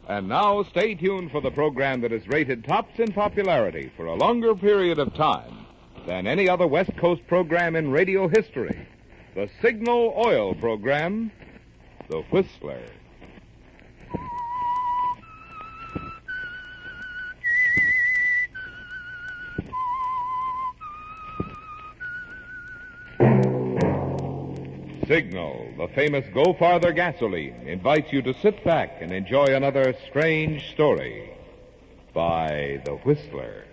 And now, stay tuned for the program that is rated tops in popularity for a longer period of time than any other West Coast program in radio history. The Signal Oil program, The Whistler. Signal, the famous Go Farther gasoline, invites you to sit back and enjoy another strange story by The Whistler.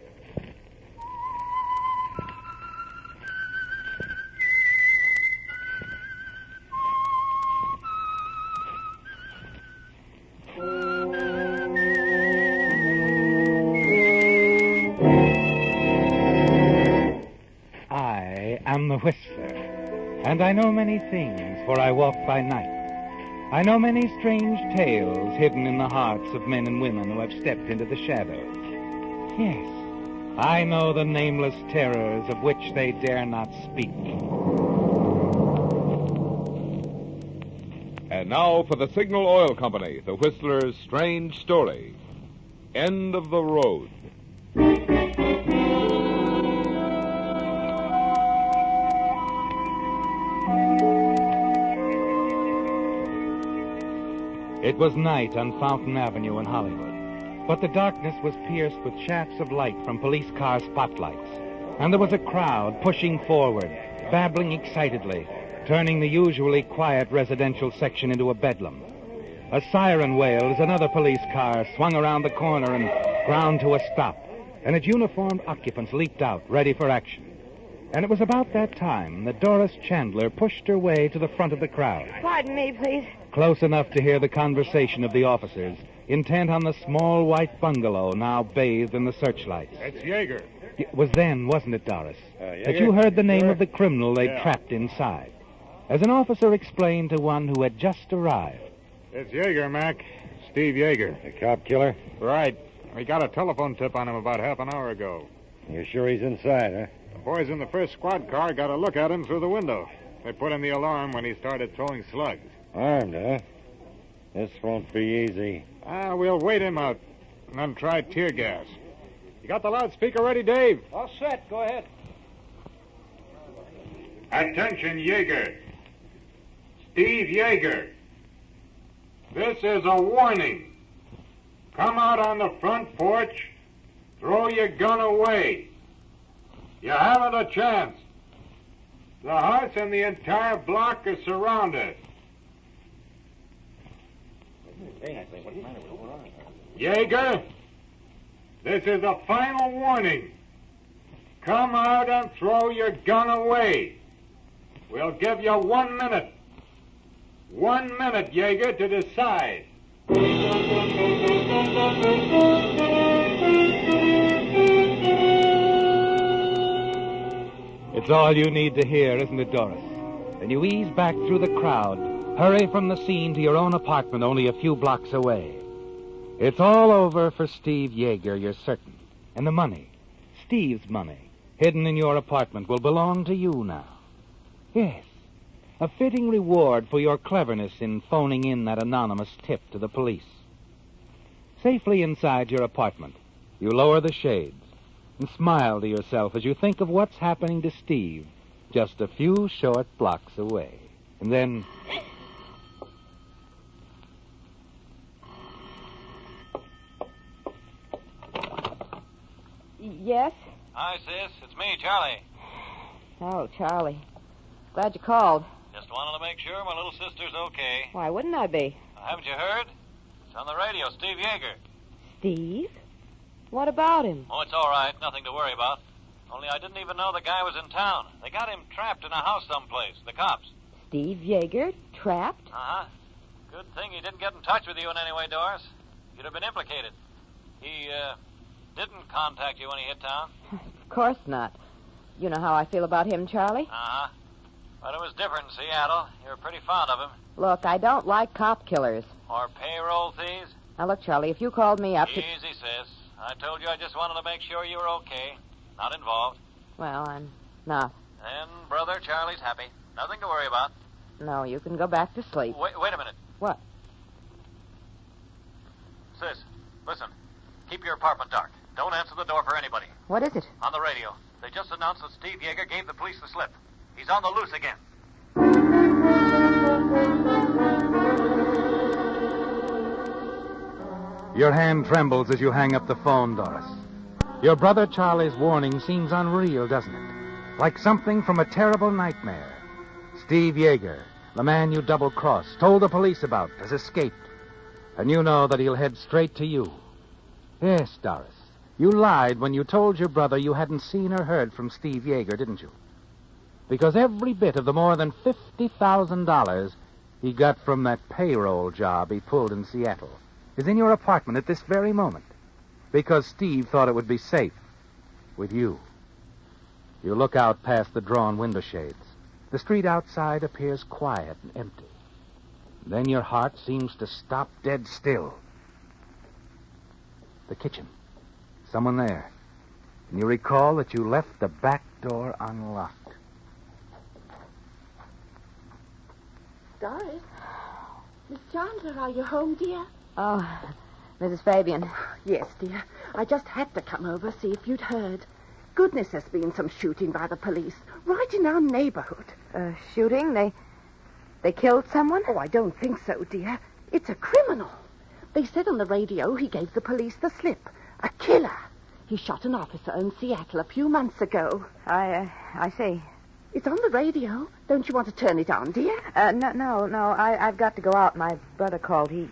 I am the Whistler. And I know many things, for I walk by night. I know many strange tales hidden in the hearts of men and women who have stepped into the shadows. Yes, I know the nameless terrors of which they dare not speak. And now for the Signal Oil Company, The Whistler's strange story. End of the road. It was night on Fountain Avenue in Hollywood, but the darkness was pierced with shafts of light from police car spotlights, and there was a crowd pushing forward, babbling excitedly, turning the usually quiet residential section into a bedlam. A siren wailed as another police car swung around the corner and ground to a stop, and its uniformed occupants leaped out, ready for action. And it was about that time that Doris Chandler pushed her way to the front of the crowd. Pardon me, please. Close enough to hear the conversation of the officers, intent on the small white bungalow now bathed in the searchlights. That's Yeager. It was then, wasn't it, Doris, Yeager? that you heard the name Sure. of the criminal they'd trapped inside? As an officer explained to one who had just arrived. It's Yeager, Mac. Steve Yeager. The cop killer? Right. We got a telephone tip on him about half an hour ago. You're sure he's inside, huh? The boys in the first squad car got a look at him through the window. They put in the alarm when he started throwing slugs. Armed, huh? This won't be easy. We'll wait him out and then try tear gas. You got the loudspeaker ready, Dave? All set. Go ahead. Attention, Yeager. Steve Yeager. This is a warning. Come out on the front porch. Throw your gun away. You haven't a chance. The house and the entire block are surrounded. Yeager, this is a final warning. Come out and throw your gun away. We'll give you 1 minute. 1 minute, Yeager, to decide. It's all you need to hear, isn't it, Doris? Then you ease back through the crowd, hurry from the scene to your own apartment only a few blocks away. It's all over for Steve Yeager, you're certain. And the money, Steve's money, hidden in your apartment, will belong to you now. Yes, a fitting reward for your cleverness in phoning in that anonymous tip to the police. Safely inside your apartment, you lower the shades and smile to yourself as you think of what's happening to Steve just a few short blocks away. And then... Yes? Hi, sis. It's me, Charlie. Oh, Charlie. Glad you called. Just wanted to make sure my little sister's okay. Why wouldn't I be? Haven't you heard? It's on the radio, Steve Yeager. Steve? What about him? Oh, it's all right. Nothing to worry about. Only I didn't even know the guy was in town. They got him trapped in a house someplace, the cops. Steve Yeager? Trapped? Uh-huh. Good thing he didn't get in touch with you in any way, Doris. You'd have been implicated. He, didn't contact you when he hit town? Of course not. You know how I feel about him, Charlie? Uh-huh. But it was different in Seattle. You were pretty fond of him. Look, I don't like cop killers. Or payroll thieves. Now, look, Charlie, if you called me up to... Easy, sis. I told you I just wanted to make sure you were okay. Not involved. Well, I'm not. And brother Charlie's happy. Nothing to worry about. No, you can go back to sleep. Wait a minute. What? this. Listen, keep your apartment dark. Don't answer the door for anybody. What is it? On the radio, they just announced that Steve Yeager gave the police the slip. He's on the loose again. Your hand trembles as you hang up the phone, Doris. Your brother Charlie's warning seems unreal, doesn't it? Like something from a terrible nightmare. Steve Yeager, the man you double-crossed, told the police about, has escaped. And you know that he'll head straight to you. Yes, Doris. You lied when you told your brother you hadn't seen or heard from Steve Yeager, didn't you? Because every bit of the more than $50,000 he got from that payroll job he pulled in Seattle is in your apartment at this very moment. Because Steve thought it would be safe with you. You look out past the drawn window shades. The street outside appears quiet and empty. Then your heart seems to stop dead still. The kitchen. Someone there. And you recall that you left the back door unlocked. Doris? Miss Chandler, are you home, dear? Oh, Mrs. Fabian. Yes, dear. I just had to come over, see if you'd heard. Goodness, there's been some shooting by the police, right in our neighborhood. Shooting? They killed someone? Oh, I don't think so, dear. It's a criminal. They said on the radio he gave the police the slip. A killer. He shot an officer in Seattle a few months ago. I see. It's on the radio. Don't you want to turn it on, dear? No. I've got to go out. My brother called. He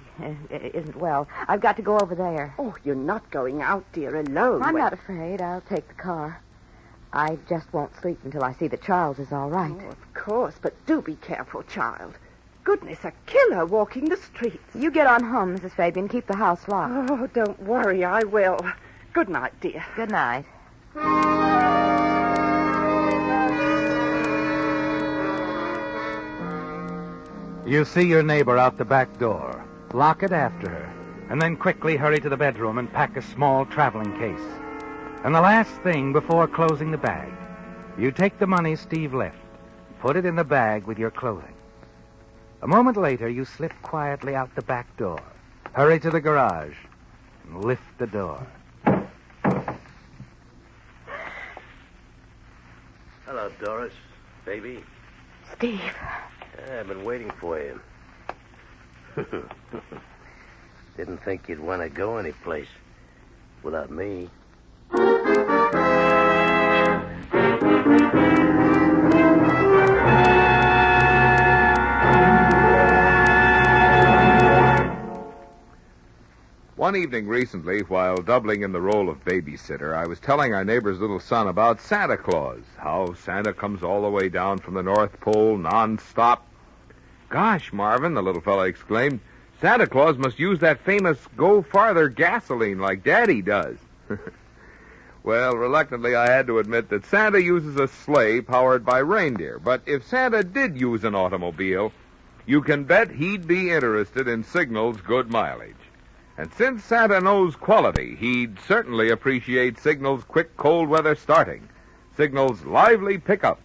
isn't well. I've got to go over there. Oh, you're not going out, dear, alone. I'm not afraid. I'll take the car. I just won't sleep until I see that Charles is all right. Oh, of course, but do be careful, child. Goodness, a killer walking the streets. You get on home, Mrs. Fabian. Keep the house locked. Oh, don't worry, I will. Good night, dear. Good night. You see your neighbor out the back door. Lock it after her. And then quickly hurry to the bedroom and pack a small traveling case. And the last thing before closing the bag, you take the money Steve left, put it in the bag with your clothing. A moment later, you slip quietly out the back door, hurry to the garage, and lift the door. Hello, Doris. Baby. Steve. I've been waiting for you. Didn't think you'd want to go anyplace without me. One evening recently, while doubling in the role of babysitter, I was telling our neighbor's little son about Santa Claus, how Santa comes all the way down from the North Pole non-stop. Gosh, Marvin, the little fellow exclaimed, Santa Claus must use that famous Go Farther gasoline like Daddy does. Well, reluctantly, I had to admit that Santa uses a sleigh powered by reindeer, but if Santa did use an automobile, you can bet he'd be interested in Signal's good mileage. And since Santa knows quality, he'd certainly appreciate Signal's quick cold weather starting, Signal's lively pickup,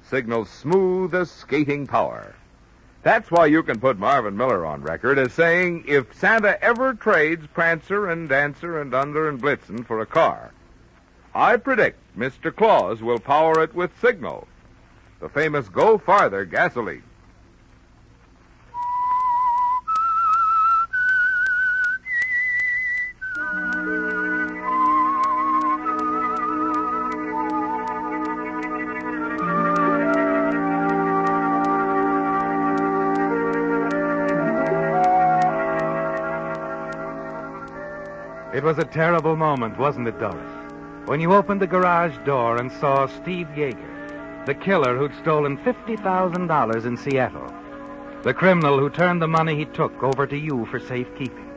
Signal's smooth as skating power. That's why you can put Marvin Miller on record as saying if Santa ever trades Prancer and Dancer and Under and Blitzen for a car, I predict Mr. Claus will power it with Signal, the famous Go Farther gasoline. It was a terrible moment, wasn't it, Doris? When you opened the garage door and saw Steve Yeager, the killer who'd stolen $50,000 in Seattle. The criminal who turned the money he took over to you for safekeeping.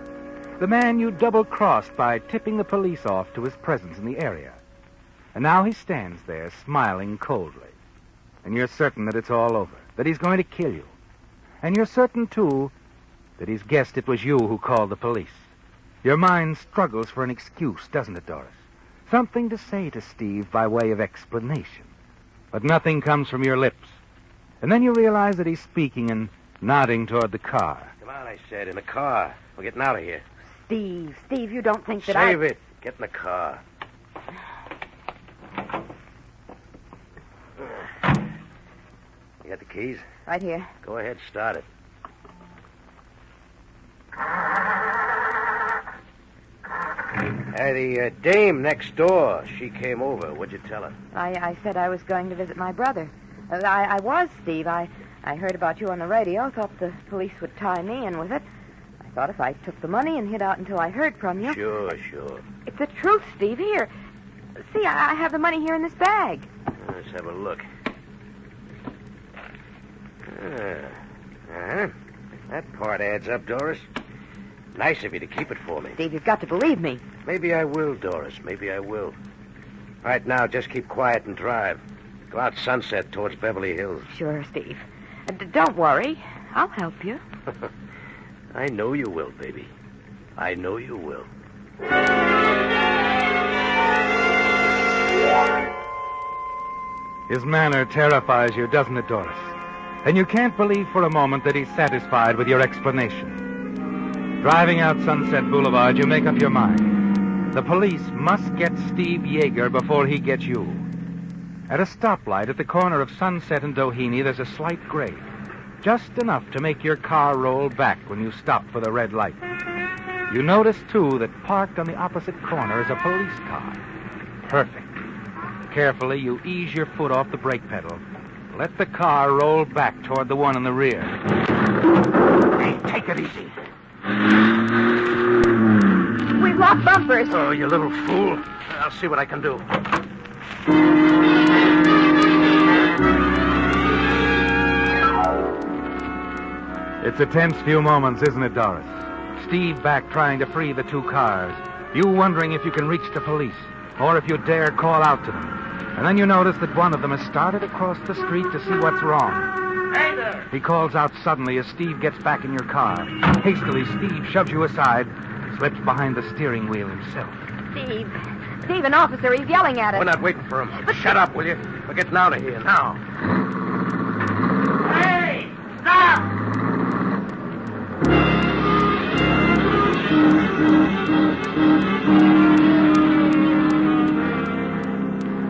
The man you double-crossed by tipping the police off to his presence in the area. And now he stands there smiling coldly. And you're certain that it's all over, that he's going to kill you. And you're certain, too, that he's guessed it was you who called the police. Your mind struggles for an excuse, doesn't it, Doris? Something to say to Steve by way of explanation. But nothing comes from your lips. And then you realize that he's speaking and nodding toward the car. Come on, I said, in the car. We're getting out of here. Steve, you don't think that Save it. Get in the car. You got the keys? Right here. Go ahead, start it. Hey, the dame next door, she came over. What'd you tell her? I said I was going to visit my brother. I was, Steve. I heard about you on the radio, thought the police would tie me in with it. I thought if I took the money and hid out until I heard from you... Sure. It's the truth, Steve. Here. See, I have the money here in this bag. Let's have a look. That part adds up, Doris. Nice of you to keep it for me. Steve, you've got to believe me. Maybe I will, Doris. Maybe I will. Right now, just keep quiet and drive. Go out Sunset towards Beverly Hills. Sure, Steve. Don't worry. I'll help you. I know you will, baby. I know you will. His manner terrifies you, doesn't it, Doris? And you can't believe for a moment that he's satisfied with your explanation. Driving out Sunset Boulevard, you make up your mind. The police must get Steve Yeager before he gets you. At a stoplight at the corner of Sunset and Doheny, there's a slight grade. Just enough to make your car roll back when you stop for the red light. You notice, too, that parked on the opposite corner is a police car. Perfect. Carefully, you ease your foot off the brake pedal. Let the car roll back toward the one in the rear. Hey, take it easy. We've lost bumpers. Oh, you little fool. I'll see what I can do. It's a tense few moments, isn't it, Doris? Steve back trying to free the two cars. You wondering if you can reach the police, or if you dare call out to them. And then you notice that one of them has started across the street to see what's wrong. Hey there! He calls out suddenly as Steve gets back in your car. Hastily, Steve shoves you aside, slips behind the steering wheel himself. Steve, an officer, he's yelling at us. We're not waiting for him. Shut up, will you? We're getting out of here now. Hey! Stop!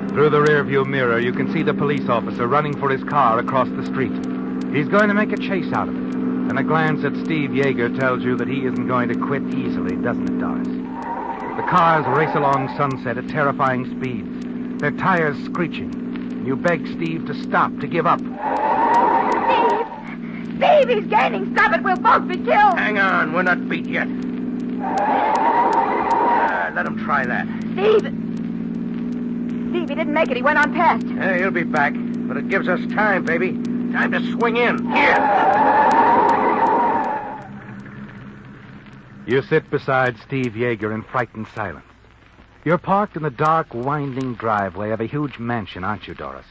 Through the rearview mirror, you can see the police officer running for his car across the street. He's going to make a chase out of it. And a glance at Steve Yeager tells you that he isn't going to quit easily, doesn't it, Doris? The cars race along Sunset at terrifying speeds, their tires screeching. You beg Steve to stop, to give up. Steve, he's gaining. Stop it, we'll both be killed. Hang on, we're not beat yet. Let him try that. Steve, he didn't make it. He went on past. Hey, he'll be back. But it gives us time, baby. Time to swing in. Here. You sit beside Steve Yeager in frightened silence. You're parked in the dark, winding driveway of a huge mansion, aren't you, Doris?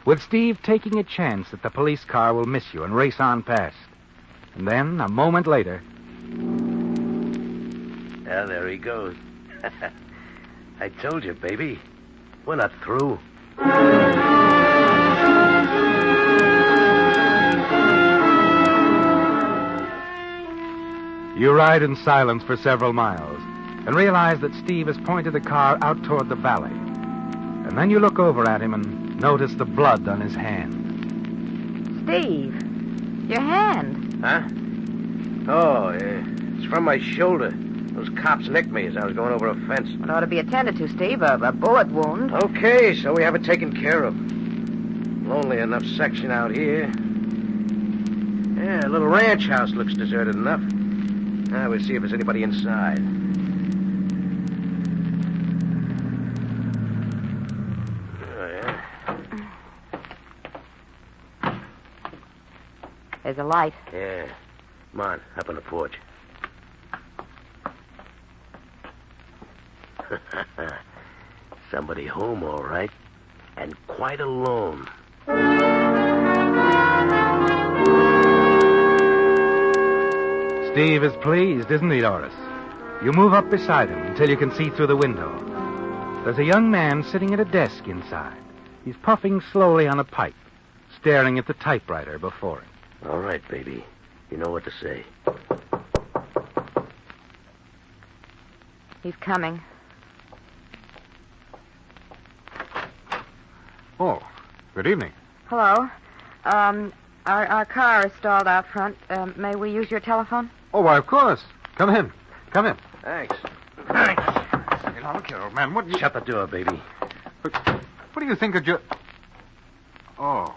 With Steve taking a chance that the police car will miss you and race on past. And then, a moment later... Well, there he goes. I told you, baby. We're not through. You ride in silence for several miles and realize that Steve has pointed the car out toward the valley. And then you look over at him and notice the blood on his hand. Steve, your hand. Huh? Oh, it's from my shoulder. Those cops nicked me as I was going over a fence. It ought to be attended to, Steve. A bullet wound. Okay, so we have it taken care of. Lonely enough section out here. Yeah, a little ranch house looks deserted enough. Now we'll see if there's anybody inside. Oh, yeah. There's a light. Yeah. Come on, up on the porch. Somebody home, all right. And quite alone. Steve is pleased, isn't he, Doris? You move up beside him until you can see through the window. There's a young man sitting at a desk inside. He's puffing slowly on a pipe, staring at the typewriter before him. All right, baby. You know what to say. He's coming. Oh, good evening. Hello. Our car is stalled out front. May we use your telephone? Oh, why, of course. Come in. Come in. Thanks. Hey, now, look here, old man. What do you... Shut the door, baby. What do you think of your... Oh,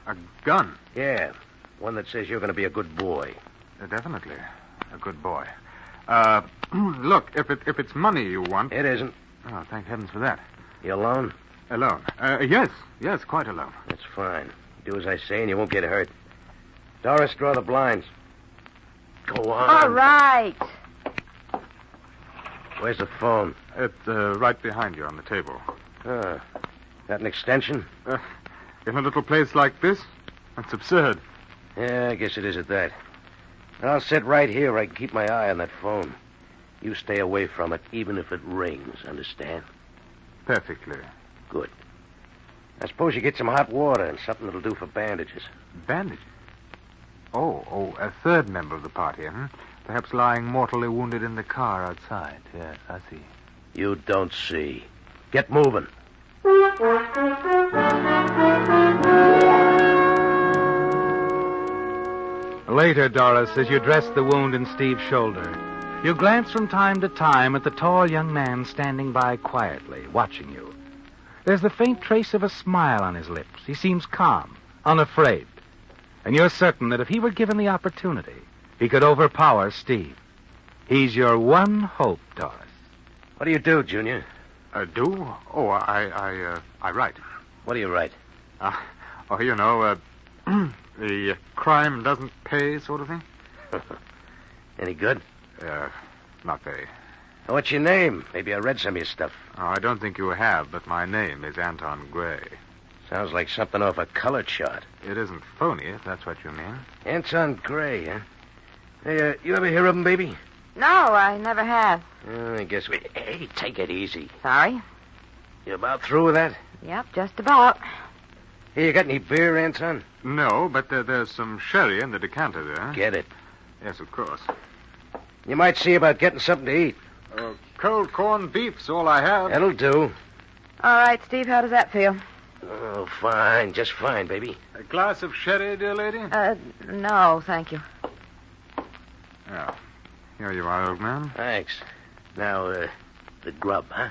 a gun. Yeah, one that says you're going to be a good boy. Definitely a good boy. Look, if it's money you want... It isn't. Oh, thank heavens for that. You alone? Alone? Yes, quite alone. That's fine. Do as I say and you won't get hurt. Doris, draw the blinds. Go on. All right. Where's the phone? It's right behind you on the table. Got an extension? In a little place like this? That's absurd. Yeah, I guess it is at that. I'll sit right here where I can keep my eye on that phone. You stay away from it, even if it rings, understand? Perfectly. Good. I suppose you get some hot water and something that'll do for bandages. Bandages? Oh, a third member of the party, Perhaps lying mortally wounded in the car outside. Yes, I see. You don't see. Get moving. Later, Doris, as you dress the wound in Steve's shoulder, you glance from time to time at the tall young man standing by quietly, watching you. There's the faint trace of a smile on his lips. He seems calm, unafraid. And you're certain that if he were given the opportunity, he could overpower Steve. He's your one hope, Doris. What do you do, Junior? Do? Oh, I write. What do you write? The crime doesn't pay sort of thing. Any good? Not very. What's your name? Maybe I read some of your stuff. Oh, I don't think you have, but my name is Anton Gray. Sounds like something off a color chart. It isn't phony, if that's what you mean. Anton Gray, huh? Hey, you ever hear of him, baby? No, I never have. I guess we... Hey, take it easy. Sorry. You about through with that? Yep, just about. Hey, you got any beer, Anton? No, but there's some sherry in the decanter there. Get it. Yes, of course. You might see about getting something to eat. Cold corned beef's all I have. That'll do. All right, Steve, how does that feel? Oh, fine. Just fine, baby. A glass of sherry, dear lady? No, thank you. Yeah. Here you are, old man. Thanks. Now, the grub, huh?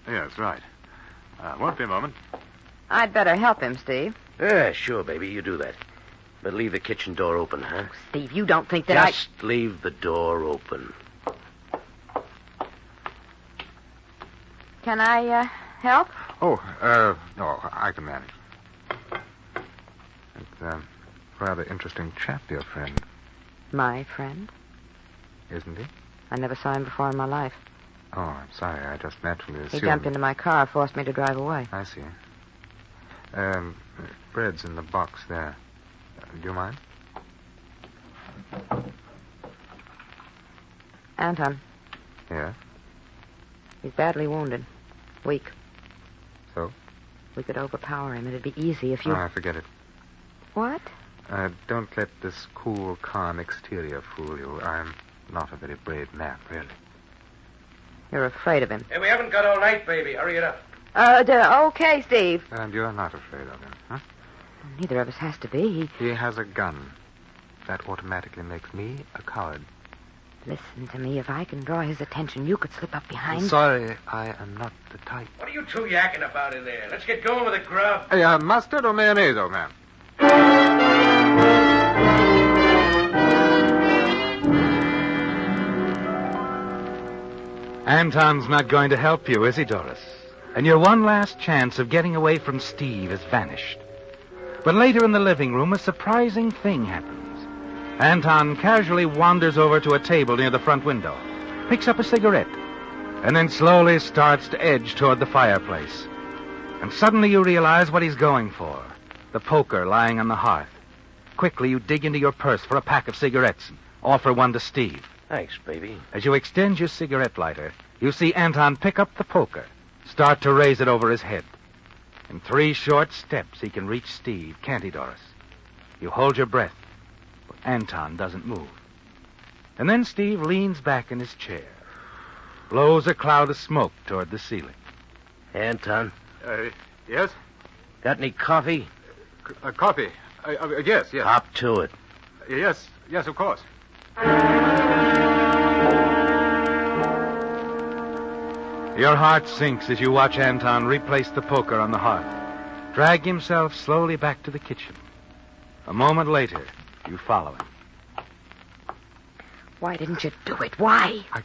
Yes, right. Won't be a moment. I'd better help him, Steve. Yeah, sure, baby. You do that. But leave the kitchen door open, huh? Steve, you don't think that Just leave the door open. Can I, help? No, I can manage. It's a rather interesting chap, your friend. My friend? Isn't he? I never saw him before in my life. Oh, I'm sorry. I just naturally assumed... He jumped into my car, forced me to drive away. I see. Bread's in the box there. Do you mind? Anton. Yeah? He's badly wounded. Weak. So? We could overpower him. It'd be easy if you... Ah, forget it. What? Don't let this cool, calm exterior fool you. I'm not a very brave man, really. You're afraid of him. Hey, we haven't got all night, baby. Hurry it up. Okay, Steve. And you're not afraid of him, huh? Neither of us has to be. He has a gun. That automatically makes me a coward. Listen to me. If I can draw his attention, you could slip up behind. Sorry, I am not the type. What are you two yakking about in there? Let's get going with the grub. Hey, mustard or mayonnaise, old man? Anton's not going to help you, is he, Doris? And your one last chance of getting away from Steve has vanished. But later in the living room, a surprising thing happens. Anton casually wanders over to a table near the front window, picks up a cigarette, and then slowly starts to edge toward the fireplace. And suddenly you realize what he's going for, the poker lying on the hearth. Quickly, you dig into your purse for a pack of cigarettes and offer one to Steve. Thanks, baby. As you extend your cigarette lighter, you see Anton pick up the poker, start to raise it over his head. In 3 short steps, he can reach Steve, can't he, Doris? You hold your breath, but Anton doesn't move. And then Steve leans back in his chair. blows a cloud of smoke toward the ceiling. Anton, Yes? got any coffee? Coffee. Yes. Hop to it. Yes, of course. Your heart sinks as you watch Anton replace the poker on the hearth, drag himself slowly back to the kitchen. A moment later, you follow him. Why didn't you do it? Why? I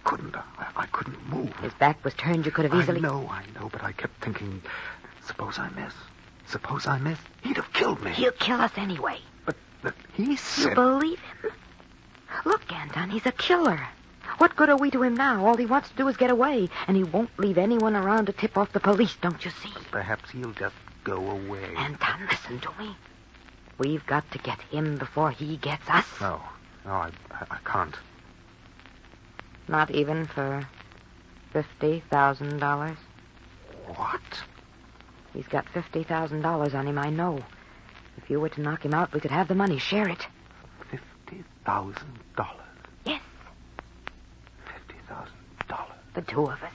couldn't. I couldn't move. His back was turned. You could have easily... I know, but I kept thinking, suppose I miss. He'd have killed me. He'll kill us anyway. But he said... You believe him? Look, Anton, he's a killer. What good are we to him now? All he wants to do is get away, and he won't leave anyone around to tip off the police, don't you see? Perhaps he'll just go away. Anton, listen to me. We've got to get him before he gets us. No, I can't. Not even for $50,000? What? He's got $50,000 on him, I know. If you were to knock him out, we could have the money. Share it. $50,000? Yes, $50,000. the two of us.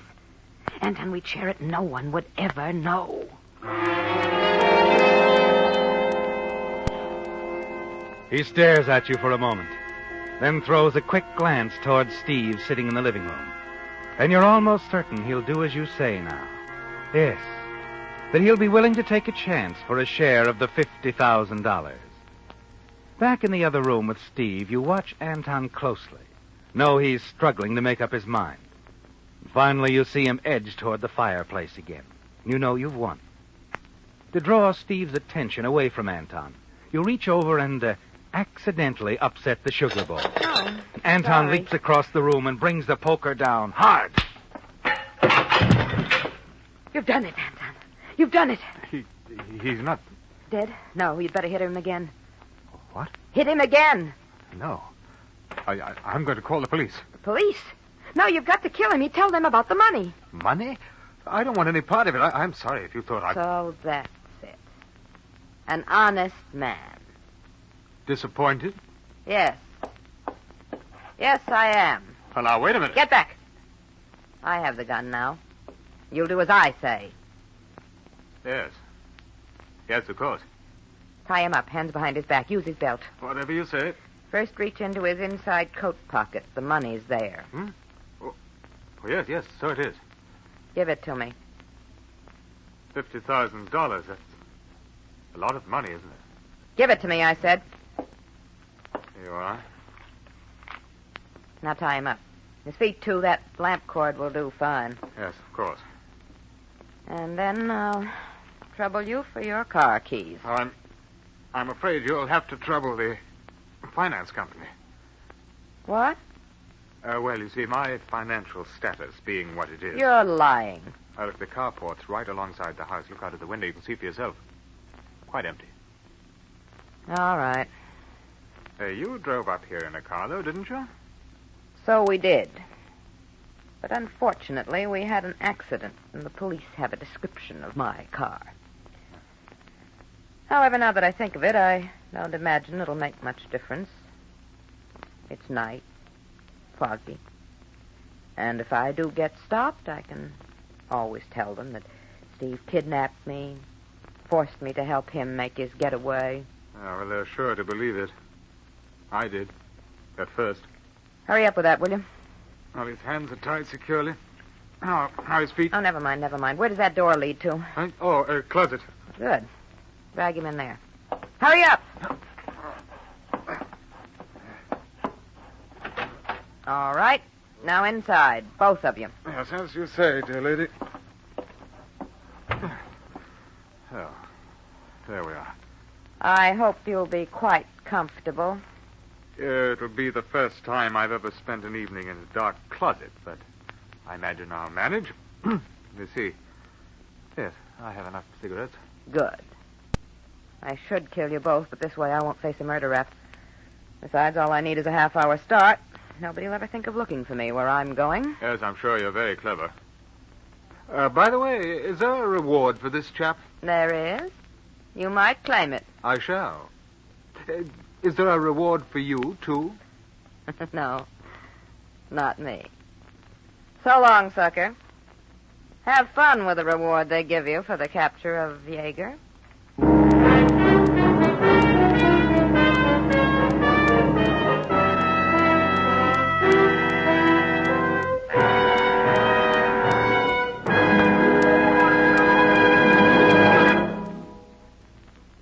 Anton, we'd share it. No one would ever know. He stares at you for a moment, then throws a quick glance towards Steve sitting in the living room. And you're almost certain he'll do as you say now. Yes, that he'll be willing to take a chance for a share of the $50,000. Back in the other room with Steve, you watch Anton closely. Know he's struggling to make up his mind. Finally, you see him edge toward the fireplace again. You know you've won. To draw Steve's attention away from Anton, you reach over and accidentally upset the sugar bowl. Oh, Anton sorry. leaps across the room and brings the poker down hard. You've done it, Anton. You've done it. He's not... Dead? No, you'd better hit him again. What? Hit him again. No. I'm going to call the police. The police? No, you've got to kill him. He'd tell them about the money. Money? I don't want any part of it. I'm sorry if you thought I... So that's it. An honest man. Disappointed? Yes. Yes, I am. Well, now, wait a minute. Get back. I have the gun now. You'll do as I say. Yes. Yes, of course. Tie him up, hands behind his back. Use his belt. Whatever you say. First, reach into his inside coat pocket. The money's there. Oh, yes, so it is. Give it to me. $50,000. That's a lot of money, isn't it? Give it to me, I said. Here you are. Now tie him up. His feet, too. That lamp cord will do fine. Yes, of course. And then I'll trouble you for your car keys. Oh, I'm afraid you'll have to trouble the finance company. What? Well, you see, my financial status being what it is... You're lying. Look, the carport's right alongside the house. Look out of the window. You can see for yourself. Quite empty. All right. You drove up here in a car, though, didn't you? So we did. But unfortunately, we had an accident, and the police have a description of my car. However, now that I think of it, I don't imagine it'll make much difference. It's night, foggy. And if I do get stopped, I can always tell them that Steve kidnapped me, forced me to help him make his getaway. Well, they're sure to believe it. I did. At first. Hurry up with that, will you? Well, his hands are tied securely. How are his feet? Oh, never mind. Where does that door lead to? Closet. Good. Drag him in there. Hurry up! All right. Now inside, both of you. Yes, as you say, dear lady. Oh, there we are. I hope you'll be quite comfortable. It'll be the first time I've ever spent an evening in a dark closet, but I imagine I'll manage. You see. Yes, I have enough cigarettes. Good. I should kill you both, but this way I won't face a murder rap. Besides, all I need is a half-hour start. Nobody'll ever think of looking for me where I'm going. Yes, I'm sure you're very clever. By the way, is there a reward for this chap? There is. You might claim it. I shall. Is there a reward for you, too? No, not me. So long, sucker. Have fun with the reward they give you for the capture of Jaeger.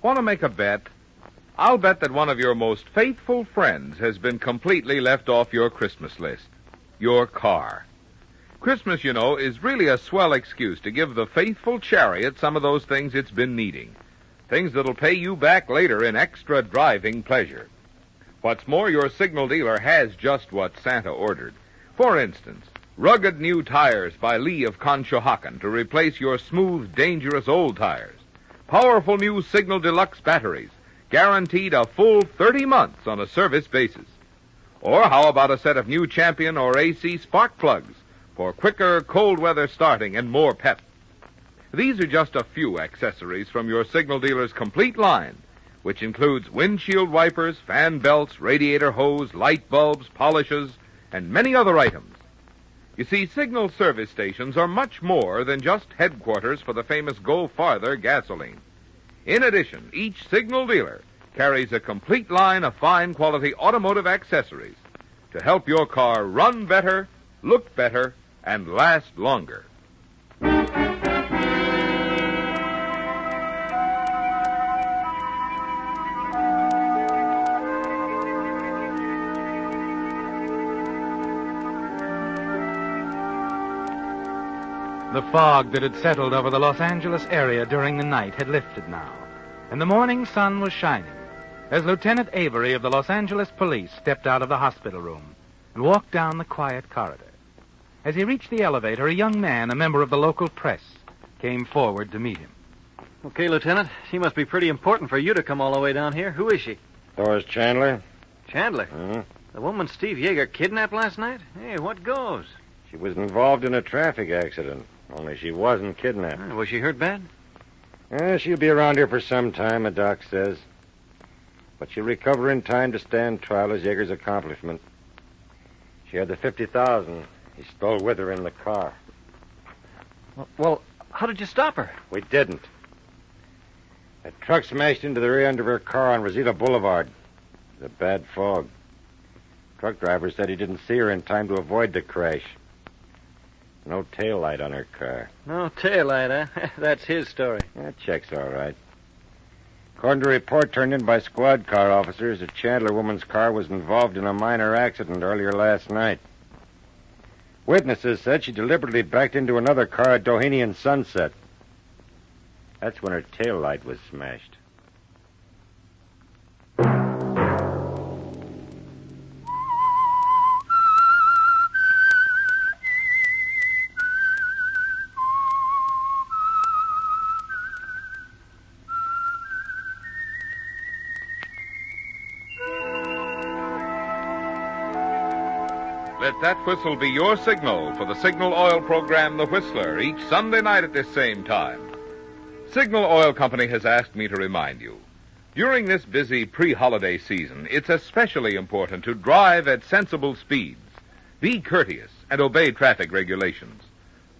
Want to make a bet? I'll bet that one of your most faithful friends has been completely left off your Christmas list. Your car. Christmas, you know, is really a swell excuse to give the faithful chariot some of those things it's been needing. Things that'll pay you back later in extra driving pleasure. What's more, your signal dealer has just what Santa ordered. For instance, rugged new tires by Lee of Conshohocken to replace your smooth, dangerous old tires. Powerful new Signal Deluxe batteries, guaranteed a full 30 months on a service basis. Or how about a set of new Champion or AC spark plugs for quicker cold weather starting and more pep? These are just a few accessories from your signal dealer's complete line, which includes windshield wipers, fan belts, radiator hose, light bulbs, polishes, and many other items. You see, signal service stations are much more than just headquarters for the famous Go Farther gasoline. In addition, each signal dealer carries a complete line of fine quality automotive accessories to help your car run better, look better, and last longer. The fog that had settled over the Los Angeles area during the night had lifted now, and the morning sun was shining as Lieutenant Avery of the Los Angeles Police stepped out of the hospital room and walked down the quiet corridor. As he reached the elevator, a young man, a member of the local press, came forward to meet him. Okay, Lieutenant. She must be pretty important for you to come all the way down here. Who is she? Doris Chandler. Chandler? Mm-hmm. The woman Steve Jaeger kidnapped last night? Hey, what goes? She was involved in a traffic accident, only she wasn't kidnapped. Was she hurt bad? She'll be around here for some time, the doc says. But she'll recover in time to stand trial as Jaeger's accomplishment. She had the $50,000 he stole with her in the car. Well, how did you stop her? We didn't. A truck smashed into the rear end of her car on Rosita Boulevard. The bad fog. Truck driver said he didn't see her in time to avoid the crash. No taillight on her car. No taillight, huh? That's his story. That checks all right. According to a report turned in by squad car officers, the Chandler woman's car was involved in a minor accident earlier last night. Witnesses said she deliberately backed into another car at Doheny and Sunset. That's when her taillight was smashed. Let that whistle be your signal for the Signal Oil program, The Whistler, each Sunday night at this same time. Signal Oil Company has asked me to remind you, during this busy pre-holiday season, it's especially important to drive at sensible speeds, be courteous, and obey traffic regulations,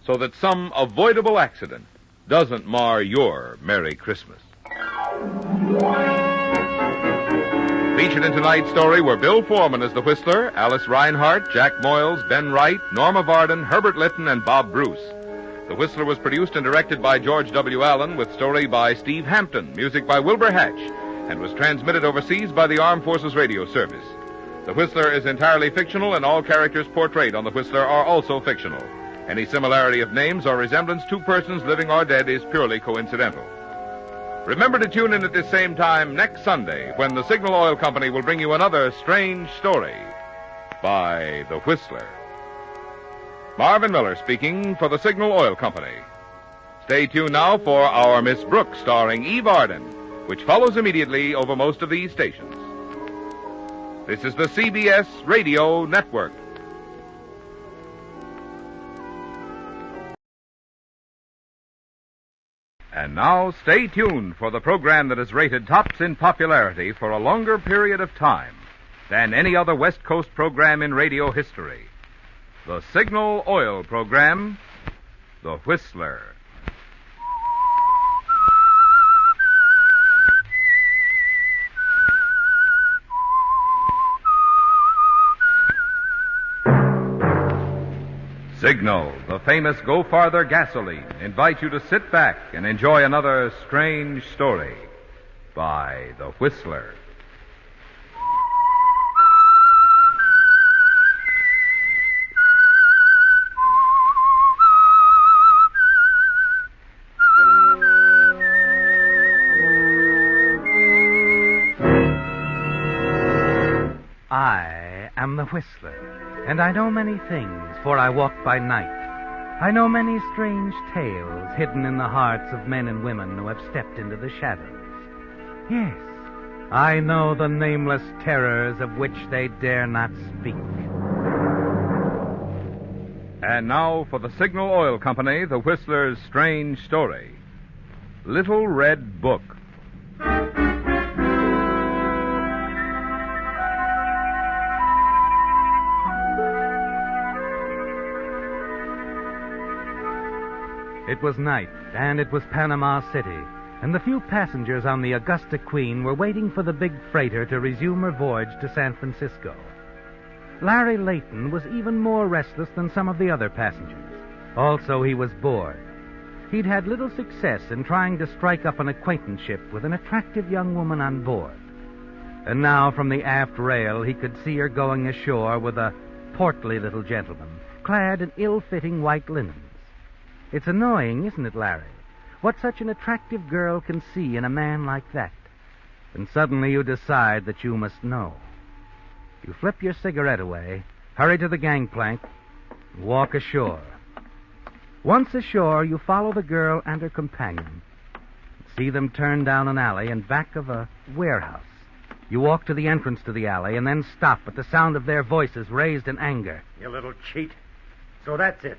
so that some avoidable accident doesn't mar your Merry Christmas. Featured in tonight's story were Bill Foreman as the Whistler, Alice Reinhart, Jack Moyles, Ben Wright, Norma Varden, Herbert Litton, and Bob Bruce. The Whistler was produced and directed by George W. Allen, with story by Steve Hampton, music by Wilbur Hatch, and was transmitted overseas by the Armed Forces Radio Service. The Whistler is entirely fictional, and all characters portrayed on The Whistler are also fictional. Any similarity of names or resemblance to persons living or dead is purely coincidental. Remember to tune in at this same time next Sunday when the Signal Oil Company will bring you another strange story by The Whistler. Marvin Miller speaking for the Signal Oil Company. Stay tuned now for our Miss Brooks starring Eve Arden, which follows immediately over most of these stations. This is the CBS Radio Network. And now, stay tuned for the program that is rated tops in popularity for a longer period of time than any other West Coast program in radio history. The Signal Oil Program, The Whistler. Signal, the famous Go Farther gasoline, invite you to sit back and enjoy another strange story by The Whistler. I am the Whistler, and I know many things, for I walk by night. I know many strange tales hidden in the hearts of men and women who have stepped into the shadows. Yes, I know the nameless terrors of which they dare not speak. And now for the Signal Oil Company, The Whistler's strange story. Little Red Book. It was night, and it was Panama City, and the few passengers on the Augusta Queen were waiting for the big freighter to resume her voyage to San Francisco. Larry Layton was even more restless than some of the other passengers. Also, he was bored. He'd had little success in trying to strike up an acquaintanceship with an attractive young woman on board. And now, from the aft rail, he could see her going ashore with a portly little gentleman, clad in ill-fitting white linens. It's annoying, isn't it, Larry? What such an attractive girl can see in a man like that. And suddenly you decide that you must know. You flip your cigarette away, hurry to the gangplank, and walk ashore. Once ashore, you follow the girl and her companion. See them turn down an alley in back of a warehouse. You walk to the entrance to the alley and then stop at the sound of their voices raised in anger. You little cheat. So that's it.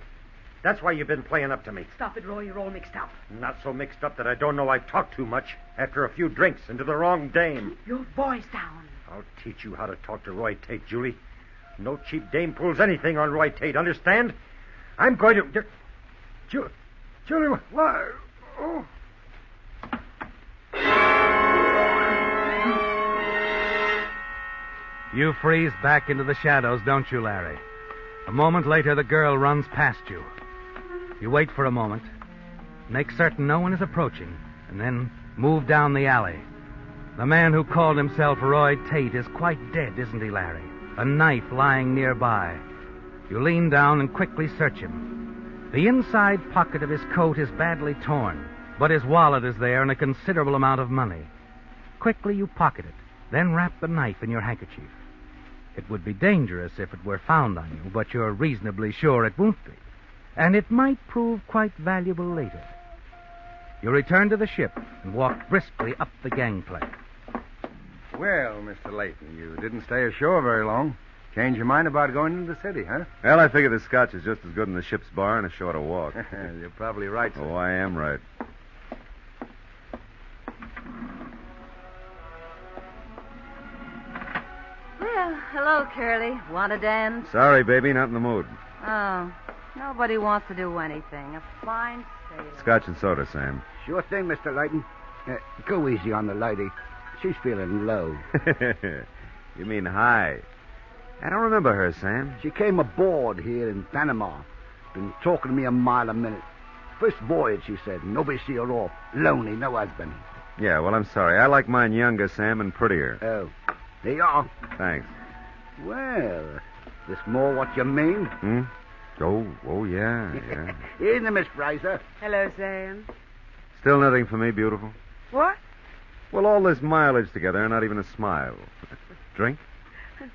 That's why you've been playing up to me. Stop it, Roy. You're all mixed up. Not so mixed up that I don't know I talk too much after a few drinks and to the wrong dame. Keep your voice down. I'll teach you how to talk to Roy Tate, Julie. No cheap dame pulls anything on Roy Tate, understand? I'm going to... Julie, why? Oh. You freeze back into the shadows, don't you, Larry? A moment later, the girl runs past you. You wait for a moment, make certain no one is approaching, and then move down the alley. The man who called himself Roy Tate is quite dead, isn't he, Larry? A knife lying nearby. You lean down and quickly search him. The inside pocket of his coat is badly torn, but his wallet is there and a considerable amount of money. Quickly you pocket it, then wrap the knife in your handkerchief. It would be dangerous if it were found on you, but you're reasonably sure it won't be. And it might prove quite valuable later. You return to the ship and walk briskly up the gangplank. Well, Mr. Layton, you didn't stay ashore very long. Change your mind about going into the city, huh? Well, I figure the scotch is just as good in the ship's bar and a shorter walk. You're probably right, sir. Oh, I am right. Well, hello, Curly. Want to dance? Sorry, baby, not in the mood. Oh, nobody wants to do anything. A fine sailor. Scotch and soda, Sam. Sure thing, Mr. Layton. Go easy on the lady. She's feeling low. You mean high? I don't remember her, Sam. She came aboard here in Panama. Been talking to me a mile a minute. First voyage, she said. Nobody see her off. Lonely, no husband. Yeah, well, I'm sorry. I like mine younger, Sam, and prettier. Oh, there you are. Thanks. Well, this more what you mean? Oh, yeah. Isn't it, Miss Fraser? Hello, Sam. Still nothing for me, beautiful? What? Well, all this mileage together and not even a smile. Drink?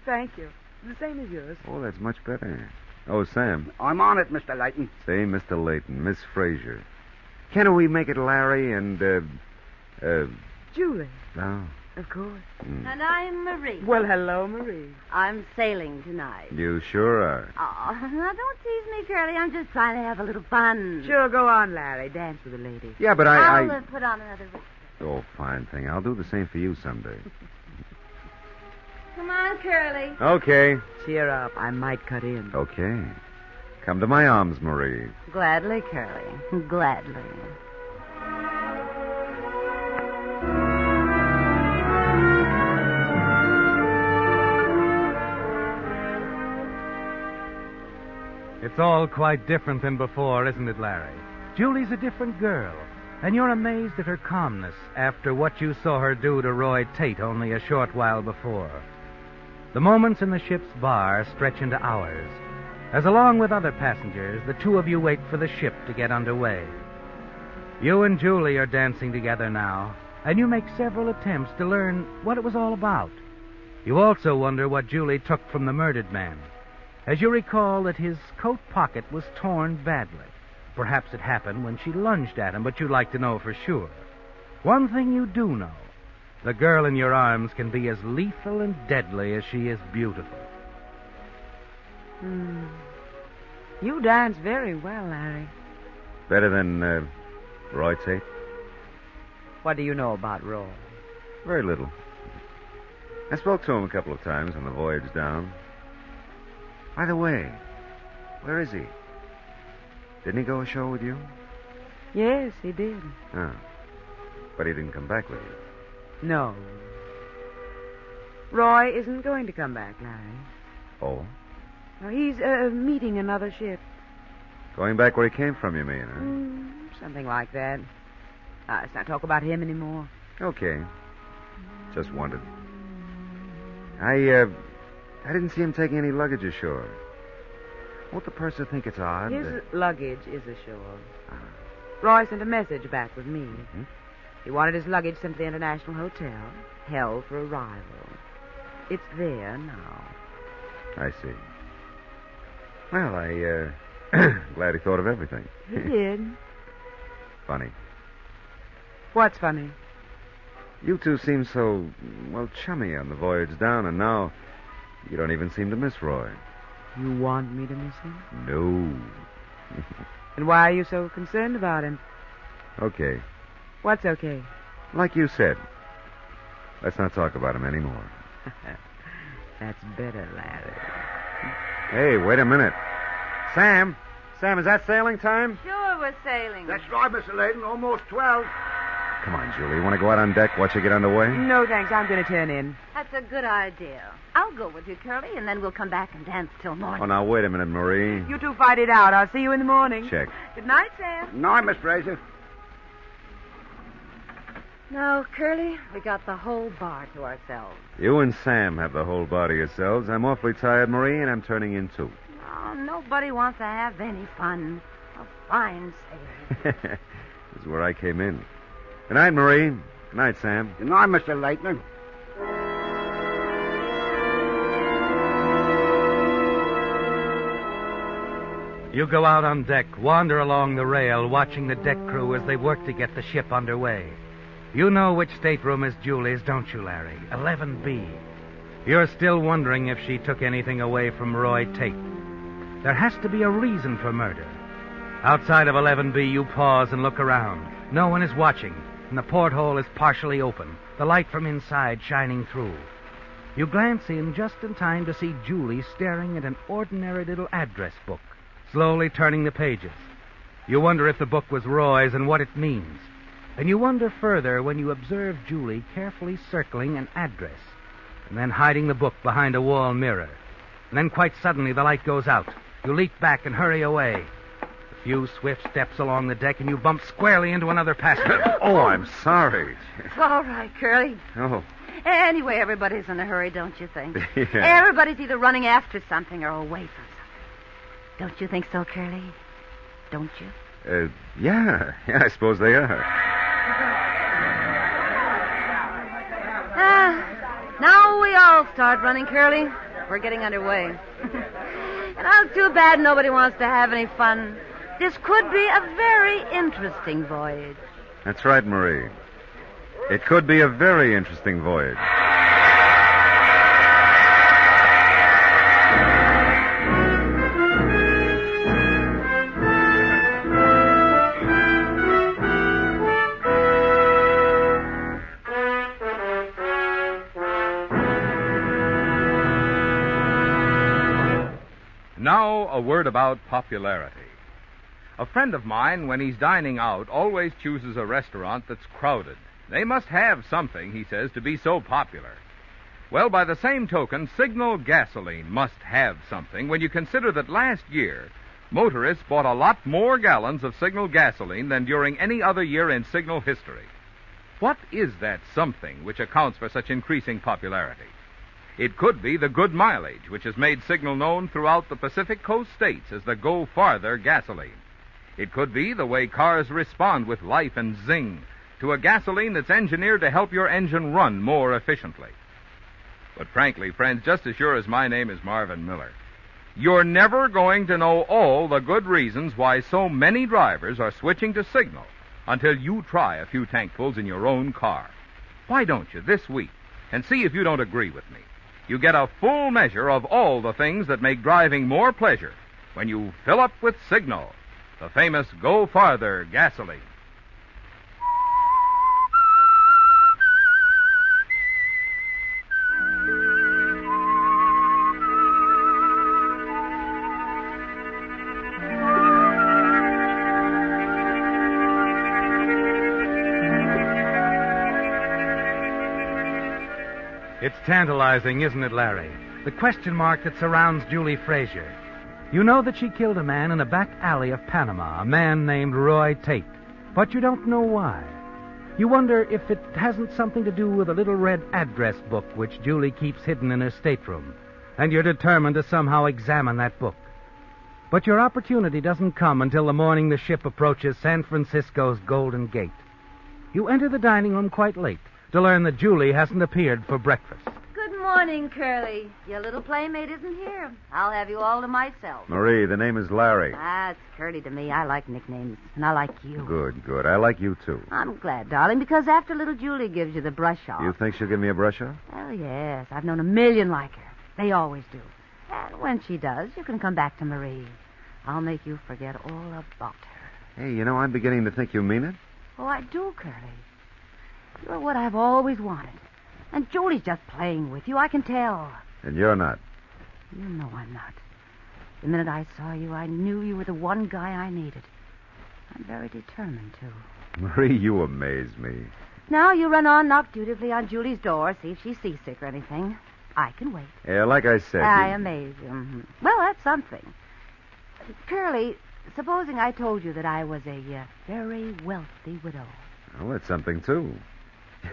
Thank you. The same as yours. Oh, that's much better. Oh, Sam. I'm on it, Mr. Layton. Say, Mr. Layton, Miss Fraser. Can't we make it Larry and, Julie. Oh. Of course. And I'm Marie. Well, hello, Marie. I'm sailing tonight. You sure are. Oh, now don't tease me, Curly. I'm just trying to have a little fun. Sure, go on, Larry. Dance with the lady. Yeah, but I'll put on another wristlet. Oh, fine thing. I'll do the same for you someday. Come on, Curly. Okay. Cheer up. I might cut in. Okay. Come to my arms, Marie. Gladly, Curly. Gladly. It's all quite different than before, isn't it, Larry? Julie's a different girl, and you're amazed at her calmness after what you saw her do to Roy Tate only a short while before. The moments in the ship's bar stretch into hours, as along with other passengers, the two of you wait for the ship to get underway. You and Julie are dancing together now, and you make several attempts to learn what it was all about. You also wonder what Julie took from the murdered man, as you recall that his coat pocket was torn badly. Perhaps it happened when she lunged at him, but you'd like to know for sure. One thing you do know, the girl in your arms can be as lethal and deadly as she is beautiful. You dance very well, Larry. Better than, Roy Tate? What do you know about Roy? Very little. I spoke to him a couple of times on the voyage down. By the way, where is he? Didn't he go ashore with you? Yes, he did. Oh. But he didn't come back with you? No. Roy isn't going to come back, Larry. Oh? No, he's meeting another ship. Going back where he came from, you mean, huh? Something like that. Let's not talk about him anymore. Okay. Just wondered. I didn't see him taking any luggage ashore. Won't the purser think it's odd? His luggage is ashore. Roy sent a message back with me. Mm-hmm. He wanted his luggage sent to the International Hotel, held for arrival. It's there now. I see. Well, glad he thought of everything. He did. Funny. What's funny? You two seem so, well, chummy on the voyage down, and now you don't even seem to miss Roy. You want me to miss him? No. And why are you so concerned about him? Okay. What's okay? Like you said. Let's not talk about him anymore. That's better, Larry. Hey, wait a minute. Sam, is that sailing time? Sure, we're sailing. That's right, Mr. Layton. Almost 12. Come on, Julie. You want to go out on deck, watch you get underway? No, thanks. I'm going to turn in. That's a good idea. I'll go with you, Curly, and then we'll come back and dance till morning. Oh, now, wait a minute, Marie. You two fight it out. I'll see you in the morning. Check. Good night, Sam. Night, Miss Fraser. No, Curly, we got the whole bar to ourselves. You and Sam have the whole bar to yourselves. I'm awfully tired, Marie, and I'm turning in, too. Oh, nobody wants to have any fun. A fine sailor. This is where I came in. Good night, Marie. Good night, Sam. Good night, Mr. Layton. You go out on deck, wander along the rail, watching the deck crew as they work to get the ship underway. You know which stateroom is Julie's, don't you, Larry? 11B. You're still wondering if she took anything away from Roy Tate. There has to be a reason for murder. Outside of 11B, you pause and look around. No one is watching, and the porthole is partially open, the light from inside shining through. You glance in just in time to see Julie staring at an ordinary little address book, slowly turning the pages. You wonder if the book was Roy's and what it means. And you wonder further when you observe Julie carefully circling an address and then hiding the book behind a wall mirror. And then quite suddenly the light goes out. You leap back and hurry away. A few swift steps along the deck and you bump squarely into another passenger. Oh, I'm sorry. It's all right, Curly. Oh. Anyway, everybody's in a hurry, don't you think? Yeah. Everybody's either running after something or away from something. Don't you think so, Curly? Don't you? Yeah, I suppose they are. Now we all start running, Curly. We're getting underway. And it's too bad nobody wants to have any fun. This could be a very interesting voyage. That's right, Marie. It could be a very interesting voyage. Now, a word about popularity. A friend of mine, when he's dining out, always chooses a restaurant that's crowded. They must have something, he says, to be so popular. Well, by the same token, Signal gasoline must have something when you consider that last year, motorists bought a lot more gallons of Signal gasoline than during any other year in Signal history. What is that something which accounts for such increasing popularity? It could be the good mileage, which has made Signal known throughout the Pacific Coast states as the Go Farther gasoline. It could be the way cars respond with life and zing to a gasoline that's engineered to help your engine run more efficiently. But frankly, friends, just as sure as my name is Marvin Miller, you're never going to know all the good reasons why so many drivers are switching to Signal until you try a few tankfuls in your own car. Why don't you this week and see if you don't agree with me? You get a full measure of all the things that make driving more pleasure when you fill up with Signal, the famous Go Farther gasoline. It's tantalizing, isn't it, Larry? The question mark that surrounds Julie Frazier. You know that she killed a man in a back alley of Panama, a man named Roy Tate, but you don't know why. You wonder if it hasn't something to do with a little red address book which Julie keeps hidden in her stateroom, and you're determined to somehow examine that book. But your opportunity doesn't come until the morning the ship approaches San Francisco's Golden Gate. You enter the dining room quite late to learn that Julie hasn't appeared for breakfast. Good morning, Curly. Your little playmate isn't here. I'll have you all to myself. Marie, the name is Larry. Ah, it's Curly to me. I like nicknames, and I like you. Good, good. I like you, too. I'm glad, darling, because after little Julie gives you the brush off... You think she'll give me a brush off? Well, yes. I've known a million like her. They always do. And when she does, you can come back to Marie. I'll make you forget all about her. Hey, you know, I'm beginning to think you mean it. Oh, I do, Curly. You're what I've always wanted. And Julie's just playing with you, I can tell. And you're not. You know I'm not. The minute I saw you, I knew you were the one guy I needed. I'm very determined, too. Marie, you amaze me. Now you run on, knock dutifully on Julie's door, see if she's seasick or anything. I can wait. Yeah, like I said. I amaze you. Mm-hmm. Well, that's something. Curly, supposing I told you that I was a very wealthy widow. Well, that's something, too.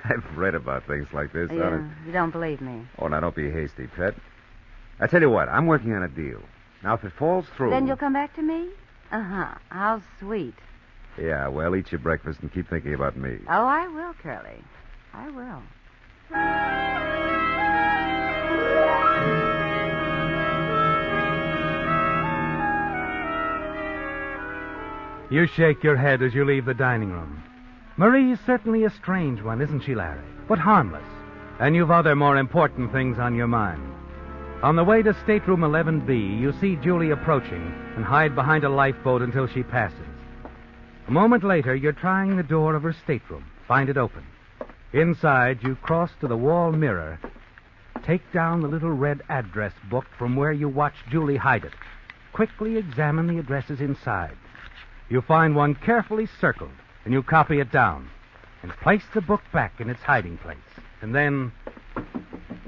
I've read about things like this. Yeah, you don't believe me. Oh, now, don't be hasty, Pet. I tell you what, I'm working on a deal. Now, if it falls through... Then you'll come back to me? Uh-huh. How sweet. Yeah, well, eat your breakfast and keep thinking about me. Oh, I will, Curly. I will. You shake your head as you leave the dining room. Marie's certainly a strange one, isn't she, Larry? But harmless. And you've other more important things on your mind. On the way to stateroom 11B, you see Julie approaching and hide behind a lifeboat until she passes. A moment later, you're trying the door of her stateroom. Find it open. Inside, you cross to the wall mirror. Take down the little red address book from where you watched Julie hide it. Quickly examine the addresses inside. You find one carefully circled, and you copy it down and place the book back in its hiding place. And then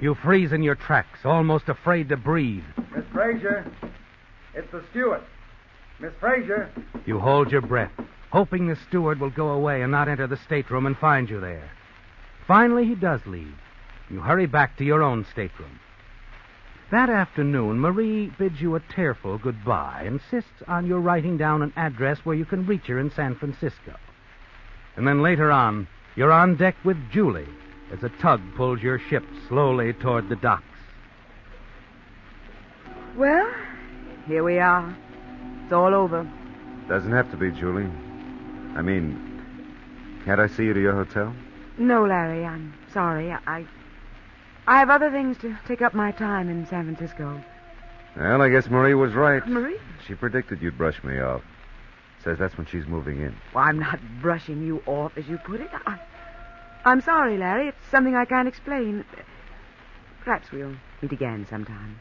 you freeze in your tracks, almost afraid to breathe. Miss Frazier, it's the steward. Miss Frazier. You hold your breath, hoping the steward will go away and not enter the stateroom and find you there. Finally, he does leave. You hurry back to your own stateroom. That afternoon, Marie bids you a tearful goodbye, insists on your writing down an address where you can reach her in San Francisco. And then later on, you're on deck with Julie as a tug pulls your ship slowly toward the docks. Well, here we are. It's all over. Doesn't have to be, Julie. I mean, can't I see you to your hotel? No, Larry, I'm sorry. I have other things to take up my time in San Francisco. Well, I guess Marie was right. Marie? She predicted you'd brush me off. Says that's when she's moving in. Well, I'm not brushing you off, as you put it. I'm sorry, Larry. It's something I can't explain. Perhaps we'll meet again sometime.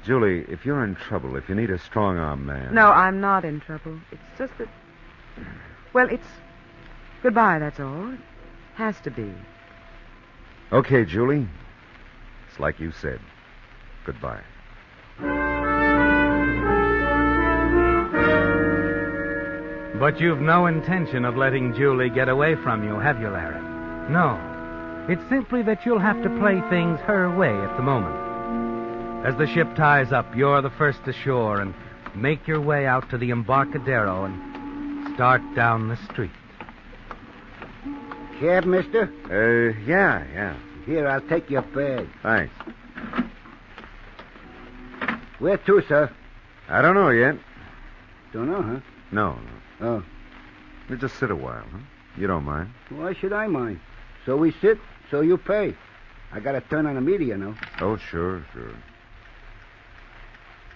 Julie, if you're in trouble, if you need a strong-arm man... No, I'm not in trouble. It's just that... Well, it's... Goodbye, that's all. It has to be. Okay, Julie. It's like you said. Goodbye. But you've no intention of letting Julie get away from you, have you, Larry? No. It's simply that you'll have to play things her way at the moment. As the ship ties up, you're the first ashore and make your way out to the Embarcadero and start down the street. Cab, mister? Yeah. Here, I'll take your bag. Thanks. Where to, sir? I don't know yet. Don't know, huh? No. Oh. You just sit a while, huh? You don't mind? Why should I mind? So we sit, so you pay. I got to turn on a meter, you know. Oh, sure.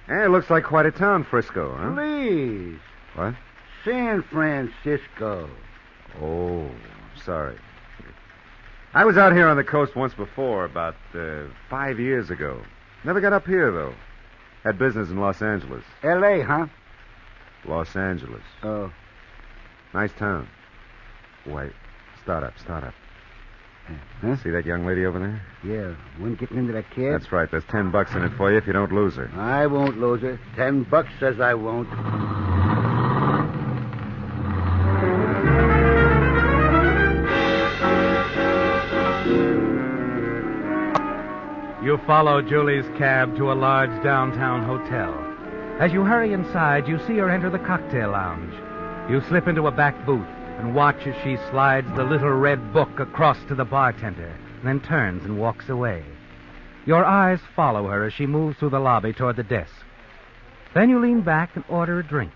It looks like quite a town, Frisco, huh? Please. What? San Francisco. Oh, sorry. I was out here on the coast once before, about 5 years ago. Never got up here, though. Had business in Los Angeles. L.A., huh? Los Angeles. Oh. Nice town. Wait. Start up. Huh? See that young lady over there? Yeah, one getting into that cab? That's right. There's $10 in it for you if you don't lose her. I won't lose her. $10 says I won't. You follow Julie's cab to a large downtown hotel. As you hurry inside, you see her enter the cocktail lounge. You slip into a back booth and watch as she slides the little red book across to the bartender, then turns and walks away. Your eyes follow her as she moves through the lobby toward the desk. Then you lean back and order a drink.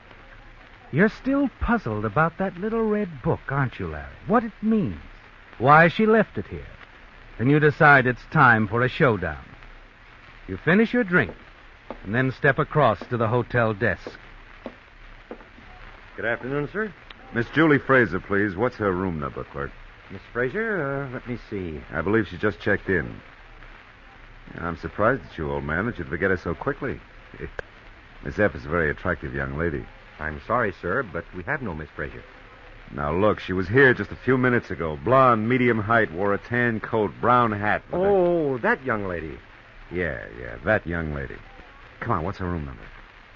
You're still puzzled about that little red book, aren't you, Larry? What it means, why she left it here. Then you decide it's time for a showdown. You finish your drink and then step across to the hotel desk. Good afternoon, sir. Miss Julie Fraser, please. What's her room number, clerk? Miss Fraser, let me see. I believe she just checked in. I'm surprised at you, old man, that you'd forget her so quickly. Miss F is a very attractive young lady. I'm sorry, sir, but we have no Miss Fraser. Now, look, she was here just a few minutes ago. Blonde, medium height, wore a tan coat, brown hat. Oh, that young lady. Yeah, that young lady. Come on, what's her room number?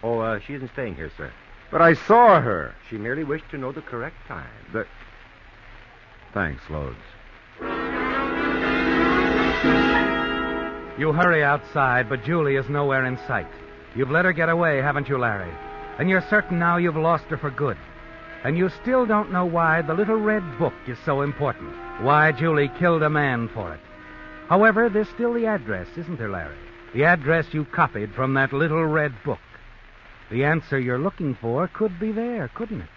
Oh, she isn't staying here, sir. But I saw her. She merely wished to know the correct time. Thanks, loads. You hurry outside, but Julie is nowhere in sight. You've let her get away, haven't you, Larry? And you're certain now you've lost her for good. And you still don't know why the little red book is so important. Why Julie killed a man for it. However, there's still the address, isn't there, Larry? The address you copied from that little red book. The answer you're looking for could be there, couldn't it?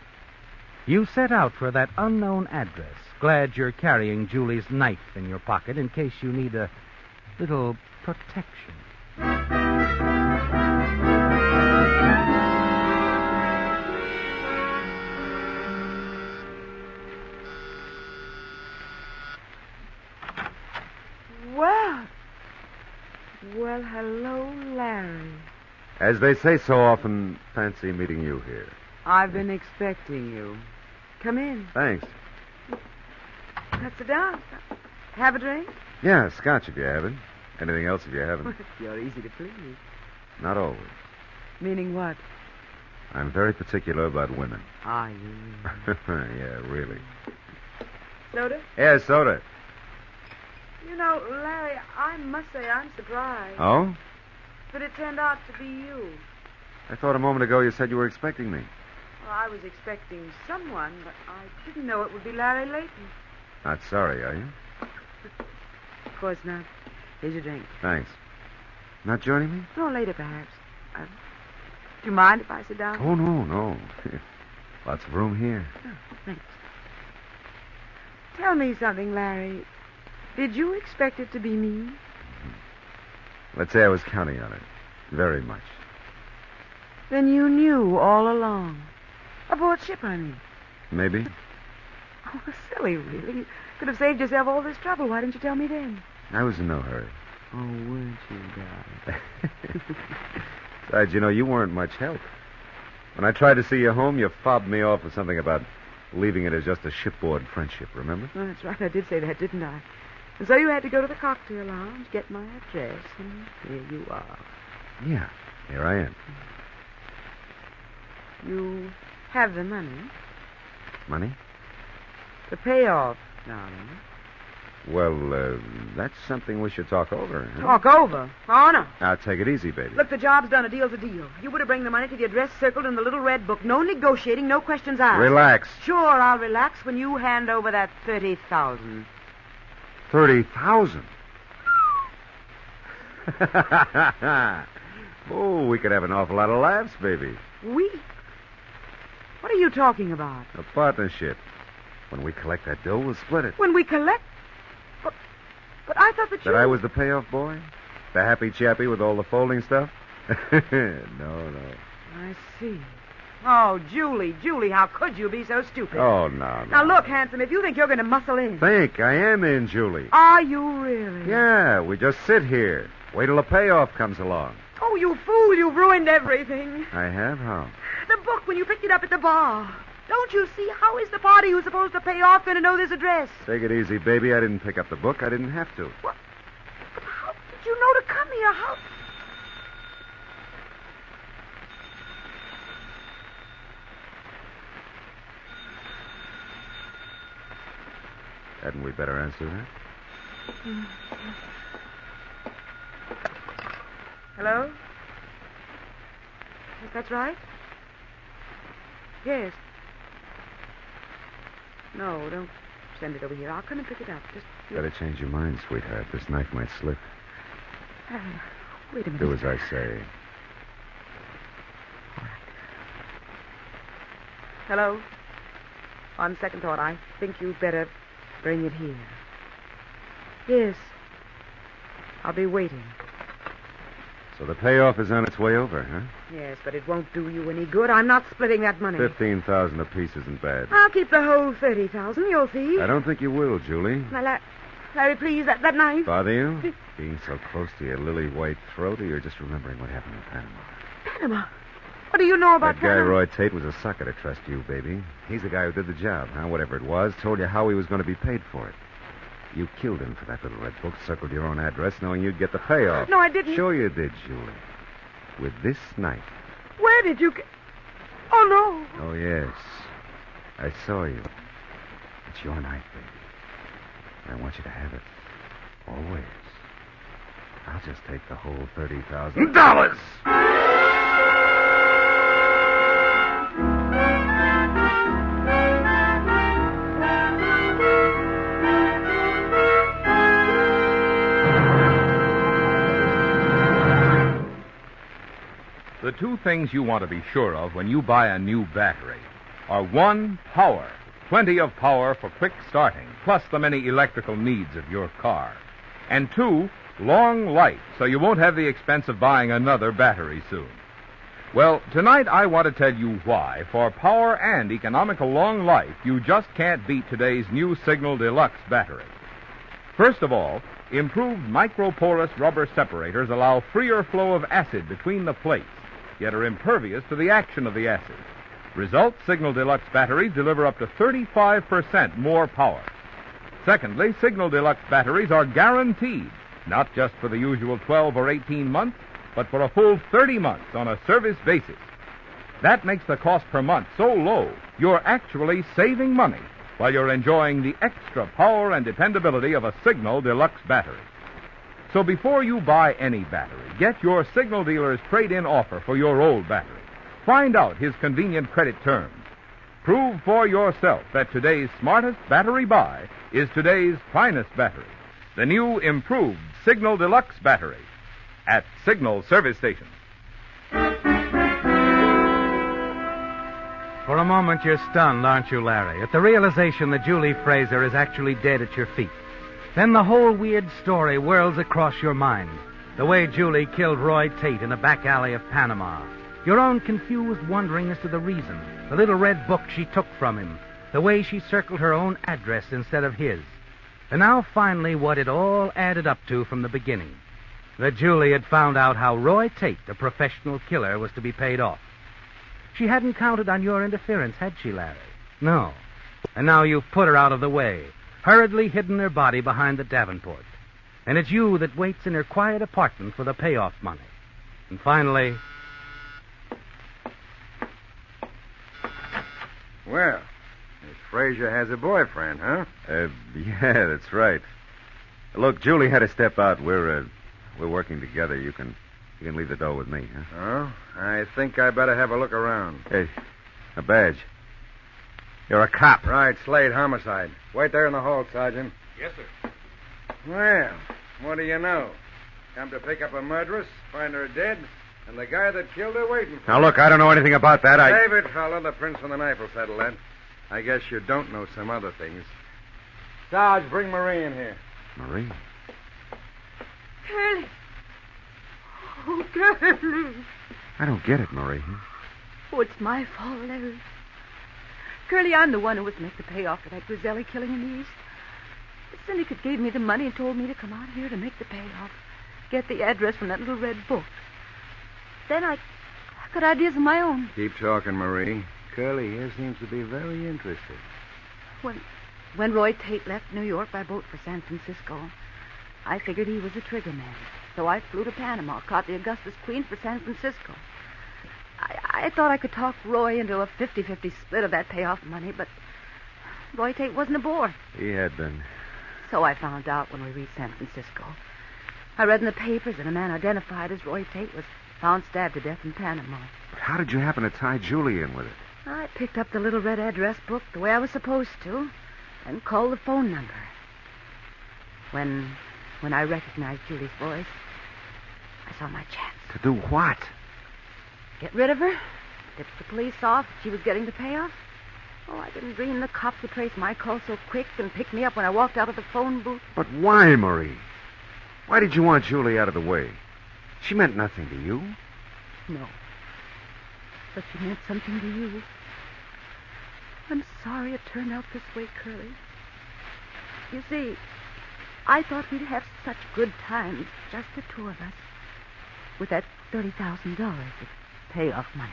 You set out for that unknown address, glad you're carrying Julie's knife in your pocket in case you need a little protection. Well, hello, Larry. As they say so often, fancy meeting you here. I've been expecting you. Come in. Thanks. Let's sit down. Have a drink? Yeah, scotch if you haven't. Anything else if you haven't. You're easy to please. Not always. Meaning what? I'm very particular about women. Are you? Yeah, really. Soda? Yeah, soda. You know, Larry, I must say I'm surprised. Oh? But it turned out to be you. I thought a moment ago you said you were expecting me. Well, I was expecting someone, but I didn't know it would be Larry Layton. Not sorry, are you? Of course not. Here's your drink. Thanks. Not joining me? No, later, perhaps. Do you mind if I sit down? Oh, no. Lots of room here. Oh, thanks. Tell me something, Larry. Did you expect it to be me? Let's say I was counting on it. Very much. Then you knew all along. Aboard ship, I mean. Maybe. Oh, silly, really. You could have saved yourself all this trouble. Why didn't you tell me then? I was in no hurry. Oh, weren't you, darling? Besides, you weren't much help. When I tried to see you home, you fobbed me off with something about leaving it as just a shipboard friendship, remember? Oh, that's right. I did say that, didn't I? And so you had to go to the cocktail lounge, get my address, and here you are. Yeah, here I am. You have the money. Money? The payoff, darling. Well, that's something we should talk over. Huh? Talk over? Oh, no. Now, take it easy, baby. Look, the job's done. A deal's a deal. You were to bring the money to the address circled in the little red book. No negotiating, no questions asked. Relax. Sure, I'll relax when you hand over that 30,000. 30,000? Oh, we could have an awful lot of laughs, baby. We? What are you talking about? A partnership. When we collect that dough, we'll split it. When we collect? But I thought that you... That I was the payoff boy? The happy chappy with all the folding stuff? No. I see. Oh, Julie, how could you be so stupid? Oh, no. Now, look, handsome, if you think you're going to muscle in... Think, I am in, Julie. Are you really? Yeah, we just sit here. Wait till the payoff comes along. Oh, you fool, you've ruined everything. I have? How? The book when you picked it up at the bar. Don't you see? How is the party who's supposed to pay off going to know this address? Take it easy, baby. I didn't pick up the book. I didn't have to. What? But how did you know to come here? How... Hadn't we better answer that? Hello? Yes, that's right. Yes. No, don't send it over here. I'll come and pick it up. Just Better change your mind, sweetheart. This knife might slip. Wait a minute. Do as I say. Hello? On second thought, I think you'd better bring it here. Yes. I'll be waiting. So the payoff is on its way over, huh? Yes, but it won't do you any good. I'm not splitting that money. 15,000 apiece isn't bad. I'll keep the whole 30,000, you'll see. I don't think you will, Julie. Now, Larry, please, that knife. Bother you? Being so close to your lily-white throat, or you're just remembering what happened in Panama? Panama? What do you know about That guy, Panama? Roy Tate, was a sucker to trust you, baby. He's the guy who did the job, huh? Whatever it was, told you how he was going to be paid for it. You killed him for that little red book, circled your own address, knowing you'd get the payoff. No, I didn't. Sure you did, Julie. With this knife. Where did you get... Oh, no. Oh, yes. I saw you. It's your knife, baby. I want you to have it. Always. I'll just take the whole $30,000. The two things you want to be sure of when you buy a new battery are, one, power. Plenty of power for quick starting, plus the many electrical needs of your car. And two, long life, so you won't have the expense of buying another battery soon. Well, tonight I want to tell you why, for power and economical long life, you just can't beat today's new Signal Deluxe battery. First of all, improved microporous rubber separators allow freer flow of acid between the plates, yet are impervious to the action of the acid. Result, Signal Deluxe batteries deliver up to 35% more power. Secondly, Signal Deluxe batteries are guaranteed, not just for the usual 12 or 18 months, but for a full 30 months on a service basis. That makes the cost per month so low, you're actually saving money while you're enjoying the extra power and dependability of a Signal Deluxe battery. So before you buy any battery, get your Signal dealer's trade-in offer for your old battery. Find out his convenient credit terms. Prove for yourself that today's smartest battery buy is today's finest battery. The new improved Signal Deluxe battery at Signal service stations. For a moment, you're stunned, aren't you, Larry, at the realization that Julie Fraser is actually dead at your feet. Then the whole weird story whirls across your mind. The way Julie killed Roy Tate in a back alley of Panama. Your own confused wondering as to the reason. The little red book she took from him. The way she circled her own address instead of his. And now, finally, what it all added up to from the beginning. that Julie had found out how Roy Tate, the professional killer, was to be paid off. She hadn't counted on your interference, had she, Larry? No. And now you've put her out of the way, hurriedly hidden her body behind the Davenport. And it's you that waits in her quiet apartment for the payoff money. And finally... Well, Miss Frazier has a boyfriend, huh? Yeah, that's right. Look, Julie had to step out. We're working together. You can leave the door with me, huh? Oh, I think I better have a look around. Hey, a badge. You're a cop. Right, Slade homicide. Wait there in the hall, Sergeant. Yes, sir. Well, what do you know? Come to pick up a murderess, find her dead, and the guy that killed her waiting for Now, look, I don't know anything about that. Save it, fella. The prints on the knife will settle that. I guess you don't know some other things. Sarge, bring Marie in here. Marie? Curly. Oh, Curly. I don't get it, Marie. Oh, it's my fault, Larry. Curly, I'm the one who was to make the payoff for that Griselli killing in the East. The syndicate gave me the money and told me to come out here to make the payoff. Get the address from that little red book. Then I got ideas of my own. Keep talking, Marie. Curly here seems to be very interested. When Roy Tate left New York by boat for San Francisco, I figured he was a trigger man. So I flew to Panama, caught the Augustus Queen for San Francisco. I thought I could talk Roy into a 50-50 split of that payoff money, but Roy Tate wasn't aboard. He had been. So I found out when we reached San Francisco. I read in the papers that a man identified as Roy Tate was found stabbed to death in Panama. But how did you happen to tie Julie in with it? I picked up the little red address book the way I was supposed to and called the phone number. When I recognized Julie's voice, I saw my chance. To do what? Get rid of her, tip the police off she was getting the payoff. Oh, I didn't dream the cops would trace my call so quick and pick me up when I walked out of the phone booth. But why, Marie? Why did you want Julie out of the way? She meant nothing to you. No. But she meant something to you. I'm sorry it turned out this way, Curly. You see, I thought we'd have such good times, just the two of us, with that $30,000 of payoff money.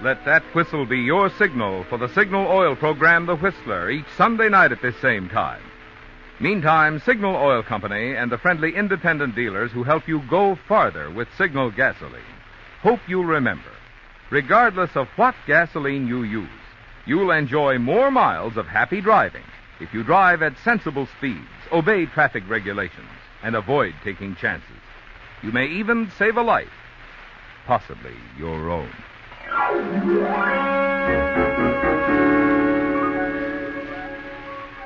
Let that whistle be your signal for the Signal Oil program, The Whistler, each Sunday night at this same time. Meantime, Signal Oil Company and the friendly independent dealers who help you go farther with Signal gasoline hope you'll remember, regardless of what gasoline you use, you'll enjoy more miles of happy driving if you drive at sensible speeds, obey traffic regulations, and avoid taking chances. You may even save a life, possibly your own.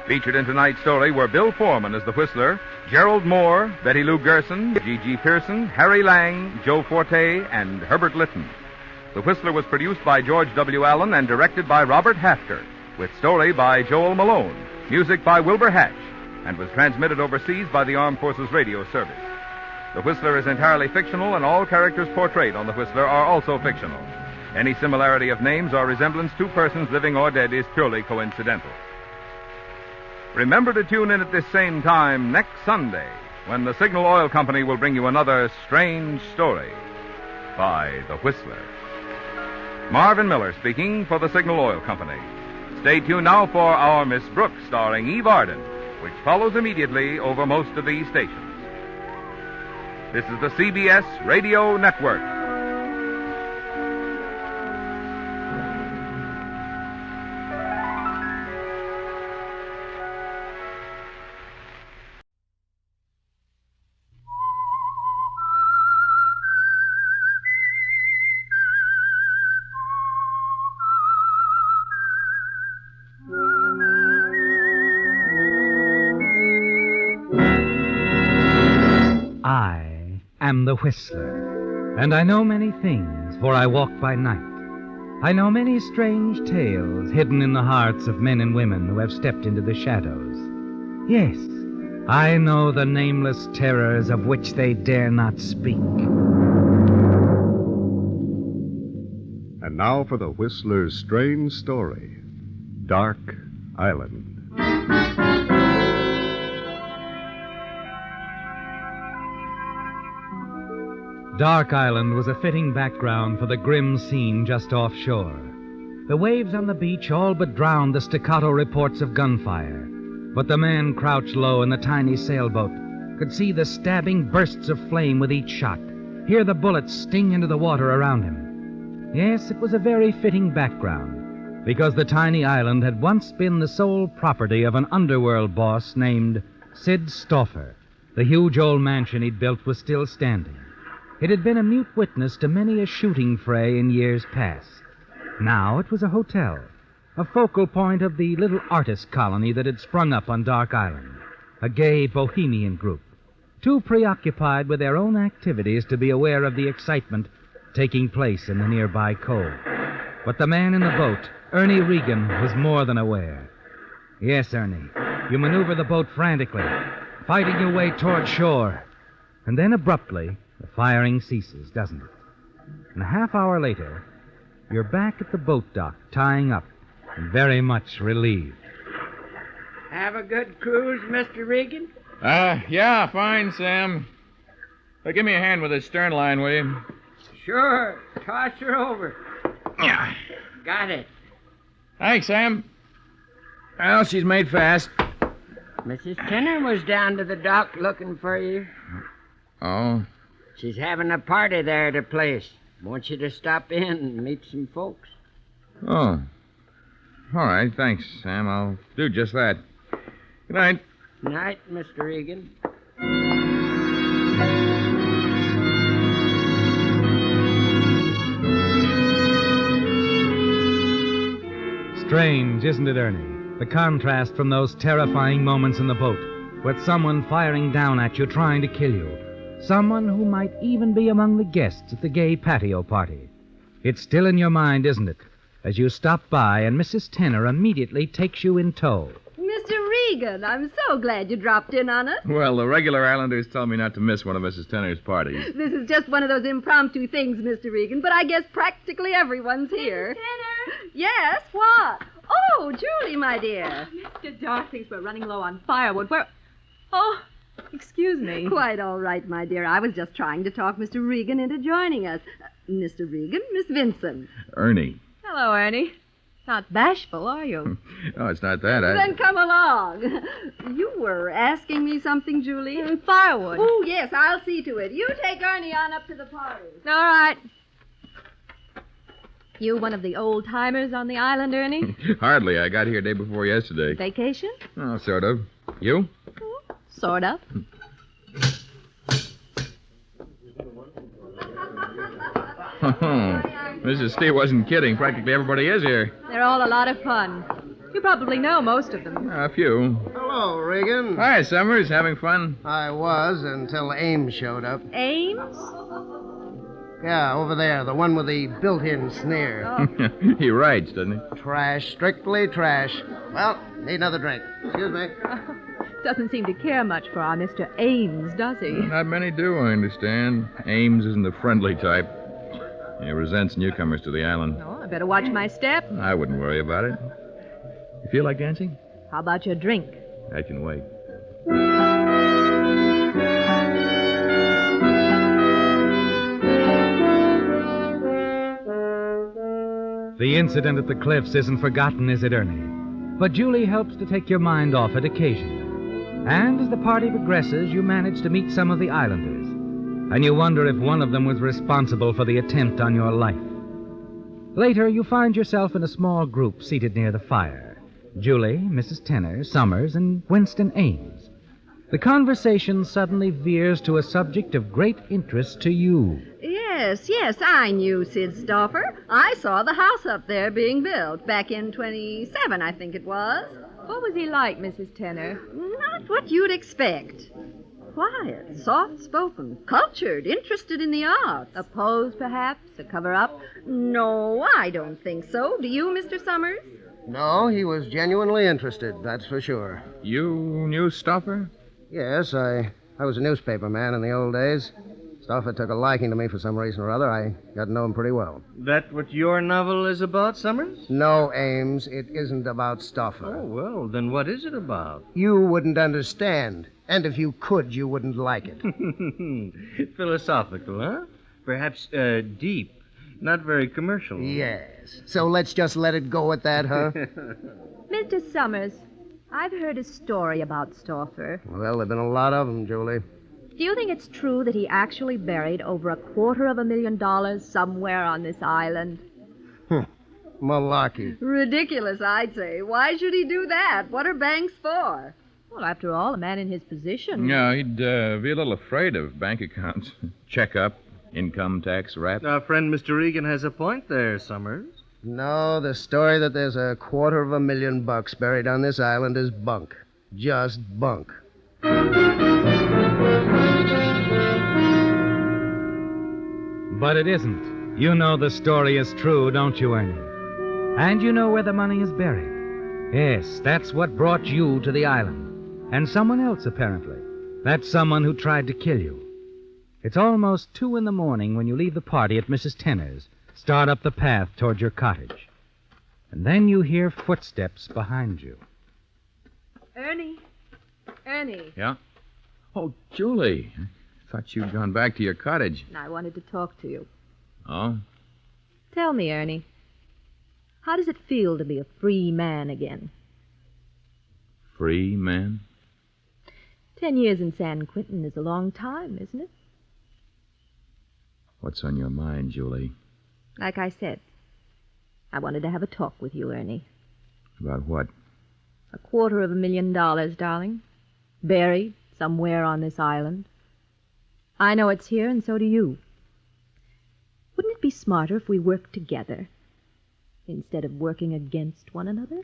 Featured in tonight's story were Bill Foreman as the Whistler, Gerald Moore, Betty Lou Gerson, G.G. Pearson, Harry Lang, Joe Forte, and Herbert Litton. The Whistler was produced by George W. Allen and directed by Robert Hafter, with story by Joel Malone, music by Wilbur Hatch, and was transmitted overseas by the Armed Forces Radio Service. The Whistler is entirely fictional, and all characters portrayed on The Whistler are also fictional. Any similarity of names or resemblance to persons living or dead is purely coincidental. Remember to tune in at this same time next Sunday when the Signal Oil Company will bring you another strange story by The Whistler. Marvin Miller speaking for the Signal Oil Company. Stay tuned now for Our Miss Brooks, starring Eve Arden, which follows immediately over most of these stations. This is the CBS Radio Network. I am the Whistler, and I know many things, for I walk by night. I know many strange tales hidden in the hearts of men and women who have stepped into the shadows. Yes, I know the nameless terrors of which they dare not speak. And now for the Whistler's strange story, Dark Island. Dark Island was a fitting background for the grim scene just offshore. The waves on the beach all but drowned the staccato reports of gunfire. But the man crouched low in the tiny sailboat could see the stabbing bursts of flame with each shot, hear the bullets sting into the water around him. Yes, it was a very fitting background, because the tiny island had once been the sole property of an underworld boss named Sid Stauffer. The huge old mansion he'd built was still standing. It had been a mute witness to many a shooting fray in years past. Now it was a hotel, a focal point of the little artist colony that had sprung up on Dark Island, a gay bohemian group, too preoccupied with their own activities to be aware of the excitement taking place in the nearby cove. But the man in the boat, Ernie Regan, was more than aware. Yes, Ernie, you maneuver the boat frantically, fighting your way toward shore. And then abruptly, the firing ceases, doesn't it? And a half hour later, you're back at the boat dock, tying up, and very much relieved. Have a good cruise, Mr. Regan? Yeah, fine, Sam. Give me a hand with this stern line, will you? Sure. Toss her over. Yeah. Got it. Thanks, Sam. Well, she's made fast. Mrs. Tenner was down to the dock looking for you. Oh? She's having a party there at her place. Wants you to stop in and meet some folks. Oh. All right, thanks, Sam. I'll do just that. Good night. Night, Mr. Regan. Strange, isn't it, Ernie? The contrast from those terrifying moments in the boat, with someone firing down at you, trying to kill you. Someone who might even be among the guests at the gay patio party. It's still in your mind, isn't it? As you stop by and Mrs. Tenner immediately takes you in tow. Mr. Regan, I'm so glad you dropped in on us. Well, the regular Islanders tell me not to miss one of Mrs. Tenner's parties. This is just one of those impromptu things, Mr. Regan, but I guess practically everyone's here. Mrs. Tenner? Yes, what? Oh, Julie, my dear. Mr. Dark thinks we're running low on firewood. Oh, excuse me. Quite all right, my dear. I was just trying to talk Mr. Regan into joining us. Mr. Regan, Miss Vincent. Ernie. Hello, Ernie. Not bashful, are you? Oh, it's not that. Then come along. You were asking me something, Julie? Firewood. Oh, yes, I'll see to it. You take Ernie on up to the party. All right. You one of the old-timers on the island, Ernie? Hardly. I got here day before yesterday. Vacation? Oh, sort of. You? Sort of. Mrs. Steve wasn't kidding. Practically everybody is here. They're all a lot of fun. You probably know most of them. A few. Hello, Regan. Hi, Summers. Having fun? I was until Ames showed up. Ames? Yeah, over there, the one with the built-in snare. Oh. He writes, doesn't he? Trash, strictly trash. Well, need another drink. Excuse me. Doesn't seem to care much for our Mr. Ames, does he? Not many do, I understand. Ames isn't the friendly type. He resents newcomers to the island. Oh, I better watch my step. I wouldn't worry about it. You feel like dancing? How about your drink? I can wait. The incident at the cliffs isn't forgotten, is it, Ernie? But Julie helps to take your mind off it occasionally. And as the party progresses, you manage to meet some of the islanders. And you wonder if one of them was responsible for the attempt on your life. Later, you find yourself in a small group seated near the fire. Julie, Mrs. Tenner, Summers, and Winston Ames. The conversation suddenly veers to a subject of great interest to you. Yes, I knew Sid Stauffer. I saw the house up there being built back in 27, I think it was. What was he like, Mrs. Tenner? Not what you'd expect. quiet, soft-spoken, cultured, interested in the arts. A pose, perhaps? A cover-up? No, I don't think so. Do you, Mr. Summers? No, he was genuinely interested, that's for sure. You knew Stoffer? Yes, I was a newspaper man in the old days. Stoffer took a liking to me for some reason or other. I got to know him pretty well. That what your novel is about, Summers? No, Ames, it isn't about Stoffer. Oh, well, then what is it about? You wouldn't understand. And if you could, you wouldn't like it. Philosophical, huh? Perhaps deep. Not very commercial. Yes. So let's just let it go at that, huh? Mr. Summers, I've heard a story about Stoffer. Well, there've been a lot of them, Julie. Do you think it's true that he actually buried over $250,000 somewhere on this island? Malarkey. Ridiculous, I'd say. Why should he do that? What are banks for? Well, after all, a man in his position... Yeah, he'd be a little afraid of bank accounts. Checkup, income tax rap. Our friend Mr. Regan has a point there, Summers. No, the story that there's $250,000 buried on this island is bunk. Just bunk. But it isn't. You know the story is true, don't you, Ernie? And you know where the money is buried. Yes, that's what brought you to the island. And someone else, apparently. That's someone who tried to kill you. It's almost 2 a.m. when you leave the party at Mrs. Tenner's, start up the path toward your cottage. And then you hear footsteps behind you. Ernie. Ernie. Yeah? Oh, Julie. I thought you'd gone back to your cottage. I wanted to talk to you. Oh? Tell me, Ernie, how does it feel to be a free man again? Free man? 10 years in San Quentin is a long time, isn't it? What's on your mind, Julie? Like I said, I wanted to have a talk with you, Ernie. About what? $250,000, darling. Buried somewhere on this island. I know it's here, and so do you. Wouldn't it be smarter if we worked together instead of working against one another?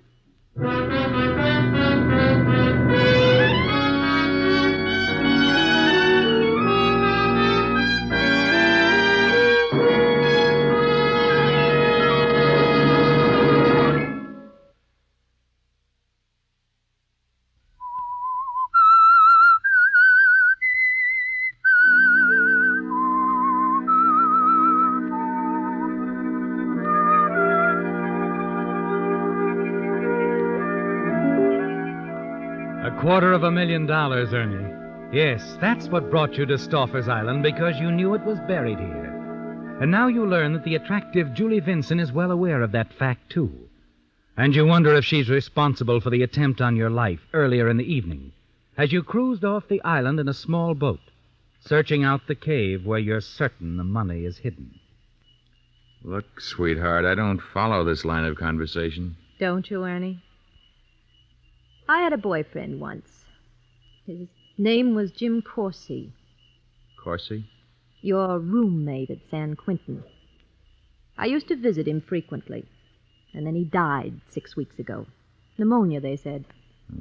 $250,000, Ernie. Yes, that's what brought you to Stoffer's Island, because you knew it was buried here. And now you learn that the attractive Julie Vinson is well aware of that fact, too. And you wonder if she's responsible for the attempt on your life earlier in the evening, as you cruised off the island in a small boat, searching out the cave where you're certain the money is hidden. Look, sweetheart, I don't follow this line of conversation. Don't you, Ernie? I had a boyfriend once. His name was Jim Corsi. Corsi? Your roommate at San Quentin. I used to visit him frequently, and then he died 6 weeks ago. Pneumonia, they said.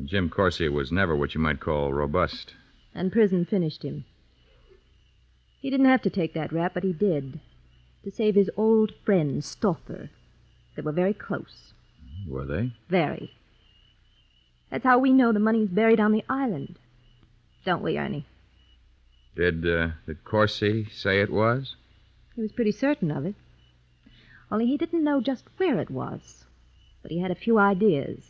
Jim Corsi was never what you might call robust. And prison finished him. He didn't have to take that rap, but he did. To save his old friend, Stoffer. They were very close. Were they? Very. That's how we know the money's buried on the island. Don't we, Ernie? Did Corsi say it was? He was pretty certain of it. Only he didn't know just where it was. But he had a few ideas.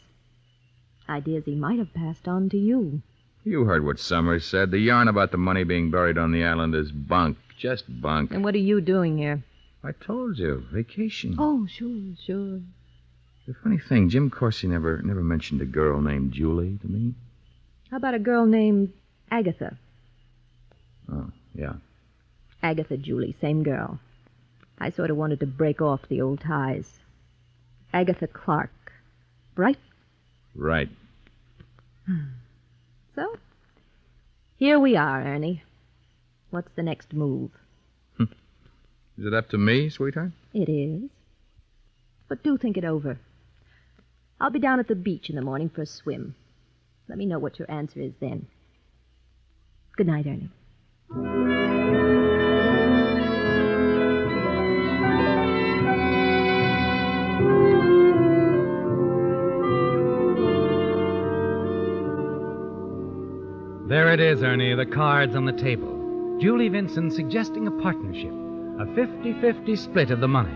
Ideas he might have passed on to you. You heard what Summers said. The yarn about the money being buried on the island is bunk. Just bunk. And what are you doing here? I told you. Vacation. Oh, sure. The funny thing, Jim Corsi never mentioned a girl named Julie to me. How about a girl named Agatha? Oh, yeah. Agatha, Julie, same girl. I sort of wanted to break off the old ties. Agatha Clark. Right? Right. So, here we are, Ernie. What's the next move? Is it up to me, sweetheart? It is. But do think it over. I'll be down at the beach in the morning for a swim. Let me know what your answer is then. Good night, Ernie. There it is, Ernie, the cards on the table. Julie Vinson suggesting a partnership, a 50-50 split of the money.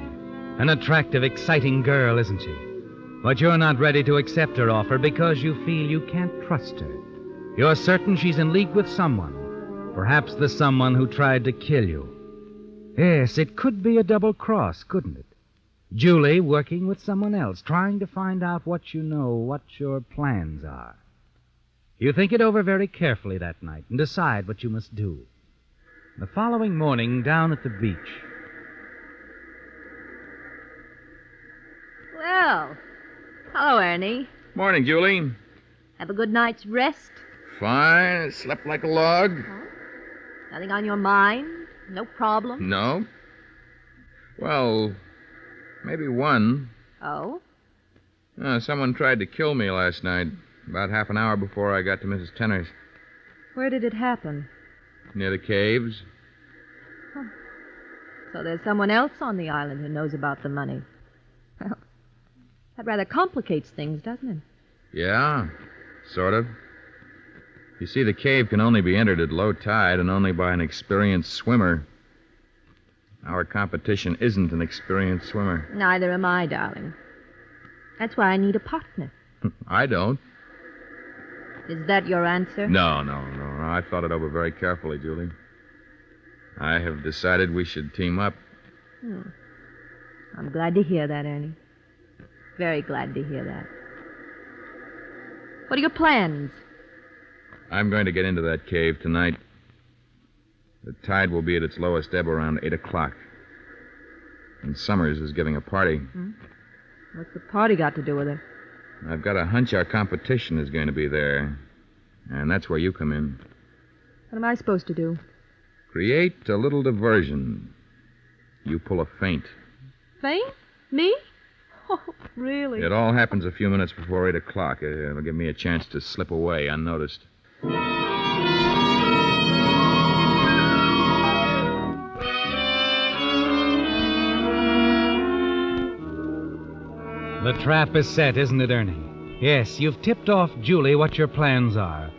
An attractive, exciting girl, isn't she? But you're not ready to accept her offer because you feel you can't trust her. You're certain she's in league with someone, perhaps the someone who tried to kill you. Yes, it could be a double cross, couldn't it? Julie working with someone else, trying to find out what you know, what your plans are. You think it over very carefully that night and decide what you must do. The following morning, down at the beach. Well, hello, Ernie. Morning, Julie. Have a good night's rest? Fine. Slept like a log. Nothing on your mind? No problem? No. Well, maybe one. Oh? Someone tried to kill me last night, about half an hour before I got to Mrs. Tenner's. Where did it happen? Near the caves. Huh. So there's someone else on the island who knows about the money. Well, that rather complicates things, doesn't it? Yeah, sort of. You see, the cave can only be entered at low tide and only by an experienced swimmer. Our competition isn't an experienced swimmer. Neither am I, darling. That's why I need a partner. I don't. Is that your answer? No. I've thought it over very carefully, Julie. I have decided we should team up. I'm glad to hear that, Ernie. Very glad to hear that. What are your plans? I'm going to get into that cave tonight. The tide will be at its lowest ebb around 8 o'clock. And Summers is giving a party. What's the party got to do with it? I've got a hunch our competition is going to be there. And that's where you come in. What am I supposed to do? Create a little diversion. You pull a feint. Feint? Me? Oh, really? It all happens a few minutes before 8 o'clock. It'll give me a chance to slip away unnoticed. The trap is set, isn't it, Ernie? Yes, you've tipped off Julie what your plans are.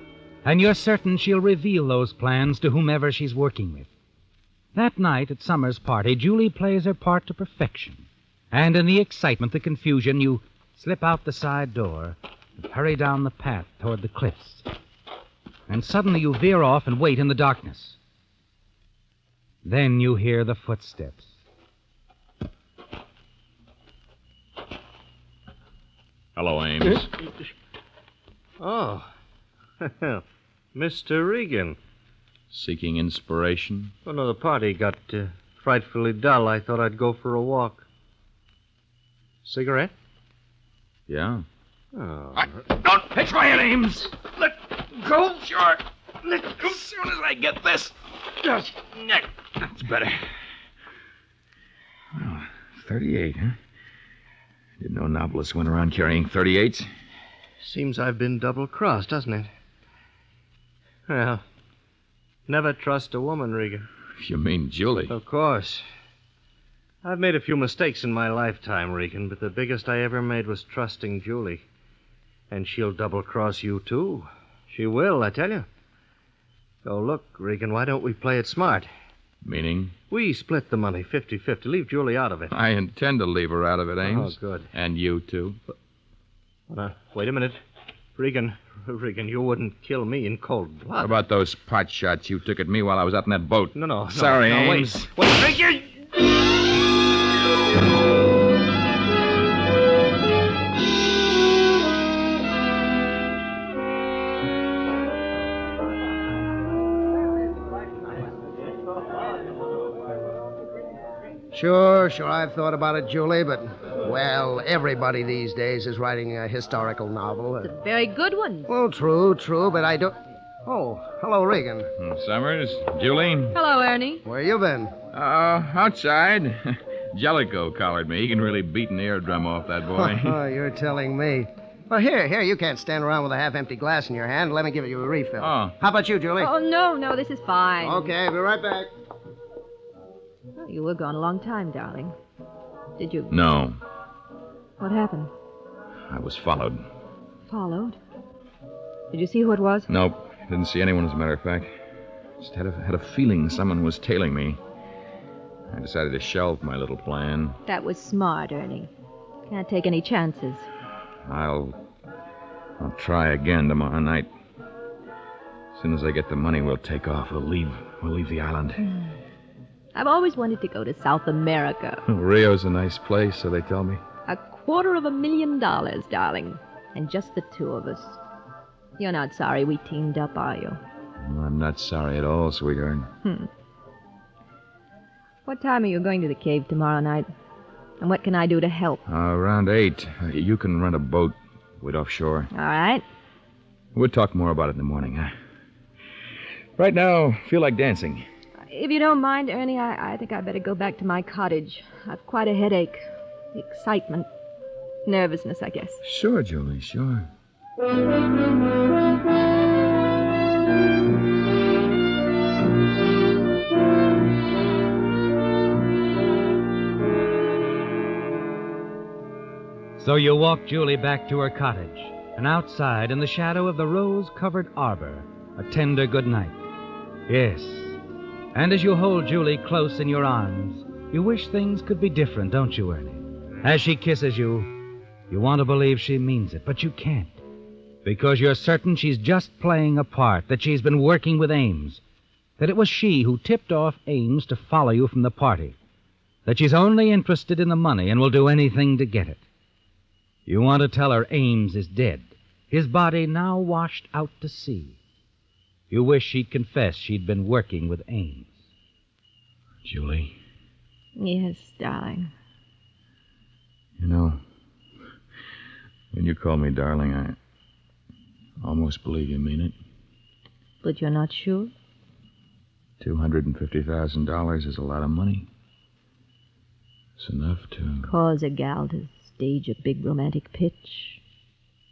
And you're certain she'll reveal those plans to whomever she's working with. That night at Summer's party, Julie plays her part to perfection. And in the excitement, the confusion, you slip out the side door and hurry down the path toward the cliffs. And suddenly you veer off and wait in the darkness. Then you hear the footsteps. Hello, Ames. Oh. Mr. Regan. Seeking inspiration? Oh, no, the party got frightfully dull. I thought I'd go for a walk. Cigarette? Yeah. Oh. Don't pitch my head, Ames. Let go. Sure. Let go as soon as I get this. That's better. Well, 38, huh? Didn't know novelists went around carrying 38s. Seems I've been double-crossed, doesn't it? Well, never trust a woman, Regan. You mean Julie? Of course. I've made a few mistakes in my lifetime, Regan, but the biggest I ever made was trusting Julie. And she'll double-cross you, too. She will, I tell you. So look, Regan, why don't we play it smart? Meaning? We split the money 50-50. Leave Julie out of it. I intend to leave her out of it, Ames. Oh, good. And you, too. Wait a minute. Regan, you wouldn't kill me in cold blood. How about those pot shots you took at me while I was out in that boat? No. Sorry, no, Ames. Wait, Regan! Sure, I've thought about it, Julie, but, well, everybody these days is writing a historical novel. It's a very good one. Well, true, but I don't... Oh, hello, Regan. Summers, Julie. Hello, Ernie. Where you been? Outside. Jellicoe collared me. He can really beat an eardrum off that boy. You're telling me. Well, here, you can't stand around with a half-empty glass in your hand. Let me give you a refill. Oh. How about you, Julie? Oh, no, this is fine. Okay, I'll be right back. Well, you were gone a long time, darling. Did you... No. What happened? I was followed. Followed? Did you see who it was? Nope. Didn't see anyone, as a matter of fact. Just had a feeling someone was tailing me. I decided to shelve my little plan. That was smart, Ernie. Can't take any chances. I'll try again tomorrow night. As soon as I get the money, we'll take off. We'll leave the island. I've always wanted to go to South America. Rio's a nice place, so they tell me. $250,000, darling. And just the two of us. You're not sorry we teamed up, are you? I'm not sorry at all, sweetheart. What time are you going to the cave tomorrow night? And what can I do to help? Around 8. You can rent a boat. Wait offshore. All right. We'll talk more about it in the morning. Right now, feel like dancing. If you don't mind, Ernie, I think I'd better go back to my cottage. I've quite a headache. Excitement. Nervousness, I guess. Sure, Julie, sure. So you walk Julie back to her cottage, and outside, in the shadow of the rose-covered arbor, a tender good night. Yes, and as you hold Julie close in your arms, you wish things could be different, don't you, Ernie? As she kisses you, you want to believe she means it, but you can't, because you're certain she's just playing a part, that she's been working with Ames, that it was she who tipped off Ames to follow you from the party, that she's only interested in the money and will do anything to get it. You want to tell her Ames is dead, his body now washed out to sea. You wish she'd confess she'd been working with Ames. Julie. Yes, darling. You know, when you call me darling, I almost believe you mean it. But you're not sure? $250,000 is a lot of money. It's enough to... Cause a gal to stage a big romantic pitch,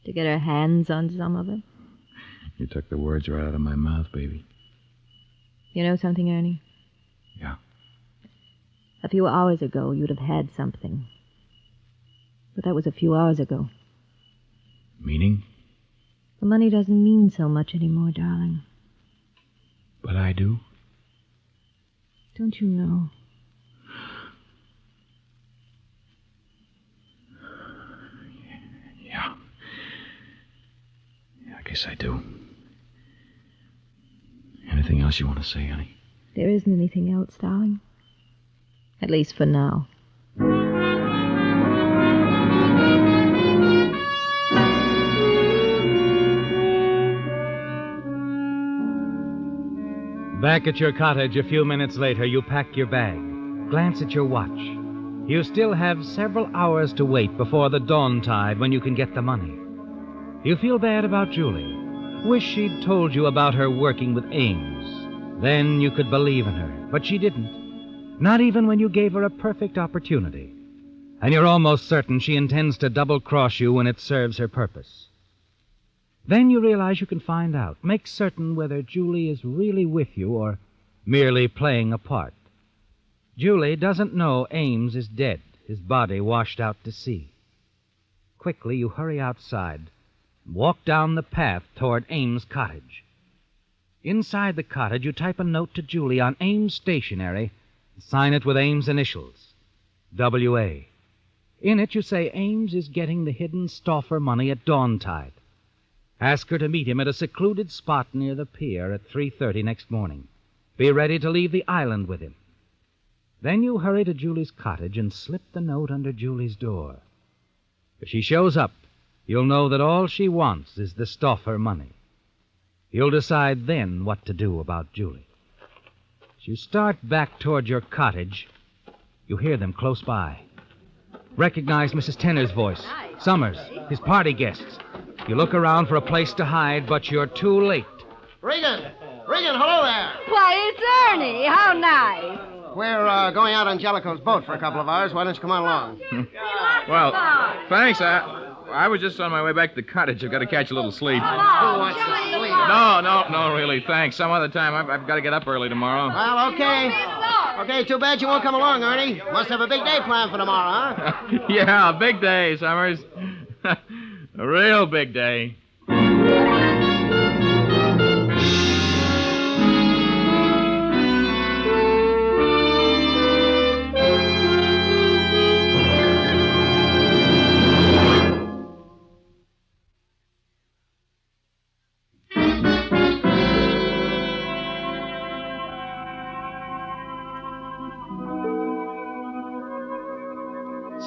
to get her hands on some of it. You took the words right out of my mouth, baby. You know something, Ernie? Yeah. A few hours ago, you'd have had something. But that was a few hours ago. Meaning? The money doesn't mean so much anymore, darling. But I do. Don't you know? Yeah, I guess I do. Anything else you want to say, honey? There isn't anything else, darling. At least for now. Back at your cottage a few minutes later, you pack your bag, glance at your watch. You still have several hours to wait before the dawn tide when you can get the money. You feel bad about Julie. Wish she'd told you about her working with Ames. Then you could believe in her, but she didn't. Not even when you gave her a perfect opportunity. And you're almost certain she intends to double-cross you when it serves her purpose. Then you realize you can find out, make certain whether Julie is really with you or merely playing a part. Julie doesn't know Ames is dead, his body washed out to sea. Quickly, you hurry outside and walk down the path toward Ames' cottage. Inside the cottage, you type a note to Julie on Ames stationery and sign it with Ames' initials, W.A. In it, you say Ames is getting the hidden Stauffer money at dawn tide. Ask her to meet him at a secluded spot near the pier at 3:30 next morning. Be ready to leave the island with him. Then you hurry to Julie's cottage and slip the note under Julie's door. If she shows up, you'll know that all she wants is the Stauffer money. You'll decide then what to do about Julie. As you start back toward your cottage, you hear them close by. Recognize Mrs. Tenner's voice. Summers, his party guests. You look around for a place to hide, but you're too late. Regan! Regan, hello there! Why, it's Ernie. How nice. We're going out on Jellicoe's boat for a couple of hours. Why don't you come on along? Well, thanks. I was just on my way back to the cottage. I've got to catch a little sleep. Who wants to sleep? No, really. Thanks. Some other time. I've got to get up early tomorrow. Well, okay. Okay, too bad you won't come along, Ernie. Must have a big day planned for tomorrow, huh? Yeah, a big day, Summers. A real big day.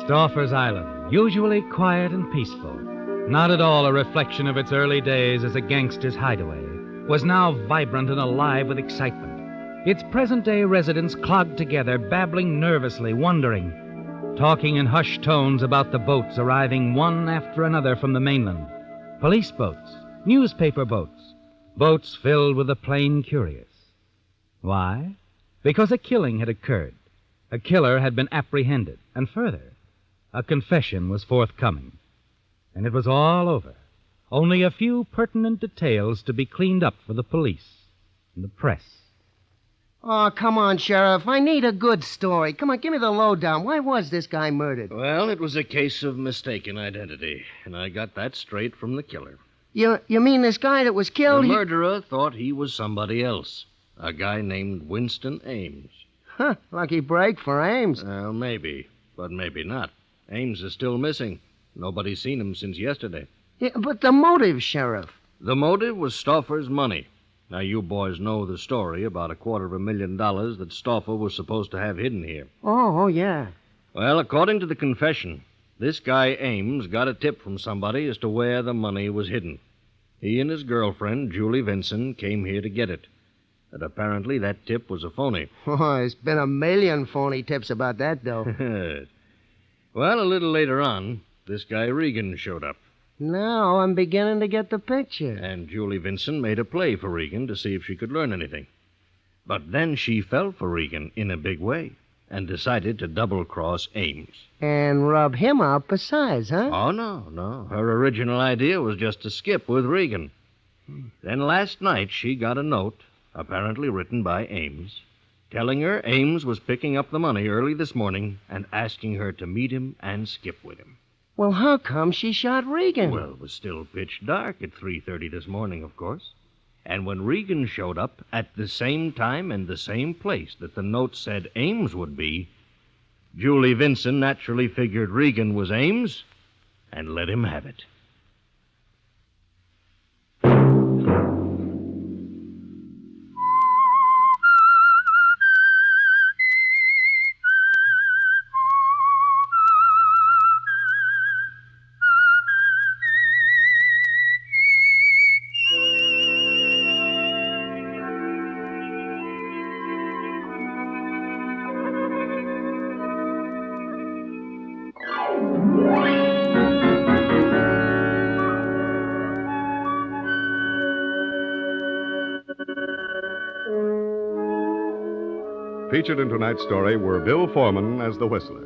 Stauffer's Island, usually quiet and peaceful, not at all a reflection of its early days as a gangster's hideaway, was now vibrant and alive with excitement. Its present-day residents clogged together, babbling nervously, wondering, talking in hushed tones about the boats arriving one after another from the mainland. Police boats, newspaper boats, boats filled with the plain curious. Why? Because a killing had occurred. A killer had been apprehended, and further, a confession was forthcoming. And it was all over. Only a few pertinent details to be cleaned up for the police and the press. Oh, come on, Sheriff. I need a good story. Come on, give me the lowdown. Why was this guy murdered? Well, it was a case of mistaken identity, and I got that straight from the killer. You mean this guy that was killed? The murderer thought he was somebody else, a guy named Winston Ames. Huh, lucky break for Ames. Well, maybe, but maybe not. Ames is still missing. Nobody's seen him since yesterday. Yeah, but the motive, Sheriff. The motive was Stauffer's money. Now, you boys know the story about $250,000 that Stauffer was supposed to have hidden here. Oh, yeah. Well, according to the confession, this guy Ames got a tip from somebody as to where the money was hidden. He and his girlfriend, Julie Vinson, came here to get it. But apparently that tip was a phony. Oh, there's been a million phony tips about that, though. Well, a little later on, this guy Regan showed up. Now I'm beginning to get the picture. And Julie Vinson made a play for Regan to see if she could learn anything. But then she fell for Regan in a big way and decided to double-cross Ames. And rub him out besides, huh? Oh, no. Her original idea was just to skip with Regan. Then last night she got a note, apparently written by Ames, telling her Ames was picking up the money early this morning and asking her to meet him and skip with him. Well, how come she shot Regan? Well, it was still pitch dark at 3:30 this morning, of course. And when Regan showed up at the same time and the same place that the note said Ames would be, Julie Vinson naturally figured Regan was Ames and let him have it. Featured in tonight's story were Bill Foreman as the Whistler,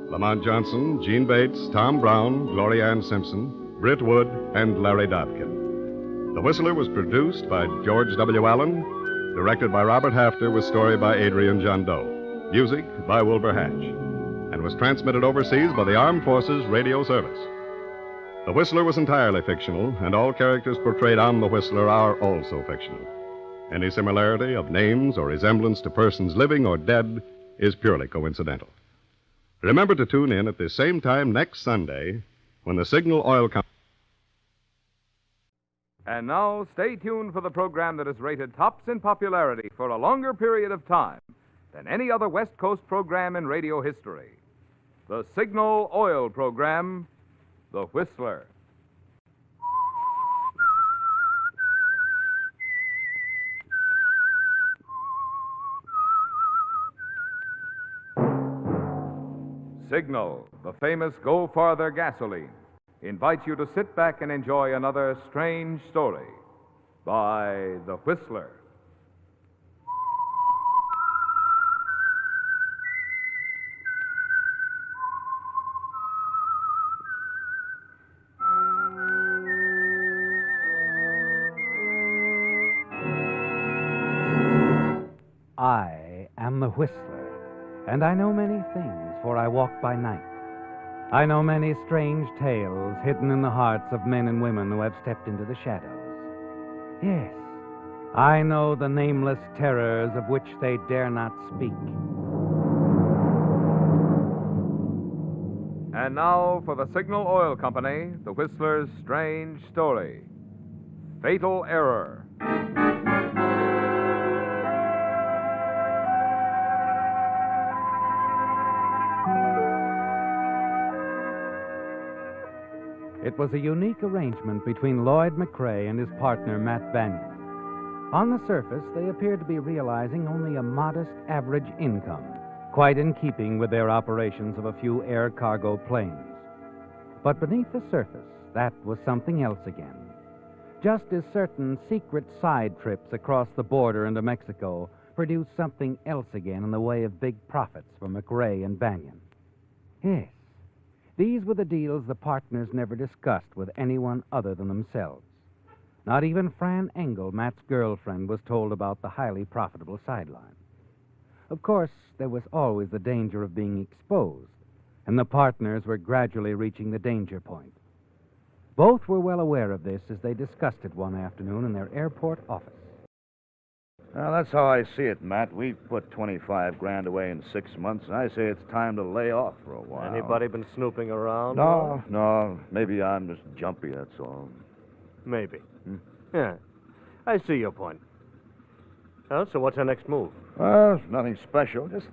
Lamont Johnson, Gene Bates, Tom Brown, Gloria Ann Simpson, Britt Wood, and Larry Dobkin. The Whistler was produced by George W. Allen, directed by Robert Hafter, with story by Adrian John Doe, music by Wilbur Hatch, and was transmitted overseas by the Armed Forces Radio Service. The Whistler was entirely fictional, and all characters portrayed on The Whistler are also fictional. Any similarity of names or resemblance to persons living or dead is purely coincidental. Remember to tune in at the same time next Sunday when the Signal Oil Company. And now, stay tuned for the program that is rated tops in popularity for a longer period of time than any other West Coast program in radio history. The Signal Oil program, The Whistler. Signal, the famous Go Farther gasoline, invites you to sit back and enjoy another strange story by The Whistler. am the Whistler, and I know many things, for I walk by night. I know many strange tales hidden in the hearts of men and women who have stepped into the shadows. Yes, I know the nameless terrors of which they dare not speak. And now for the Signal Oil Company, the Whistler's strange story. Fatal Error. It was a unique arrangement between Lloyd McCrae and his partner, Matt Banyan. On the surface, they appeared to be realizing only a modest average income, quite in keeping with their operations of a few air cargo planes. But beneath the surface, that was something else again. Just as certain secret side trips across the border into Mexico produced something else again in the way of big profits for McRae and Banyan. Yes, these were the deals the partners never discussed with anyone other than themselves. Not even Fran Engel, Matt's girlfriend, was told about the highly profitable sideline. Of course, there was always the danger of being exposed, and the partners were gradually reaching the danger point. Both were well aware of this as they discussed it one afternoon in their airport office. Well, that's how I see it, Matt. We've put 25 grand away in 6 months, and I say it's time to lay off for a while. Anybody been snooping around? No. Maybe I'm just jumpy, that's all. Maybe. Yeah, I see your point. Well, so what's our next move? Well, nothing special. Just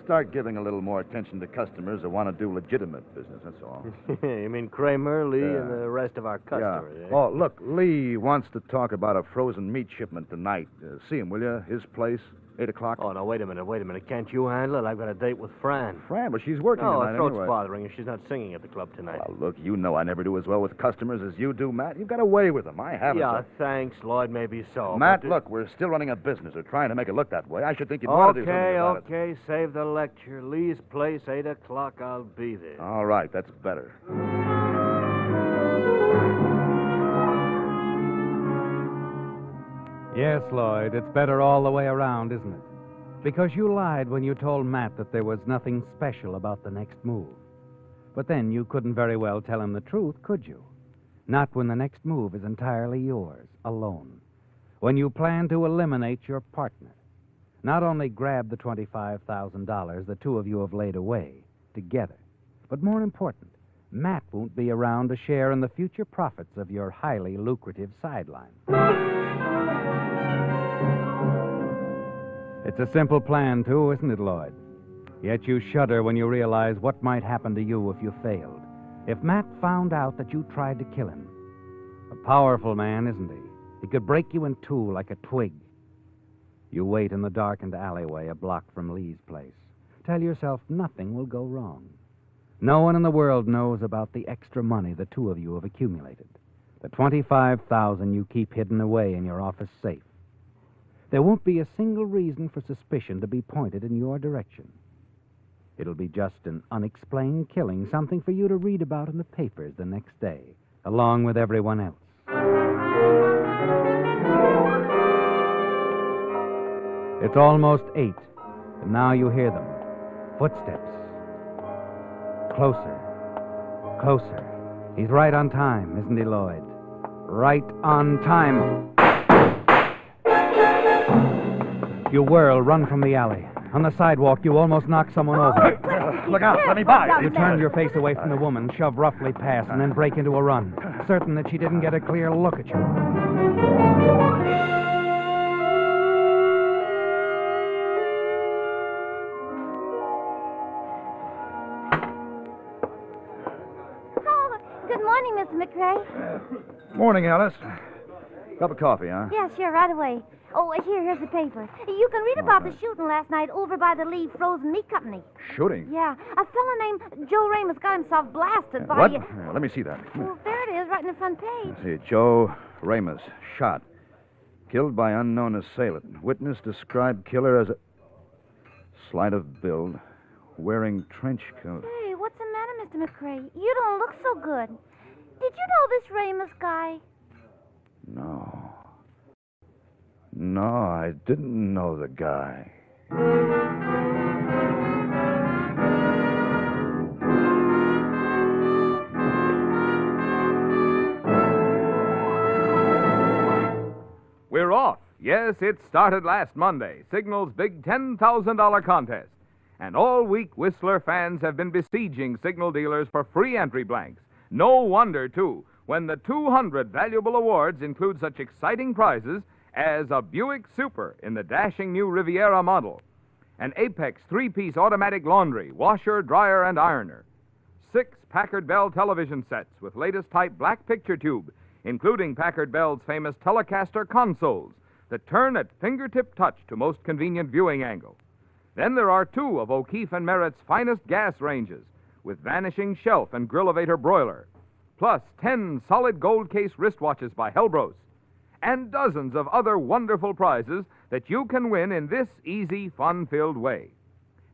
start giving a little more attention to customers that want to do legitimate business, that's all. You mean Kramer, Lee, and the rest of our customers, Yeah. eh? Oh, look, Lee wants to talk about a frozen meat shipment tonight. See him, will you? His place, 8 o'clock. Oh, no, wait a minute. Can't you handle it? I've got a date with Fran. Fran, but she's working Oh, tonight her throat's anyway. bothering her. She's not singing at the club tonight. Well, look, you know I never do as well with customers as you do, Matt. You've got away with them. I haven't. Yeah, sir. thanks, Lloyd. Maybe so. Matt, but, look, we're still running a business. We're trying to make it look that way. I should think you'd want to do something about it. Okay, save the lecture. Lee's place, 8 o'clock. I'll be there. All right, that's better. Yes, Lloyd, it's better all the way around, isn't it? Because you lied when you told Matt that there was nothing special about the next move. But then you couldn't very well tell him the truth, could you? Not when the next move is entirely yours, alone. When you plan to eliminate your partner. Not only grab the $25,000 the two of you have laid away together, but more important, Matt won't be around to share in the future profits of your highly lucrative sideline. It's a simple plan, too, isn't it, Lloyd? Yet you shudder when you realize what might happen to you if you failed. If Matt found out that you tried to kill him. A powerful man, isn't he? He could break you in two like a twig. You wait in the darkened alleyway a block from Lee's place. Tell yourself nothing will go wrong. No one in the world knows about the extra money the two of you have accumulated. The $25,000 you keep hidden away in your office safe. There won't be a single reason for suspicion to be pointed in your direction. It'll be just an unexplained killing, something for you to read about in the papers the next day, along with everyone else. It's almost 8, and now you hear them. Footsteps. Closer. Closer. He's right on time, isn't he, Lloyd? Right on time. You whirl, run from the alley. On the sidewalk, you almost knock someone over. Look out, let me by. You turn your face away from the woman, shove roughly past, and then break into a run, certain that she didn't get a clear look at you. Good morning, Mr. McRae. Morning, Alice. Cup of coffee, huh? Yeah, sure, right away. Oh, here's the paper. You can read about the shooting last night over by the Lee Frozen Meat Company. Shooting? Yeah, a fella named Joe Ramos got himself blasted by... What? Let me see that. Well, there it is, right in the front page. Let's see. Joe Ramos, shot. Killed by unknown assailant. Witness described killer as a... slight of build. Wearing trench coat. Hey, what's the matter, Mr. McRae? You don't look so good. Did you know this Ramos guy? No, I didn't know the guy. We're off. Yes, it started last Monday, Signal's big $10,000 contest. And all week, Whistler fans have been besieging Signal dealers for free entry blanks. No wonder, too, when the 200 valuable awards include such exciting prizes as a Buick Super in the dashing new Riviera model, an Apex 3-piece automatic laundry, washer, dryer, and ironer, 6 Packard Bell television sets with latest type black picture tube, including Packard Bell's famous Telecaster consoles that turn at fingertip touch to most convenient viewing angle. Then there are 2 of O'Keefe and Merritt's finest gas ranges with vanishing shelf and grill-evator broiler, plus 10 solid gold case wristwatches by Helbros, and dozens of other wonderful prizes that you can win in this easy, fun-filled way.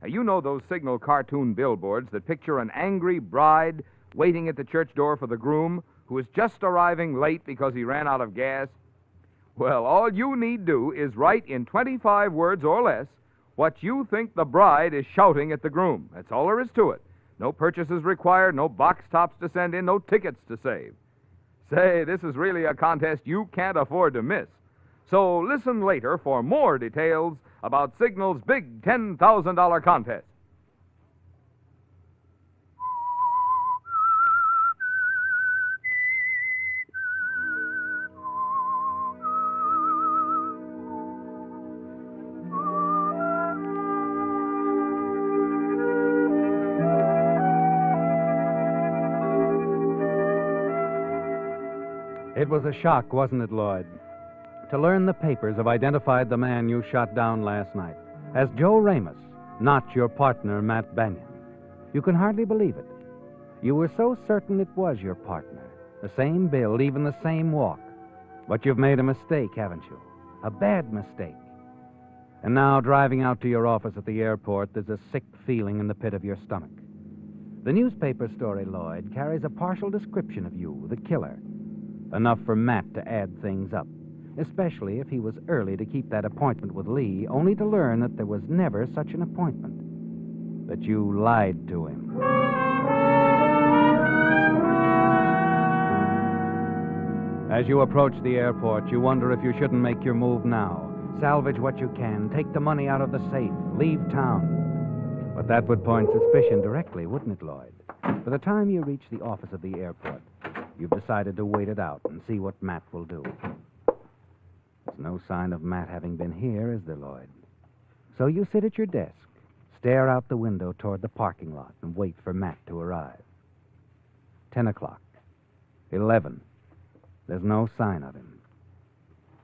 Now, you know those Signal cartoon billboards that picture an angry bride waiting at the church door for the groom who is just arriving late because he ran out of gas? Well, all you need do is write in 25 words or less what you think the bride is shouting at the groom. That's all there is to it. No purchases required, no box tops to send in, no tickets to save. Say, this is really a contest you can't afford to miss. So listen later for more details about Signal's big $10,000 contest. It was a shock, wasn't it, Lloyd? To learn the papers have identified the man you shot down last night as Joe Ramus, not your partner, Matt Banyan. You can hardly believe it. You were so certain it was your partner. The same build, even the same walk. But you've made a mistake, haven't you? A bad mistake. And now, driving out to your office at the airport, there's a sick feeling in the pit of your stomach. The newspaper story, Lloyd, carries a partial description of you, the killer. Enough for Matt to add things up, especially if he was early to keep that appointment with Lee, only to learn that there was never such an appointment, that you lied to him. As you approach the airport, you wonder if you shouldn't make your move now, salvage what you can, take the money out of the safe, leave town. But that would point suspicion directly, wouldn't it, Lloyd? By the time you reach the office of the airport, you've decided to wait it out and see what Matt will do. There's no sign of Matt having been here, is there, Lloyd? So you sit at your desk, stare out the window toward the parking lot, and wait for Matt to arrive. 10 o'clock. 11. There's no sign of him.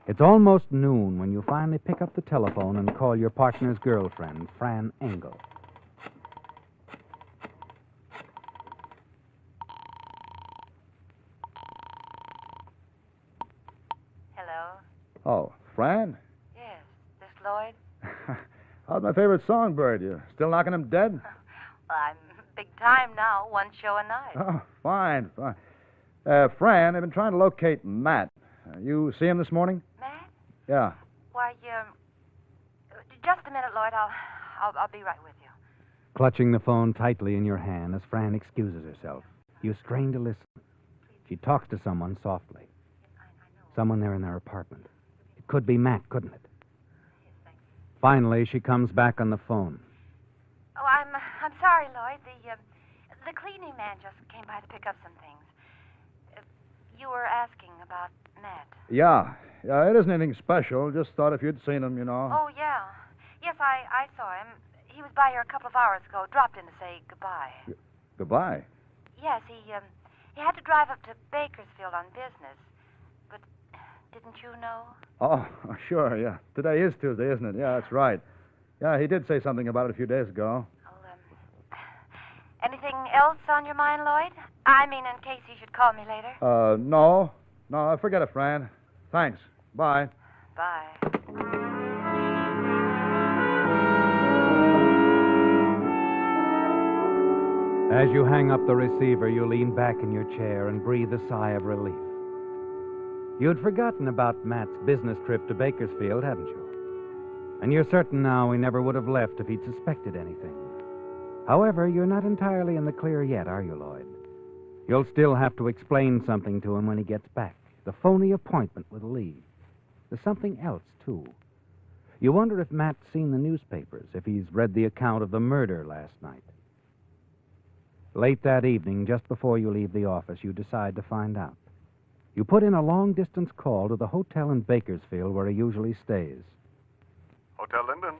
It's almost noon when you finally pick up the telephone and call your partner's girlfriend, Fran Engel. Oh, Fran? Yes, this Lloyd? How's my favorite songbird? You still knocking him dead? Well, I'm big time now, one show a night. Oh, fine. Fran, I've been trying to locate Matt. You see him this morning? Matt? Yeah. Why, just a minute, Lloyd. I'll be right with you. Clutching the phone tightly in your hand as Fran excuses herself, you strain to listen. She talks to someone softly. Someone there in their apartment. It could be Matt, couldn't it? Finally, she comes back on the phone. Oh, I'm sorry, Lloyd. The cleaning man just came by to pick up some things. You were asking about Matt. Yeah, it isn't anything special. Just thought if you'd seen him, you know. Oh, yeah. Yes, I saw him. He was by here a couple of hours ago. Dropped in to say goodbye. Goodbye? Yes, he had to drive up to Bakersfield on business. But didn't you know? Oh, sure, yeah. Today is Tuesday, isn't it? Yeah, that's right. Yeah, he did say something about it a few days ago. Anything else on your mind, Lloyd? I mean, in case you should call me later. No. No, forget it, Fran. Thanks. Bye. Bye. As you hang up the receiver, you lean back in your chair and breathe a sigh of relief. You'd forgotten about Matt's business trip to Bakersfield, hadn't you? And you're certain now he never would have left if he'd suspected anything. However, you're not entirely in the clear yet, are you, Lloyd? You'll still have to explain something to him when he gets back. The phony appointment with Lee. There's something else, too. You wonder if Matt's seen the newspapers, if he's read the account of the murder last night. Late that evening, just before you leave the office, you decide to find out. You put in a long-distance call to the hotel in Bakersfield where he usually stays. Hotel Linden.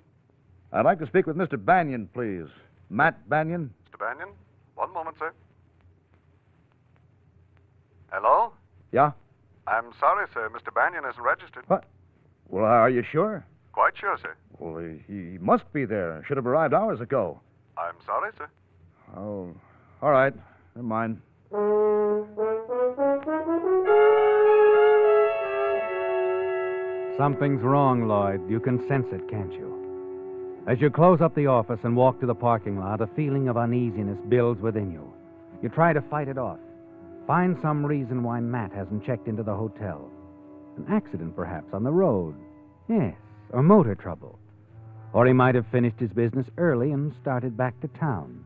I'd like to speak with Mr. Banyan, please. Matt Banyan? Mr. Banyan? One moment, sir. Hello? Yeah? I'm sorry, sir. Mr. Banyan isn't registered. What? Well, are you sure? Quite sure, sir. Well, he must be there. Should have arrived hours ago. I'm sorry, sir. Oh, all right. Never mind. Something's wrong, Lloyd. You can sense it, can't you? As you close up the office and walk to the parking lot, a feeling of uneasiness builds within you. You try to fight it off. Find some reason why Matt hasn't checked into the hotel. An accident, perhaps, on the road. Yes, or motor trouble. Or he might have finished his business early and started back to town.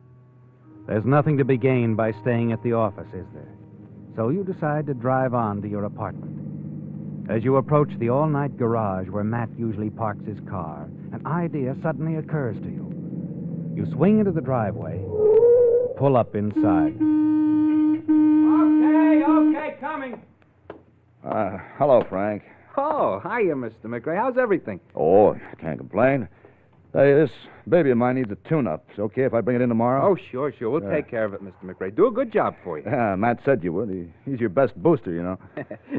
There's nothing to be gained by staying at the office, is there? So you decide to drive on to your apartment. As you approach the all-night garage where Matt usually parks his car, an idea suddenly occurs to you. You swing into the driveway, pull up inside. Okay, coming. Hello, Frank. Oh, hiya, Mr. McRae. How's everything? Oh, can't complain. Hey, this baby of mine needs a tune-up. It's okay if I bring it in tomorrow? Oh, sure. We'll take care of it, Mr. McRae. Do a good job for you. Yeah, Matt said you would. He's your best booster, you know.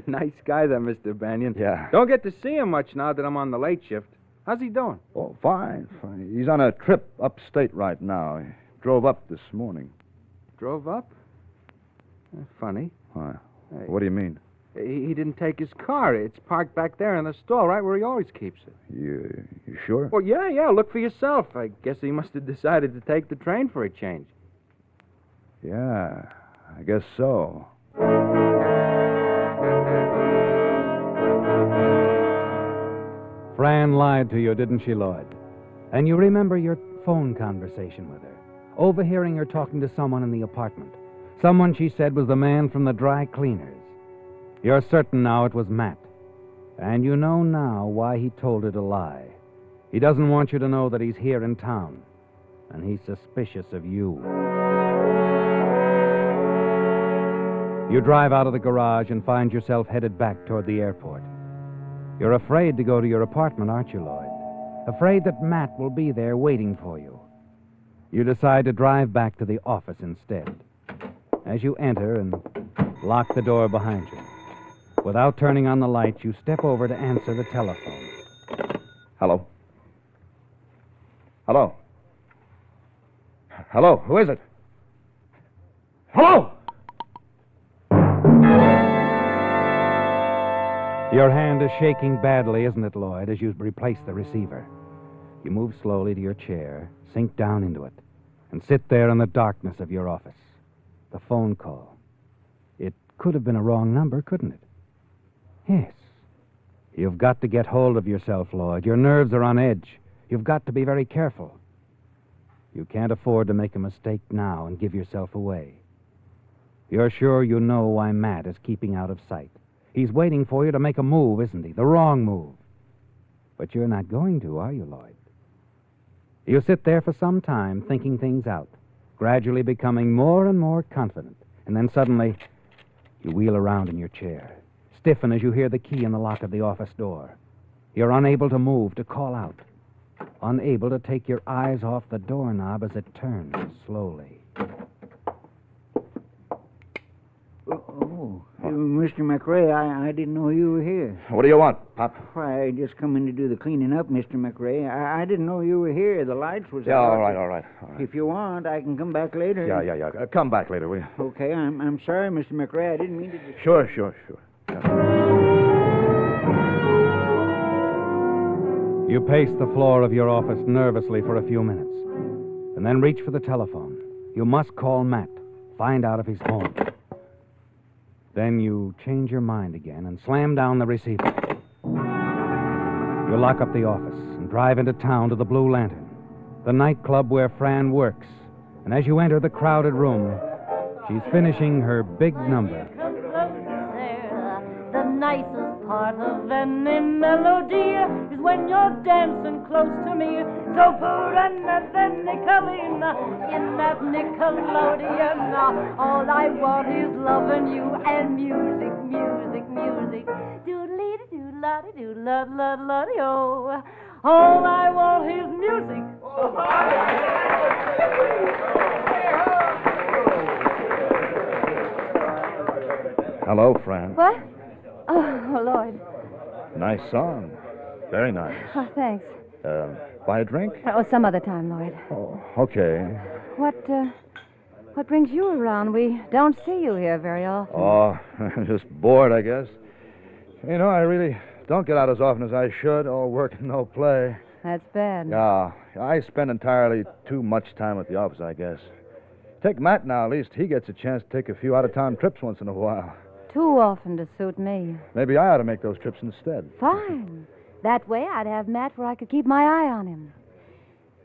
Nice guy, that Mr. Banyan. Yeah. Don't get to see him much now that I'm on the late shift. How's he doing? Oh, fine. He's on a trip upstate right now. He drove up this morning. Drove up? Funny. Why? Hey. What do you mean? He didn't take his car. It's parked back there in the stall, right where he always keeps it. You sure? Well, yeah. Look for yourself. I guess he must have decided to take the train for a change. Yeah, I guess so. Fran lied to you, didn't she, Lloyd? And you remember your phone conversation with her, overhearing her talking to someone in the apartment. Someone she said was the man from the dry cleaners. You're certain now it was Matt. And you know now why he told her to lie. He doesn't want you to know that he's here in town. And he's suspicious of you. You drive out of the garage and find yourself headed back toward the airport. You're afraid to go to your apartment, aren't you, Lloyd? Afraid that Matt will be there waiting for you. You decide to drive back to the office instead. As you enter and lock the door behind you, without turning on the lights, you step over to answer the telephone. Hello? Hello? Hello? Who is it? Hello? Your hand is shaking badly, isn't it, Lloyd, as you replace the receiver? You move slowly to your chair, sink down into it, and sit there in the darkness of your office. The phone call. It could have been a wrong number, couldn't it? Yes. You've got to get hold of yourself, Lloyd. Your nerves are on edge. You've got to be very careful. You can't afford to make a mistake now and give yourself away. You're sure you know why Matt is keeping out of sight. He's waiting for you to make a move, isn't he? The wrong move. But you're not going to, are you, Lloyd? You sit there for some time, thinking things out, gradually becoming more and more confident. And then suddenly, you wheel around in your chair, stiffen as you hear the key in the lock of the office door. You're unable to move, to call out. Unable to take your eyes off the doorknob as it turns slowly. Oh, Mr. McRae, I didn't know you were here. What do you want, Pop? Why, I just come in to do the cleaning up, Mr. McRae. I didn't know you were here. The lights was Yeah, out. all right. If you want, I can come back later. Yeah. Come back later, will you? Okay, I'm sorry, Mr. McRae. I didn't mean to... Sure. You pace the floor of your office nervously for a few minutes, and then reach for the telephone. You must call Matt, find out if he's home. Then you change your mind again and slam down the receiver. You lock up the office and and drive into town to the Blue Lantern, the nightclub where Fran works. And as you enter the crowded room, she's finishing her big number. The nicest part of any melody is when you're dancing close to me. So put another nickel in that Nickelodeon. All I want is loving you and music, music, music. Doodle-dee-doodle-la-dee-doodle-la-la-la-dee-oh. All I want is music. Hello, Fran. What? Oh, Lloyd. Nice song. Very nice. Oh, thanks. Buy a drink? Oh, some other time, Lloyd. Oh, okay. What brings you around? We don't see you here very often. Oh, just bored, I guess. You know, I really don't get out as often as I should. All work and no play. That's bad. Yeah, I spend entirely too much time at the office, I guess. Take Matt now. At least he gets a chance to take a few out-of-town trips once in a while. Too often to suit me. Maybe I ought to make those trips instead. Fine. That way I'd have Matt where I could keep my eye on him.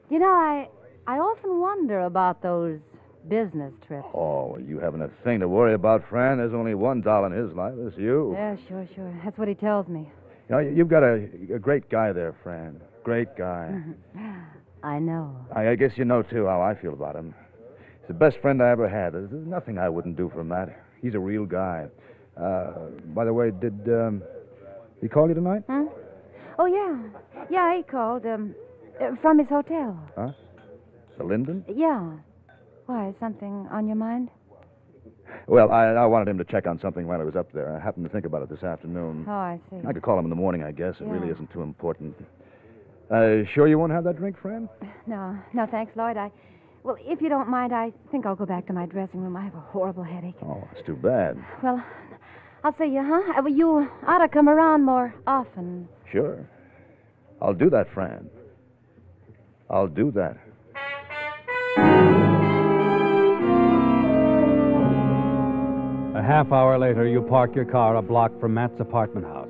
You know, I often wonder about those business trips. Oh, well, you haven't a thing to worry about, Fran. There's only $1 in his life. It's you. Yeah, sure. That's what he tells me. You know, you've got a great guy there, Fran. Great guy. I know. I guess you know, too, how I feel about him. He's the best friend I ever had. There's nothing I wouldn't do for Matt. He's a real guy. By the way, did he call you tonight? Huh? Oh, yeah. Yeah, he called. From his hotel. Huh? The Linden? Yeah. Why, something on your mind? Well, I wanted him to check on something while I was up there. I happened to think about it this afternoon. Oh, I see. I could call him in the morning, I guess. It Yeah. really isn't too important. Sure you won't have that drink, Fran? No, thanks, Lloyd. Well, if you don't mind, I think I'll go back to my dressing room. I have a horrible headache. Oh, it's too bad. Well, I'll see you, huh? Well, you ought to come around more often. Sure. I'll do that, Fran. I'll do that. A half hour later, you park your car a block from Matt's apartment house,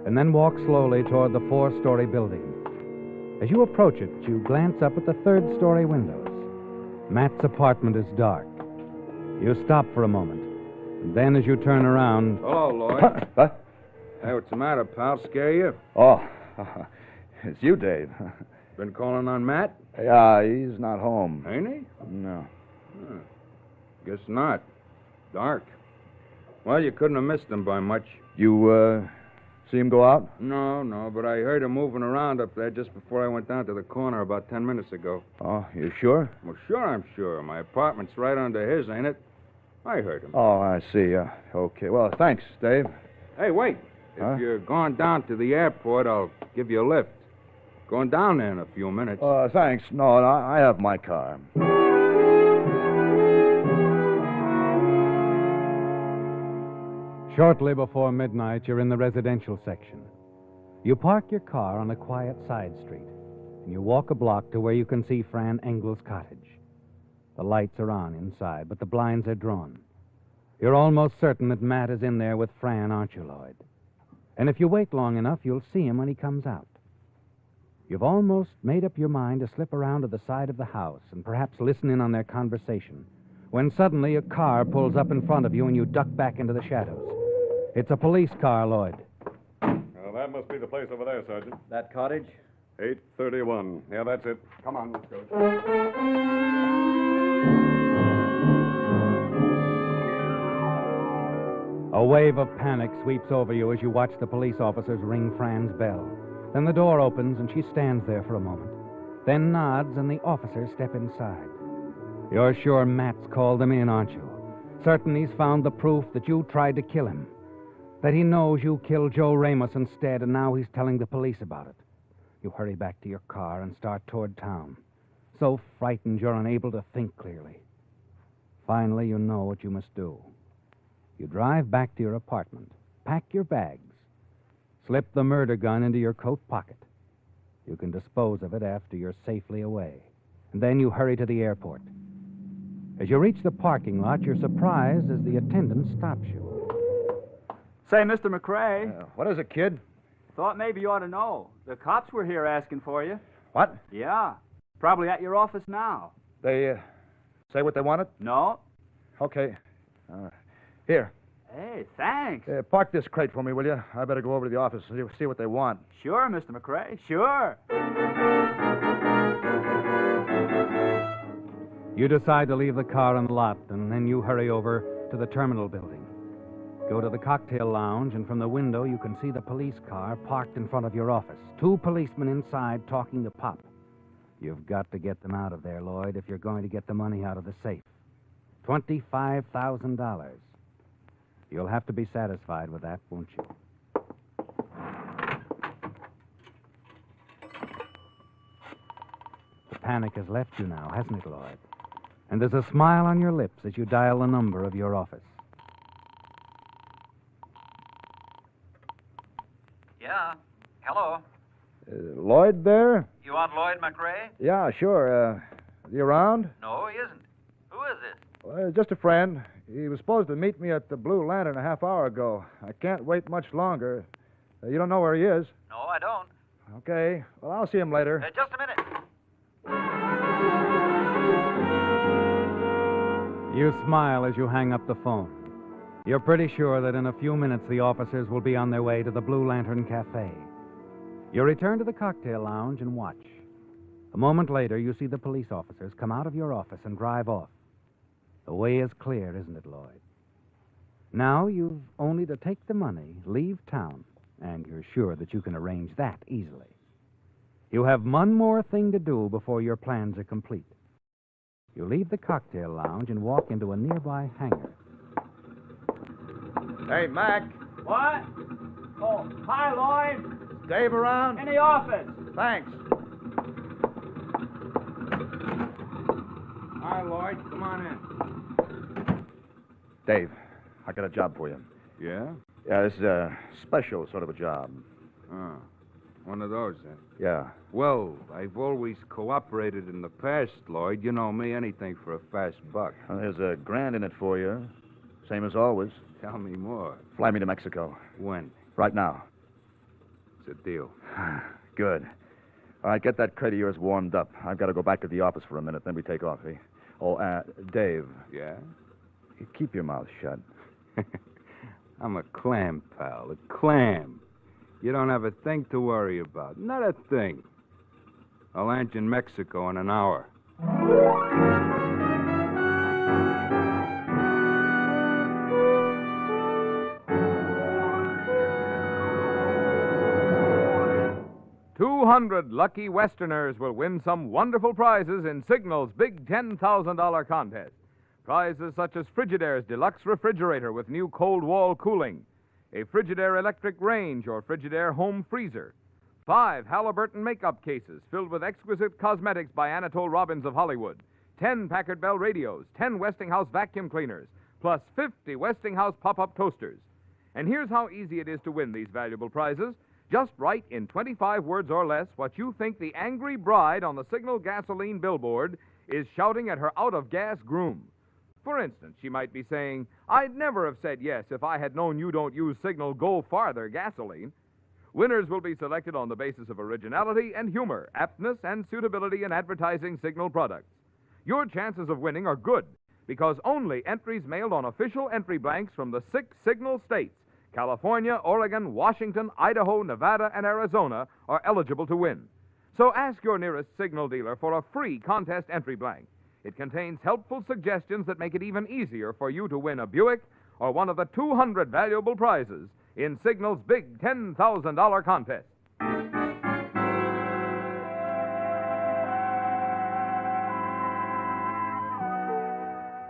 and then walk slowly toward the 4-story building. As you approach it, you glance up at the 3rd-story windows. Matt's apartment is dark. You stop for a moment, and then as you turn around... Hello, Lloyd. What? Hey, what's the matter, pal? Scare you? Oh, it's you, Dave. Been calling on Matt? Yeah, he's not home. Ain't he? No. Guess not. Dark. Well, you couldn't have missed him by much. You, see him go out? No, but I heard him moving around up there just before I went down to the corner about 10 minutes ago. Oh, you sure? Well, sure, I'm sure. My apartment's right under his, ain't it? I heard him. Oh, I see. Okay. Well, thanks, Dave. Hey, wait. If you're going down to the airport, I'll give you a lift. Going down there in a few minutes. Thanks. No, I have my car. Shortly before midnight, you're in the residential section. You park your car on a quiet side street, and you walk a block to where you can see Fran Engel's cottage. The lights are on inside, but the blinds are drawn. You're almost certain that Matt is in there with Fran, aren't you, Lloyd? And if you wait long enough, you'll see him when he comes out. You've almost made up your mind to slip around to the side of the house and perhaps listen in on their conversation, when suddenly a car pulls up in front of you and you duck back into the shadows. It's a police car, Lloyd. Well, that must be the place over there, Sergeant. That cottage? 831. Yeah, that's it. Come on, let's go. A wave of panic sweeps over you as you watch the police officers ring Fran's bell. Then the door opens and she stands there for a moment, then nods and the officers step inside. You're sure Matt's called them in, aren't you? Certain he's found the proof that you tried to kill him, that he knows you killed Joe Ramos instead, and now he's telling the police about it. You hurry back to your car and start toward town, so frightened you're unable to think clearly. Finally, you know what you must do. You drive back to your apartment, pack your bags, slip the murder gun into your coat pocket. You can dispose of it after you're safely away. And then you hurry to the airport. As you reach the parking lot, you're surprised as the attendant stops you. Say, Mr. McRae. What is it, kid? Thought maybe you ought to know. The cops were here asking for you. What? Yeah. Probably at your office now. They say what they wanted? No. Okay. Here. Hey, thanks. Park this crate for me, will you? I better go over to the office and see what they want. Sure, Mr. McRae. Sure. You decide to leave the car in the lot, and then you hurry over to the terminal building. Go to the cocktail lounge, and from the window you can see the police car parked in front of your office. 2 policemen inside talking to Pop. You've got to get them out of there, Lloyd, if you're going to get the money out of the safe. $25,000. You'll have to be satisfied with that, won't you? The panic has left you now, hasn't it, Lloyd? And there's a smile on your lips as you dial the number of your office. Yeah. Hello. Lloyd there? You want Lloyd McRae? Yeah, sure. Is he around? No, he isn't. Who is it? Well, just a friend. He was supposed to meet me at the Blue Lantern a half hour ago. I can't wait much longer. You don't know where he is? No, I don't. Okay. Well, I'll see him later. Just a minute. You smile as you hang up the phone. You're pretty sure that in a few minutes the officers will be on their way to the Blue Lantern Cafe. You return to the cocktail lounge and watch. A moment later, you see the police officers come out of your office and drive off. The way is clear, isn't it, Lloyd? Now you've only to take the money, leave town, and you're sure that you can arrange that easily. You have one more thing to do before your plans are complete. You leave the cocktail lounge and walk into a nearby hangar. Hey, Mac. What? Oh, hi, Lloyd. Dave around? In the office. Thanks. Hi, Lloyd. Come on in. Dave, I got a job for you. Yeah? Yeah, this is a special sort of a job. Oh, one of those, then. Yeah. Well, I've always cooperated in the past, Lloyd. You know me, anything for a fast buck. Well, there's $1,000 in it for you. Same as always. Tell me more. Fly me to Mexico. When? Right now. It's a deal. Good. All right, get that crate of yours warmed up. I've got to go back to the office for a minute, then we take off, eh? Oh, Dave. Yeah? You keep your mouth shut. I'm a clam, pal. A clam. You don't have a thing to worry about. Not a thing. I'll land you in Mexico in an hour. $200 lucky Westerners will win some wonderful prizes in Signal's big $10,000 contest. Prizes such as Frigidaire's deluxe refrigerator with new cold wall cooling, a Frigidaire electric range or Frigidaire home freezer, 5 Halliburton makeup cases filled with exquisite cosmetics by Anatole Robbins of Hollywood, 10 Packard Bell radios, 10 Westinghouse vacuum cleaners, plus 50 Westinghouse pop-up toasters. And here's how easy it is to win these valuable prizes. Just write in 25 words or less what you think the angry bride on the Signal gasoline billboard is shouting at her out-of-gas groom. For instance, she might be saying, "I'd never have said yes if I had known you don't use Signal Go Farther gasoline." Winners will be selected on the basis of originality and humor, aptness and suitability in advertising Signal products. Your chances of winning are good because only entries mailed on official entry blanks from the 6 Signal states, California, Oregon, Washington, Idaho, Nevada, and Arizona, are eligible to win. So ask your nearest Signal dealer for a free contest entry blank. It contains helpful suggestions that make it even easier for you to win a Buick or one of the 200 valuable prizes in Signal's big $10,000 contest.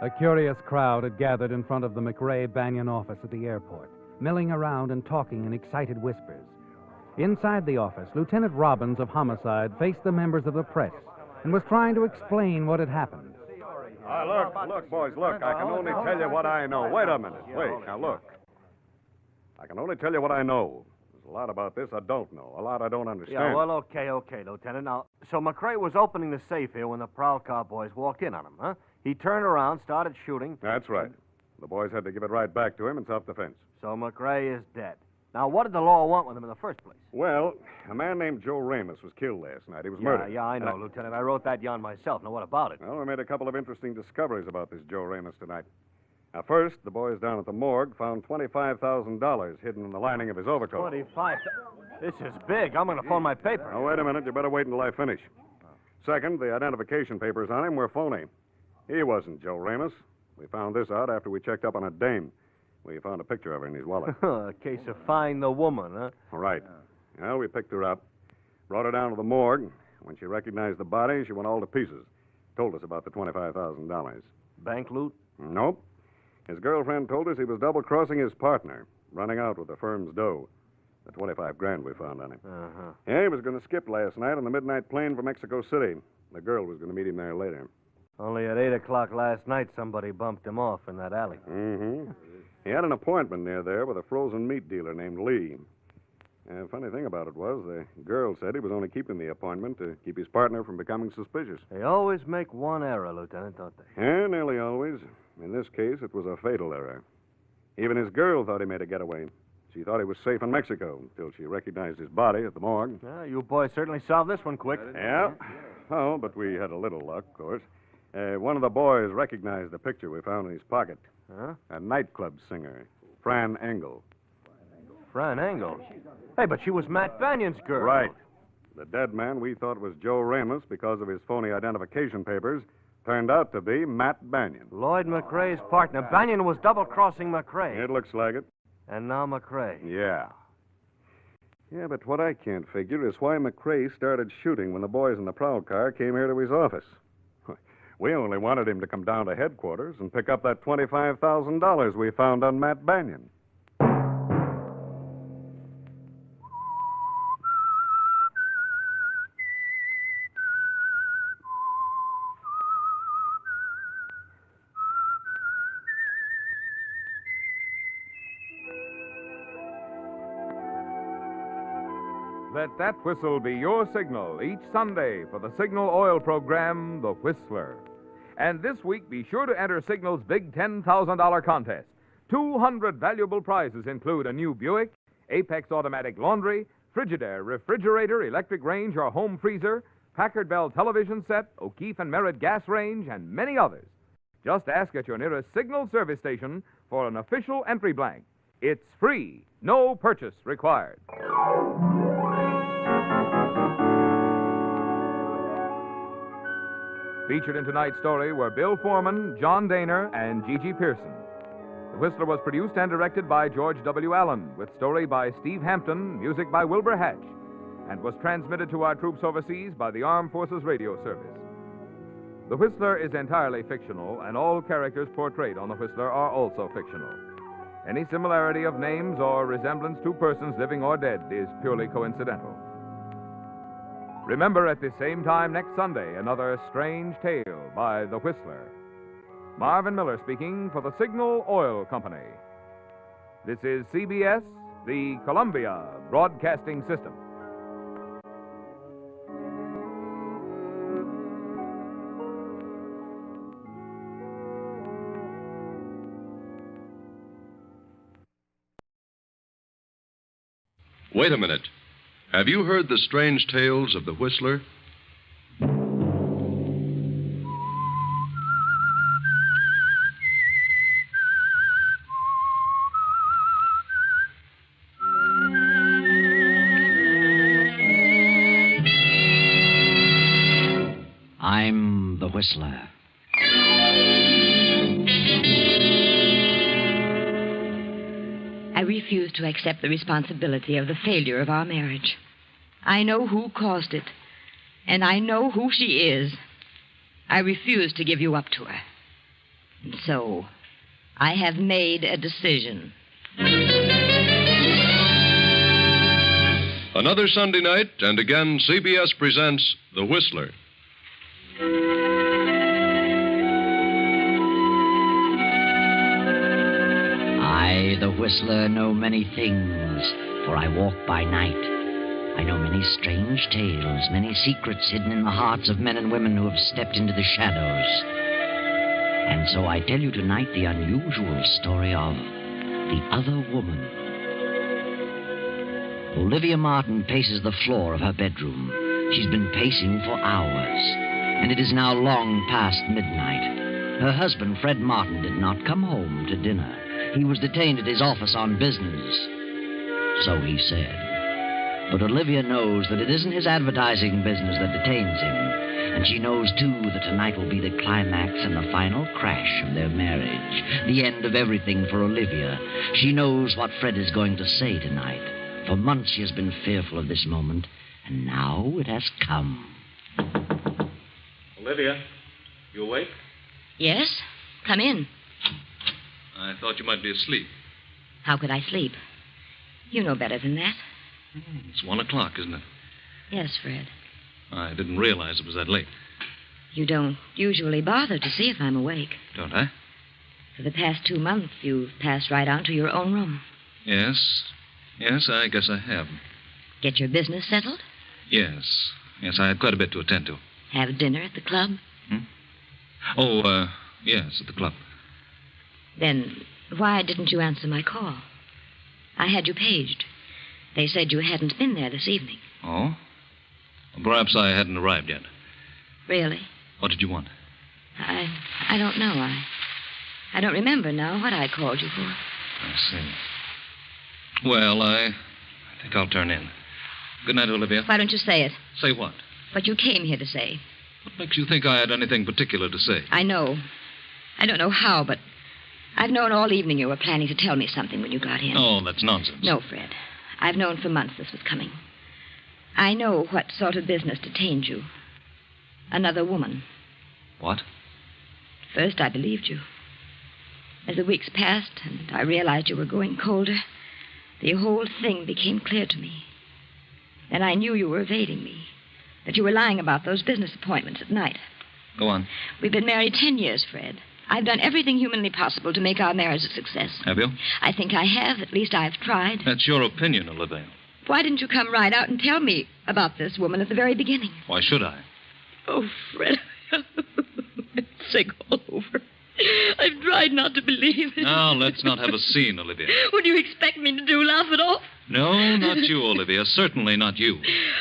A curious crowd had gathered in front of the McRae-Banyan office at the airport, milling around and talking in excited whispers. Inside the office, Lieutenant Robbins of Homicide faced the members of the press and was trying to explain what had happened. Look, boys, look. I can only tell you what I know. Wait a minute. Wait, now look. I can only tell you what I know. There's a lot about this I don't know. A lot I don't understand. Yeah, well, okay, Lieutenant. Now, so McRae was opening the safe here when the Prowl Car boys walked in on him, huh? He turned around, started shooting. That's right. The boys had to give it right back to him in self-defense. So McRae is dead. Now, what did the law want with him in the first place? Well, a man named Joe Ramos was killed last night. He was murdered. Yeah, I know, Lieutenant. I wrote that yarn myself. Now, what about it? Well, we made a couple of interesting discoveries about this Joe Ramos tonight. Now, first, the boys down at the morgue found $25,000 hidden in the lining of his overcoat. 25. This is big. I'm going to phone my paper. Now, wait a minute. You better wait until I finish. Second, the identification papers on him were phony. He wasn't Joe Ramos. We found this out after we checked up on a dame. We found a picture of her in his wallet. A case of find the woman, huh? Right. Well, we picked her up, brought her down to the morgue. When she recognized the body, she went all to pieces. Told us about the $25,000. Bank loot? Nope. His girlfriend told us he was double-crossing his partner, running out with the firm's dough. The $25,000 we found on him. Uh-huh. Yeah, he was going to skip last night on the midnight plane for Mexico City. The girl was going to meet him there later. Only at 8 o'clock last night, somebody bumped him off in that alley. Mm-hmm. He had an appointment near there with a frozen meat dealer named Lee. Funny thing about it was, the girl said he was only keeping the appointment to keep his partner from becoming suspicious. They always make one error, Lieutenant, don't they? Yeah, nearly always. In this case, it was a fatal error. Even his girl thought he made a getaway. She thought he was safe in Mexico until she recognized his body at the morgue. Yeah, you boys certainly solved this one quick. Yeah. Oh, but we had a little luck, of course. One of the boys recognized the picture we found in his pocket. Huh? A nightclub singer, Fran Engel. Fran Engel? Hey, but she was Matt Banion's girl. Right. The dead man we thought was Joe Ramos because of his phony identification papers turned out to be Matt Banion. Lloyd McRae's partner. Banion was double-crossing McRae. It looks like it. And now McRae. Yeah. Yeah, but what I can't figure is why McRae started shooting when the boys in the prowl car came here to his office. We only wanted him to come down to headquarters and pick up that $25,000 we found on Matt Banion. Let that whistle be your signal each Sunday for the Signal Oil program, The Whistler. And this week, be sure to enter Signal's big $10,000 contest. 200 valuable prizes include a new Buick, Apex automatic laundry, Frigidaire refrigerator, electric range, or home freezer, Packard Bell television set, O'Keefe and Merritt gas range, and many others. Just ask at your nearest Signal service station for an official entry blank. It's free, no purchase required. Featured in tonight's story were Bill Foreman, John Daner, and Gigi Pearson. The Whistler was produced and directed by George W. Allen, with story by Steve Hampton, music by Wilbur Hatch, and was transmitted to our troops overseas by the Armed Forces Radio Service. The Whistler is entirely fictional, and all characters portrayed on The Whistler are also fictional. Any similarity of names or resemblance to persons living or dead is purely coincidental. Remember, at the same time next Sunday, another strange tale by The Whistler. Marvin Miller speaking for the Signal Oil Company. This is CBS, the Columbia Broadcasting System. Wait a minute. Have you heard the strange tales of the Whistler? I'm the Whistler. I refuse to accept the responsibility of the failure of our marriage. I know who caused it, and I know who she is. I refuse to give you up to her. And so, I have made a decision. Another Sunday night, and again, CBS presents The Whistler. I, the Whistler, know many things, for I walk by night. I know many strange tales, many secrets hidden in the hearts of men and women who have stepped into the shadows. And so I tell you tonight the unusual story of the other woman. Olivia Martin paces the floor of her bedroom. She's been pacing for hours, and it is now long past midnight. Her husband, Fred Martin, did not come home to dinner. He was detained at his office on business. So he said. But Olivia knows that it isn't his advertising business that detains him. And she knows, too, that tonight will be the climax and the final crash of their marriage. The end of everything for Olivia. She knows what Fred is going to say tonight. For months she has been fearful of this moment, and now it has come. Olivia, you awake? Yes? Come in. I thought you might be asleep. How could I sleep? You know better than that. It's 1 o'clock, isn't it? Yes, Fred. I didn't realize it was that late. You don't usually bother to see if I'm awake. Don't I? For the past 2 months, you've passed right on to your own room. Yes. Yes, I guess I have. Get your business settled? Yes. Yes, I had quite a bit to attend to. Have dinner at the club? Oh, yes, at the club. Then why didn't you answer my call? I had you paged. They said you hadn't been there this evening. Oh? Perhaps I hadn't arrived yet. Really? What did you want? I don't know. I don't remember now what I called you for. I see. Well, I think I'll turn in. Good night, Olivia. Why don't you say it? Say what? What you came here to say. What makes you think I had anything particular to say? I know. I don't know how, but I've known all evening you were planning to tell me something when you got in. Oh, that's nonsense. No, Fred. I've known for months this was coming. I know what sort of business detained you. Another woman. What? At first, I believed you. As the weeks passed and I realized you were going colder, the whole thing became clear to me. Then I knew you were evading me, that you were lying about those business appointments at night. Go on. We've been married 10 years, Fred. I've done everything humanly possible to make our marriage a success. Have you? I think I have. At least I've tried. That's your opinion, Olivia. Why didn't you come right out and tell me about this woman at the very beginning? Why should I? Oh, Fred. I'm sick all over. I've tried not to believe it. Now, let's not have a scene, Olivia. What do you expect me to do, laugh it off? No, not you, Olivia. Certainly not you.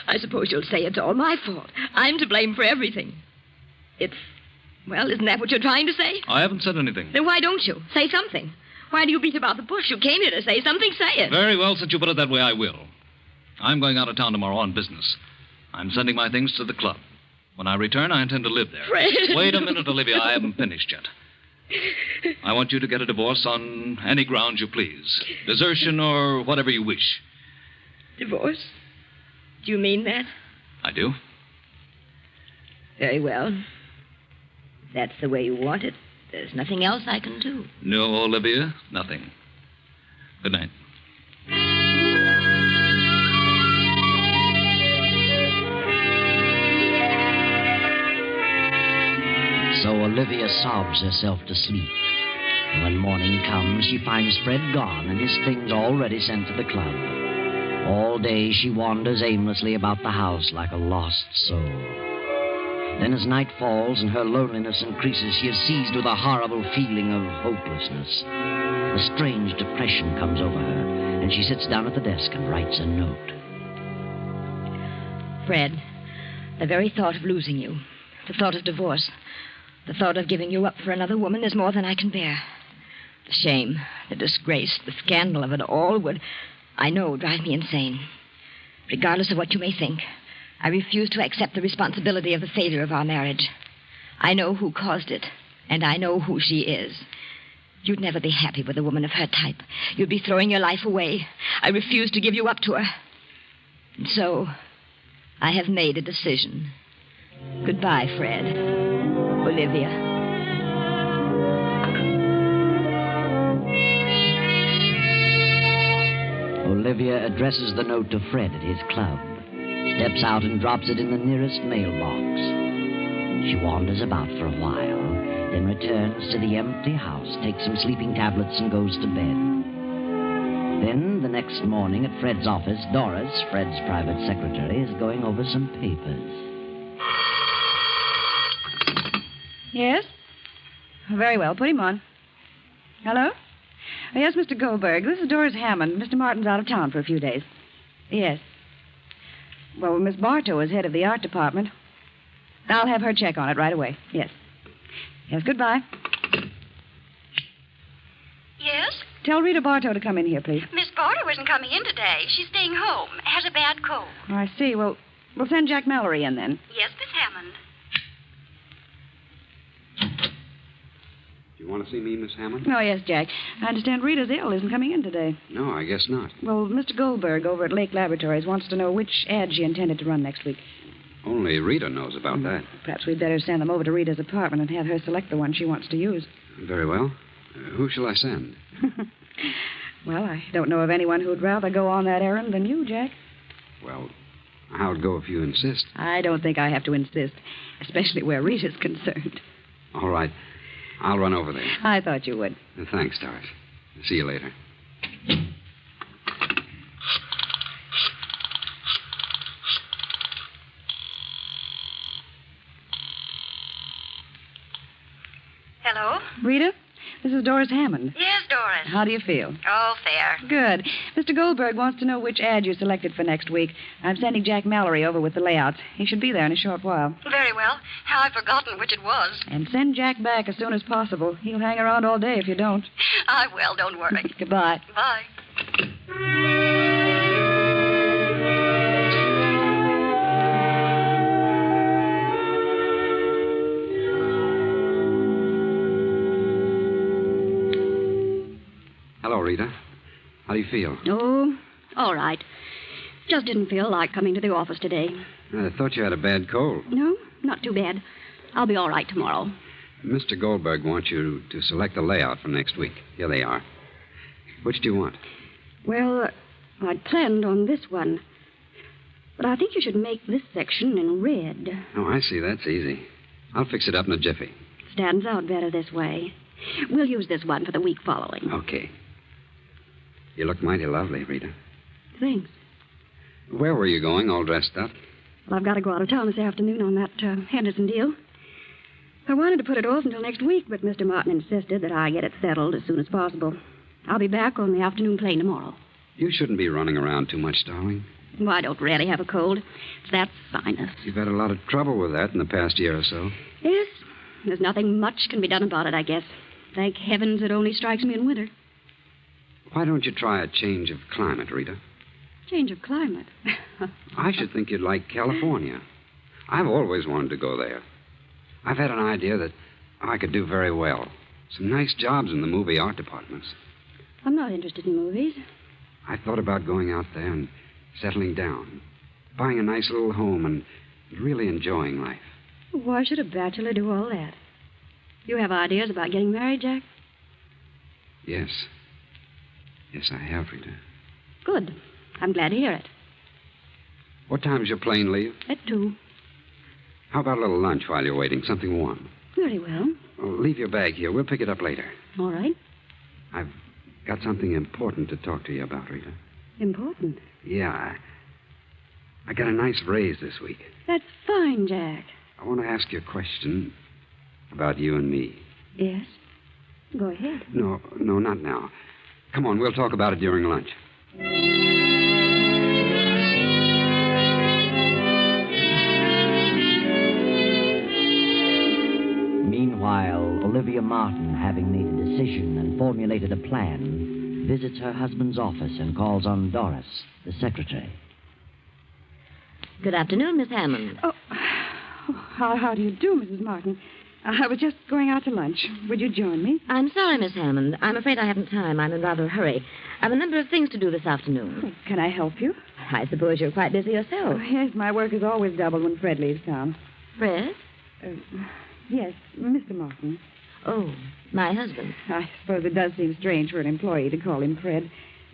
I suppose you'll say it's all my fault. I'm to blame for everything. Well, isn't that what you're trying to say? I haven't said anything. Then why don't you? Say something. Why do you beat about the bush? You came here to say something. Say it. Very well, since you put it that way, I will. I'm going out of town tomorrow on business. I'm sending my things to the club. When I return, I intend to live there. Fred. Wait a minute, Olivia. I haven't finished yet. I want you to get a divorce on any grounds you please. Desertion or whatever you wish. Divorce? Do you mean that? I do. Very well. If that's the way you want it, there's nothing else I can do. No, Olivia, nothing. Good night. So Olivia sobs herself to sleep. And when morning comes, she finds Fred gone and his things already sent to the club. All day she wanders aimlessly about the house like a lost soul. Then as night falls and her loneliness increases, she is seized with a horrible feeling of hopelessness. A strange depression comes over her, and she sits down at the desk and writes a note. Fred, the very thought of losing you, the thought of divorce, the thought of giving you up for another woman is more than I can bear. The shame, the disgrace, the scandal of it all would, I know, drive me insane. Regardless of what you may think, I refuse to accept the responsibility of the failure of our marriage. I know who caused it, and I know who she is. You'd never be happy with a woman of her type. You'd be throwing your life away. I refuse to give you up to her. And so, I have made a decision. Goodbye, Fred. Olivia. Olivia addresses the note to Fred at his club, steps out and drops it in the nearest mailbox. She wanders about for a while, then returns to the empty house, takes some sleeping tablets, and goes to bed. Then, the next morning at Fred's office, Doris, Fred's private secretary, is going over some papers. Yes? Very well. Put him on. Hello? Yes, Mr. Goldberg. This is Doris Hammond. Mr. Martin's out of town for a few days. Yes. Well, Miss Bartow is head of the art department. I'll have her check on it right away. Yes. Yes, goodbye. Yes? Tell Rita Bartow to come in here, please. Miss Bartow isn't coming in today. She's staying home. Has a bad cold. Oh, I see. Well, we'll send Jack Mallory in then. Yes, Miss Hammond. Do you want to see me, Miss Hammond? Oh, yes, Jack. I understand Rita's ill, isn't coming in today. No, I guess not. Well, Mr. Goldberg over at Lake Laboratories wants to know which ad she intended to run next week. Only Rita knows about that. Perhaps we'd better send them over to Rita's apartment and have her select the one she wants to use. Very well. Who shall I send? Well, I don't know of anyone who'd rather go on that errand than you, Jack. Well, how'd go if you insist? I don't think I have to insist, especially where Rita's concerned. All right. I'll run over there. I thought you would. Thanks, Doris. See you later. Hello? Rita, this is Doris Hammond. Yes, Doris. How do you feel? Oh, fair. Good. Mr. Goldberg wants to know which ad you selected for next week. I'm sending Jack Mallory over with the layouts. He should be there in a short while. Very well. Now I've forgotten which it was. And send Jack back as soon as possible. He'll hang around all day if you don't. I will, don't worry. Goodbye. Bye. Hello, Rita. How do you feel? Oh, all right. Just didn't feel like coming to the office today. I thought you had a bad cold. No, not too bad. I'll be all right tomorrow. Mr. Goldberg wants you to select the layout for next week. Here they are. Which do you want? Well, I'd planned on this one. But I think you should make this section in red. Oh, I see. That's easy. I'll fix it up in a jiffy. Stands out better this way. We'll use this one for the week following. Okay. You look mighty lovely, Rita. Thanks. Where were you going, all dressed up? Well, I've got to go out of town this afternoon on that Henderson deal. I wanted to put it off until next week, but Mr. Martin insisted that I get it settled as soon as possible. I'll be back on the afternoon plane tomorrow. You shouldn't be running around too much, darling. Well, I don't really have a cold. It's that sinus. You've had a lot of trouble with that in the past year or so. Yes. There's nothing much can be done about it, I guess. Thank heavens it only strikes me in winter. Why don't you try a change of climate, Rita? Change of climate. I should think you'd like California. I've always wanted to go there. I've had an idea that I could do very well. Some nice jobs in the movie art departments. I'm not interested in movies. I thought about going out there and settling down, buying a nice little home and really enjoying life. Why should a bachelor do all that? You have ideas about getting married, Jack? Yes. Yes, I have, Rita. Good. I'm glad to hear it. What time's your plane leave? At 2. How about a little lunch while you're waiting? Something warm. Very well. Oh, leave your bag here. We'll pick it up later. All right. I've got something important to talk to you about, Rita. Important? Yeah. I got a nice raise this week. That's fine, Jack. I want to ask you a question about you and me. Yes? Go ahead. No, not now. Come on, we'll talk about it during lunch. Meanwhile, Olivia Martin, having made a decision and formulated a plan, visits her husband's office and calls on Doris, the secretary. Good afternoon, Miss Hammond. Oh, how do you do, Mrs. Martin? I was just going out to lunch. Would you join me? I'm sorry, Miss Hammond. I'm afraid I haven't time. I'm in rather a hurry. I've a number of things to do this afternoon. Oh, can I help you? I suppose you're quite busy yourself. Oh, yes, my work is always doubled when Fred leaves town. Fred? Yes, Mr. Martin. Oh, my husband. I suppose it does seem strange for an employee to call him Fred.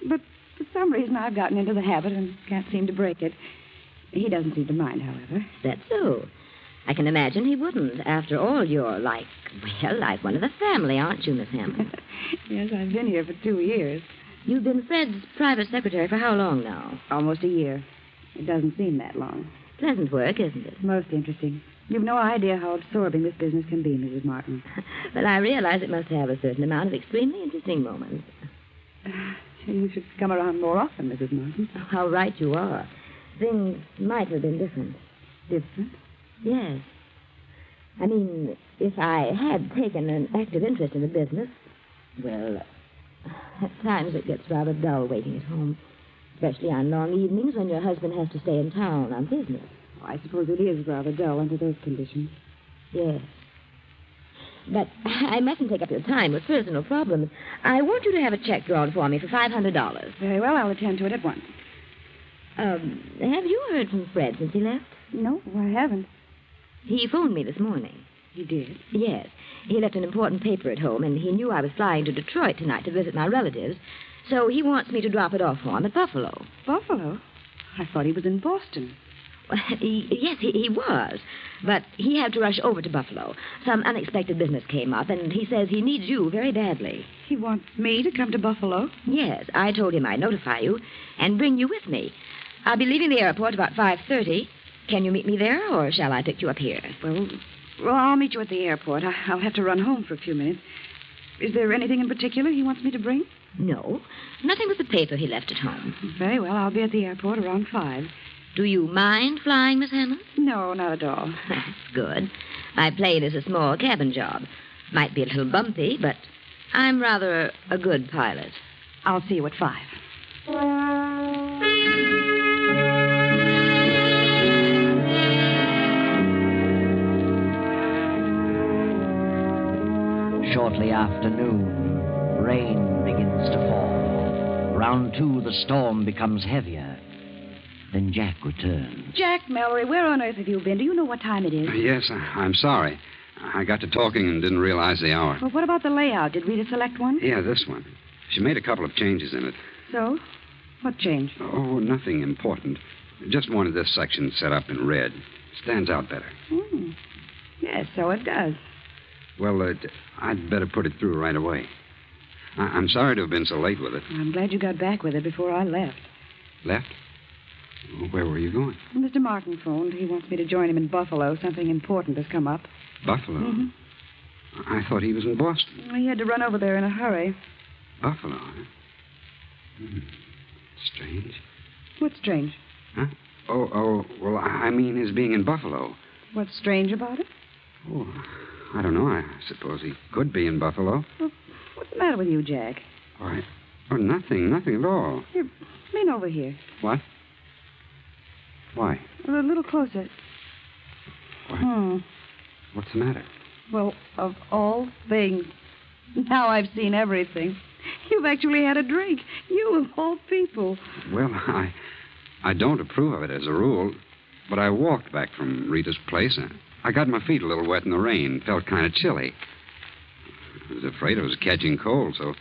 But for some reason I've gotten into the habit and can't seem to break it. He doesn't seem to mind, however. That's so. I can imagine he wouldn't. After all, you're like one of the family, aren't you, Miss Hammond? Yes, I've been here for 2 years. You've been Fred's private secretary for how long now? Almost a year. It doesn't seem that long. Pleasant work, isn't it? Most interesting. You've no idea how absorbing this business can be, Mrs. Martin. But I realize it must have a certain amount of extremely interesting moments. You should come around more often, Mrs. Martin. How right you are. Things might have been different. Different? Yes. I mean, if I had taken an active interest in the business, well, at times it gets rather dull waiting at home, especially on long evenings when your husband has to stay in town on business. Oh, I suppose it is rather dull under those conditions. Yes. But I mustn't take up your time with personal problems. I want you to have a check drawn for me for $500. Very well, I'll attend to it at once. Have you heard from Fred since he left? No, I haven't. He phoned me this morning. He did? Yes. He left an important paper at home, and he knew I was flying to Detroit tonight to visit my relatives, so he wants me to drop it off for him at Buffalo. Buffalo? I thought he was in Boston. Well, yes, he was, but he had to rush over to Buffalo. Some unexpected business came up, and he says he needs you very badly. He wants me to come to Buffalo? Yes, I told him I'd notify you and bring you with me. I'll be leaving the airport about 5:30. Can you meet me there, or shall I pick you up here? Well, I'll meet you at the airport. I'll have to run home for a few minutes. Is there anything in particular he wants me to bring? No, nothing but the paper he left at home. Very well, I'll be at the airport around 5. Do you mind flying, Miss Hammond? No, not at all. That's good. My plane is a small cabin job. Might be a little bumpy, but I'm rather a good pilot. I'll see you at 5. Shortly after noon, rain begins to fall. Round 2, the storm becomes heavier. Then Jack returns. Jack Mallory, where on earth have you been? Do you know what time it is? Yes, I'm sorry. I got to talking and didn't realize the hour. Well, what about the layout? Did Rita select one? Yeah, this one. She made a couple of changes in it. So? What changed? Oh, nothing important. Just wanted this section set up in red. Stands out better. Yes, so it does. Well, I'd better put it through right away. I'm sorry to have been so late with it. I'm glad you got back with it before I left. Left? Where were you going? Mr. Martin phoned. He wants me to join him in Buffalo. Something important has come up. Buffalo? Mm-hmm. I thought he was in Boston. He had to run over there in a hurry. Buffalo, huh? Strange. What's strange? Huh? Oh, well, I mean his being in Buffalo. What's strange about it? Oh, I don't know. I suppose he could be in Buffalo. Well, what's the matter with you, Jack? Why, nothing at all. Here, lean over here. What? Why? A little closer. Why? What's the matter? Well, of all things, now I've seen everything. You've actually had a drink. You, of all people. Well, I don't approve of it as a rule, but I walked back from Rita's place. I got my feet a little wet in the rain. Felt kind of chilly. I was afraid I was catching cold, so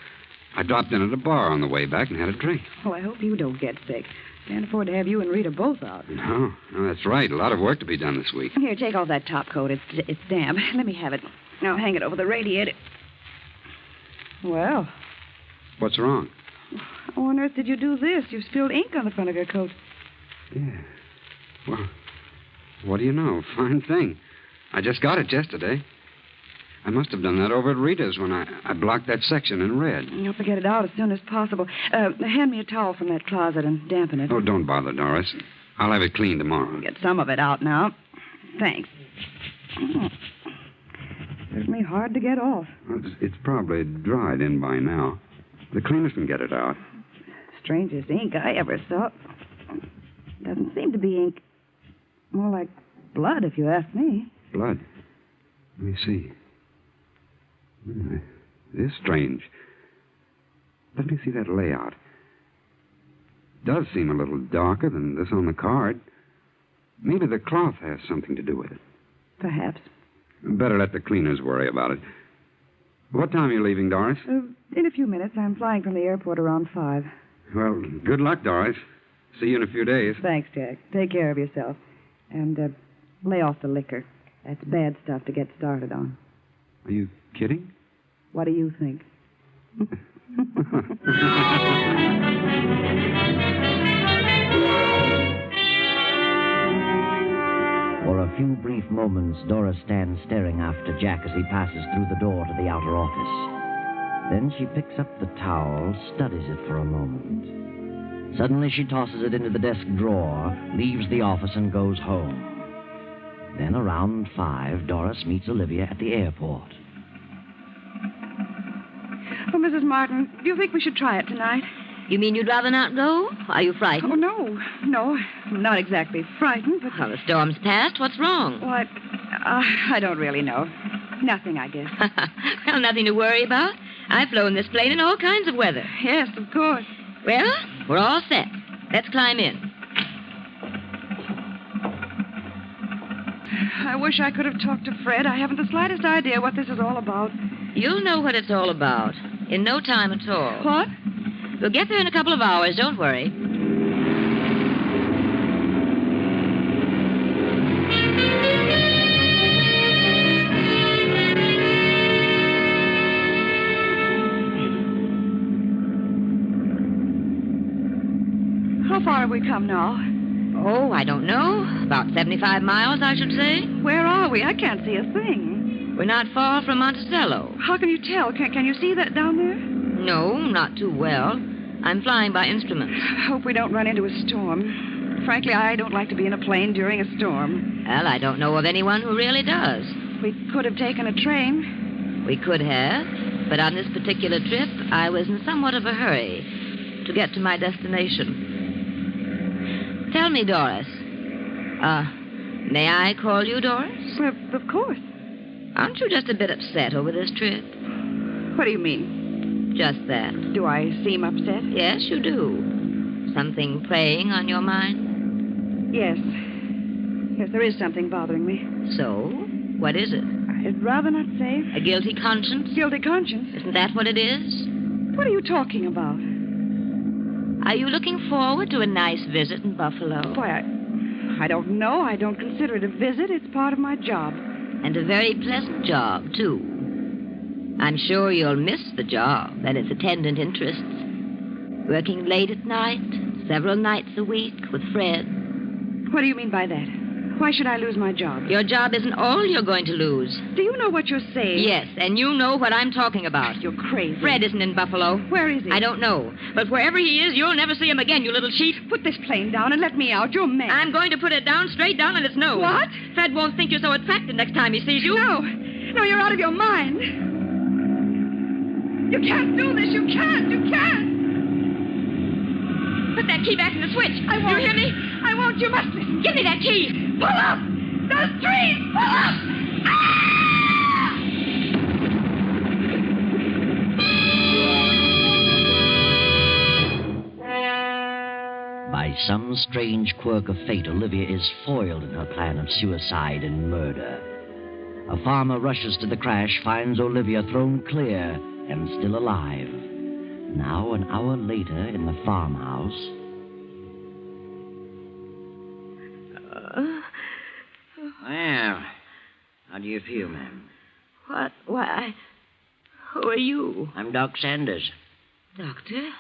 I dropped in at a bar on the way back and had a drink. Well, I hope you don't get sick. Can't afford to have you and Rita both out. No, that's right. A lot of work to be done this week. Here, take off that top coat. It's damp. Let me have it. Now hang it over the radiator. Well. What's wrong? How on earth did you do this? You've spilled ink on the front of your coat. Yeah. Well, what do you know? Fine thing. I just got it yesterday. I must have done that over at Rita's when I blocked that section in red. You'll have to get it out as soon as possible. Hand me a towel from that closet and dampen it. Oh, don't bother, Doris. I'll have it cleaned tomorrow. Get some of it out now. Thanks. Certainly hard to get off. Well, it's probably dried in by now. The cleaners can get it out. Strangest ink I ever saw. Doesn't seem to be ink. More like blood, if you ask me. Blood? Let me see. It is strange. Let me see that layout. Does seem a little darker than this on the card. Maybe the cloth has something to do with it. Perhaps. Better let the cleaners worry about it. What time are you leaving, Doris? In a few minutes. I'm flying from the airport around 5. Well, good luck, Doris. See you in a few days. Thanks, Jack. Take care of yourself. And lay off the liquor. That's bad stuff to get started on. Are you kidding? What do you think? For a few brief moments, Doris stands staring after Jack as he passes through the door to the outer office. Then she picks up the towel, studies it for a moment. Suddenly she tosses it into the desk drawer, leaves the office, and goes home. Then around 5, Doris meets Olivia at the airport. Oh, Mrs. Martin, do you think we should try it tonight? You mean you'd rather not go? Are you frightened? Oh, no. No, I'm not exactly frightened, but... Well, the storm's passed. What's wrong? What? I don't really know. Nothing, I guess. Well, nothing to worry about. I've flown this plane in all kinds of weather. Yes, of course. Well, we're all set. Let's climb in. I wish I could have talked to Fred. I haven't the slightest idea what this is all about. You'll know what it's all about. In no time at all. What? We'll get there in a couple of hours. Don't worry. How far have we come now? Oh, I don't know. About 75 miles, I should say. Where are we? I can't see a thing. We're not far from Monticello. How can you tell? Can you see that down there? No, not too well. I'm flying by instruments. I hope we don't run into a storm. Frankly, I don't like to be in a plane during a storm. Well, I don't know of anyone who really does. We could have taken a train. We could have, but on this particular trip, I was in somewhat of a hurry to get to my destination. Tell me, Doris. May I call you Doris? Well, of course. Aren't you just a bit upset over this trip? What do you mean? Just that. Do I seem upset? Yes, you do. Something preying on your mind? Yes. Yes, there is something bothering me. So? What is it? I'd rather not say. A guilty conscience? Guilty conscience? Isn't that what it is? What are you talking about? Are you looking forward to a nice visit in Buffalo? Why, I don't know. I don't consider it a visit. It's part of my job. And a very pleasant job, too. I'm sure you'll miss the job and its attendant interests. Working late at night, several nights a week with Fred. What do you mean by that? Why should I lose my job? Your job isn't all you're going to lose. Do you know what you're saying? Yes, and you know what I'm talking about. You're crazy. Fred isn't in Buffalo. Where is he? I don't know. But wherever he is, you'll never see him again, you little cheat. Put this plane down and let me out. You're mad. I'm going to put it down, straight down on its nose. What? Fred won't think you're so attractive next time he sees you. No. No, you're out of your mind. You can't do this. You can't. You can't. Put that key back in the switch. I won't. You hear me? I won't. You must listen. Give me that key. Pull up. Those trees! Pull up! Ah! By some strange quirk of fate, Olivia is foiled in her plan of suicide and murder. A farmer rushes to the crash, finds Olivia thrown clear and still alive. Now, an hour later, in the farmhouse... Well, how do you feel, ma'am? What? Why, who are you? I'm Doc Sanders. Doctor?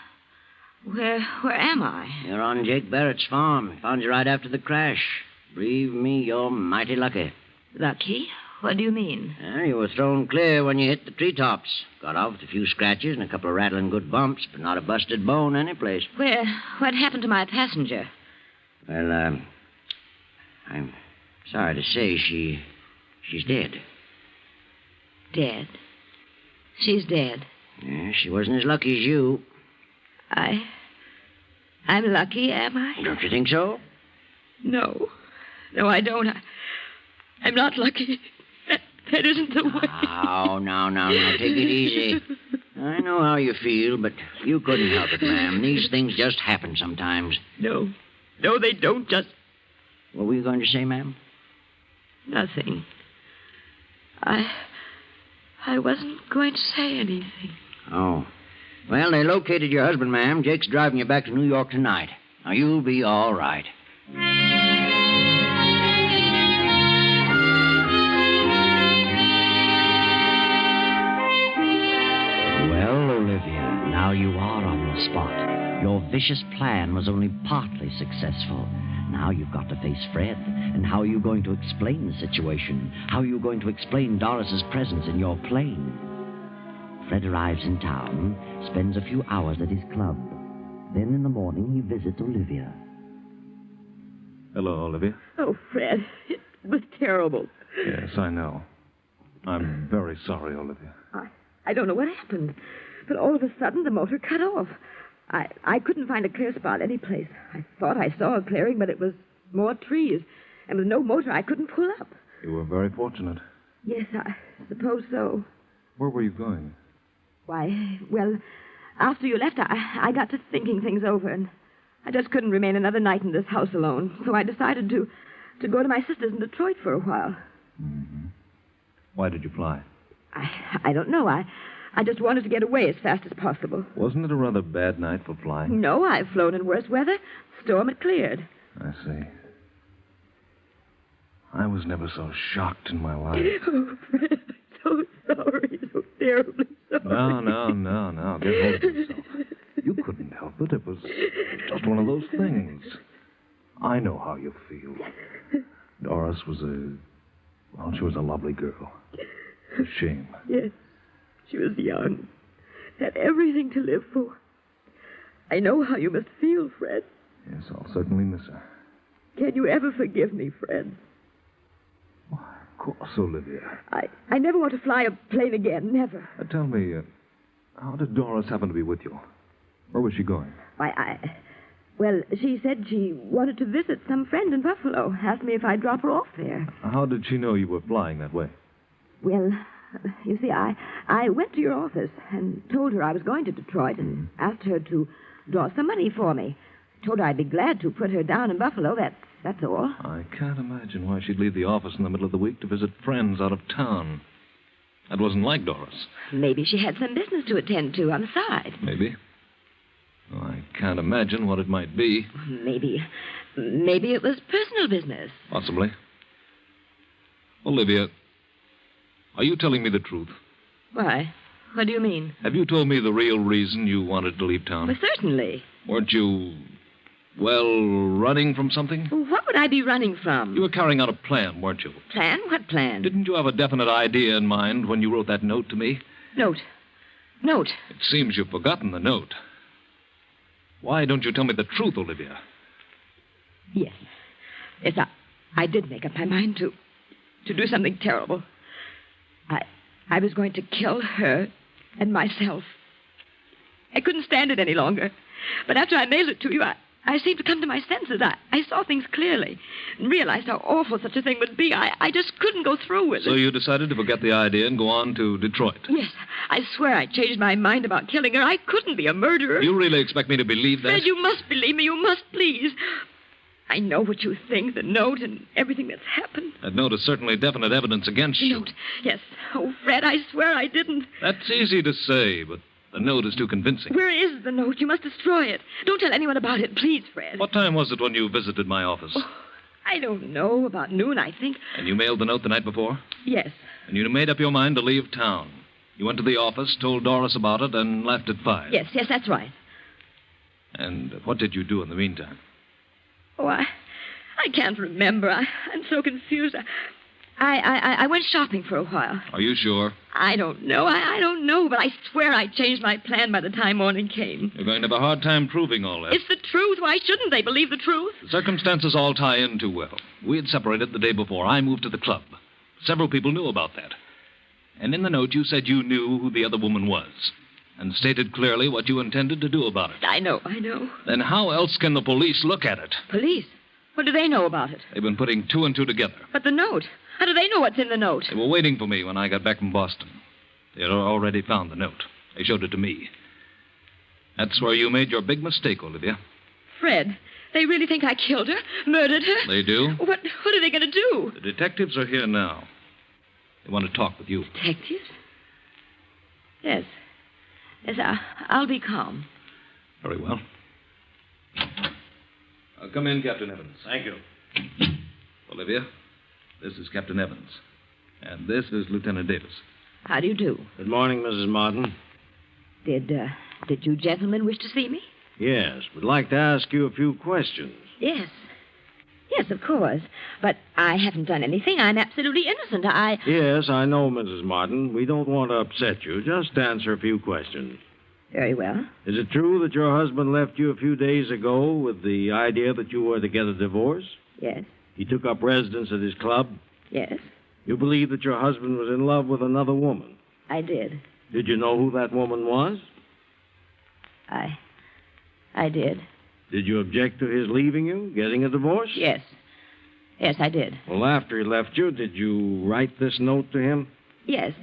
Where am I? You're on Jake Barrett's farm. Found you right after the crash. Believe me, you're mighty lucky. Lucky? What do you mean? Well, you were thrown clear when you hit the treetops. Got off with a few scratches and a couple of rattling good bumps, but not a busted bone anyplace. What happened to my passenger? Well, I'm sorry to say she's dead. Dead? She's dead. Yeah, she wasn't as lucky as you. I'm lucky, am I? Don't you think so? No. No, I don't. I'm not lucky. That isn't the way. Oh, now, take it easy. I know how you feel, but you couldn't help it, ma'am. These things just happen sometimes. No, they don't just... What were you going to say, ma'am? Nothing. I wasn't going to say anything. Oh. Well, they located your husband, ma'am. Jake's driving you back to New York tonight. Now, you'll be all right. Well, Olivia, now you are on the spot. Your vicious plan was only partly successful. Now you've got to face Fred. And how are you going to explain the situation? How are you going to explain Doris's presence in your plane? Fred arrives in town, spends a few hours at his club. Then in the morning he visits Olivia. Hello, Olivia. Oh, Fred, it was terrible. Yes, I know. I'm very sorry, Olivia. I don't know what happened, but all of a sudden the motor cut off. I couldn't find a clear spot anyplace. I thought I saw a clearing, but it was more trees. And with no motor, I couldn't pull up. You were very fortunate. Yes, I suppose so. Where were you going? Why, well, after you left, I got to thinking things over, and I just couldn't remain another night in this house alone. So I decided to go to my sister's in Detroit for a while. Mm-hmm. Why did you fly? I don't know. I just wanted to get away as fast as possible. Wasn't it a rather bad night for flying? No, I've flown in worse weather. Storm had cleared. I see. I was never so shocked in my life. Oh, Fred, I'm so sorry. So terribly sorry. No. Get hold of yourself. You couldn't help it. It was just one of those things. I know how you feel. Doris was she was a lovely girl. A shame. Yes. She was young. Had everything to live for. I know how you must feel, Fred. Yes, I'll certainly miss her. Can you ever forgive me, Fred? Of course, Olivia. I never want to fly a plane again. Never. Tell me, how did Doris happen to be with you? Where was she going? Well, she said she wanted to visit some friend in Buffalo. Asked me if I'd drop her off there. How did she know you were flying that way? Well, you see, I went to your office and told her I was going to Detroit and asked her to draw some money for me. Told her I'd be glad to put her down in Buffalo. That's all. I can't imagine why she'd leave the office in the middle of the week to visit friends out of town. That wasn't like Doris. Maybe she had some business to attend to on the side. Maybe. Well, I can't imagine what it might be. Maybe it was personal business. Possibly. Olivia, are you telling me the truth? Why? What do you mean? Have you told me the real reason you wanted to leave town? Well, certainly. Weren't you, running from something? What would I be running from? You were carrying out a plan, weren't you? Plan? What plan? Didn't you have a definite idea in mind when you wrote that note to me? Note? It seems you've forgotten the note. Why don't you tell me the truth, Olivia? Yes, I did make up my mind to do something terrible. I was going to kill her and myself. I couldn't stand it any longer. But after I mailed it to you, I seemed to come to my senses. I saw things clearly and realized how awful such a thing would be. I just couldn't go through with it. So you decided to forget the idea and go on to Detroit? Yes. I swear I changed my mind about killing her. I couldn't be a murderer. You really expect me to believe that? Fred, you must believe me. You must, please. I know what you think, the note and everything that's happened. That note is certainly definite evidence against you. Note? Yes. Oh, Fred, I swear I didn't. That's easy to say, but the note is too convincing. Where is the note? You must destroy it. Don't tell anyone about it, please, Fred. What time was it when you visited my office? Oh, I don't know. About noon, I think. And you mailed the note the night before? Yes. And you made up your mind to leave town. You went to the office, told Doris about it, and left at 5. Yes, that's right. And what did you do in the meantime? Oh, I can't remember. I'm so confused. I went shopping for a while. Are you sure? I don't know. I don't know, but I swear I changed my plan by the time morning came. You're going to have a hard time proving all that. It's the truth. Why shouldn't they believe the truth? The circumstances all tie in too well. We had separated the day before I moved to the club. Several people knew about that. And in the note, you said you knew who the other woman was and stated clearly what you intended to do about it. I know. Then how else can the police look at it? Police? What do they know about it? They've been putting 2 and 2 together. But the note? How do they know what's in the note? They were waiting for me when I got back from Boston. They had already found the note. They showed it to me. That's where you made your big mistake, Olivia. Fred, they really think I killed her, murdered her? They do. What are they going to do? The detectives are here now. They want to talk with you. Detectives? Yes. I'll be calm. Very well. Come in, Captain Evans. Thank you. Olivia, this is Captain Evans. And this is Lieutenant Davis. How do you do? Good morning, Mrs. Martin. Did you gentlemen wish to see me? Yes, we'd like to ask you a few questions. Yes, Yes, of course. But I haven't done anything. I'm absolutely innocent. Yes, I know, Mrs. Martin. We don't want to upset you. Just answer a few questions. Very well. Is it true that your husband left you a few days ago with the idea that you were to get a divorce? Yes. He took up residence at his club? Yes. You believe that your husband was in love with another woman? I did. Did you know who that woman was? I did. Did you object to his leaving you, getting a divorce? Yes. Yes, I did. Well, after he left you, did you write this note to him? Yes.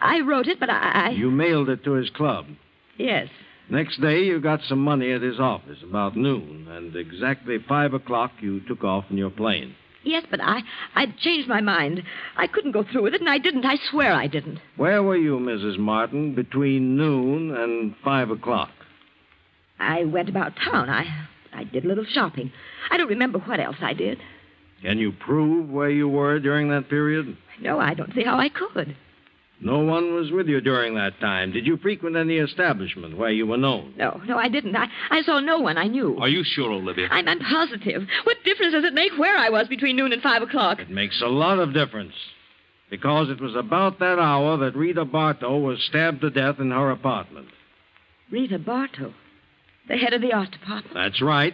I wrote it, but You mailed it to his club. Yes. Next day, you got some money at his office, about noon, and exactly 5 o'clock, you took off in your plane. Yes, but I'd changed my mind. I couldn't go through with it, and I didn't. I swear I didn't. Where were you, Mrs. Martin, between noon and 5 o'clock? I went about town. I did a little shopping. I don't remember what else I did. Can you prove where you were during that period? No, I don't see how I could. No one was with you during that time. Did you frequent any establishment where you were known? No, I didn't. I saw no one I knew. Are you sure, Olivia? I'm positive. What difference does it make where I was between noon and 5 o'clock? It makes a lot of difference. Because it was about that hour that Rita Bartow was stabbed to death in her apartment. Rita Bartow? The head of the art department? That's right.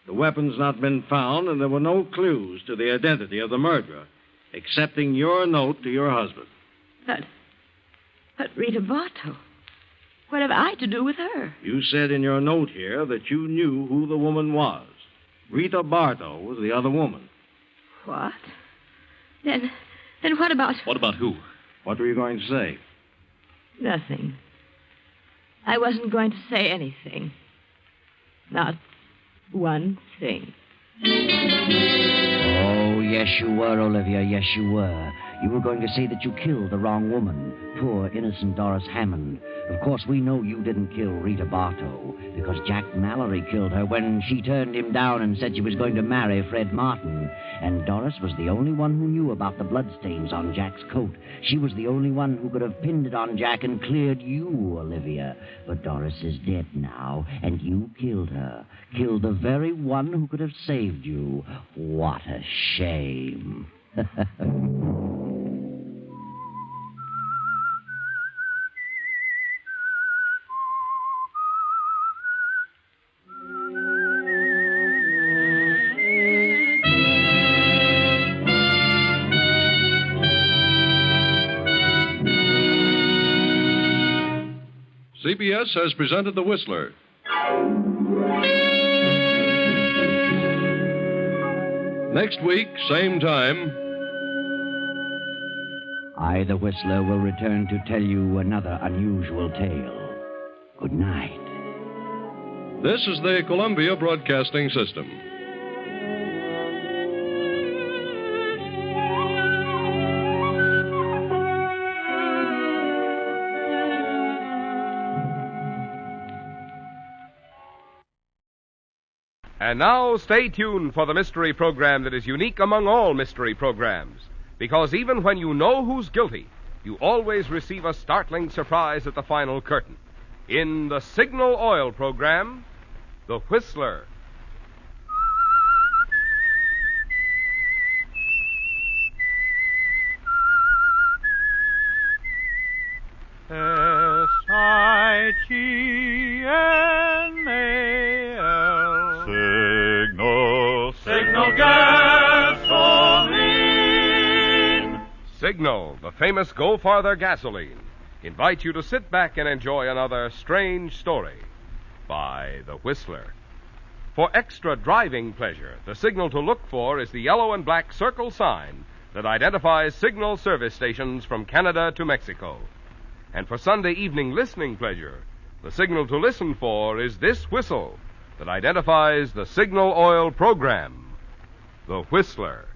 The weapon's not been found, and there were no clues to the identity of the murderer, excepting your note to your husband. But Rita Bartow? What have I to do with her? You said in your note here that you knew who the woman was. Rita Bartow was the other woman. What? Then what about... What about who? What were you going to say? Nothing. I wasn't going to say anything. Not one thing. Oh, yes, you were, Olivia. Yes, you were. You were going to say that you killed the wrong woman. Poor, innocent Doris Hammond. Of course, we know you didn't kill Rita Bartow, because Jack Mallory killed her when she turned him down and said she was going to marry Fred Martin. And Doris was the only one who knew about the bloodstains on Jack's coat. She was the only one who could have pinned it on Jack and cleared you, Olivia. But Doris is dead now, and you killed her. Killed the very one who could have saved you. What a shame. CBS has presented The Whistler. Next week, same time. I, the Whistler, will return to tell you another unusual tale. Good night. This is the Columbia Broadcasting System. And now, stay tuned for the mystery program that is unique among all mystery programs. Because even when you know who's guilty, you always receive a startling surprise at the final curtain. In the Signal Oil program, The Whistler. Signal. Signal gasoline. Signal, the famous Go Farther gasoline, invites you to sit back and enjoy another strange story by The Whistler. For extra driving pleasure, the signal to look for is the yellow and black circle sign that identifies Signal service stations from Canada to Mexico. And for Sunday evening listening pleasure, the signal to listen for is this whistle that identifies the Signal Oil program, The Whistler.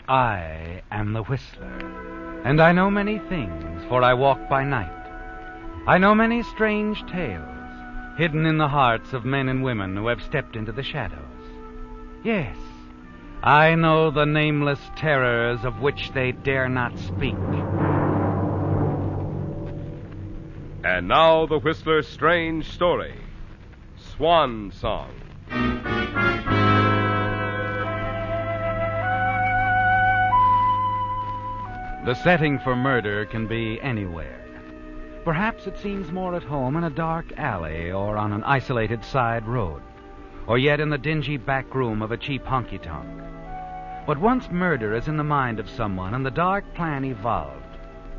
I am the Whistler, and I know many things, for I walk by night. I know many strange tales, hidden in the hearts of men and women who have stepped into the shadows. Yes, I know the nameless terrors of which they dare not speak. And now the Whistler's strange story, Swan Song. The setting for murder can be anywhere. Perhaps it seems more at home in a dark alley or on an isolated side road, or yet in the dingy back room of a cheap honky-tonk. But once murder is in the mind of someone and the dark plan evolved,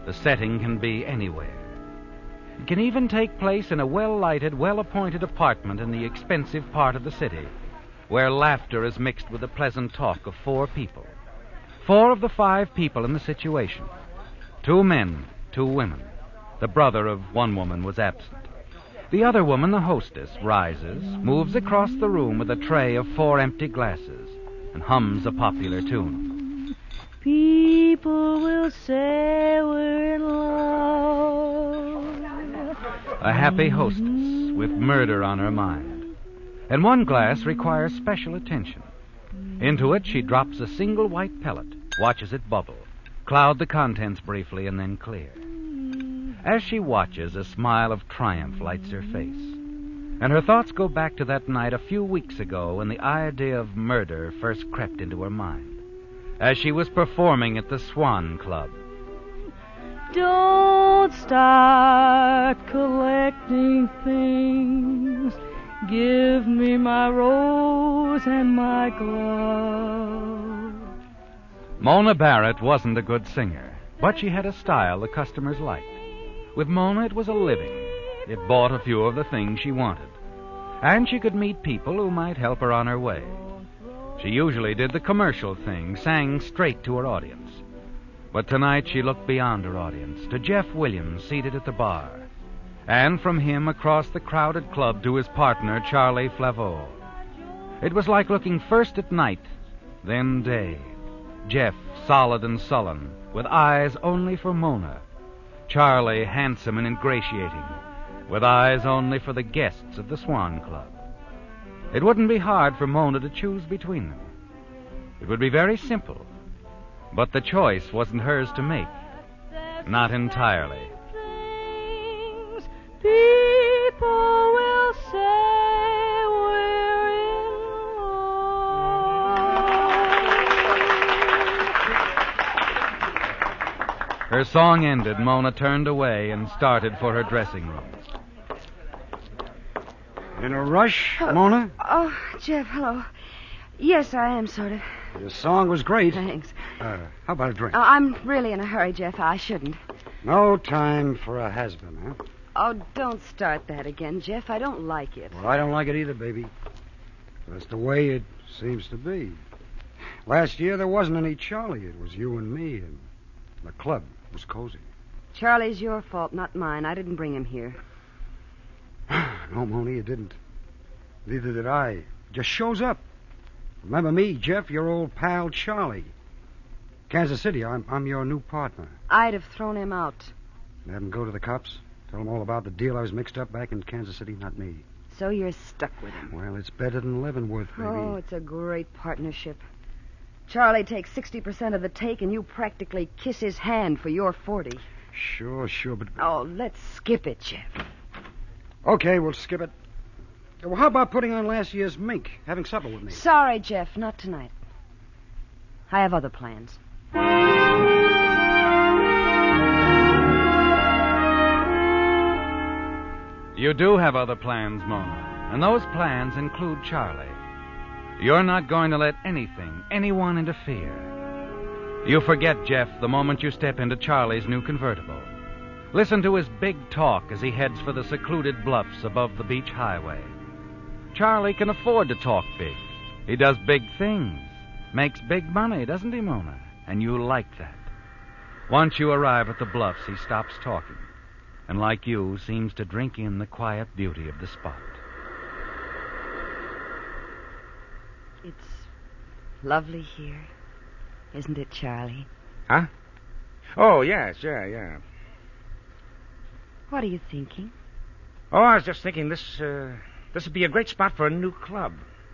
the setting can be anywhere. It can even take place in a well-lighted, well-appointed apartment in the expensive part of the city, where laughter is mixed with the pleasant talk of 4 people. 4 of the 5 people in the situation. 2 men, 2 women. The brother of one woman was absent. The other woman, the hostess, rises, moves across the room with a tray of 4 empty glasses, and hums a popular tune. People will say we're in love. A happy hostess with murder on her mind. And one glass requires special attention. Into it she drops a single white pellet, watches it bubble, cloud the contents briefly, and then clear. As she watches, a smile of triumph lights her face, and her thoughts go back to that night a few weeks ago when the idea of murder first crept into her mind, as she was performing at the Swan Club. Don't start collecting things. Give me my rose and my glove. Mona Barrett wasn't a good singer, but she had a style the customers liked. With Mona, it was a living. It bought a few of the things she wanted. And she could meet people who might help her on her way. She usually did the commercial thing, sang straight to her audience. But tonight she looked beyond her audience, to Jeff Williams seated at the bar, and from him across the crowded club to his partner, Charlie Flaveau. It was like looking first at night, then day. Jeff, solid and sullen, with eyes only for Mona. Charlie, handsome and ingratiating, with eyes only for the guests of the Swan Club. It wouldn't be hard for Mona to choose between them. It would be very simple. But the choice wasn't hers to make. Not entirely. People will say we're in love. Her song ended, Mona turned away and started for her dressing room. In a rush, Mona? Oh, Jeff, hello. Yes, I am, sort of. Your song was great. Thanks. How about a drink? I'm really in a hurry, Jeff. I shouldn't. No time for a has-been, huh? Oh, don't start that again, Jeff. I don't like it. Well, I don't like it either, baby. That's the way it seems to be. Last year, there wasn't any Charlie. It was you and me, and the club was cozy. Charlie's your fault, not mine. I didn't bring him here. No, Mona, you didn't. Neither did I. Just shows up. Remember me, Jeff, your old pal Charlie. Kansas City, I'm your new partner. I'd have thrown him out. Have him go to the cops? Tell them all about the deal I was mixed up back in Kansas City, not me. So you're stuck with him. Well, it's better than Leavenworth, baby. Oh, it's a great partnership. Charlie takes 60% of the take, and you practically kiss his hand for your 40. Sure, but... Oh, let's skip it, Jeff. Okay, we'll skip it. Well, how about putting on last year's mink, having supper with me? Sorry, Jeff, not tonight. I have other plans. You do have other plans, Mona, and those plans include Charlie. You're not going to let anyone interfere. You forget Jeff the moment you step into Charlie's new convertible. Listen to his big talk as he heads for the secluded bluffs above the beach highway. Charlie can afford to talk big. He does big things, makes big money, doesn't he, Mona? And you like that. Once you arrive at the bluffs, he stops talking, and like you, seems to drink in the quiet beauty of the spot. It's lovely here, isn't it, Charlie? Huh? Oh, yes, yeah. What are you thinking? Oh, I was just thinking this would be a great spot for a new club.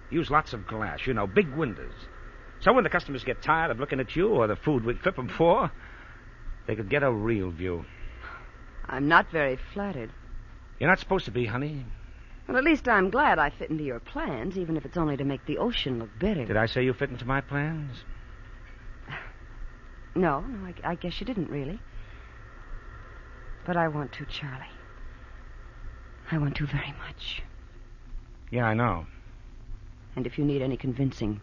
Use lots of glass, big windows. So when the customers get tired of looking at you or the food we flip them for, they could get a real view. I'm not very flattered. You're not supposed to be, honey. Well, at least I'm glad I fit into your plans, even if it's only to make the ocean look better. Did I say you fit into my plans? No, I guess you didn't really. But I want to, Charlie. I want to very much. Yeah, I know. And if you need any convincing,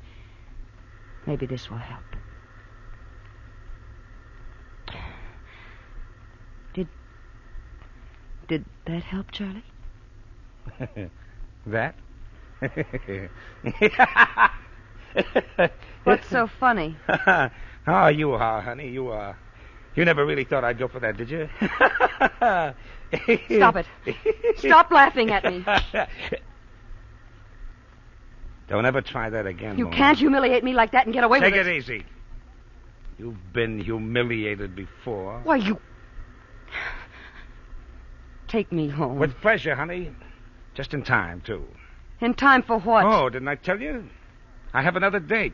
maybe this will help. Did that help, Charlie? That? What's so funny? Oh, you are, honey. You are. You never really thought I'd go for that, did you? Stop it. Stop laughing at me. Don't ever try that again, You Mona. can't humiliate me like that and get away with it. Take it easy. You've been humiliated before. Why, you... Take me home. With pleasure, honey. Just in time, too. In time for what? Oh, didn't I tell you? I have another date.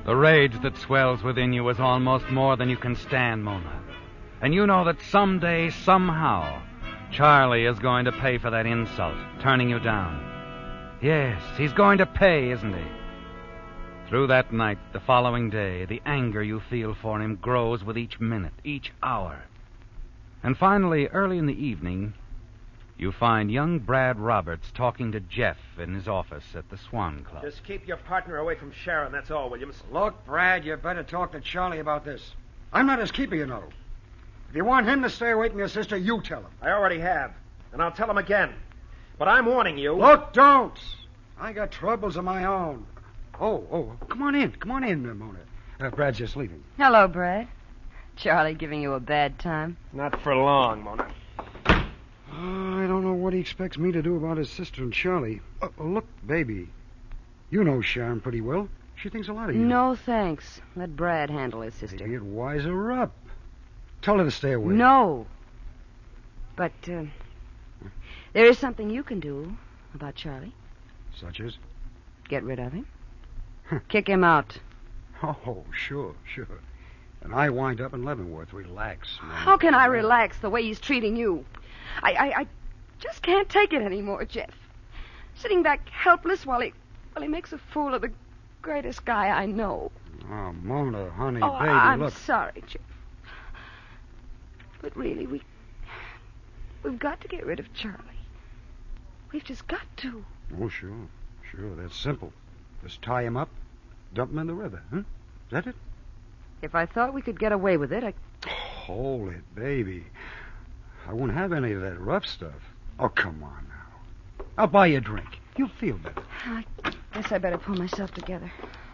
The rage that swells within you is almost more than you can stand, Mona. And you know that someday, somehow, Charlie is going to pay for that insult, turning you down. Yes, he's going to pay, isn't he? Through that night, the following day, the anger you feel for him grows with each minute, each hour. And finally, early in the evening, you find young Brad Roberts talking to Jeff in his office at the Swan Club. Just keep your partner away from Sharon, that's all, Williams. Look, Brad, you better talk to Charlie about this. I'm not his keeper, you know. If you want him to stay away from your sister, you tell him. I already have, and I'll tell him again. But I'm warning you. Look, don't. I got troubles of my own. Oh, come on in, Mona. Brad's just leaving. Hello, Brad. Charlie giving you a bad time? Not for long, Mona. I don't know what he expects me to do about his sister and Charlie. Look, baby, you know Sharon pretty well. She thinks a lot of you. No, thanks. Let Brad handle his sister. Maybe it'd wise her up. Tell her to stay away. No. But, there is something you can do about Charlie. Such as? Get rid of him. Kick him out. Oh, sure. And I wind up in Leavenworth. Relax, man. How can I relax the way he's treating you? I just can't take it anymore, Jeff. Sitting back helpless while he makes a fool of the greatest guy I know. Oh, Mona, honey, Oh, baby, I'm look. sorry, Jeff. But really, we've got to get rid of Charlie. We've just got to. Oh, sure. That's simple. Just tie him up, dump him in the river, huh? Is that it? If I thought we could get away with it, Hold it, baby. I won't have any of that rough stuff. Oh, come on now. I'll buy you a drink. You'll feel better. I guess I better pull myself together.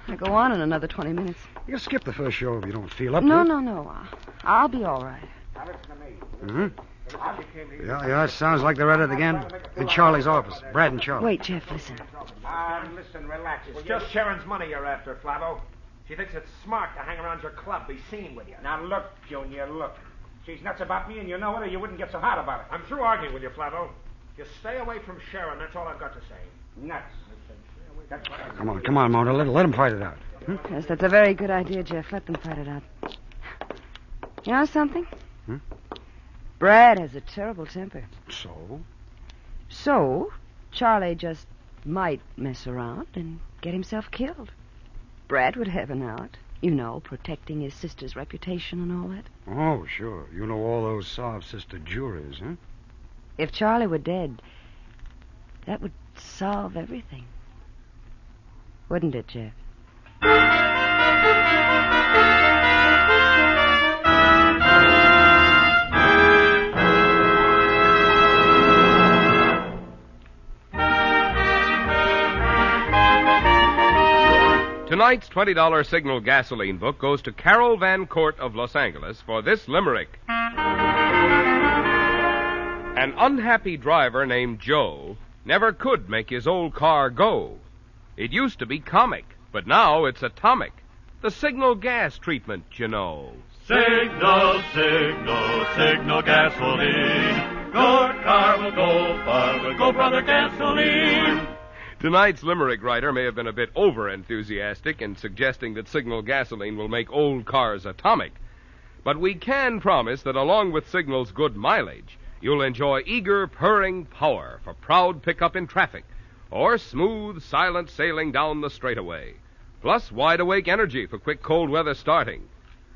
I go on in another 20 minutes. You can skip the first show if you don't feel up No. to it. I'll be all right. Now listen to me. Mm-hmm. Yeah, it sounds like they're at it again. In Charlie's office. Brad and Charlie. Wait, Jeff, listen. Listen, relax. It's just Sharon's money you're after, Flavo. She thinks it's smart to hang around your club, be seen with you. Now look, Junior, look. She's nuts about me and you know it or you wouldn't get so hot about it. I'm through arguing with you, Flavo. Just stay away from Sharon, that's all I've got to say. Nuts. Come on, Mona. Let him fight it out. Yes, that's a very good idea, Jeff. Let them fight it out. You know something? Brad has a terrible temper. So, Charlie just might mess around and get himself killed. Brad would have an out. You know, protecting his sister's reputation and all that. Oh, sure. You know all those soft sister juries, huh? If Charlie were dead, that would solve everything. Wouldn't it, Jeff? Tonight's $20 Signal gasoline book goes to Carol Van Court of Los Angeles for this limerick. An unhappy driver named Joe never could make his old car go. It used to be comic, but now it's atomic. The Signal gas treatment, you know. Signal, Signal, Signal gasoline. Your car will go far with Go Brother Gasoline. Tonight's limerick writer may have been a bit over-enthusiastic in suggesting that Signal gasoline will make old cars atomic. But we can promise that along with Signal's good mileage, you'll enjoy eager, purring power for proud pickup in traffic, or smooth, silent sailing down the straightaway, plus wide-awake energy for quick cold weather starting.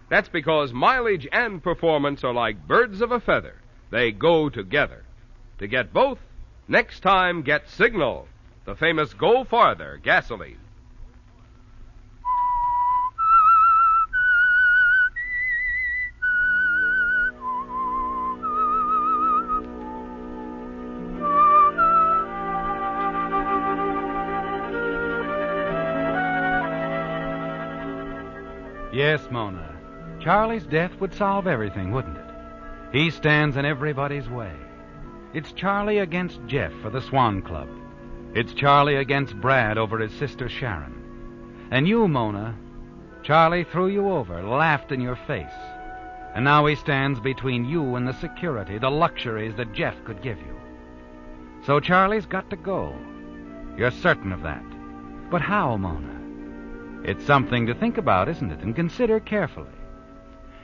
That's because mileage and performance are like birds of a feather. They go together. To get both, next time get Signal, the famous Go Farther gasoline. Yes, Mona. Charlie's death would solve everything, wouldn't it? He stands in everybody's way. It's Charlie against Jeff for the Swan Club. It's Charlie against Brad over his sister Sharon. And you, Mona, Charlie threw you over, laughed in your face. And now he stands between you and the security, the luxuries that Jeff could give you. So Charlie's got to go. You're certain of that. But how, Mona? It's something to think about, isn't it? And consider carefully.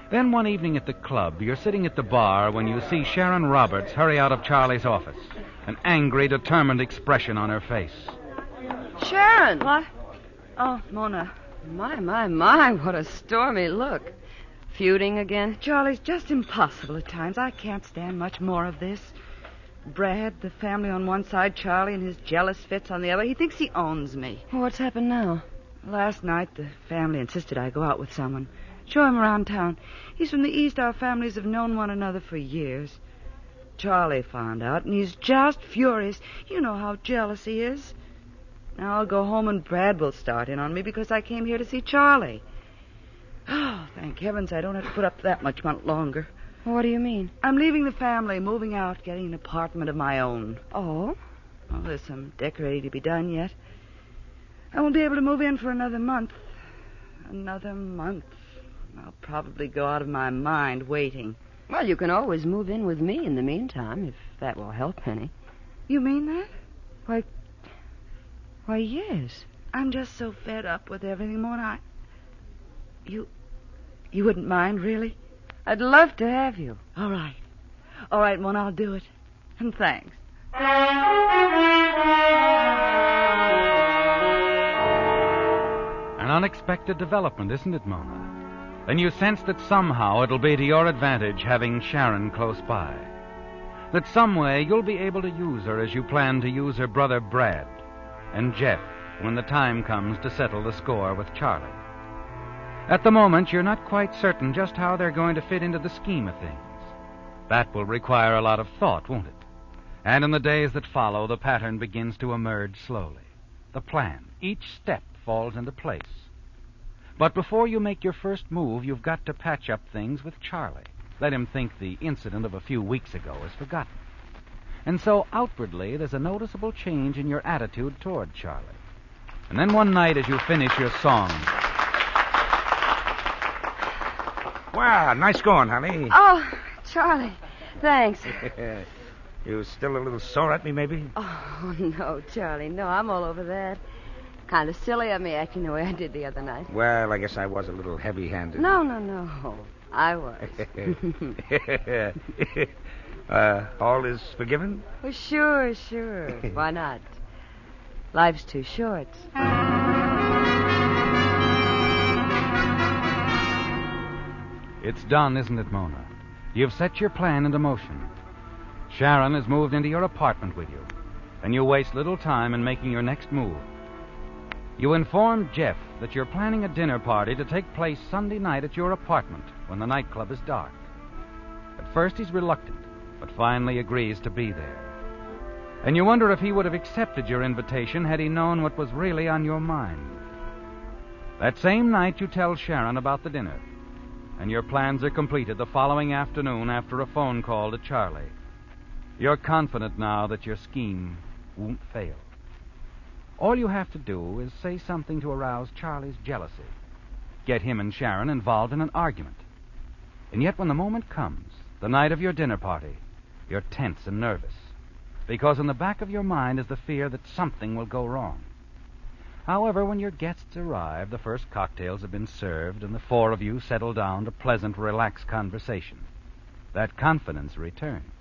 Then one evening at the club, you're sitting at the bar when you see Sharon Roberts hurry out of Charlie's office, an angry, determined expression on her face. Sharon! What? Oh, Mona. My, what a stormy look. Feuding again? Charlie's just impossible at times. I can't stand much more of this. Brad, the family on one side, Charlie and his jealous fits on the other. He thinks he owns me. What's happened now? Last night, the family insisted I go out with someone. Show him around town. He's from the East. Our families have known one another for years. Charlie found out, and he's just furious. You know how jealous he is. Now I'll go home, and Brad will start in on me because I came here to see Charlie. Oh, thank heavens I don't have to put up that much longer. What do you mean? I'm leaving the family, moving out, getting an apartment of my own. Oh? Well, there's some decorating to be done yet. I won't be able to move in for another month. Another month. I'll probably go out of my mind waiting. Well, you can always move in with me in the meantime, if that will help any. You mean that? Why, yes. I'm just so fed up with everything, Mona. You wouldn't mind, really? I'd love to have you. All right. All right, Mona, I'll do it. And thanks. An unexpected development, isn't it, Mona? Then you sense that somehow it'll be to your advantage having Sharon close by. That some way you'll be able to use her as you plan to use her brother Brad and Jeff when the time comes to settle the score with Charlie. At the moment, you're not quite certain just how they're going to fit into the scheme of things. That will require a lot of thought, won't it? And in the days that follow, the pattern begins to emerge slowly. The plan, each step falls into place. But before you make your first move, you've got to patch up things with Charlie. Let him think the incident of a few weeks ago is forgotten. And so outwardly, there's a noticeable change in your attitude toward Charlie. And then one night as you finish your song... Wow, nice going, honey. Oh, Charlie, thanks. You still a little sore at me, maybe? Oh, no, Charlie, no, I'm all over that. Kind of silly of me acting the way I did the other night. Well, I guess I was a little heavy-handed. No. I was. All is forgiven? Well, sure. Why not? Life's too short. It's done, isn't it, Mona? You've set your plan into motion. Sharon has moved into your apartment with you, and you waste little time in making your next move. You inform Jeff that you're planning a dinner party to take place Sunday night at your apartment when the nightclub is dark. At first he's reluctant, but finally agrees to be there. And you wonder if he would have accepted your invitation had he known what was really on your mind. That same night you tell Sharon about the dinner, and your plans are completed the following afternoon after a phone call to Charlie. You're confident now that your scheme won't fail. All you have to do is say something to arouse Charlie's jealousy. Get him and Sharon involved in an argument. And yet when the moment comes, the night of your dinner party, You're tense and nervous, because in the back of your mind is the fear that something will go wrong. However, when your guests arrive, the first cocktails have been served, and the four of you settle down to pleasant, relaxed conversation. That confidence returns.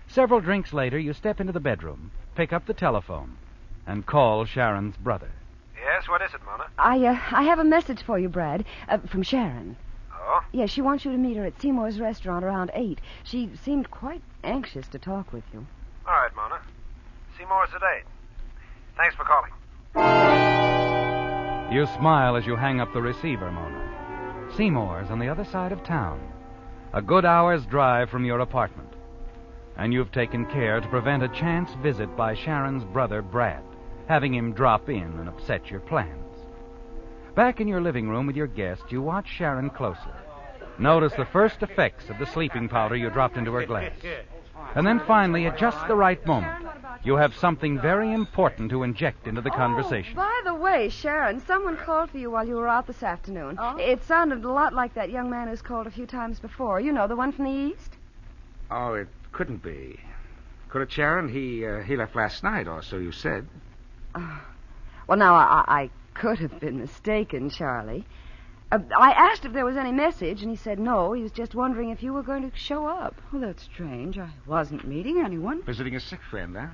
Several drinks later, you step into the bedroom, pick up the telephone, and call Sharon's brother. Yes, what is it, Mona? I have a message for you, Brad, from Sharon. Oh? Yeah, she wants you to meet her at Seymour's restaurant around 8. She seemed quite anxious to talk with you. All right, Mona. Seymour's at 8. Thanks for calling. You smile as you hang up the receiver, Mona. Seymour's on the other side of town, a good hour's drive from your apartment. And you've taken care to prevent a chance visit by Sharon's brother, Brad, having him drop in and upset your plans. Back in your living room with your guest, you watch Sharon closely. Notice the first effects of the sleeping powder you dropped into her glass. And then finally, at just the right moment, you have something very important to inject into the conversation. By the way, Sharon, someone called for you while you were out this afternoon. Oh? It sounded a lot like that young man who's called a few times before. You know, the one from the East? Oh, it couldn't be. Could it, Sharon? He left last night, or so you said. Well, now, I could have been mistaken, Charlie. I asked if there was any message, and he said no. He was just wondering if you were going to show up. Well, that's strange. I wasn't meeting anyone. Visiting a sick friend, huh?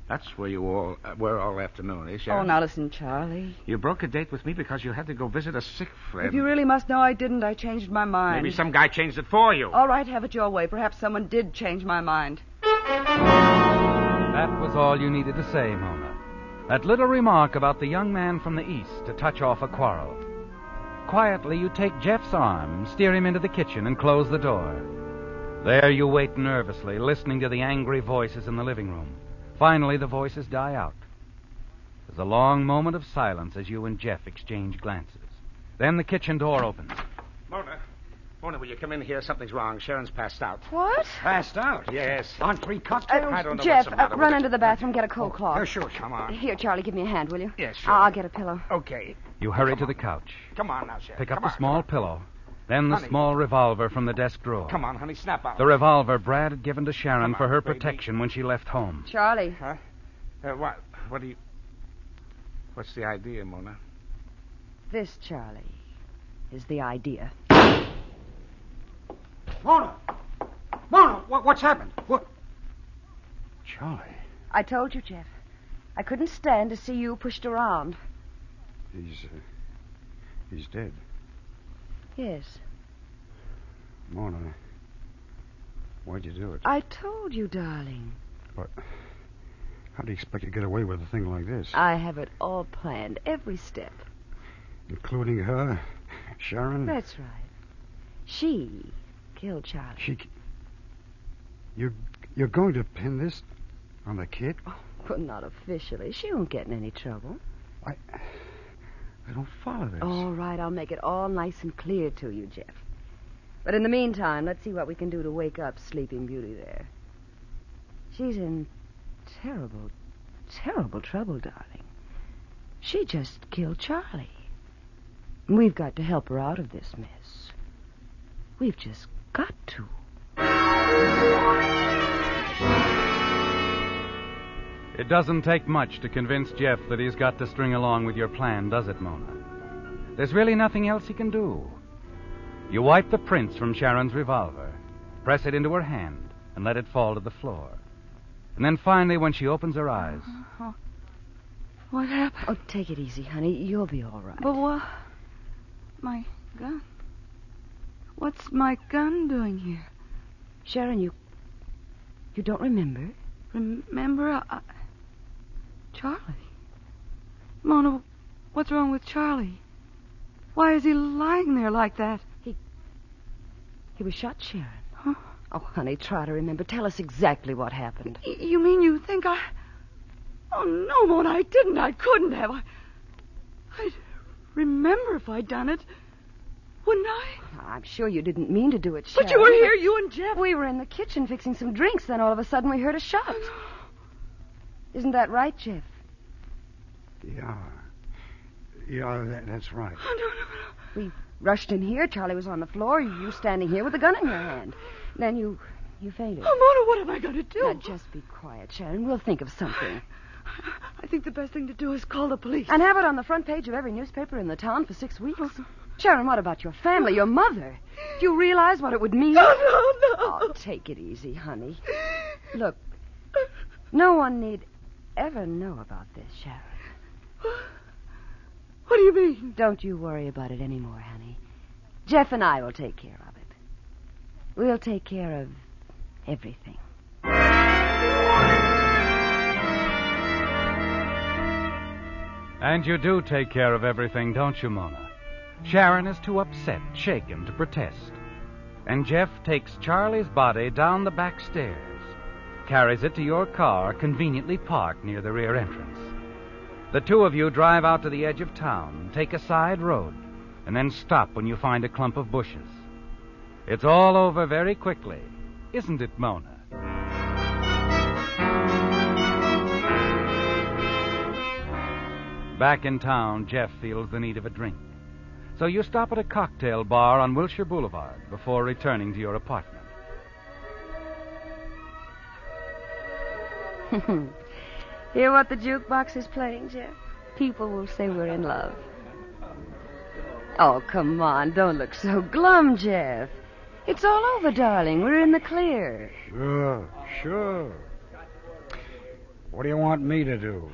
That's where you all were all afternoon, eh, Sharon? Oh, now listen, Charlie. You broke a date with me because you had to go visit a sick friend. If you really must know I didn't, I changed my mind. Maybe some guy changed it for you. All right, have it your way. Perhaps someone did change my mind. That was all you needed to say, Mona. That little remark about the young man from the East to touch off a quarrel. Quietly, you take Jeff's arm, steer him into the kitchen, and close the door. There you wait nervously, listening to the angry voices in the living room. Finally, the voices die out. There's a long moment of silence as you and Jeff exchange glances. Then the kitchen door opens. Mona, will you come in here? Something's wrong. Sharon's passed out. What? Passed out? Yes. On 3 cocktails? I don't know Jeff, what's the matter run with into the bathroom, get a cold cloth. Sure. Come on. Here, Charlie, give me a hand, will you? Yes, sure. I'll get a pillow. Okay. You hurry to the couch. Come on now, Sharon. Pick up the small pillow. Then the small revolver from the desk drawer. Come on, honey, snap out. The revolver Brad had given to Sharon for her protection when she left home. Charlie. Huh? What do you... What's the idea, Mona? This, Charlie, is the idea. Mona, what's happened? What? Charlie. I told you, Jeff. I couldn't stand to see you pushed around. He's dead. Yes. Mona, why'd you do it? I told you, darling. What? How do you expect to get away with a thing like this? I have it all planned, every step. Including her, Sharon? That's right. She killed Charlie. You're going to pin this on the kid? Oh, well, not officially. She won't get in any trouble. I don't follow this. All right, I'll make it all nice and clear to you, Jeff. But in the meantime, let's see what we can do to wake up Sleeping Beauty there. She's in terrible, terrible trouble, darling. She just killed Charlie. We've got to help her out of this mess. We've just got to. It doesn't take much to convince Jeff that he's got to string along with your plan, does it, Mona? There's really nothing else he can do. You wipe the prints from Sharon's revolver, press it into her hand, and let it fall to the floor. And then finally, when she opens her eyes... What happened? Oh, take it easy, honey. You'll be all right. But what? My gun? What's my gun doing here? Sharon, you don't remember? Remember? Charlie. Mona, what's wrong with Charlie? Why is he lying there like that? He was shot, Sharon. Huh? Oh, honey, try to remember. Tell us exactly what happened. You mean you think I... Oh, no, Mona, I didn't. I couldn't have. I'd remember if I'd done it. Wouldn't I? I'm sure you didn't mean to do it, Sharon. But you were here, you and Jeff. We were in the kitchen fixing some drinks, then all of a sudden we heard a shot. Isn't that right, Jeff? Yeah, that's right. Oh, no. We rushed in here. Charlie was on the floor. You standing here with a gun in your hand. Then you You fainted. Oh, Mona, what am I going to do? Now, just be quiet, Sharon. We'll think of something. I think the best thing to do is call the police. And have it on the front page of every newspaper in the town for 6 weeks. Sharon, what about your family, your mother? Do you realize what it would mean? No. Oh, take it easy, honey. Look, no one need ever know about this, Sharon. What do you mean? Don't you worry about it anymore, honey. Jeff and I will take care of it. We'll take care of everything. And you do take care of everything, don't you, Mona? Sharon is too upset, shaken, to protest. And Jeff takes Charlie's body down the back stairs, carries it to your car, conveniently parked near the rear entrance. The two of you drive out to the edge of town, take a side road, and then stop when you find a clump of bushes. It's all over very quickly, isn't it, Mona? Back in town, Jeff feels the need of a drink. So you stop at a cocktail bar on Wilshire Boulevard before returning to your apartment. Hear what the jukebox is playing, Jeff? People will say we're in love. Oh, come on. Don't look so glum, Jeff. It's all over, darling. We're in the clear. Sure. What do you want me to do?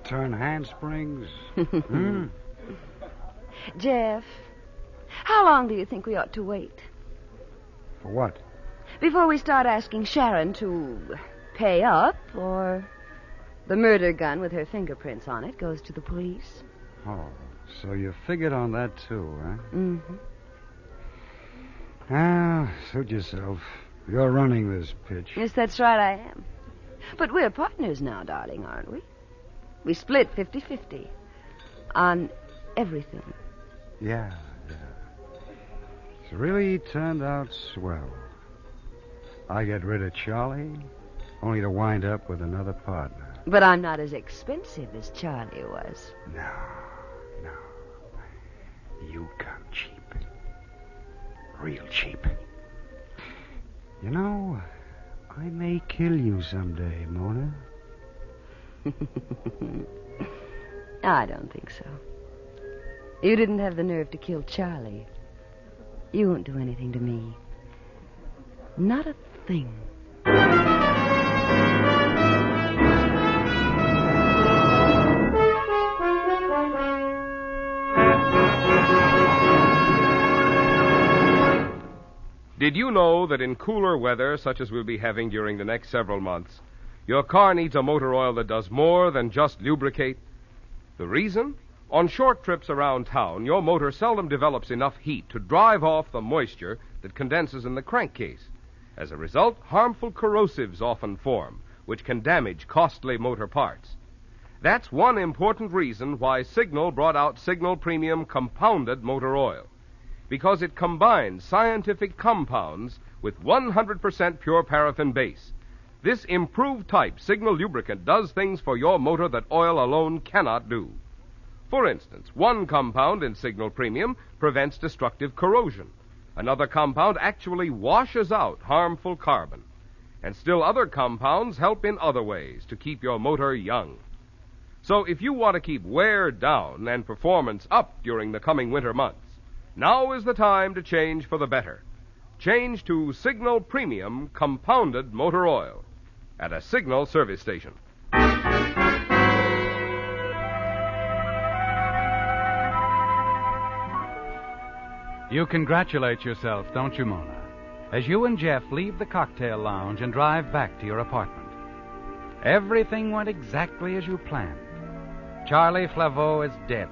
Turn handsprings? Jeff, how long do you think we ought to wait? For what? Before we start asking Sharon to pay up, or the murder gun with her fingerprints on it goes to the police. Oh, so you figured on that too, huh? Mm-hmm. Ah, suit yourself. You're running this pitch. Yes, that's right, I am. But we're partners now, darling, aren't we? We split 50-50 on everything. Yeah. It's really turned out swell. I get rid of Charlie, only to wind up with another partner. But I'm not as expensive as Charlie was. No. You come cheap. Real cheap. You know, I may kill you someday, Mona. I don't think so. You didn't have the nerve to kill Charlie. You won't do anything to me. Not a thing. Did you know that in cooler weather, such as we'll be having during the next several months, your car needs a motor oil that does more than just lubricate? The reason? On short trips around town, your motor seldom develops enough heat to drive off the moisture that condenses in the crankcase. As a result, harmful corrosives often form, which can damage costly motor parts. That's one important reason why Signal brought out Signal Premium Compounded Motor Oil, because it combines scientific compounds with 100% pure paraffin base. This improved type Signal lubricant does things for your motor that oil alone cannot do. For instance, one compound in Signal Premium prevents destructive corrosion. Another compound actually washes out harmful carbon. And still other compounds help in other ways to keep your motor young. So if you want to keep wear down and performance up during the coming winter months, now is the time to change for the better. Change to Signal Premium Compounded Motor Oil at a Signal service station. You congratulate yourself, don't you, Mona, as you and Jeff leave the cocktail lounge and drive back to your apartment. Everything went exactly as you planned. Charlie Flaveau is dead,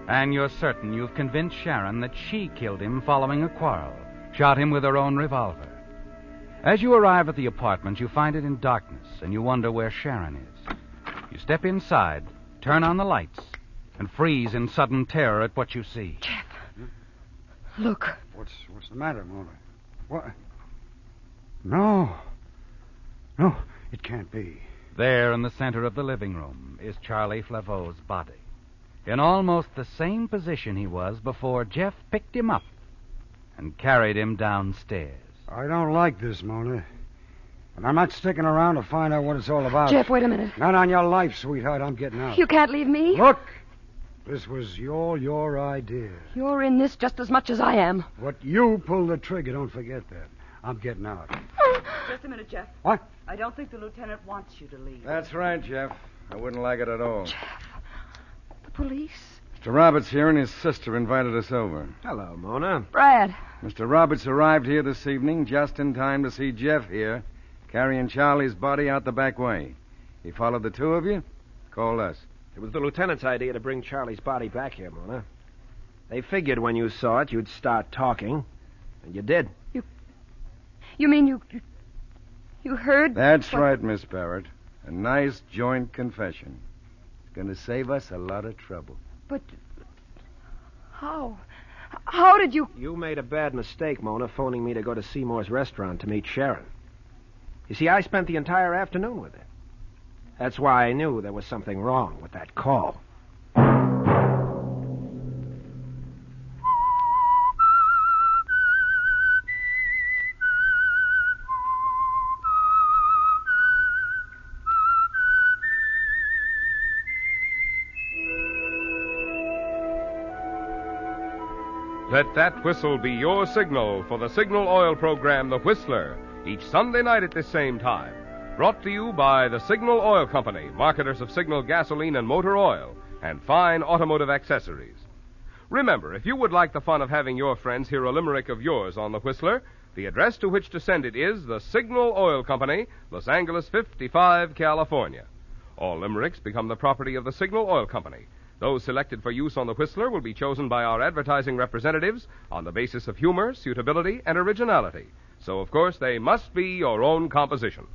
and you're certain you've convinced Sharon that she killed him following a quarrel, shot him with her own revolver. As you arrive at the apartment, you find it in darkness, and you wonder where Sharon is. You step inside, turn on the lights, and freeze in sudden terror at what you see. Jeff, look. What's the matter, Mona? What? No, it can't be. There in the center of the living room is Charlie Flaveau's body, in almost the same position he was before Jeff picked him up and carried him downstairs. I don't like this, Mona. But I'm not sticking around to find out what it's all about. Jeff, wait a minute. Not on your life, sweetheart. I'm getting out. You can't leave me. Look! This was all your idea. You're in this just as much as I am. What you pulled the trigger, don't forget that. I'm getting out. Just a minute, Jeff. What? I don't think the lieutenant wants you to leave. That's right, Jeff. I wouldn't like it at all. The police? Mr. Roberts here and his sister invited us over. Hello, Mona. Brad. Mr. Roberts arrived here this evening just in time to see Jeff here, carrying Charlie's body out the back way. He followed the two of you, called us. It was the lieutenant's idea to bring Charlie's body back here, Mona. They figured when you saw it, you'd start talking. And you did. You mean you heard? That's right, Miss Barrett. A nice joint confession. It's going to save us a lot of trouble. But how? How did you... You made a bad mistake, Mona, phoning me to go to Seymour's restaurant to meet Sharon. You see, I spent the entire afternoon with her. That's why I knew there was something wrong with that call. Let that whistle be your signal for the Signal Oil program, The Whistler, each Sunday night at this same time. Brought to you by the Signal Oil Company, marketers of Signal gasoline and motor oil, and fine automotive accessories. Remember, if you would like the fun of having your friends hear a limerick of yours on The Whistler, the address to which to send it is the Signal Oil Company, Los Angeles 55, California. All limericks become the property of the Signal Oil Company. Those selected for use on The Whistler will be chosen by our advertising representatives on the basis of humor, suitability, and originality. So, of course, they must be your own composition.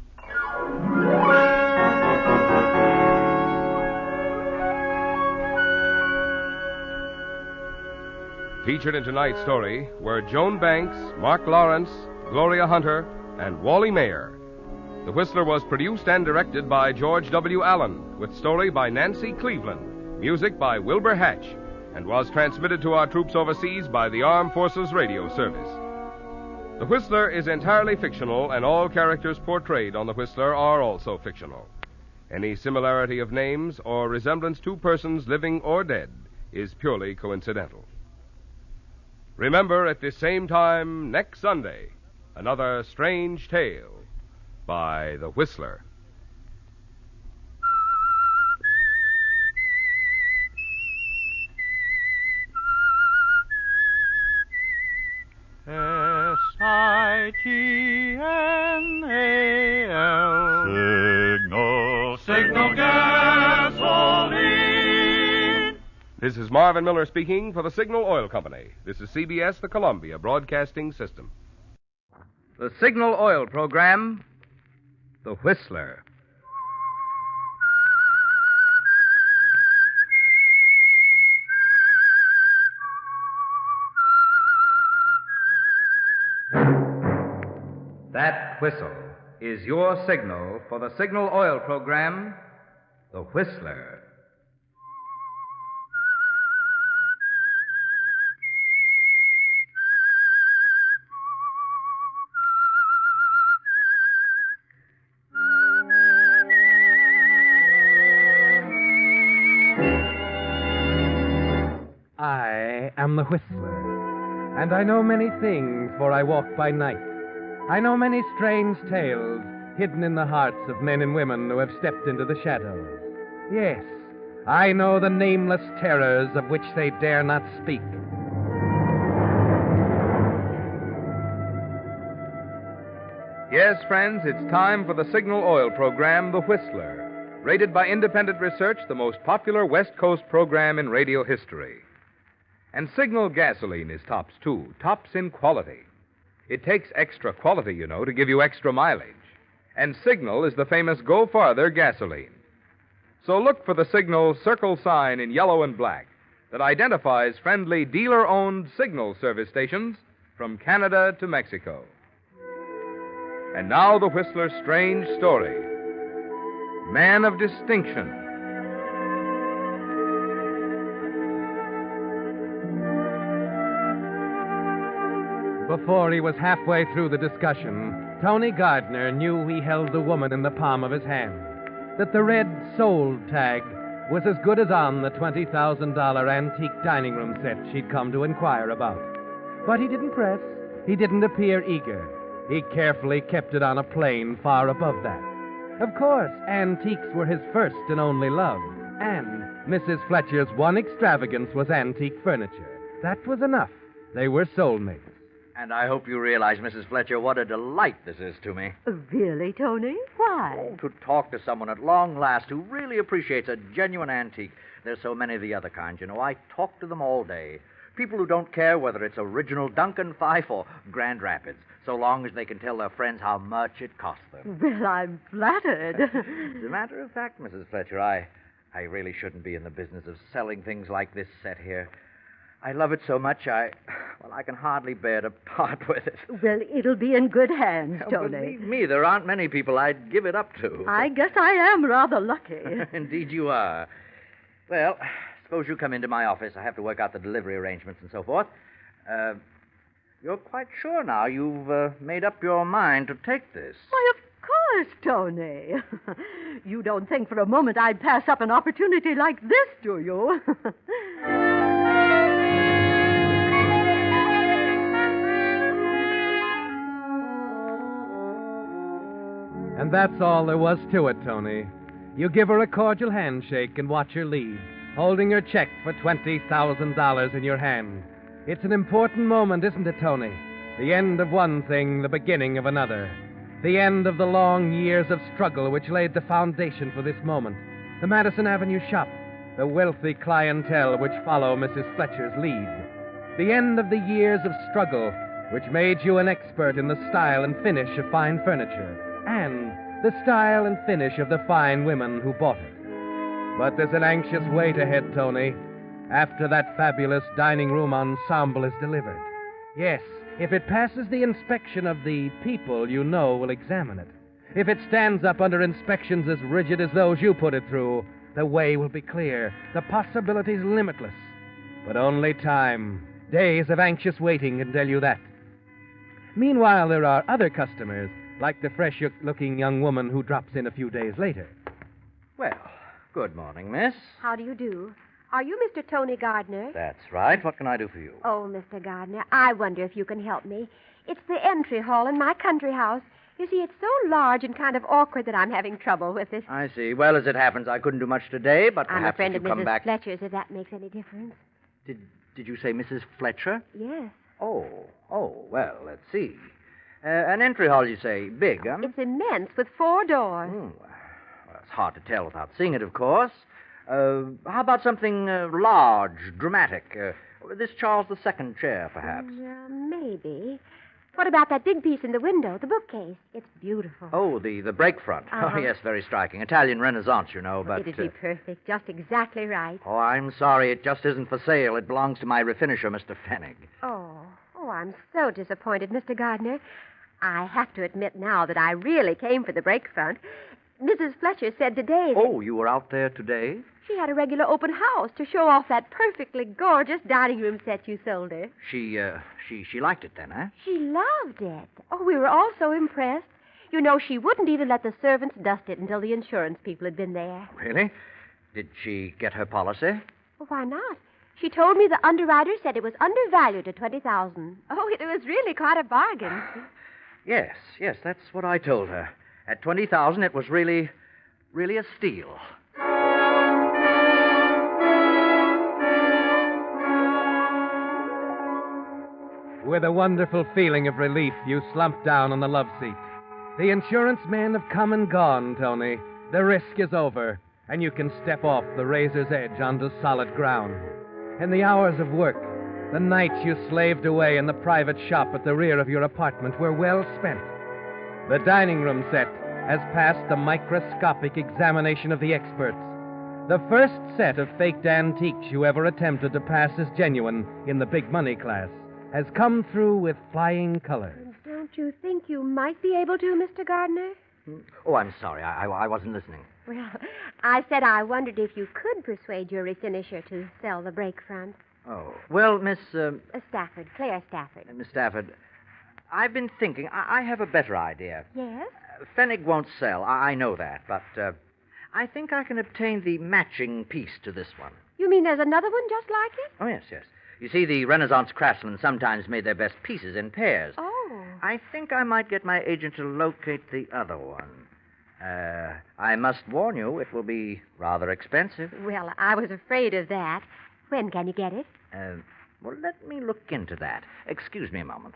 Featured in tonight's story were Joan Banks, Mark Lawrence, Gloria Hunter, and Wally Mayer. The Whistler was produced and directed by George W. Allen, with story by Nancy Cleveland, music by Wilbur Hatch, and was transmitted to our troops overseas by the Armed Forces Radio Service. The Whistler is entirely fictional, and all characters portrayed on The Whistler are also fictional. Any similarity of names or resemblance to persons living or dead is purely coincidental. Remember, at this same time next Sunday, another strange tale by The Whistler. S-I-G-N-A-L. Signal gasoline. This is Marvin Miller speaking for the Signal Oil Company. This is CBS, the Columbia Broadcasting System. The Signal Oil program, The Whistler. That whistle is your signal for the Signal Oil program, The Whistler. I am the Whistler, and I know many things, for I walk by night. I know many strange tales hidden in the hearts of men and women who have stepped into the shadows. Yes, I know the nameless terrors of which they dare not speak. Yes, friends, it's time for the Signal Oil program, The Whistler. Rated by independent research, the most popular West Coast program in radio history. And Signal gasoline is tops, too. Tops in quality. It takes extra quality, you know, to give you extra mileage. And Signal is the famous Go Farther gasoline. So look for the Signal circle sign in yellow and black that identifies friendly dealer-owned Signal service stations from Canada to Mexico. And now the Whistler's strange story. Man of distinction. Before he was halfway through the discussion, Tony Gardner knew he held the woman in the palm of his hand, that the red sold tag was as good as on the $20,000 antique dining room set she'd come to inquire about. But he didn't press. He didn't appear eager. He carefully kept it on a plane far above that. Of course, antiques were his first and only love, and Mrs. Fletcher's one extravagance was antique furniture. That was enough. They were soulmates. And I hope you realize, Mrs. Fletcher, what a delight this is to me. Really, Tony? Why? Oh, to talk to someone at long last who really appreciates a genuine antique. There's so many of the other kinds, you know. I talk to them all day. People who don't care whether it's original Duncan Fife or Grand Rapids, so long as they can tell their friends how much it cost them. Well, I'm flattered. As a matter of fact, Mrs. Fletcher, I really shouldn't be in the business of selling things like this set here. I love it so much, I can hardly bear to part with it. Well, it'll be in good hands, Tony. Believe me, there aren't many people I'd give it up to. I guess I am rather lucky. Indeed you are. Well, suppose you come into my office. I have to work out the delivery arrangements and so forth. You're quite sure now you've made up your mind to take this? Why, of course, Tony. You don't think for a moment I'd pass up an opportunity like this, do you? And that's all there was to it, Tony. You give her a cordial handshake and watch her leave, holding her check for $20,000 in your hand. It's an important moment, isn't it, Tony? The end of one thing, the beginning of another. The end of the long years of struggle which laid the foundation for this moment. The Madison Avenue shop, the wealthy clientele which follow Mrs. Fletcher's lead. The end of the years of struggle which made you an expert in the style and finish of fine furniture, and the style and finish of the fine women who bought it. But there's an anxious wait ahead, Tony, after that fabulous dining room ensemble is delivered. Yes, if it passes the inspection of the people you know will examine it, if it stands up under inspections as rigid as those you put it through, the way will be clear, the possibilities limitless. But only time, days of anxious waiting can tell you that. Meanwhile, there are other customers, like the fresh-looking young woman who drops in a few days later. Well, good morning, miss. How do you do? Are you Mr. Tony Gardner? That's right. What can I do for you? Oh, Mr. Gardner, I wonder if you can help me. It's the entry hall in my country house. You see, it's so large and kind of awkward that I'm having trouble with it. I see. Well, as it happens, I couldn't do much today, but I'm perhaps a friend if of you come Mrs. back... Fletcher's, if that makes any difference. Did you say Mrs. Fletcher? Yes. Oh, well, let's see. An entry hall, you say. Big, huh? It's immense, with 4 doors. Well, it's hard to tell without seeing it, of course. How about something large, dramatic? This Charles II chair, perhaps? Maybe. What about that big piece in the window, the bookcase? It's beautiful. Oh, the break front. Uh-huh. Oh, yes, very striking. Italian Renaissance, you know, but... It'd be perfect, just exactly right. Oh, I'm sorry. It just isn't for sale. It belongs to my refinisher, Mr. Fennig. Oh, I'm so disappointed, Mr. Gardner. I have to admit now that I really came for the break front. Mrs. Fletcher said today that... Oh, you were out there today? She had a regular open house to show off that perfectly gorgeous dining room set you sold her. She liked it then, huh? She loved it. Oh, we were all so impressed. You know, she wouldn't even let the servants dust it until the insurance people had been there. Really? Did she get her policy? Well, why not? She told me the underwriter said it was undervalued at $20,000. Oh, it was really quite a bargain. Yes, that's what I told her. At $20,000, it was really a steal. With a wonderful feeling of relief, you slump down on the love seat. The insurance men have come and gone, Tony. The risk is over, and you can step off the razor's edge onto solid ground. And the hours of work, the nights you slaved away in the private shop at the rear of your apartment were well spent. The dining room set has passed the microscopic examination of the experts. The first set of faked antiques you ever attempted to pass as genuine in the big money class has come through with flying colors. Don't you think you might be able to, Mr. Gardner? Oh, I'm sorry. I wasn't listening. Well, I said I wondered if you could persuade your refinisher to sell the break front. Oh. Well, Miss... Stafford, Claire Stafford. Miss Stafford, I've been thinking. I have a better idea. Yes? Fennig won't sell. I know that. But I think I can obtain the matching piece to this one. You mean there's another one just like it? Oh, yes, yes. You see, the Renaissance craftsmen sometimes made their best pieces in pairs. Oh. I think I might get my agent to locate the other one. I must warn you, it will be rather expensive. Well, I was afraid of that. When can you get it? Well, let me look into that. Excuse me a moment.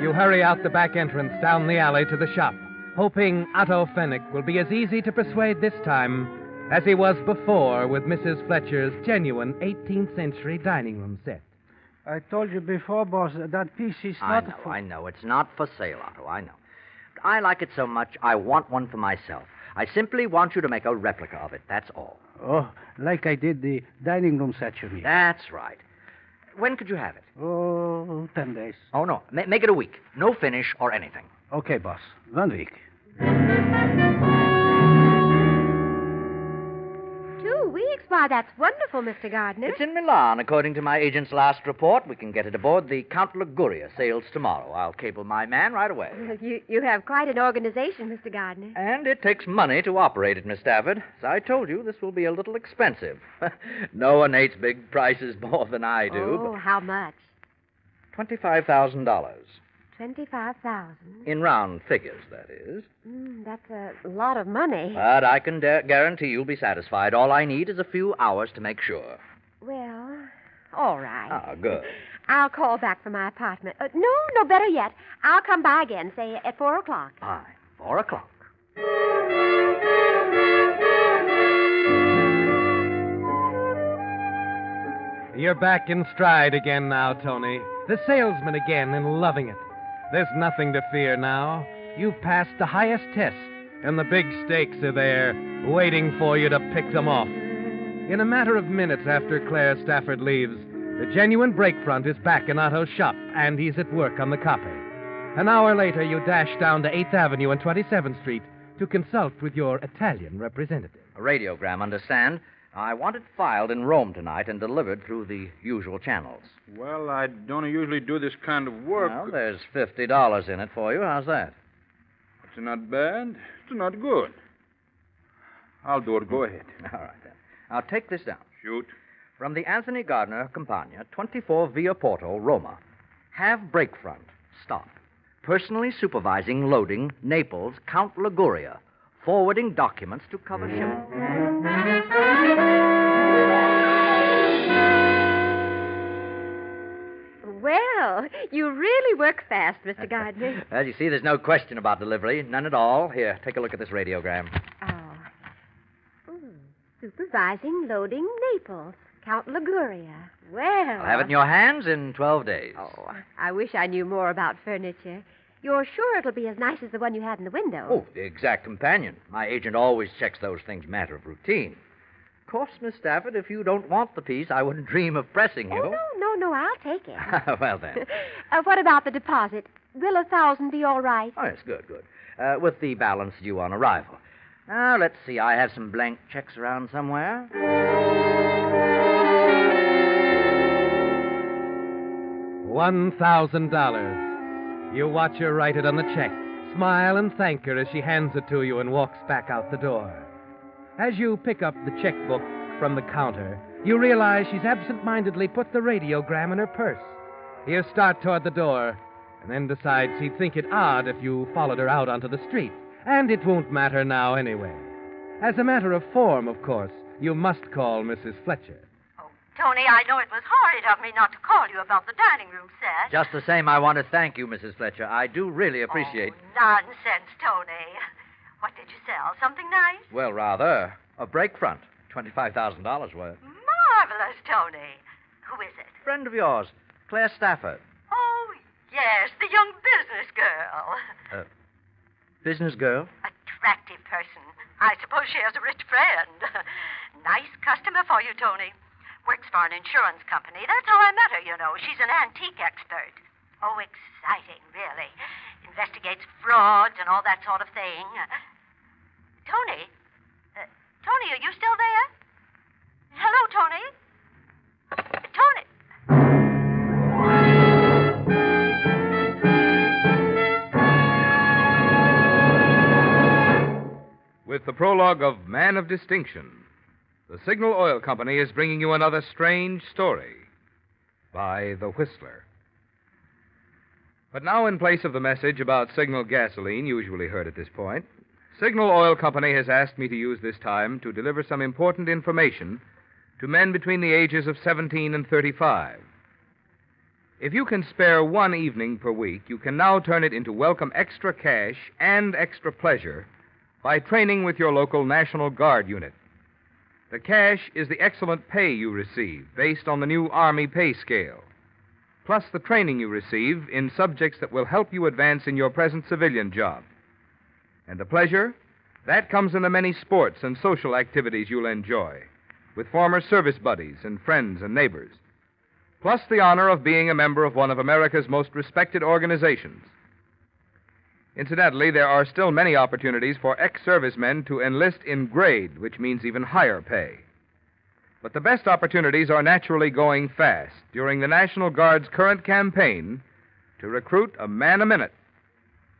You hurry out the back entrance down the alley to the shop, hoping Otto Fennick will be as easy to persuade this time as he was before with Mrs. Fletcher's genuine 18th century dining room set. I told you before, boss, that piece is not... I know. It's not for sale, Otto. I know. I like it so much, I want one for myself. I simply want you to make a replica of it, that's all. Oh, like I did the dining room set, you mean? That's right. When could you have it? Oh, 10 days. Oh, no. Make it a week. No finish or anything. Okay, boss. 1 week. 2 weeks? Why, that's wonderful, Mr. Gardner. It's in Milan, according to my agent's last report. We can get it aboard the Count Liguria. Sails tomorrow. I'll cable my man right away. You have quite an organization, Mr. Gardner. And it takes money to operate it, Miss Stafford. As I told you, this will be a little expensive. No one hates big prices more than I do. Oh, how much? $25,000. $25,000. In round figures, that is. That's a lot of money. But I can guarantee you'll be satisfied. All I need is a few hours to make sure. Well, all right. Ah, good. I'll call back from my apartment. No, better yet. I'll come by again, say at 4 o'clock. Fine. 4 o'clock. You're back in stride again now, Tony. The salesman again and loving it. There's nothing to fear now. You've passed the highest test, and the big stakes are there, waiting for you to pick them off. In a matter of minutes after Claire Stafford leaves, the genuine break front is back in Otto's shop, and he's at work on the copy. An hour later, you dash down to 8th Avenue and 27th Street to consult with your Italian representative. A radiogram, understand? I want it filed in Rome tonight and delivered through the usual channels. Well, I don't usually do this kind of work. Well, there's $50 in it for you. How's that? It's not bad. It's not good. I'll do it. Go ahead. All right, then. Now, take this down. Shoot. From the Anthony Gardner Campagna, 24 Via Porto, Roma. Have break front. Stop. Personally supervising loading, Naples, Count Liguria. Forwarding documents to cover shipment. Well, you really work fast, Mr. Gardner. As you see, there's no question about delivery. None at all. Here, take a look at this radiogram. Supervising loading Naples, Count Liguria. Well... I'll have it in your hands in 12 days. Oh, I wish I knew more about furniture. You're sure it'll be as nice as the one you had in the window? Oh, the exact companion. My agent always checks those things matter of routine. Of course, Miss Stafford, if you don't want the piece, I wouldn't dream of pressing you. Oh, no, I'll take it. Well, then. What about the deposit? Will 1,000 be all right? Oh, yes, good. With the balance due on arrival. Now, let's see. I have some blank checks around somewhere. $1,000. You watch her write it on the check, smile and thank her as she hands it to you and walks back out the door. As you pick up the checkbook from the counter, you realize she's absent-mindedly put the radiogram in her purse. You start toward the door, and then decide she'd think it odd if you followed her out onto the street, and it won't matter now anyway. As a matter of form, of course, you must call Mrs. Fletcher. Tony, I know it was horrid of me not to call you about the dining room set. Just the same, I want to thank you, Mrs. Fletcher. I do really appreciate... Nonsense, Tony. What did you sell? Something nice? Well, rather. A break front. $25,000 worth. Marvelous, Tony. Who is it? Friend of yours, Claire Stafford. Oh, yes, the young business girl. Business girl? Attractive person. I suppose she has a rich friend. Nice customer for you, Tony. Works for an insurance company. That's how I met her, you know. She's an antique expert. Oh, exciting, really. Investigates frauds and all that sort of thing. Tony? Tony, are you still there? Hello, Tony? Tony? prologue of Man of Distinction, the Signal Oil Company is bringing you another strange story by The Whistler. But now, in place of the message about Signal gasoline usually heard at this point, Signal Oil Company has asked me to use this time to deliver some important information to men between the ages of 17 and 35. If you can spare one evening per week, you can now turn it into welcome extra cash and extra pleasure by training with your local National Guard unit. The cash is the excellent pay you receive based on the new Army pay scale, plus the training you receive in subjects that will help you advance in your present civilian job. And the pleasure, that comes in the many sports and social activities you'll enjoy with former service buddies and friends and neighbors, plus the honor of being a member of one of America's most respected organizations. Incidentally, there are still many opportunities for ex-servicemen to enlist in grade, which means even higher pay. But the best opportunities are naturally going fast during the National Guard's current campaign to recruit a man a minute.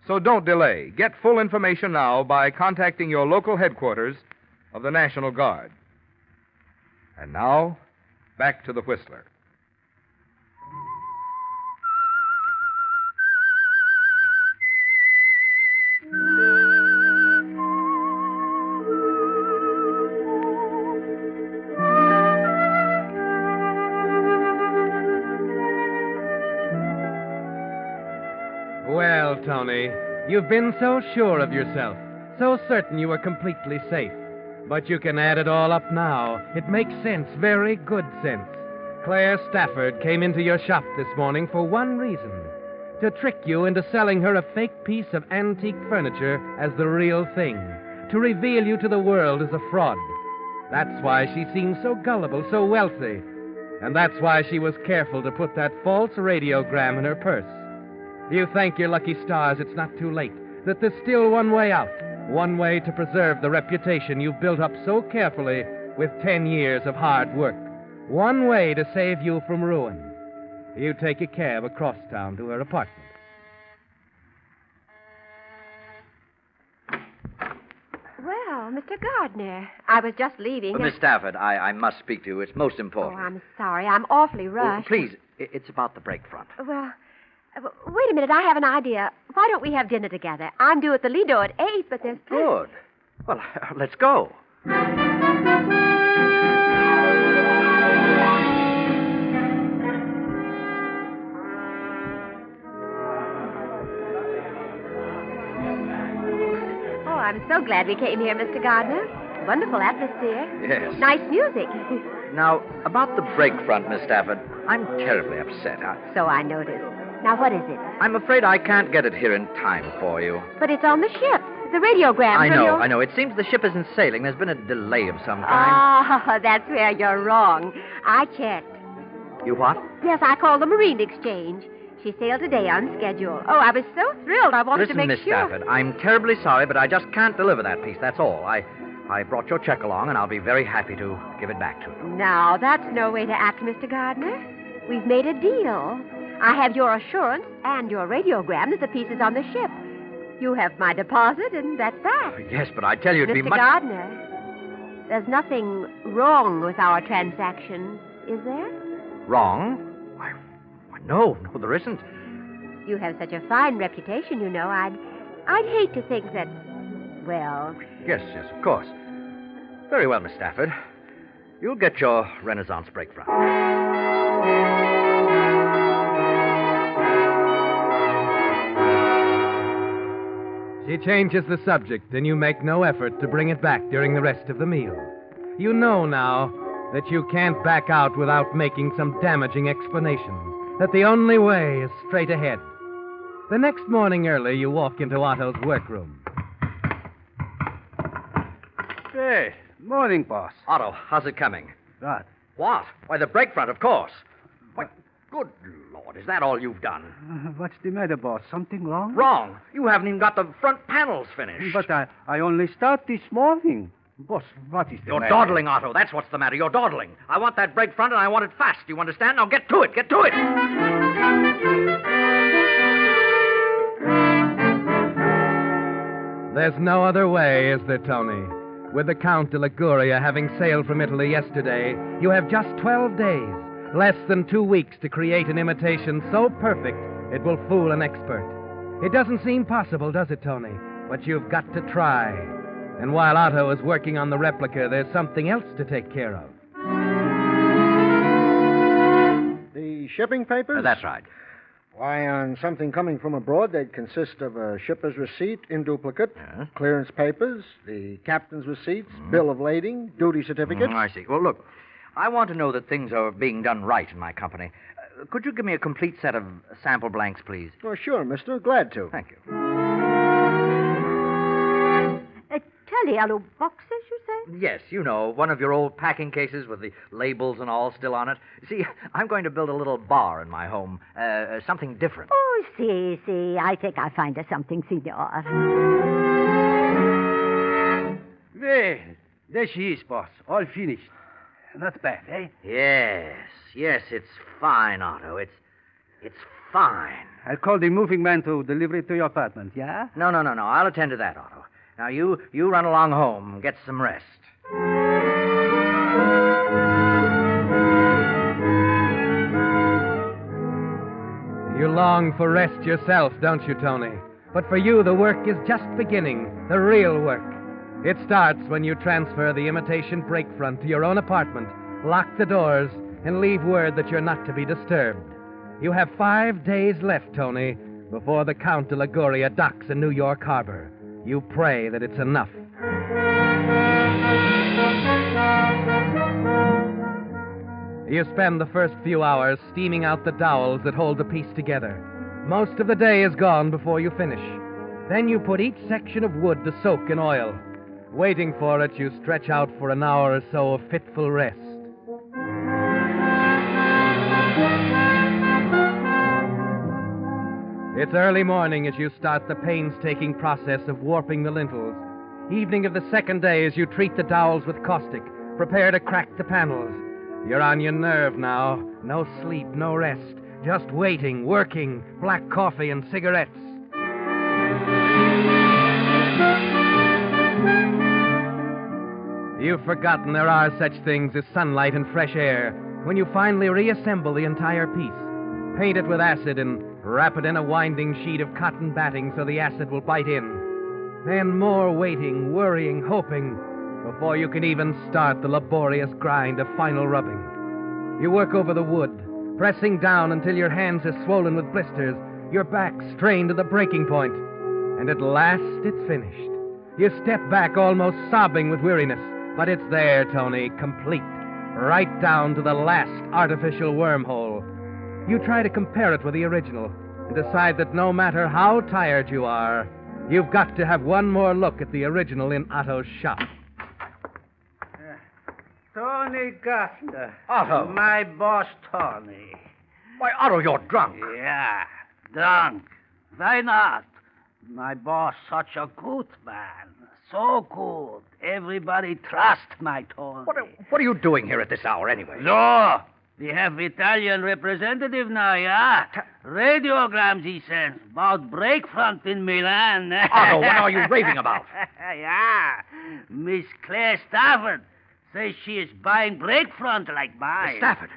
So don't delay. Get full information now by contacting your local headquarters of the National Guard. And now, back to the Whistler. Well, Tony, you've been so sure of yourself, so certain you were completely safe. But you can add it all up now. It makes sense, very good sense. Claire Stafford came into your shop this morning for one reason: to trick you into selling her a fake piece of antique furniture as the real thing, to reveal you to the world as a fraud. That's why she seemed so gullible, so wealthy. And that's why she was careful to put that false radiogram in her purse. You thank your lucky stars it's not too late, that there's still one way out, one way to preserve the reputation you've built up so carefully with 10 years of hard work. One way to save you from ruin. You take a cab across town to her apartment. Well, Mr. Gardner, I was just leaving. Miss Stafford, I must speak to you. It's most important. Oh, I'm sorry. I'm awfully rushed. Please, it's about the break front. Well, wait a minute. I have an idea. Why don't we have dinner together? I'm due at the Lido at 8, but there's... Good. Well, let's go. Oh, I'm so glad we came here, Mr. Gardner. Wonderful atmosphere. Yes. Nice music. Now, about the break front, Miss Stafford, I'm terribly upset. So I noticed. Now, what is it? I'm afraid I can't get it here in time for you. But it's on the ship. The radiogram. I know. It seems the ship isn't sailing. There's been a delay of some kind. Oh, that's where you're wrong. I checked. You what? Yes, I called the Marine Exchange. She sailed today on schedule. Oh, I was so thrilled. I wanted Listen, to make Miss sure. Stafford, I'm terribly sorry, but I just can't deliver that piece. That's all. I brought your check along, and I'll be very happy to give it back to you. Now, that's no way to act, Mr. Gardner. We've made a deal. I have your assurance and your radiogram that the piece is on the ship. You have my deposit, and that's that. Yes, but I tell you, it'd be Mr. much... Gardner, there's nothing wrong with our transaction, is there? Wrong? Why, no, there isn't. You have such a fine reputation, you know. I'd hate to think that, well... Yes, of course. Very well, Miss Stafford. You'll get your Renaissance break front. She changes the subject, and you make no effort to bring it back during the rest of the meal. You know now that you can't back out without making some damaging explanations, that the only way is straight ahead. The next morning early, you walk into Otto's workroom. Hey, morning, boss. Otto, how's it coming? What? What? Why, the break front, of course. Why, good Lord, is that all you've done? What's the matter, boss? Something wrong? Wrong. You haven't even got the front panels finished. But I only start this morning. Boss, what is the You're matter? dawdling, Otto. That's what's the matter. You're dawdling. I want that break front, and I want it fast. You understand? Now get to it. Get to it. There's no other way, is there, Tony? With the Count de Liguria having sailed from Italy yesterday, you have just 12 days, less than 2 weeks, to create an imitation so perfect it will fool an expert. It doesn't seem possible, does it, Tony? But you've got to try. And while Otto is working on the replica, there's something else to take care of. The shipping papers? That's right. Why, on something coming from abroad, they'd consist of a shipper's receipt in duplicate, clearance papers, the captain's receipts, bill of lading, duty certificate. I see. Well, look, I want to know that things are being done right in my company. Could you give me a complete set of sample blanks, please? Oh, sure, mister. Glad to. Thank you. Yellow boxes, you say? Yes, you know, one of your old packing cases with the labels and all still on it. See, I'm going to build a little bar in my home. Something different. Oh, see. I think I'll find us something, senor. Well, there she is, boss. All finished. Not bad, eh? Yes, it's fine, Otto. It's fine. I'll call the moving man to deliver it to your apartment, yeah? No. I'll attend to that, Otto. Now, you run along home and get some rest. You long for rest yourself, don't you, Tony? But for you, the work is just beginning, the real work. It starts when you transfer the imitation break front to your own apartment, lock the doors, and leave word that you're not to be disturbed. You have 5 days left, Tony, before the Count de Liguria docks in New York Harbor. You pray that it's enough. You spend the first few hours steaming out the dowels that hold the piece together. Most of the day is gone before you finish. Then you put each section of wood to soak in oil. Waiting for it, you stretch out for an hour or so of fitful rest. It's early morning as you start the painstaking process of warping the lintels. Evening of the second day as you treat the dowels with caustic, prepare to crack the panels. You're on your nerve now. No sleep, no rest. Just waiting, working, black coffee and cigarettes. You've forgotten there are such things as sunlight and fresh air when you finally reassemble the entire piece. Paint it with acid and wrap it in a winding sheet of cotton batting so the acid will bite in. Then more waiting, worrying, hoping, before you can even start the laborious grind of final rubbing. You work over the wood, pressing down until your hands are swollen with blisters, your back strained to the breaking point, and at last it's finished. You step back almost sobbing with weariness, but it's there, Tony, complete, right down to the last artificial wormhole. You try to compare it with the original and decide that no matter how tired you are, you've got to have one more look at the original in Otto's shop. Tony Gassner. Otto. My boss, Tony. Why, Otto, you're drunk. Yeah, drunk. Why not? My boss, such a good man. So good. Everybody trust my Tony. What are you doing here at this hour, anyway? No. We have Italian representative now, yeah? Radiograms he sends about break front in Milan. Otto, what are you raving about? Yeah. Miss Claire Stafford says she is buying break front like mine. Miss Stafford?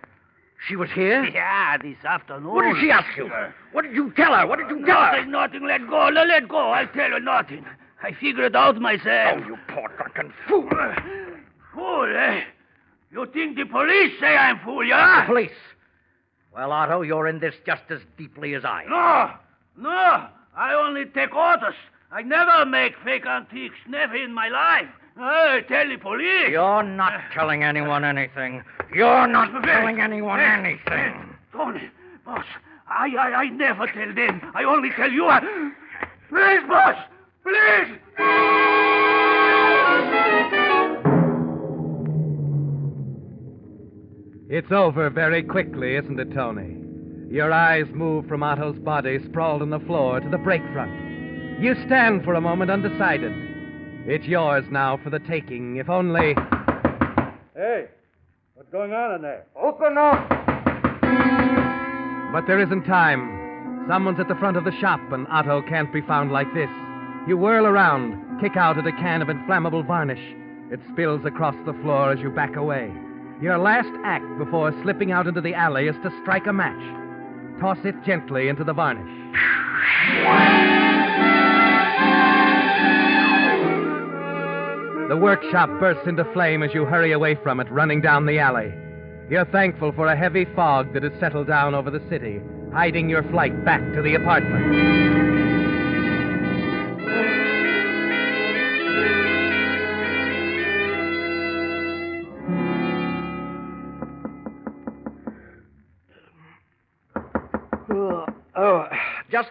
She was here? Yeah, this afternoon. What did she ask you? What did you tell her? What did you tell her? Nothing. Let go. Let go. I'll tell you nothing. I figured it out myself. Oh, you poor drunken fool. Fool, eh? You think the police say I'm fool, yeah? The police? Well, Otto, you're in this just as deeply as I am. No. I only take orders. I never make fake antiques, never in my life. I tell the police. You're not telling anyone anything. You're not telling anyone anything. Tony, boss, I never tell them. I only tell you. Please, boss, please. It's over very quickly, isn't it, Tony? Your eyes move from Otto's body sprawled on the floor to the break front. You stand for a moment undecided. It's yours now for the taking, if only... Hey, what's going on in there? Open up! But there isn't time. Someone's at the front of the shop, and Otto can't be found like this. You whirl around, kick out at a can of inflammable varnish. It spills across the floor as you back away. Your last act before slipping out into the alley is to strike a match. Toss it gently into the varnish. The workshop bursts into flame as you hurry away from it, running down the alley. You're thankful for a heavy fog that has settled down over the city, hiding your flight back to the apartment.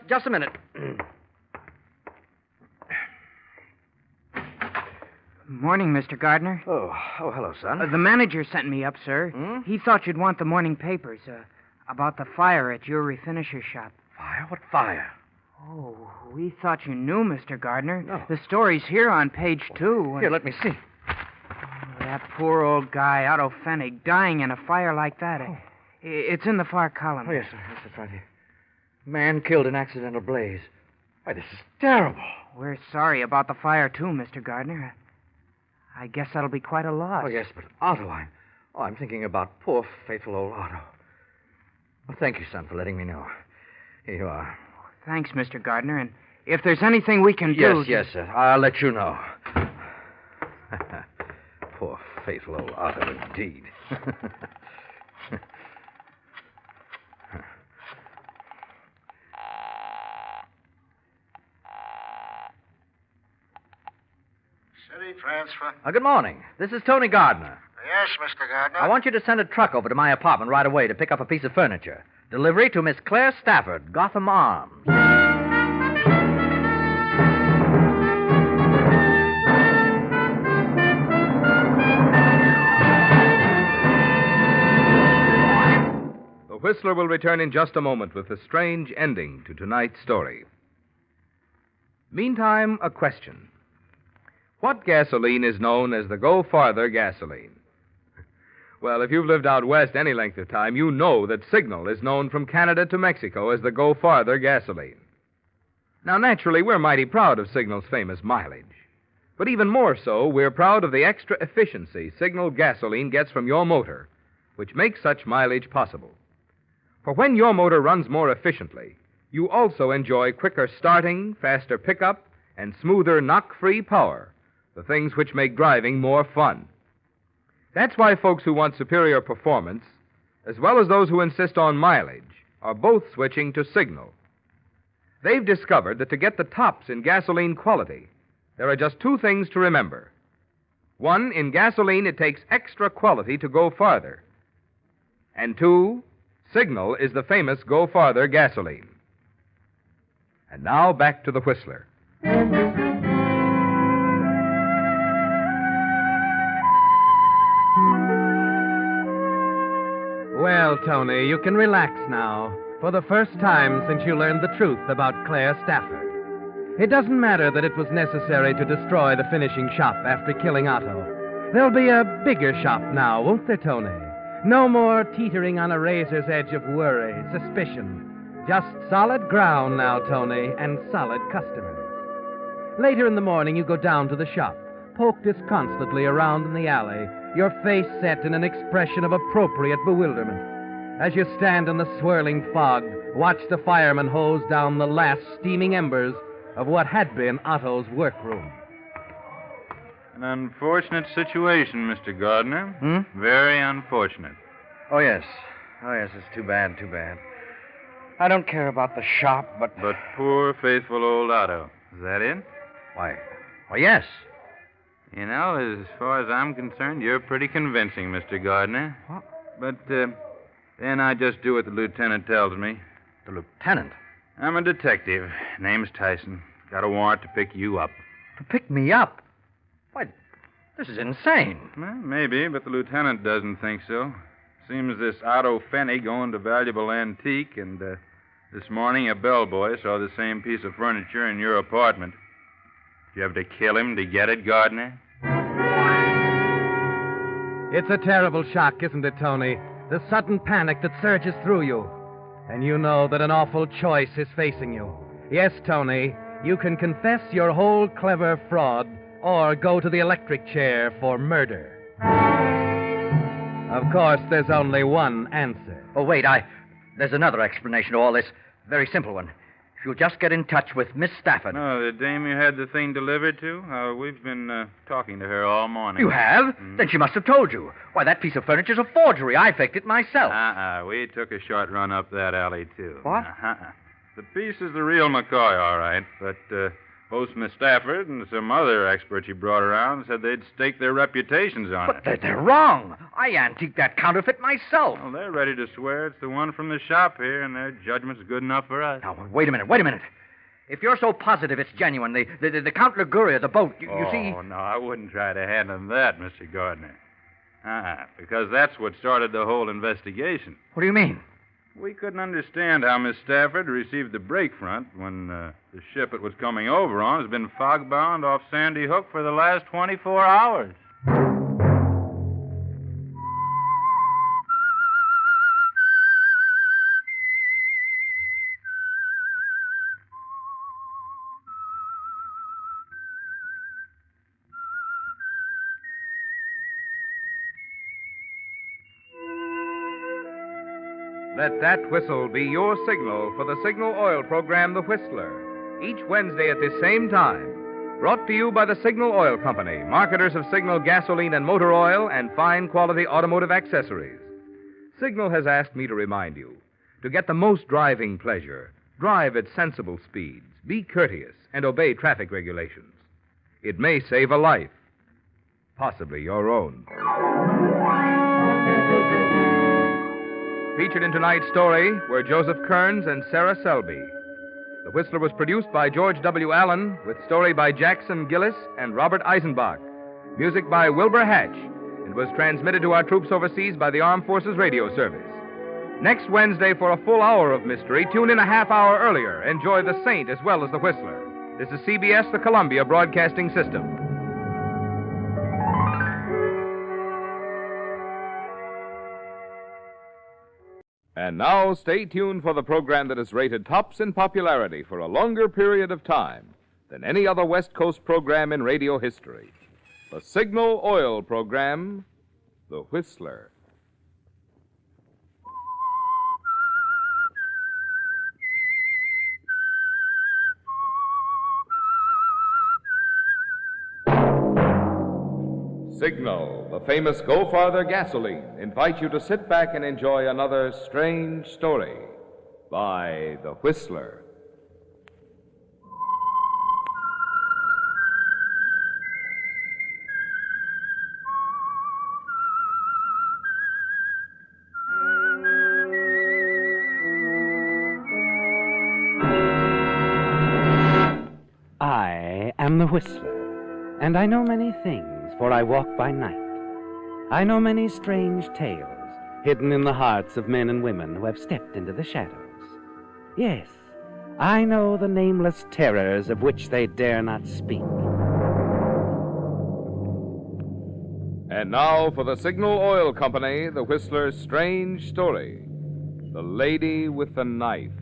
Just a minute. Morning, Mr. Gardner. Oh, hello, son. The manager sent me up, sir. He thought you'd want the morning papers about the fire at your refinisher shop. Fire? What fire? Oh, we thought you knew, Mr. Gardner. No. The story's here on page 2. Here, let me see. That poor old guy, Otto Fennig, dying in a fire like that. Oh. It's in the far column. Oh, yes, sir. Yes, that's right here. Man killed in accidental blaze. Why, this is terrible. We're sorry about the fire, too, Mr. Gardner. I guess that'll be quite a loss. Oh, yes, but Otto, I'm thinking about poor, faithful old Otto. Well, thank you, son, for letting me know. Here you are. Thanks, Mr. Gardner, and if there's anything we can do... Yes, sir. I'll let you know. Poor, faithful old Otto, indeed. City transfer. Good morning. This is Tony Gardner. Yes, Mr. Gardner. I want you to send a truck over to my apartment right away to pick up a piece of furniture. Delivery to Miss Claire Stafford, Gotham Arms. The Whistler will return in just a moment with a strange ending to tonight's story. Meantime, a question. What gasoline is known as the Go Farther gasoline? Well, if you've lived out west any length of time, you know that Signal is known from Canada to Mexico as the Go Farther gasoline. Now, naturally, we're mighty proud of Signal's famous mileage. But even more so, we're proud of the extra efficiency Signal gasoline gets from your motor, which makes such mileage possible. For when your motor runs more efficiently, you also enjoy quicker starting, faster pickup, and smoother knock-free power, the things which make driving more fun. That's why folks who want superior performance, as well as those who insist on mileage, are both switching to Signal. They've discovered that to get the tops in gasoline quality, there are just two things to remember. One, in gasoline, it takes extra quality to go farther. And two, Signal is the famous Go Farther gasoline. And now back to the Whistler. Well, Tony, you can relax now, for the first time since you learned the truth about Claire Stafford. It doesn't matter that it was necessary to destroy the finishing shop after killing Otto. There'll be a bigger shop now, won't there, Tony? No more teetering on a razor's edge of worry, suspicion. Just solid ground now, Tony, and solid customers. Later in the morning, you go down to the shop, poke disconsolately around in the alley, your face set in an expression of appropriate bewilderment. As you stand in the swirling fog, watch the fireman hose down the last steaming embers of what had been Otto's workroom. An unfortunate situation, Mr. Gardner. Very unfortunate. Oh, yes. It's too bad, too bad. I don't care about the shop, but... But poor, faithful old Otto. Is that it? Why, yes. You know, as far as I'm concerned, you're pretty convincing, Mr. Gardner. What? But, then I just do what the lieutenant tells me. The lieutenant? I'm a detective. Name's Tyson. Got a warrant to pick you up. To pick me up? Why, this is insane. Well, maybe, but the lieutenant doesn't think so. Seems this Otto Fennig owned a valuable antique, and this morning a bellboy saw the same piece of furniture in your apartment. Did you have to kill him to get it, Gardner? It's a terrible shock, isn't it, Tony? The sudden panic that surges through you. And you know that an awful choice is facing you. Yes, Tony, you can confess your whole clever fraud or go to the electric chair for murder? Of course, there's only one answer. Oh, wait, there's another explanation to all this. Very simple one. If you'll just get in touch with Miss Stafford. Oh, the dame you had the thing delivered to? We've been talking to her all morning. You have? Then she must have told you. Why, that piece of furniture's a forgery. I faked it myself. We took a short run up that alley, too. What? The piece is the real McCoy, all right, but both Miss Stafford and some other experts you brought around said they'd stake their reputations on it. But they're wrong. I antiqued that counterfeit myself. Well, they're ready to swear it's the one from the shop here, and their judgment's good enough for us. Now, wait a minute. If you're so positive it's genuine, the Count Liguria, the boat, you see... Oh, no, I wouldn't try to hand them that, Mr. Gardner. Because that's what started the whole investigation. What do you mean? We couldn't understand how Miss Stafford received the break front when the ship it was coming over on has been fog-bound off Sandy Hook for the last 24 hours. Let that whistle be your signal for the Signal Oil program, The Whistler, each Wednesday at this same time. Brought to you by the Signal Oil Company, marketers of Signal gasoline and motor oil and fine quality automotive accessories. Signal has asked me to remind you, to get the most driving pleasure, drive at sensible speeds, be courteous, and obey traffic regulations. It may save a life, possibly your own. Featured in tonight's story were Joseph Kearns and Sarah Selby. The Whistler was produced by George W. Allen, with story by Jackson Gillis and Robert Eisenbach, music by Wilbur Hatch, and was transmitted to our troops overseas by the Armed Forces Radio Service. Next Wednesday, for a full hour of mystery, tune in a half hour earlier. Enjoy The Saint as well as The Whistler. This is CBS, the Columbia Broadcasting System. And now, stay tuned for the program that is rated tops in popularity for a longer period of time than any other West Coast program in radio history. The Signal Oil program, The Whistler. Signal, the famous Go Farther gasoline, invites you to sit back and enjoy another strange story by The Whistler. I am the Whistler, and I know many things, for I walk by night. I know many strange tales hidden in the hearts of men and women who have stepped into the shadows. Yes, I know the nameless terrors of which they dare not speak. And now for the Signal Oil Company, The Whistler's strange story, The Lady with the Knife.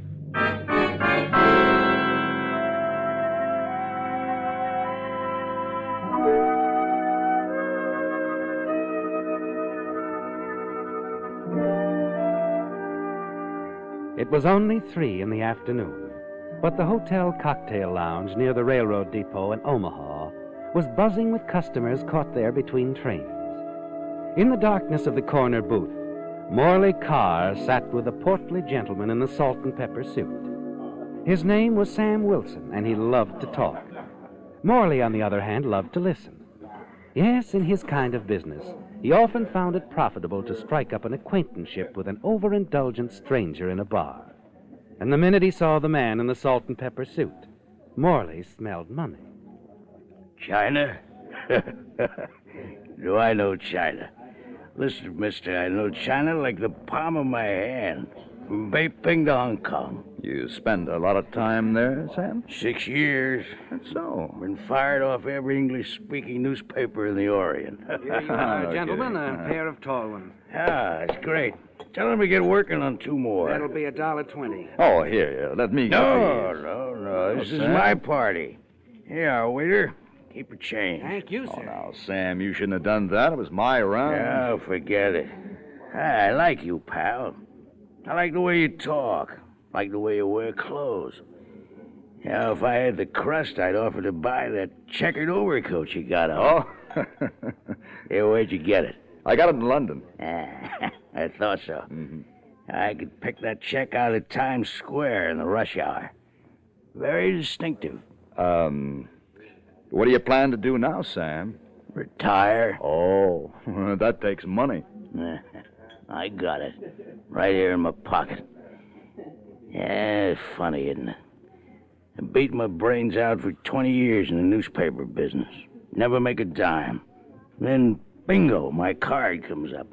It was only 3 in the afternoon, but the hotel cocktail lounge near the railroad depot in Omaha was buzzing with customers caught there between trains. In the darkness of the corner booth, Morley Carr sat with a portly gentleman in the salt and pepper suit. His name was Sam Wilson, and he loved to talk. Morley, on the other hand, loved to listen. Yes, in his kind of business, he often found it profitable to strike up an acquaintanceship with an overindulgent stranger in a bar. And the minute he saw the man in the salt and pepper suit, Morley smelled money. China? Do I know China? Listen, mister, I know China like the palm of my hand. From Beiping to Hong Kong. You spend a lot of time there, Sam? 6 years. That's so. Been fired off every English-speaking newspaper in the Orient. Here you are, gentlemen, a pair of tall ones. Ah, it's great. Tell him to get working on 2 more. That'll be $1.20. Oh, here, let me get No. This is Sam? my party. Here, waiter. Keep your change. Thank you, Oh, sir. now, Sam, you shouldn't have done that. It was my round. Oh, forget it. I like you, pal. I like the way you talk. Like the way you wear clothes. You know, if I had the crust, I'd offer to buy that checkered overcoat you got on. Oh? Hey, where'd you get it? I got it in London. I thought so. Mm-hmm. I could pick that check out of Times Square in the rush hour. Very distinctive. What do you plan to do now, Sam? Retire. Oh, that takes money. I got it. Right here in my pocket. Yeah, it's funny, isn't it? I beat my brains out for 20 years in the newspaper business. Never make a dime. Then, bingo, my card comes up.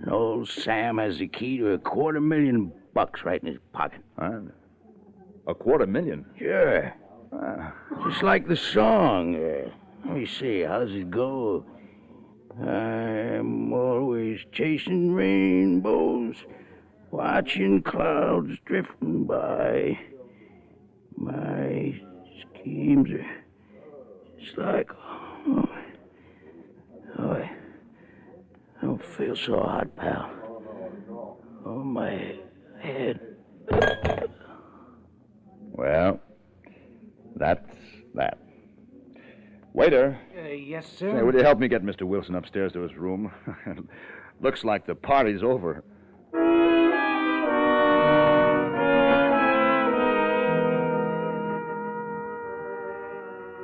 And old Sam has the key to $250,000 right in his pocket. $250,000? Sure. Just like the song. Let me see, how does it go? I'm always chasing rainbows, watching clouds drifting by. My schemes are just like... I don't feel so hot, pal. Oh, my head. Well, that's that. Waiter. Yes, sir? Say, will you help me get Mr. Wilson upstairs to his room? Looks like the party's over.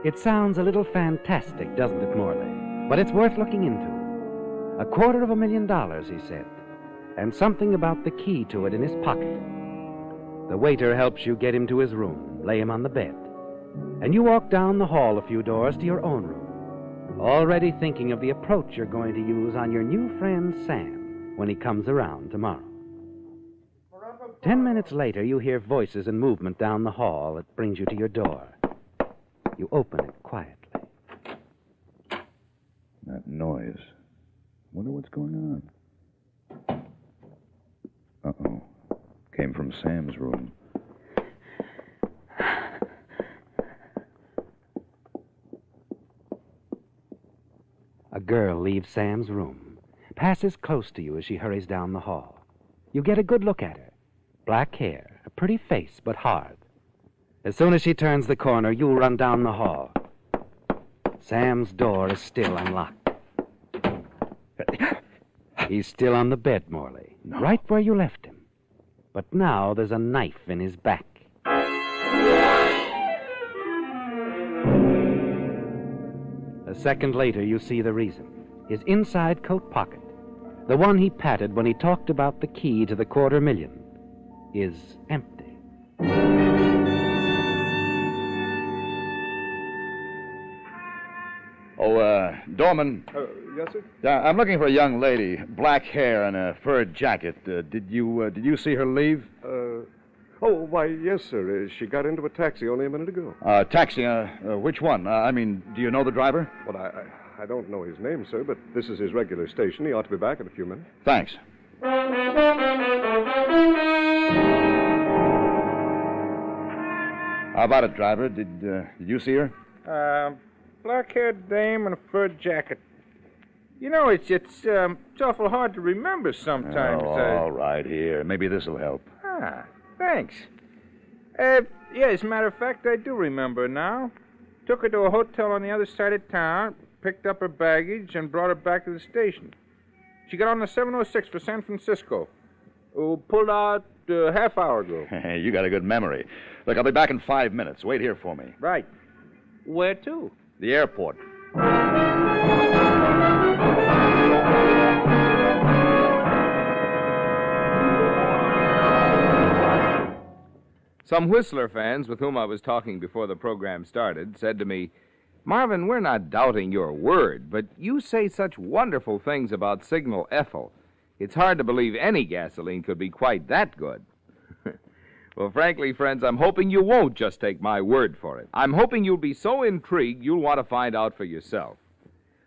It sounds a little fantastic, doesn't it, Morley? But it's worth looking into. $250,000, he said, and something about the key to it in his pocket. The waiter helps you get him to his room, lay him on the bed, and you walk down the hall a few doors to your own room, already thinking of the approach you're going to use on your new friend Sam when he comes around tomorrow. 10 minutes later, you hear voices and movement down the hall that brings you to your door. You open it quietly. That noise. Wonder what's going on. Uh-oh. Came from Sam's room. A girl leaves Sam's room, passes close to you as she hurries down the hall. You get a good look at her. Black hair, a pretty face, but hard. As soon as she turns the corner, you run down the hall. Sam's door is still unlocked. He's still on the bed, Morley, right where you left him. But now there's a knife in his back. A second later, you see the reason. His inside coat pocket, the one he patted when he talked about the key to the $250,000, is empty. Oh, Dorman. Yes, sir? Yeah, I'm looking for a young lady, black hair and a fur jacket. Did you see her leave? Why, yes, sir. She got into a taxi only a minute ago. Taxi, which one? Do you know the driver? Well, I don't know his name, sir, but this is his regular station. He ought to be back in a few minutes. Thanks. How about it, driver? Did you see her? Black-haired dame in a fur jacket. You know, it's awful hard to remember sometimes. All right, here. Maybe this'll help. Thanks. Yeah, as a matter of fact, I do remember now. Took her to a hotel on the other side of town, picked up her baggage, and brought her back to the station. She got on the 706 for San Francisco. Pulled out a half hour ago. You got a good memory. Look, I'll be back in 5 minutes. Wait here for me. Right. Where to? The airport. Some Whistler fans with whom I was talking before the program started said to me, "Marvin, we're not doubting your word, but you say such wonderful things about Signal Ethyl. It's hard to believe any gasoline could be quite that good." Well, frankly, friends, I'm hoping you won't just take my word for it. I'm hoping you'll be so intrigued you'll want to find out for yourself.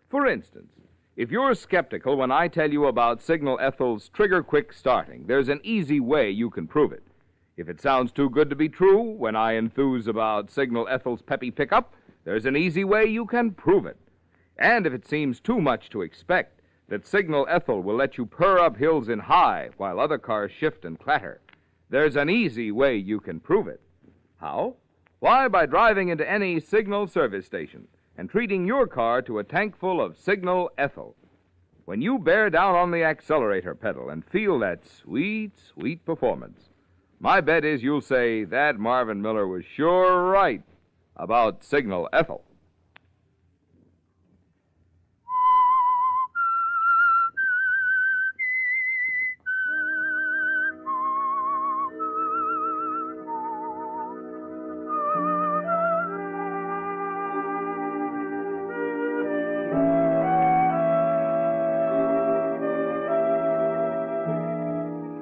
For instance, if you're skeptical when I tell you about Signal Ethyl's trigger-quick starting, there's an easy way you can prove it. If it sounds too good to be true when I enthuse about Signal Ethyl's peppy pickup, there's an easy way you can prove it. And if it seems too much to expect that Signal Ethel will let you purr up hills in high while other cars shift and clatter, there's an easy way you can prove it. How? Why, by driving into any Signal service station and treating your car to a tank full of Signal Ethel. When you bear down on the accelerator pedal and feel that sweet, sweet performance, my bet is you'll say that Marvin Miller was sure right about Signal Ethel.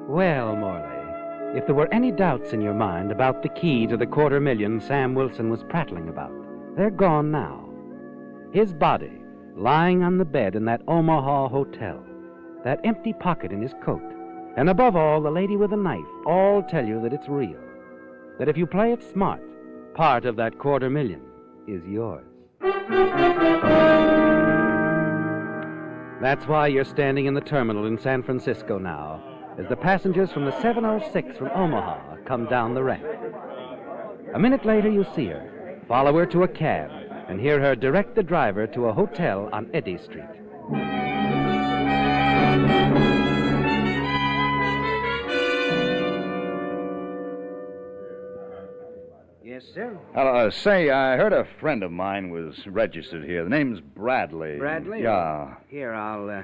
Well, Morley, if there were any doubts in your mind about the key to the $250,000 Sam Wilson was prattling about, they're gone now. His body, lying on the bed in that Omaha hotel, that empty pocket in his coat, and above all, the lady with the knife, all tell you that it's real. That if you play it smart, part of that $250,000 is yours. That's why you're standing in the terminal in San Francisco now, as the passengers from the 706 from Omaha come down the ramp. A minute later, you see her, follow her to a cab, and hear her direct the driver to a hotel on Eddy Street. Yes, sir. Say, I heard a friend of mine was registered here. The name's Bradley. Bradley? Yeah. Here, I'll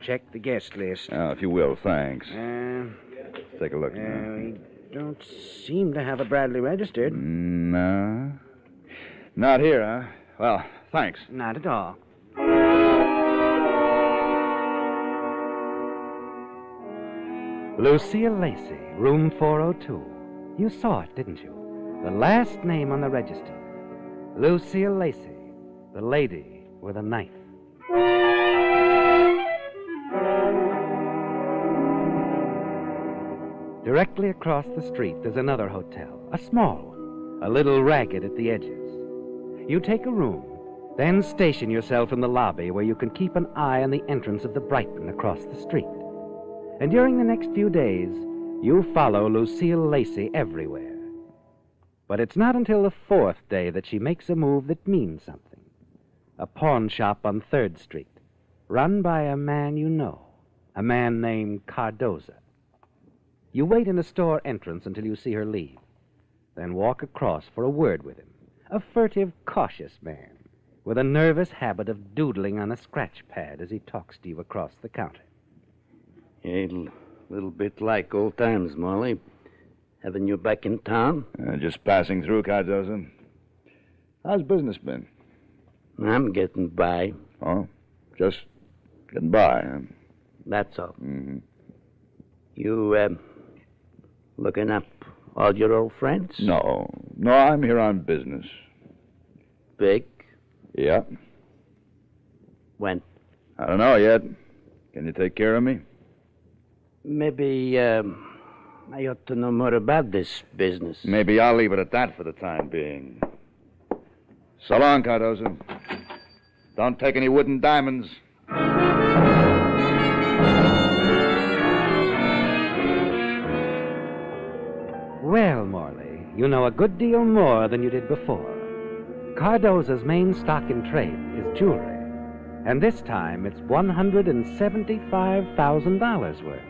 check the guest list. If you will, thanks. Take a look. We don't seem to have a Bradley registered. No. Not here, huh? Well, thanks. Not at all. Lucille Lacey, room 402. You saw it, didn't you? The last name on the register. Lucille Lacey, the lady with a knife. Directly across the street, there's another hotel, a small one, a little ragged at the edges. You take a room, then station yourself in the lobby where you can keep an eye on the entrance of the Brighton across the street. And during the next few days, you follow Lucille Lacey everywhere. But it's not until the fourth day that she makes a move that means something. A pawn shop on 3rd Street, run by a man you know, a man named Cardoza. You wait in the store entrance until you see her leave, then walk across for a word with him. A furtive, cautious man with a nervous habit of doodling on a scratch pad as he talks to you across the counter. A little bit like old times, Molly. Having you back in town? Just passing through, Cardoza. How's business been? I'm getting by. Oh? Just getting by, huh? That's all. Mm-hmm. You, looking up all your old friends? No, I'm here on business. Big? Yeah. When? I don't know yet. Can you take care of me? Maybe, I ought to know more about this business. Maybe I'll leave it at that for the time being. So long, Cardoza. Don't take any wooden diamonds. Well, Morley, you know a good deal more than you did before. Cardoza's main stock in trade is jewelry, and this time it's $175,000 worth.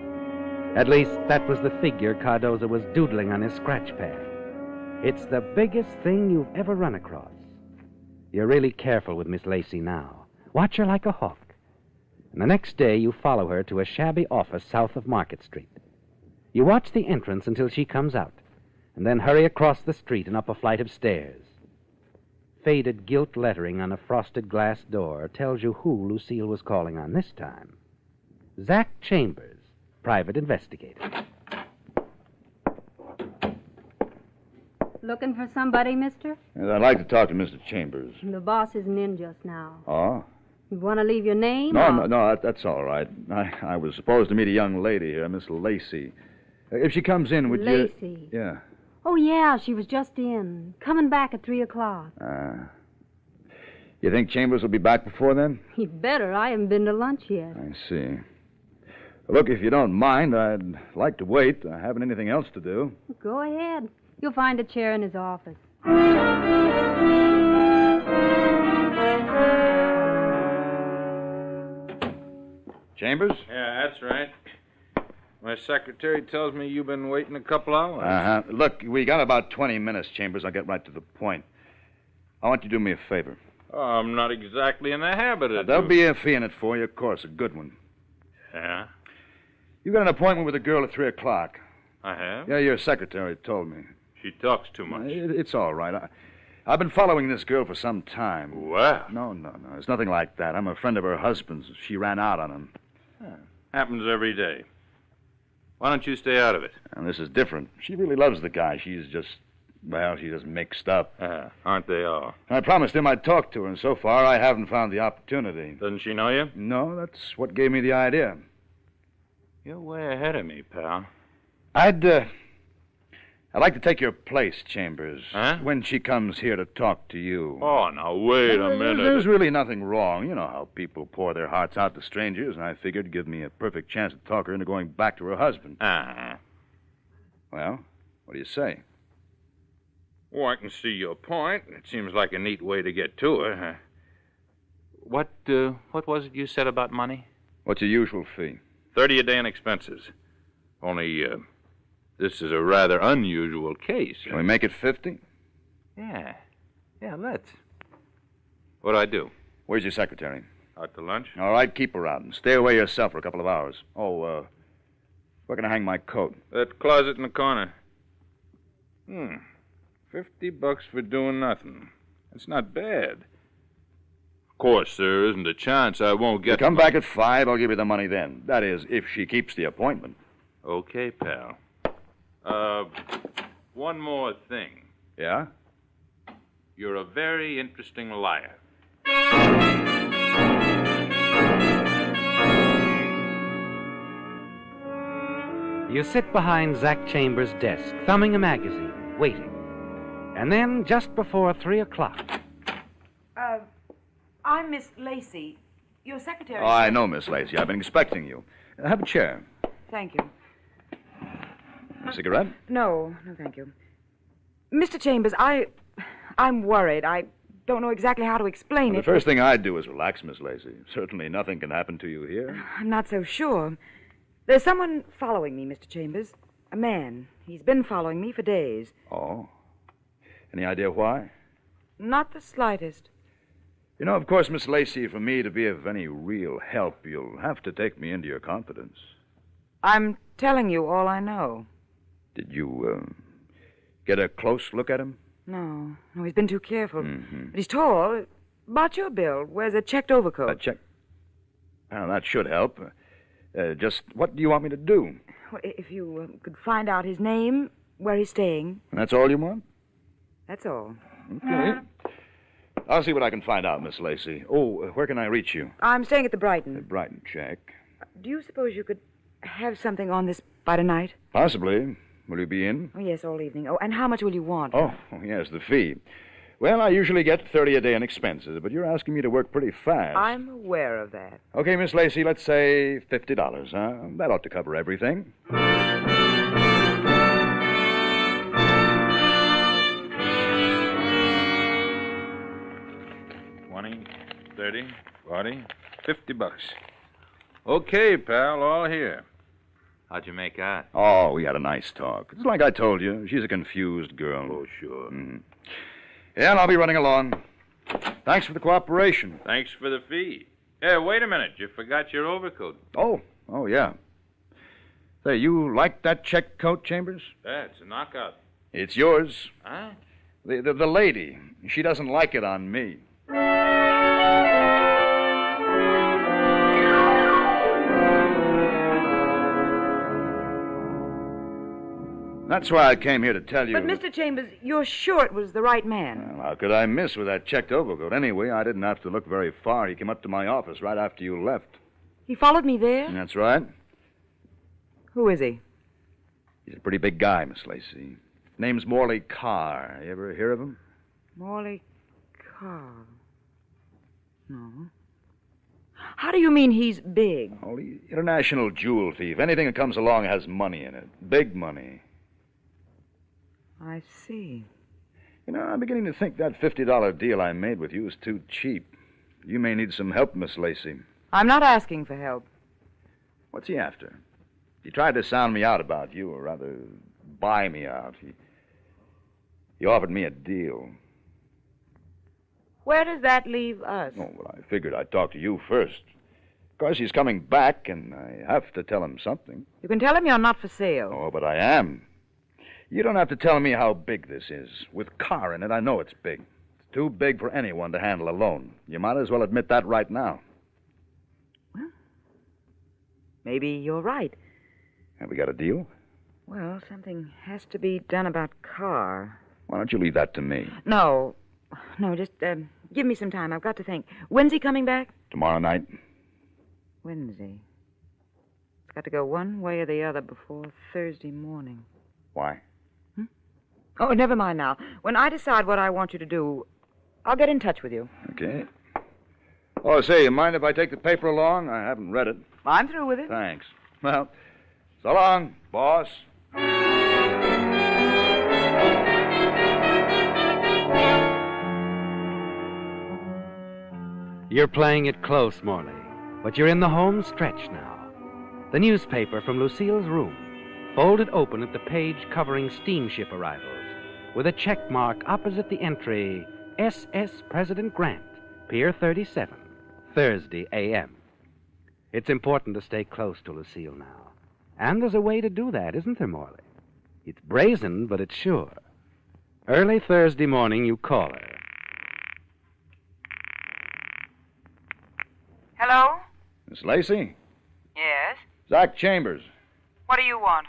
At least that was the figure Cardoza was doodling on his scratch pad. It's the biggest thing you've ever run across. You're really careful with Miss Lacey now. Watch her like a hawk. And the next day you follow her to a shabby office south of Market Street. You watch the entrance until she comes out, and then hurry across the street and up a flight of stairs. Faded gilt lettering on a frosted glass door tells you who Lucille was calling on this time. Zach Chambers, private investigator. Looking for somebody, mister? Yes, I'd like to talk to Mr. Chambers. The boss isn't in just now. Oh? You want to leave your name? No, that's all right. I was supposed to meet a young lady here, Miss Lacey. If she comes in, would you... Lacey? Yeah. Oh, yeah, she was just in. Coming back at 3 o'clock. You think Chambers will be back before then? He'd better. I haven't been to lunch yet. I see. Look, if you don't mind, I'd like to wait. I haven't anything else to do. Go ahead. You'll find a chair in his office. Chambers? Yeah, that's right. My secretary tells me you've been waiting a couple hours. Uh-huh. Look, we got about 20 minutes, Chambers. I'll get right to the point. I want you to do me a favor. Oh, I'm not exactly in the habit of There'll be a fee in it for you, of course, a good one. Yeah? You got an appointment with a girl at 3 o'clock. I have? Yeah, your secretary told me. She talks too much. It's all right. I've been following this girl for some time. Well? No. It's nothing like that. I'm a friend of her husband's. She ran out on him. Happens every day. Why don't you stay out of it? And this is different. She really loves the guy. She's just mixed up. Aren't they all? I promised him I'd talk to her, and so far I haven't found the opportunity. Doesn't she know you? No, that's what gave me the idea. You're way ahead of me, pal. I'd like to take your place, Chambers. Huh? When she comes here to talk to you. Oh, now, wait a minute. There's really nothing wrong. You know how people pour their hearts out to strangers, and I figured it'd give me a perfect chance to talk her into going back to her husband. Well, what do you say? Oh, I can see your point. It seems like a neat way to get to her. What was it you said about money? What's your usual fee? 30 a day in expenses. Only, this is a rather unusual case. Can we make it 50? Yeah, let's. What'd I do? Where's your secretary? Out to lunch? All right, keep her out and stay away yourself for a couple of hours. Oh, where can I hang my coat? That closet in the corner. $50 for doing nothing. That's not bad. Of course, there isn't a chance I won't get... Come back at 5, I'll give you the money then. That is, if she keeps the appointment. Okay, pal. One more thing. Yeah? You're a very interesting liar. You sit behind Zach Chambers' desk, thumbing a magazine, waiting. And then, just before 3 o'clock... I'm Miss Lacey. Your secretary... Oh, I know, Miss Lacey. I've been expecting you. Have a chair. Thank you. A cigarette? No, thank you. Mr. Chambers, I'm worried. I don't know exactly how to explain The it. first thing I'd do is relax, Miss Lacey. Certainly nothing can happen to you here. I'm not so sure. There's someone following me, Mr. Chambers. A man. He's been following me for days. Oh? Any idea why? Not the slightest. You know, of course, Miss Lacey, for me to be of any real help, you'll have to take me into your confidence. I'm telling you all I know. Did you, get a close look at him? No, he's been too careful. Mm-hmm. But he's tall. About your build. Wears a checked overcoat. A check? Well, that should help. Just what do you want me to do? Well, if you could find out his name, where he's staying. And that's all you want? That's all. Okay. I'll see what I can find out, Miss Lacey. Oh, where can I reach you? I'm staying at the Brighton. The Brighton, check. Do you suppose you could have something on this by tonight? Possibly. Will you be in? Oh, yes, all evening. Oh, and how much will you want? Oh, yes, the fee. Well, I usually get 30 a day in expenses, but you're asking me to work pretty fast. I'm aware of that. Okay, Miss Lacey, let's say $50, huh? That ought to cover everything. 20, 30, 40, $50. Okay, pal, all here. How'd you make out? Oh, we had a nice talk. It's like I told you. She's a confused girl. Oh, sure. Mm-hmm. Yeah, and I'll be running along. Thanks for the cooperation. Thanks for the fee. Hey, wait a minute. You forgot your overcoat. Oh, yeah. Say, you like that check coat, Chambers? That's a knockout. It's yours. Huh? The lady. She doesn't like it on me. That's why I came here to tell you. But, Mr. Chambers, you're sure it was the right man? Well, how could I miss with that checked overcoat? Anyway, I didn't have to look very far. He came up to my office right after you left. He followed me there? That's right. Who is he? He's a pretty big guy, Miss Lacey. Name's Morley Carr. You ever hear of him? Morley Carr. No. How do you mean he's big? Oh, he's an international jewel thief. Anything that comes along has money in it. Big money. I see. You know, I'm beginning to think that $50 deal I made with you is too cheap. You may need some help, Miss Lacey. I'm not asking for help. What's he after? He tried to sound me out about you, or rather, buy me out. He offered me a deal. Where does that leave us? Oh, well, I figured I'd talk to you first. Of course, he's coming back, and I have to tell him something. You can tell him you're not for sale. Oh, but I am. You don't have to tell me how big this is. With car in it, I know it's big. It's too big for anyone to handle alone. You might as well admit that right now. Well, maybe you're right. Have we got a deal? Well, something has to be done about car. Why don't you leave that to me? No, just give me some time. I've got to think. When's he coming back? Tomorrow night. Wednesday. It's got to go one way or the other before Thursday morning. Why? Oh, never mind now. When I decide what I want you to do, I'll get in touch with you. Okay. Oh, say, you mind if I take the paper along? I haven't read it. I'm through with it. Thanks. Well, so long, boss. You're playing it close, Morley, but you're in the home stretch now. The newspaper from Lucille's room, folded open at the page covering steamship arrivals, with a check mark opposite the entry, SS President Grant, Pier 37, Thursday a.m. It's important to stay close to Lucille now. And there's a way to do that, isn't there, Morley? It's brazen, but it's sure. Early Thursday morning, you call her. Hello? Miss Lacey? Yes? Zach Chambers. What do you want?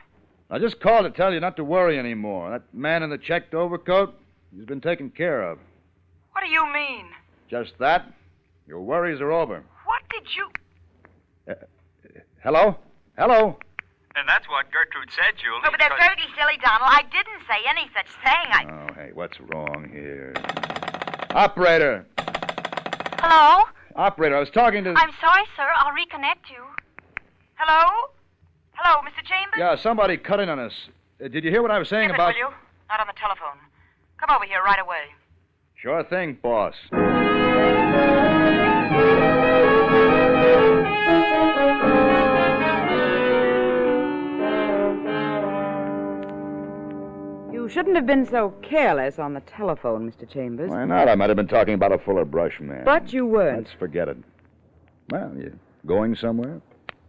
I just called to tell you not to worry anymore. That man in the checked overcoat, he's been taken care of. What do you mean? Just that. Your worries are over. What did you... Hello? Hello? And that's what Gertrude said, Julie. Oh, but that's very silly, Donald. I didn't say any such thing. Oh, hey, what's wrong here? Operator! Hello? Operator, I was talking to... I'm sorry, sir. I'll reconnect you. Hello? Hello, Mr. Chambers? Yeah, somebody cut in on us. Did you hear what I was saying Skip about... it, will you? Not on the telephone. Come over here right away. Sure thing, boss. You shouldn't have been so careless on the telephone, Mr. Chambers. Why not? I might have been talking about a fuller brush man. But you weren't. Let's forget it. Well, you going somewhere?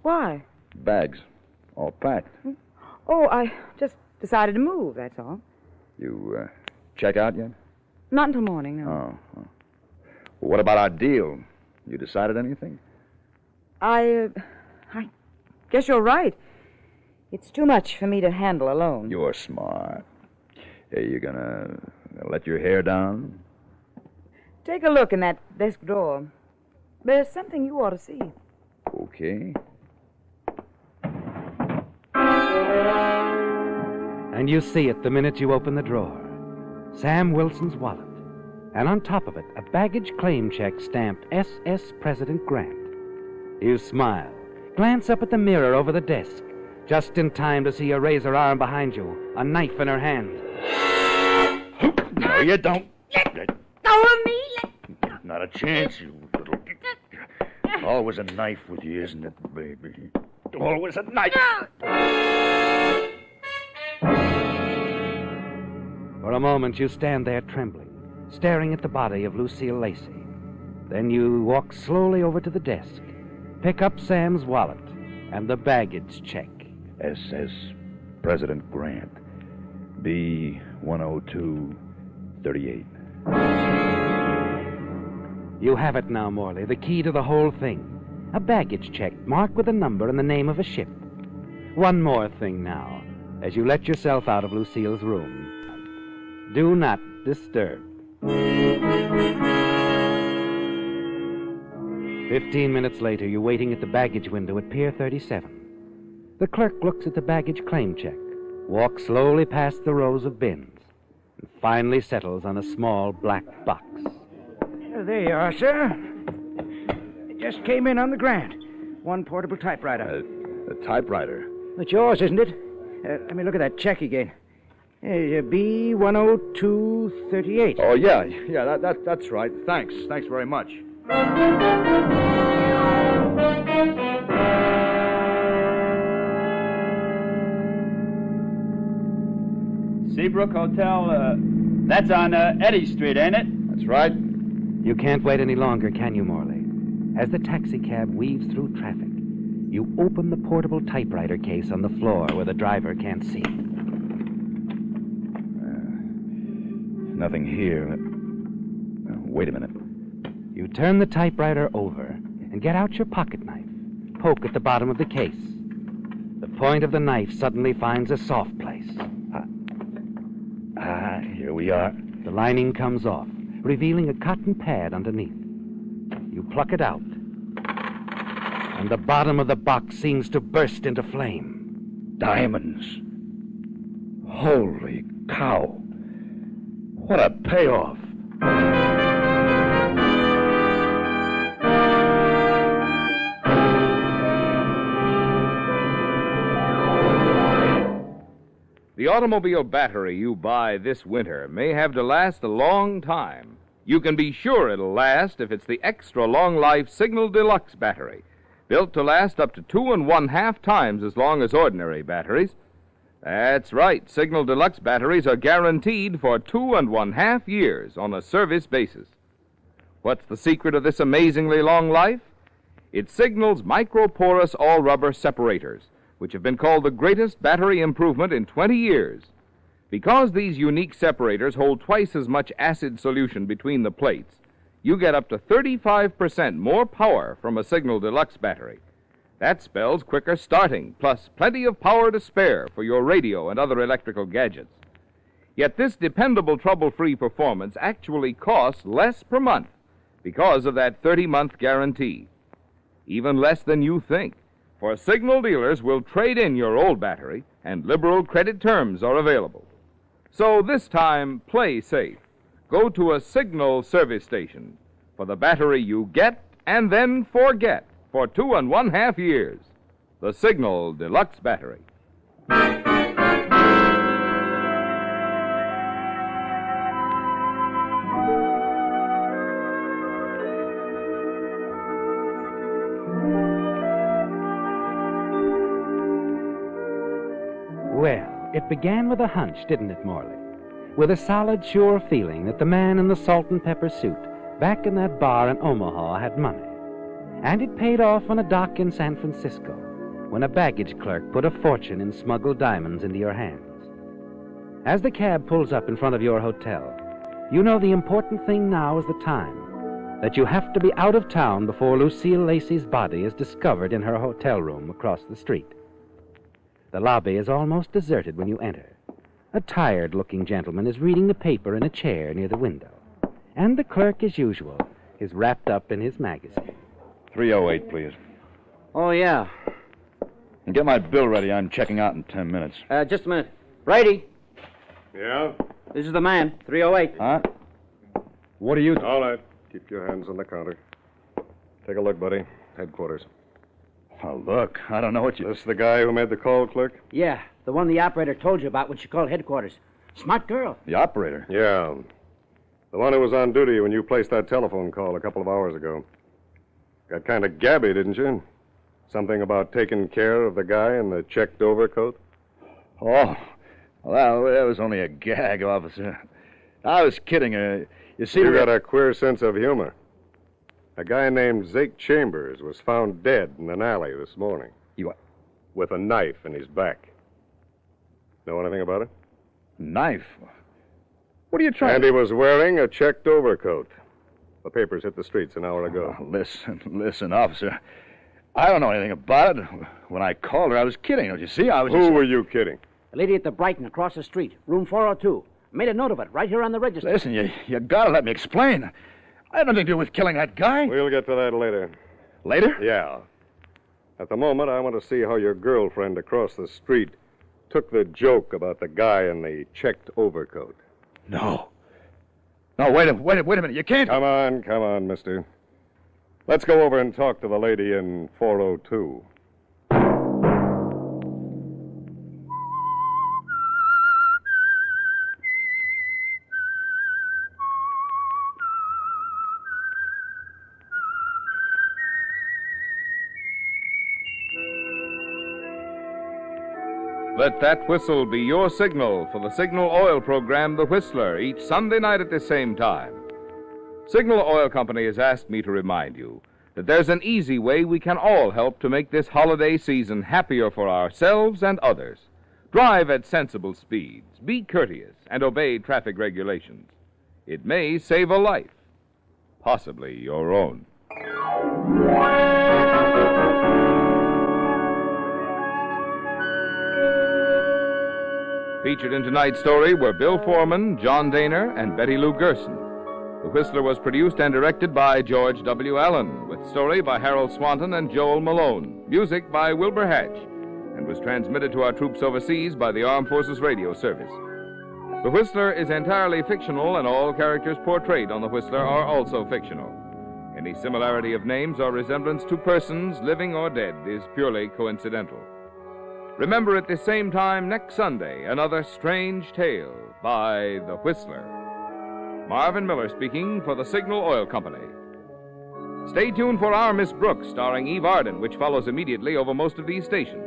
Why? Bags. All packed. Oh, I just decided to move, that's all. You check out yet? Not until morning, no. Oh. Well, what about our deal? You decided anything? I guess you're right. It's too much for me to handle alone. You're smart. Hey, you gonna let your hair down? Take a look in that desk drawer. There's something you ought to see. Okay. And you see it the minute you open the drawer. Sam Wilson's wallet. And on top of it, a baggage claim check stamped SS President Grant. You smile, glance up at the mirror over the desk, just in time to see her raise her arm behind you, a knife in her hand. No, you don't. Go of me. Not a chance, you little... Always a knife with you, isn't it, baby? Always a knife. For a moment, you stand there trembling, staring at the body of Lucille Lacey. Then you walk slowly over to the desk, pick up Sam's wallet and the baggage check. SS President Grant, B-102-38. You have it now, Morley, the key to the whole thing. A baggage check marked with a number and the name of a ship. One more thing now, as you let yourself out of Lucille's room. Do not disturb. 15 minutes later, you're waiting at the baggage window at Pier 37. The clerk looks at the baggage claim check, walks slowly past the rows of bins, and finally settles on a small black box. There you are, sir. Just came in on the grant. One portable typewriter. A typewriter? It's yours, isn't it? Let me look at that check again. B10238. Oh, yeah, that's right. Thanks very much. Seabrook Hotel, that's on Eddy Street, ain't it? That's right. You can't wait any longer, can you, Morley? As the taxicab weaves through traffic, you open the portable typewriter case on the floor where the driver can't see it. Nothing here. Wait a minute. You turn the typewriter over and get out your pocket knife. Poke at the bottom of the case. The point of the knife suddenly finds a soft place. Here we are. The lining comes off, revealing a cotton pad underneath. You pluck it out, and the bottom of the box seems to burst into flame. Diamonds. Holy cow. What a payoff. The automobile battery you buy this winter may have to last a long time. You can be sure it'll last if it's the extra long life Signal Deluxe battery, built to last up to 2 1/2 times as long as ordinary batteries. That's right, Signal Deluxe batteries are guaranteed for 2 1/2 years on a service basis. What's the secret of this amazingly long life? It's Signal's microporous all-rubber separators, which have been called the greatest battery improvement in 20 years. Because these unique separators hold twice as much acid solution between the plates, you get up to 35% more power from a Signal Deluxe battery. That spells quicker starting, plus plenty of power to spare for your radio and other electrical gadgets. Yet this dependable trouble-free performance actually costs less per month because of that 30-month guarantee. Even less than you think, for Signal dealers will trade in your old battery, and liberal credit terms are available. So this time, play safe. Go to a Signal service station for the battery you get and then forget for 2 1/2 years. The Signal Deluxe battery. Well, it began with a hunch, didn't it, Morley? With a solid, sure feeling that the man in the salt and pepper suit back in that bar in Omaha had money. And it paid off on a dock in San Francisco when a baggage clerk put a fortune in smuggled diamonds into your hands. As the cab pulls up in front of your hotel, you know the important thing now is the time, that you have to be out of town before Lucille Lacey's body is discovered in her hotel room across the street. The lobby is almost deserted when you enter. A tired-looking gentleman is reading the paper in a chair near the window. And the clerk, as usual, is wrapped up in his magazine. 308, please. Oh, yeah. And get my bill ready. I'm checking out in 10 minutes. Just a minute. Brady, Yeah? this is the man, 308. Huh? What are you... All right. Keep your hands on the counter. Take a look, buddy. Headquarters. Oh, look, I don't know what you... This the guy who made the call, clerk? Yeah, the one the operator told you about when she called headquarters. Smart girl. The operator? Yeah. The one who was on duty when you placed that telephone call a couple of hours ago. Got kind of gabby, didn't you? Something about taking care of the guy in the checked overcoat? Oh, well, that was only a gag, officer. I was kidding. You see... You got a queer sense of humor. A guy named Zake Chambers was found dead in an alley this morning. With a knife in his back. Know anything about it? Knife? What are you trying And he was wearing a checked overcoat. The papers hit the streets an hour ago. Oh, listen, officer. I don't know anything about it. When I called her, I was kidding. Don't you see? Who were you kidding? The lady at the Brighton across the street, room 402. Made a note of it right here on the register. Listen, you gotta let me explain. I had nothing to do with killing that guy. We'll get to that later. Later? Yeah. At the moment, I want to see how your girlfriend across the street took the joke about the guy in the checked overcoat. No, wait a minute. You can't... Come on, mister. Let's go over and talk to the lady in 402. Let that whistle be your signal for the Signal Oil program, The Whistler, each Sunday night at the same time. Signal Oil Company has asked me to remind you that there's an easy way we can all help to make this holiday season happier for ourselves and others. Drive at sensible speeds, be courteous, and obey traffic regulations. It may save a life, possibly your own. Featured in tonight's story were Bill Foreman, John Daner, and Betty Lou Gerson. The Whistler was produced and directed by George W. Allen, with story by Harold Swanton and Joel Malone, music by Wilbur Hatch, and was transmitted to our troops overseas by the Armed Forces Radio Service. The Whistler is entirely fictional, and all characters portrayed on The Whistler are also fictional. Any similarity of names or resemblance to persons, living or dead, is purely coincidental. Remember at the same time next Sunday, another strange tale by The Whistler. Marvin Miller speaking for the Signal Oil Company. Stay tuned for Our Miss Brooks, starring Eve Arden, which follows immediately over most of these stations.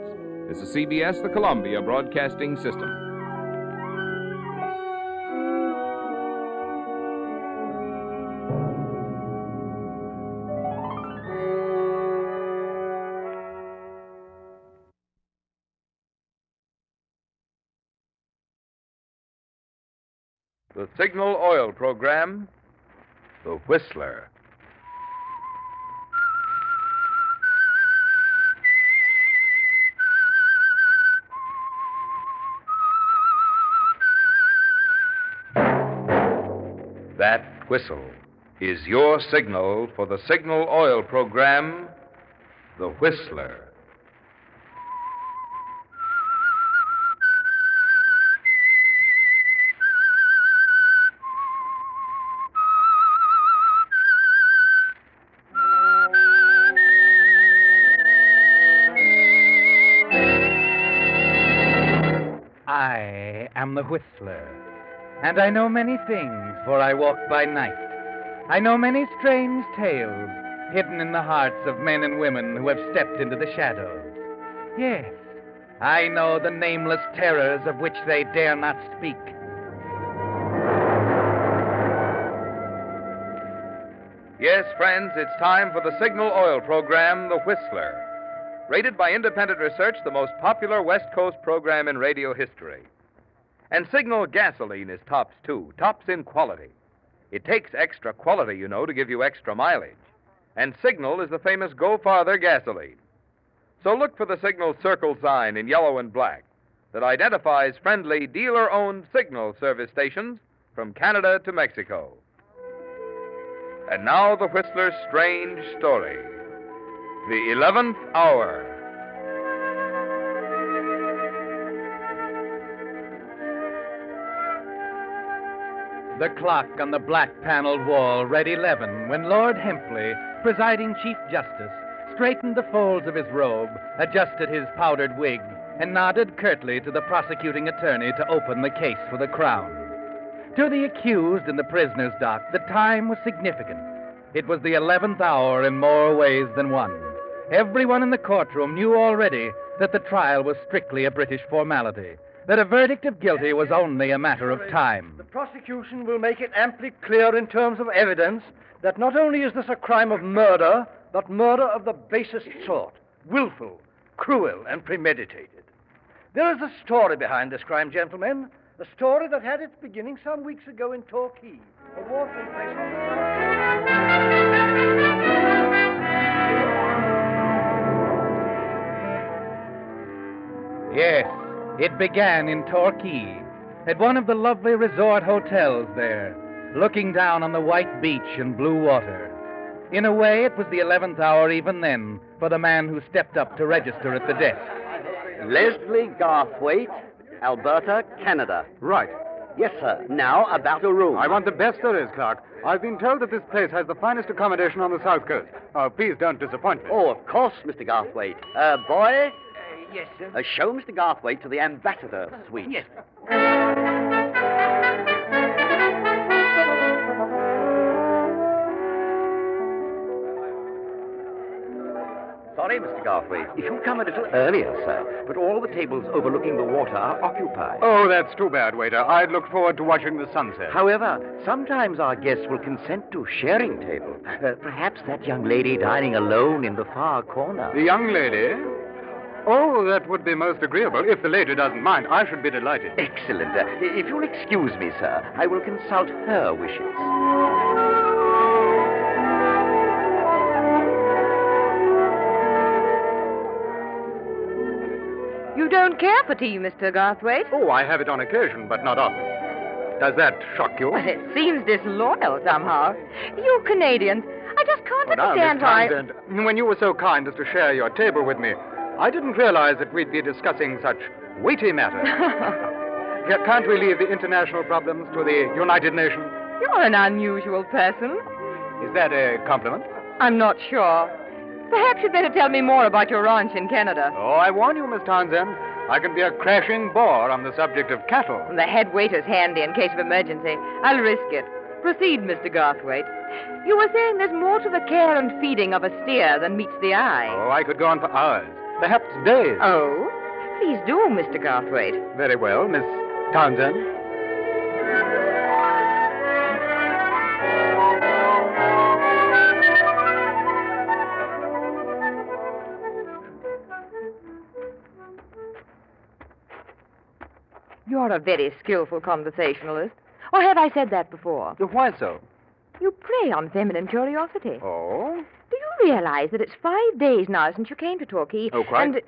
This is CBS, the Columbia Broadcasting System. The Signal Oil program, The Whistler. That whistle is your signal for the Signal Oil program, The Whistler. I am the Whistler, and I know many things, for I walk by night. I know many strange tales hidden in the hearts of men and women who have stepped into the shadows. Yes, I know the nameless terrors of which they dare not speak. Yes, friends, it's time for the Signal Oil program, The Whistler. Rated by independent research, the most popular West Coast program in radio history. And Signal gasoline is tops, too. Tops in quality. It takes extra quality, you know, to give you extra mileage. And Signal is the famous Go Farther gasoline. So look for the Signal circle sign in yellow and black that identifies friendly dealer-owned Signal service stations from Canada to Mexico. And now the Whistler's strange story. The 11th Hour. The clock on the black-paneled wall read 11 when Lord Hempley, presiding Chief Justice, straightened the folds of his robe, adjusted his powdered wig, and nodded curtly to the prosecuting attorney to open the case for the Crown. To the accused in the prisoner's dock, the time was significant. It was the 11th hour in more ways than one. Everyone in the courtroom knew already that the trial was strictly a British formality, that a verdict of guilty was only a matter of time. The prosecution will make it amply clear in terms of evidence that not only is this a crime of murder, but murder of the basest sort, willful, cruel, and premeditated. There is a story behind this crime, gentlemen, a story that had its beginning some weeks ago in Torquay, a watering place on the... Yes, it began in Torquay, at one of the lovely resort hotels there, looking down on the white beach and blue water. In a way, it was the 11th hour even then for the man who stepped up to register at the desk. Leslie Garthwaite, Alberta, Canada. Right. Yes, sir. Now, about a room. I want the best there is, Clark. I've been told that this place has the finest accommodation on the South Coast. Please don't disappoint me. Oh, of course, Mr. Garthwaite. Boy? Yes, sir. Show Mr. Garthwaite to the ambassador suite. Yes. Sorry, Mr. Garthwaite. If you come a little earlier, sir. But all the tables overlooking the water are occupied. Oh, that's too bad, waiter. I'd looked forward to watching the sunset. However, sometimes our guests will consent to sharing tables. Perhaps that young lady dining alone in the far corner. The young lady? Oh, that would be most agreeable. If the lady doesn't mind, I should be delighted. Excellent. If you'll excuse me, sir, I will consult her wishes. You don't care for tea, Mr. Garthwaite? Oh, I have it on occasion, but not often. Does that shock you? Well, it seems disloyal somehow. You Canadians, I just can't understand why... Townsend, when you were so kind as to share your table with me, I didn't realize that we'd be discussing such weighty matters. Can't we leave the international problems to the United Nations? You're an unusual person. Is that a compliment? I'm not sure. Perhaps you'd better tell me more about your ranch in Canada. Oh, I warn you, Miss Townsend. I can be a crashing bore on the subject of cattle. The head waiter's handy in case of emergency. I'll risk it. Proceed, Mr. Garthwaite. You were saying there's more to the care and feeding of a steer than meets the eye. Oh, I could go on for hours. Perhaps days. Oh? Please do, Mr. Garthwaite. Very well, Miss Townsend. You're a very skillful conversationalist. Or have I said that before? Why so? You prey on feminine curiosity. Oh? Do you realize that it's 5 days now since you came to Torquay? Oh, quite. And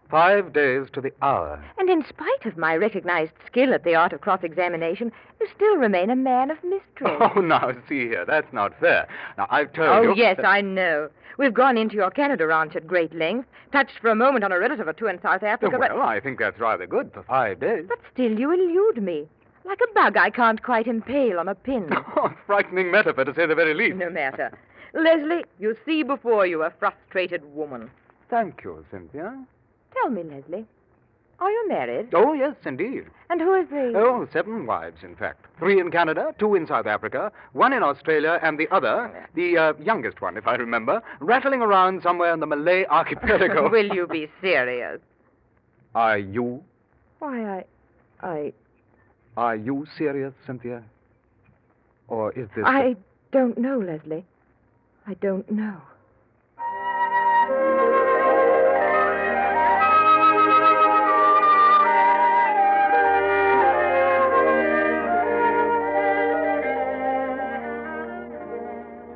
5 days to the hour. And in spite of my recognized skill at the art of cross-examination, you still remain a man of mystery. Oh, now, see here, that's not fair. Now, I've told you... Oh, yes, I know. We've gone into your Canada ranch at great length, touched for a moment on a relative or two in South Africa, Well, I think that's rather good for 5 days. But still you elude me. Like a bug I can't quite impale on a pin. Oh, frightening metaphor, to say the very least. No matter. Leslie, you see before you a frustrated woman. Thank you, Cynthia. Tell me, Leslie, are you married? Oh, yes, indeed. And who is the... Oh, 7 wives, in fact. 3 in Canada, 2 in South Africa, 1 in Australia, and the other, the youngest one, if I remember, rattling around somewhere in the Malay archipelago. Will you be serious? Are you? Why, I... Are you serious, Cynthia? Or is this... I don't know, Leslie. I don't know.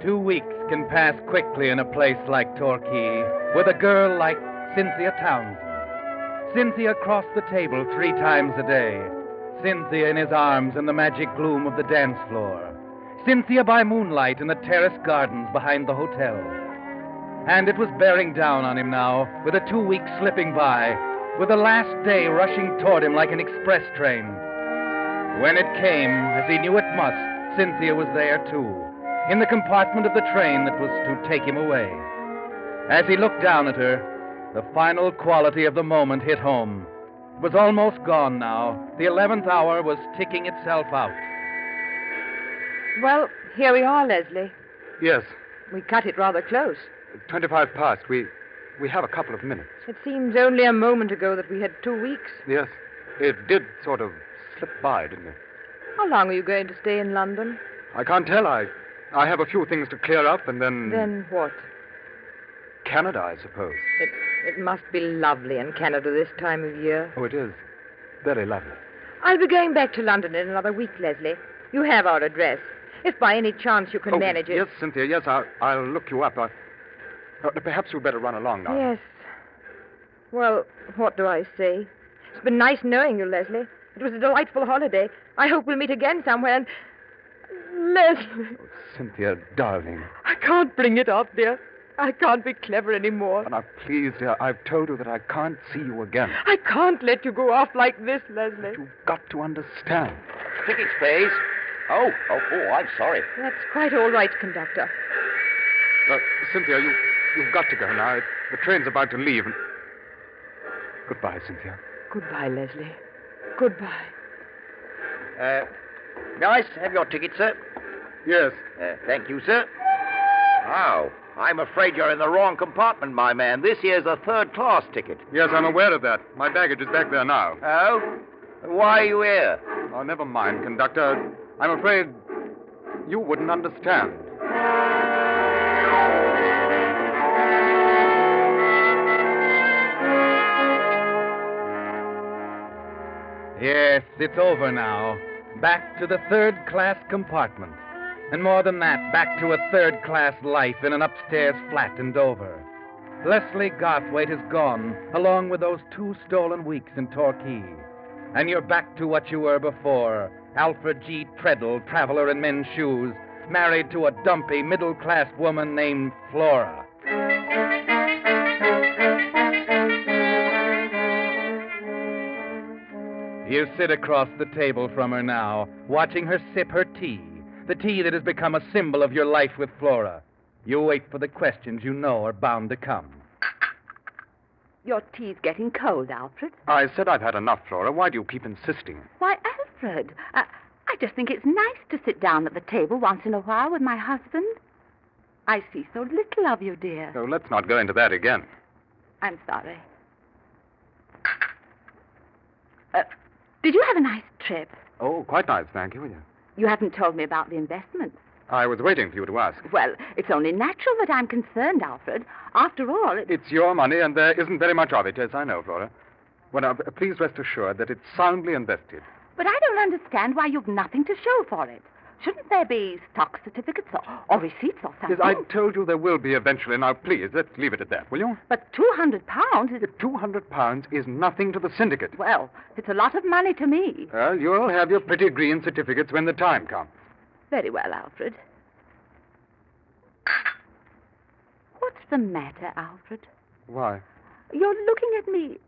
Two weeks can pass quickly in a place like Torquay with a girl like Cynthia Townsend. Cynthia crossed the table 3 times a day. Cynthia in his arms in the magic gloom of the dance floor. Cynthia by moonlight in the terraced gardens behind the hotel. And it was bearing down on him now, with the 2 weeks slipping by, with the last day rushing toward him like an express train. When it came, as he knew it must, Cynthia was there too, in the compartment of the train that was to take him away. As he looked down at her, the final quality of the moment hit home. It was almost gone now. The 11th hour was ticking itself out. Well, here we are, Leslie. Yes, We cut it rather close. 25 past. We have a couple of minutes. It seems only a moment ago that we had 2 weeks. Yes, it did sort of slip by, didn't it? How long are you going to stay in London? I can't tell. I have a few things to clear up, and then... Then what? Canada, I suppose. It must be lovely in Canada this time of year. Oh, it is. Very lovely. I'll be going back to London in another week, Leslie. You have our address. If by any chance you can manage it. Yes, Cynthia, yes, I'll look you up. Perhaps you'd better run along now. Yes. Well, what do I say? It's been nice knowing you, Leslie. It was a delightful holiday. I hope we'll meet again somewhere and... Leslie. Oh, Cynthia, darling. I can't bring it up, dear. I can't be clever anymore. Now, please, dear, I've told you that I can't see you again. I can't let you go off like this, Leslie. You've got to understand. tickets, please. Oh, I'm sorry. That's quite all right, conductor. Cynthia, you've got to go now. The train's about to leave. Goodbye, Cynthia. Goodbye, Leslie. Goodbye. May I have your ticket, sir? Yes. Thank you, sir. Oh, I'm afraid you're in the wrong compartment, my man. This here's a third-class ticket. Yes, I'm aware of that. My baggage is back there now. Oh? Why are you here? Oh, never mind, conductor. I'm afraid you wouldn't understand. Yes, it's over now. Back to the third-class compartment. And more than that, back to a third-class life in an upstairs flat in Dover. Leslie Garthwaite is gone, along with those 2 stolen weeks in Torquay. And you're back to what you were before, Alfred G. Treadle, traveler in men's shoes, married to a dumpy middle-class woman named Flora. You sit across the table from her now, watching her sip her tea, the tea that has become a symbol of your life with Flora. You wait for the questions you know are bound to come. Your tea's getting cold, Alfred. I said I've had enough, Flora. Why do you keep insisting? Why, Alfred, I just think it's nice to sit down at the table once in a while with my husband. I see so little of you, dear. Oh, let's not go into that again. I'm sorry. Did you have a nice trip? Oh, quite nice, thank you. You haven't told me about the investments. I was waiting for you to ask. Well, it's only natural that I'm concerned, Alfred. After all, It's your money, and there isn't very much of it. Yes, I know, Flora. Well, now, please rest assured that it's soundly invested. But I don't understand why you've nothing to show for it. Shouldn't there be stock certificates or receipts or something? Yes, I told you there will be eventually. Now, please, let's leave it at that, will you? But £200 is... £200 is nothing to the syndicate. Well, it's a lot of money to me. Well, you'll have your pretty green certificates when the time comes. Very well, Alfred. What's the matter, Alfred? Why? You're looking at me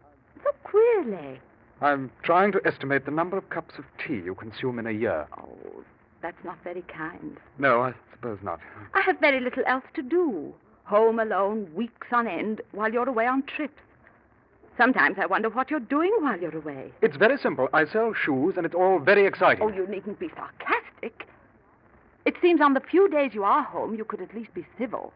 so queerly. I'm trying to estimate the number of cups of tea you consume in a year. Oh, that's not very kind. No, I suppose not. I have very little else to do. Home alone, weeks on end, while you're away on trips. Sometimes I wonder what you're doing while you're away. It's very simple. I sell shoes, and it's all very exciting. Oh, you needn't be sarcastic. It seems on the few days you are home, you could at least be civil.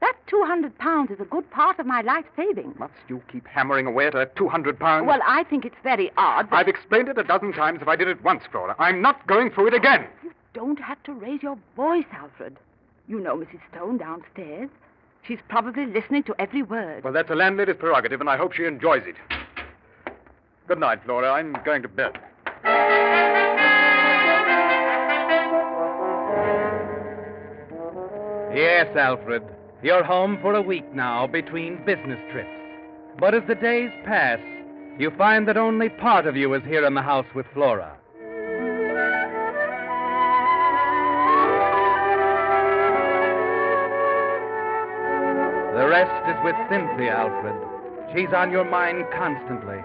That £200 is a good part of my life savings. Must you keep hammering away at £200? Well, I think it's very odd that... I've explained it a dozen times if I did it once, Flora. I'm not going through it again. You don't have to raise your voice, Alfred. You know Mrs. Stone downstairs. She's probably listening to every word. Well, that's a landlady's prerogative, and I hope she enjoys it. Good night, Flora. I'm going to bed. Yes, Alfred. You're home for a week now between business trips. But as the days pass, you find that only part of you is here in the house with Flora. The rest is with Cynthia, Alfred. She's on your mind constantly.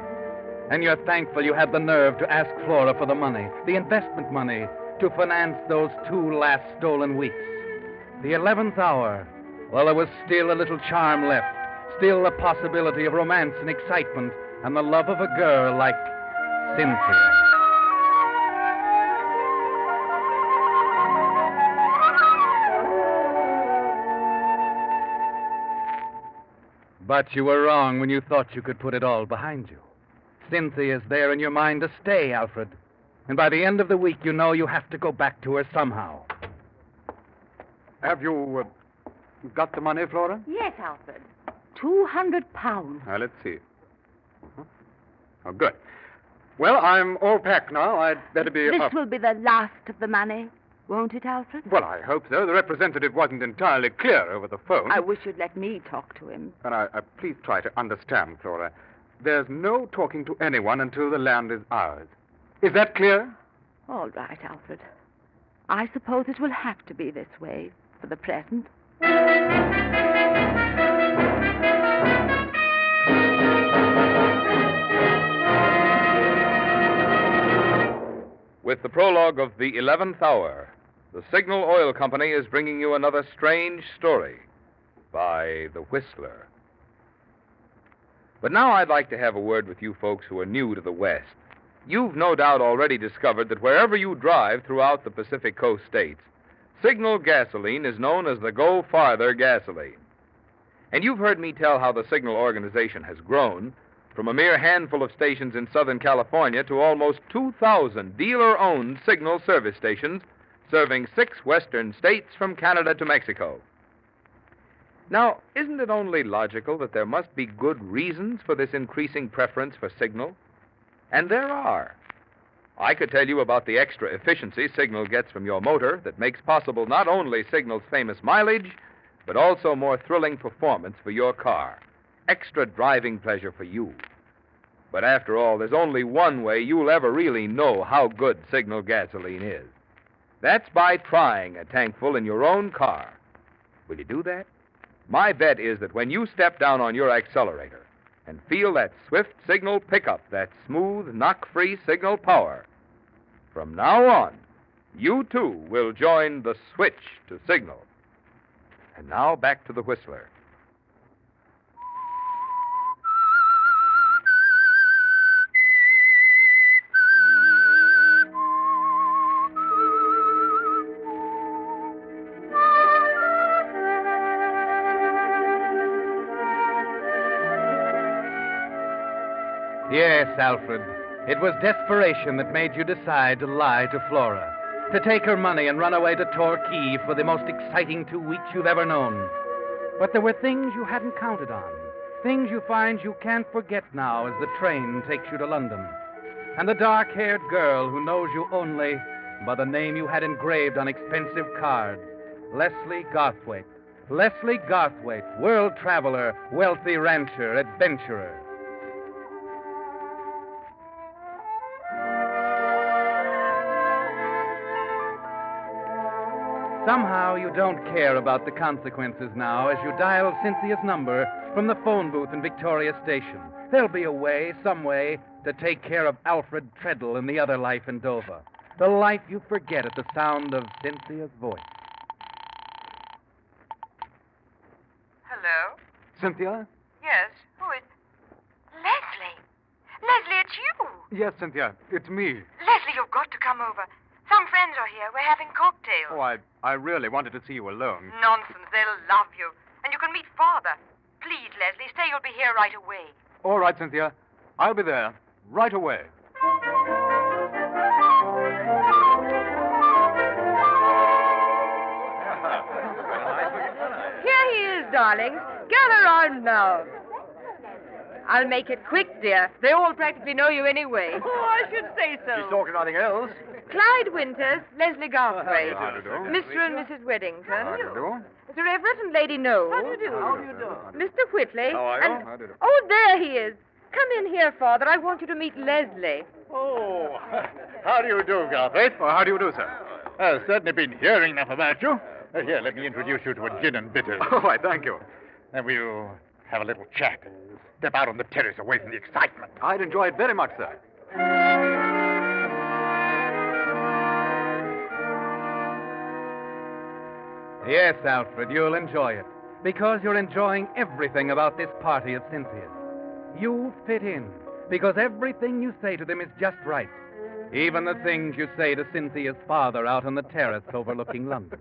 And you're thankful you had the nerve to ask Flora for the money, the investment money, to finance those 2 last stolen weeks. The 11th hour. Well, there was still a little charm left, still a possibility of romance and excitement, and the love of a girl like Cynthia. But you were wrong when you thought you could put it all behind you. Cynthia's there in your mind to stay, Alfred. And by the end of the week, you know you have to go back to her somehow. Have you got the money, Flora? Yes, Alfred. £200. Now, let's see. Oh, good. Well, I'm all packed now. I'd better be This up. will be the last of the money, won't it, Alfred? Well, I hope so. The representative wasn't entirely clear over the phone. I wish you'd let me talk to him. And please try to understand, Flora. There's no talking to anyone until the land is ours. Is that clear? All right, Alfred. I suppose it will have to be this way for the present. With the prologue of the 11th hour, the Signal Oil Company is bringing you another strange story by The Whistler. But now I'd like to have a word with you folks who are new to the West. You've no doubt already discovered that wherever you drive throughout the Pacific Coast states, Signal gasoline is known as the Go Farther gasoline. And you've heard me tell how the Signal organization has grown from a mere handful of stations in Southern California to almost 2,000 dealer-owned Signal service stations serving 6 western states from Canada to Mexico. Now, isn't it only logical that there must be good reasons for this increasing preference for Signal? And there are. I could tell you about the extra efficiency Signal gets from your motor that makes possible not only Signal's famous mileage, but also more thrilling performance for your car. Extra driving pleasure for you. But after all, there's only one way you'll ever really know how good Signal gasoline is. That's by trying a tankful in your own car. Will you do that? My bet is that when you step down on your accelerator and feel that swift Signal pickup, that smooth, knock-free Signal power, from now on, you too will join the switch to Signal. And now back to the Whistler. Yes, Alfred. It was desperation that made you decide to lie to Flora, to take her money and run away to Torquay for the most exciting 2 weeks you've ever known. But there were things you hadn't counted on, things you find you can't forget now as the train takes you to London. And the dark-haired girl who knows you only by the name you had engraved on expensive cards, Leslie Garthwaite. Leslie Garthwaite, world traveler, wealthy rancher, adventurer. Somehow you don't care about the consequences now as you dial Cynthia's number from the phone booth in Victoria Station. There'll be a way, some way, to take care of Alfred Treadle and the other life in Dover. The life you forget at the sound of Cynthia's voice. Hello? Cynthia? Yes, who is... Leslie! Leslie, it's you! Yes, Cynthia, it's me. Leslie, you've got to come over. Some friends are here. We're having cocktails. Oh, I really wanted to see you alone. Nonsense. They'll love you. And you can meet Father. Please, Leslie, stay. You'll be here right away. All right, Cynthia. I'll be there right away. Here he is, darlings. Gather round now. I'll make it quick, dear. They all practically know you anyway. Oh, I should say so. She's talking nothing else. Clyde Winters, Leslie Garthwaite. How do you do? Mr. and Mrs. Weddington. How do you do? Sir Everett and Lady Knowles. How do you do? How do you do? Mr. Whitley. How are you? And... How do you do? Oh, there he is. Come in here, Father. I want you to meet Leslie. Oh, how do you do, Garthwaite? Oh, how do you do, sir? I've certainly been hearing enough about you. Here, let me introduce you to a gin and bitters. Oh, why, thank you. And we'll have a little chat and step out on the terrace away from the excitement. I'd enjoy it very much, sir. Yes, Alfred, you'll enjoy it. Because you're enjoying everything about this party of Cynthia's. You fit in. Because everything you say to them is just right. Even the things you say to Cynthia's father out on the terrace overlooking London.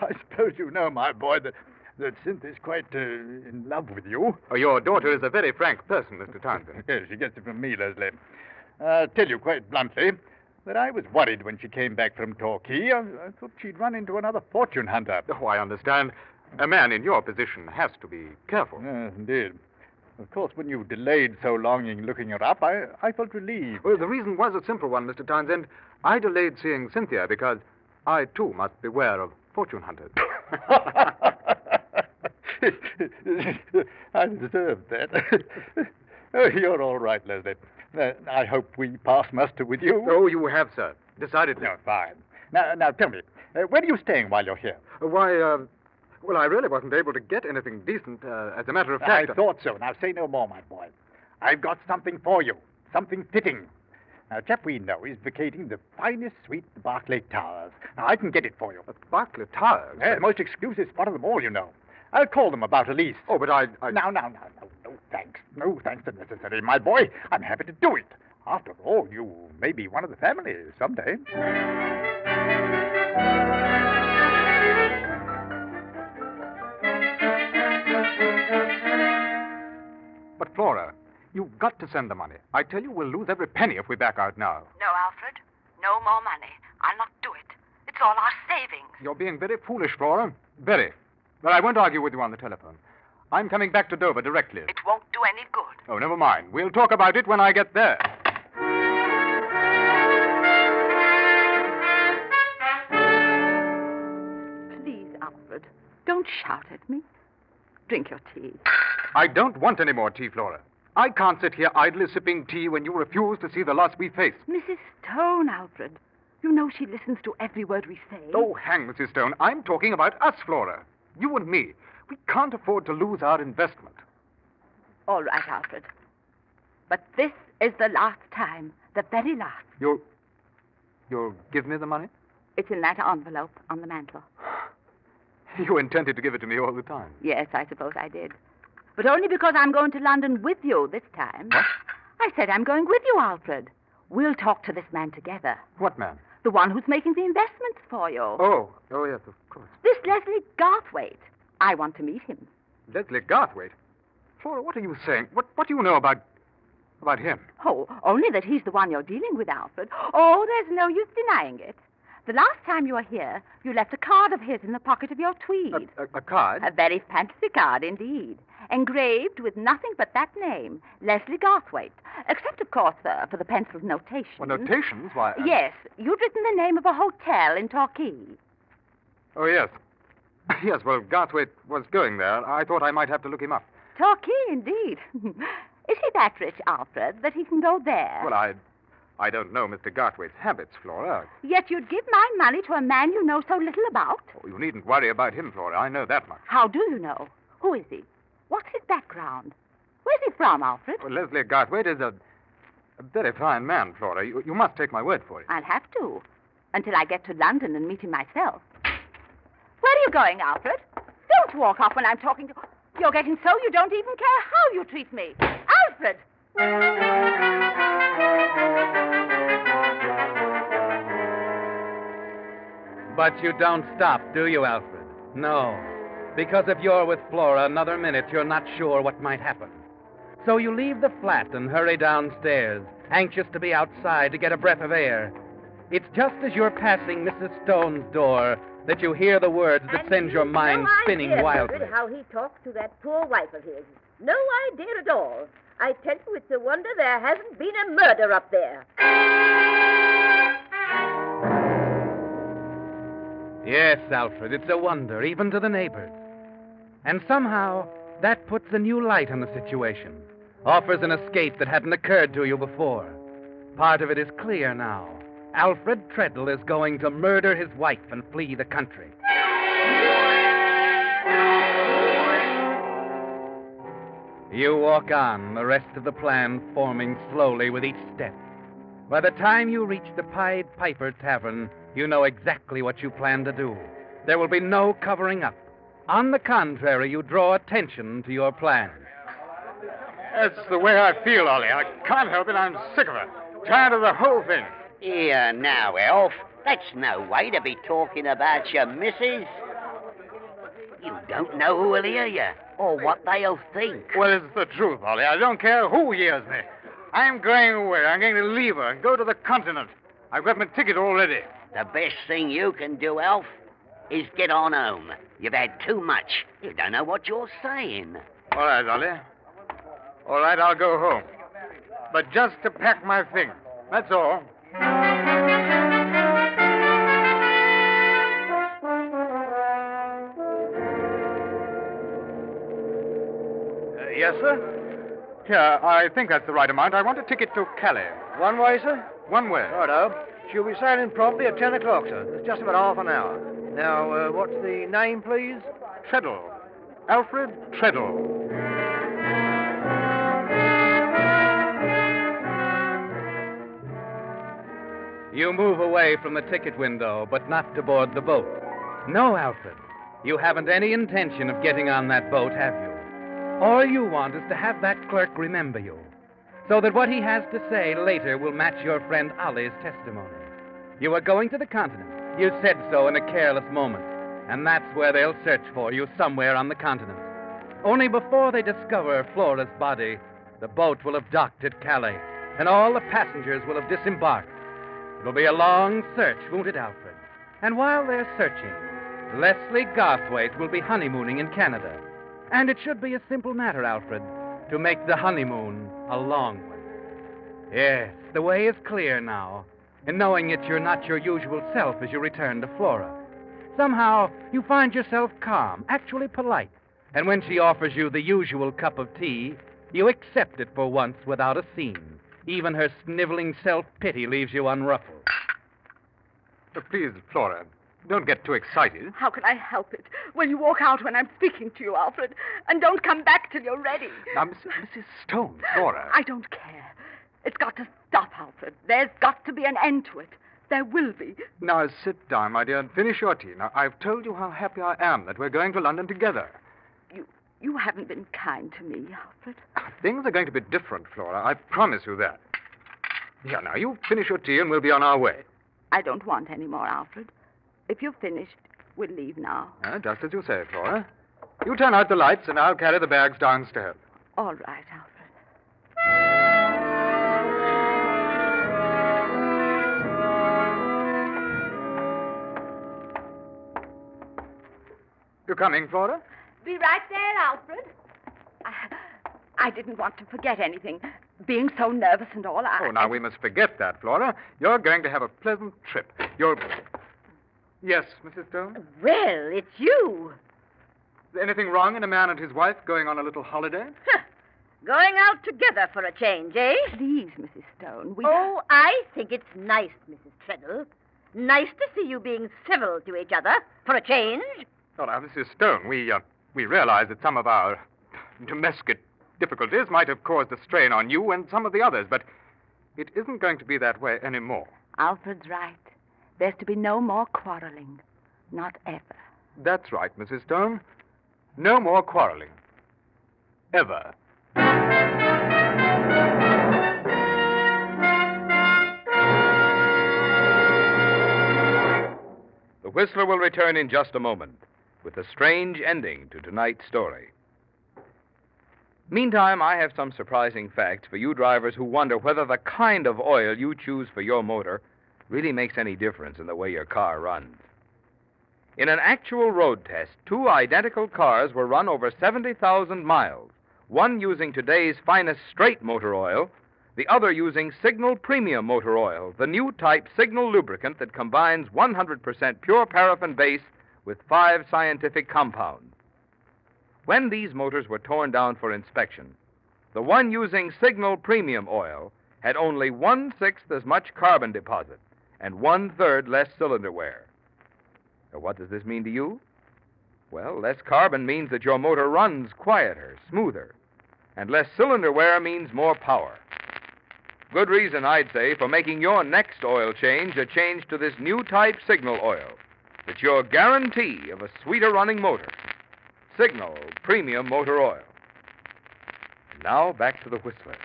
I suppose you know, my boy, that Cynthia's quite in love with you. Oh, your daughter is a very frank person, Mr. Townsend. Yes, she gets it from me, Leslie. I'll tell you quite bluntly that I was worried when she came back from Torquay. I thought she'd run into another fortune hunter. Oh, I understand. A man in your position has to be careful. Yes, indeed. Of course, when you delayed so long in looking her up, I felt relieved. Well, the reason was a simple one, Mr. Townsend. I delayed seeing Cynthia because I, too, must beware of fortune hunters. I deserved that. Oh, you're all right, Leslie. I hope we pass muster with you. Oh, you have, sir. Decidedly. No, fine. Now tell me, where are you staying while you're here? Why, well, I really wasn't able to get anything decent. As a matter of fact... I thought so. Now, say no more, my boy. I've got something for you. Something fitting. Now, a chap we know is vacating the finest suite at the Barclay Towers. Now, I can get it for you. At Barclay Towers? Yeah, the most exclusive spot of them all, you know. I'll call them about a lease. Oh, but I... No, thanks. No thanks are necessary, my boy. I'm happy to do it. After all, you may be one of the family someday. But, Flora, you've got to send the money. I tell you, we'll lose every penny if we back out now. No, Alfred. No more money. I'll not do it. It's all our savings. You're being very foolish, Flora. Very. But I won't argue with you on the telephone. I'm coming back to Dover directly. It won't do any good. Oh, never mind. We'll talk about it when I get there. Please, Alfred, don't shout at me. Drink your tea. I don't want any more tea, Flora. I can't sit here idly sipping tea when you refuse to see the loss we face. Mrs. Stone, Alfred. You know she listens to every word we say. Oh, hang Mrs. Stone. I'm talking about us, Flora. You and me. We can't afford to lose our investment. All right, Alfred. But this is the last time. The very last. You'll give me the money? It's in that envelope on the mantel. You intended to give it to me all the time. Yes, I suppose I did. But only because I'm going to London with you this time. What? I said I'm going with you, Alfred. We'll talk to this man together. What man? The one who's making the investments for you. Oh, yes, of course. This Leslie Garthwaite. I want to meet him. Leslie Garthwaite? Flora, what are you saying? What do you know about him? Oh, only that he's the one you're dealing with, Alfred. Oh, there's no use denying it. The last time you were here, you left a card of his in the pocket of your tweed. A card? A very fancy card indeed. Engraved with nothing but that name, Leslie Garthwaite. Except, of course, for the penciled notations. Well, notations? Why? Yes. You'd written the name of a hotel in Torquay. Oh, yes. Yes, well, Garthwaite was going there. I thought I might have to look him up. Torquay, indeed. Is he that rich, Alfred, that he can go there? Well, I don't know Mr. Garthwaite's habits, Flora. Yet you'd give my money to a man you know so little about? Oh, you needn't worry about him, Flora. I know that much. How do you know? Who is he? What's his background? Where's he from, Alfred? Well, Leslie Garthwaite is a very fine man, Flora. You must take my word for it. I'll have to, until I get to London and meet him myself. Where are you going, Alfred? Don't walk off when I'm talking to... You're getting so you don't even care how you treat me. Alfred! But you don't stop, do you, Alfred? No. Because if you're with Flora another minute, you're not sure what might happen. So you leave the flat and hurry downstairs, anxious to be outside to get a breath of air. It's just as you're passing Mrs. Stone's door that you hear the words that send your mind spinning wildly. How he talks to that poor wife of his. No idea at all. I tell you, it's a wonder there hasn't been a murder up there. Yes, Alfred, it's a wonder, even to the neighbors. And somehow, that puts a new light on the situation, offers an escape that hadn't occurred to you before. Part of it is clear now. Alfred Treadle is going to murder his wife and flee the country. You walk on, the rest of the plan forming slowly with each step. By the time you reach the Pied Piper Tavern, you know exactly what you plan to do. There will be no covering up. On the contrary, you draw attention to your plan. That's the way I feel, Ollie. I can't help it. I'm sick of it. Tired of the whole thing. Here now, Elf. That's no way to be talking about your missus. You don't know who'll hear you, or what they'll think. Well, it's the truth, Ollie. I don't care who hears me. I'm going away. I'm going to leave her and go to the continent. I've got my ticket already. The best thing you can do, Elf, is get on home. You've had too much. You don't know what you're saying. All right, Ollie. All right, I'll go home. But just to pack my things. That's all. Yes, sir? Here, I think that's the right amount. I want a ticket to Calais. One way, sir? One way. Righto. She'll be sailing promptly at 10 o'clock, sir. It's just about half an hour. Now, what's the name, please? Treadle. Alfred Treadle. You move away from the ticket window, but not to board the boat. No, Alfred. You haven't any intention of getting on that boat, have you? All you want is to have that clerk remember you, so that what he has to say later will match your friend Ollie's testimony. You are going to the continent. You said so in a careless moment, and that's where they'll search for you, somewhere on the continent. Only before they discover Flora's body, the boat will have docked at Calais, and all the passengers will have disembarked. It'll be a long search, won't it, Alfred? And while they're searching, Leslie Garthwaite will be honeymooning in Canada. And it should be a simple matter, Alfred, to make the honeymoon a long one. Yes, the way is clear now, in knowing that you're not your usual self as you return to Flora. Somehow, you find yourself calm, actually polite. And when she offers you the usual cup of tea, you accept it for once without a scene. Even her sniveling self-pity leaves you unruffled. Please, Flora, don't get too excited. How can I help it when you walk out when I'm speaking to you, Alfred, and don't come back till you're ready? Now, Mrs. Stone, Flora. I don't care. It's got to stop, Alfred. There's got to be an end to it. There will be. Now, sit down, my dear, and finish your tea. Now, I've told you how happy I am that we're going to London together. You haven't been kind to me, Alfred. Things are going to be different, Flora. I promise you that. Here, now, you finish your tea and we'll be on our way. I don't want any more, Alfred. If you've finished, we'll leave now. Just as you say, Flora. You turn out the lights and I'll carry the bags downstairs. All right, Alfred. You coming, Flora? Be right there, Alfred. I didn't want to forget anything. Being so nervous and all, now we must forget that, Flora. You're going to have a pleasant trip. Yes, Mrs. Stone? Well, it's you. Is there anything wrong in a man and his wife going on a little holiday? Going out together for a change, eh? Please, Mrs. Stone, Oh, I think it's nice, Mrs. Treadle. Nice to see you being civil to each other for a change. Oh, now, Mrs. Stone, we realize that some of our domestic difficulties might have caused a strain on you and some of the others, but it isn't going to be that way anymore. Alfred's right. There's to be no more quarreling. Not ever. That's right, Mrs. Stone. No more quarreling. Ever. The Whistler will return in just a moment with a strange ending to tonight's story. Meantime, I have some surprising facts for you drivers who wonder whether the kind of oil you choose for your motor really makes any difference in the way your car runs. In an actual road test, 2 identical cars were run over 70,000 miles, one using today's finest straight motor oil, the other using Signal Premium Motor Oil, the new type Signal lubricant that combines 100% pure paraffin base with 5 scientific compounds. When these motors were torn down for inspection, the one using Signal Premium Oil had only 1/6 as much carbon deposit and 1/3 less cylinder wear. Now, what does this mean to you? Well, less carbon means that your motor runs quieter, smoother, and less cylinder wear means more power. Good reason, I'd say, for making your next oil change a change to this new type Signal oil. It's your guarantee of a sweeter running motor. Signal Premium Motor Oil. And now, back to the Whistler.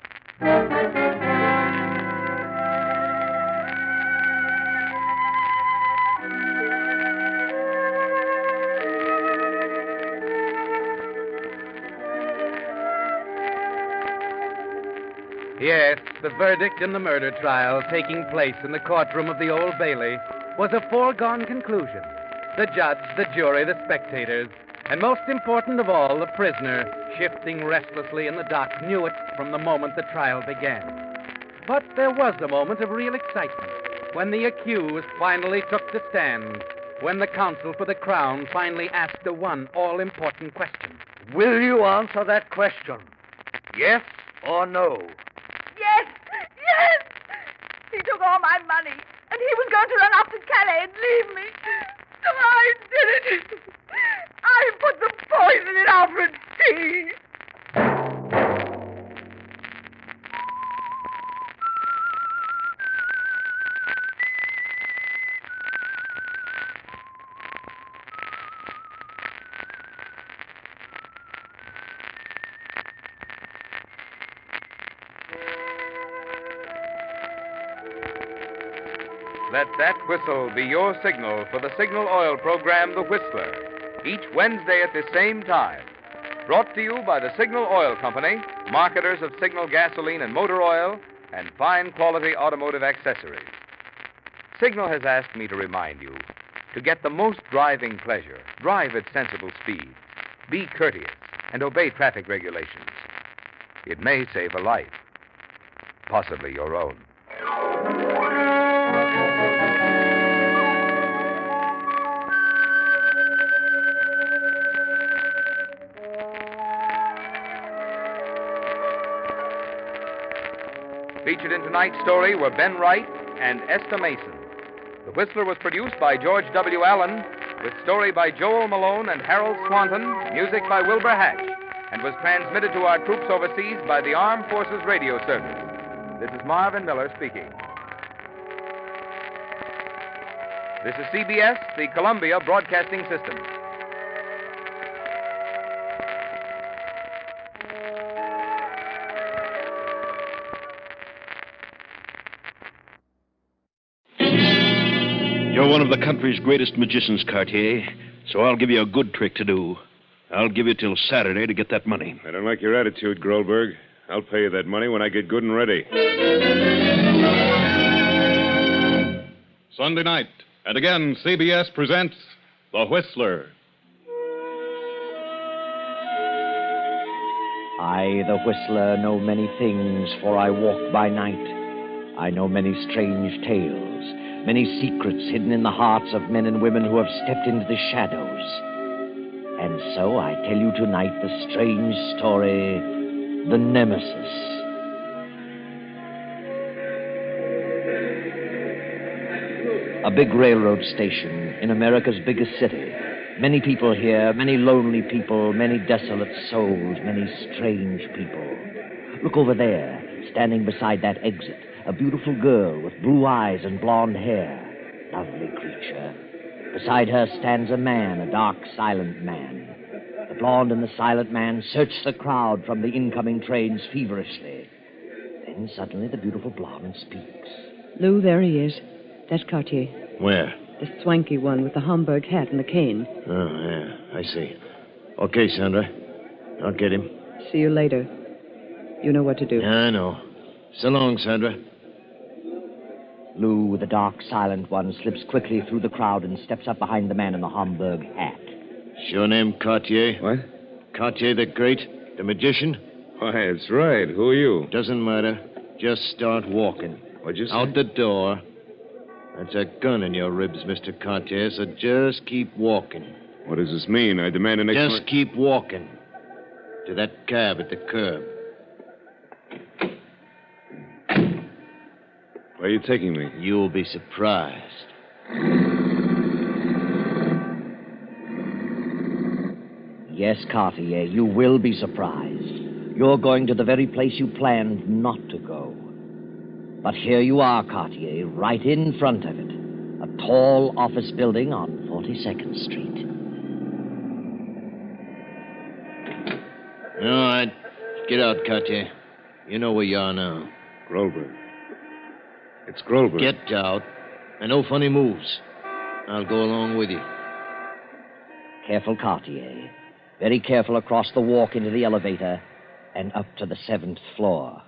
Yes, the verdict in the murder trial taking place in the courtroom of the Old Bailey was a foregone conclusion. The judge, the jury, the spectators, and most important of all, the prisoner, shifting restlessly in the dock, knew it from the moment the trial began. But there was a moment of real excitement when the accused finally took the stand, when the counsel for the Crown finally asked the one all-important question. Will you answer that question? Yes or no? Yes! Yes! He took all my money, and he was going to run off to Calais and leave me. So I did it. I put the poison in Alfred's tea. Let that whistle be your signal for the Signal Oil program, The Whistler, each Wednesday at the same time. Brought to you by the Signal Oil Company, marketers of Signal gasoline and motor oil, and fine quality automotive accessories. Signal has asked me to remind you to get the most driving pleasure, drive at sensible speed, be courteous, and obey traffic regulations. It may save a life, possibly your own. Featured in tonight's story were Ben Wright and Esther Mason. The Whistler was produced by George W. Allen, with story by Joel Malone and Harold Swanton, music by Wilbur Hatch, and was transmitted to our troops overseas by the Armed Forces Radio Service. This is Marvin Miller speaking. This is CBS, the Columbia Broadcasting System. You're one of the country's greatest magicians, Cartier, so I'll give you a good trick to do. I'll give you till Saturday to get that money. I don't like your attitude, Grolberg. I'll pay you that money when I get good and ready. Sunday night, and again, CBS presents The Whistler. I, the Whistler, know many things, for I walk by night. I know many strange tales, many secrets hidden in the hearts of men and women who have stepped into the shadows. And so I tell you tonight the strange story, The Nemesis. A big railroad station in America's biggest city. Many people here, many lonely people, many desolate souls, many strange people. Look over there, standing beside that exit, a beautiful girl with blue eyes and blonde hair. Lovely creature. Beside her stands a man, a dark, silent man. The blonde and the silent man search the crowd from the incoming trains feverishly. Then suddenly the beautiful blonde speaks. Lou, there he is. That's Cartier. Where? The swanky one with the Homburg hat and the cane. Oh, yeah, I see. Okay, Sandra. I'll get him. See you later. You know what to do. Yeah, I know. So long, Sandra. Lou, the dark, silent one, slips quickly through the crowd and steps up behind the man in the Homburg hat. Your name Cartier? What? Cartier the Great? The magician? Why, that's right. Who are you? Doesn't matter. Just start walking. What'd you say? Out the door. That's a gun in your ribs, Mr. Cartier, so just keep walking. What does this mean? I demand an explanation. Just keep walking. To that cab at the curb. Where are you taking me? You'll be surprised. Yes, Cartier, you will be surprised. You're going to the very place you planned not to go. But here you are, Cartier, right in front of it. A tall office building on 42nd Street. All right. Get out, Cartier. You know where you are now. Grolberg. It's Grolberg. Get out. And no funny moves. I'll go along with you. Careful, Cartier. Very careful across the walk into the elevator and up to the 7th floor.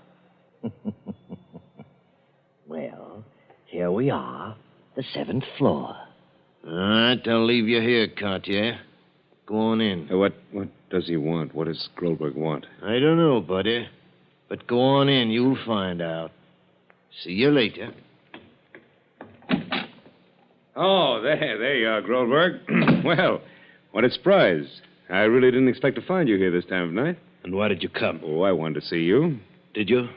Well, here we are, the 7th floor. All right, I'll leave you here, Cartier. Go on in. What does he want? What does Grolberg want? I don't know, buddy. But go on in, you'll find out. See you later. Oh, there you are, Grolberg. Well, what a surprise. I really didn't expect to find you here this time of night. And why did you come? Oh, I wanted to see you. Did you?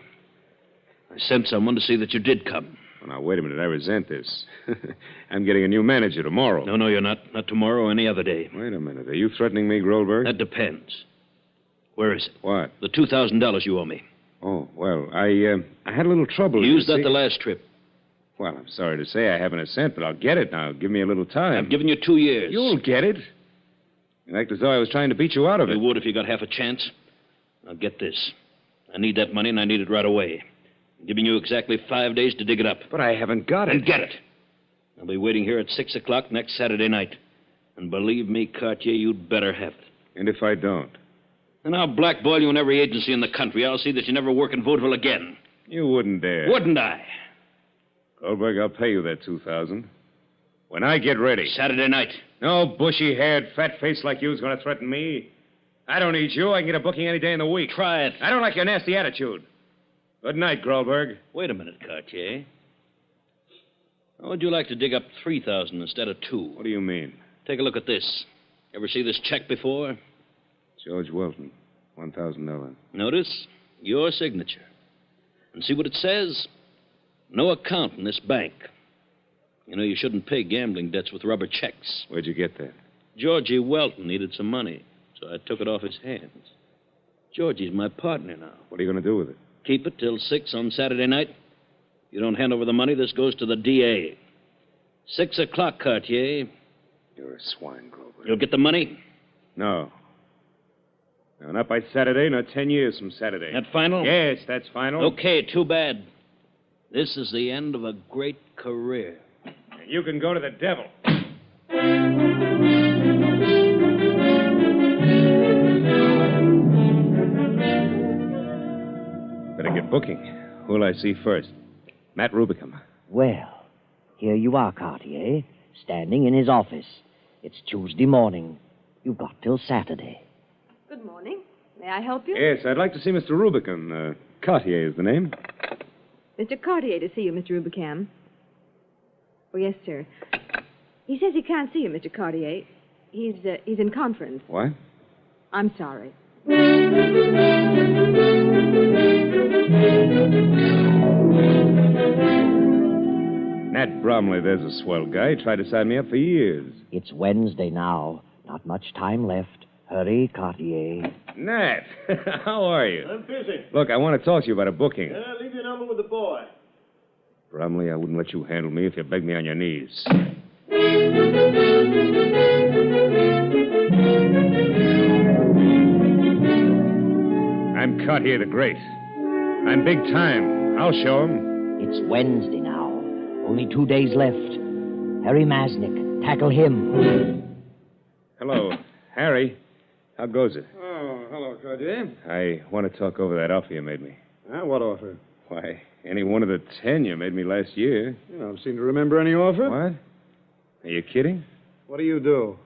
I sent someone to see that you did come. Well, now, wait a minute. I resent this. I'm getting a new manager tomorrow. No, you're not. Not tomorrow or any other day. Wait a minute. Are you threatening me, Grolberg? That depends. Where is it? What? The $2,000 you owe me. Oh, well, I had a little trouble. You used that the last trip. Well, I'm sorry to say I haven't a cent, but I'll get it now. Give me a little time. I've given you 2 years. You'll get it. You act as though I was trying to beat you out of it. You would if you got half a chance. Now, get this. I need that money, and I need it right away. I'm giving you exactly 5 days to dig it up. But I haven't got it. Then get it. I'll be waiting here at 6 o'clock next Saturday night. And believe me, Cartier, you'd better have it. And if I don't? And I'll blackball you in every agency in the country. I'll see that you never work in vaudeville again. You wouldn't dare. Wouldn't I? Goldberg, I'll pay you that $2,000. When I get ready. Saturday night. No bushy-haired, fat-face like you's going to threaten me. I don't need you. I can get a booking any day in the week. Try it. I don't like your nasty attitude. Good night, Goldberg. Wait a minute, Cartier. How would you like to dig up 3,000 instead of 2? What do you mean? Take a look at this. Ever see this check before? George Welton, $1,000. Notice your signature. And see what it says? No account in this bank. You know, you shouldn't pay gambling debts with rubber checks. Where'd you get that? Georgie Welton needed some money, so I took it off his hands. Georgie's my partner now. What are you going to do with it? Keep it till 6 on Saturday night. If you don't hand over the money, this goes to the DA. 6 o'clock, Cartier. You're a swine, Grover. You'll get the money? No. No, not by Saturday, not 10 years from Saturday. That final? Yes, that's final. Okay, too bad. This is the end of a great career. You can go to the devil. Better get booking. Who'll I see first? Matt Rubicam. Well, here you are, Cartier, standing in his office. It's Tuesday morning. You've got till Saturday. Good morning. May I help you? Yes, I'd like to see Mr. Rubicam. Cartier is the name. Mr. Cartier to see you, Mr. Rubicam. Oh, yes, sir. He says he can't see you, Mr. Cartier. He's in conference. What? I'm sorry. Nat Bromley, there's a swell guy. Tried to sign me up for years. It's Wednesday now. Not much time left. Hurry, Cartier. Nat, how are you? I'm busy. Look, I want to talk to you about a booking. Leave your number with the boy. Bromley, I wouldn't let you handle me if you begged me on your knees. I'm Cartier the Great. I'm big time. I'll show him. It's Wednesday now. Only 2 days left. Harry Masnick. Tackle him. Hello, Harry. How goes it? Oh, hello, Cartier. I want to talk over that offer you made me. What offer? Why, any one of the 10 you made me last year. You don't seem to remember any offer. What? Are you kidding? What do you do?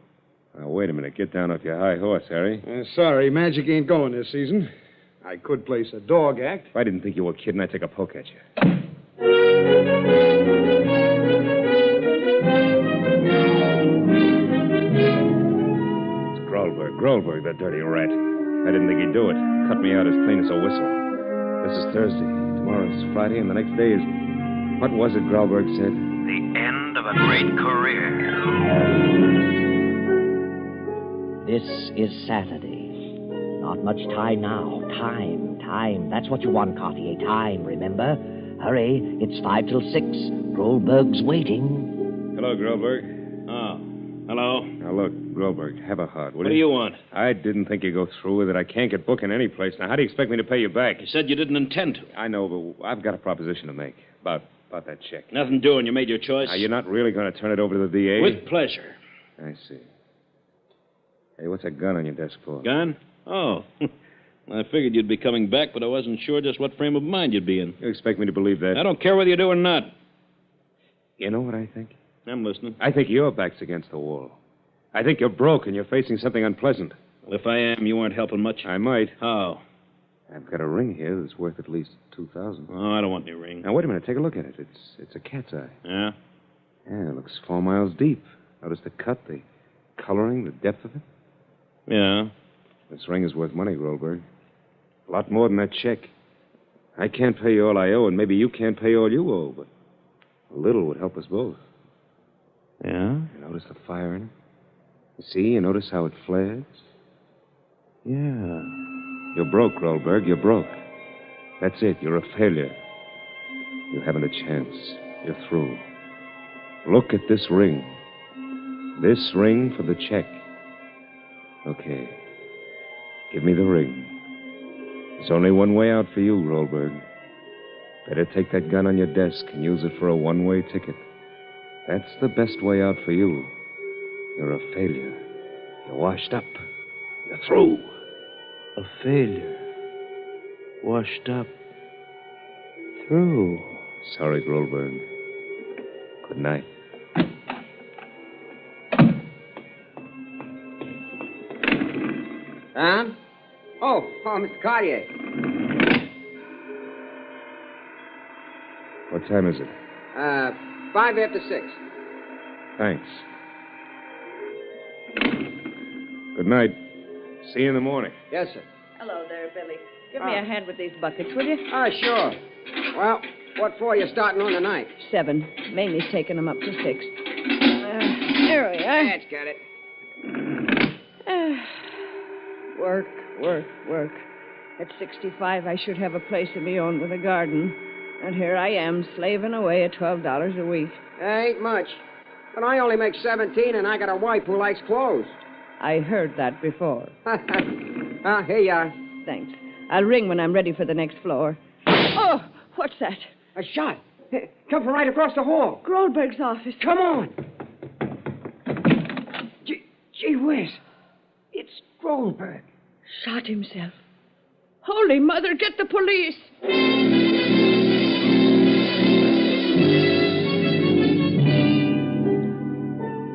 Now, wait a minute. Get down off your high horse, Harry. Sorry, magic ain't going this season. I could place a dog act. If I didn't think you were kidding, I'd take a poke at you. It's Grolberg, that dirty rat. I didn't think he'd do it. Cut me out as clean as a whistle. This is Thursday. Tomorrow's Friday, and the next day is... What was it Grolberg said? The end of a great career. This is Saturday. Not much time now. Time. That's what you want, Cartier. Time, remember? Hurry. It's 5 till 6. Grolberg's waiting. Hello, Grolberg. Oh, hello. Now, look, Grolberg, have a heart, will What you? do you want? I didn't think you'd go through with it. I can't get booking any place. Now, how do you expect me to pay you back? You said you didn't intend to. I know, but I've got a proposition to make about that check. Nothing doing. You made your choice. Now, you're not really going to turn it over to the DA? With pleasure. I see. Hey, what's that gun on your desk for? Gun? Oh. I figured you'd be coming back, but I wasn't sure just what frame of mind you'd be in. You expect me to believe that? I don't care whether you do or not. You know what I think? I'm listening. I think your back's against the wall. I think you're broke and you're facing something unpleasant. Well, if I am, you aren't helping much. I might. How? I've got a ring here that's worth at least $2,000. Oh, I don't want any ring. Now, wait a minute. Take a look at it. It's a cat's eye. Yeah? Yeah, it looks 4 miles deep. Notice the cut, the coloring, the depth of it? Yeah. This ring is worth money, Grolberg. A lot more than that check. I can't pay you all I owe, and maybe you can't pay all you owe, but a little would help us both. Yeah? You notice the fire in it? You see? You notice how it flares? Yeah. You're broke, Grolberg. You're broke. That's it. You're a failure. You haven't a chance. You're through. Look at this ring. This ring for the check. Okay. Give me the ring. There's only one way out for you, Grolberg. Better take that gun on your desk and use it for a one-way ticket. That's the best way out for you. You're a failure. You're washed up. You're through. A failure. Washed up. Through. Sorry, Goldberg. Good night. Tom? Oh, Mr. Cartier. What time is it? 5 after 6. Thanks. Good night. See you in the morning. Yes, sir. Hello there, Billy. Give me a hand with these buckets, will you? Sure. Well, what floor are you starting on tonight? 7. Mamie's taking them up to 6. There we are. That's got it. Work, work, work. At 65, I should have a place of my own with a garden. And here I am, slaving away at $12 a week. Ain't much. But I only make 17, and I got a wife who likes clothes. I heard that before. Here you are. Thanks. I'll ring when I'm ready for the next floor. Oh, what's that? A shot. Come from right across the hall. Goldberg's office. Come on. Gee whiz. It's Goldberg. Shot himself. Holy Mother, get the police.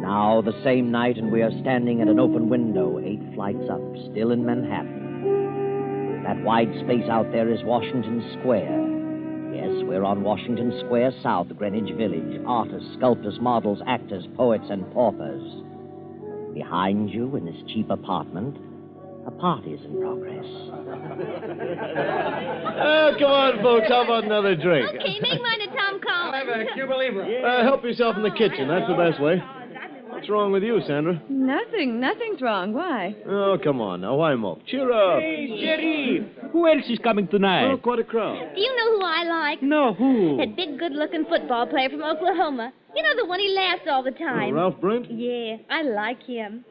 Now, the same night, and we are standing at an open window 8 flights up, still in Manhattan. That wide space out there is Washington Square. Yes, we're on Washington Square South, Greenwich Village. Artists, sculptors, models, actors, poets, and paupers. Behind you, in this cheap apartment, a party's in progress. Oh, come on, folks. How about another drink? Okay, make mine a Tom Collins. Cuba Libre. Help yourself in the kitchen. That's the best way. What's wrong with you, Sandra? Nothing's wrong. Why? Oh, come on now. Why mope? Cheer up. Hey, Jerry. Who else is coming tonight? Oh, quite a crowd. Do you know who I like? No, who? That big, good-looking football player from Oklahoma. You know, the one he laughs all the time. Ralph Brent? Yeah, I like him.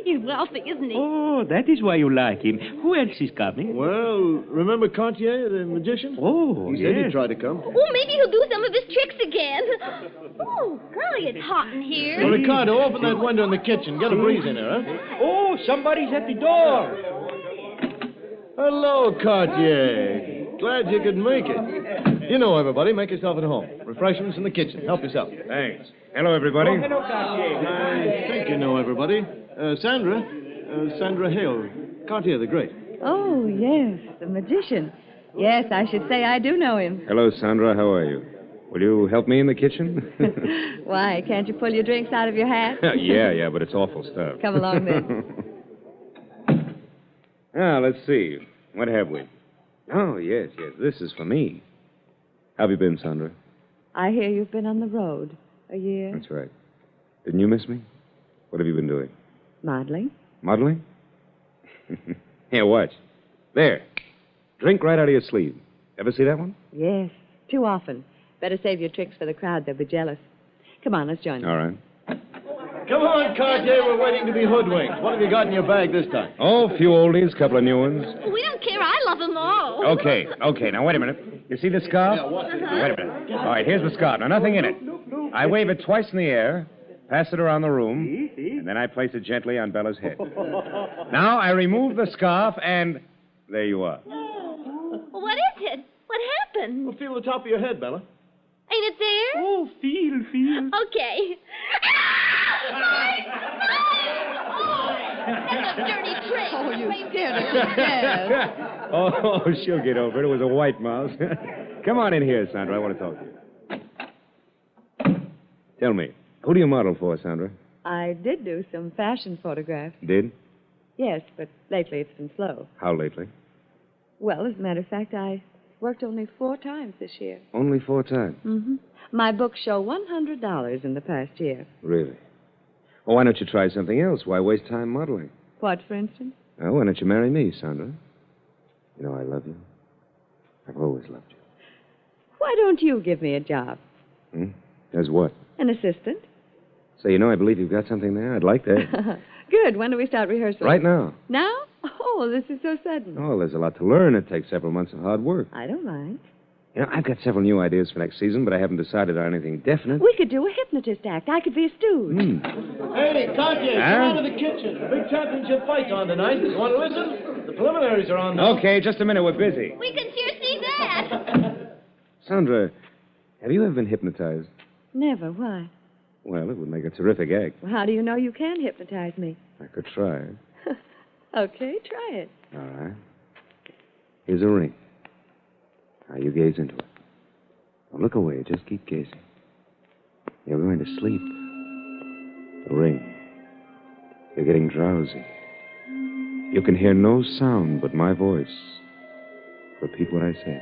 He's wealthy, isn't he? Oh, that is why you like him. Who else is coming? Well, remember Cartier, the magician? Oh, He said he'd try to come. Oh, maybe he'll do some of his tricks again. Oh, golly, it's hot in here. Well, Ricardo, open that window in the kitchen. Get a breeze in there, huh? Oh, somebody's at the door. Hello, Cartier. Glad you could make it. You know everybody. Make yourself at home. Refreshments in the kitchen. Help yourself. Thanks. Hello, everybody. Oh, hello, Cartier. I think you know everybody. Sandra Hale. Cartier the Great. Oh, yes, the magician. Yes, I should say I do know him. Hello, Sandra. How are you? Will you help me in the kitchen? Why, can't you pull your drinks out of your hat? yeah, but it's awful stuff. Come along, then. Now, let's see. What have we? Oh, yes. This is for me. How have you been, Sandra? I hear you've been on the road a year. That's right. Didn't you miss me? What have you been doing? Modeling. Modeling? Here, watch. There. Drink right out of your sleeve. Ever see that one? Yes, too often. Better save your tricks for the crowd. They'll be jealous. Come on, let's join them. All right. Come on, Cartier. We're waiting to be hoodwinked. What have you got in your bag this time? Oh, a few oldies, a couple of new ones. We don't care. I love them all. Okay. Now, wait a minute. You see the scarf? Now, wait a minute. All right, here's the scarf. Now, nothing in it. I wave it twice in the air, pass it around the room, and then I place it gently on Bella's head. Now, I remove the scarf, and there you are. What is it? What happened? Well, feel the top of your head, Bella. Ain't it there? Oh, feel. Okay. That's a dirty trick. Oh, you did it. Oh, she'll get over it. It was a white mouse. Come on in here, Sandra. I want to talk to you. Tell me, who do you model for, Sandra? I did do some fashion photographs. Did? Yes, but lately it's been slow. How lately? Well, as a matter of fact, I worked only 4 times this year. Only 4 times? Mm-hmm. My books show $100 in the past year. Really? Well, why don't you try something else? Why waste time modeling? What, for instance? Oh, why don't you marry me, Sandra? You know I love you. I've always loved you. Why don't you give me a job? As what? An assistant. Say, I believe you've got something there. I'd like that. Good. When do we start rehearsal? Right now. Now? Oh, this is so sudden. Oh, there's a lot to learn. It takes several months of hard work. I don't mind. You know, I've got several new ideas for next season, but I haven't decided on anything definite. We could do a hypnotist act. I could be a stooge. Hey, Cartier, come out of the kitchen. The big championship fight's on tonight. You want to listen? The preliminaries are on now. Okay, just a minute. We're busy. We can sure see that. Sandra, have you ever been hypnotized? Never. Why? Well, it would make a terrific act. Well, how do you know you can hypnotize me? I could try. Okay, try it. All right. Here's a ring. Now, you gaze into it. Don't look away. Just keep gazing. You're going to sleep. The ring. You're getting drowsy. You can hear no sound but my voice. Repeat what I say.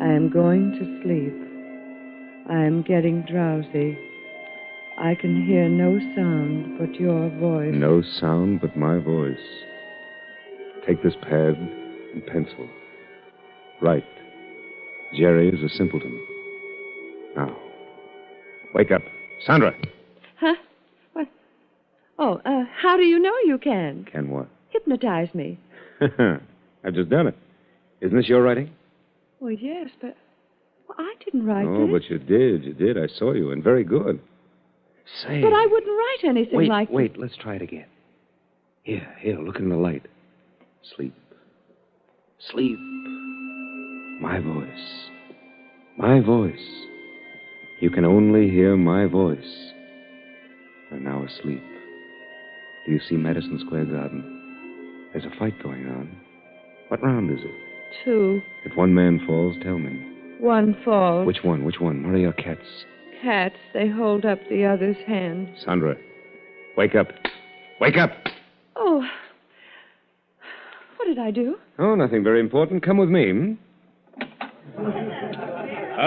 I am going to sleep. I am getting drowsy. I can hear no sound but your voice. No sound but my voice. Take this pad and pencil. Write. Jerry is a simpleton. Now, wake up. Sandra. Huh? What? Oh, how do you know you can? Can what? Hypnotize me. I've just done it. Isn't this your writing? Well, yes, but I didn't write Oh, it. but you did. You did. I saw you, and very good. Say. But I wouldn't write anything like Wait, let's try it again. Here, look in the light. Sleep. Sleep. My voice. My voice. You can only hear my voice. You're now asleep. Do you see Madison Square Garden? There's a fight going on. What round is it? 2. If one man falls, tell me. 1 falls. Which one? What are your cats? Cats, they hold up the other's hand. Sandra, wake up. Wake up! Oh. What did I do? Oh, nothing very important. Come with me,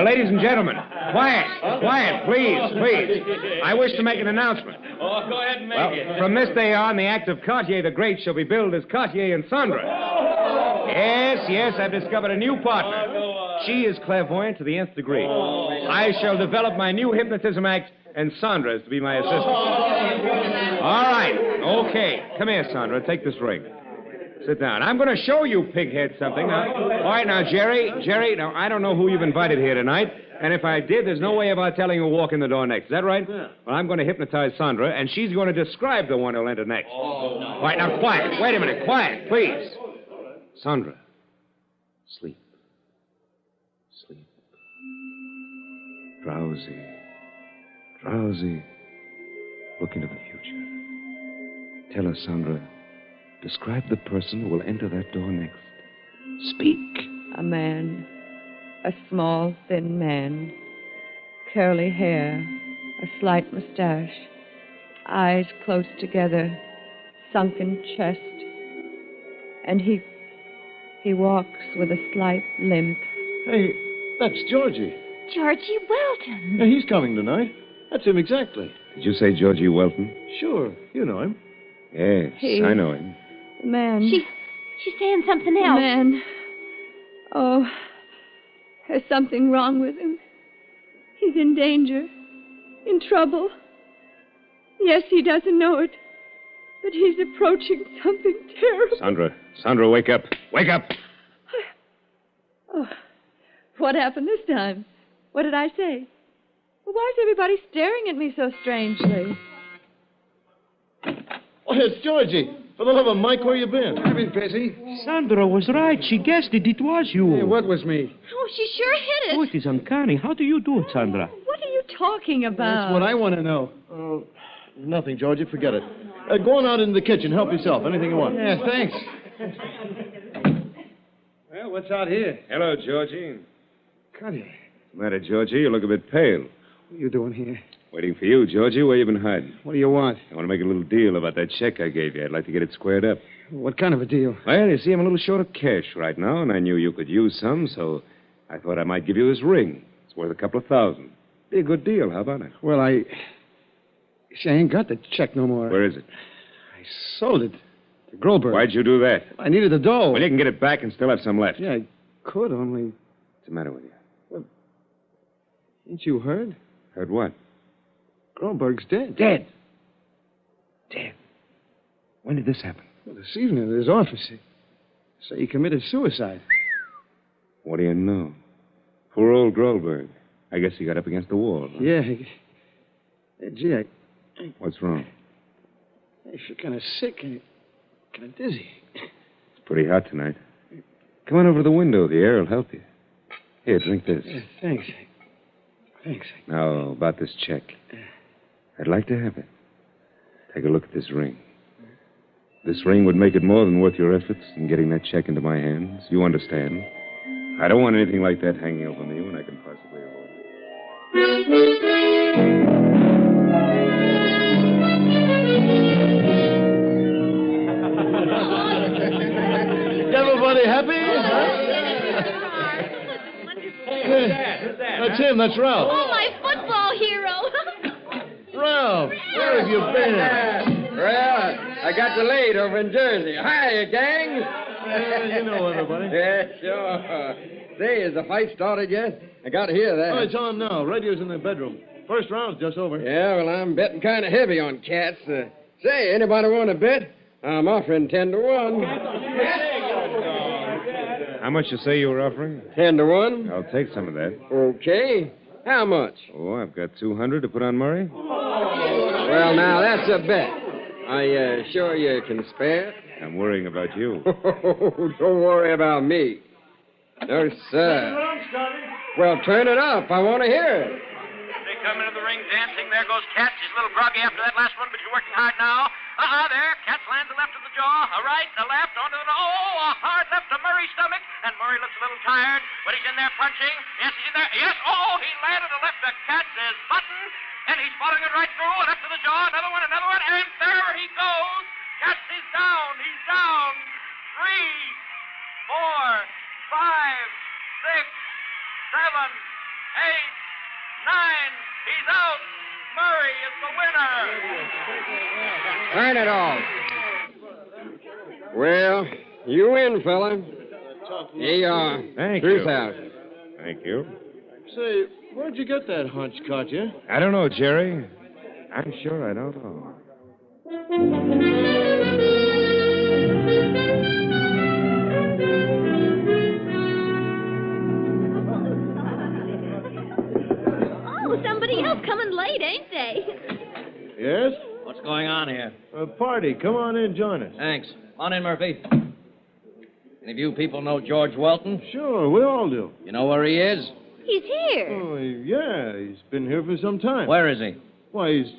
Ladies and gentlemen, quiet, please. I wish to make an announcement. Oh, go ahead and make it. From this day on, the act of Cartier the Great shall be billed as Cartier and Sandra. Yes, I've discovered a new partner. She is clairvoyant to the nth degree. I shall develop my new hypnotism act, and Sandra is to be my assistant. All right, okay. Come here, Sandra. Take this ring. Sit down. I'm going to show you, pighead, something. Now, all right, now, Jerry, now, I don't know who you've invited here tonight, and if I did, there's no way of our telling who will walk in the door next. Is that right? Yeah. Well, I'm going to hypnotize Sandra, and she's going to describe the one who'll enter next. Oh, no. All right, now, quiet. Wait a minute. Quiet, please. Sandra, sleep. Sleep. Drowsy. Drowsy. Look into the future. Tell us, Sandra. Describe the person who will enter that door next. Speak. A man. A small, thin man. Curly hair. A slight mustache. Eyes close together. Sunken chest. And he walks with a slight limp. Hey, that's Georgie. Georgie Welton. Yeah, he's coming tonight. That's him exactly. Did you say Georgie Welton? Sure. You know him. Yes, I know him. The man. She's saying something else. The man. Oh, there's something wrong with him. He's in danger. In trouble. Yes, he doesn't know it. But he's approaching something terrible. Sandra, wake up. Wake up! Oh, what happened this time? What did I say? Well, why is everybody staring at me so strangely? Oh, it's Georgie. For the love of Mike, where you been? I've been busy. Sandra was right. She guessed it. It was you. Hey, what was me? Oh, she sure hit it. Oh, it is uncanny. How do you do it, Sandra? What are you talking about? That's what I want to know. Oh, nothing, Georgie. Forget it. Go on out in the kitchen. Help yourself. Anything you want. Yeah, thanks. Well, what's out here? Hello, Georgie. Cartier. What's the matter, Georgie? You look a bit pale. What are you doing here? Waiting for you, Georgie. Where you been hiding? What do you want? I want to make a little deal about that check I gave you. I'd like to get it squared up. What kind of a deal? Well, you see, I'm a little short of cash right now, and I knew you could use some, so I thought I might give you this ring. It's worth a couple of $1,000. Be a good deal. How about it? Well, I ain't got the check no more. Where is it? I sold it to Groberg. Why'd you do that? I needed the dough. Well, you can get it back and still have some left. Yeah, I could, only... What's the matter with you? Well, ain't you heard? Heard what? Groberg's dead. Dead? When did this happen? Well, this evening at his office. Say he committed suicide. What do you know? Poor old Grolberg. I guess he got up against the wall. Huh? Yeah. Hey, gee, What's wrong? I feel kind of sick and kind of dizzy. It's pretty hot tonight. Come on over to the window. The air will help you. Here, drink this. Yeah, thanks. Thanks. Now, about this check. I'd like to have it. Take a look at this ring. This ring would make it more than worth your efforts in getting that check into my hands. You understand? I don't want anything like that hanging over me when I can possibly avoid it. Everybody happy? That's him. That's Ralph. Oh, my football hero. Ralph, where have you been? Well, I got delayed over in Jersey. Hi, gang. You know everybody. Yeah, sure. Say, has the fight started yet? I got to hear that. Oh, it's on now. Radio's in the bedroom. First round's just over. Yeah, well, I'm betting kind of heavy on cats. Say, anybody want to bet? I'm offering 10 to 1. How much you say you were offering? 10 to 1. I'll take some of that. Okay. How much? Oh, I've got 200 to put on Murray. Well, now, that's a bet. Are you sure you can spare it? I'm worrying about you. Don't worry about me. No, sir. Well, turn it up. I want to hear it. They come into the ring dancing. There goes Katz. He's a little groggy after that last one, but you're working hard now. There. Katz lands a left to the jaw, a right, a left, onto the... Oh, a hard left to Murray's stomach. And Murray looks a little tired, but he's in there punching. Yes, he's in there. Yes, oh, he landed a left to Katz's button. And he's following it right through. A left to the jaw, another one, and there he goes. Katz is down. He's down. 3, 4, 5, 6, 7, 8, 9. He's out. Murray is the winner. Turn it off. Well, you win, fella. Here you are. Thank Truth you. out. Thank you. Say, where'd you get that hunch, Katya? I don't know, Jerry. I'm sure I don't know. Oh, somebody else coming late, ain't they? Yes? What's going on here? A party. Come on in, join us. Thanks. On in, Murphy. Any of you people know George Welton? Sure, we all do. You know where he is? He's here. Oh, yeah, he's been here for some time. Where is he? Why, he's...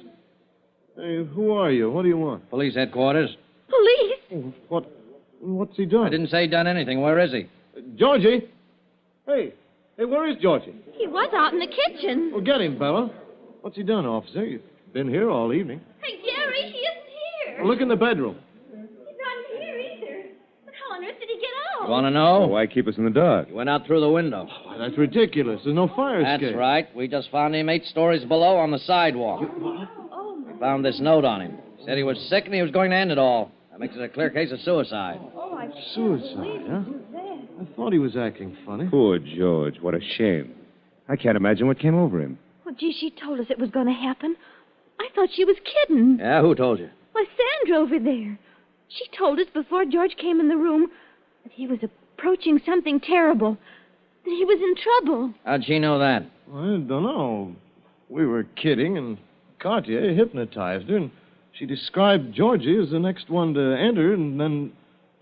Hey, who are you? What do you want? Police headquarters. Police? What's he done? I didn't say he done anything. Where is he? Georgie! Hey, where is Georgie? He was out in the kitchen. Well, get him, Bella. What's he done, officer? You've been here all evening. Hey, Jerry, he isn't here. Well, look in the bedroom. He's not here either. But how on earth did he get out? You want to know? Why keep us in the dark? He went out through the window. Why, that's ridiculous. There's no fire escape. That's right. We just found him 8 stories below on the sidewalk. We found this note on him. He said he was sick and he was going to end it all. That makes it a clear case of suicide. Oh, I Suicide, huh? I thought he was acting funny. Poor George. What a shame. I can't imagine what came over him. Well, gee, she told us it was going to happen. I thought she was kidding. Yeah, who told you? Why, Sandra over there. She told us before George came in the room that he was approaching something terrible, that he was in trouble. How'd she know that? I don't know. We were kidding, and Katya hypnotized her, and she described Georgie as the next one to enter, and then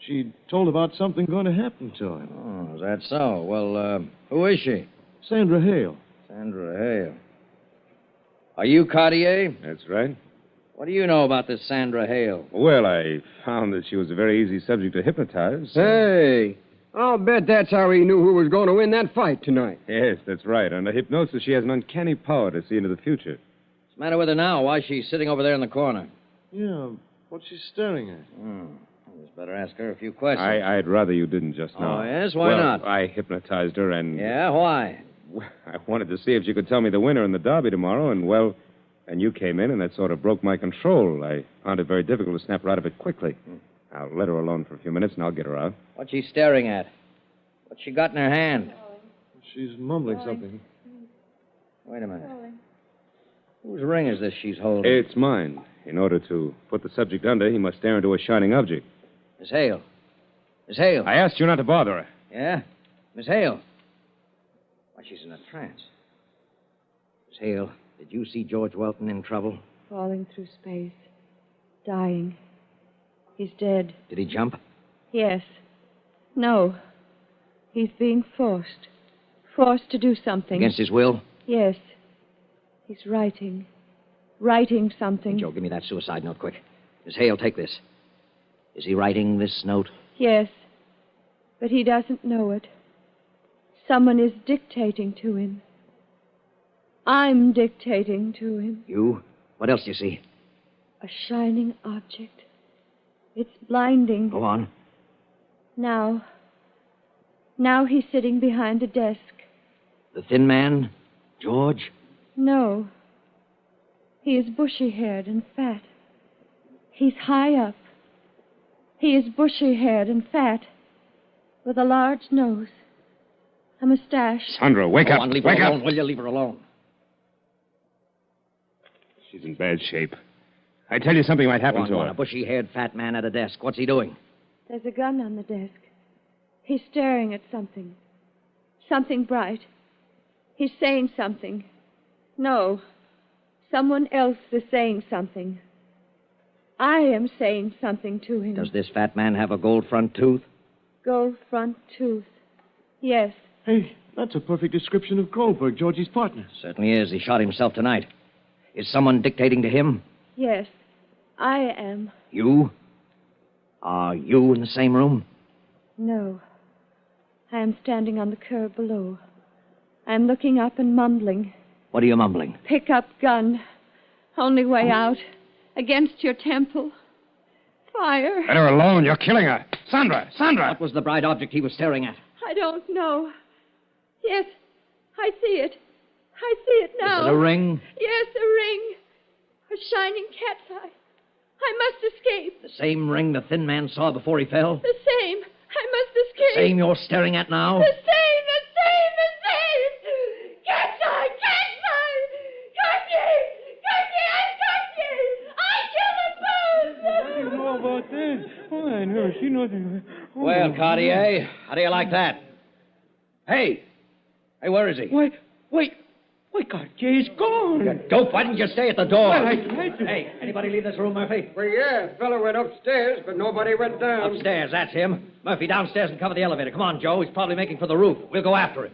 she told about something going to happen to him. Oh, is that so? Well, who is she? Sandra Hale. Sandra Hale. Are you Cartier? That's right. What do you know about this Sandra Hale? Well, I found that she was a very easy subject to hypnotize. Hey, I'll bet that's how he knew who was going to win that fight tonight. Yes, that's right. Under hypnosis, she has an uncanny power to see into the future. What's the matter with her now? Why is she sitting over there in the corner? Yeah, what's she staring at? I just better ask her a few questions. I'd rather you didn't just now. Oh, yes? Why not? I hypnotized her and... Yeah, why? I wanted to see if she could tell me the winner in the derby tomorrow, and you came in, and that sort of broke my control. I found it very difficult to snap her out of it quickly. I'll let her alone for a few minutes, and I'll get her out. What's she staring at? What's she got in her hand? She's mumbling something. Wait a minute. Whose ring is this she's holding? It's mine. In order to put the subject under, he must stare into a shining object. Miss Hale. Miss Hale. I asked you not to bother her. Yeah? Miss Hale. Why, she's in a trance. Miss Hale, did you see George Welton in trouble? Falling through space. Dying. He's dead. Did he jump? Yes. No. He's being forced. Forced to do something. Against his will? Yes. He's writing. Writing something. Hey, Joe, give me that suicide note, quick. Miss Hale, take this. Is he writing this note? Yes. But he doesn't know it. Someone is dictating to him. I'm dictating to him. You? What else do you see? A shining object. It's blinding. Go on. Now he's sitting behind a desk. The thin man? George? No. He is bushy-haired and fat. He's high up. He is bushy-haired and fat, with a large nose, a mustache. Sandra, wake up. Leave wake her up. alone, will you? Leave her alone. She's in bad shape. I tell you, something might happen to her. A bushy-haired fat man at a desk. What's he doing? There's a gun on the desk. He's staring at something. Something bright. He's saying something. No. Someone else is saying something. I am saying something to him. Does this fat man have a gold front tooth? Gold front tooth. Yes. Hey, that's a perfect description of Goldberg, Georgie's partner. Certainly is. He shot himself tonight. Is someone dictating to him? Yes. I am. You? Are you in the same room? No. I am standing on the curb below. I am looking up and mumbling. What are you mumbling? Pick up gun. Only way out. Against your temple. Fire. Let her alone. You're killing her. Sandra! Sandra! What was the bright object he was staring at? I don't know. Yes, I see it. I see it now. Is it a ring? Yes, a ring. A shining cat's eye. I must escape. The same ring the thin man saw before he fell? The same. I must escape. The same you're staring at now? The same. Cat's eye! Cat's eye! Got ye! I killed them both! What do you know about this? Oh, I never seen nothing. Oh. Well, Cartier, how do you like that? Hey, where is he? Why, Cartier's gone. You dope, why didn't you stay at the door? Well, I tried to. Hey, anybody leave this room, Murphy? Well, yeah, a fellow went upstairs, but nobody went down. Upstairs, that's him. Murphy, downstairs and cover the elevator. Come on, Joe. He's probably making for the roof. We'll go after him.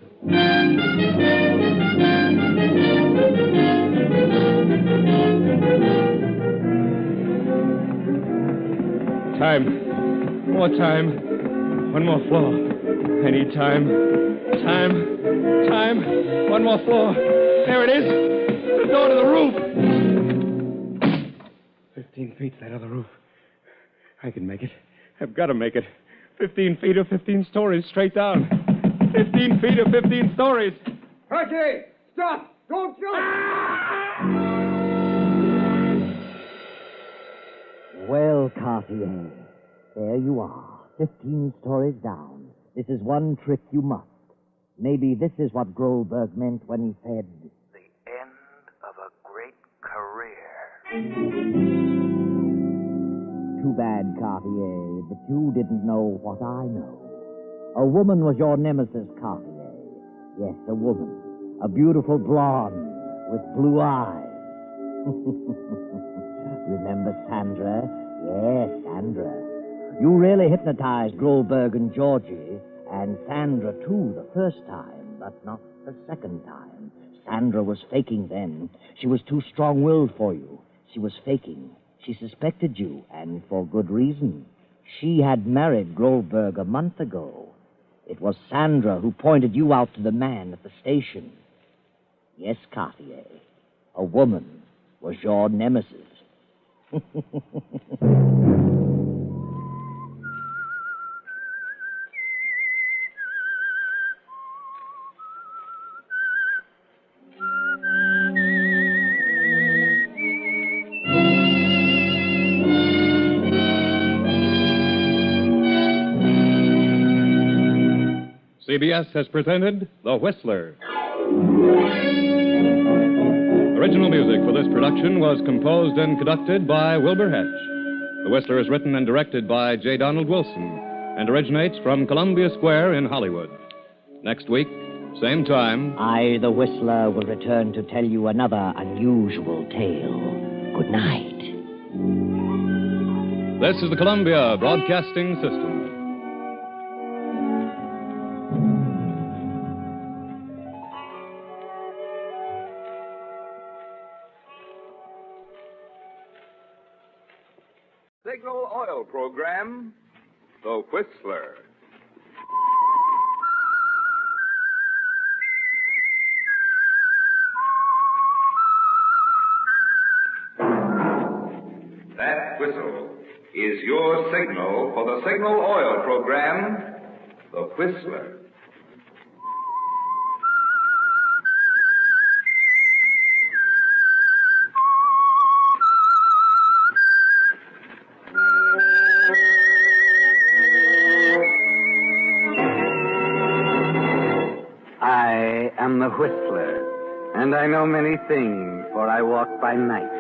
Time. More time. One more floor. I need time. Time. One more floor. There it is. The door to the roof. 15 feet, that other roof. I can make it. I've got to make it. 15 feet or 15 stories straight down. 15 feet or 15 stories. Cartier, stop! Don't jump! Well, Cartier, there you are. 15 stories down. This is one trick you must. Maybe this is what Goldberg meant when he said... The end of a great career. Too bad, Cartier, that you didn't know what I know. A woman was your nemesis, Cartier. Yes, a woman. A beautiful blonde with blue eyes. Remember Sandra? Yes, Sandra. You really hypnotized Goldberg and Georgie, and Sandra, too, the first time, but not the second time. Sandra was faking then. She was too strong-willed for you. She was faking. She suspected you, and for good reason. She had married Goldberg a month ago. It was Sandra who pointed you out to the man at the station. Yes, Cartier, a woman was your nemesis. CBS has presented The Whistler. Original music for this production was composed and conducted by Wilbur Hatch. The Whistler is written and directed by J. Donald Wilson and originates from Columbia Square in Hollywood. Next week, Same time. I, the Whistler, will return to tell you another unusual tale. Good night. This is the Columbia Broadcasting System. Signal Oil Program, The Whistler. That whistle is your signal for the Signal Oil Program, The Whistler. I am the Whistler, and I know many things, for I walk by night.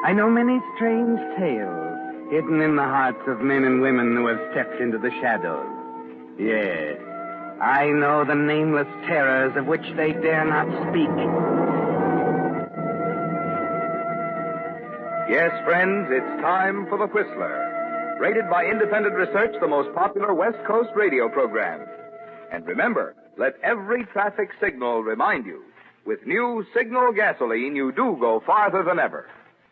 I know many strange tales hidden in the hearts of men and women who have stepped into the shadows. Yes, I know the nameless terrors of which they dare not speak. Yes, friends, it's time for The Whistler, rated by independent research the most popular West Coast radio program. And remember, let every traffic signal remind you, with new Signal gasoline, you do go farther than ever.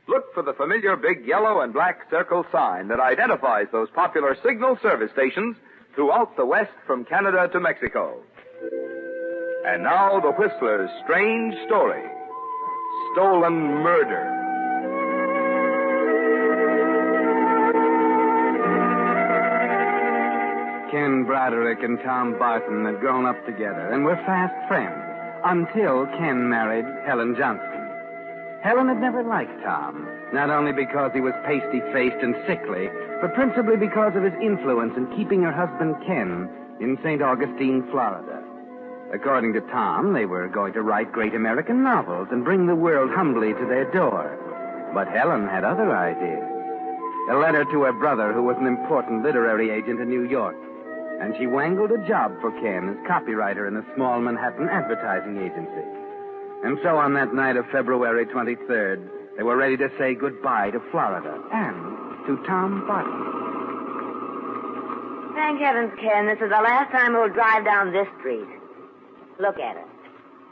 Look for the familiar big yellow and black circle sign that identifies those popular Signal service stations throughout the West from Canada to Mexico. And now, The Whistler's strange story, Stolen Murder. Ken Broderick and Tom Barton had grown up together and were fast friends until Ken married Helen Johnson. Helen had never liked Tom, not only because he was pasty-faced and sickly, but principally because of his influence in keeping her husband Ken in St. Augustine, Florida. According to Tom, they were going to write great American novels and bring the world humbly to their door. But Helen had other ideas. A letter to her brother, who was an important literary agent in New York, and she wangled a job for Ken as copywriter in a small Manhattan advertising agency. And so on that night of February 23rd, they were ready to say goodbye to Florida and to Tom Barton. Thank heavens, Ken, this is the last time we'll drive down this street. Look at it.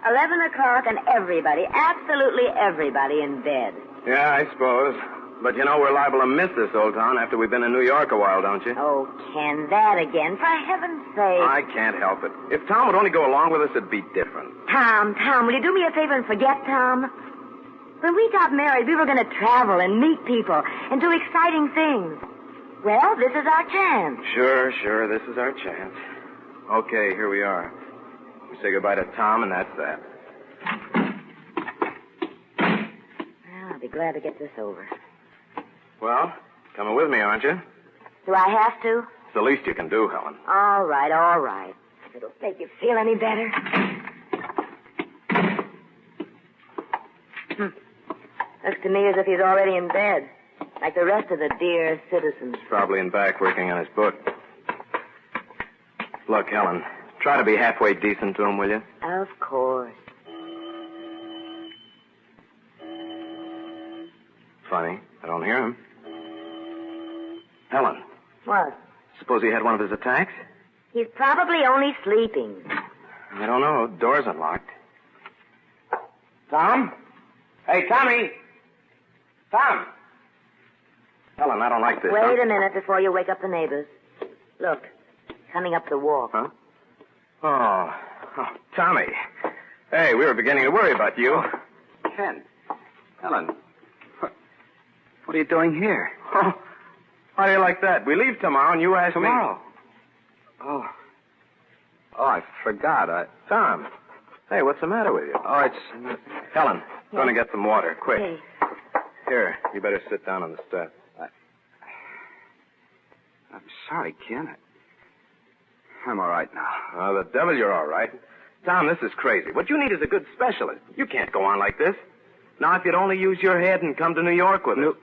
11 o'clock and everybody, absolutely everybody in bed. Yeah, I suppose. But you know, we're liable to miss this old town after we've been in New York a while, don't you? Oh, Ken, that again, for heaven's sake. I can't help it. If Tom would only go along with us, it'd be different. Tom, will you do me a favor and forget Tom? When we got married, we were going to travel and meet people and do exciting things. Well, this is our chance. Sure, this is our chance. Okay, here we are. We say goodbye to Tom, and that's that. Well, I'll be glad to get this over. Well, coming with me, aren't you? Do I have to? It's the least you can do, Helen. All right. If it'll make you feel any better. Looks to me as if he's already in bed, like the rest of the dear citizens. He's probably in back working on his book. Look, Helen, try to be halfway decent to him, will you? Of course. Funny, I don't hear him. Helen. What? Suppose he had one of his attacks? He's probably only sleeping. I don't know. Door's unlocked. Tom? Hey, Tommy! Tom! Helen, I don't like this. Wait a minute before you wake up the neighbors. Look, coming up the walk. Huh? Oh, Tommy. Hey, we were beginning to worry about you. Ken. Helen. What are you doing here? Oh, how do you like that? We leave tomorrow, and you ask me. Tomorrow? Oh, I forgot. Tom. Hey, what's the matter with you? Oh, it's... Helen, going to get some water, quick. Hey. Here, you better sit down on the step. I'm sorry, Ken. I'm all right now. Oh, the devil, you're all right. Tom, this is crazy. What you need is a good specialist. You can't go on like this. Now, if you'd only use your head and come to New York with us.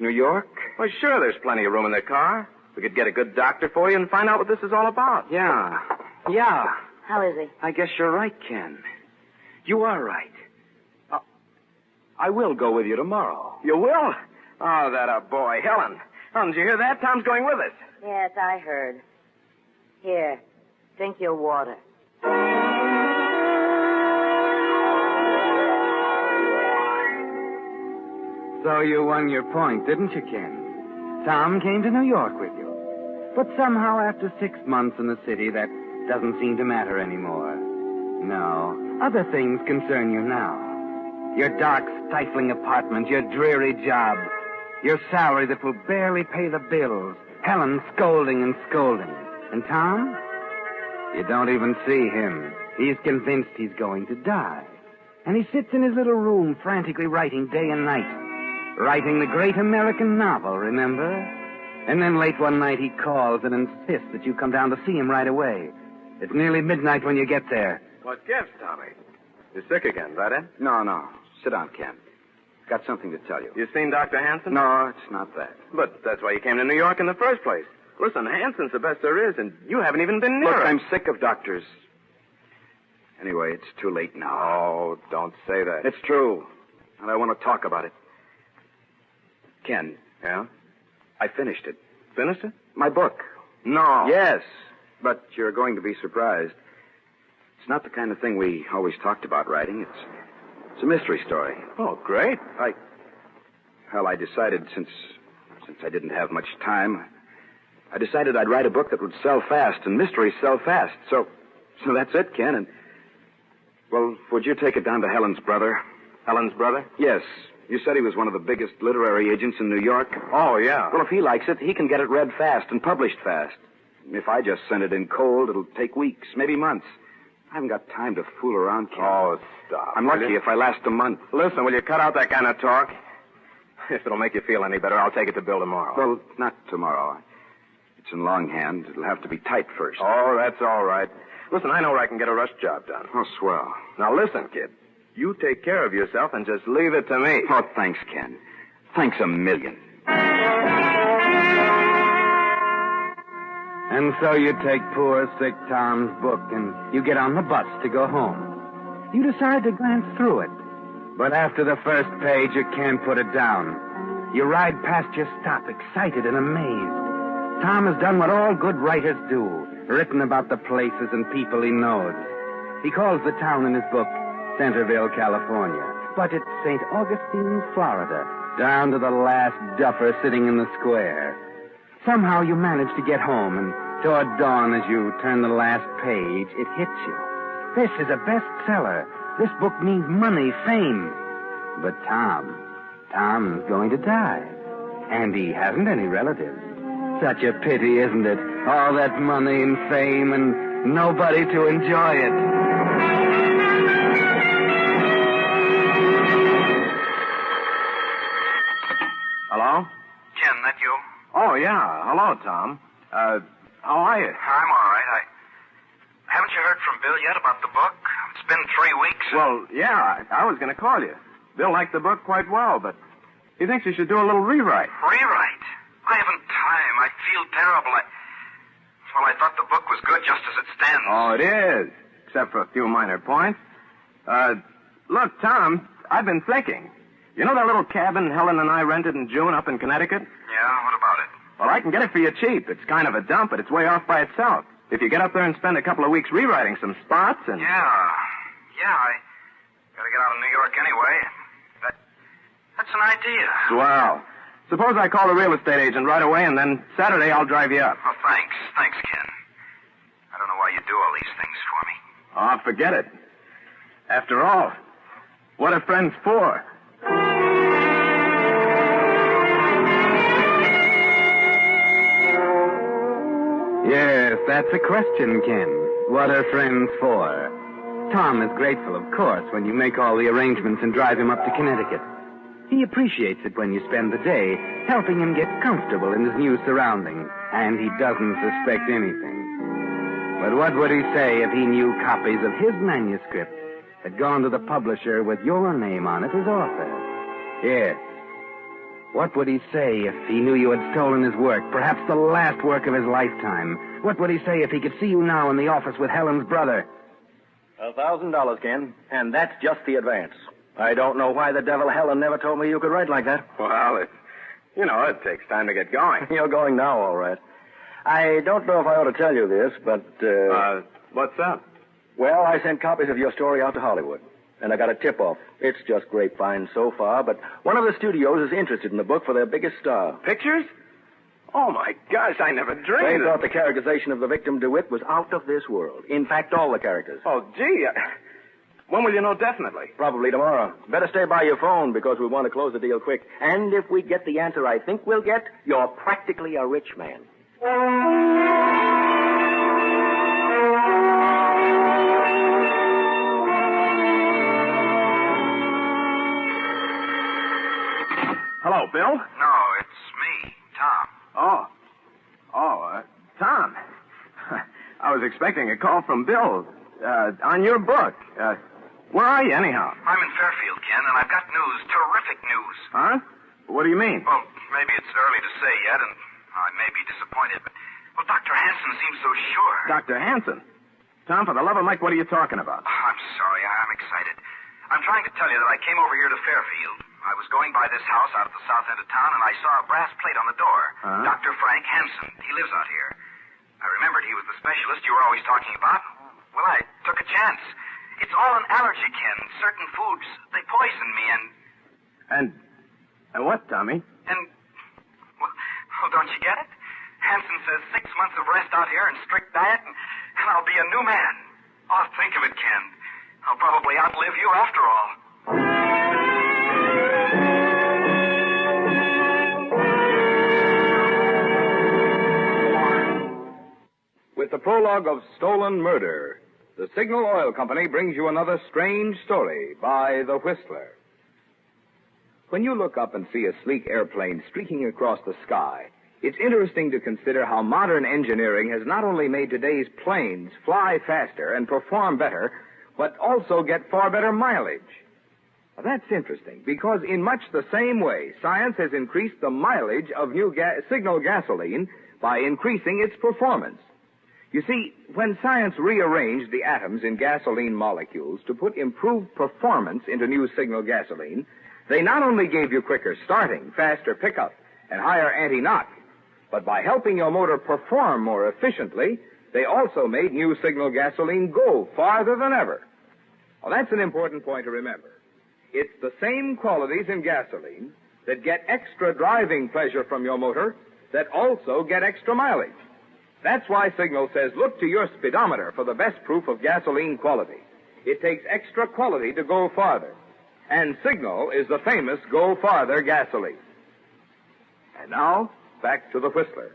New York? Well, sure, there's plenty of room in the car. We could get a good doctor for you and find out what this is all about. Yeah. How is he? I guess you're right, Ken. You are right. I will go with you tomorrow. You will? Oh, that a boy. Helen, did you hear that? Tom's going with us. Yes, I heard. Here, drink your water. So you won your point, didn't you, Ken? Tom came to New York with you. But somehow after 6 months in the city, that doesn't seem to matter anymore. No, other things concern you now. Your dark, stifling apartment, your dreary job, your salary that will barely pay the bills, Helen scolding and scolding. And Tom? You don't even see him. He's convinced he's going to die. And he sits in his little room frantically writing day and night. Writing the great American novel, remember? And then late one night he calls and insists that you come down to see him right away. It's nearly midnight when you get there. What gives, Tommy? You're sick again, is that it? No. Sit down, Ken. Got something to tell you. You seen Dr. Hanson? No, it's not that. But that's why you came to New York in the first place. Listen, Hanson's the best there is, and you haven't even been near Look, him. I'm sick of doctors. Anyway, it's too late now. Oh, don't say that. It's true. And I want to talk about it. Ken. Yeah? I finished it. Finished it? My book. No. Yes, but you're going to be surprised. It's not the kind of thing we always talked about writing. It's a mystery story. Oh, great. I decided since I didn't have much time, I decided I'd write a book that would sell fast, and mysteries sell fast. So that's it, Ken. And, well, would you take it down to Helen's brother? Helen's brother? Yes. You said he was one of the biggest literary agents in New York. Oh, yeah. Well, if he likes it, he can get it read fast and published fast. If I just send it in cold, it'll take weeks, maybe months. I haven't got time to fool around, Ken. Oh, stop. I'm lucky if I last a month. Listen, will you cut out that kind of talk? If it'll make you feel any better, I'll take it to Bill tomorrow. Well, not tomorrow. It's in longhand. It'll have to be typed first. Oh, that's all right. Listen, I know where I can get a rush job done. Oh, swell. Now, listen, kid. You take care of yourself and just leave it to me. Oh, thanks, Ken. Thanks a million. And so you take poor, sick Tom's book and you get on the bus to go home. You decide to glance through it. But after the first page, you can't put it down. You ride past your stop, excited and amazed. Tom has done what all good writers do, written about the places and people he knows. He calls the town in his book Centerville, California. But it's St. Augustine, Florida, down to the last duffer sitting in the square. Somehow you manage to get home, and toward dawn as you turn the last page, it hits you. This is a bestseller. This book means money, fame. But Tom's going to die. And he hasn't any relatives. Such a pity, isn't it? All that money and fame and nobody to enjoy it. Hello? Ken, that you? Oh, yeah. Hello, Tom. How are you? I'm all right. Haven't you heard from Bill yet about the book? It's been 3 weeks. Well, yeah, I was going to call you. Bill liked the book quite well, but he thinks you should do a little rewrite. Rewrite? I haven't time. I feel terrible. I thought the book was good just as it stands. Oh, it is, except for a few minor points. Look, Tom, I've been thinking. You know that little cabin Helen and I rented in June up in Connecticut? Yeah, what about it? Well, I can get it for you cheap. It's kind of a dump, but it's way off by itself. If you get up there and spend a couple of weeks rewriting some spots and... Yeah, I gotta get out of New York anyway. That's an idea. Swell. Suppose I call the real estate agent right away, and then Saturday I'll drive you up. Oh, thanks. Thanks, Ken. I don't know why you do all these things for me. Oh, forget it. After all, what are friends for? Yes, that's a question, Ken. What are friends for? Tom is grateful, of course, when you make all the arrangements and drive him up to Connecticut. He appreciates it when you spend the day helping him get comfortable in his new surroundings, and he doesn't suspect anything. But what would he say if he knew copies of his manuscript had gone to the publisher with your name on it as author? Yes. What would he say if he knew you had stolen his work, perhaps the last work of his lifetime? What would he say if he could see you now in the office with Helen's brother? $1,000, Ken, and that's just the advance. I don't know why the devil Helen never told me you could write like that. Well, it takes time to get going. You're going now, all right. I don't know if I ought to tell you this, but, what's up? Well, I sent copies of your story out to Hollywood, and I got a tip-off. It's just grapevine so far, but one of the studios is interested in the book for their biggest star. Pictures? Oh, my gosh, I never They dreamed thought the characterization of the victim DeWitt was out of this world. In fact, all the characters. Oh, gee. When will you know definitely? Probably tomorrow. Better stay by your phone because we want to close the deal quick. And if we get the answer I think we'll get, you're practically a rich man. Hello, Bill? No, it's me, Tom. Tom. I was expecting a call from Bill on your book. Where are you, anyhow? I'm in Fairfield, Ken, and I've got news, terrific news. Huh? What do you mean? Well, maybe it's early to say yet, and I may be disappointed, but, well, Dr. Hanson seems so sure. Dr. Hanson? Tom, for the love of Mike, what are you talking about? I'm sorry, I'm excited. I'm trying to tell you that I came over here to Fairfield. I was going by this house out at the south end of town, and I saw a brass plate on the door. Huh? Dr. Frank Hanson. He lives out here. I remembered he was the specialist you were always talking about. Well, I took a chance. It's all an allergy, Ken. Certain foods, they poison me, And what, Tommy? And, well, don't you get it? Hanson says 6 months of rest out here and strict diet, and I'll be a new man. Oh, think of it, Ken. I'll probably outlive you after all. With the prologue of Stolen Murder, the Signal Oil Company brings you another strange story by The Whistler. When you look up and see a sleek airplane streaking across the sky, it's interesting to consider how modern engineering has not only made today's planes fly faster and perform better, but also get far better mileage. Now, that's interesting, because in much the same way, science has increased the mileage of new Signal gasoline by increasing its performance. You see, when science rearranged the atoms in gasoline molecules to put improved performance into new Signal gasoline, they not only gave you quicker starting, faster pickup, and higher anti-knock, but by helping your motor perform more efficiently, they also made new Signal gasoline go farther than ever. Well, that's an important point to remember. It's the same qualities in gasoline that get extra driving pleasure from your motor that also get extra mileage. That's why Signal says look to your speedometer for the best proof of gasoline quality. It takes extra quality to go farther. And Signal is the famous Go Farther gasoline. And now, back to the Whistler.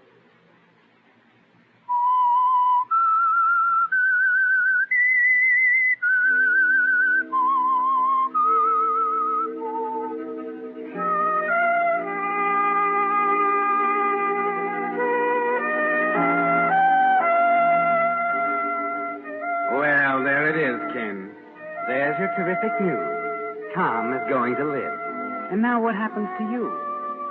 Well, there it is, Ken. There's your terrific news. Tom is going to live. And now what happens to you?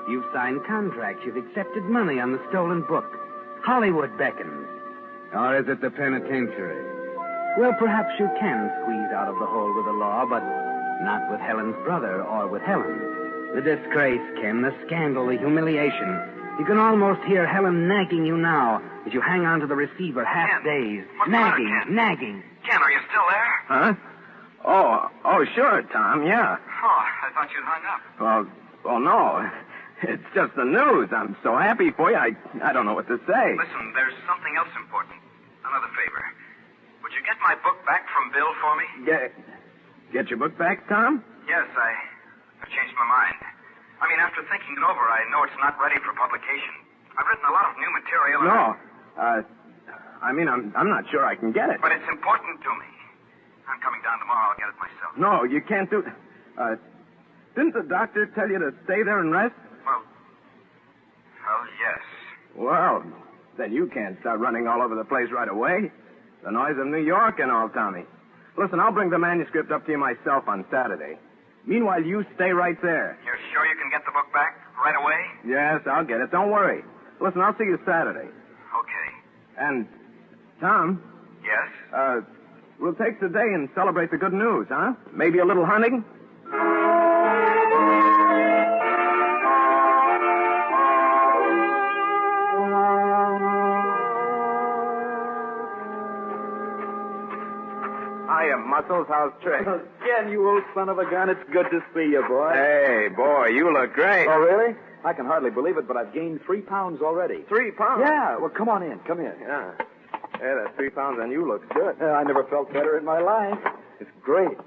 You've signed contracts. You've accepted money on the stolen book. Hollywood beckons. Or is it the penitentiary? Well, perhaps you can squeeze out of the hole with the law, but not with Helen's brother or with Helen. The disgrace, Ken, the scandal, the humiliation. You can almost hear Helen nagging you now as you hang on to the receiver half-dazed. Nagging. Ken, are you still there? Huh? Oh, sure, Tom, yeah. Oh, I thought you'd hung up. Well, no. It's just the news. I'm so happy for you, I don't know what to say. Listen, there's something else important. Another favor. Would you get my book back from Bill for me? Get your book back, Tom? Yes, I've changed my mind. I mean, after thinking it over, I know it's not ready for publication. I've written a lot of new material. No. I'm not sure I can get it. But it's important to me. I'm coming down tomorrow. I'll get it myself. No, you can't do... didn't the doctor tell you to stay there and rest? Well, yes. Well, then you can't start running all over the place right away. The noise of New York and all, Tommy. Listen, I'll bring the manuscript up to you myself on Saturday. Meanwhile, you stay right there. You're sure you can get the book back right away? Yes, I'll get it. Don't worry. Listen, I'll see you Saturday. Okay. And, Tom? Yes? We'll take the day and celebrate the good news, huh? Maybe a little hunting? Hiya, Muscles. How's Trick? Ken, you old son of a gun, it's good to see you, boy. Hey, boy, you look great. Oh, really? I can hardly believe it, but I've gained 3 pounds already. 3 pounds? Yeah, well, come on in. Come in. Yeah. Hey, that 3 pounds on you looks good. I never felt better in my life. It's great.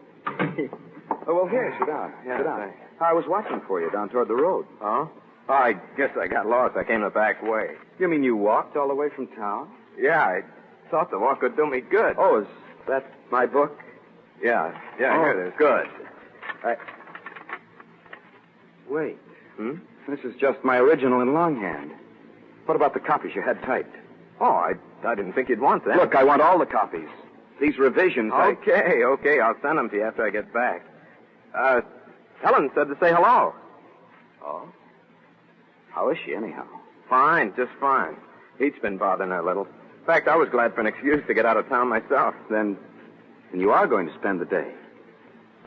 Oh, well, here, sit down. Yeah, sit down. thanks. I was watching for you down toward the road. Oh? Oh, I guess I got lost. I came the back way. You mean you walked all the way from town? Yeah, I thought the walk would do me good. Oh, is that my book? Yeah, Oh, here it is. Good. Wait. This is just my original in longhand. What about the copies you had typed? Oh, I didn't think you'd want them. Look, I want all the copies. These revisions, Okay. I'll send them to you after I get back. Helen said to say hello. Oh? How is she, anyhow? Fine, just fine. Pete's been bothering her a little. In fact, I was glad for an excuse to get out of town myself. Then you are going to spend the day.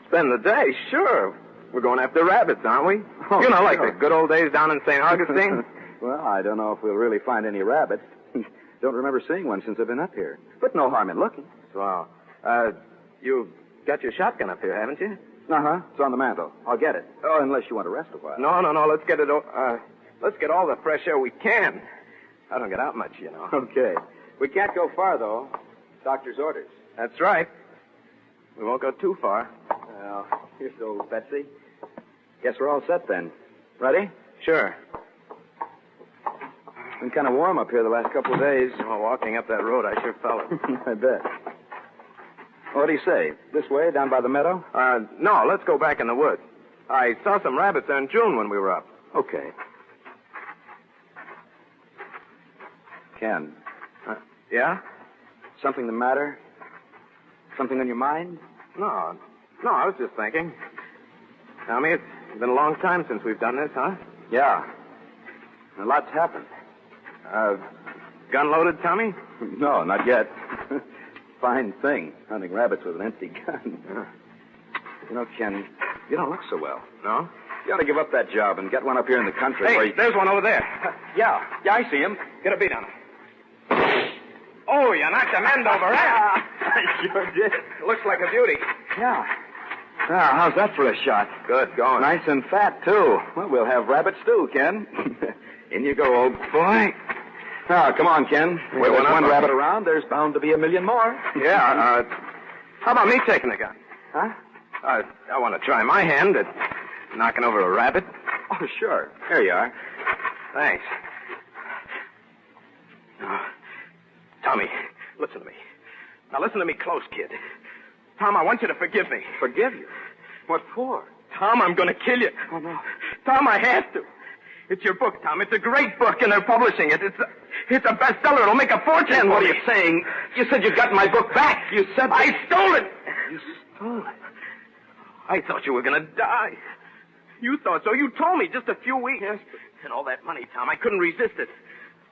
Spend the day? Sure. We're going after rabbits, aren't we? Oh, you know, like sure. the good old days down in St. Augustine. Well, I don't know if we'll really find any rabbits. Don't remember seeing one since I've been up here. But no harm in looking. Swell. You've got your shotgun up here, haven't you? Uh-huh. It's on the mantel. I'll get it. Oh, unless you want to rest a while. No. Let's get it. Let's get all the fresh air we can. I don't get out much, you know. Okay. We can't go far, though. Doctor's orders. That's right. We won't go too far. Well, here's old Betsy. Guess we're all set then. Ready? Sure. Been kind of warm up here the last couple of days. Well, walking up that road, I sure felt it. I bet. What do you say? This way, down by the meadow? No, let's go back in the woods. I saw some rabbits there in June when we were up. Okay. Ken. Yeah? Something the matter? Something on your mind? No, I was just thinking. Tommy, it's been a long time since we've done this, huh? Yeah. A lot's happened. Gun loaded, Tommy? No, not yet. Fine thing, hunting rabbits with an empty gun. You know, Ken, you don't look so well. No? You ought to give up that job and get one up here in the country Hey, where you... there's one over there. Yeah, I see him. Get a beat on him. Oh, you knocked him end over end. I sure did. Looks like a beauty. Yeah. Ah, how's that for a shot? Good going. Nice and fat, too. Well, we'll have rabbit stew, Ken. In you go, old boy. Now, come on, Ken. If there's one rabbit around, there's bound to be a million more. Yeah, how about me taking the gun? Huh? I want to try my hand at knocking over a rabbit. Oh, sure. Here you are. Thanks. Tommy, listen to me. Now, listen to me close, kid. Tom, I want you to forgive me. Forgive you? What for? Tom, I'm going to kill you. Oh, no. Tom, I have to. It's your book, Tom. It's a great book, and they're publishing it. It's a bestseller. It'll make a fortune. And what are you saying? You said you got my book back. You said... I stole it. You stole it? I thought you were going to die. You thought so. You told me just a few weeks. Yes, and all that money, Tom, I couldn't resist it.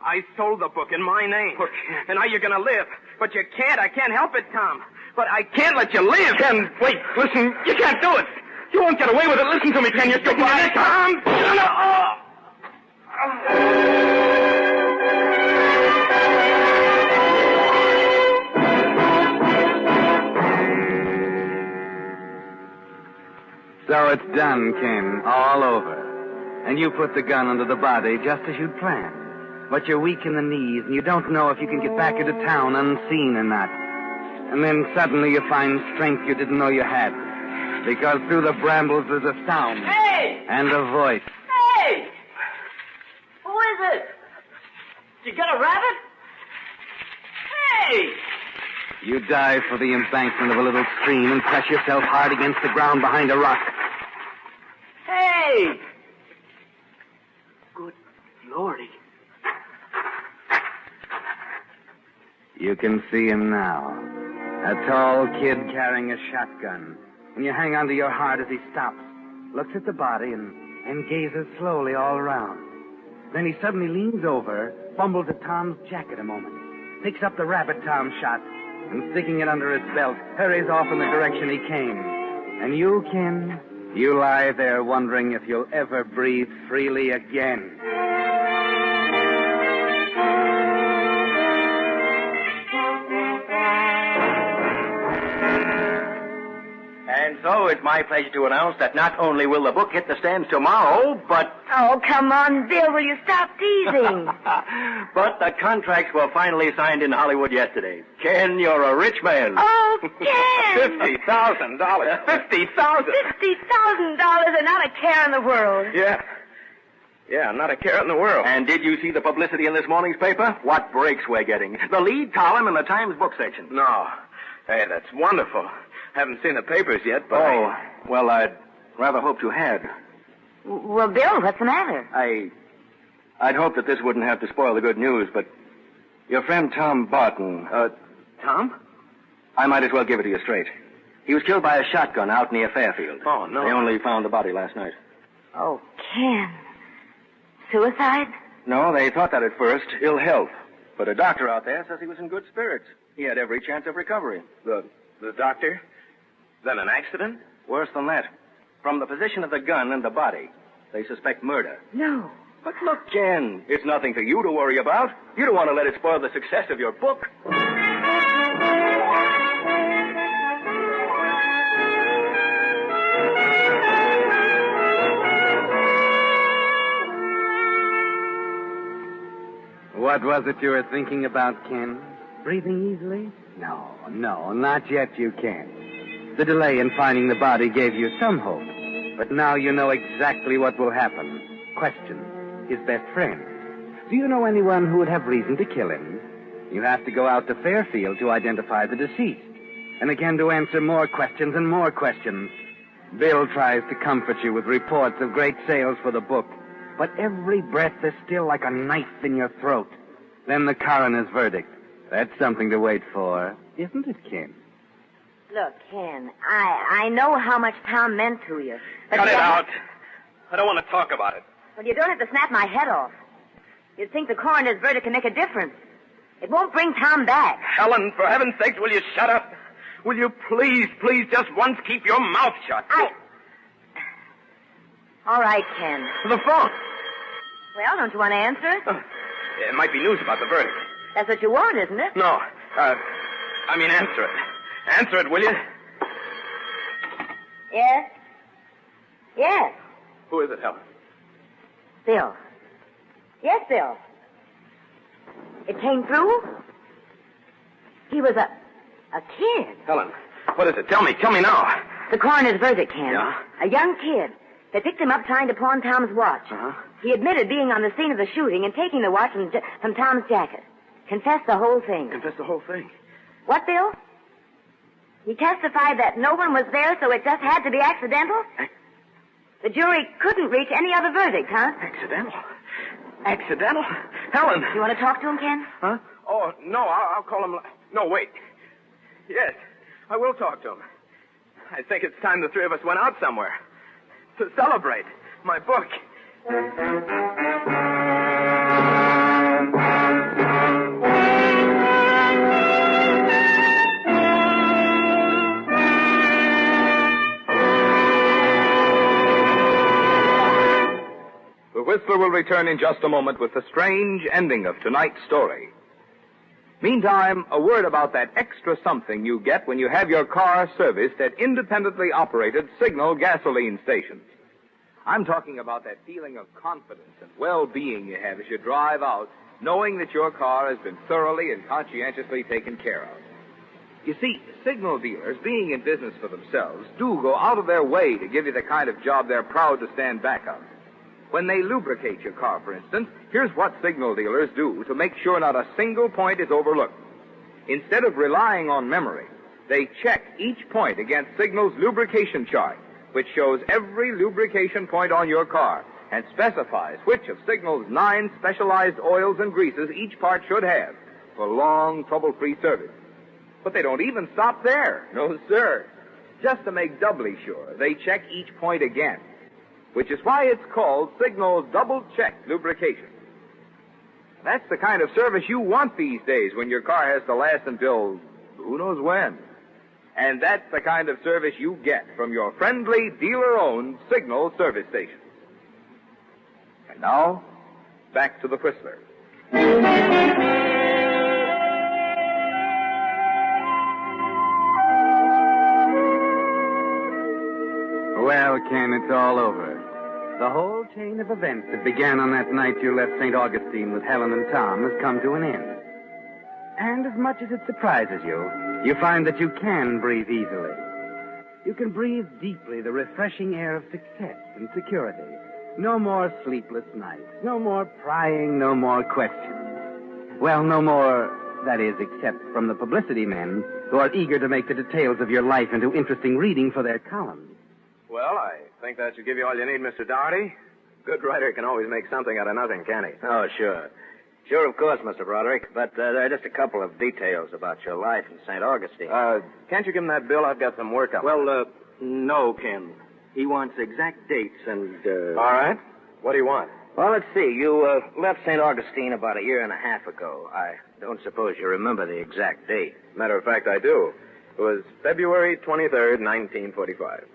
I sold the book in my name. Okay. And now you're going to live. But you can't. I can't help it, Tom. But I can't let you live. Ken, wait. Listen. You can't do it. You won't get away with it. Listen to me, Ken. You're Goodbye, Tom. So it's done, Ken. All over. And you put the gun under the body just as you'd planned. But you're weak in the knees, and you don't know if you can get back into town unseen or not. And then suddenly you find strength you didn't know you had. Because through the brambles there's a sound. Hey! And a voice. Hey! Who is it? Did you get a rabbit? Hey! You dive for the embankment of a little stream and press yourself hard against the ground behind a rock. Hey! Good Lordy. You can see him now. A tall kid carrying a shotgun. And you hang onto your heart as he stops, looks at the body, and gazes slowly all around. Then he suddenly leans over, fumbles at Tom's jacket a moment, picks up the rabbit Tom shot, and sticking it under his belt, hurries off in the direction he came. And you, Ken, you lie there wondering if you'll ever breathe freely again. And so it's my pleasure to announce that not only will the book hit the stands tomorrow, but... Oh, come on, Bill, will you stop teasing? but the contracts were finally signed in Hollywood yesterday. Ken, you're a rich man. Oh, Ken! $50,000. $50,000. $50,000 and not a care in the world. Yeah. Yeah, not a care in the world. And did you see the publicity in this morning's paper? What breaks we're getting. The lead column in the Times book section. No. Hey, that's wonderful. Haven't seen the papers yet, but... Oh, well, I'd rather hoped you had. Well, Bill, what's the matter? I'd hoped that this wouldn't have to spoil the good news, but your friend Tom Barton... Tom? I might as well give it to you straight. He was killed by a shotgun out near Fairfield. Oh, no. They only found the body last night. Oh, Ken. Suicide? No, they thought that at first. Ill health. But a doctor out there says he was in good spirits. He had every chance of recovery. The doctor? Then an accident? Worse than that. From the position of the gun and the body, they suspect murder. No. But look, Ken, it's nothing for you to worry about. You don't want to let it spoil the success of your book. What was it you were thinking about, Ken? Breathing easily? No, not yet you can. The delay in finding the body gave you some hope. But now you know exactly what will happen. Question. His best friend. Do you know anyone who would have reason to kill him? You have to go out to Fairfield to identify the deceased. And again to answer more questions and more questions. Bill tries to comfort you with reports of great sales for the book. But every breath is still like a knife in your throat. Then the coroner's verdict. That's something to wait for, isn't it, Ken? Look, Ken, I know how much Tom meant to you. But Cut it out. I don't want to talk about it. Well, you don't have to snap my head off. You'd think the coroner's verdict can make a difference. It won't bring Tom back. Helen, for heaven's sake, will you shut up? Will you please, just once keep your mouth shut? All right, Ken. The phone. Well, don't you want to answer it? It might be news about the verdict. That's what you want, isn't it? No. Answer it. Answer it, will you? Yes? Yes. Who is it, Helen? Bill. Yes, Bill. It came through? He was a kid. Helen, what is it? Tell me now. The coroner's verdict, Ken. Yeah? A young kid. They picked him up trying to pawn Tom's watch. Uh-huh. He admitted being on the scene of the shooting and taking the watch from Tom's jacket. Confessed the whole thing. Confessed the whole thing? What, Bill? He testified that no one was there, so it just had to be accidental? The jury couldn't reach any other verdict, huh? Accidental? Accidental? Helen! You want to talk to him, Ken? Huh? Oh, no, I'll call him... No, wait. Yes, I will talk to him. I think it's time the three of us went out somewhere. To celebrate my book. The Whistler will return in just a moment with the strange ending of tonight's story. Meantime, a word about that extra something you get when you have your car serviced at independently operated Signal gasoline stations. I'm talking about that feeling of confidence and well-being you have as you drive out, knowing that your car has been thoroughly and conscientiously taken care of. You see, Signal dealers, being in business for themselves, do go out of their way to give you the kind of job they're proud to stand back of. When they lubricate your car, for instance, here's what Signal dealers do to make sure not a single point is overlooked. Instead of relying on memory, they check each point against Signal's lubrication chart, which shows every lubrication point on your car and specifies which of Signal's 9 specialized oils and greases each part should have for long, trouble-free service. But they don't even stop there. No, sir. Just to make doubly sure, they check each point again, which is why it's called Signal's double-check lubrication. That's the kind of service you want these days when your car has to last until, Who knows when? And that's the kind of service you get from your friendly, dealer-owned Signal service station. And now, back to the Whistler. Well, Ken, it's all over. The whole chain of events that began on that night you left St. Augustine with Helen and Tom has come to an end. And as much as it surprises you, you find that you can breathe easily. You can breathe deeply the refreshing air of success and security. No more sleepless nights, no more prying, no more questions. Well, no more, that is, except from the publicity men who are eager to make the details of your life into interesting reading for their columns. Well, I think that should give you all you need, Mr. Doherty. Good writer can always make something out of nothing, can he? Oh, sure. Sure, of course, Mr. Broderick. But there are just a couple of details about your life in St. Augustine. Can't you give him that bill? I've got some work up. Well, no, Ken. He wants exact dates and, All right. What do you want? Well, let's see. You left St. Augustine about a year and a half ago. I don't suppose you remember the exact date. Matter of fact, I do. It was February 23rd, 1945.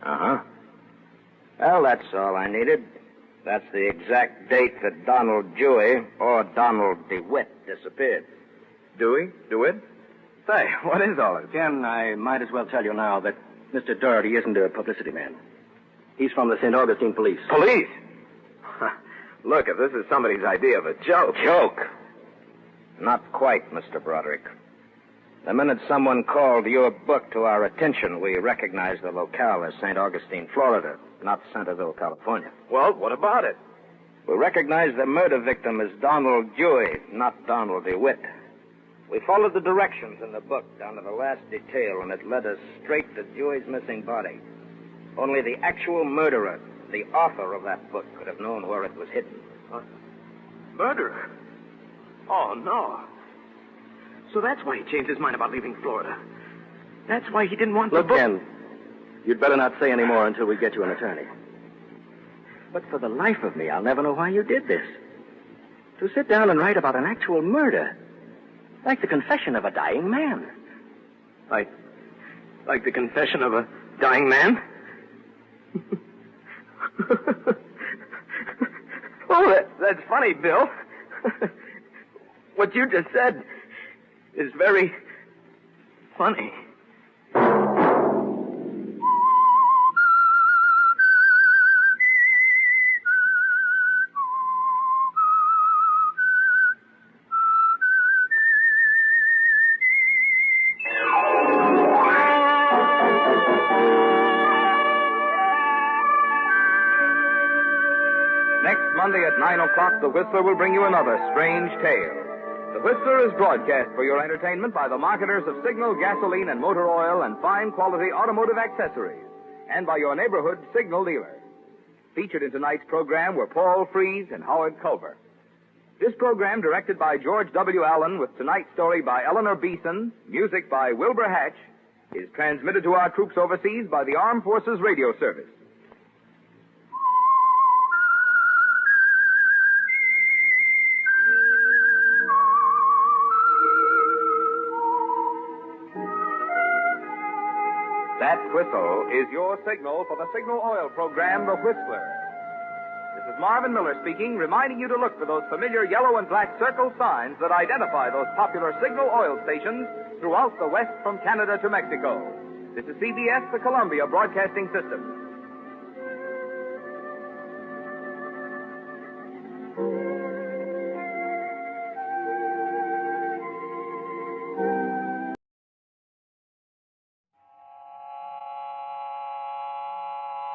Uh-huh. Well, that's all I needed. That's the exact date that Donald Dewey, or Donald DeWitt, disappeared. Dewey? DeWitt? Say, what is all this? Ken, I might as well tell you now that Mr. Doherty isn't a publicity man. He's from the St. Augustine police. Police? Look, if this is somebody's idea of a joke. Joke? Not quite, Mr. Broderick. The minute someone called your book to our attention, we recognized the locale as St. Augustine, Florida, not Centerville, California. Well, what about it? We recognized the murder victim as Donald Dewey, not Donald DeWitt. We followed the directions in the book down to the last detail, and it led us straight to Dewey's missing body. Only the actual murderer, the author of that book, could have known where it was hidden. Murderer? Oh, no. So that's why he changed his mind about leaving Florida. That's why he didn't want the book. Look, Ken, you'd better not say any more until we get you an attorney. But for the life of me, I'll never know why you did this. To sit down and write about an actual murder. Like the confession of a dying man. Like the confession of a dying man? Oh, that's funny, Bill. What you just said is very funny. Next Monday at 9 o'clock, The Whistler will bring you another strange tale. The Whistler is broadcast for your entertainment by the marketers of Signal gasoline and motor oil and fine quality automotive accessories, and by your neighborhood Signal dealer. Featured in tonight's program were Paul Frees and Howard Culver. This program, directed by George W. Allen, with tonight's story by Eleanor Beeson, music by Wilbur Hatch, is transmitted to our troops overseas by the Armed Forces Radio Service. That whistle is your signal for the Signal Oil program, The Whistler. This is Marvin Miller speaking, reminding you to look for those familiar yellow and black circle signs that identify those popular Signal Oil stations throughout the West from Canada to Mexico. This is CBS, the Columbia Broadcasting System.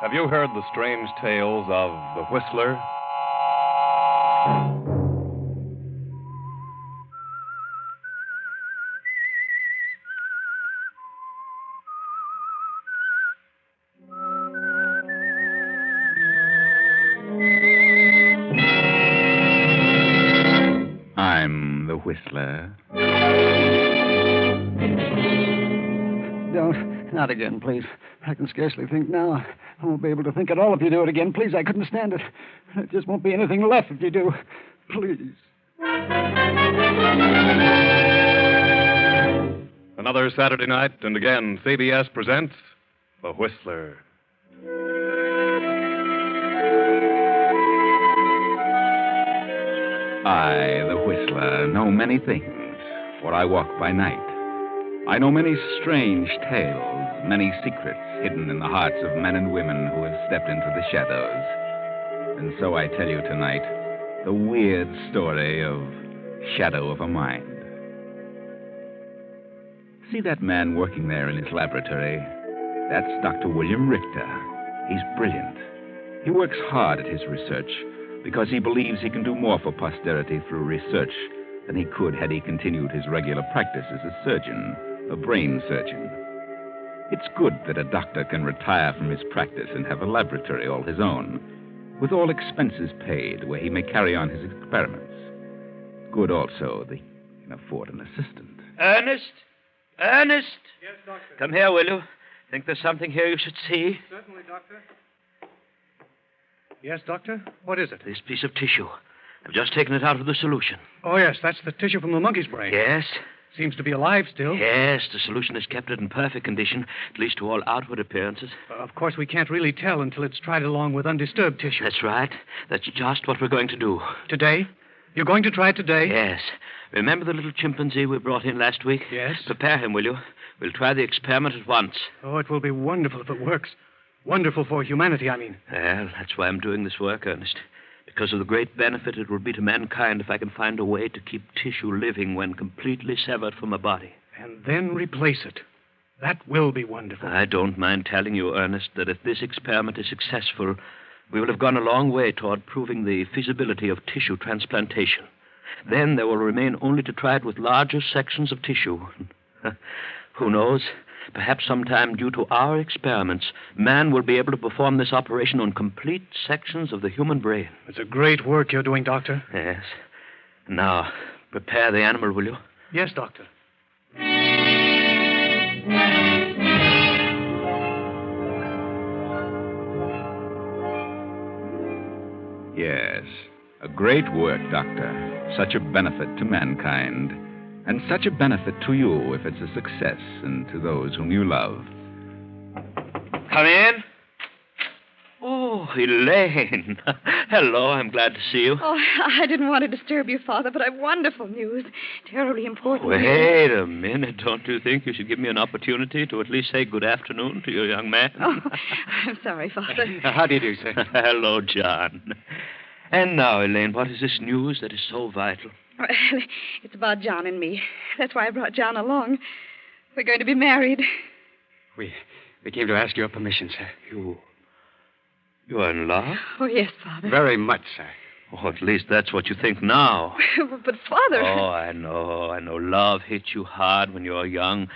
Have you heard the strange tales of the Whistler? I'm the Whistler. Don't. Not again, please. I can scarcely think now. I won't be able to think at all if you do it again. Please, I couldn't stand it. There just won't be anything left if you do. Please. Another Saturday night, and again, CBS presents The Whistler. I, the Whistler, know many things, for I walk by night. I know many strange tales, many secrets hidden in the hearts of men and women who have stepped into the shadows. And so I tell you tonight the weird story of Shadow of a Mind. See that man working there in his laboratory? That's Dr. William Richter. He's brilliant. He works hard at his research because he believes he can do more for posterity through research than he could had he continued his regular practice as a surgeon, a brain surgeon. It's good that a doctor can retire from his practice and have a laboratory all his own, with all expenses paid, where he may carry on his experiments. Good also that he can afford an assistant. Ernest? Ernest? Yes, Doctor. Come here, will you? Think there's something here you should see? Certainly, Doctor. Yes, Doctor? What is it? This piece of tissue. I've just taken it out of the solution. Oh, yes, that's the tissue from the monkey's brain. Yes? Seems to be alive still. Yes, the solution has kept it in perfect condition, at least to all outward appearances. Of course, we can't really tell until it's tried along with undisturbed tissue. That's right. That's just what we're going to do. Today? You're going to try it today? Yes. Remember the little chimpanzee we brought in last week? Yes. Prepare him, will you? We'll try the experiment at once. Oh, it will be wonderful if it works. Wonderful for humanity, I mean. Well, that's why I'm doing this work, Ernest. Because of the great benefit it will be to mankind if I can find a way to keep tissue living when completely severed from a body. And then replace it. That will be wonderful. I don't mind telling you, Ernest, that if this experiment is successful, we will have gone a long way toward proving the feasibility of tissue transplantation. Then there will remain only to try it with larger sections of tissue. Who knows? Perhaps sometime, due to our experiments, man will be able to perform this operation on complete sections of the human brain. It's a great work you're doing, Doctor. Yes. Now, prepare the animal, will you? Yes, Doctor. Yes, a great work, Doctor. Such a benefit to mankind. And such a benefit to you if it's a success, and to those whom you love. Come in. Oh, Elaine. Hello, I'm glad to see you. Oh, I didn't want to disturb you, Father, but I've wonderful news. Terribly important news. Wait a minute. Don't you think you should give me an opportunity to at least say good afternoon to your young man? Oh, I'm sorry, Father. How do you do, sir? Hello, John. And now, Elaine, what is this news that is so vital? Well, it's about John and me. That's why I brought John along. We're going to be married. We came to ask your permission, sir. You are in love? Oh, yes, Father. Very much, sir. Oh, at least that's what you think now. But, Father... Oh, I know. Love hits you hard when you're young.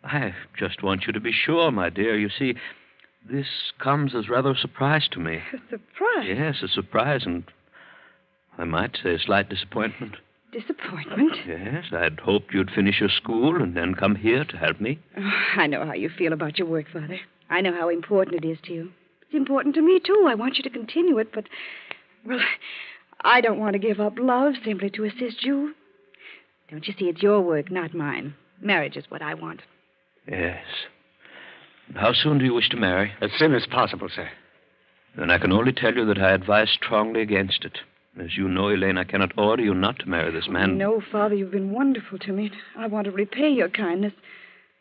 I just want you to be sure, my dear. You see, this comes as rather a surprise to me. A surprise? Yes, a surprise, and I might say a slight disappointment. Disappointment? Yes, I'd hoped you'd finish your school and then come here to help me. Oh, I know how you feel about your work, Father. I know how important it is to you. It's important to me, too. I want you to continue it, but, well, I don't want to give up love simply to assist you. Don't you see, it's your work, not mine. Marriage is what I want. Yes. How soon do you wish to marry? As soon as possible, sir. Then I can only tell you that I advise strongly against it. As you know, Elaine, I cannot order you not to marry this man. No, Father, you've been wonderful to me. I want to repay your kindness.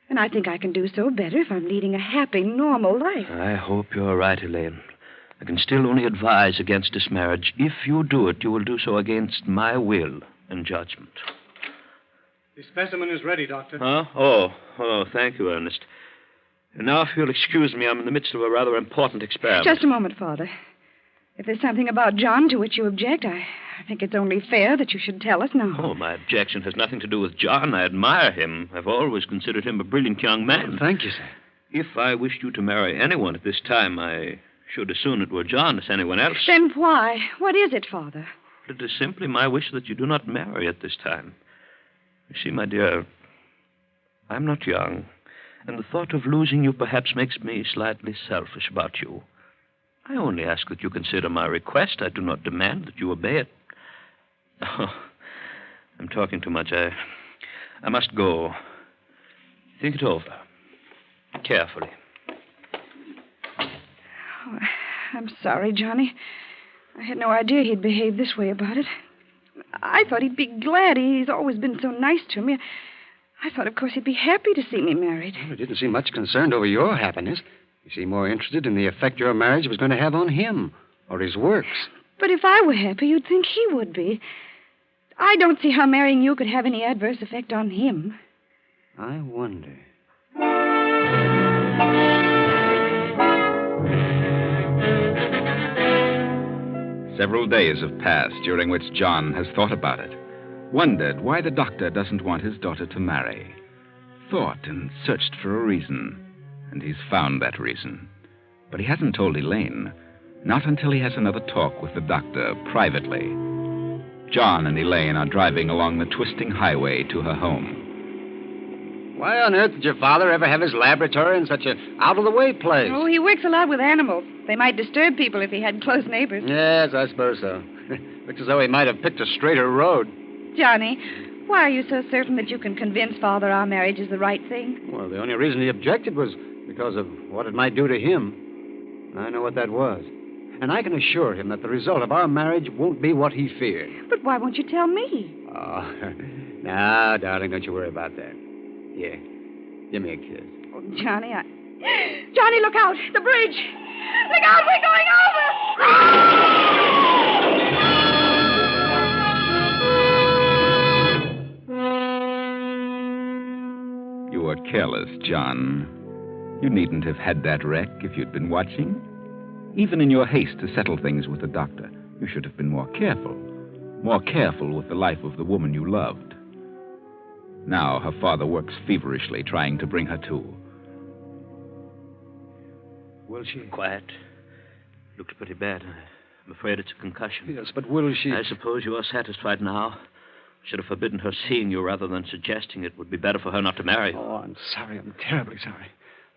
And I think I can do so better if I'm leading a happy, normal life. I hope you're right, Elaine. I can still only advise against this marriage. If you do it, you will do so against my will and judgment. The specimen is ready, Doctor. Huh? Oh, thank you, Ernest. And now, if you'll excuse me, I'm in the midst of a rather important experiment. Just a moment, Father. If there's something about John to which you object, I think it's only fair that you should tell us now. Oh, my objection has nothing to do with John. I admire him. I've always considered him a brilliant young man. Oh, thank you, sir. If I wished you to marry anyone at this time, I should as soon it were John as anyone else. Then why? What is it, Father? It is simply my wish that you do not marry at this time. You see, my dear, I'm not young, and the thought of losing you perhaps makes me slightly selfish about you. I only ask that you consider my request. I do not demand that you obey it. Oh, I'm talking too much. I must go. Think it over. Carefully. Oh, I'm sorry, Johnny. I had no idea he'd behave this way about it. I thought he'd be glad. He's always been so nice to me. I thought, of course, he'd be happy to see me married. Well, he didn't seem much concerned over your happiness. He seemed more interested in the effect your marriage was going to have on him or his works. But if I were happy, you'd think he would be. I don't see how marrying you could have any adverse effect on him. I wonder. Several days have passed during which John has thought about it, wondered why the doctor doesn't want his daughter to marry. Thought and searched for a reason, and he's found that reason. But he hasn't told Elaine, not until he has another talk with the doctor privately. John and Elaine are driving along the twisting highway to her home. Why on earth did your father ever have his laboratory in such an out-of-the-way place? Oh, he works a lot with animals. They might disturb people if he had close neighbors. Yes, I suppose so. Looks as though he might have picked a straighter road. Johnny, why are you so certain that you can convince Father our marriage is the right thing? Well, the only reason he objected was because of what it might do to him. I know what that was. And I can assure him that the result of our marriage won't be what he feared. But why won't you tell me? Oh, now, darling, don't you worry about that. Here, give me a kiss. Oh, Johnny, Johnny, look out! The bridge! Look out, we're going over! You were careless, John. You needn't have had that wreck if you'd been watching. Even in your haste to settle things with the doctor, you should have been more careful. More careful with the life of the woman you loved. Now her father works feverishly trying to bring her to. Will she? Quiet. Looks pretty bad. I'm afraid it's a concussion. Yes, but will she? I suppose you are satisfied now. Should have forbidden her seeing you rather than suggesting it would be better for her not to marry you. Oh, I'm sorry. I'm terribly sorry.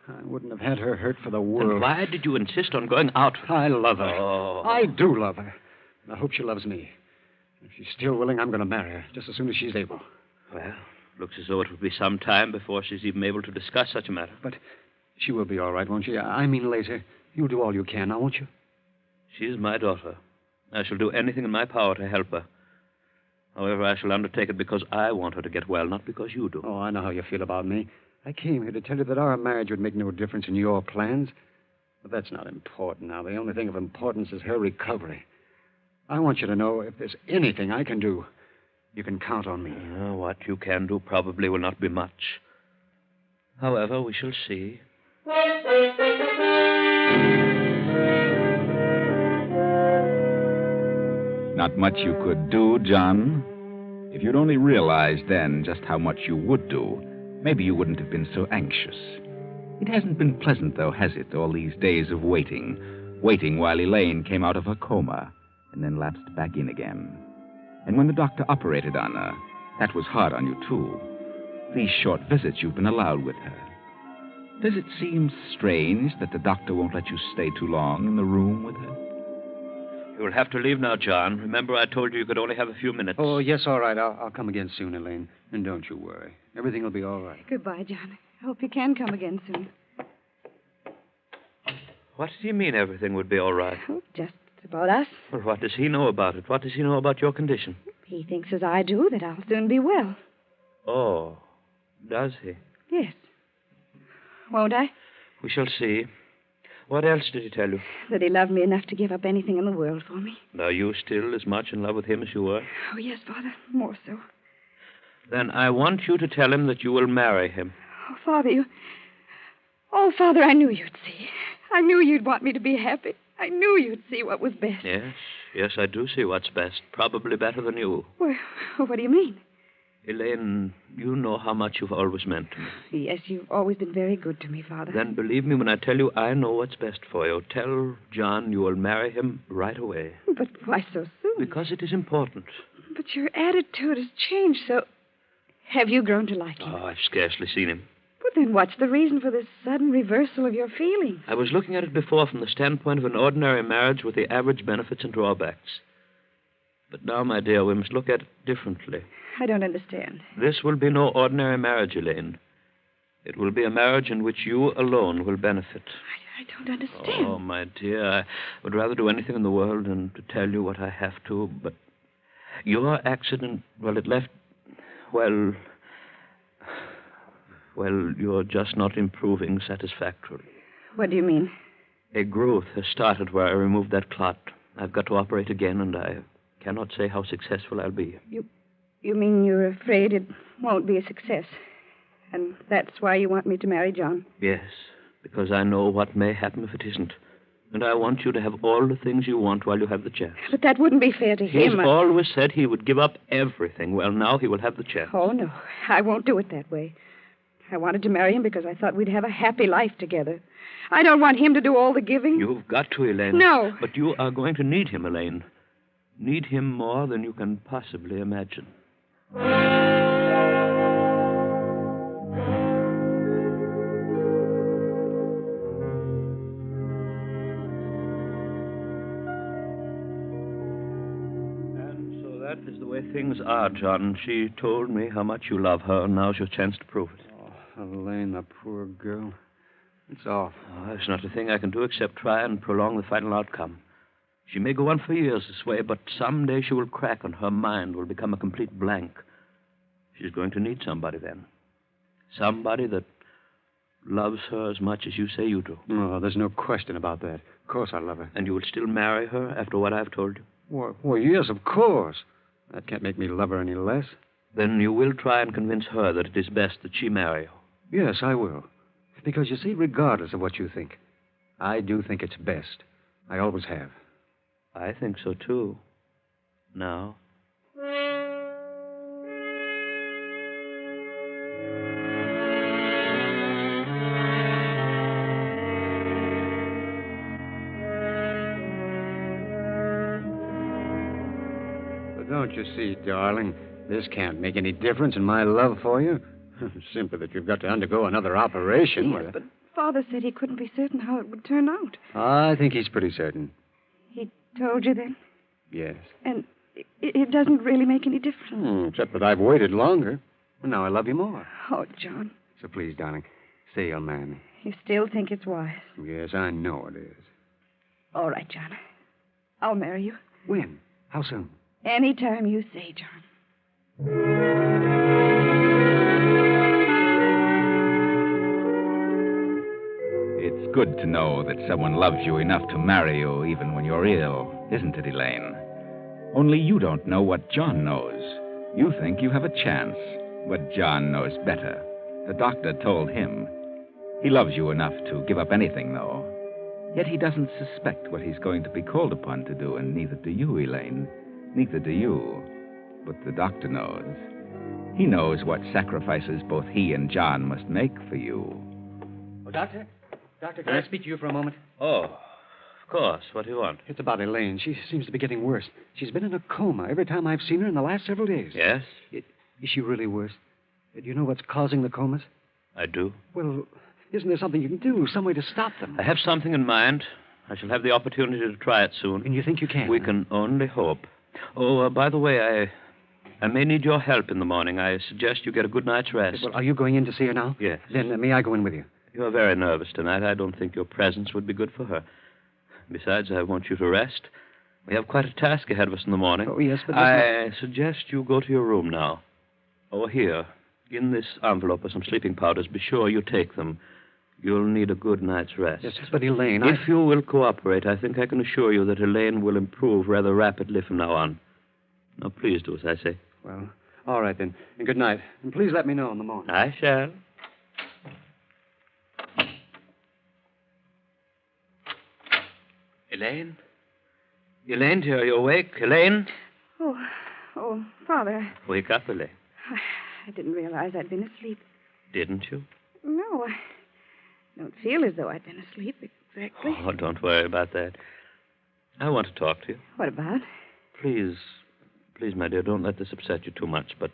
I wouldn't have had her hurt for the world. Then why did you insist on going out? I love her. Oh. I do love her. And I hope she loves me. If she's still willing, I'm going to marry her just as soon as she's able. Well, looks as though it would be some time before she's even able to discuss such a matter. But she will be all right, won't she? I mean later. You'll do all you can now, won't you? She is my daughter. I shall do anything in my power to help her. However, I shall undertake it because I want her to get well, not because you do. Oh, I know how you feel about me. I came here to tell you that our marriage would make no difference in your plans. But that's not important now. The only thing of importance is her recovery. I want you to know if there's anything I can do, you can count on me. What you can do probably will not be much. However, we shall see. Not much you could do, John. If you'd only realized then just how much you would do, maybe you wouldn't have been so anxious. It hasn't been pleasant, though, has it, all these days of waiting while Elaine came out of her coma and then lapsed back in again. And when the doctor operated on her, that was hard on you, too. These short visits you've been allowed with her. Does it seem strange that the doctor won't let you stay too long in the room with her? You will have to leave now, John. Remember, I told you could only have a few minutes. Oh, yes, all right. I'll come again soon, Elaine. And don't you worry. Everything will be all right. Goodbye, John. I hope you can come again soon. What does he mean everything would be all right? Oh, just about us. Well, what does he know about it? What does he know about your condition? He thinks as I do that I'll soon be well. Oh, does he? Yes. Won't I? We shall see. What else did he tell you? That he loved me enough to give up anything in the world for me. Are you still as much in love with him as you were? Oh, yes, Father. More so. Then I want you to tell him that you will marry him. Oh, Father, you... Oh, Father, I knew you'd see. I knew you'd want me to be happy. I knew you'd see what was best. Yes, I do see what's best. Probably better than you. Well, what do you mean? Elaine, you know how much you've always meant to me. Yes, you've always been very good to me, Father. Then believe me when I tell you I know what's best for you. Tell John you will marry him right away. But why so soon? Because it is important. But your attitude has changed, so... Have you grown to like him? Oh, I've scarcely seen him. But then what's the reason for this sudden reversal of your feelings? I was looking at it before from the standpoint of an ordinary marriage with the average benefits and drawbacks. But now, my dear, we must look at it differently. I don't understand. This will be no ordinary marriage, Elaine. It will be a marriage in which you alone will benefit. I don't understand. Oh, my dear, I would rather do anything in the world than to tell you what I have to, but your accident, well, it left, well, you're just not improving satisfactorily. What do you mean? A growth has started where I removed that clot. I've got to operate again, and I cannot say how successful I'll be. You mean you're afraid it won't be a success? And that's why you want me to marry John? Yes, because I know what may happen if it isn't. And I want you to have all the things you want while you have the chance. But that wouldn't be fair to him. He's always said he would give up everything. Well, now he will have the chance. Oh, no. I won't do it that way. I wanted to marry him because I thought we'd have a happy life together. I don't want him to do all the giving. You've got to, Elaine. No. But you are going to need him, Elaine. Need him more than you can possibly imagine. And so that is the way things are, John. She told me how much you love her, and now's your chance to prove it. Oh, Elaine, the poor girl. It's awful. Oh, there's not a thing I can do except try and prolong the final outcome. She may go on for years this way, but someday she will crack and her mind will become a complete blank. She's going to need somebody then. Somebody that loves her as much as you say you do. Oh, there's no question about that. Of course I love her. And you will still marry her after what I've told you? Well, yes, of course. That can't make me love her any less. Then you will try and convince her that it is best that she marry you. Yes, I will. Because, you see, regardless of what you think, I do think it's best. I always have. I think so, too. Now. But don't you see, darling, this can't make any difference in my love for you. Simply that you've got to undergo another operation. Yes, but Father said he couldn't be certain how it would turn out. I think he's pretty certain. He told you then? Yes. And it doesn't really make any difference? Except that I've waited longer. And now I love you more. Oh, John. So please, darling, say you'll marry me. You still think it's wise? Yes, I know it is. All right, John. I'll marry you. When? How soon? Any time you say, John. It's good to know that someone loves you enough to marry you even when you're ill, isn't it, Elaine? Only you don't know what John knows. You think you have a chance, but John knows better. The doctor told him. He loves you enough to give up anything, though. Yet he doesn't suspect what he's going to be called upon to do, and neither do you, Elaine. Neither do you. But the doctor knows. He knows what sacrifices both he and John must make for you. Oh, Doctor? Doctor, can I speak to you for a moment? Oh, of course. What do you want? It's about Elaine. She seems to be getting worse. She's been in a coma every time I've seen her in the last several days. Yes? Is she really worse? Do you know what's causing the comas? I do. Well, isn't there something you can do, some way to stop them? I have something in mind. I shall have the opportunity to try it soon. And you think you can? We can only hope. Oh, by the way, I may need your help in the morning. I suggest you get a good night's rest. Well, are you going in to see her now? Yes. Then may I go in with you? You're very nervous tonight. I don't think your presence would be good for her. Besides, I want you to rest. We have quite a task ahead of us in the morning. Oh, yes, but... I suggest you go to your room now. Over here. In this envelope are some sleeping powders. Be sure you take them. You'll need a good night's rest. Yes, but Elaine, If you will cooperate, I think I can assure you that Elaine will improve rather rapidly from now on. Now, please do as I say. Well, all right, then. And good night. And please let me know in the morning. I shall. Elaine? Elaine, dear, are you awake? Elaine? Oh, Father. Wake up, Elaine. I didn't realize I'd been asleep. Didn't you? No, I don't feel as though I'd been asleep exactly. Oh, don't worry about that. I want to talk to you. What about? Please, my dear, don't let this upset you too much, but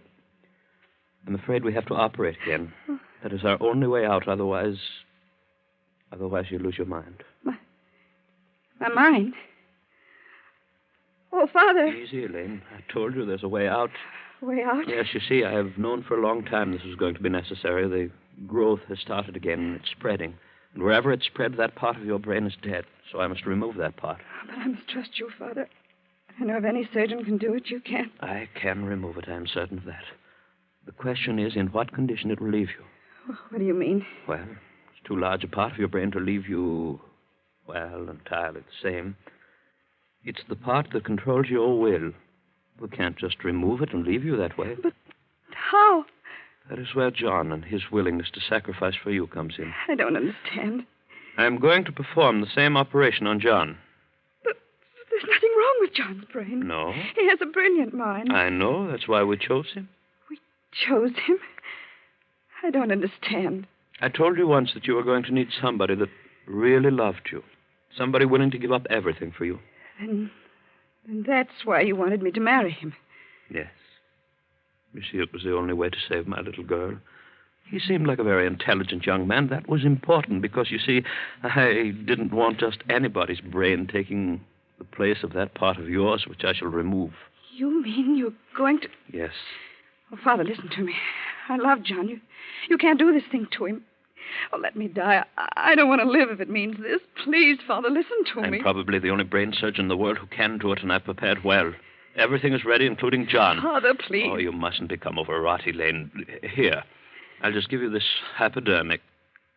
I'm afraid we have to operate again. Oh. That is our only way out, otherwise you'll lose your mind. My mind? Oh, Father. Easy, Elaine. I told you there's a way out. Way out? Yes, you see, I have known for a long time this was going to be necessary. The growth has started again, and it's spreading. And wherever it's spread, that part of your brain is dead. So I must remove that part. But I must trust you, Father. I know if any surgeon can do it, you can. I can remove it, I'm certain of that. The question is in what condition it will leave you. What do you mean? Well, it's too large a part of your brain to leave you, well, entirely the same. It's the part that controls your will. We can't just remove it and leave you that way. But how? That is where John and his willingness to sacrifice for you comes in. I don't understand. I'm going to perform the same operation on John. But there's nothing wrong with John's brain. No? He has a brilliant mind. I know. That's why we chose him. Chose him? I don't understand. I told you once that you were going to need somebody that really loved you. Somebody willing to give up everything for you. Then that's why you wanted me to marry him. Yes. You see, it was the only way to save my little girl. He seemed like a very intelligent young man. That was important because, you see, I didn't want just anybody's brain taking the place of that part of yours which I shall remove. You mean you're going to... Yes. Oh, Father, listen to me. I love John. You can't do this thing to him. Oh, let me die. I don't want to live if it means this. Please, Father, listen to me. I'm probably the only brain surgeon in the world who can do it, and I've prepared well. Everything is ready, including John. Father, please. Oh, you mustn't become overwrought, Elaine. Here, I'll just give you this hypodermic.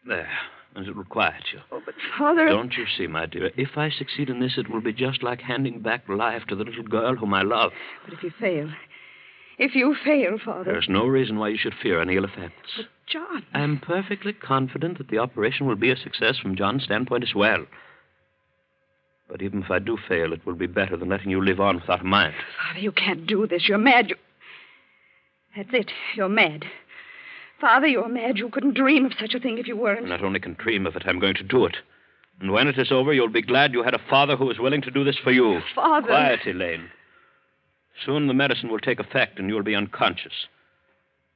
There, and it will quiet you. Oh, but Father... Don't you see, my dear, if I succeed in this, it will be just like handing back life to the little girl whom I love. But if you fail... If you fail, Father... There's no reason why you should fear any ill effects. But John... I'm perfectly confident that the operation will be a success from John's standpoint as well. But even if I do fail, it will be better than letting you live on without a mind. Father, you can't do this. You're mad. That's it. You're mad. Father, you're mad. You couldn't dream of such a thing if you weren't. I not only can dream of it, I'm going to do it. And when it is over, you'll be glad you had a father who was willing to do this for you. Father... Quiet, Elaine. Soon the medicine will take effect and you'll be unconscious.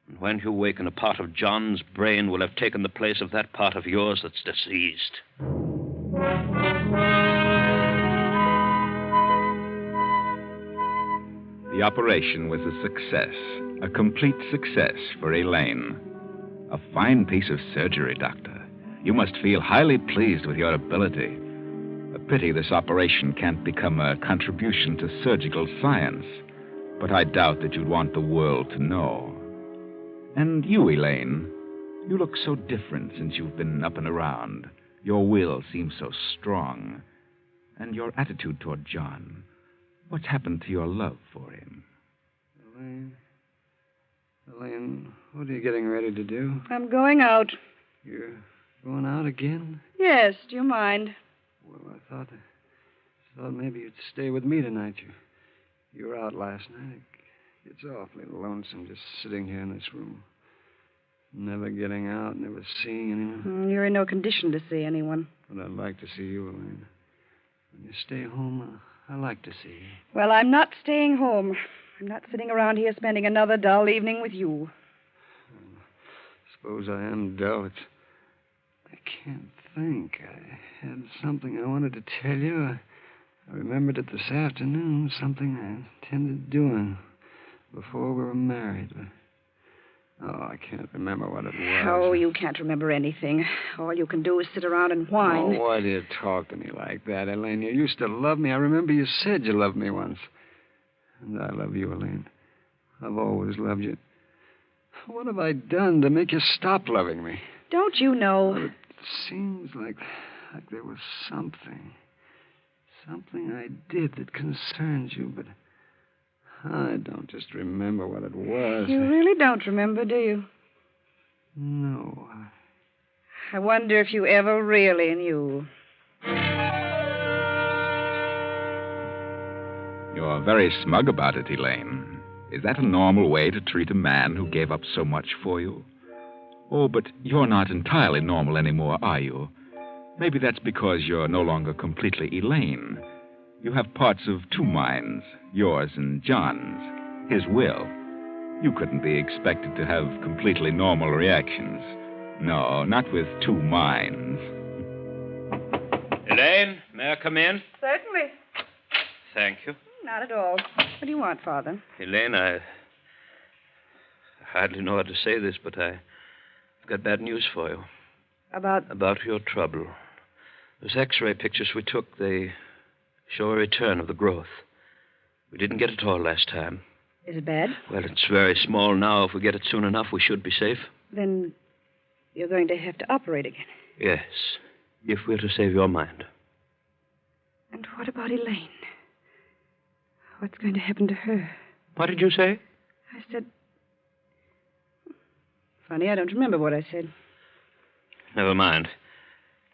And when you waken, a part of John's brain will have taken the place of that part of yours that's diseased. The operation was a success, a complete success for Elaine. A fine piece of surgery, Doctor. You must feel highly pleased with your ability. A pity this operation can't become a contribution to surgical science. But I doubt that you'd want the world to know. And you, Elaine, you look so different since you've been up and around. Your will seems so strong. And your attitude toward John. What's happened to your love for him? Elaine, what are you getting ready to do? I'm going out. You're going out again? Yes, do you mind? Well, I thought maybe you'd stay with me tonight. You were out last night. It's awfully lonesome just sitting here in this room. Never getting out, never seeing anyone. You're in no condition to see anyone. But I'd like to see you, Elaine. When you stay home, I like to see you. Well, I'm not staying home. I'm not sitting around here spending another dull evening with you. Suppose I am dull. I can't think. I had something I wanted to tell you. I remembered it this afternoon, something I intended doing before we were married. But, I can't remember what it was. Oh, you can't remember anything. All you can do is sit around and whine. Oh, why do you talk to me like that, Elaine? You used to love me. I remember you said you loved me once. And I love you, Elaine. I've always loved you. What have I done to make you stop loving me? Don't you know? Well, it seems like there was something I did that concerns you, but I don't just remember what it was. You really don't remember, do you? No. I wonder if you ever really knew. You're very smug about it, Elaine. Is that a normal way to treat a man who gave up so much for you? Oh, but you're not entirely normal anymore, are you? Maybe that's because you're no longer completely Elaine. You have parts of two minds, yours and John's, his will. You couldn't be expected to have completely normal reactions. No, not with two minds. Elaine, may I come in? Certainly. Thank you. Not at all. What do you want, Father? Elaine, I hardly know how to say this, but I I've got bad news for you. About... About your trouble. Those X-ray pictures we took, they show a return of the growth. We didn't get it all last time. Is it bad? Well, it's very small now. If we get it soon enough, we should be safe. Then you're going to have to operate again. Yes, if we're to save your mind. And what about Elaine? What's going to happen to her? What did you say? I said... Funny, I don't remember what I said. Never mind.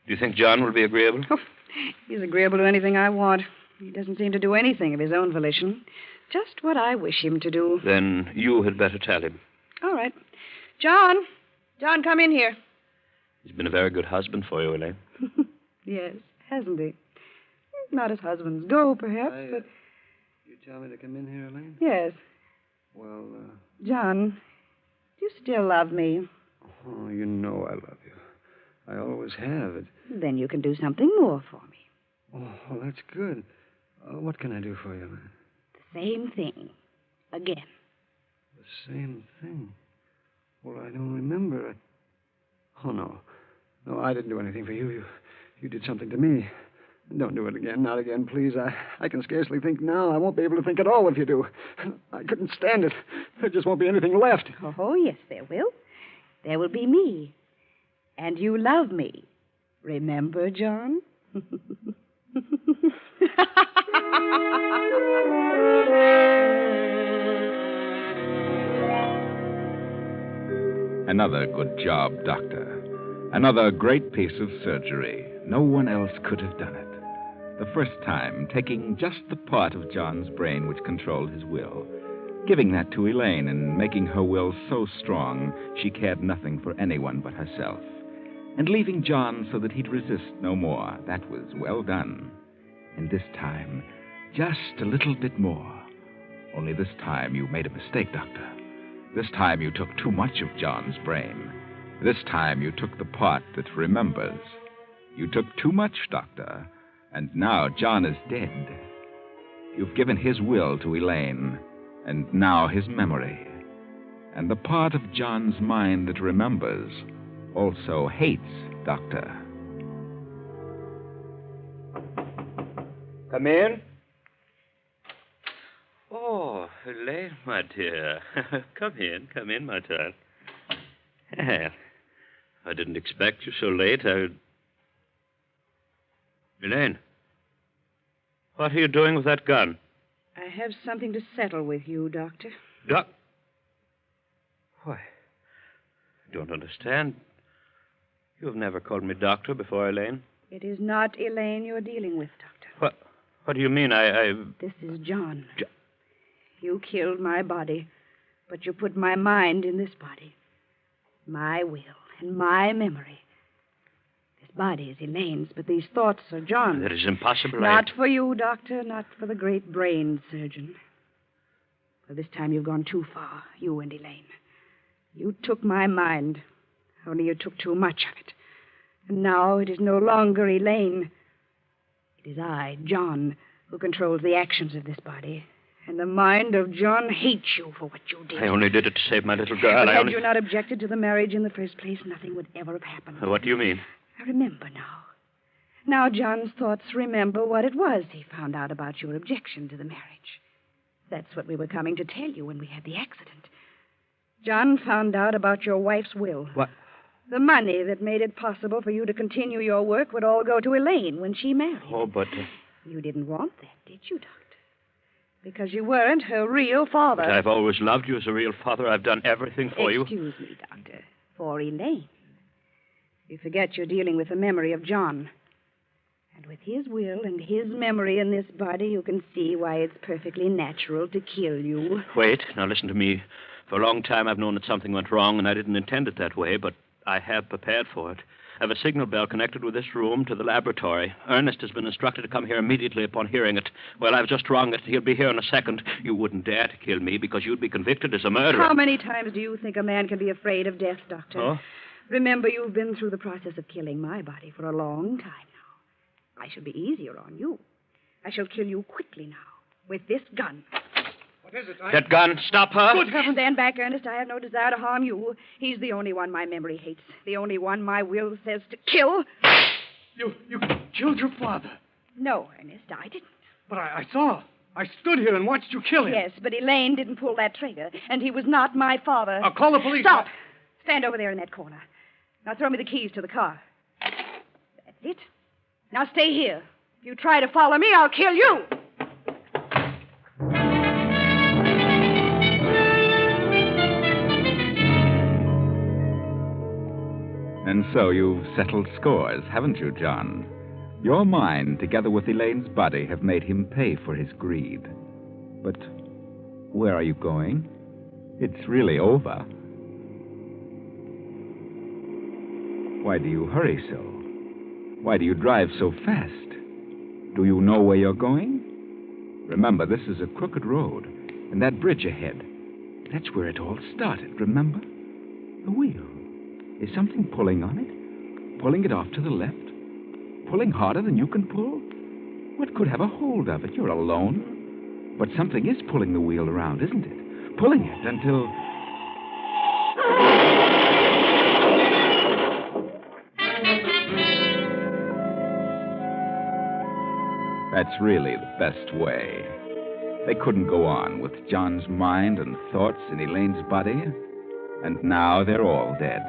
Do you think John will be agreeable? Oh, he's agreeable to anything I want. He doesn't seem to do anything of his own volition. Just what I wish him to do. Then you had better tell him. All right. John! John, come in here. He's been a very good husband for you, Elaine. Yes, hasn't he? Not as husbands go, perhaps, but... You tell me to come in here, Elaine? Yes. Well, John, do you still love me? Oh, you know I love you. I always have. Then you can do something more for me. Oh, well, that's good. What can I do for you, Elaine? The same thing. Again. The same thing? Well, I don't remember. Oh, no. No, I didn't do anything for you. You did something to me. Don't do it again. Not again, please. I can scarcely think now. I won't be able to think at all if you do. I couldn't stand it. There just won't be anything left. Oh, yes, there will. There will be me. And you love me. Remember, John? Another good job, Doctor. Another great piece of surgery. No one else could have done it. The first time, taking just the part of John's brain which controlled his will, giving that to Elaine and making her will so strong she cared nothing for anyone but herself, and leaving John so that he'd resist no more. That was well done. And this time, just a little bit more. Only this time you made a mistake, Doctor. This time you took too much of John's brain. This time you took the part that remembers. You took too much, Doctor, and now John is dead. You've given his will to Elaine, and now his memory. And the part of John's mind that remembers also hates Doctor. Come in. Oh, Elaine, my dear. Come in, my child. Well, I didn't expect you so late. Elaine, what are you doing with that gun? I have something to settle with you, Doctor. Why, I don't understand. You have never called me doctor before, Elaine. It is not Elaine you're dealing with, Doctor. What do you mean? This is John. You killed my body, but you put my mind in this body. My will and my memory. This body is Elaine's, but these thoughts are John's. That is impossible. Not for you, Doctor, not for the great brain surgeon. Well, this time you've gone too far, you and Elaine. You took my mind, only you took too much of it. And now it is no longer Elaine. It is I, John, who controls the actions of this body. And the mind of John hates you for what you did. I only did it to save my little girl. But had you not objected to the marriage in the first place, nothing would ever have happened. What do you mean? I remember now. Now John's thoughts remember what it was he found out about your objection to the marriage. That's what we were coming to tell you when we had the accident. John found out about your wife's will. What? The money that made it possible for you to continue your work would all go to Elaine when she married. Oh, but... You didn't want that, did you, Doctor? Because you weren't her real father. But I've always loved you as a real father. I've done everything for you. Excuse me, Doctor. For Elaine. You forget you're dealing with the memory of John. And with his will and his memory in this body, you can see why it's perfectly natural to kill you. Wait. Now listen to me. For a long time, I've known that something went wrong, and I didn't intend it that way, but I have prepared for it. I have a signal bell connected with this room to the laboratory. Ernest has been instructed to come here immediately upon hearing it. Well, I've just rung it. He'll be here in a second. You wouldn't dare to kill me because you'd be convicted as a murderer. How many times do you think a man can be afraid of death, Doctor? Oh? Remember, you've been through the process of killing my body for a long time now. I shall be easier on you. I shall kill you quickly now with this gun. What is it? That gun, stop her. Good heavens. Stand back, Ernest. I have no desire to harm you. He's the only one my memory hates. The only one my will says to kill. You killed your father. No, Ernest, I didn't. But I saw. I stood here and watched you kill him. Yes, but Elaine didn't pull that trigger, and he was not my father. I'll call the police. Stop. Stand over there in that corner. Now throw me the keys to the car. That's it. Now stay here. If you try to follow me, I'll kill you. And so you've settled scores, haven't you, John? Your mind, together with Elaine's body, have made him pay for his greed. But where are you going? It's really over. Why do you hurry so? Why do you drive so fast? Do you know where you're going? Remember, this is a crooked road, and that bridge ahead, that's where it all started, remember? The wheel. Is something pulling on it? Pulling it off to the left? Pulling harder than you can pull? What could have a hold of it? You're alone. But something is pulling the wheel around, isn't it? Pulling it until... That's really the best way. They couldn't go on with John's mind and thoughts in Elaine's body. And now they're all dead.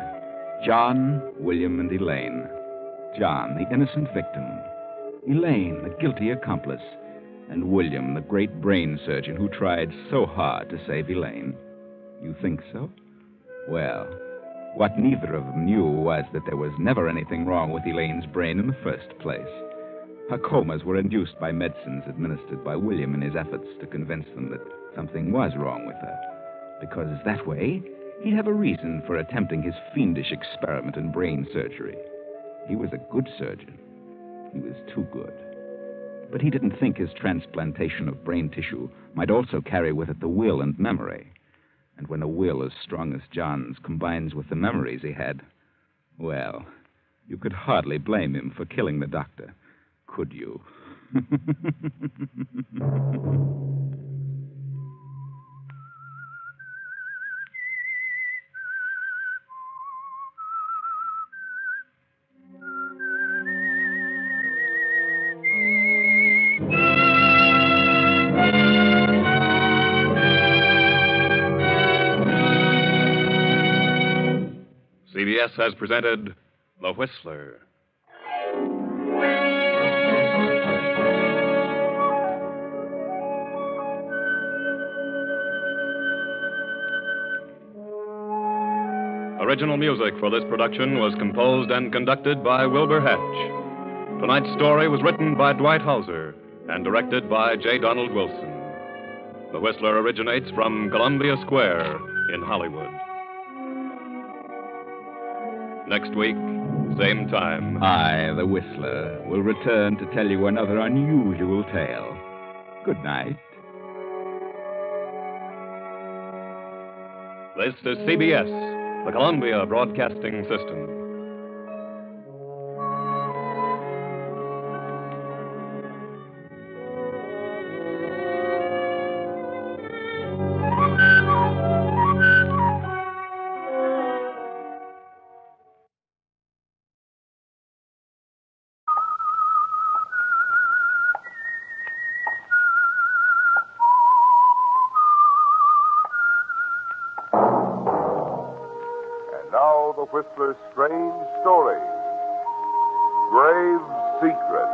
John, William, and Elaine. John, the innocent victim. Elaine, the guilty accomplice. And William, the great brain surgeon who tried so hard to save Elaine. You think so? Well, what neither of them knew was that there was never anything wrong with Elaine's brain in the first place. Her comas were induced by medicines administered by William in his efforts to convince them that something was wrong with her. Because that way, he'd have a reason for attempting his fiendish experiment in brain surgery. He was a good surgeon. He was too good. But he didn't think his transplantation of brain tissue might also carry with it the will and memory. And when a will as strong as John's combines with the memories he had, well, you could hardly blame him for killing the doctor, could you? CBS has presented The Whistler. Original music for this production was composed and conducted by Wilbur Hatch. Tonight's story was written by Dwight Hauser and directed by J. Donald Wilson. The Whistler originates from Columbia Square in Hollywood. Next week, same time. I, the Whistler, will return to tell you another unusual tale. Good night. This is CBS, the Columbia Broadcasting System. Now the Whistler's strange story. Grave Secret.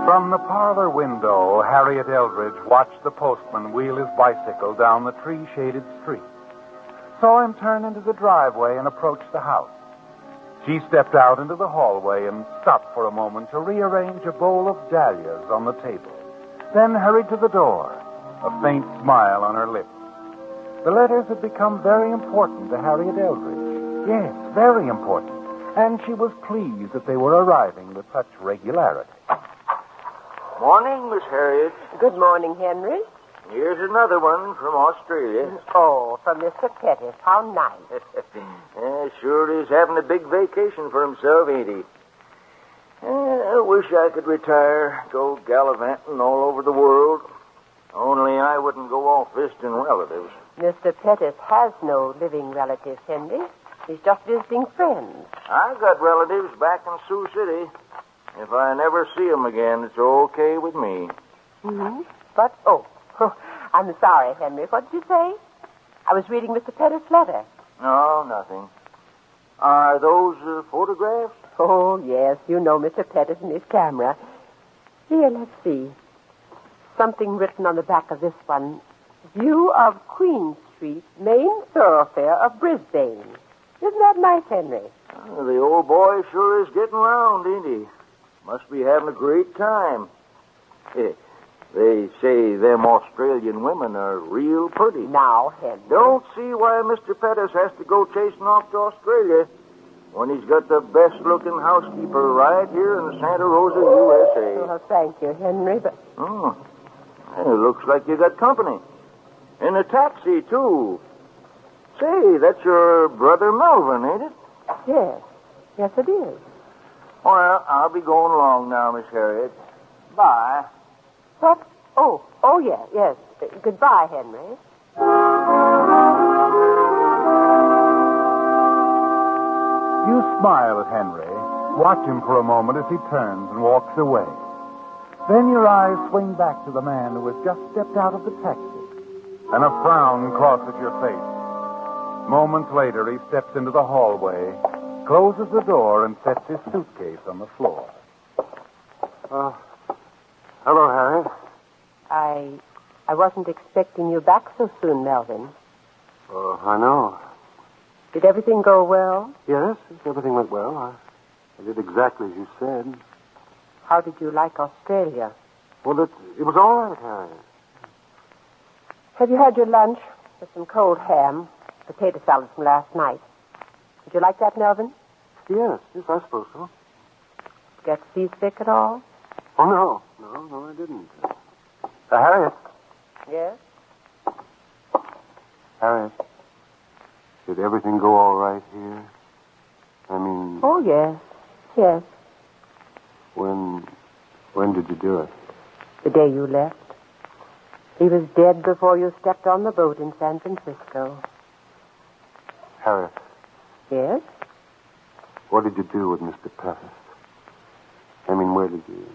From the parlor window, Harriet Eldridge watched the postman wheel his bicycle down the tree-shaded street. Saw him turn into the driveway and approach the house. She stepped out into the hallway and stopped for a moment to rearrange a bowl of dahlias on the table. Then hurried to the door, a faint smile on her lips. The letters had become very important to Harriet Eldridge. Yes, very important. And she was pleased that they were arriving with such regularity. Morning, Miss Harriet. Good morning, Henry. Here's another one from Australia. Oh, from Mr. Pettis. How nice. Sure is having a big vacation for himself, ain't he? wish I could retire, go gallivanting all over the world. Only I wouldn't go off visiting relatives. Mr. Pettis has no living relatives, Henry. He's just visiting friends. I got relatives back in Sioux City. If I never see them again, it's okay with me. Mm-hmm. But, I'm sorry, Henry. What did you say? I was reading Mr. Pettis' letter. No, nothing. Are those photographs? Oh, yes. You know Mr. Pettis and his camera. Here, let's see. Something written on the back of this one. View of Queen Street, main thoroughfare of Brisbane. Isn't that nice, Henry? Oh, the old boy sure is getting round, ain't he? Must be having a great time. They say them Australian women are real pretty. Now, Henry. Don't see why Mr. Pettis has to go chasing off to Australia when he's got the best-looking housekeeper right here in Santa Rosa, USA. Well, thank you, Henry, but... Oh, it looks like you got company. In a taxi, too. Say, that's your brother Melvin, ain't it? Yes. Yes, it is. Well, I'll be going along now, Miss Harriet. Bye. What? Oh, yes. Goodbye, Henry. You smile at Henry, watch him for a moment as he turns and walks away. Then your eyes swing back to the man who has just stepped out of the taxi, and a frown crosses your face. Moments later, he steps into the hallway, closes the door, and sets his suitcase on the floor. Hello, Harriet. I wasn't expecting you back so soon, Melvin. I know. Did everything go well? Yes, everything went well. I did exactly as you said. How did you like Australia? Well, it was all right, Harriet. Have you had your lunch with some cold ham, potato salad from last night? Did you like that, Melvin? Yes, I suppose so. Get seasick at all? Oh, no, I didn't. Harriet. Yes? Harriet, did everything go all right here? I mean... Oh, yes. When did you do it? The day you left. He was dead before you stepped on the boat in San Francisco. Harriet. Yes? What did you do with Mr. Pettis? I mean, where did you...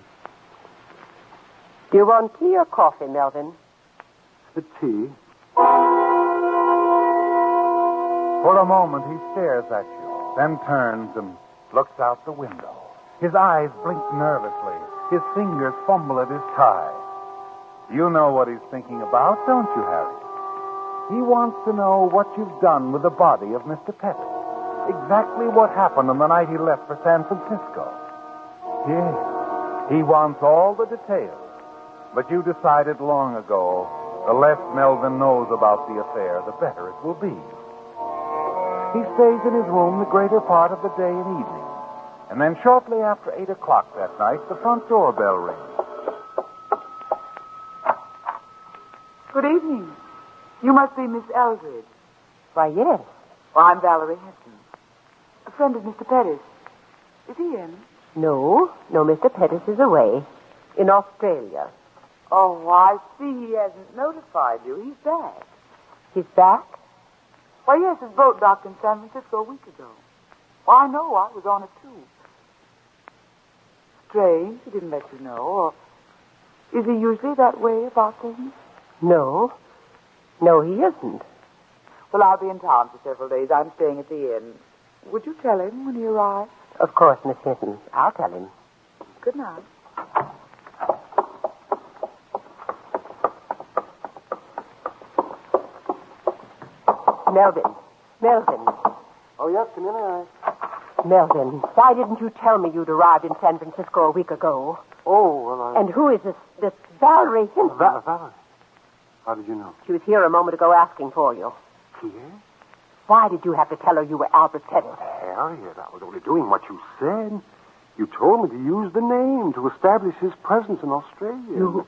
Do you want tea or coffee, Melvin? The tea. For a moment, he stares at you, then turns and looks out the window. His eyes blink nervously. His fingers fumble at his tie. You know what he's thinking about, don't you, Harry? He wants to know what you've done with the body of Mr. Pettis. Exactly what happened on the night he left for San Francisco. Yes, he wants all the details. But you decided long ago, the less Melvin knows about the affair, the better it will be. He stays in his room the greater part of the day and evening. And then shortly after 8 o'clock that night, the front door bell rings. Good evening. You must be Miss Eldridge. Why, yes. Well, I'm Valerie Heston. A friend of Mr. Pettis. Is he in? No, Mr. Pettis is away. In Australia. Oh, I see. He hasn't notified you. He's back. He's back? Why, yes, his boat docked in San Francisco a week ago. Well, I know. I was on it, too. Strange. He didn't let you know. Or is he usually that way about things? No, he isn't. Well, I'll be in town for several days. I'm staying at the inn. Would you tell him when he arrives? Of course, Miss Hinton. I'll tell him. Good night. Melvin. Oh, yes, come in. Melvin, why didn't you tell me you'd arrived in San Francisco a week ago? Oh, well, And who is this Valerie Hinton? Valerie? How did you know? She was here a moment ago asking for you. Here? Why did you have to tell her you were Albert Pettis? Harriet, I was only doing what you said. You told me to use the name to establish his presence in Australia.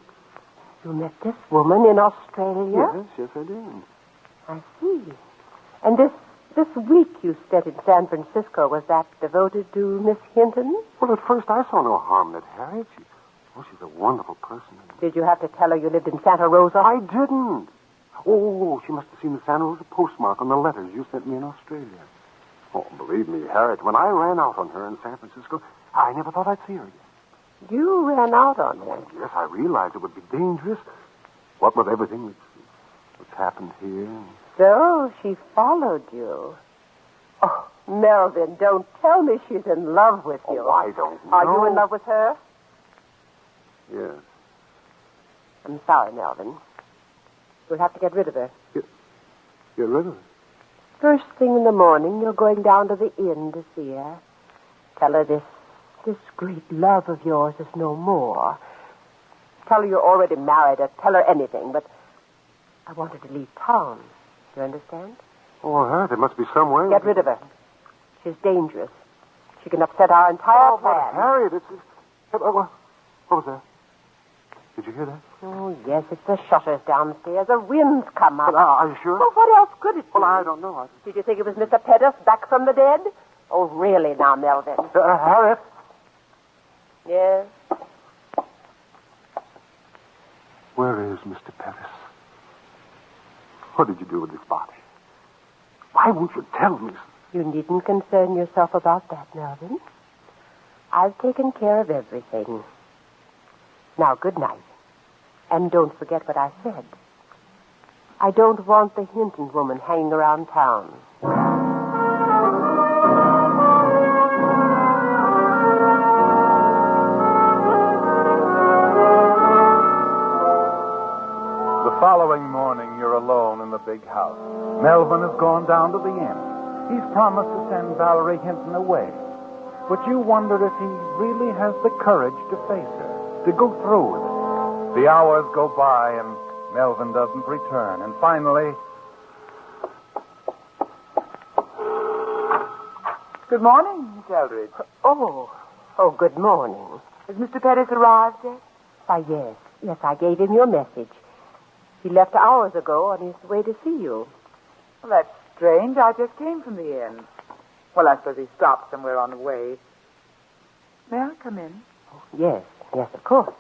You met this woman in Australia? Yes, I did. I see. And this This week you spent in San Francisco, was that devoted to Miss Hinton? Well, at first I saw no harm in it, Harriet. She's a wonderful person. Did you have to tell her you lived in Santa Rosa? I didn't. Oh, she must have seen the Santa Rosa postmark on the letters you sent me in Australia. Oh, believe me, Harriet, when I ran out on her in San Francisco, I never thought I'd see her again. You ran out on her? Yes, I realized it would be dangerous. What with everything that's happened here. So she followed you. Oh, Melvin, don't tell me she's in love with you. Oh, I don't know. Are you in love with her? Yes. I'm sorry, Melvin. We'll have to get rid of her. Get rid of her? First thing in the morning, you're going down to the inn to see her. Tell her this great love of yours is no more. Tell her you're already married, or tell her anything, but I want her to leave town. Do you understand? Oh, Harriet, there must be some way. Get rid of her. She's dangerous. She can upset our entire plan. Harriet, what was that? Did you hear that? Oh, yes, it's the shutters downstairs. The wind's come up. Well, are you sure? Well, what else could it be? Well, I don't know. Did you think it was Mr. Pettis back from the dead? Oh, really now, Melvin? Harriet? Yes? Where is Mr. Pettis? What did you do with his body? Why won't you tell me? You needn't concern yourself about that, Melvin. I've taken care of everything. Now, good night. And don't forget what I said. I don't want the Hinton woman hanging around town. The following morning, you're alone in the big house. Melvin has gone down to the inn. He's promised to send Valerie Hinton away. But you wonder if he really has the courage to face her, to go through with it. The hours go by, and Melvin doesn't return. And finally... Good morning, Miss Eldridge. Oh, good morning. Has Mr. Pettis arrived yet? Why, yes. Yes, I gave him your message. He left hours ago on his way to see you. Well, that's strange. I just came from the inn. Well, I suppose he stopped somewhere on the way. May I come in? Oh, yes, of course.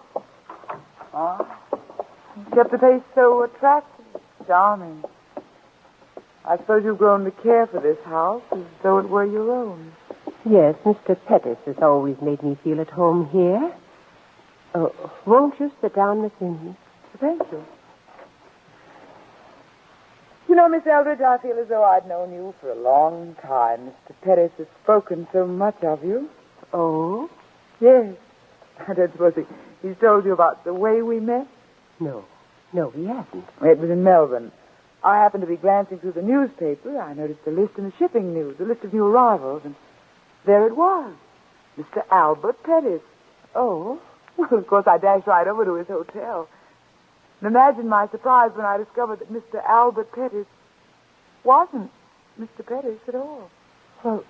Kept the place so attractive, charming. I suppose you've grown to care for this house as though it were your own. Yes, Mr. Pettis has always made me feel at home here. Oh, won't you sit down, Miss Hinton? Thank you. You know, Miss Eldridge, I feel as though I'd known you for a long time. Mr. Pettis has spoken so much of you. Oh? Yes. I don't suppose he's told you about the way we met? No, he hasn't. It was in Melbourne. I happened to be glancing through the newspaper. I noticed a list in the shipping news, a list of new arrivals, and there it was. Mr. Albert Pettis. Oh? Well, of course, I dashed right over to his hotel. And imagine my surprise when I discovered that Mr. Albert Pettis wasn't Mr. Pettis at all. Well,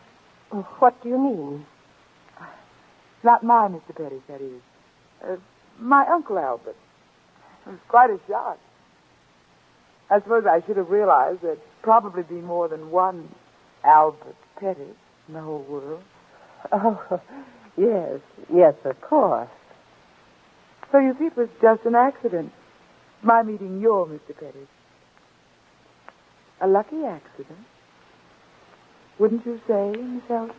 what do you mean? Not my Mr. Pettis, that is. My Uncle Albert. It was quite a shock. I suppose I should have realized there'd probably be more than one Albert Pettis in the whole world. Oh, yes, of course. So you see, it was just an accident, my meeting your Mr. Pettis. A lucky accident. Wouldn't you say, Miss Eldridge?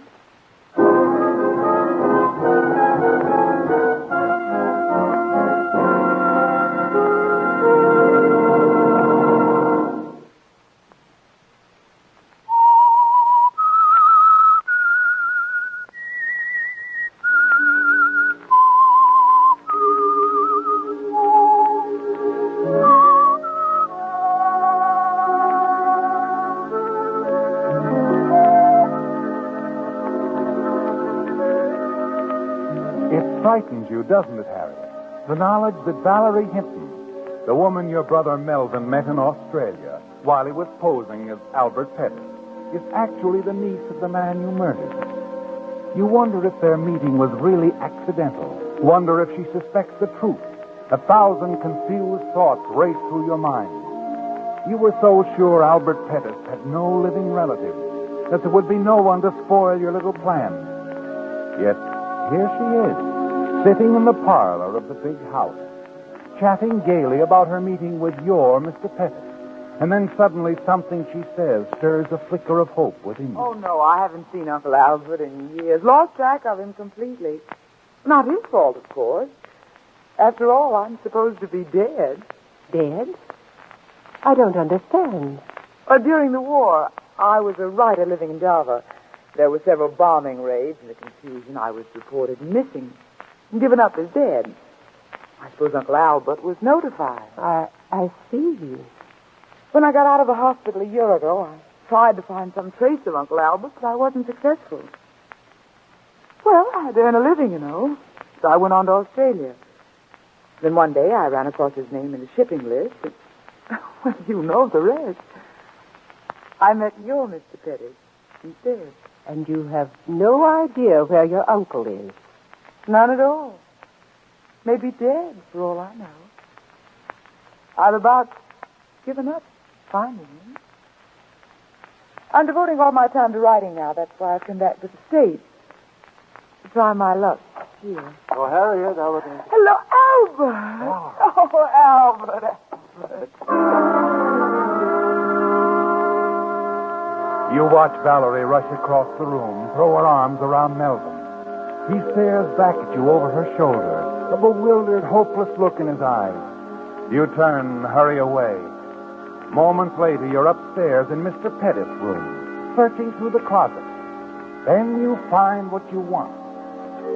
Frightens you, doesn't it, Harriet? The knowledge that Valerie Hinton, the woman your brother Melvin met in Australia while he was posing as Albert Pettis, is actually the niece of the man you murdered. You wonder if their meeting was really accidental. Wonder if she suspects the truth. 1,000 confused thoughts race through your mind. You were so sure Albert Pettis had no living relatives, that there would be no one to spoil your little plans. Yet here she is, sitting in the parlor of the big house, chatting gaily about her meeting with your Mr. Pettit. And then suddenly something she says stirs a flicker of hope within you. Oh, no, I haven't seen Uncle Albert in years. Lost track of him completely. Not his fault, of course. After all, I'm supposed to be dead. Dead? I don't understand. During the war, I was a writer living in Java. There were several bombing raids. In the confusion, I was reported missing and given up as dead. I suppose Uncle Albert was notified. I see. When I got out of the hospital a year ago, I tried to find some trace of Uncle Albert, but I wasn't successful. Well, I had to earn a living, you know, so I went on to Australia. Then one day I ran across his name in the shipping list, and, well, you know the rest. I met your Mr. Pettit instead. And you have no idea where your uncle is? None at all. Maybe dead, for all I know. I've about given up finding him. I'm devoting all my time to writing now. That's why I've come back to the States to try my luck here. Oh, Harriet, Albert. Hello, Albert. Oh, Albert. You watch Valerie rush across the room, throw her arms around Melvin. He stares back at you over her shoulder, a bewildered, hopeless look in his eyes. You turn and hurry away. Moments later, you're upstairs in Mr. Pettit's room, searching through the closet. Then you find what you want.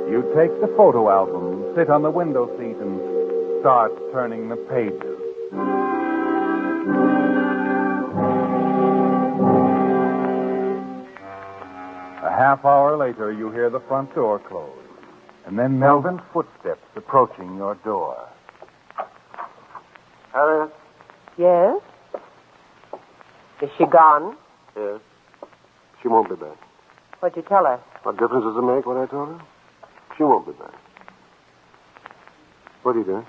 You take the photo album, sit on the window seat, and start turning the pages. A half hour later, you hear the front door close, and then Melvin's footsteps approaching your door. Harriet? Yes? Is she gone? Yes. She won't be back. What'd you tell her? What difference does it make what I told her? She won't be back. What are you doing?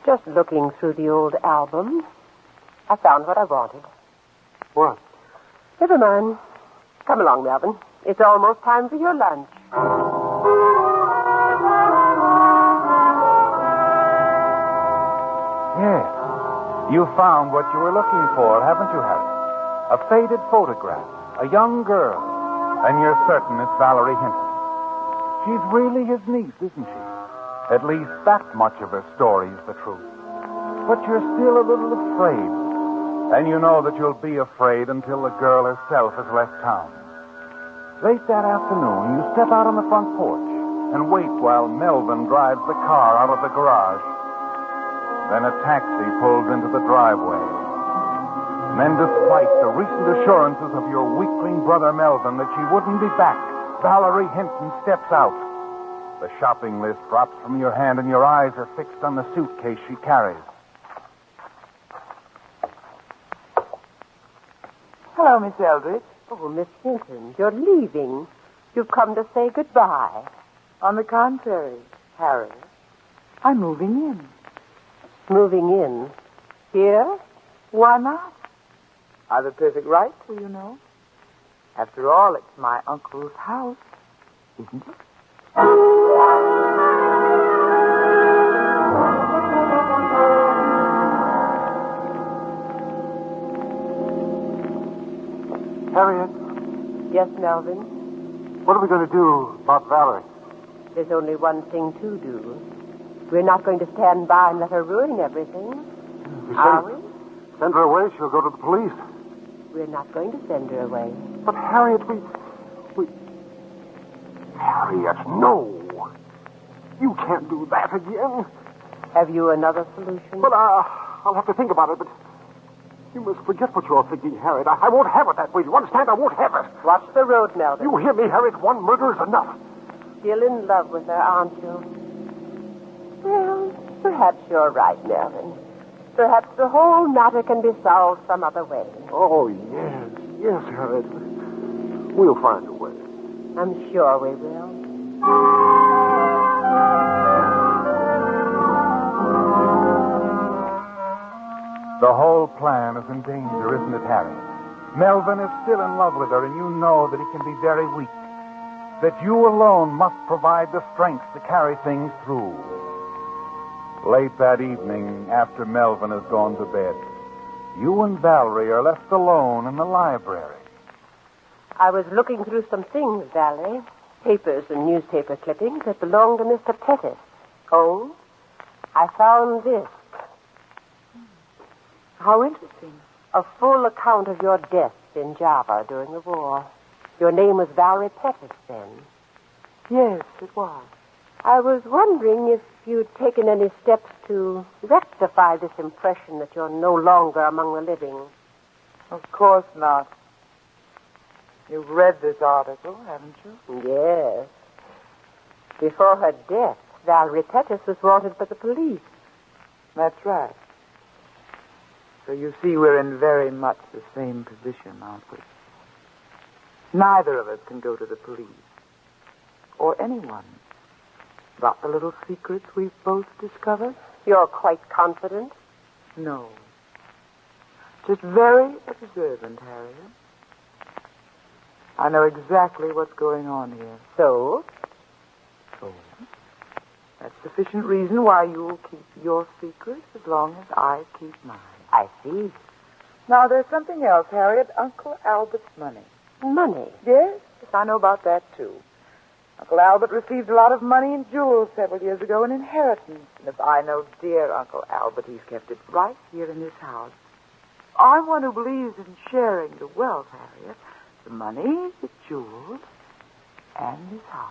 Just looking through the old album. I found what I wanted. What? Never mind. Come along, Melvin. It's almost time for your lunch. Yes. You found what you were looking for, haven't you, Harry? A faded photograph, a young girl, and you're certain it's Valerie Hinton. She's really his niece, isn't she? At least that much of her story is the truth. But you're still a little afraid. And you know that you'll be afraid until the girl herself has left town. Late that afternoon, you step out on the front porch and wait while Melvin drives the car out of the garage. Then a taxi pulls into the driveway. And then, despite the recent assurances of your weakling brother Melvin that she wouldn't be back, Valerie Hinton steps out. The shopping list drops from your hand and your eyes are fixed on the suitcase she carries. Hello, Miss Eldridge. Oh, Miss Hinton, you're leaving. You've come to say goodbye. On the contrary, Harry, I'm moving in. Moving in? Here? Why not? I've a perfect right to, you know. After all, it's my uncle's house, isn't it? Harriet? Yes, Melvin? What are we going to do about Valerie? There's only one thing to do. We're not going to stand by and let her ruin everything. Are we? Send her away, she'll go to the police. We're not going to send her away. But, Harriet, we... Harriet, no. You can't do that again. Have you another solution? Well, I'll have to think about it, but you must forget what you're thinking, Harriet. I won't have it that way. You understand? I won't have it. Watch the road, Melvin. You hear me, Harriet? One murder is enough. Still in love with her, aren't you? Well, perhaps you're right, Melvin. Perhaps the whole matter can be solved some other way. Oh, yes. Yes, Harriet. We'll find a way. I'm sure we will. The whole plan is in danger, isn't it, Harry? Melvin is still in love with her, and you know that he can be very weak. That you alone must provide the strength to carry things through. Late that evening, after Melvin has gone to bed, you and Valerie are left alone in the library. I was looking through some things, Valerie. Papers and newspaper clippings that belonged to Mr. Pettis. Oh, I found this. How interesting. A full account of your death in Java during the war. Your name was Valerie Pettis then. Yes, it was. I was wondering if you'd taken any steps to rectify this impression that you're no longer among the living. Of course not. You've read this article, haven't you? Yes. Before her death, Valerie Pettis was wanted by the police. That's right. So you see, we're in very much the same position, aren't we? Neither of us can go to the police. Or anyone. About the little secrets we've both discovered. You're quite confident? No. Just very observant, Harriet. I know exactly what's going on here. So? So? That's sufficient reason why you'll keep your secret as long as I keep mine. I see. Now, there's something else, Harriet. Uncle Albert's money. Money? Yes, I know about that, too. Uncle Albert received a lot of money in jewels several years ago, an inheritance. And if I know dear Uncle Albert, he's kept it right here in this house. I'm one who believes in sharing the wealth, Harriet. The money, the jewels, and this house.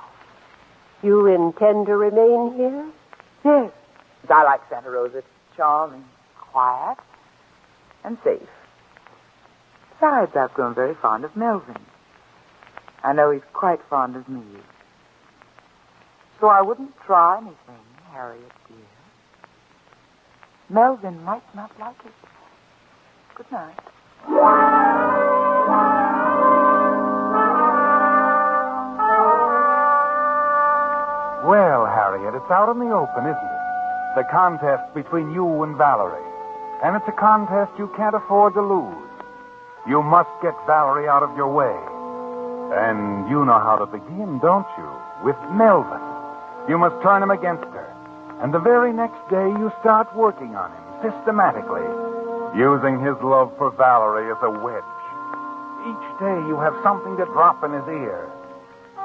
You intend to remain here? Yes. I like Santa Rosa. It's charming, quiet, and safe. Besides, I've grown very fond of Melvin. I know he's quite fond of me. So I wouldn't try anything, Harriet, dear. Melvin might not like it. Good night. Well, Harriet, it's out in the open, isn't it? The contest between you and Valerie. And it's a contest you can't afford to lose. You must get Valerie out of your way. And you know how to begin, don't you? With Melvin. You must turn him against her. And the very next day you start working on him, systematically, using his love for Valerie as a wedge. Each day you have something to drop in his ear.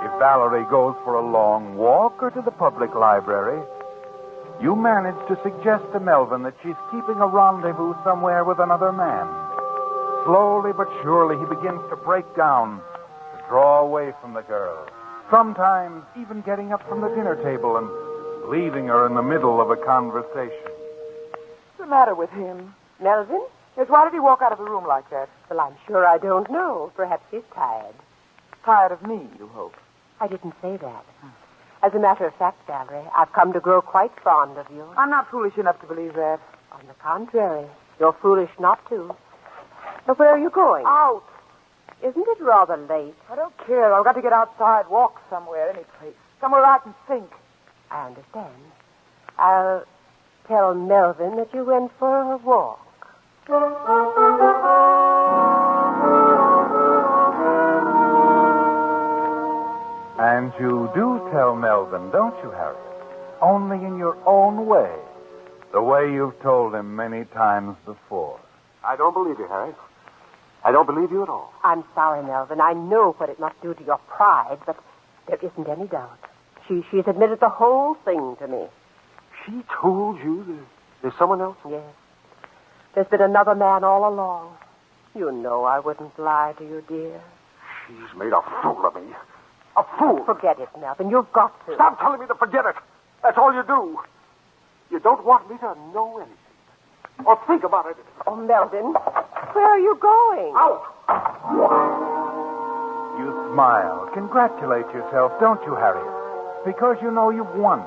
If Valerie goes for a long walk or to the public library, you manage to suggest to Melvin that she's keeping a rendezvous somewhere with another man. Slowly but surely he begins to break down, to draw away from the girl. Sometimes even getting up from the dinner table and leaving her in the middle of a conversation. What's the matter with him? Melvin? Yes, why did he walk out of the room like that? Well, I'm sure I don't know. Perhaps he's tired. Tired of me, you hope? I didn't say that. As a matter of fact, Valerie, I've come to grow quite fond of you. I'm not foolish enough to believe that. On the contrary, you're foolish not to. But where are you going? Out. Isn't it rather late? I don't care. I've got to get outside, walk somewhere, any place. Somewhere I can think. I understand. I'll tell Melvin that you went for a walk. And you do tell Melvin, don't you, Harriet? Only in your own way. The way you've told him many times before. I don't believe you, Harry. I don't believe you at all. I'm sorry, Melvin. I know what it must do to your pride, but there isn't any doubt. She's admitted the whole thing to me. She told you there's someone else? Yes. There's been another man all along. You know I wouldn't lie to you, dear. She's made a fool of me. A fool. Forget it, Melvin. You've got to. Stop telling me to forget it. That's all you do. You don't want me to know anything. Or think about it. Oh, Melvin. Where are you going? Out. You smile. Congratulate yourself, don't you, Harriet? Because you know you've won.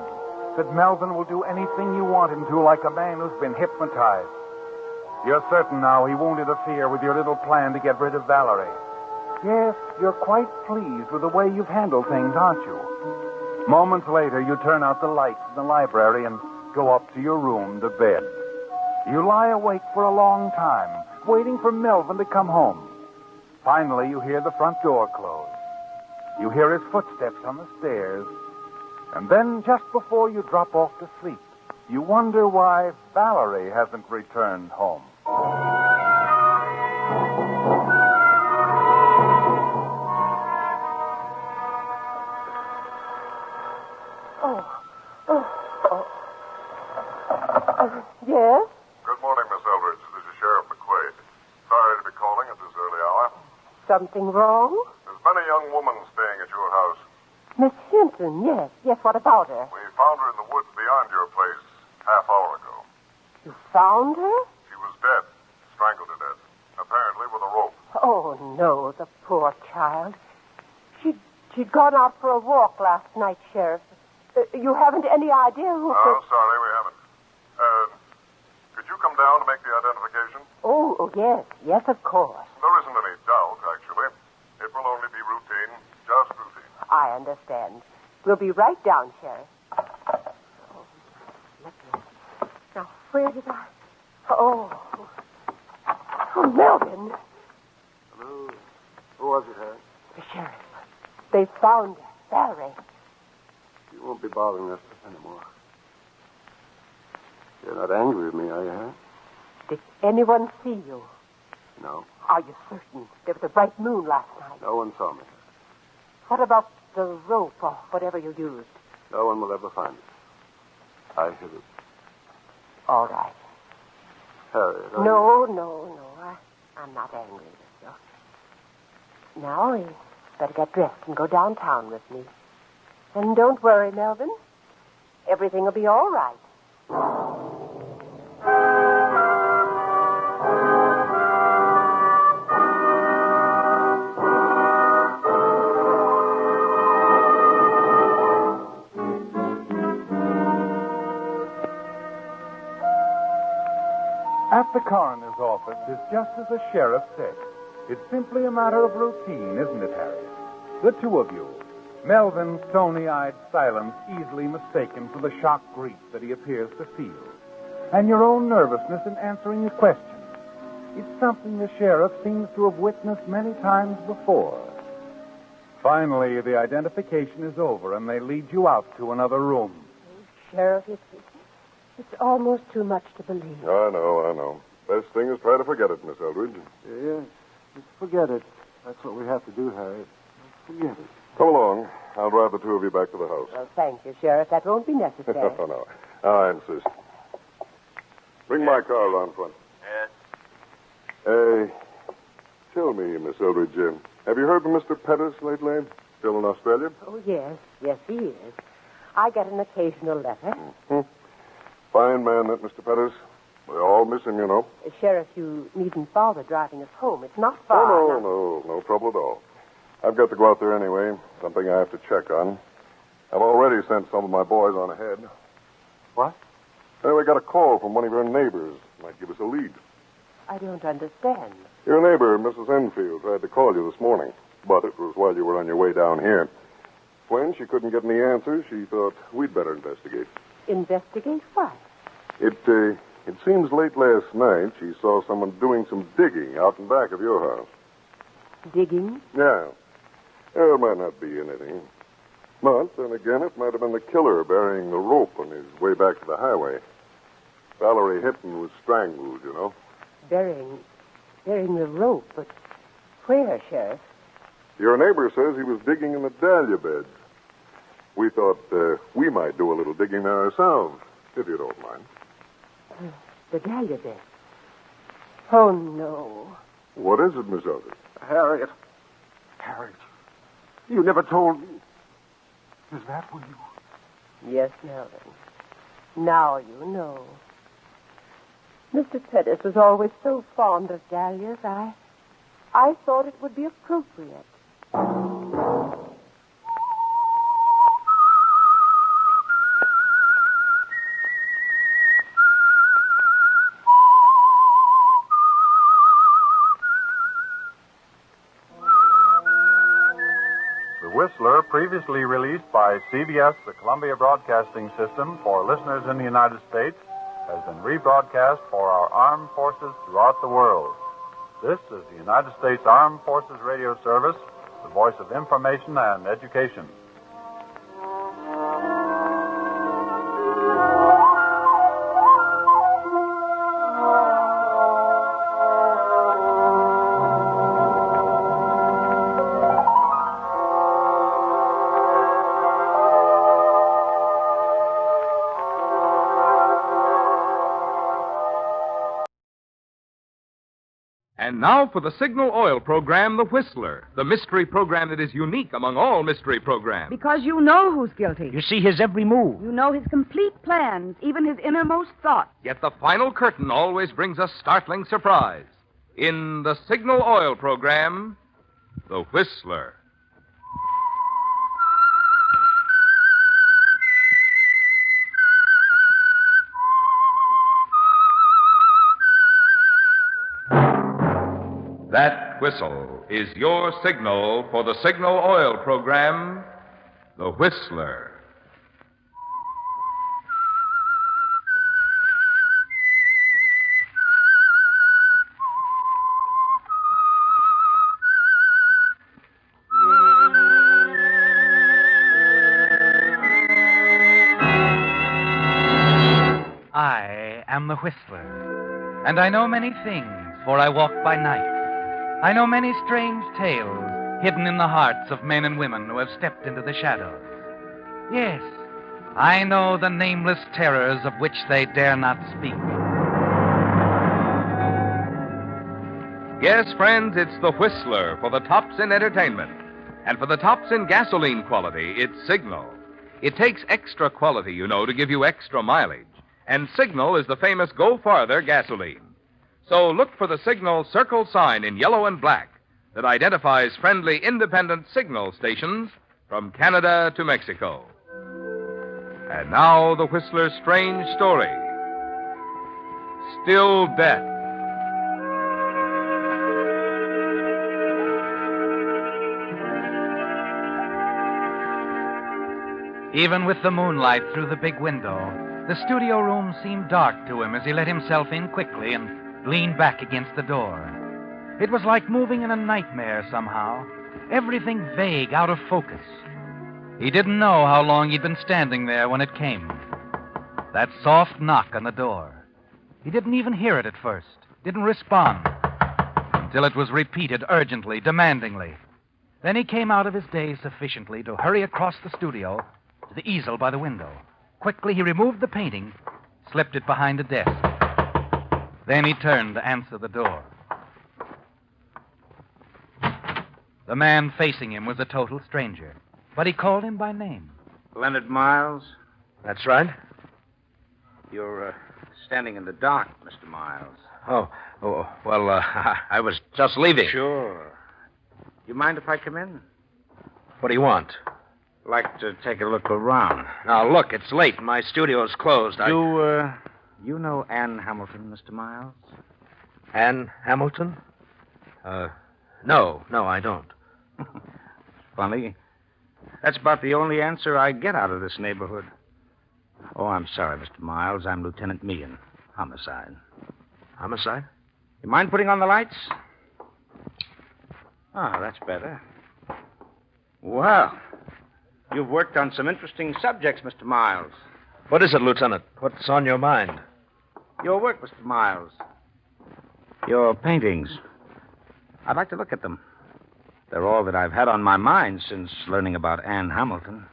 That Melvin will do anything you want him to, like a man who's been hypnotized. You're certain now he won't interfere with your little plan to get rid of Valerie. Yes, you're quite pleased with the way you've handled things, aren't you? Moments later, you turn out the lights in the library and go up to your room to bed. You lie awake for a long time, waiting for Melvin to come home. Finally, you hear the front door close. You hear his footsteps on the stairs. And then, just before you drop off to sleep, you wonder why Valerie hasn't returned home. Yes? Good morning, Miss Eldridge. This is Sheriff McQuaid. Sorry to be calling at this early hour. Something wrong? There's been a young woman staying at your house. Miss Hinton, yes. Yes, what about her? We found her in the woods beyond your place half hour ago. You found her? She was dead, strangled to death, apparently with a rope. Oh, no, the poor child. She'd gone out for a walk last night, Sheriff. You haven't any idea who... No, sorry, we haven't. Could you come down to make the identification? Oh, yes. Yes, of course. There isn't any doubt, actually. It will only be routine, just routine. I understand. We'll be right down, Sheriff. Oh, let me... Now, where did I... Oh, Melvin. Hello. Who was it, Harry? The sheriff. They found her, Valerie. You won't be bothering us anymore. You're not angry with me, are you, Harry? Did anyone see you? No. Are you certain? There was a bright moon last night. No one saw me. What about the rope or whatever you used? No one will ever find it. I hid it. All right. Harriet, No. I'm not angry with you. Now, you better get dressed and go downtown with me. And don't worry, Melvin. Everything will be all right. At the coroner's office is just as the sheriff said. It's simply a matter of routine, isn't it, Harry? The two of you, Melvin's stony-eyed silence easily mistaken for the shocked grief that he appears to feel, and your own nervousness in answering a question. It's something the sheriff seems to have witnessed many times before. Finally, the identification is over, and they lead you out to another room. Sheriff, it's almost too much to believe. I know. Best thing is try to forget it, Miss Eldridge. Yeah. Just forget it. That's what we have to do, Harry. Forget it. Come along. I'll drive the two of you back to the house. Well, thank you, Sheriff. That won't be necessary. No. I insist. Bring my car around front. Yes. Tell me, Miss Eldridge, have you heard from Mr. Pettis lately? Still in Australia? Oh, yes. Yes, he is. I get an occasional letter. Mm-hmm. Fine man, that Mr. Pettis. We all miss him, you know. Sheriff, you needn't bother driving us home. It's not far. No trouble at all. I've got to go out there anyway. Something I have to check on. I've already sent some of my boys on ahead. What? We got a call from one of your neighbors. Might give us a lead. I don't understand. Your neighbor, Mrs. Enfield, tried to call you this morning, but it was while you were on your way down here. When she couldn't get any answers, she thought we'd better investigate. Investigate what? It seems late last night she saw someone doing some digging out in back of your house. Digging? Yeah. It might not be anything. But then again, it might have been the killer burying the rope on his way back to the highway. Valerie Hinton was strangled, you know. Burying the rope, but where, Sheriff? Your neighbor says he was digging in the dahlia beds. We thought we might do a little digging there ourselves, if you don't mind. The dahlia beds? Oh, no. What is it, Miss Eldridge? Harriet, you never told me. Is that what you... Yes, Melvin. Now you know. Mr. Pettis was always so fond of dahlias, I thought it would be appropriate. Whistler, previously released by CBS, the Columbia Broadcasting System, for listeners in the United States, has been rebroadcast for our armed forces throughout the world. This is the United States Armed Forces Radio Service, the voice of information and education. And now for the Signal Oil program, The Whistler, the mystery program that is unique among all mystery programs. Because you know who's guilty. You see his every move. You know his complete plans, even his innermost thoughts. Yet the final curtain always brings a startling surprise. In the Signal Oil program, The Whistler. That whistle is your signal for the Signal Oil program, The Whistler. I am the Whistler, and I know many things, for I walk by night. I know many strange tales hidden in the hearts of men and women who have stepped into the shadows. Yes, I know the nameless terrors of which they dare not speak. Yes, friends, it's the Whistler for the tops in entertainment. And for the tops in gasoline quality, it's Signal. It takes extra quality, you know, to give you extra mileage. And Signal is the famous Go Farther gasoline. So look for the Signal circle sign in yellow and black that identifies friendly independent signal stations from Canada to Mexico. And now the Whistler's strange story. Still Death. Even with the moonlight through the big window, the studio room seemed dark to him as he let himself in quickly and leaned back against the door. It was like moving in a nightmare somehow, everything vague, out of focus. He didn't know how long he'd been standing there when it came. That soft knock on the door. He didn't even hear it at first, didn't respond, until it was repeated urgently, demandingly. Then he came out of his daze sufficiently to hurry across the studio to the easel by the window. Quickly, he removed the painting, slipped it behind a desk. Then he turned to answer the door. The man facing him was a total stranger, but he called him by name. Leonard Miles? That's right. You're standing in the dark, Mr. Miles. I was just leaving. Sure. You mind if I come in? What do you want? Like to take a look around. Now, look, it's late. My studio's closed. You know Ann Hamilton, Mr. Miles? Ann Hamilton? No, I don't. Funny. That's about the only answer I get out of this neighborhood. Oh, I'm sorry, Mr. Miles. I'm Lieutenant Meehan. Homicide. Homicide? You mind putting on the lights? Oh, that's better. Well, you've worked on some interesting subjects, Mr. Miles. What is it, Lieutenant? What's on your mind? Your work, Mr. Miles. Your paintings. I'd like to look at them. They're all that I've had on my mind since learning about Ann Hamilton.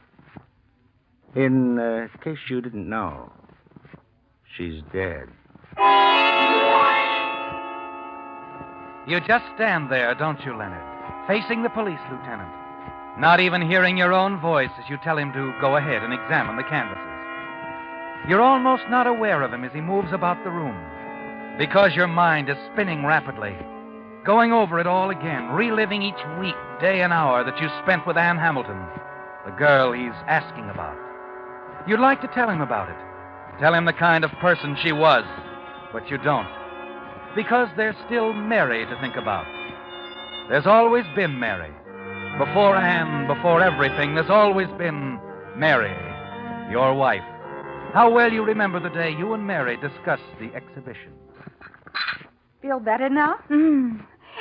In case you didn't know, she's dead. You just stand there, don't you, Leonard? Facing the police lieutenant. Not even hearing your own voice as you tell him to go ahead and examine the canvases. You're almost not aware of him as he moves about the room, because your mind is spinning rapidly, going over it all again, reliving each week, day, and hour that you spent with Ann Hamilton, the girl he's asking about. You'd like to tell him about it, tell him the kind of person she was, but you don't, because there's still Mary to think about. There's always been Mary. Before Ann, before everything, there's always been Mary, your wife. How well you remember the day you and Mary discussed the exhibition. Feel better now?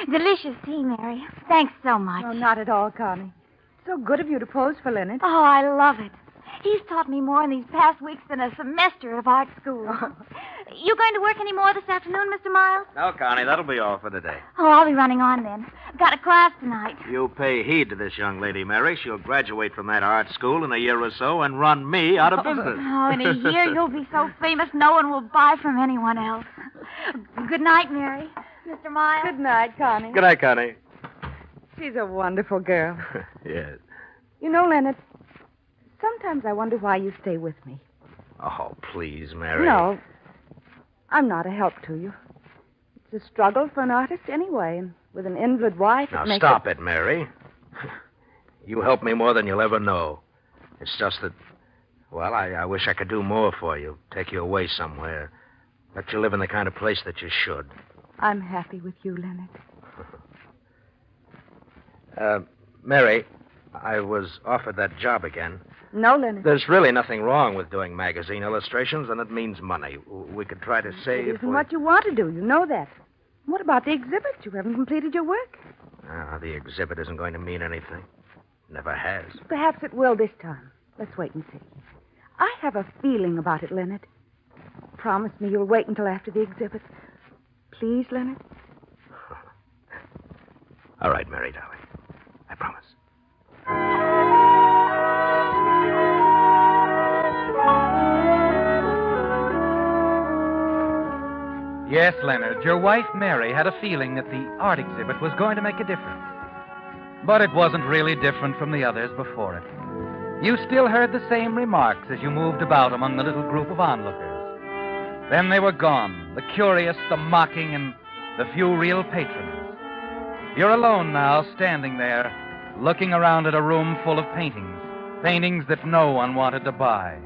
Delicious tea, Mary. Thanks so much. No, not at all, Connie. So good of you to pose for Leonard. Oh, I love it. He's taught me more in these past weeks than a semester of art school. You going to work any more this afternoon, Mr. Miles? No, Connie, that'll be all for today. Oh, I'll be running on then. Got a class tonight. You pay heed to this young lady, Mary. She'll graduate from that art school in a year or so and run me out of business. Oh, in a year you'll be so famous no one will buy from anyone else. Good night, Mary. Mr. Miles. Good night, Connie. Good night, Connie. She's a wonderful girl. Yes. You know, Leonard, sometimes I wonder why you stay with me. Oh, please, Mary. No, I'm not a help to you. It's a struggle for an artist anyway, and with an invalid wife, Now, it makes stop it, Mary. You help me more than you'll ever know. It's just that, well, I wish I could do more for you. Take you away somewhere. Let you live in the kind of place that you should. I'm happy with you, Leonard. Mary, I was offered that job again. No, Leonard. There's really nothing wrong with doing magazine illustrations, and it means money. We could try to It save. isn't what you want to do. You know that. What about the exhibit? You haven't completed your work. The exhibit isn't going to mean anything. Never has. Perhaps it will this time. Let's wait and see. I have a feeling about it, Leonard. Promise me you'll wait until after the exhibit. Please, Leonard? All right, Mary, darling. I promise. Yes, Leonard, your wife, Mary, had a feeling that the art exhibit was going to make a difference. But it wasn't really different from the others before it. You still heard the same remarks as you moved about among the little group of onlookers. Then they were gone, the curious, the mocking, and the few real patrons. You're alone now, standing there, looking around at a room full of paintings, paintings that no one wanted to buy.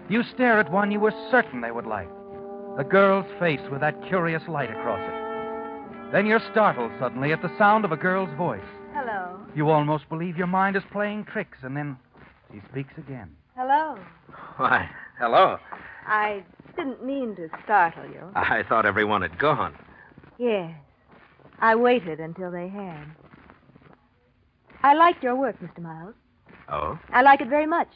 You stare at one you were certain they would like, a girl's face with that curious light across it. Then you're startled suddenly at the sound of a girl's voice. Hello. You almost believe your mind is playing tricks, and then she speaks again. Hello. Why, hello. I didn't mean to startle you. I thought everyone had gone. Yes. I waited until they had. I like your work, Mr. Miles. Oh? I like it very much.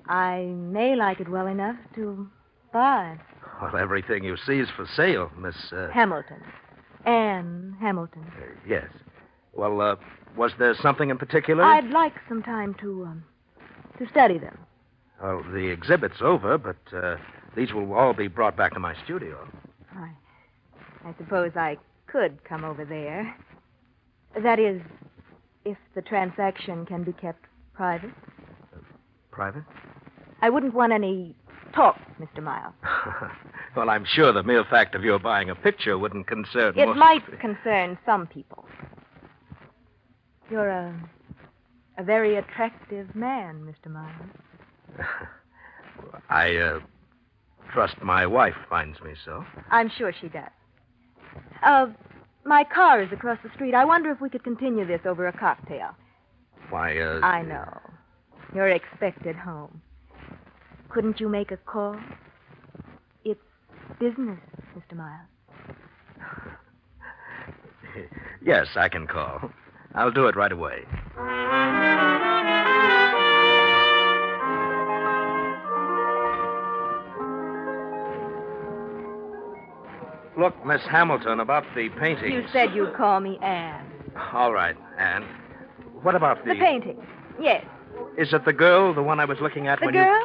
I may like it well enough to buy. Well, everything you see is for sale, Miss... Hamilton. Anne Hamilton. Yes. Well, was there something in particular? I'd like some time to study them. Well, the exhibit's over, but these will all be brought back to my studio. I suppose I could come over there. That is, if the transaction can be kept private. Private? I wouldn't want any talk, Mr. Miles. Well, I'm sure the mere fact of your buying a picture wouldn't concern It most... might concern some people. You're a very attractive man, Mr. Miles. I trust my wife finds me so. I'm sure she does. My car is across the street. I wonder if we could continue this over a cocktail. Why, I know. You're expected home. Couldn't you make a call? It's business, Mr. Miles. Yes, I can call. I'll do it right away. Look, Miss Hamilton, about the painting. You said you'd call me Anne. All right, Anne. What about The painting. Yes. Is it the girl, the one I was looking at The when girl?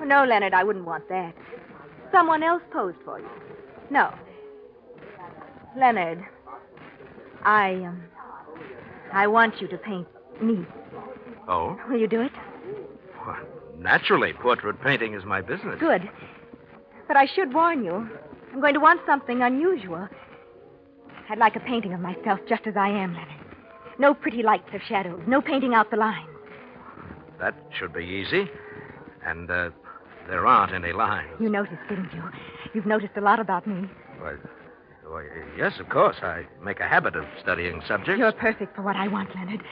Oh, no, Leonard, I wouldn't want that. Someone else posed for you. No. Leonard, I want you to paint me. Oh? Will you do it? Well, naturally, portrait painting is my business. Good. But I should warn you. I'm going to want something unusual. I'd like a painting of myself just as I am, Leonard. No pretty lights or shadows. No painting out the lines. That should be easy. And there aren't any lines. You noticed, didn't you? You've noticed a lot about me. Why, yes, of course. I make a habit of studying subjects. You're perfect for what I want, Leonard.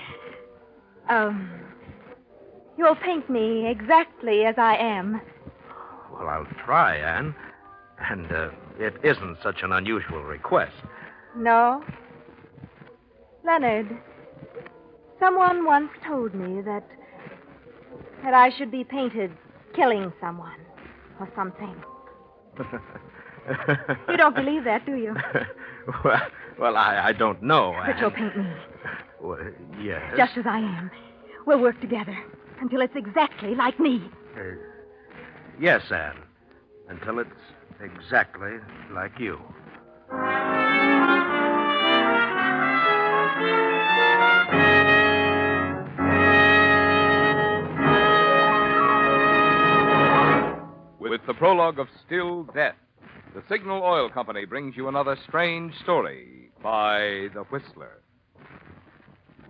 You'll paint me exactly as I am. Well, I'll try, Anne. And it isn't such an unusual request. No? Leonard, someone once told me that I should be painted killing someone or something. You don't believe that, do you? well, I don't know. But you'll paint me. Well, yes. Just as I am. We'll work together until it's exactly like me. Yes, Anne. Until it's exactly like you. With the prologue of Still Death, the Signal Oil Company brings you another strange story by The Whistler.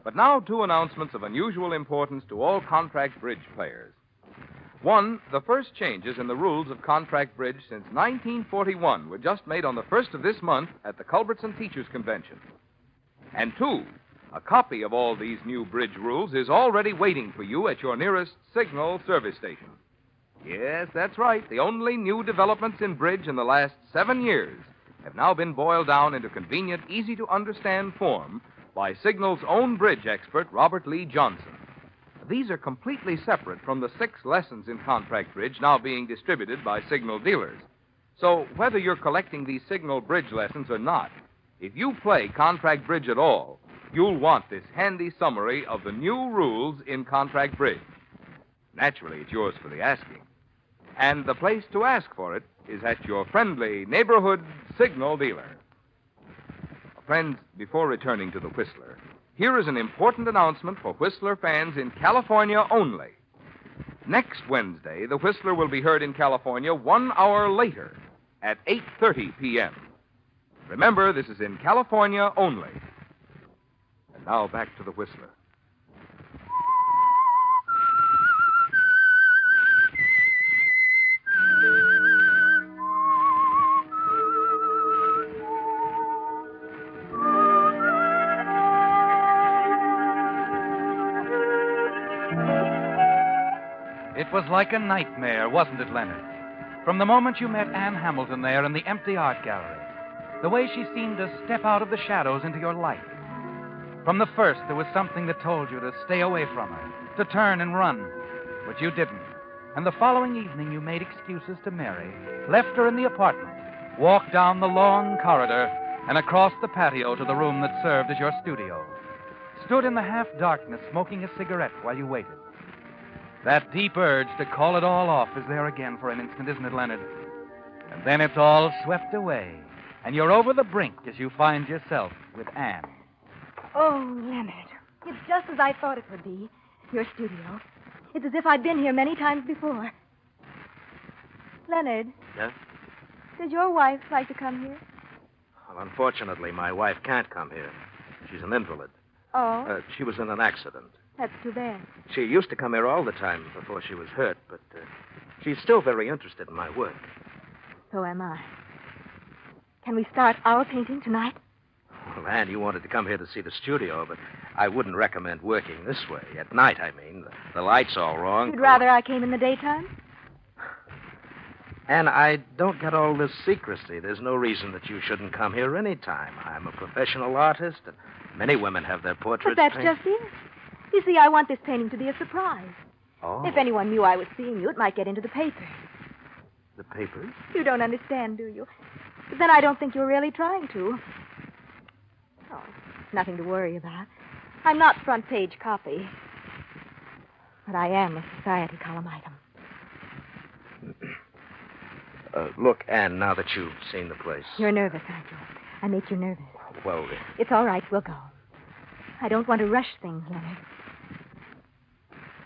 But now, two announcements of unusual importance to all contract bridge players. One, the first changes in the rules of contract bridge since 1941 were just made on the 1st of this month at the Culbertson Teachers Convention. And two, a copy of all these new bridge rules is already waiting for you at your nearest Signal service station. Yes, that's right. The only new developments in bridge in the last 7 years have now been boiled down into convenient, easy-to-understand form by Signal's own bridge expert, Robert Lee Johnson. These are completely separate from the 6 lessons in contract bridge now being distributed by Signal dealers. So whether you're collecting these Signal bridge lessons or not, if you play contract bridge at all, you'll want this handy summary of the new rules in contract bridge. Naturally, it's yours for the asking. And the place to ask for it is at your friendly neighborhood Signal dealer. Friends, before returning to the Whistler, here is an important announcement for Whistler fans in California only. Next Wednesday, the Whistler will be heard in California 1 hour later at 8:30 p.m. Remember, this is in California only. And now back to the Whistler. It was like a nightmare, wasn't it, Leonard? From the moment you met Anne Hamilton there in the empty art gallery, the way she seemed to step out of the shadows into your life. From the first, there was something that told you to stay away from her, to turn and run, but you didn't. And the following evening, you made excuses to Mary, left her in the apartment, walked down the long corridor, and across the patio to the room that served as your studio. Stood in the half-darkness, smoking a cigarette while you waited. That deep urge to call it all off is there again for an instant, isn't it, Leonard? And then it's all swept away, and you're over the brink as you find yourself with Anne. Oh, Leonard, it's just as I thought it would be. Your studio. It's as if I'd been here many times before. Leonard. Yes? Does your wife like to come here? Well, unfortunately, my wife can't come here. She's an invalid. Oh? She was in an accident. That's too bad. She used to come here all the time before she was hurt, but she's still very interested in my work. So am I. Can we start our painting tonight? Well, Anne, you wanted to come here to see the studio, but I wouldn't recommend working this way. At night, I mean. The light's all wrong. You'd rather I came in the daytime? Anne, I don't get all this secrecy. There's no reason that you shouldn't come here any time. I'm a professional artist, and many women have their portraits But that's painted. just it. You see, I want this painting to be a surprise. Oh. If anyone knew I was seeing you, it might get into the papers. The papers? You don't understand, do you? But then I don't think you're really trying to. Oh, nothing to worry about. I'm not front page copy. But I am a society column item. Look, Anne, now that you've seen the place. You're nervous, aren't you? I make you nervous. Well, It's all right. We'll go. I don't want to rush things, Leonard.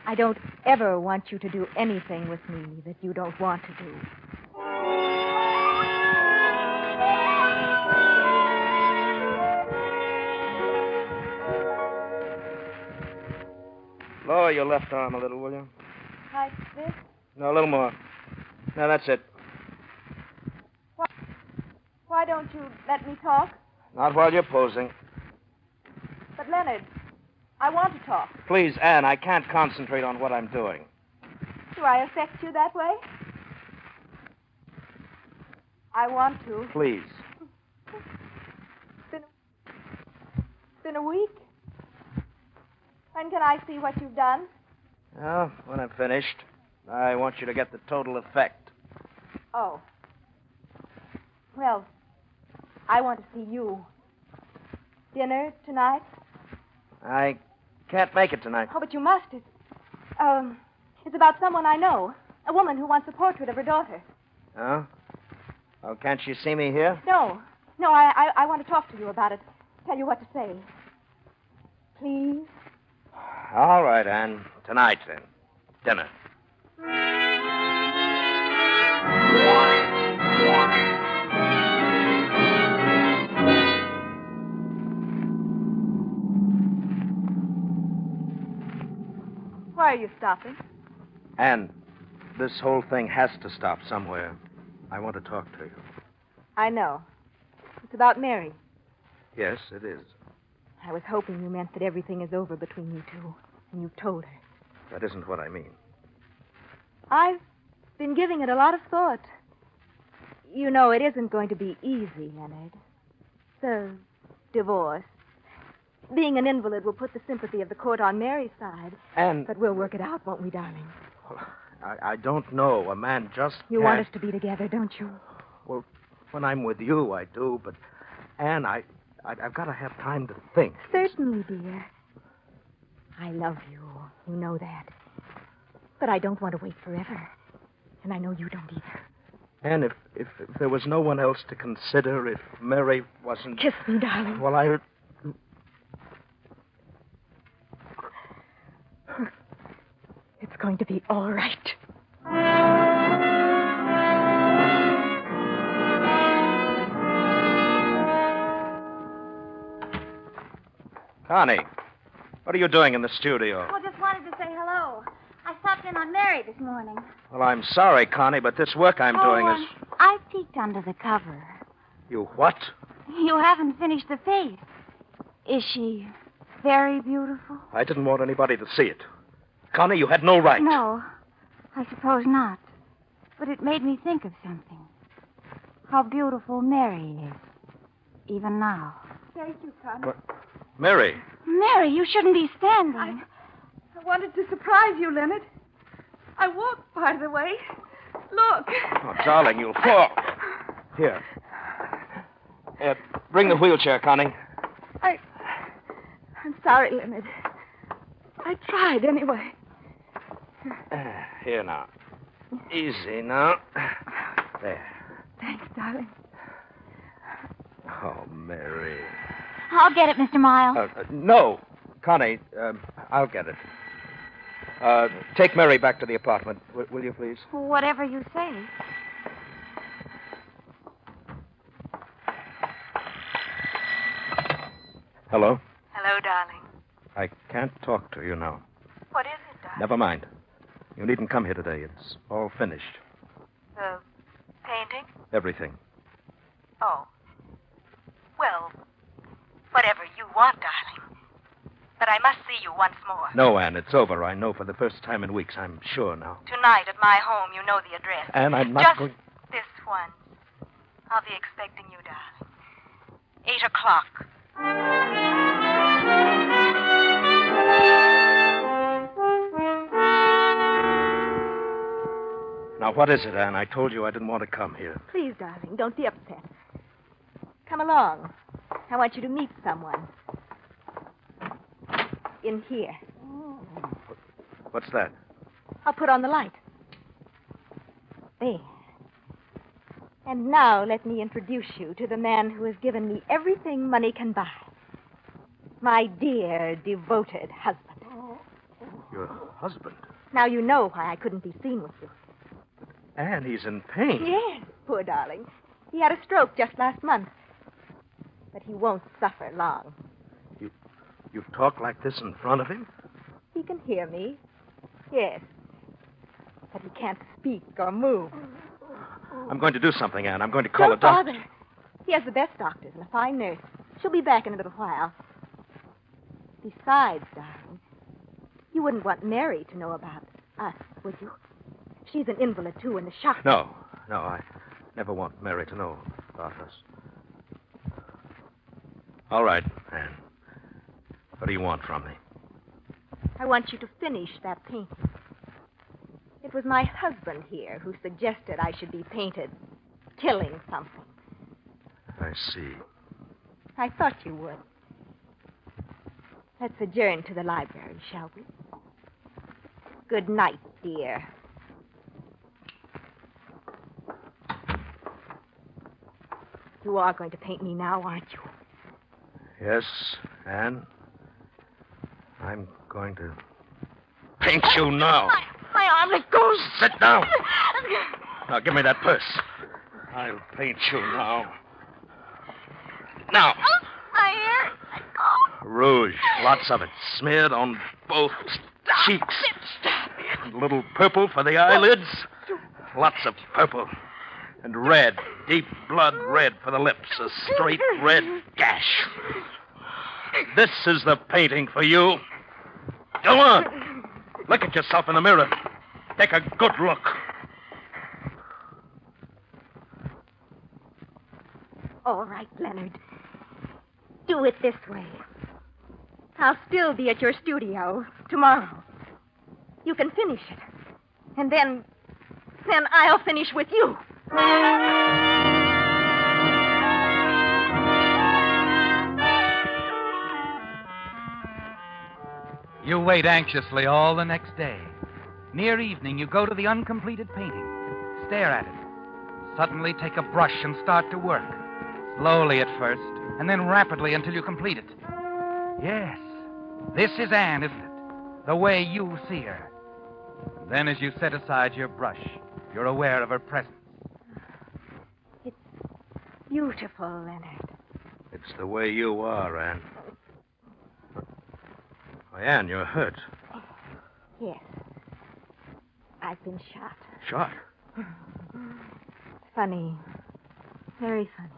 I don't ever want you to do anything with me that you don't want to do. lower your left arm a little, will you? Like this? No, a little more. No, that's it. Why don't you let me talk? Not while you're posing. But, Leonard, I want to talk. Please, Anne, I can't concentrate on what I'm doing. Do I affect you that way? I want to. Please. It's been a week. When can I see what you've done? Well, when I'm finished, I want you to get the total effect. Oh. Well, I want to see you. Dinner tonight? I can't make it tonight. Oh, but you must. It's about someone I know. A woman who wants a portrait of her daughter. Oh? Oh, can't you see me here? No. No, I want to talk to you about it. Tell you what to say. Please? All right, Anne. Tonight, then. Dinner. Why are you stopping? Anne, this whole thing has to stop somewhere. I want to talk to you. I know. It's about Mary. Yes, it is. I was hoping you meant that everything is over between you two, and you've told her. That isn't what I mean. I've been giving it a lot of thought. You know, it isn't going to be easy, Leonard. The divorce. Being an invalid will put the sympathy of the court on Mary's side. And... But we'll work it out, won't we, darling? Well, I don't know. A man just You can't... want us to be together, don't you? Well, when I'm with you, I do, but... Anne, I've got to have time to think. Certainly, dear. I love you. You know that. But I don't want to wait forever. And I know you don't either. Anne, if there was no one else to consider, if Mary wasn't... Kiss me, darling. Well, I... It's going to be all right. Connie, what are you doing in the studio? Oh, just wanted to say hello. I stopped in on Mary this morning. Well, I'm sorry, Connie, but this work I'm doing is... I peeked under the cover. You what? You haven't finished the face. Is she very beautiful? I didn't want anybody to see it. Connie, you had no right. No, I suppose not. But it made me think of something. How beautiful Mary is, even now. Thank you, Connie. What? Mary. Mary, you shouldn't be standing. I wanted to surprise you, Leonard. I walked part of the way. Look. Oh, darling, you'll fall. Here. Bring the wheelchair, Connie. I'm sorry, Leonard. I tried anyway. Here now. Easy now. There. Thanks, darling. Oh, Mary. I'll get it, Mr. Miles. No. Connie, I'll get it. Take Mary back to the apartment, will you, please? Whatever you say. Hello? Hello, darling. I can't talk to you now. What is it, darling? Never mind. You needn't come here today. It's all finished. The painting? Everything. Oh. Well, whatever you want, darling. But I must see you once more. No, Anne, it's over. I know for the first time in weeks. I'm sure now. Tonight at my home, you know the address. Anne, I'm not Just going... this once. I'll be expecting you, darling. 8 o'clock. Now, what is it, Anne? I told you I didn't want to come here. Please, darling, don't be upset. Come along. I want you to meet someone. In here. What's that? I'll put on the light. There. And now let me introduce you to the man who has given me everything money can buy. My dear, devoted husband. Your husband? Now you know why I couldn't be seen with you. Anne, he's in pain. Yes, poor darling. He had a stroke just last month. But he won't suffer long. You talk like this in front of him? He can hear me. Yes. But he can't speak or move. I'm going to do something, Anne. I'm going to call Don't a doctor. bother. He has the best doctors and a fine nurse. She'll be back in a little while. Besides, darling, you wouldn't want Mary to know about us, would you? She's an invalid, too, and the shock... No, I never want Mary to know about us. All right, Anne. What do you want from me? I want you to finish that painting. It was my husband here who suggested I should be painted killing something. I see. I thought you would. Let's adjourn to the library, shall we? Good night, dear. You are going to paint me now, aren't you? Yes, Anne. I'm going to paint you now. My arm, let go. Sit down. Now, give me that purse. I'll paint you now. Now. My ear. Let go. Rouge, lots of it, smeared on both cheeks. Stop it. A little purple for the eyelids. Lots of purple. And red, deep blood red for the lips. A straight red gash. This is the painting for you. Go on. Look at yourself in the mirror. Take a good look. All right, Leonard. Do it this way. I'll still be at your studio tomorrow. You can finish it. And then I'll finish with you. You wait anxiously all the next day. Near evening, you go to the uncompleted painting, stare at it, suddenly take a brush and start to work. Slowly at first, and then rapidly until you complete it. Yes, this is Anne, isn't it? The way you see her. And then as you set aside your brush, you're aware of her presence. It's beautiful, Leonard. It's the way you are, Anne. Oh, Anne, you're hurt. Yes. I've been shot. Shot? Funny. Very funny.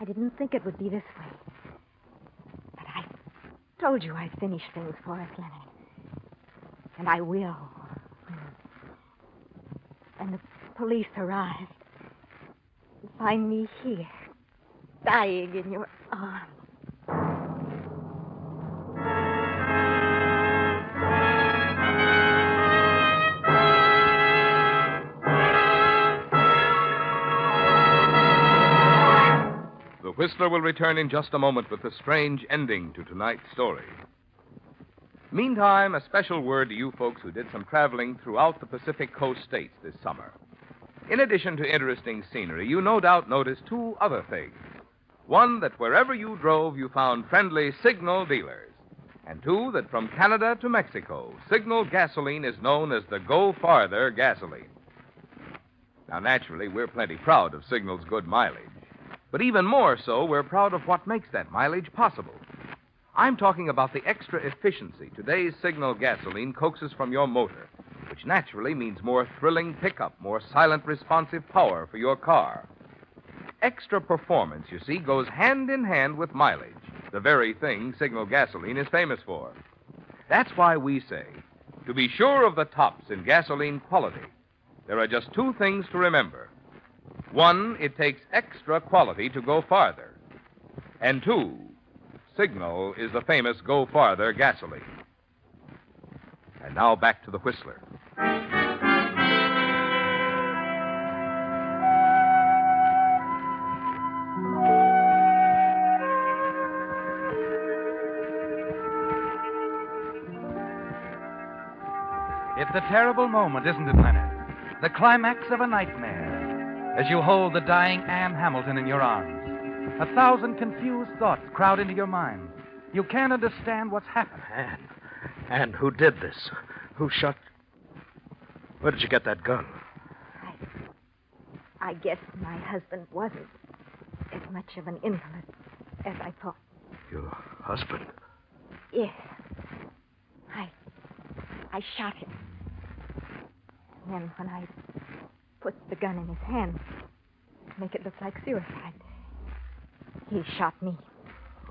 I didn't think it would be this way. But I told you I'd finish things for us, Leonard. And I will. When the police arrive, you find me here, dying in your arms. The Whistler will return in just a moment with a strange ending to tonight's story. Meantime, a special word to you folks who did some traveling throughout the Pacific Coast states this summer. In addition to interesting scenery, you no doubt noticed two other things. One, that wherever you drove, you found friendly Signal dealers. And two, that from Canada to Mexico, Signal gasoline is known as the Go Farther gasoline. Now, naturally, we're plenty proud of Signal's good mileage. But even more so, we're proud of what makes that mileage possible. I'm talking about the extra efficiency today's Signal gasoline coaxes from your motor, which naturally means more thrilling pickup, more silent, responsive power for your car. Extra performance, you see, goes hand in hand with mileage, the very thing Signal gasoline is famous for. That's why we say, to be sure of the tops in gasoline quality, there are just two things to remember. One, it takes extra quality to go farther. And two, Signal is the famous Go Farther gasoline. And now back to the Whistler. It's a terrible moment, isn't it, Leonard? The climax of a nightmare. As you hold the dying Anne Hamilton in your arms, 1,000 confused thoughts crowd into your mind. You can't understand what's happened. Anne, who did this? Who shot? Where did you get that gun? I guess my husband wasn't as much of an invalid as I thought. Your husband? Yes. I shot him. And then when I put the gun in his hand to make it look like suicide, he shot me.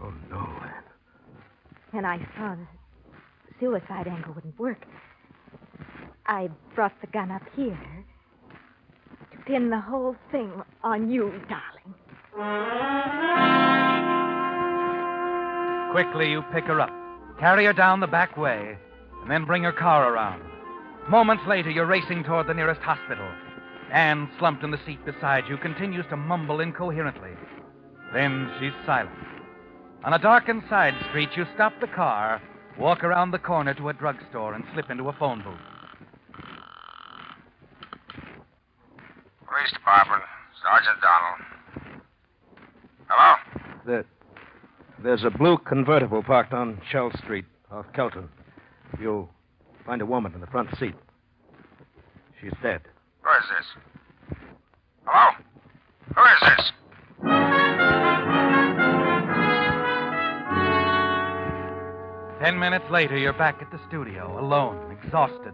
Oh, no, Anne. And I saw the suicide angle wouldn't work. I brought the gun up here to pin the whole thing on you, darling. Quickly, you pick her up, Carry her down the back way, and then bring her car around. Moments later, you're racing toward the nearest hospital. Anne, slumped in the seat beside you, continues to mumble incoherently. Then she's silent. On a darkened side street, you stop the car, walk around the corner to a drugstore, and slip into a phone booth. Police Department, Sergeant Donald. Hello? There's a blue convertible parked on Shell Street off Kelton. You'll find a woman in the front seat. She's dead. Who is this? Hello? Who is this? Ten minutes later, you're back at the studio, alone, exhausted,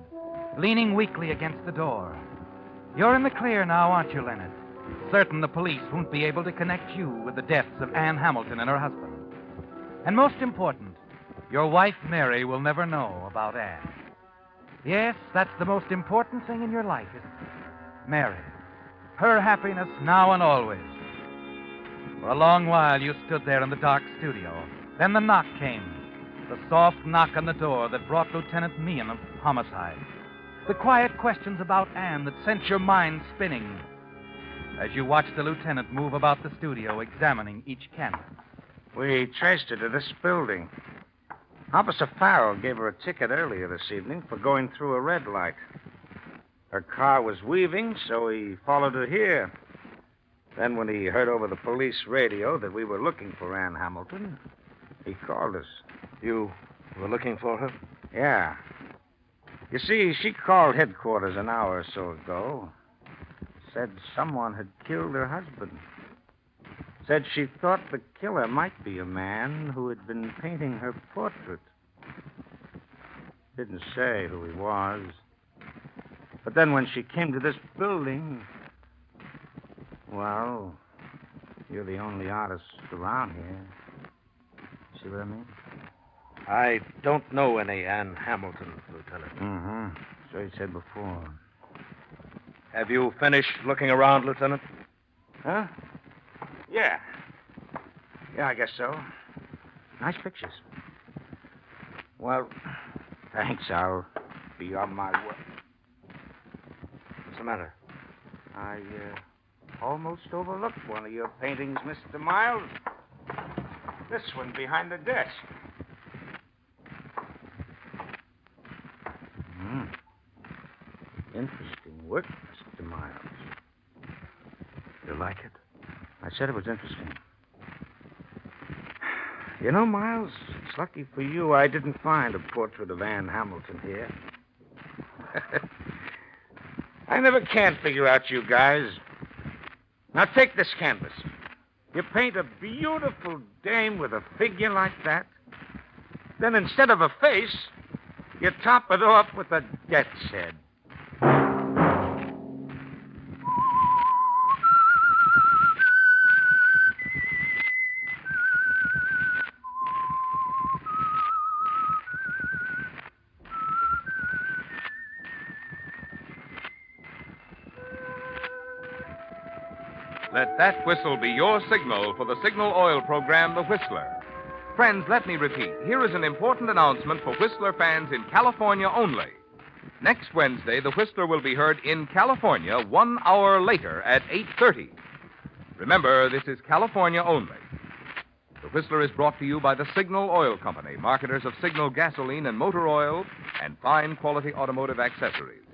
leaning weakly against the door. You're in the clear now, aren't you, Leonard? Certain the police won't be able to connect you with the deaths of Anne Hamilton and her husband. And most important, your wife, Mary, will never know about Anne. Yes, that's the most important thing in your life, isn't it? Mary. Her happiness now and always. For a long while, you stood there in the dark studio. Then the knock came. The soft knock on the door that brought Lieutenant Meehan of homicide. The quiet questions about Anne that sent your mind spinning as you watched the lieutenant move about the studio, examining each canvas. We traced her to this building. Officer Farrell gave her a ticket earlier this evening for going through a red light. Her car was weaving, so he followed her here. Then when he heard over the police radio that we were looking for Anne Hamilton, he called us. You were looking for her? Yeah. You see, she called headquarters an hour or so ago. Said someone had killed her husband. Said she thought the killer might be a man who had been painting her portrait. Didn't say who he was. But then when she came to this building, well, you're the only artist around here. See what I mean? I don't know any Anne Hamilton, Lieutenant. Mm-hmm. So you said before. Have you finished looking around, Lieutenant? Huh? Yeah. Yeah, I guess so. Nice pictures. Well, thanks. I'll be on my way. What's the matter? I almost overlooked one of your paintings, Mr. Miles. This one behind the desk. Interesting work, Mr. Miles. You like it? I said it was interesting. You know, Miles, it's lucky for you I didn't find a portrait of Anne Hamilton here. I never can figure out you guys. Now take this canvas. You paint a beautiful dame with a figure like that. Then instead of a face, you top it off with a death's head. Let that whistle be your signal for the signal oil program, The Whistler. Friends, let me repeat. Here is an important announcement for Whistler fans in California only. Next Wednesday, The Whistler will be heard in California 1 hour later at 8:30. Remember, this is California only. The Whistler is brought to you by the Signal Oil Company, marketers of Signal gasoline and motor oil and fine quality automotive accessories.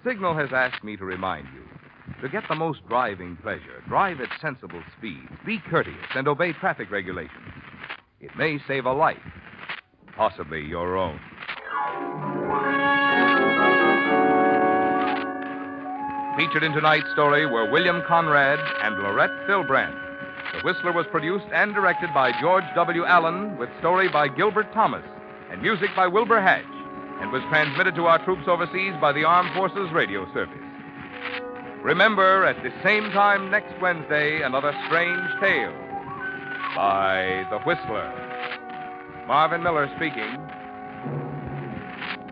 Signal has asked me to remind you, to get the most driving pleasure, drive at sensible speeds, be courteous, and obey traffic regulations. It may save a life, possibly your own. Featured in tonight's story were William Conrad and Lorette Philbrand. The Whistler was produced and directed by George W. Allen, with story by Gilbert Thomas and music by Wilbur Hatch, and was transmitted to our troops overseas by the Armed Forces Radio Service. Remember, at the same time next Wednesday, another strange tale by The Whistler. Marvin Miller speaking.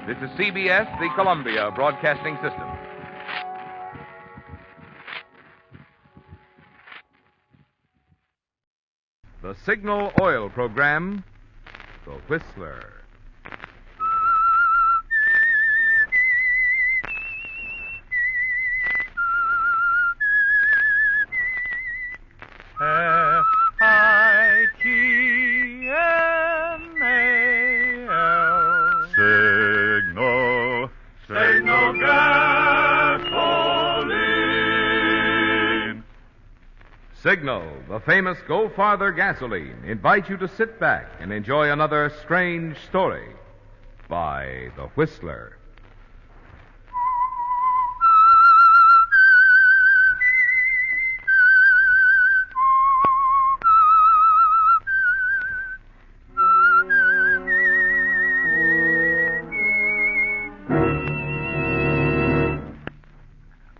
This is CBS, the Columbia Broadcasting System. The Signal Oil Program, The Whistler. Signal, signal gasoline. Signal, the famous Go Farther gasoline, invite you to sit back and enjoy another strange story by The Whistler.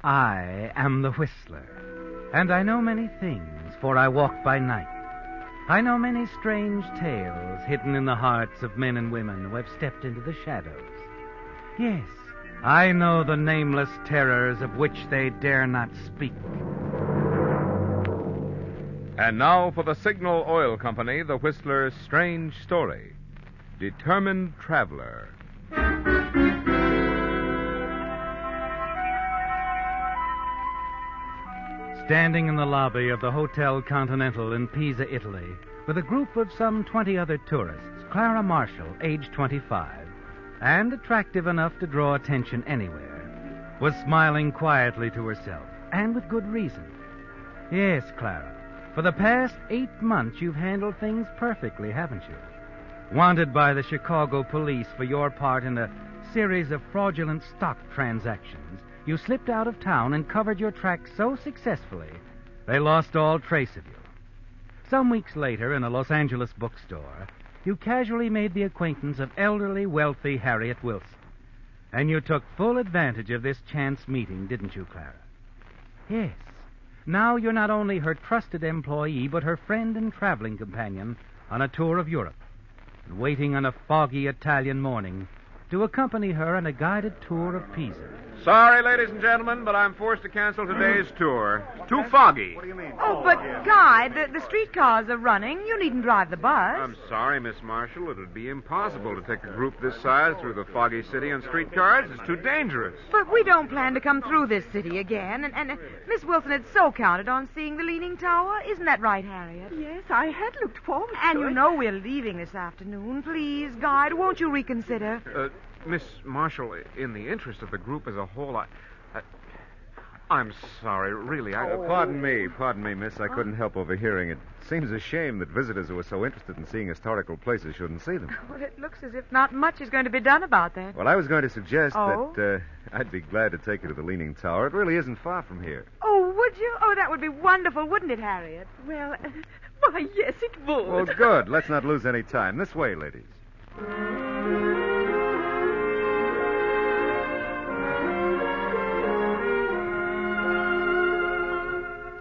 I am the Whistler, and I know many things, for I walk by night. I know many strange tales hidden in the hearts of men and women who have stepped into the shadows. Yes, I know the nameless terrors of which they dare not speak. And now for the Signal Oil Company, The Whistler's strange story. Determined Traveler. Standing in the lobby of the Hotel Continental in Pisa, Italy, with a group of some 20 other tourists, Clara Marshall, age 25, and attractive enough to draw attention anywhere, was smiling quietly to herself, and with good reason. Yes, Clara, for the past 8 months you've handled things perfectly, haven't you? Wanted by the Chicago police for your part in a series of fraudulent stock transactions, you slipped out of town and covered your tracks so successfully, they lost all trace of you. Some weeks later, in a Los Angeles bookstore, you casually made the acquaintance of elderly, wealthy Harriet Wilson. And you took full advantage of this chance meeting, didn't you, Clara? Yes. Now you're not only her trusted employee, but her friend and traveling companion on a tour of Europe, and waiting on a foggy Italian morning to accompany her on a guided tour of Pisa. Sorry, ladies and gentlemen, but I'm forced to cancel today's tour. Too foggy. What do you mean? Oh, but, Guy, the streetcars are running. You needn't drive the bus. I'm sorry, Miss Marshall. It would be impossible to take a group this size through the foggy city on streetcars. It's too dangerous. But we don't plan to come through this city again. And Miss Wilson had so counted on seeing the Leaning Tower. Isn't that right, Harriet? Yes, I had looked forward to it. And you know we're leaving this afternoon. Please, Guy, won't you reconsider? Miss Marshall, in the interest of the group as a whole, I'm sorry, really. Pardon me, miss. I couldn't help overhearing it. Seems a shame that visitors who are so interested in seeing historical places shouldn't see them. Well, it looks as if not much is going to be done about that. Well, I was going to suggest that I'd be glad to take you to the Leaning Tower. It really isn't far from here. Oh, would you? Oh, that would be wonderful, wouldn't it, Harriet? Well, why, yes, it would. Well, good. Let's not lose any time. This way, ladies.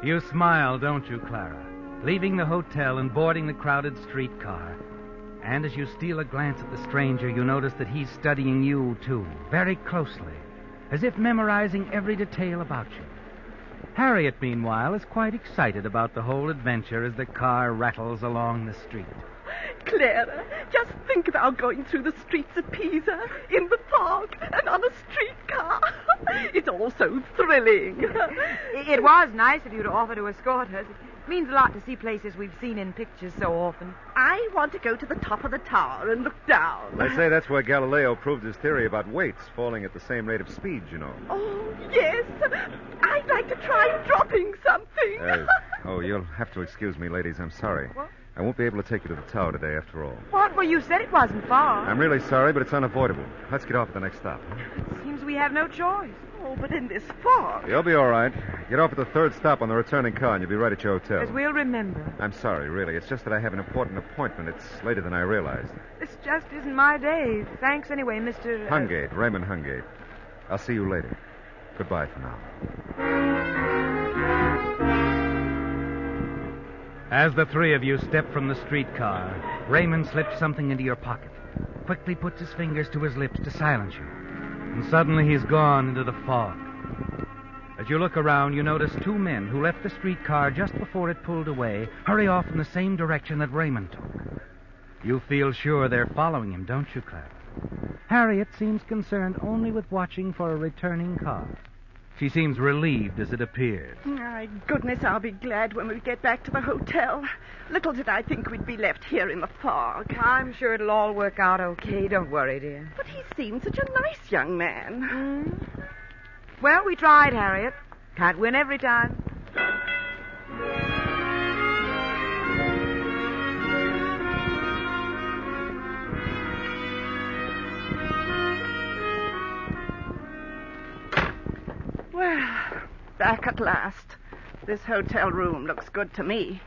You smile, don't you, Clara? Leaving the hotel and boarding the crowded streetcar. And as you steal a glance at the stranger, you notice that he's studying you, too, very closely, as if memorizing every detail about you. Harriet, meanwhile, is quite excited about the whole adventure as the car rattles along the street. Clara, just think about going through the streets of Pisa, in the fog, and on a streetcar. It's all so thrilling. It was nice of you to offer to escort us. It means a lot to see places we've seen in pictures so often. I want to go to the top of the tower and look down. They say that's where Galileo proved his theory about weights falling at the same rate of speed, you know. Oh, yes. I'd like to try dropping something. You'll have to excuse me, ladies. I'm sorry. What? I won't be able to take you to the tower today, after all. What? Well, you said it wasn't far. I'm really sorry, but it's unavoidable. Let's get off at the next stop. Seems we have no choice. Oh, but in this fog. You'll be all right. Get off at the third stop on the returning car, and you'll be right at your hotel. As we'll remember. I'm sorry, really. It's just that I have an important appointment. It's later than I realized. This just isn't my day. Thanks anyway, Mr. Hungate, Raymond Hungate. I'll see you later. Goodbye for now. As the three of you step from the streetcar, Raymond slips something into your pocket, quickly puts his fingers to his lips to silence you, and suddenly he's gone into the fog. As you look around, you notice two men who left the streetcar just before it pulled away hurry off in the same direction that Raymond took. You feel sure they're following him, don't you, Clara? Harriet seems concerned only with watching for a returning car. She seems relieved as it appears. My goodness, I'll be glad when we get back to the hotel. Little did I think we'd be left here in the fog. I'm sure it'll all work out okay. Don't worry, dear. But he seemed such a nice young man. Well, we tried, Harriet. Can't win every time. Well, back at last. This hotel room looks good to me.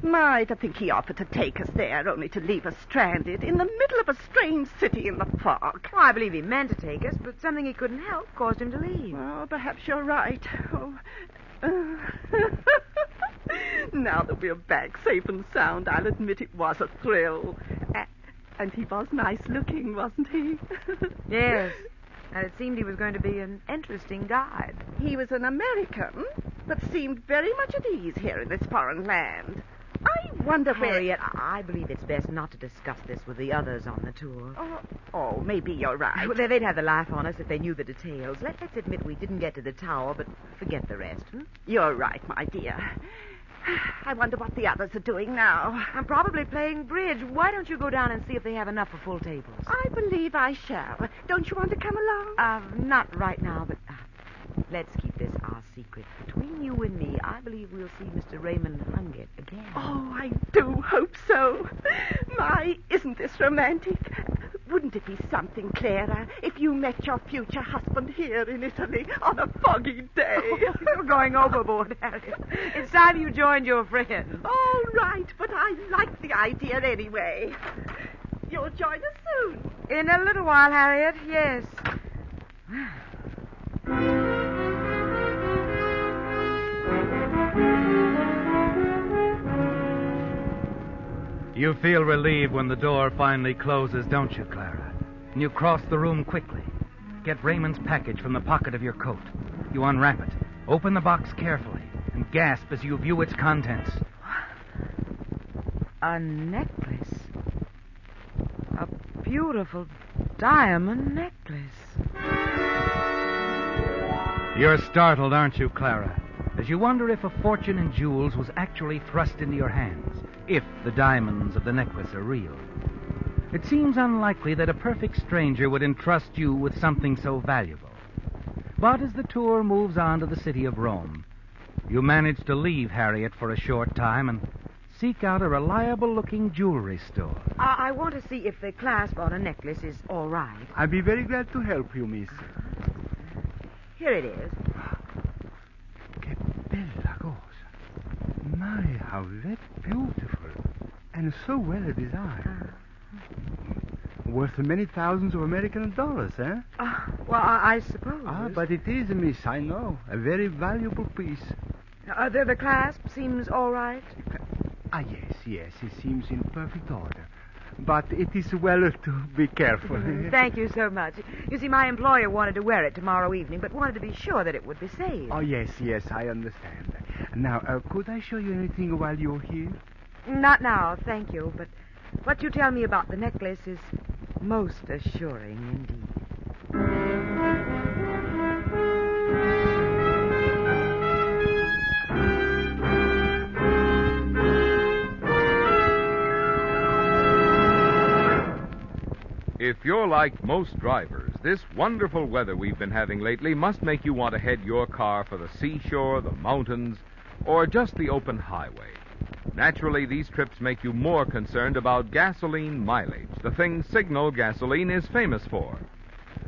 My, to think he offered to take us there, only to leave us stranded in the middle of a strange city in the fog. Well, I believe he meant to take us, but something he couldn't help caused him to leave. Oh, perhaps you're right. Oh. Now that we're back safe and sound, I'll admit it was a thrill. And he was nice looking, wasn't he? Yes. And it seemed he was going to be an interesting guide. He was an American, but seemed very much at ease here in this foreign land. I wonder where... Harriet, I believe it's best not to discuss this with the others on the tour. Oh, maybe you're right. Well, they'd have the laugh on us if they knew the details. Let's admit we didn't get to the tower, but forget the rest. You're right, my dear. I wonder what the others are doing now. I'm probably playing bridge. Why don't you go down and see if they have enough for full tables? I believe I shall. Don't you want to come along? Not right now, but let's keep this our secret. Between you and me, I believe we'll see Mr. Raymond Hungate again. Oh, I do hope so. My, isn't this romantic? Wouldn't it be something, Clara, if you met your future husband here in Italy on a foggy day? Oh, you're going overboard, Harriet. It's time you joined your friends. All right, but I like the idea anyway. You'll join us soon. In a little while, Harriet, yes. You feel relieved when the door finally closes, don't you, Clara? And you cross the room quickly. Get Raymond's package from the pocket of your coat. You unwrap it, open the box carefully, and gasp as you view its contents. A necklace. A beautiful diamond necklace. You're startled, aren't you, Clara? As you wonder if a fortune in jewels was actually thrust into your hands, if the diamonds of the necklace are real. It seems unlikely that a perfect stranger would entrust you with something so valuable. But as the tour moves on to the city of Rome, you manage to leave Harriet for a short time and seek out a reliable-looking jewelry store. I want to see if the clasp on a necklace is all right. I'll be very glad to help you, miss. Here it is. Que bella cosa. My, how that's beautiful. And so well designed. Worth many thousands of American dollars, eh? Well, I suppose. But it is, miss, I know. A very valuable piece. The clasp seems all right? Yes, it seems in perfect order. But it is well to be careful. Thank you so much. You see, my employer wanted to wear it tomorrow evening, but wanted to be sure that it would be safe. Oh, yes, I understand. Now, could I show you anything while you're here? Not now, thank you, but what you tell me about the necklace is most assuring indeed. If you're like most drivers, this wonderful weather we've been having lately must make you want to head your car for the seashore, the mountains, or just the open highway. Naturally, these trips make you more concerned about gasoline mileage, the thing Signal gasoline is famous for.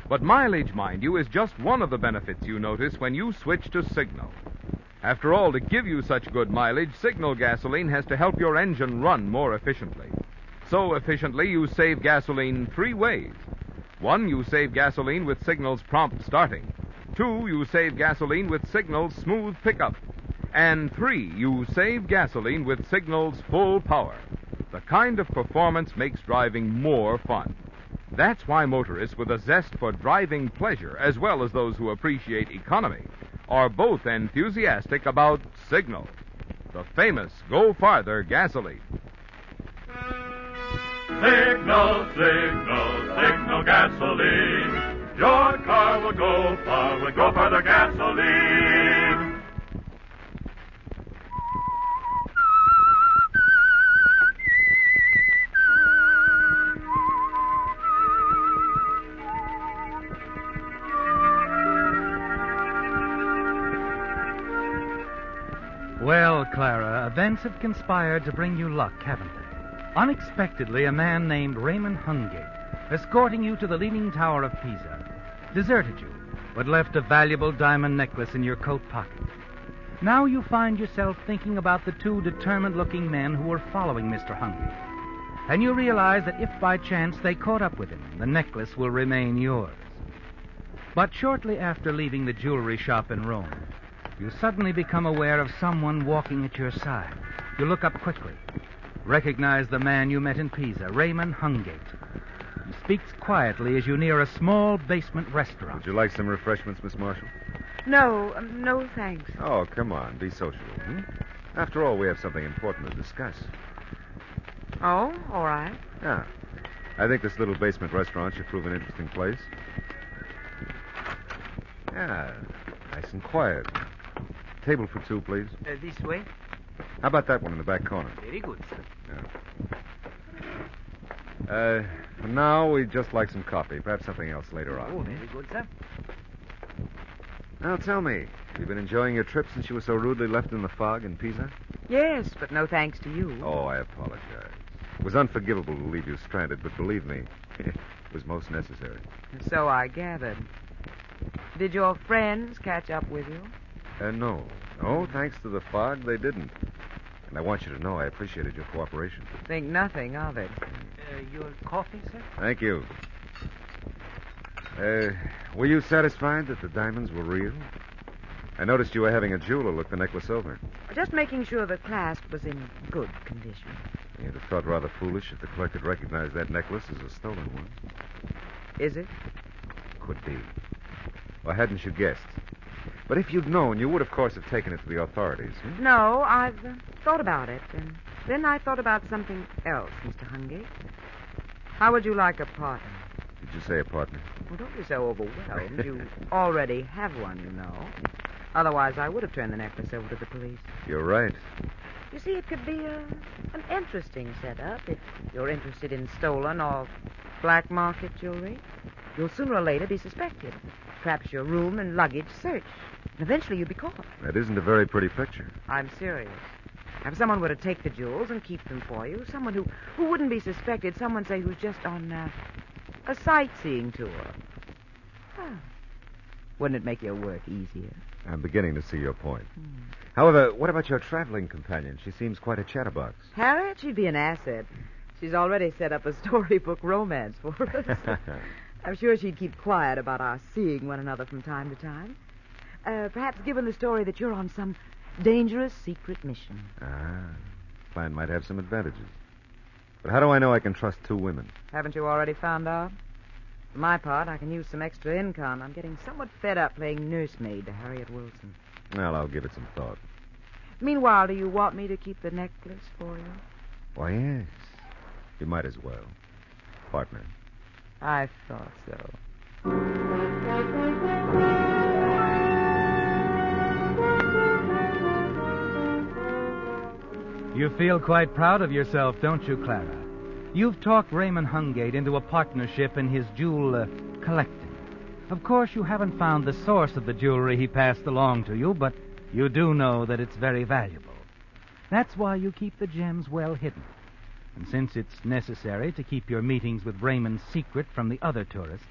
But mileage, mind you, is just one of the benefits you notice when you switch to Signal. After all, to give you such good mileage, Signal gasoline has to help your engine run more efficiently. So efficiently, you save gasoline 3 ways. 1, you save gasoline with Signal's prompt starting. 2, you save gasoline with Signal's smooth pickup. And 3, you save gasoline with Signal's full power. The kind of performance makes driving more fun. That's why motorists with a zest for driving pleasure, as well as those who appreciate economy, are both enthusiastic about Signal, the famous Go Farther gasoline. Signal, signal, signal gasoline. Your car will go far with Go Further gasoline. Well, Clara, events have conspired to bring you luck, haven't they? Unexpectedly, a man named Raymond Hungate, escorting you to the Leaning Tower of Pisa, deserted you, but left a valuable diamond necklace in your coat pocket. Now you find yourself thinking about the two determined-looking men who were following Mr. Hungate, and you realize that if by chance they caught up with him, the necklace will remain yours. But shortly after leaving the jewelry shop in Rome, you suddenly become aware of someone walking at your side. You look up quickly, recognize the man you met in Pisa, Raymond Hungate. He speaks quietly as you near a small basement restaurant. Would you like some refreshments, Miss Marshall? No, thanks. Oh, come on, be sociable. After all, we have something important to discuss. Oh, all right. Yeah. I think this little basement restaurant should prove an interesting place. Yeah, nice and quiet. Table for two, please. This way? How about that one in the back corner? Very good, sir. Yeah. For now, we'd just like some coffee. Perhaps something else later on. Oh, very good, sir. Now, tell me, have you been enjoying your trip since you were so rudely left in the fog in Pisa? Yes, but no thanks to you. Oh, I apologize. It was unforgivable to leave you stranded, but believe me, it was most necessary. So I gathered. Did your friends catch up with you? No. No, thanks to the fog, they didn't. And I want you to know I appreciated your cooperation. Think nothing of it. Your coffee, sir? Thank you. Were you satisfied that the diamonds were real? I noticed you were having a jeweler look the necklace over. Just making sure the clasp was in good condition. You'd have felt rather foolish if the clerk had recognized that necklace as a stolen one. Is it? Could be. Or hadn't you guessed? But if you'd known, you would, of course, have taken it to the authorities. No, I've thought about it. And then I thought about something else, Mr. Hungate. How would you like a partner? Did you say a partner? Well, don't be so overwhelmed. You already have one, you know. Otherwise, I would have turned the necklace over to the police. You're right. You see, it could be an interesting setup if you're interested in stolen or black market jewelry. You'll sooner or later be suspected. Perhaps your room and luggage searched. And eventually you'll be caught. That isn't a very pretty picture. I'm serious. If someone were to take the jewels and keep them for you, someone who wouldn't be suspected, someone, say, who's just on a sightseeing tour. Huh. Wouldn't it make your work easier? I'm beginning to see your point. However, what about your traveling companion? She seems quite a chatterbox. Harriet, she'd be an asset. She's already set up a storybook romance for us. I'm sure she'd keep quiet about our seeing one another from time to time. Perhaps given the story that you're on some dangerous secret mission. Plan might have some advantages. But how do I know I can trust two women? Haven't you already found out? For my part, I can use some extra income. I'm getting somewhat fed up playing nursemaid to Harriet Wilson. Well, I'll give it some thought. Meanwhile, do you want me to keep the necklace for you? Why, yes. You might as well. Partner. I thought so. You feel quite proud of yourself, don't you, Clara? You've talked Raymond Hungate into a partnership in his jewel collecting. Of course, you haven't found the source of the jewelry he passed along to you, but you do know that it's very valuable. That's why you keep the gems well hidden. And since it's necessary to keep your meetings with Raymond secret from the other tourists,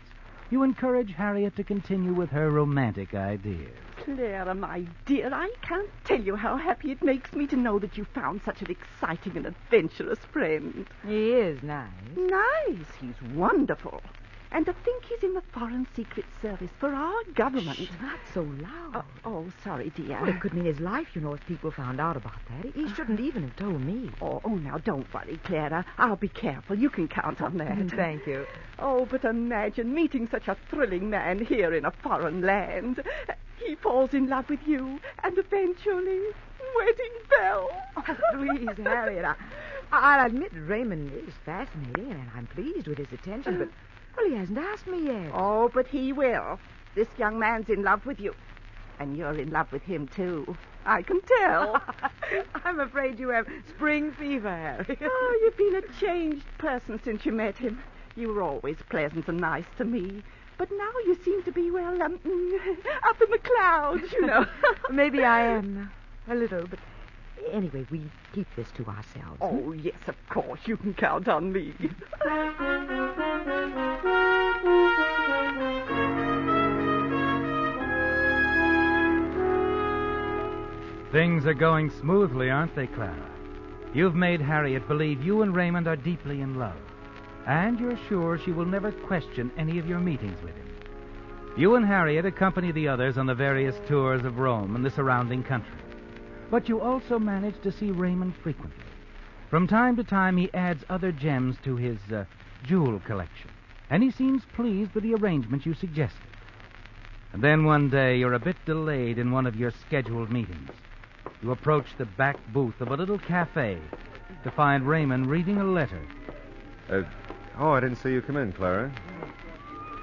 you encourage Harriet to continue with her romantic ideas. Clara, my dear, I can't tell you how happy it makes me to know that you found such an exciting and adventurous friend. He is nice. Nice. He's wonderful. And to think he's in the Foreign Secret Service for our government. Shh, not so loud. Oh, sorry, dear. Well, it could mean his life, you know, if people found out about that. He shouldn't even have told me. Oh, now, don't worry, Clara. I'll be careful. You can count on that. Thank you. Oh, but imagine meeting such a thrilling man here in a foreign land. He falls in love with you, and eventually, wedding bell. Oh, please, Harriet, I'll admit Raymond is fascinating, and I'm pleased with his attention, but, well, he hasn't asked me yet. Oh, but he will. This young man's in love with you. And you're in love with him, too. I can tell. I'm afraid you have spring fever, Harry. Oh, you've been a changed person since you met him. You were always pleasant and nice to me. But now you seem to be, well, up in the clouds, you know. Maybe I am a little, but anyway, we keep this to ourselves. Oh, yes, of course. You can count on me. Things are going smoothly, aren't they, Clara? You've made Harriet believe you and Raymond are deeply in love. And you're sure she will never question any of your meetings with him. You and Harriet accompany the others on the various tours of Rome and the surrounding country. But you also manage to see Raymond frequently. From time to time, he adds other gems to his jewel collection. And he seems pleased with the arrangement you suggested. And then one day, you're a bit delayed in one of your scheduled meetings. You approach the back booth of a little cafe to find Raymond reading a letter. I didn't see you come in, Clara.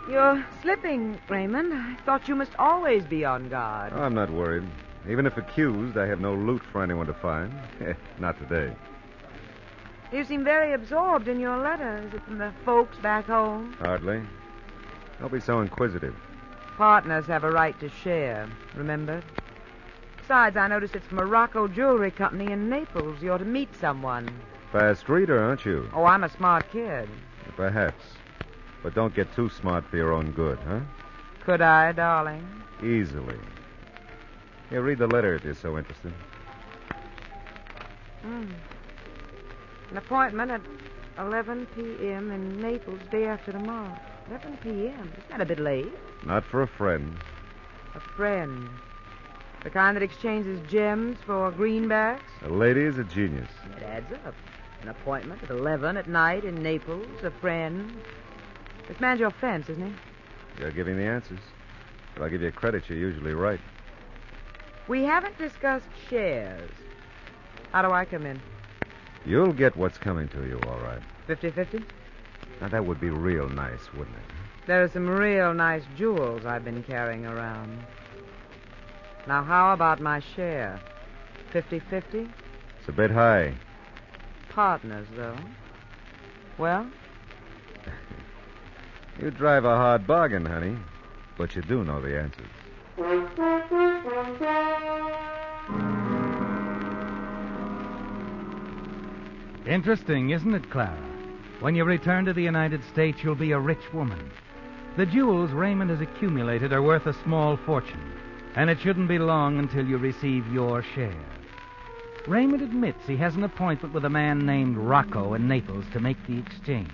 You're slipping, Raymond. I thought you must always be on guard. Oh, I'm not worried. Even if accused, I have no loot for anyone to find. Not today. You seem very absorbed in your letter. Is it from the folks back home? Hardly. Don't be so inquisitive. Partners have a right to share, remember? Besides, I noticed it's Morocco Jewelry Company in Naples. You ought to meet someone. Fast reader, aren't you? Oh, I'm a smart kid. Perhaps. But don't get too smart for your own good, huh? Could I, darling? Easily. Here, read the letter if you're so interested. An appointment at 11 p.m. in Naples, day after tomorrow. 11 p.m.? Isn't that a bit late? Not for a friend. A friend? The kind that exchanges gems for greenbacks? A lady is a genius. It adds up. An appointment at 11 at night in Naples, a friend. This man's your fence, isn't he? You're giving the answers. But I'll give you credit, you're usually right. We haven't discussed shares. How do I come in? You'll get what's coming to you, all right. 50-50? Now, that would be real nice, wouldn't it? There are some real nice jewels I've been carrying around. Now, how about my share? 50-50? It's a bit high. Partners, though. Well? You drive a hard bargain, honey. But you do know the answers. Interesting, isn't it, Clara? When you return to the United States, you'll be a rich woman. The jewels Raymond has accumulated are worth a small fortune, and it shouldn't be long until you receive your share. Raymond admits he has an appointment with a man named Rocco in Naples to make the exchange.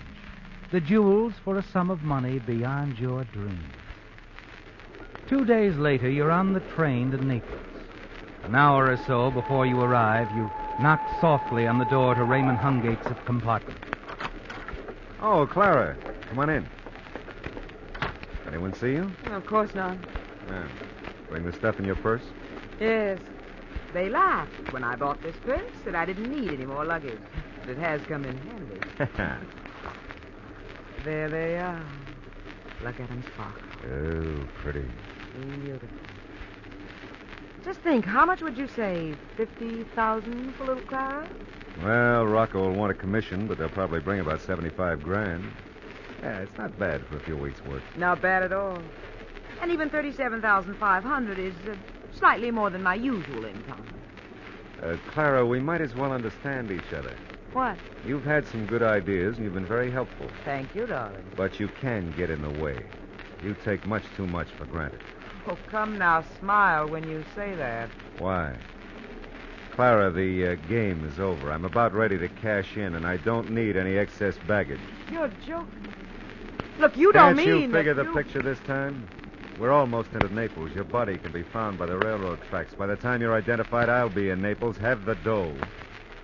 The jewels for a sum of money beyond your dreams. 2 days later, you're on the train to Naples. An hour or so before you arrive, you knock softly on the door to Raymond Hungate's compartment. Oh, Clara, come on in. Anyone see you? Of course not. Bring the stuff in your purse? Yes. They laughed when I bought this purse that I didn't need any more luggage. But it has come in handy. There they are. Look at them sparkle. Oh, pretty. Beautiful. Just think, how much would you say? 50,000 for little Clara? Well, Rocco will want a commission, but they'll probably bring about 75 grand. Yeah, it's not bad for a few weeks' work. Not bad at all. And even 37,500 is slightly more than my usual income. Clara, we might as well understand each other. What? You've had some good ideas, and you've been very helpful. Thank you, darling. But you can get in the way. You take much too much for granted. Oh, come now, smile when you say that. Why? Clara, the game is over. I'm about ready to cash in, and I don't need any excess baggage. You're joking. Look, you don't mean Can't you figure that the picture this time? We're almost into Naples. Your body can be found by the railroad tracks. By the time you're identified, I'll be in Naples, have the dough,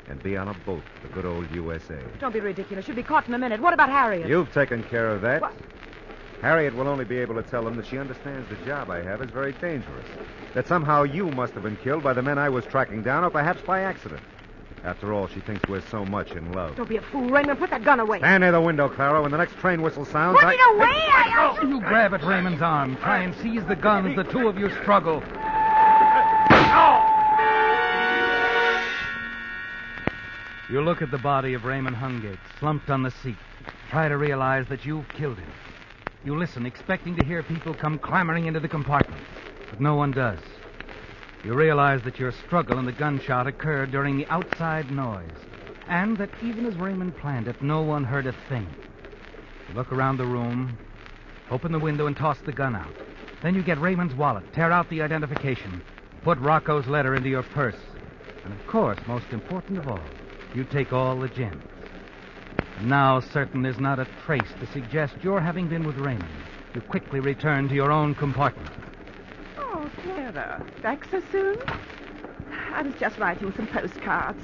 and be on a boat to the good old USA. Don't be ridiculous. You'll be caught in a minute. What about Harriet? You've taken care of that. What? Harriet will only be able to tell them that she understands the job I have is very dangerous. That somehow you must have been killed by the men I was tracking down, or perhaps by accident. After all, she thinks we're so much in love. Don't be a fool, Raymond. Put that gun away. Stand near the window, Clara. When the next train whistle sounds, Put it away! You grab at Raymond's arm. Try and seize the gun as the two of you struggle. You look at the body of Raymond Hungate, slumped on the seat. Try to realize that you've killed him. You listen, expecting to hear people come clamoring into the compartment, but no one does. You realize that your struggle and the gunshot occurred during the outside noise, and that even as Raymond planned it, no one heard a thing. You look around the room, open the window, and toss the gun out. Then you get Raymond's wallet, tear out the identification, put Rocco's letter into your purse, and of course, most important of all, you take all the gems. And now, certain there's not a trace to suggest your having been with Raymond, you quickly return to your own compartment. Oh, Clara, back so soon? I was just writing some postcards.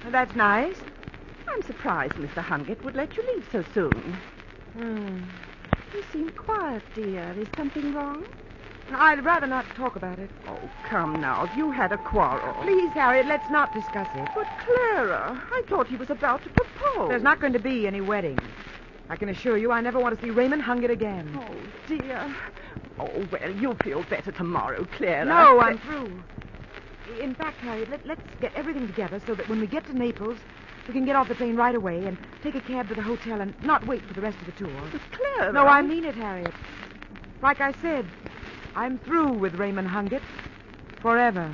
That's nice. I'm surprised Mr. Hungate would let you leave so soon. You seem quiet, dear. Is something wrong? I'd rather not talk about it. Oh, come now. If you had a quarrel. Please, Harriet, let's not discuss it. But, Clara, I thought he was about to propose. There's not going to be any wedding. I can assure you I never want to see Raymond Hungate again. Oh, dear. Oh, well, you'll feel better tomorrow, Clara. No, I'm through. In fact, Harriet, let's get everything together so that when we get to Naples, we can get off the train right away and take a cab to the hotel and not wait for the rest of the tour. But, Clara... No, I mean it, Harriet. Like I said, I'm through with Raymond Hungate. Forever.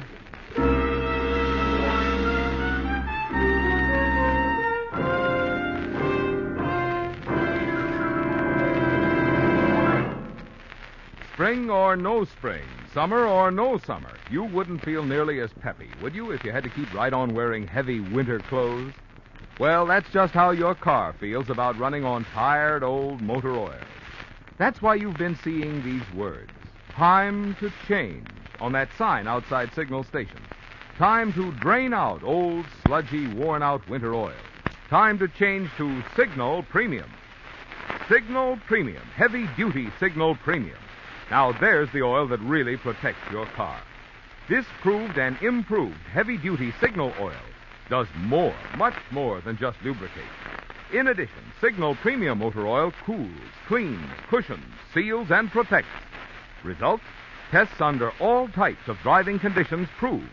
Spring or no spring, summer or no summer, you wouldn't feel nearly as peppy, would you, if you had to keep right on wearing heavy winter clothes? Well, that's just how your car feels about running on tired old motor oil. That's why you've been seeing these words. Time to change on that sign outside signal stations. Time to drain out old, sludgy, worn-out winter oil. Time to change to Signal Premium. Signal Premium, heavy-duty Signal Premium. Now, there's the oil that really protects your car. This proved and improved heavy-duty Signal oil does more, much more than just lubricate. In addition, Signal Premium motor oil cools, cleans, cushions, seals, and protects. Result? Tests under all types of driving conditions prove.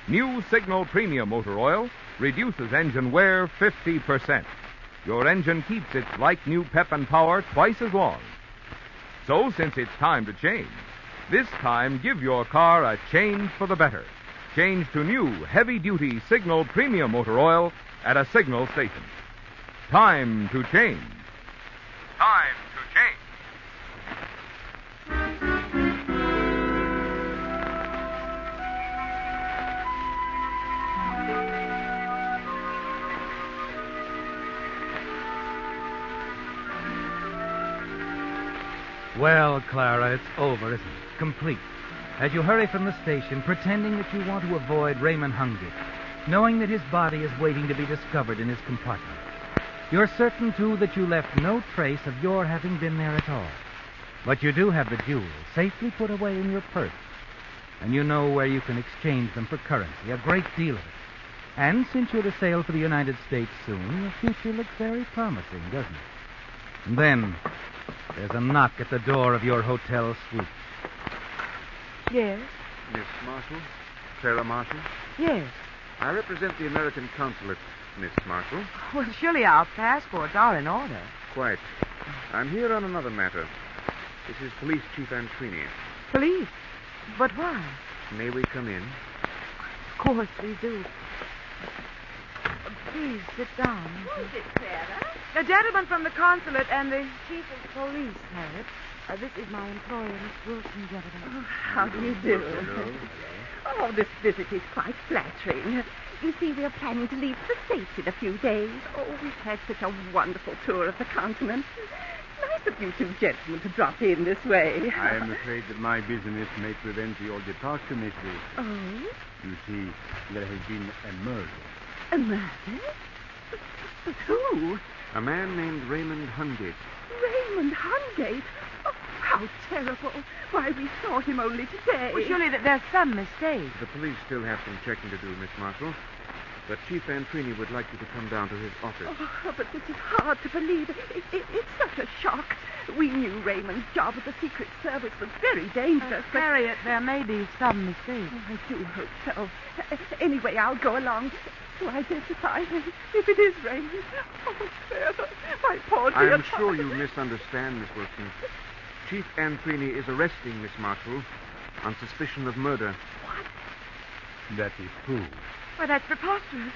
New Signal Premium motor oil reduces engine wear 50%. Your engine keeps its like-new pep and power twice as long. So, since it's time to change, this time give your car a change for the better. Change to new heavy-duty Signal Premium motor oil at a Signal station. Time to change. Time to change. Well, Clara, it's over, isn't it? Complete. As you hurry from the station, pretending that you want to avoid Raymond Hungate, knowing that his body is waiting to be discovered in his compartment. You're certain, too, that you left no trace of your having been there at all. But you do have the jewels safely put away in your purse. And you know where you can exchange them for currency, a great deal of it. And since you're to sail for the United States soon, your future looks very promising, doesn't it? And then there's a knock at the door of your hotel suite. Yes? Miss Marshall? Clara Marshall? Yes. I represent the American consulate, Miss Marshall. Well, surely our passports are in order. Quite. I'm here on another matter. This is Police Chief Antrini. Police? But why? May we come in? Of course we do. Please, sit down. Who's it, Clara? The gentleman from the consulate and the chief of police, Harriet. This is my employer, Miss Wilson, gentlemen. Oh, how do you do? Hello. Oh, this visit is quite flattering. You see, we're planning to leave the States in a few days. Oh, we've had such a wonderful tour of the continent. Nice of you two gentlemen to drop in this way. I am afraid that my business may prevent your departure, Miss Wilson. Oh? You see, there has been a murder. A murder? But who? A man named Raymond Hungate. Raymond Hungate? Oh, how terrible. Why, we saw him only today. Well, surely there's some mistake. The police still have some checking to do, Miss Marshall. that Chief Antrini would like you to come down to his office. Oh, but this is hard to believe. It's such a shock. We knew Raymond's job with the Secret Service was very dangerous. But Harriet, there may be some mistake. I do hope so. Anyway, I'll go along to identify him. If it is Raymond. Oh, Sarah, my poor dear. I'm sure you misunderstand, Miss Wilson. Chief Antrini is arresting Miss Marshall on suspicion of murder. That is true. Why, that's preposterous.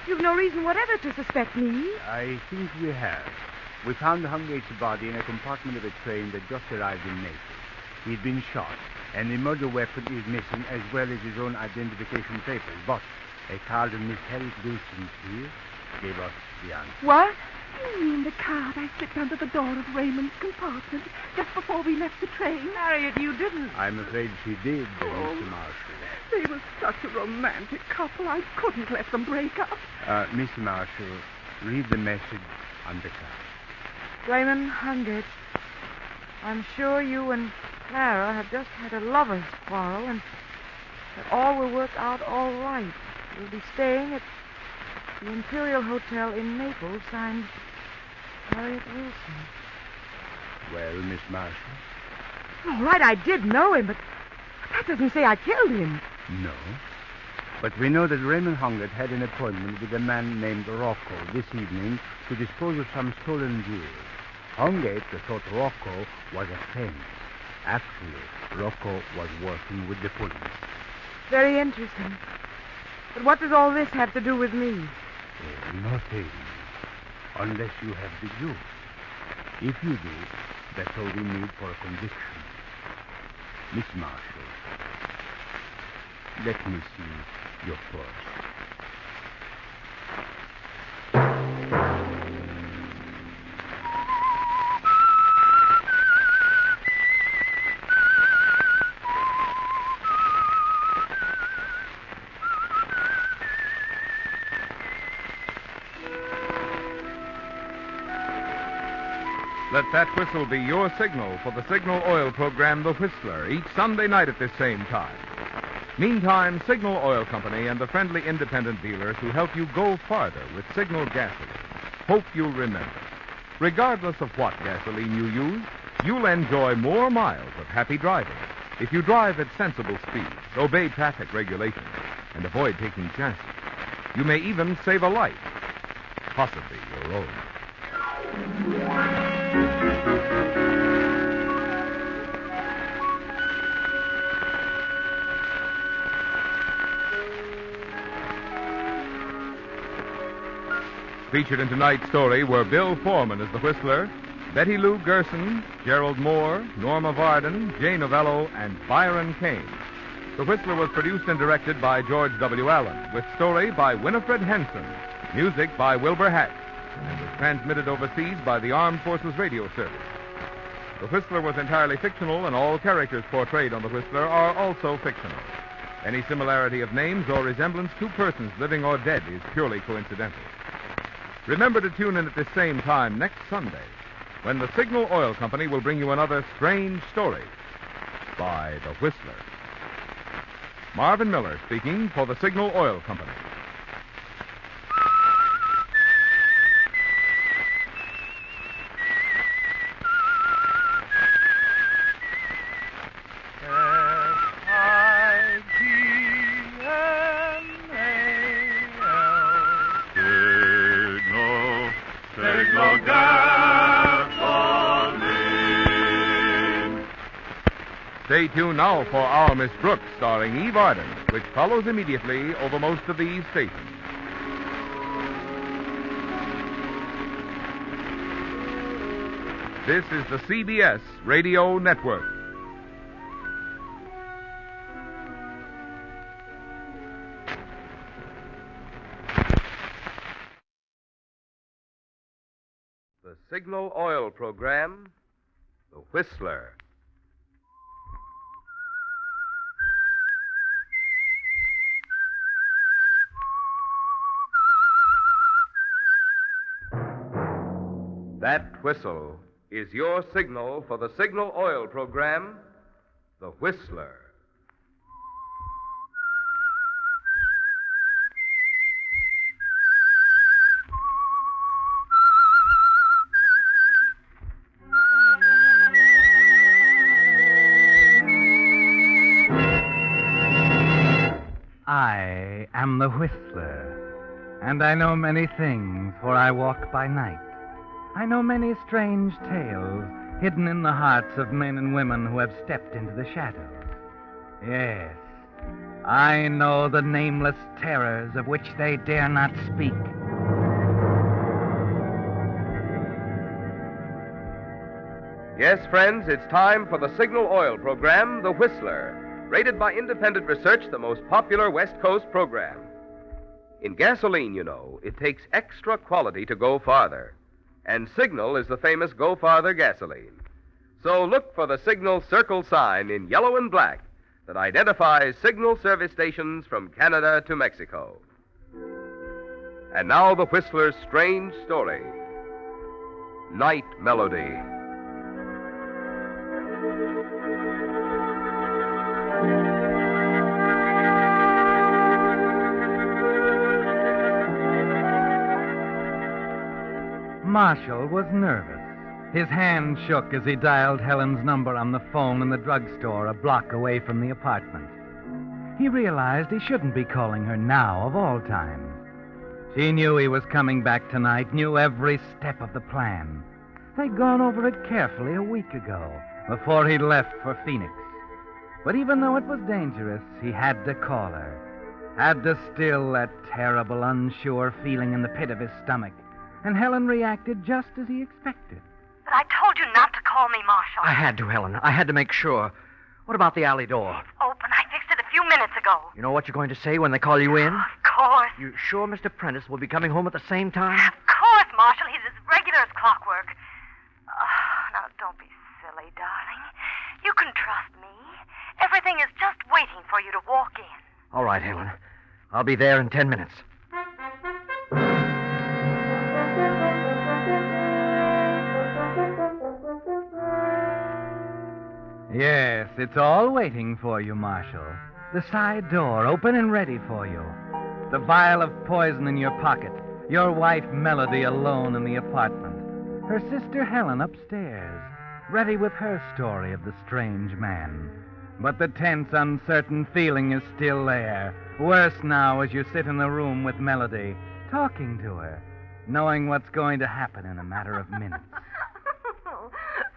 You've no reason whatever to suspect me. I think we have. We found Hungate's body in a compartment of a train that just arrived in Naples. He'd been shot, and the murder weapon is missing, as well as his own identification papers. But a card of Miss Harriet Wilson's here gave us the answer. What? You mean the card I slipped under the door of Raymond's compartment just before we left the train? Harriet, you didn't. I'm afraid she did, Mr. Marshall. They were such a romantic couple. I couldn't let them break up. Miss Marshall, read the message on the card. Raymond Hungate, I'm sure you and Clara have just had a lover's quarrel and that all will work out all right. You'll be staying at the Imperial Hotel in Naples, signed Harriet Wilson. Well, Miss Marshall? All right, I did know him, but that doesn't say I killed him. No. But we know that Raymond Hungate had an appointment with a man named Rocco this evening to dispose of some stolen jewels. Hungate thought Rocco was a friend. Actually, Rocco was working with the police. Very interesting. But what does all this have to do with me? Nothing. Unless you have the jewels. If you do, that's all we need for a conviction. Miss Marshall, let me see your purse. Let that whistle be your signal for the Signal Oil program, The Whistler, each Sunday night at this same time. Meantime, Signal Oil Company and the friendly independent dealers who help you go farther with Signal gasoline hope you'll remember. Regardless of what gasoline you use, you'll enjoy more miles of happy driving if you drive at sensible speeds, obey traffic regulations, and avoid taking chances. You may even save a life, possibly your own. Featured in tonight's story were Bill Foreman as the Whistler, Betty Lou Gerson, Gerald Moore, Norma Varden, Jay Novello, and Byron Kane. The Whistler was produced and directed by George W. Allen, with story by Winifred Henson, music by Wilbur Hatch, and was transmitted overseas by the Armed Forces Radio Service. The Whistler was entirely fictional, and all characters portrayed on The Whistler are also fictional. Any similarity of names or resemblance to persons living or dead is purely coincidental. Remember to tune in at this same time next Sunday, when the Signal Oil Company will bring you another strange story by The Whistler. Marvin Miller speaking for the Signal Oil Company. Stay tuned now for Our Miss Brooks, starring Eve Arden, which follows immediately over most of these stations. This is the CBS Radio Network. The Signal Oil program, The Whistler. That whistle is your signal for the Signal Oil program, The Whistler. I am the Whistler, and I know many things, for I walk by night. I know many strange tales hidden in the hearts of men and women who have stepped into the shadows. Yes, I know the nameless terrors of which they dare not speak. Yes, friends, it's time for the Signal Oil program, The Whistler, rated by independent research the most popular West Coast program. In gasoline, you know, it takes extra quality to go farther. And Signal is the famous Go Farther gasoline. So look for the Signal circle sign in yellow and black that identifies Signal service stations from Canada to Mexico. And now the Whistler's strange story, Night Melody. Marshall was nervous. His hand shook as he dialed Helen's number on the phone in the drugstore a block away from the apartment. He realized he shouldn't be calling her now of all times. She knew he was coming back tonight, knew every step of the plan. They'd gone over it carefully a week ago, before he left for Phoenix. But even though it was dangerous, he had to call her. Had to still that terrible, unsure feeling in the pit of his stomach. And Helen reacted just as he expected. But I told you not to call me, Marshall. I had to, Helen. I had to make sure. What about the alley door? It's open. I fixed it a few minutes ago. You know what you're going to say when they call you in? Of course. You sure Mr. Prentice will be coming home at the same time? Of course, Marshall. He's as regular as clockwork. Now, don't be silly, darling. You can trust me. Everything is just waiting for you to walk in. All right, Helen. I'll be there in 10 minutes. Yes, it's all waiting for you, Marshall. The side door open and ready for you. The vial of poison in your pocket. Your wife, Melody, alone in the apartment. Her sister, Helen, upstairs, ready with her story of the strange man. But the tense, uncertain feeling is still there. Worse now as you sit in the room with Melody, talking to her, knowing what's going to happen in a matter of minutes.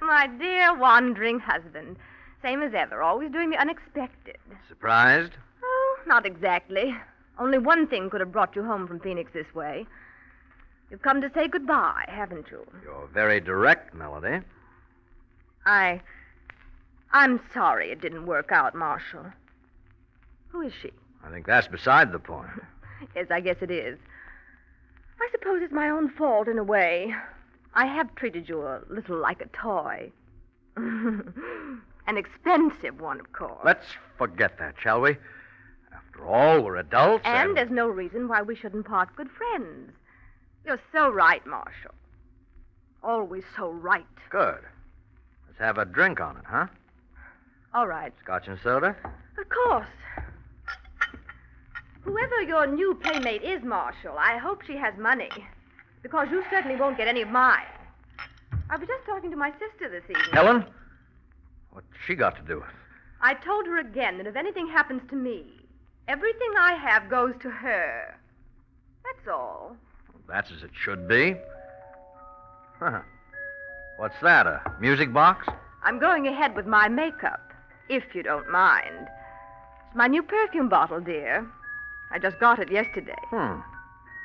My dear wandering husband. Same as ever, always doing the unexpected. Surprised? Oh, not exactly. Only one thing could have brought you home from Phoenix this way. You've come to say goodbye, haven't you? You're very direct, Melody. I'm sorry it didn't work out, Marshall. Who is she? I think that's beside the point. Yes, I guess it is. I suppose it's my own fault in a way. I have treated you a little like a toy. An expensive one, of course. Let's forget that, shall we? After all, we're adults. And there's no reason why we shouldn't part good friends. You're so right, Marshall. Always so right. Good. Let's have a drink on it, huh? All right. Scotch and soda? Of course. Whoever your new playmate is, Marshall, I hope she has money. Because you certainly won't get any of mine. I was just talking to my sister this evening. Helen? What's she got to do with it? I told her again that if anything happens to me, everything I have goes to her. That's all. That's as it should be. Huh. What's that, a music box? I'm going ahead with my makeup, if you don't mind. It's my new perfume bottle, dear. I just got it yesterday.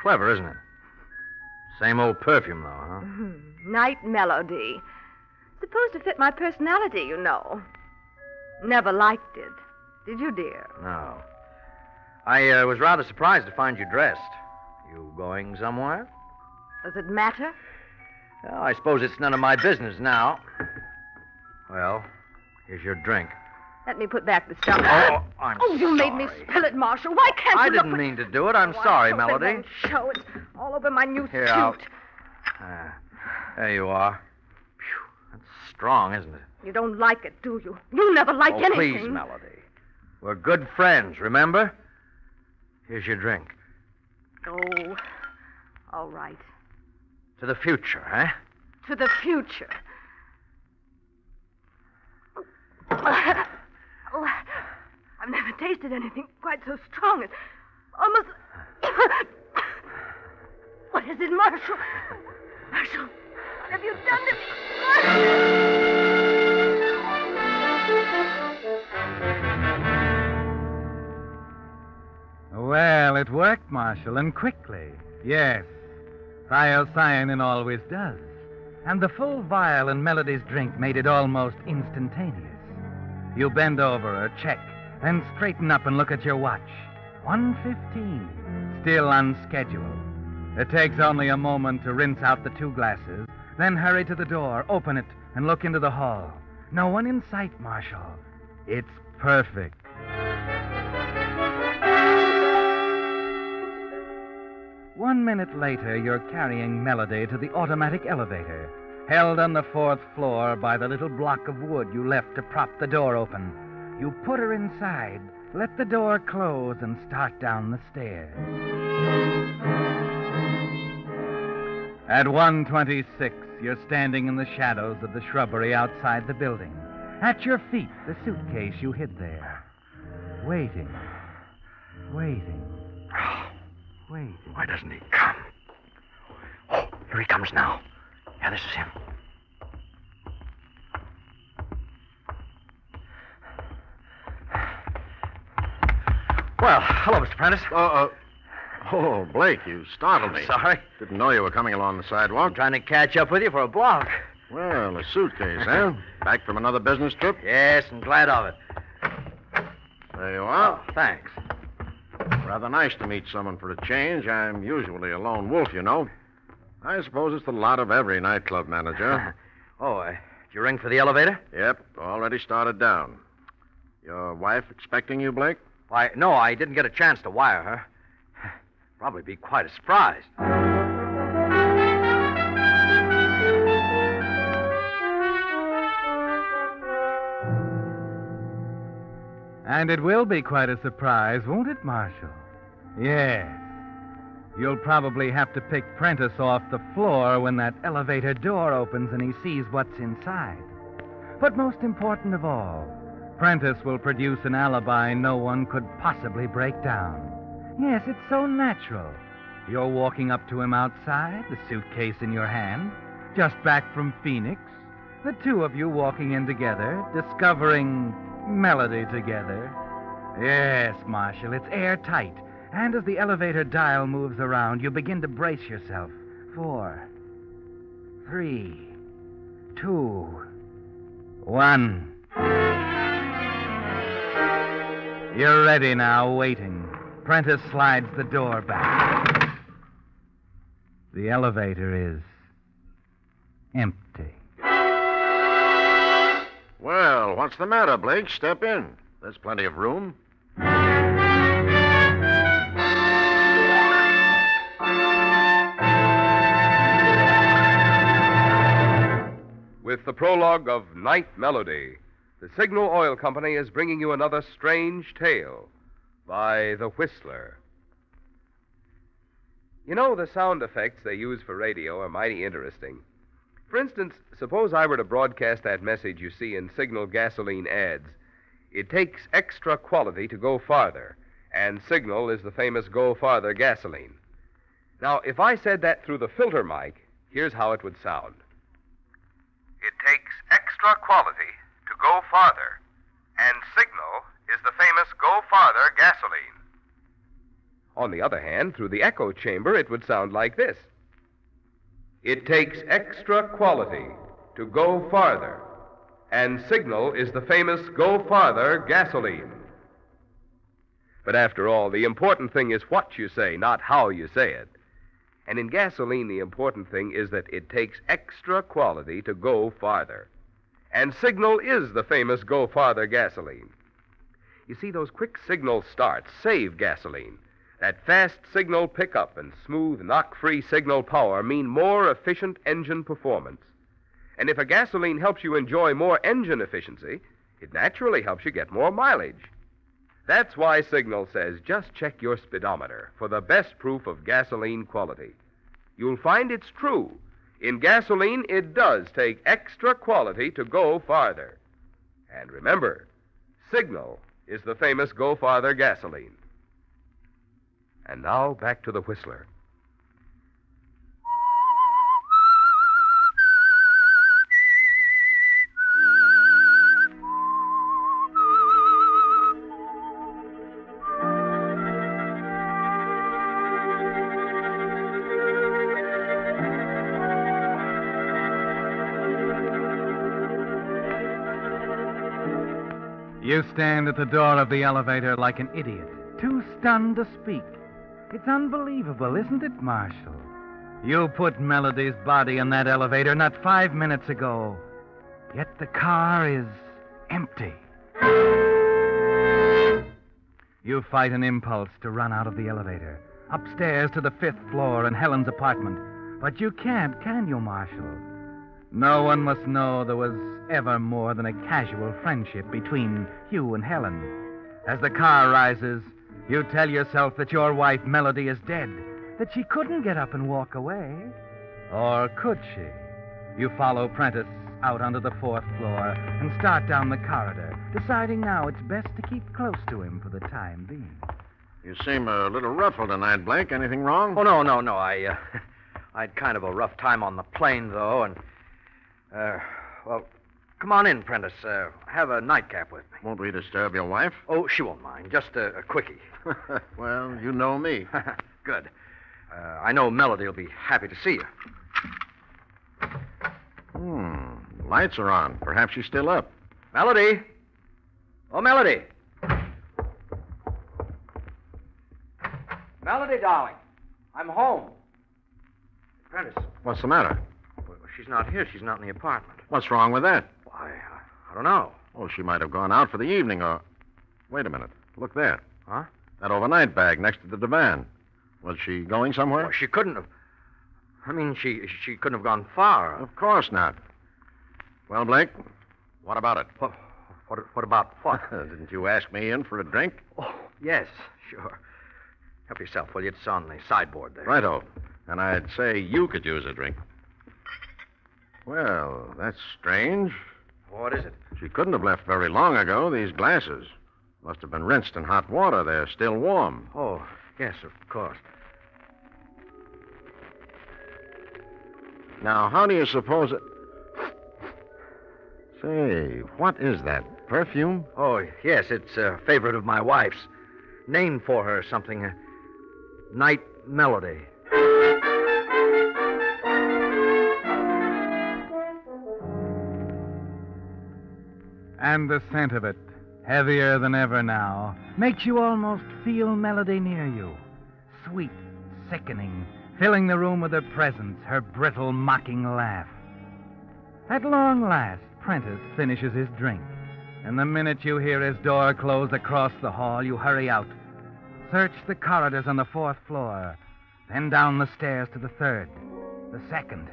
Clever, isn't it? Same old perfume, though, huh? Night Melody. Supposed to fit my personality, you know. Never liked it. Did you, dear? No. I was rather surprised to find you dressed. You going somewhere? Does it matter? Well, I suppose it's none of my business now. Well, here's your drink. Let me put back the stuff. Oh, I'm Oh, you made me spill it, Marshall. Why can't I you didn't look... mean to do it. I'm Oh, sorry, I hope Melody. It won't show. It's all over my new Here, suit. there you are. Phew, that's strong, isn't it? You don't like it, do you? You never like anything. Please, Melody. We're good friends, remember? Here's your drink. Oh, all right. To the future, huh? To the future. I've never tasted anything quite so strong. It's almost... What is it, Marshal? Marshal, what have you done to me? Well, it worked, Marshal, and quickly. Yes. Thiocyanin always does. And the full vial in Melody's drink made it almost instantaneous. You bend over, check, then straighten up and look at your watch. 1:15. Still on schedule. It takes only a moment to rinse out the 2 glasses, then hurry to the door, open it, and look into the hall. No one in sight, Marshal. It's perfect. One minute later, you're carrying Melody to the automatic elevator, held on the 4th floor by the little block of wood you left to prop the door open. You put her inside, let the door close, and start down the stairs. At 1:26, you're standing in the shadows of the shrubbery outside the building. At your feet, the suitcase you hid there. Waiting. Waiting. Waiting. Why doesn't he come? Oh, here he comes now. Yeah, this is him. Well, hello, Mr. Prentice. Oh, Blake, you startled me. Sorry. Didn't know you were coming along the sidewalk. I'm trying to catch up with you for a block. Well, a suitcase, huh? Back from another business trip? Yes, and glad of it. There you are. Oh, thanks. Rather nice to meet someone for a change. I'm usually a lone wolf, you know. I suppose it's the lot of every nightclub manager. Did you ring for the elevator? Yep, already started down. Your wife expecting you, Blake? Why, no, I didn't get a chance to wire her. Probably be quite a surprise. And it will be quite a surprise, won't it, Marshal? Yes. You'll probably have to pick Prentice off the floor when that elevator door opens and he sees what's inside. But most important of all, Prentice will produce an alibi no one could possibly break down. Yes, it's so natural. You're walking up to him outside, the suitcase in your hand, just back from Phoenix. The 2 of you walking in together, discovering Melody together. Yes, Marshal, it's airtight. And as the elevator dial moves around, you begin to brace yourself. 4, 3, 2, 1. You're ready now, waiting. Prentice slides the door back. The elevator is empty. Well, what's the matter, Blake? Step in. There's plenty of room. With the prologue of Night Melody, the Signal Oil Company is bringing you another strange tale by The Whistler. You know, the sound effects they use for radio are mighty interesting. For instance, suppose I were to broadcast that message you see in Signal gasoline ads. It takes extra quality to go farther, and Signal is the famous Go Farther gasoline. Now, if I said that through the filter mic, here's how it would sound. It takes extra quality to go farther, and Signal is the famous Go Farther gasoline. On the other hand, through the echo chamber, it would sound like this. It takes extra quality to go farther, and Signal is the famous Go Farther gasoline. But after all, the important thing is what you say, not how you say it. And in gasoline, the important thing is that it takes extra quality to go farther. And Signal is the famous Go Farther gasoline. You see, those quick signal starts save gasoline. That fast signal pickup and smooth, knock-free signal power mean more efficient engine performance. And if a gasoline helps you enjoy more engine efficiency, it naturally helps you get more mileage. That's why Signal says just check your speedometer for the best proof of gasoline quality. You'll find it's true. In gasoline, it does take extra quality to go farther. And remember, Signal is the famous Go Farther gasoline. And now back to the Whistler. You stand at the door of the elevator like an idiot, too stunned to speak. It's unbelievable, isn't it, Marshal? You put Melody's body in that elevator not 5 minutes ago, yet the car is empty. You fight an impulse to run out of the elevator, upstairs to the 5th floor in Helen's apartment. But you can't, can you, Marshal? No one must know there was ever more than a casual friendship between you and Helen. As the car rises, you tell yourself that your wife, Melody, is dead, that she couldn't get up and walk away. Or could she? You follow Prentice out onto the 4th floor and start down the corridor, deciding now it's best to keep close to him for the time being. You seem a little ruffled tonight, Blake. Anything wrong? Oh, no. I had kind of a rough time on the plane, though, and... well, come on in, Prentice. Have a nightcap with me. Won't we disturb your wife? Oh, she won't mind. Just a quickie. Well, you know me. Good. I know Melody will be happy to see you. Lights are on. Perhaps she's still up. Melody? Oh, Melody. Melody, darling. I'm home. Prentice. What's the matter? Well, she's not here. She's not in the apartment. What's wrong with that? I don't know. Oh, she might have gone out for the evening or... Wait a minute. Look there. Huh? That overnight bag next to the divan. Was she going somewhere? Well, she couldn't have. I mean, she couldn't have gone far. Of course not. Well, Blake, what about it? What about what? Didn't you ask me in for a drink? Oh, yes, sure. Help yourself, will you? It's on the sideboard there. Righto. And I'd say you could use a drink. Well, that's strange. What is it? She couldn't have left very long ago. These glasses must have been rinsed in hot water. They're still warm. Oh, yes, of course. Now, how do you suppose it... Say, what is that? Perfume? Oh, yes, it's a favorite of my wife's. Named for her something. Night Melody. And the scent of it, heavier than ever now, makes you almost feel Melody near you. Sweet, sickening, filling the room with her presence, her brittle, mocking laugh. At long last, Prentice finishes his drink, and the minute you hear his door close across the hall, you hurry out. Search the corridors on the 4th floor, then down the stairs to the 3rd, the 2nd,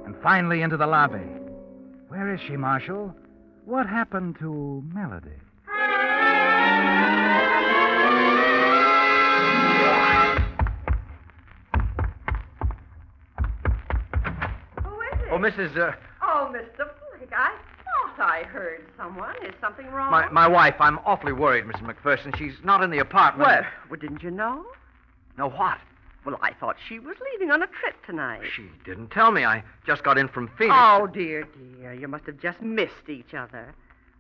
and finally into the lobby. Where is she, Marshal? What happened to Melody? Who is it? Oh, Mrs. Oh, Mr. Blake, I thought I heard someone. Is something wrong? My wife. I'm awfully worried, Mrs. McPherson. She's not in the apartment. Well, didn't you know? No, what? Well, I thought she was leaving on a trip tonight. She didn't tell me. I just got in from Phoenix. Oh, dear. You must have just missed each other.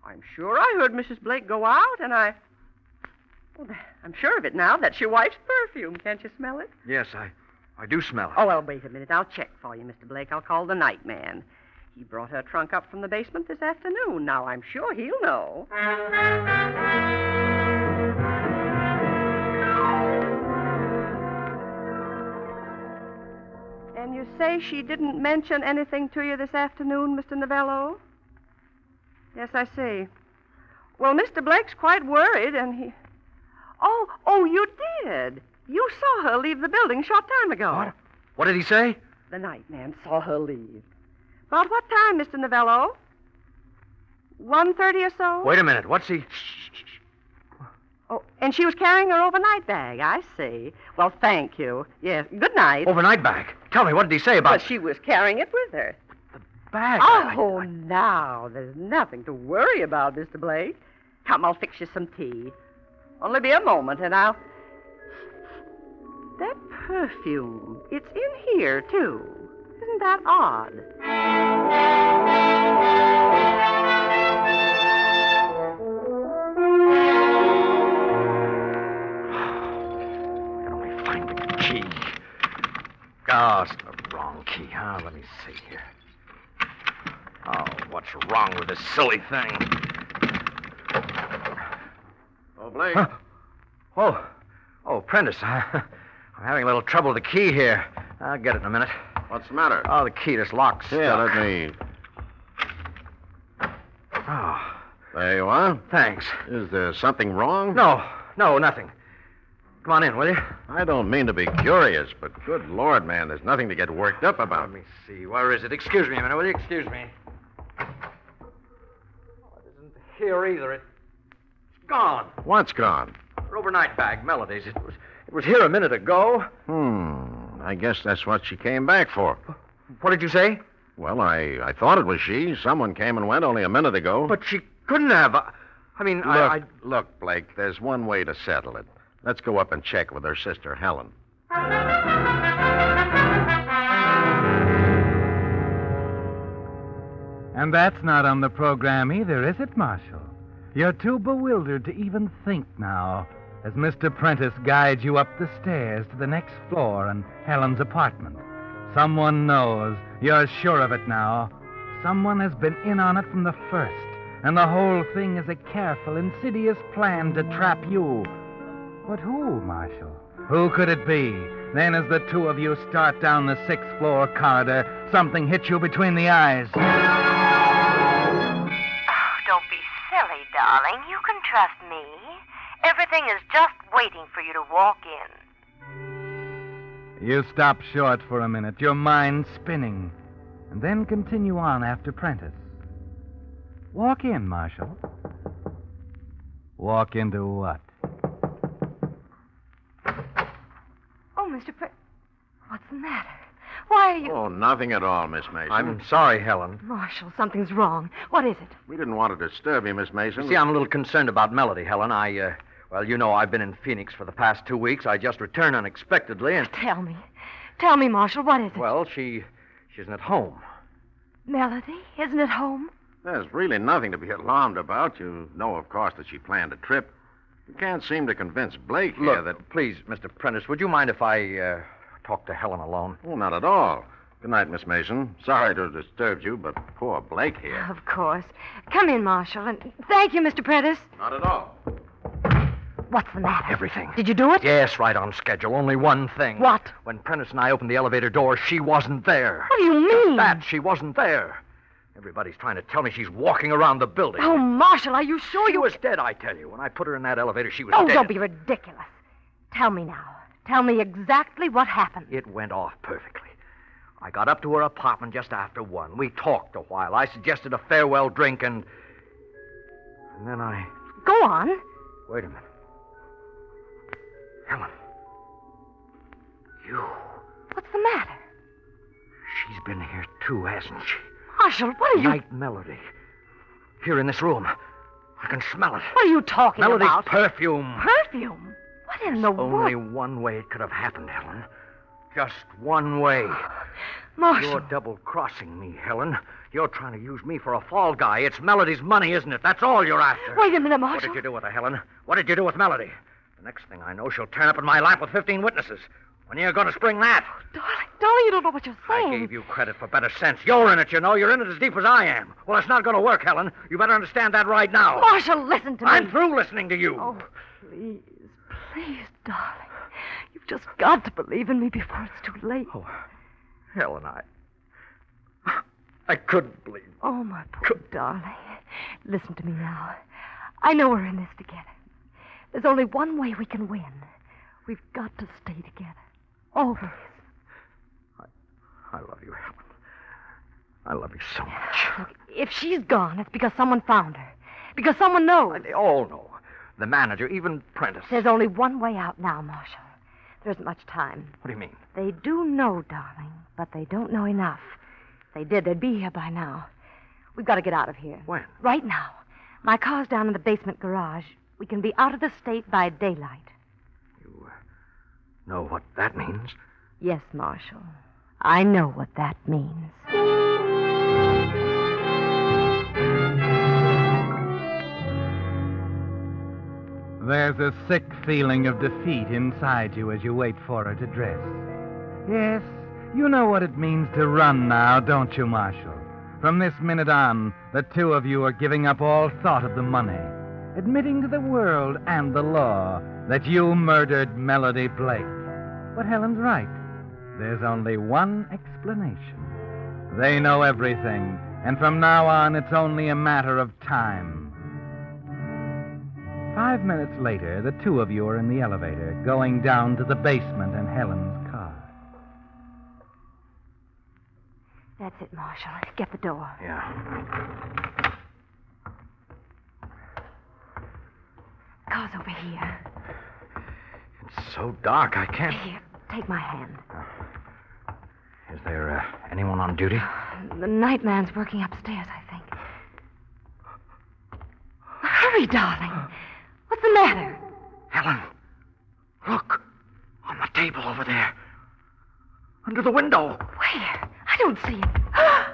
I'm sure I heard Mrs. Blake go out, and well, I'm sure of it now. That's your wife's perfume. Can't you smell it? Yes, I do smell it. Oh, well, wait a minute. I'll check for you, Mr. Blake. I'll call the night man. He brought her trunk up from the basement this afternoon. Now, I'm sure he'll know. And you say she didn't mention anything to you this afternoon, Mr. Novello? Yes, I see. Well, Mr. Blake's quite worried, and he... Oh, you did. You saw her leave the building a short time ago. What? What did he say? The night man saw her leave. About what time, Mr. Novello? 1:30 or so? Wait a minute. What's he... Oh, and she was carrying her overnight bag. I see. Well, thank you. Yes, good night. Overnight bag? Tell me, what did he say about... Well, she was carrying it with her. Bag? Oh, now, there's nothing to worry about, Mr. Blake. Come, I'll fix you some tea. Only be a moment, and I'll... That perfume, it's in here, too. Isn't that odd? I can only find the key. Oh, it's the wrong key, huh? Let me see here. Oh, what's wrong with this silly thing? Oh, Blake. Huh? Oh, Prentice. I'm having a little trouble with the key here. I'll get it in a minute. What's the matter? Oh, the key just locks. Yeah, let me... Oh. There you are. Thanks. Is there something wrong? No, nothing. Come on in, will you? I don't mean to be curious, but good Lord, man, there's nothing to get worked up about. Let me see. Where is it? Excuse me a minute, will you? Excuse me. Oh, it isn't here either. It's gone. What's gone? Her overnight bag, Melody's. It was here a minute ago. I guess that's what she came back for. What did you say? Well, I thought it was she. Someone came and went only a minute ago. But she couldn't have. Look, Blake, there's one way to settle it. Let's go up and check with her sister, Helen. And that's not on the program either, is it, Marshal? You're too bewildered to even think now, as Mr. Prentice guides you up the stairs to the next floor and Helen's apartment. Someone knows. You're sure of it now. Someone has been in on it from the first, and the whole thing is a careful, insidious plan to trap you. But who, Marshal? Who could it be? Then as the two of you start down the sixth floor corridor, something hits you between the eyes. Oh, don't be silly, darling. You can trust me. Everything is just waiting for you to walk in. You stop short for a minute, your mind spinning, and then continue on after Prentice. Walk in, Marshal. Walk into what? Oh, Mr. What's the matter? Why are you... Oh, nothing at all, Miss Mason. I'm sorry, Helen. Marshal, something's wrong. What is it? We didn't want to disturb you, Miss Mason. See, I'm a little concerned about Melody, Helen. Well, you know, I've been in Phoenix for the past 2 weeks. I just returned unexpectedly and... Tell me. Tell me, Marshal, what is it? Well, she isn't at home. Melody isn't at home? There's really nothing to be alarmed about. You know, of course, that she planned a trip. You can't seem to convince Blake here that... Please, Mr. Prentice, would you mind if I talk to Helen alone? Oh, not at all. Good night, Miss Mason. Sorry to have disturbed you, but poor Blake here. Of course. Come in, Marshal, and thank you, Mr. Prentice. Not at all. What's the matter? Everything. Did you do it? Yes, right on schedule. Only one thing. What? When Prentice and I opened the elevator door, she wasn't there. What do you mean? That she wasn't there. Everybody's trying to tell me she's walking around the building. Oh, Marshal, are you sure She was dead, I tell you. When I put her in that elevator, she was dead. Oh, don't be ridiculous. Tell me now. Tell me exactly what happened. It went off perfectly. I got up to her apartment just after 1. We talked a while. I suggested a farewell drink, and then I... Go on. Wait a minute. Helen. You. What's the matter? She's been here, too, hasn't she? Marshal, what are you... Night Melody. Here in this room. I can smell it. What are you talking Melody's about? perfume. Perfume? What in the world? Only one way it could have happened, Helen. Just one way. Marshal. You're double-crossing me, Helen. You're trying to use me for a fall guy. It's Melody's money, isn't it? That's all you're after. Wait a minute, Marshal. What did you do with her, Helen? What did you do with Melody? The next thing I know, she'll turn up in my lap with 15 witnesses. When are you going to spring that? Darling, you don't know what you're saying. I gave you credit for better sense. You're in it, you know. You're in it as deep as I am. Well, it's not going to work, Helen. You better understand that right now. Marshal, listen to me. I'm through listening to you. Oh, please, darling. You've just got to believe in me before it's too late. Oh, Helen, I couldn't believe. Oh, my poor darling. Listen to me now. I know we're in this together. There's only one way we can win. We've got to stay together. Always. I love you, Helen. I love you so much. Look, if she's gone, it's because someone found her. Because someone knows. They all know. The manager, even Prentice. There's only one way out now, Marshal. There isn't much time. What do you mean? They do know, darling, but they don't know enough. If they did, they'd be here by now. We've got to get out of here. When? Right now. My car's down in the basement garage. We can be out of the state by daylight. Know what that means? Yes, Marshal. I know what that means. There's a sick feeling of defeat inside you as you wait for her to dress. Yes, you know what it means to run now, don't you, Marshal? From this minute on, the two of you are giving up all thought of the money, admitting to the world and the law that you murdered Melody Blake. But Helen's right. There's only one explanation. They know everything, and from now on, it's only a matter of time. 5 minutes later, the two of you are in the elevator, going down to the basement in Helen's car. That's it, Marshal. Get the door. Yeah. Car's over here. It's so dark, I can't... Here, take my hand. Is there anyone on duty? The night man's working upstairs, I think. Hurry, darling. What's the matter? Helen, look. On the table over there. Under the window. Where? I don't see it. I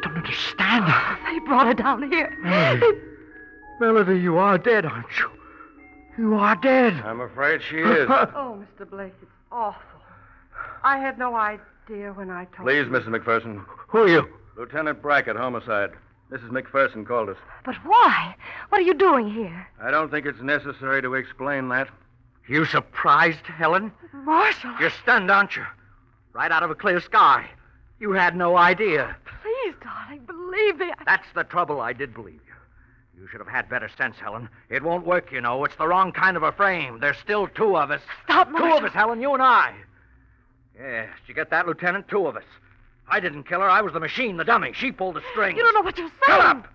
don't understand. They brought her down here. Melody, you are dead, aren't you? You are dead. I'm afraid she is. Oh, Mr. Blake, it's awful. I had no idea when I told Please, you. Mrs. McPherson. Who are you? Lieutenant Brackett, homicide. Mrs. McPherson called us. But why? What are you doing here? I don't think it's necessary to explain that. You surprised, Helen? Marshal. You're stunned, aren't you? Right out of a clear sky. You had no idea. Please, darling, believe me. That's the trouble. I did believe you. You should have had better sense, Helen. It won't work, you know. It's the wrong kind of a frame. There's still two of us. Stop, Marshal. Two of us, Helen, you and I. Yes, did you get that, Lieutenant? Two of us. I didn't kill her. I was the machine, the dummy. She pulled the strings. You don't know what you're Shut saying. up!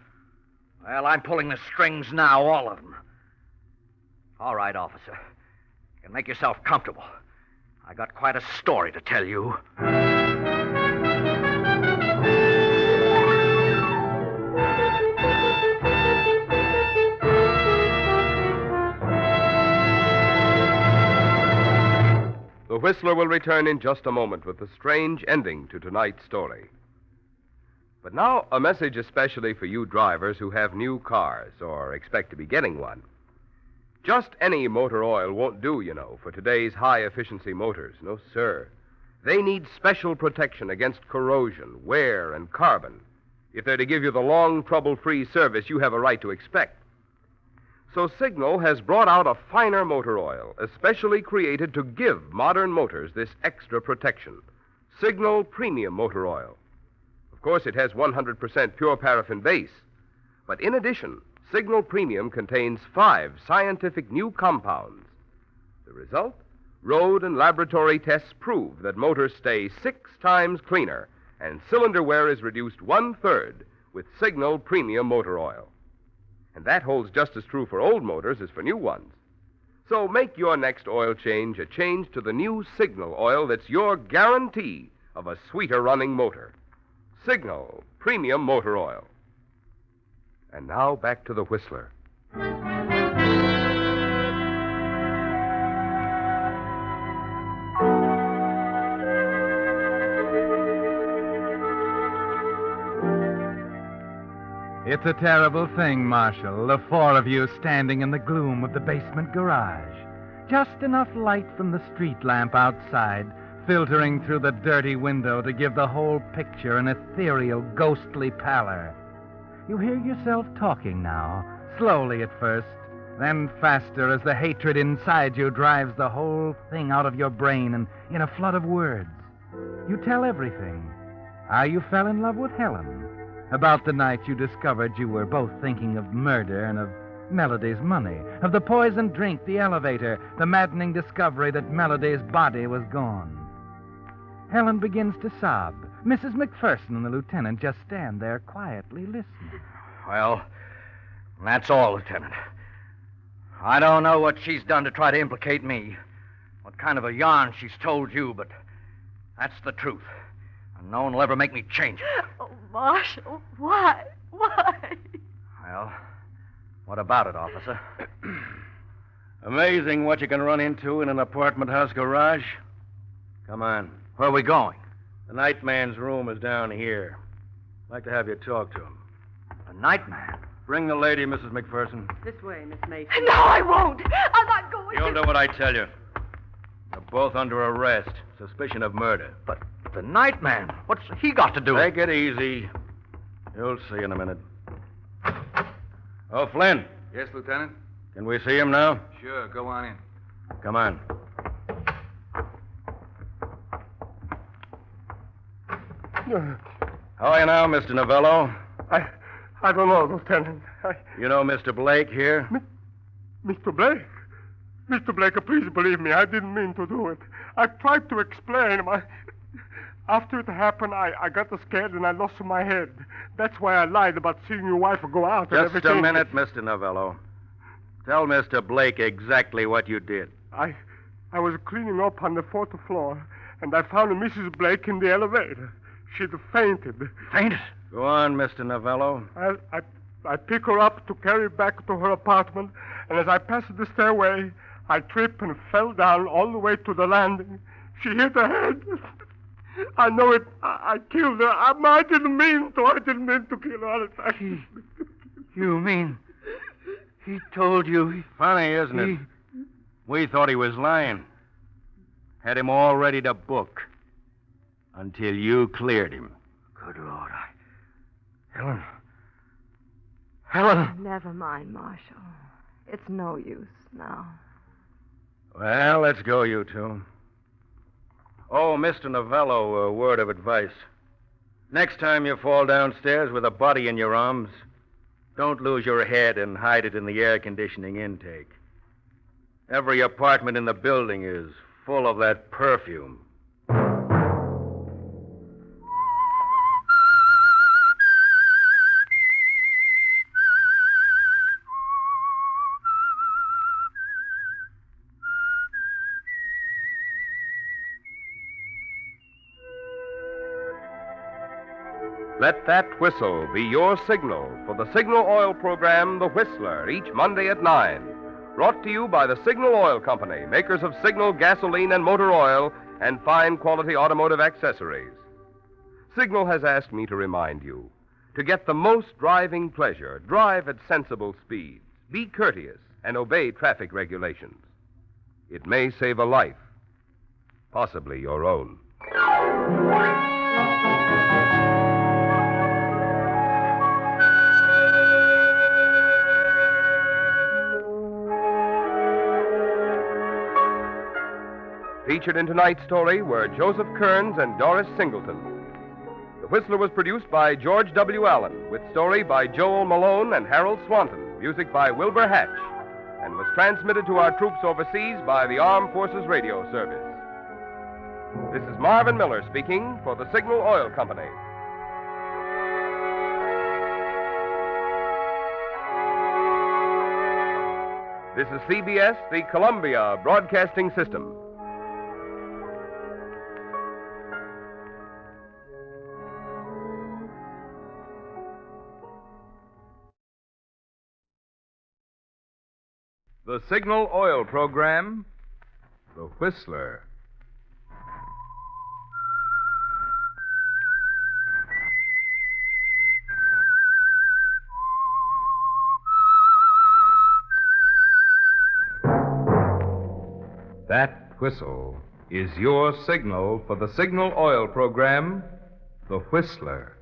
Well, I'm pulling the strings now, all of them. All right, officer. You can make yourself comfortable. I got quite a story to tell you. The Whistler will return in just a moment with the strange ending to tonight's story. But now, a message especially for you drivers who have new cars or expect to be getting one. Just any motor oil won't do, you know, for today's high-efficiency motors. No, sir. They need special protection against corrosion, wear, and carbon if they're to give you the long, trouble-free service you have a right to expect. So Signal has brought out a finer motor oil, especially created to give modern motors this extra protection. Signal Premium Motor Oil. Of course, it has 100% pure paraffin base. But in addition, Signal Premium contains 5 scientific new compounds. The result? Road and laboratory tests prove that motors stay 6 times cleaner, and cylinder wear is reduced 1/3 with Signal Premium Motor Oil. And that holds just as true for old motors as for new ones. So make your next oil change a change to the new Signal oil that's your guarantee of a sweeter running motor. Signal Premium Motor Oil. And now back to the Whistler. It's a terrible thing, Marshal, the 4 of you standing in the gloom of the basement garage. Just enough light from the street lamp outside filtering through the dirty window to give the whole picture an ethereal, ghostly pallor. You hear yourself talking now, slowly at first, then faster as the hatred inside you drives the whole thing out of your brain and in a flood of words. You tell everything. How you fell in love with Helen. About the night you discovered you were both thinking of murder and of Melody's money, of the poisoned drink, the elevator, the maddening discovery that Melody's body was gone. Helen begins to sob. Mrs. McPherson and the lieutenant just stand there quietly listening. Well, that's all, Lieutenant. I don't know what she's done to try to implicate me, what kind of a yarn she's told you, but that's the truth. And no one will ever make me change it. Oh, Marshal, why? Why? Well, what about it, officer? Amazing what you can run into in an apartment house garage. Come on. Where are we going? The night man's room is down here. I'd like to have you talk to him. The night man? Bring the lady, Mrs. McPherson. This way, Miss Mason. No, I won't. I'm not going You'll to. do what I tell you. You're both under arrest. Suspicion of murder. But the night man, what's he got to do? Take it easy. You'll see in a minute. Oh, Flynn. Yes, Lieutenant? Can we see him now? Sure, go on in. Come on. How are you now, Mr. Novello? I don't know, Lieutenant. You know Mr. Blake here? Mr. Blake? Mr. Blake, please believe me. I didn't mean to do it. I tried to explain. After it happened, I got scared and I lost my head. That's why I lied about seeing your wife go out and Just everything. a minute, Mr. Novello. Tell Mr. Blake exactly what you did. I was cleaning up on the 4th floor, and I found Mrs. Blake in the elevator. She'd fainted. Fainted? Go on, Mr. Novello. I pick her up to carry back to her apartment, and as I passed the stairway, I tripped and fell down all the way to the landing. She hit her head. I know it. I killed her. I didn't mean to. I didn't mean to kill her. You mean he told you? Funny, isn't it? We thought he was lying. Had him all ready to book. Until you cleared him. Good Lord, Helen. Never mind, Marshal. It's no use now. Well, let's go, you two. Oh, Mr. Novello, a word of advice. Next time you fall downstairs with a body in your arms, don't lose your head and hide it in the air conditioning intake. Every apartment in the building is full of that perfume. Let that whistle be your signal for the Signal Oil program, The Whistler, each Monday at 9. Brought to you by the Signal Oil Company, makers of Signal gasoline and motor oil and fine quality automotive accessories. Signal has asked me to remind you, to get the most driving pleasure, drive at sensible speeds, be courteous, and obey traffic regulations. It may save a life, possibly your own. Featured in tonight's story were Joseph Kearns and Doris Singleton. The Whistler was produced by George W. Allen, with story by Joel Malone and Harold Swanton, music by Wilbur Hatch, and was transmitted to our troops overseas by the Armed Forces Radio Service. This is Marvin Miller speaking for the Signal Oil Company. This is CBS, the Columbia Broadcasting System. The Signal Oil program, The Whistler. That whistle is your signal for the Signal Oil program, The Whistler.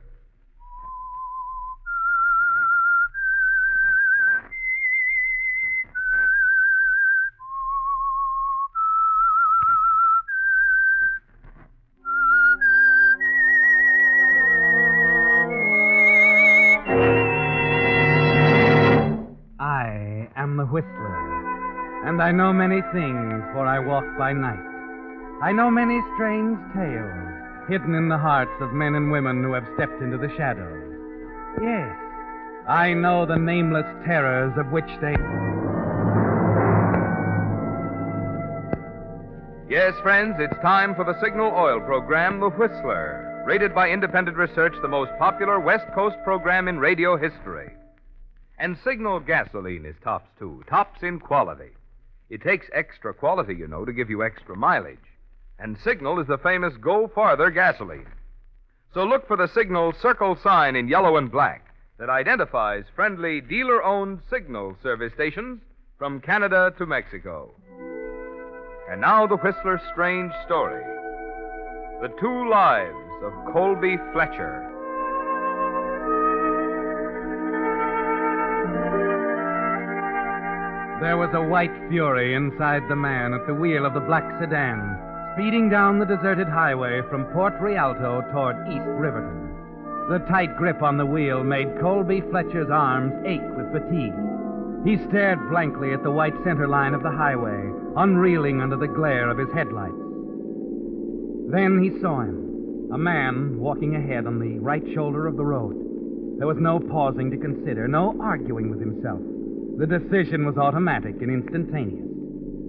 I am the Whistler, and I know many things, for I walk by night. I know many strange tales, hidden in the hearts of men and women who have stepped into the shadows. Yes, I know the nameless terrors of which they... Yes, friends, it's time for the Signal Oil program, The Whistler, rated by independent research the most popular West Coast program in radio history. And Signal gasoline is tops, too, tops in quality. It takes extra quality, you know, to give you extra mileage. And Signal is the famous Go Farther gasoline. So look for the Signal circle sign in yellow and black that identifies friendly dealer-owned Signal service stations from Canada to Mexico. And now the Whistler's strange story. The Two Lives of Colby Fletcher. There was a white fury inside the man at the wheel of the black sedan, speeding down the deserted highway from Port Rialto toward East Riverton. The tight grip on the wheel made Colby Fletcher's arms ache with fatigue. He stared blankly at the white center line of the highway, unreeling under the glare of his headlights. Then he saw him, a man walking ahead on the right shoulder of the road. There was no pausing to consider, no arguing with himself. The decision was automatic and instantaneous.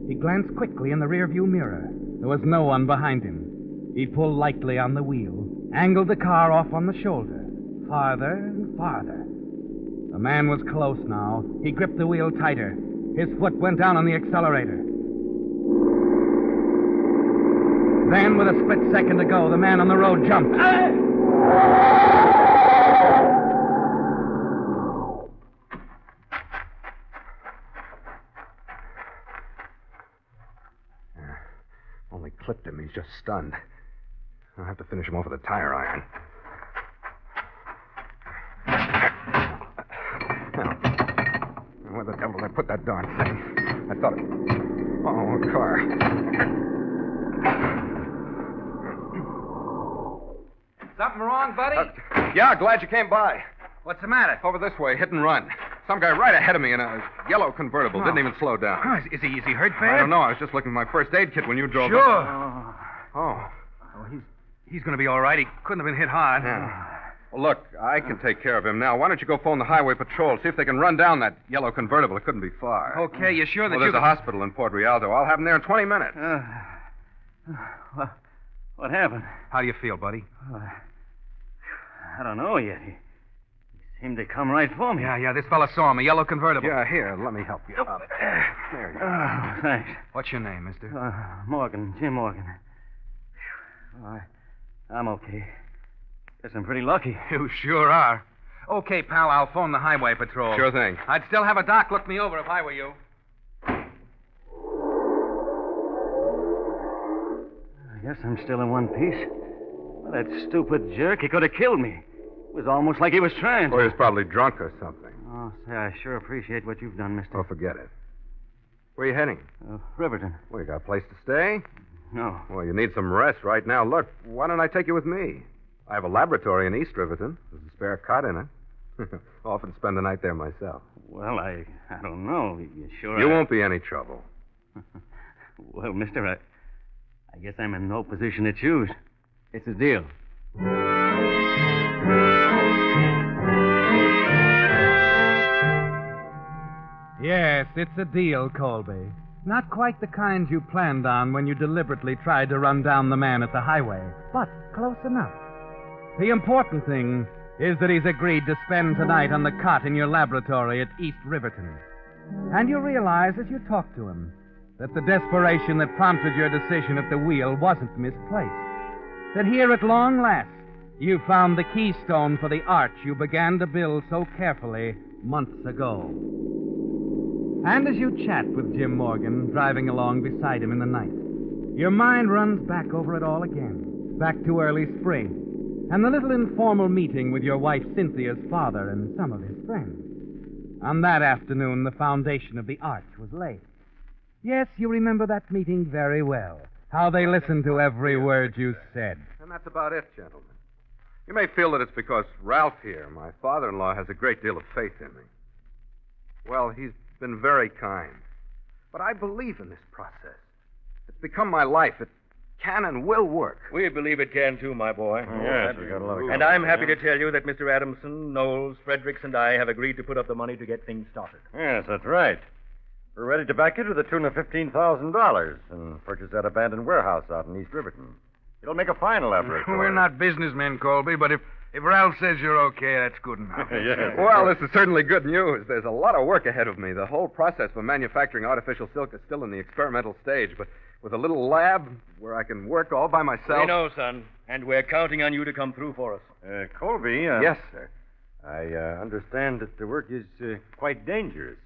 He glanced quickly in the rearview mirror. There was no one behind him. He pulled lightly on the wheel, angled the car off on the shoulder, farther and farther. The man was close now. He gripped the wheel tighter. His foot went down on the accelerator. Then, with a split second to go, the man on the road jumped. Only clipped him. He's just stunned. I'll have to finish him off with a tire iron. Where the devil did I put that darn thing? I thought it... Oh, a car. Something wrong, buddy? Yeah, glad you came by. What's the matter? Over this way, hit and run. Some guy right ahead of me in a yellow convertible. Oh. Didn't even slow down. Oh, is he hurt bad? I don't know. I was just looking for my first aid kit when you drove Sure. up. Oh. He's going to be all right. He couldn't have been hit hard. Yeah. Well, look, I can take care of him now. Why don't you go phone the highway patrol, see if they can run down that yellow convertible. It couldn't be far. Okay, you sure that there's a hospital in Port Rialto. I'll have him there in 20 minutes. What happened? How do you feel, buddy? I don't know yet. He seemed to come right for me. Yeah, this fella saw him, a yellow convertible. Yeah, here, let me help you up. There you go. Oh, thanks. What's your name, mister? Morgan, Jim Morgan. I'm okay. Guess I'm pretty lucky. You sure are. Okay, pal, I'll phone the highway patrol. Sure thing. I'd still have a doc look me over if I were you. I guess I'm still in one piece. Well, that stupid jerk, he could have killed me. It was almost like he was trying to. Or he was probably drunk or something. Oh, say, I sure appreciate what you've done, mister. Oh, forget it. Where are you heading? Riverton. Well, you got a place to stay? No. Well, you need some rest right now. Look, why don't I take you with me? I have a laboratory in East Riverton. There's a spare cot in it. Often spend the night there myself. Well, I don't know. You sure? You won't be any trouble. Well, mister, I guess I'm in no position to choose. It's a deal. Yes, it's a deal, Colby. Not quite the kind you planned on when you deliberately tried to run down the man at the highway, but close enough. The important thing is that he's agreed to spend tonight on the cot in your laboratory at East Riverton. And you realize as you talk to him that the desperation that prompted your decision at the wheel wasn't misplaced. That here at long last, you found the keystone for the arch you began to build so carefully months ago. And as you chat with Jim Morgan, driving along beside him in the night, your mind runs back over it all again, back to early spring, and the little informal meeting with your wife Cynthia's father and some of his friends. On that afternoon, the foundation of the arch was laid. Yes, you remember that meeting very well, how they listened to every word you said. And that's about it, gentlemen. You may feel that it's because Ralph here, my father-in-law, has a great deal of faith in me. Well, he's been very kind. But I believe in this process. It's become my life. It can and will work. We believe it can, too, my boy. Yes, we got a lot of And I'm happy to tell you that Mr. Adamson, Knowles, Fredericks, and I have agreed to put up the money to get things started. Yes, that's right. We're ready to back you to the tune of $15,000 and purchase that abandoned warehouse out in East Riverton. It'll make a fine laboratory. We're not businessmen, Colby, but if Ralph says you're okay, that's good enough. Yes. Well, this is certainly good news. There's a lot of work ahead of me. The whole process for manufacturing artificial silk is still in the experimental stage, but with a little lab where I can work all by myself. We know, son, and we're counting on you to come through for us. Colby. Yes, sir. I understand that the work is quite dangerous.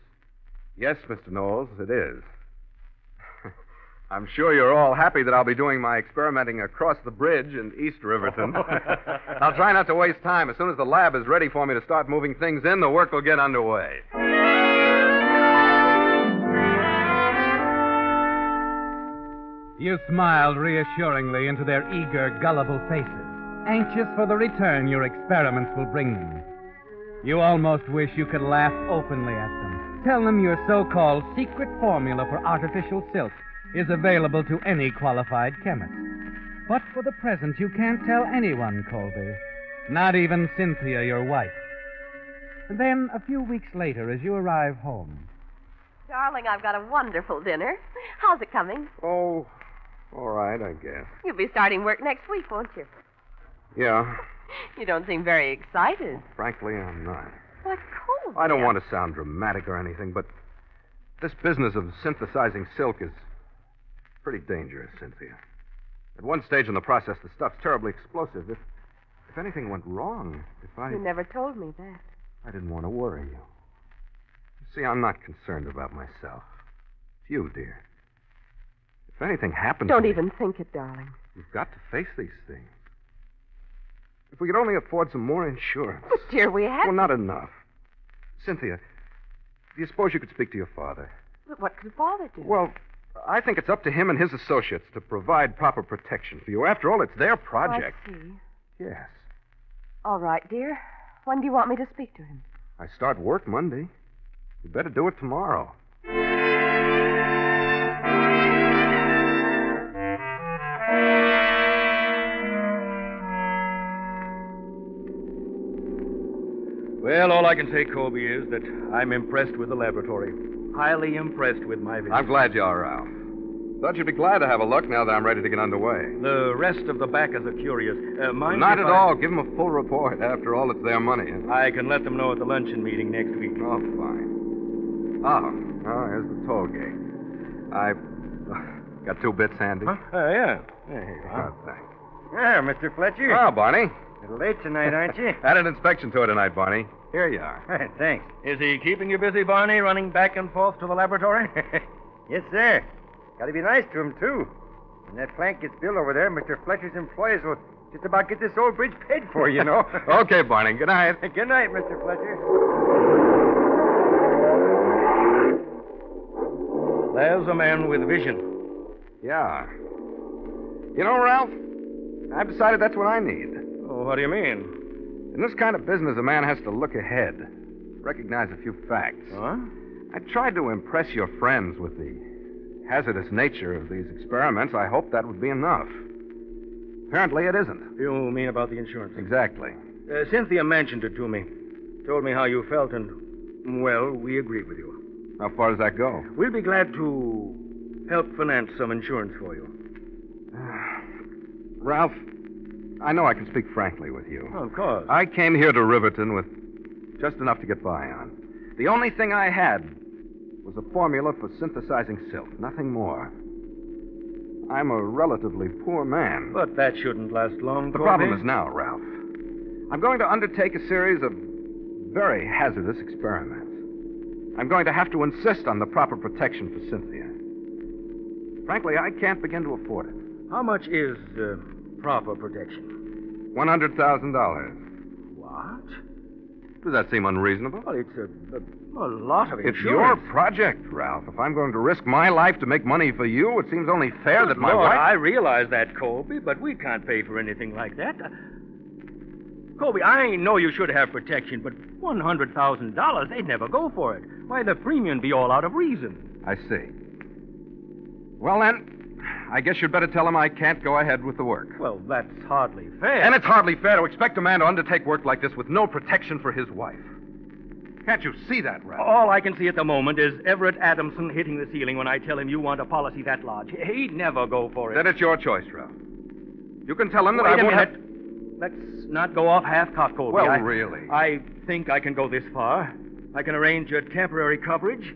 Yes, Mr. Knowles, it is. I'm sure you're all happy that I'll be doing my experimenting across the bridge in East Riverton. I'll try not to waste time. As soon as the lab is ready for me to start moving things in, the work will get underway. You smiled reassuringly into their eager, gullible faces, anxious for the return your experiments will bring them. You almost wish you could laugh openly at them. Tell them your so-called secret formula for artificial silk is available to any qualified chemist. But for the present, you can't tell anyone, Colby. Not even Cynthia, your wife. And then, a few weeks later, as you arrive home... Darling, I've got a wonderful dinner. How's it coming? Oh, all right, I guess. You'll be starting work next week, won't you? Yeah, You don't seem very excited. frankly, I'm not. What, Colby? I don't want to sound dramatic or anything, but this business of synthesizing silk is pretty dangerous, Cynthia. At one stage in the process, the stuff's terribly explosive. If anything went wrong, You never told me that. I didn't want to worry you. See, I'm not concerned about myself. It's you, dear. If anything happens Don't to me, even think it, darling. you've got to face these things. If we could only afford some more insurance. But, dear, we have... Well, not enough. Cynthia, do you suppose you could speak to your father? But what could Father do? Well, I think it's up to him and his associates to provide proper protection for you. After all, it's their project. I see. Yes. All right, dear. When do you want me to speak to him? I start work Monday. You better do it tomorrow. Well, all I can say, Colby, is that I'm impressed with the laboratory. Highly impressed with my visit. I'm glad you are, Ralph. Thought you'd be glad to have a look now that I'm ready to get underway. The rest of the backers are curious. Mind Not if at I- all. Give them a full report. After all, it's their money. I can let them know at the luncheon meeting next week. Oh, fine. Oh, here's the toll gate. I've got 2 bits handy. Huh? Yeah. Oh, thanks. Yeah, Mr. Fletcher. Oh, Barney. A little late tonight, aren't you? Had an inspection tour tonight, Barney. Here you are. Thanks. Is he keeping you busy, Barney, running back and forth to the laboratory? Yes, sir. Got to be nice to him, too. When that plank gets built over there, Mr. Fletcher's employees will just about get this old bridge paid for, you know. Okay, Barney. Good night. Good night, Mr. Fletcher. There's a man with vision. Yeah. You know, Ralph, I've decided that's what I need. Oh, what do you mean? In this kind of business, a man has to look ahead, recognize a few facts. Huh? I tried to impress your friends with the hazardous nature of these experiments. I hoped that would be enough. Apparently, it isn't. You mean about the insurance? Exactly. Cynthia mentioned it to me. Told me how you felt, and, well, we agreed with you. How far does that go? We'll be glad to help finance some insurance for you. Ralph, I know I can speak frankly with you. Oh, of course. I came here to Riverton with just enough to get by on. The only thing I had was a formula for synthesizing silk, nothing more. I'm a relatively poor man. But that shouldn't last long, The Colby. problem is now, Ralph. I'm going to undertake a series of very hazardous experiments. I'm going to have to insist on the proper protection for Cynthia. Frankly, I can't begin to afford it. How much is proper protection? $100,000. What? Does that seem unreasonable? Well, it's a lot of It's insurance. your project, Ralph. If I'm going to risk my life to make money for you, it seems only fair that my Lord, wife... I realize that, Colby, but we can't pay for anything like that. Colby, I know you should have protection, but $100,000, they'd never go for it. Why, the premium'd be all out of reason. I see. Well, then, I guess you'd better tell him I can't go ahead with the work. Well, that's hardly fair. And it's hardly fair to expect a man to undertake work like this with no protection for his wife. Can't you see that, Ralph? All I can see at the moment is Everett Adamson hitting the ceiling when I tell him you want a policy that large. He'd never go for it. Then it's your choice, Ralph. You can tell him that Wait I a won't minute. have... Let's not go off half-cocked, Colby. Well, really. I think I can go this far. I can arrange a temporary coverage.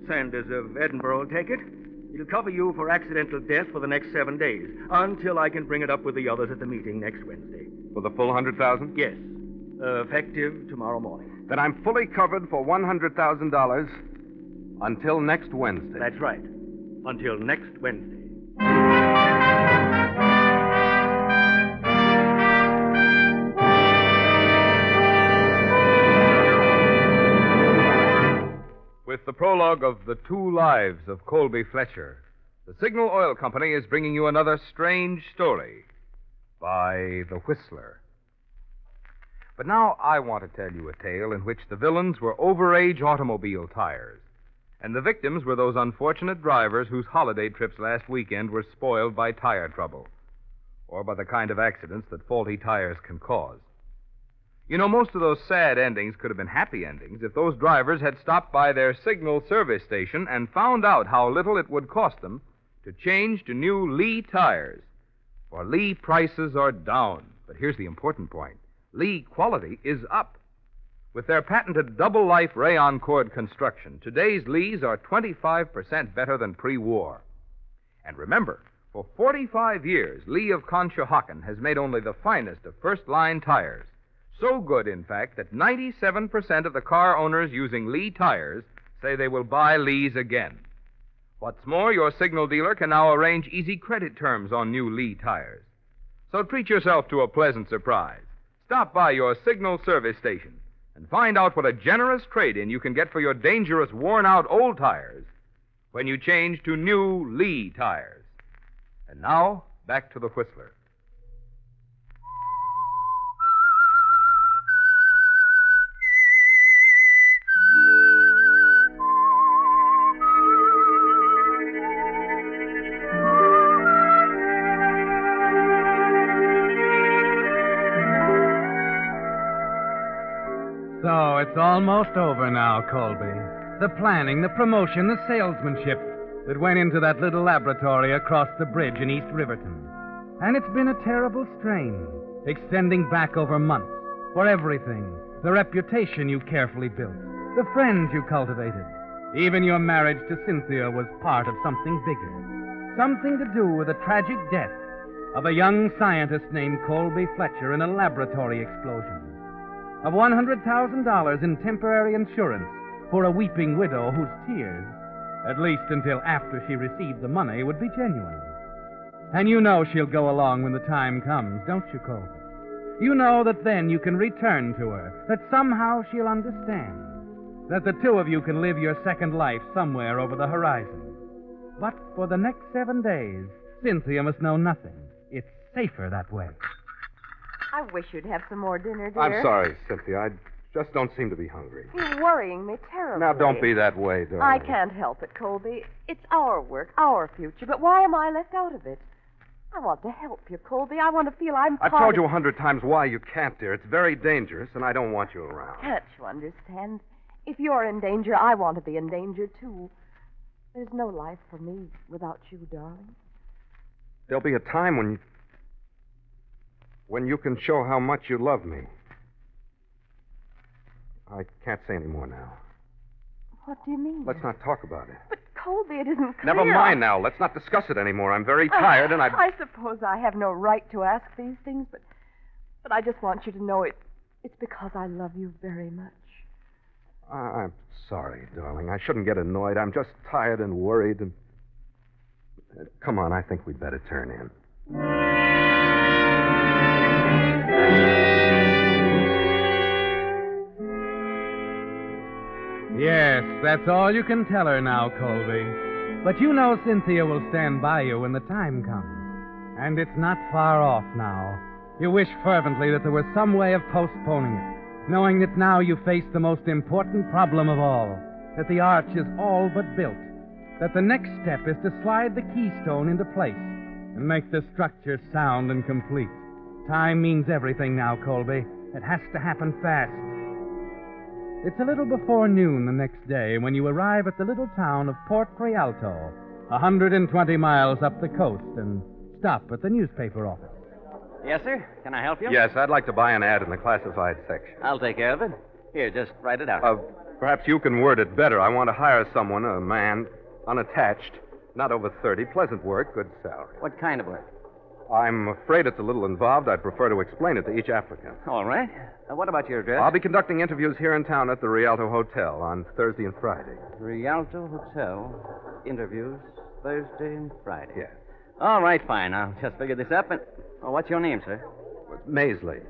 Sanders of Edinburgh will take it. It'll cover you for accidental death for the next 7 days, until I can bring it up with the others at the meeting next Wednesday. For the full $100,000? Yes. Effective tomorrow morning. Then I'm fully covered for $100,000 until next Wednesday. That's right. Until next Wednesday. With the prologue of The Two Lives of Colby Fletcher, the Signal Oil Company is bringing you another strange story by The Whistler. But now I want to tell you a tale in which the villains were overage automobile tires, and the victims were those unfortunate drivers whose holiday trips last weekend were spoiled by tire trouble, or by the kind of accidents that faulty tires can cause. You know, most of those sad endings could have been happy endings if those drivers had stopped by their Signal service station and found out how little it would cost them to change to new Lee tires. For Lee prices are down. But here's the important point. Lee quality is up. With their patented double-life rayon cord construction, today's Lees are 25% better than pre-war. And remember, for 45 years, Lee of Conshohocken has made only the finest of first-line tires. So good, in fact, that 97% of the car owners using Lee tires say they will buy Lees again. What's more, your Signal dealer can now arrange easy credit terms on new Lee tires. So treat yourself to a pleasant surprise. Stop by your Signal service station and find out what a generous trade-in you can get for your dangerous, worn-out old tires when you change to new Lee tires. And now, back to the Whistler. So it's almost over now, Colby. The planning, the promotion, the salesmanship that went into that little laboratory across the bridge in East Riverton. And it's been a terrible strain, extending back over months, for everything. The reputation you carefully built, the friends you cultivated. Even your marriage to Cynthia was part of something bigger. Something to do with the tragic death of a young scientist named Colby Fletcher in a laboratory explosion. Of $100,000 in temporary insurance for a weeping widow whose tears, at least until after she received the money, would be genuine. And you know she'll go along when the time comes, don't you, Colby? You know that then you can return to her, that somehow she'll understand, that the two of you can live your second life somewhere over the horizon. But for the next 7 days, Cynthia must know nothing. It's safer that way. I wish you'd have some more dinner, dear. I'm sorry, Cynthia. I just don't seem to be hungry. You're worrying me terribly. Now, don't be that way, darling. I can't help it, Colby. It's our work, our future, but why am I left out of it? I want to help you, Colby. I want to feel I'm part I've told you 100 times why you can't, dear. It's very dangerous, and I don't want you around. Can't you understand? If you're in danger, I want to be in danger, too. There's no life for me without you, darling. There'll be a time when you can show how much you love me. I can't say any more now. What do you mean? Let's not talk about it. But, Colby, it isn't clear. Never mind now. Let's not discuss it anymore. I'm very tired, and I suppose I have no right to ask these things, but I just want you to know it's because I love you very much. I'm sorry, darling. I shouldn't get annoyed. I'm just tired and worried, and... Come on, I think we'd better turn in. Yes, that's all you can tell her now, Colby. But you know Cynthia will stand by you when the time comes. And it's not far off now. You wish fervently that there was some way of postponing it, knowing that now you face the most important problem of all, that the arch is all but built, that the next step is to slide the keystone into place and make the structure sound and complete. Time means everything now, Colby. It has to happen fast. It's a little before noon the next day when you arrive at the little town of Port Rialto, 120 miles up the coast, and stop at the newspaper office. Yes, sir. Can I help you? Yes, I'd like to buy an ad in the classified section. I'll take care of it. Here, just write it out. Perhaps you can word it better. I want to hire someone, a man, unattached, not over 30, pleasant work, good salary. What kind of work? I'm afraid it's a little involved. I'd prefer to explain it to each applicant. All right. What about your address? I'll be conducting interviews here in town at the Rialto Hotel on Thursday and Friday. Rialto Hotel. Interviews Thursday and Friday. Yes. All right, fine. I'll just figure this up. And what's your name, sir? Maisley.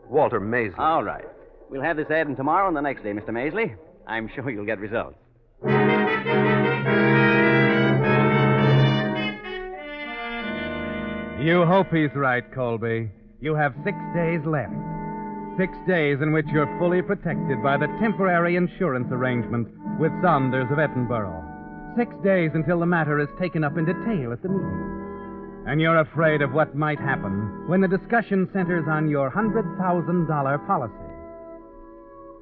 Walter Maisley. All right. We'll have this ad in tomorrow and the next day, Mr. Maisley. I'm sure you'll get results. You hope he's right, Colby. You have 6 days left. 6 days in which you're fully protected by the temporary insurance arrangement with Saunders of Edinburgh. 6 days until the matter is taken up in detail at the meeting. And you're afraid of what might happen when the discussion centers on your $100,000 policy.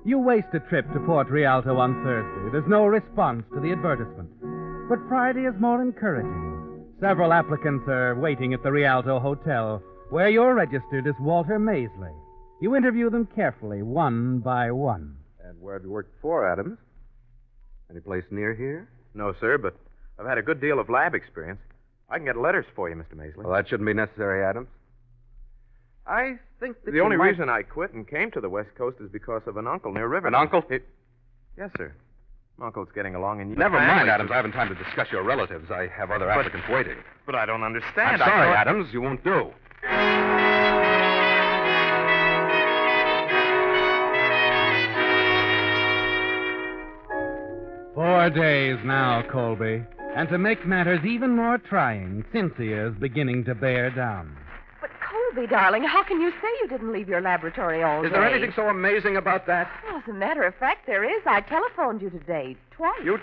You waste a trip to Port Rialto on Thursday. There's no response to the advertisement. But Friday is more encouraging. Several applicants are waiting at the Rialto Hotel, where you're registered as Walter Maisley. You interview them carefully, one by one. And where have you worked before, Adams? Any place near here? No, sir, but I've had a good deal of lab experience. I can get letters for you, Mr. Maisley. Well, that shouldn't be necessary, Adams. I think that the only reason I quit and came to the West Coast is because of an uncle near Riverdale. An uncle? Yes, sir. My uncle's getting along in Never mind, Adams. I haven't time to discuss your relatives. I have other applicants waiting. But I don't understand. I'm sorry, Adams. You won't do. 4 days now, Colby. And to make matters even more trying, Cynthia's beginning to bear down. But, Colby, darling, how can you say you didn't leave your laboratory all day? Is there anything so amazing about that? Well, as a matter of fact, there is. I telephoned you today, twice. You...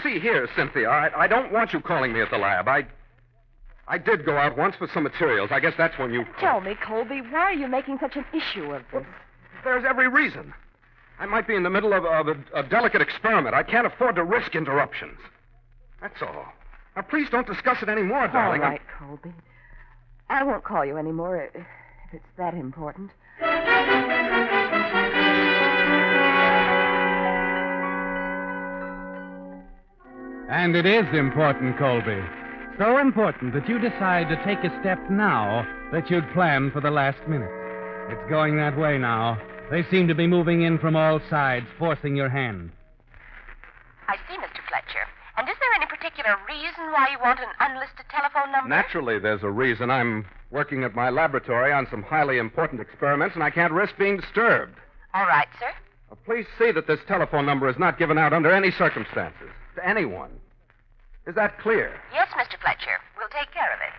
See here, Cynthia, I don't want you calling me at the lab. I did go out once for some materials. I guess that's when you... Tell me, Colby, why are you making such an issue of this? There's every reason. I might be in the middle of a delicate experiment. I can't afford to risk interruptions. That's all. Now, please don't discuss it anymore, darling. All right, Colby. I won't call you anymore if it's that important. And it is important, Colby. So important that you decide to take a step now that you'd planned for the last minute. It's going that way now. They seem to be moving in from all sides, forcing your hand. I see, Mr. Fletcher. And is there any particular reason why you want an unlisted telephone number? Naturally, there's a reason. I'm working at my laboratory on some highly important experiments, and I can't risk being disturbed. All right, sir. Please see that this telephone number is not given out under any circumstances to anyone. Is that clear? Yes, Mr. Fletcher. We'll take care of it.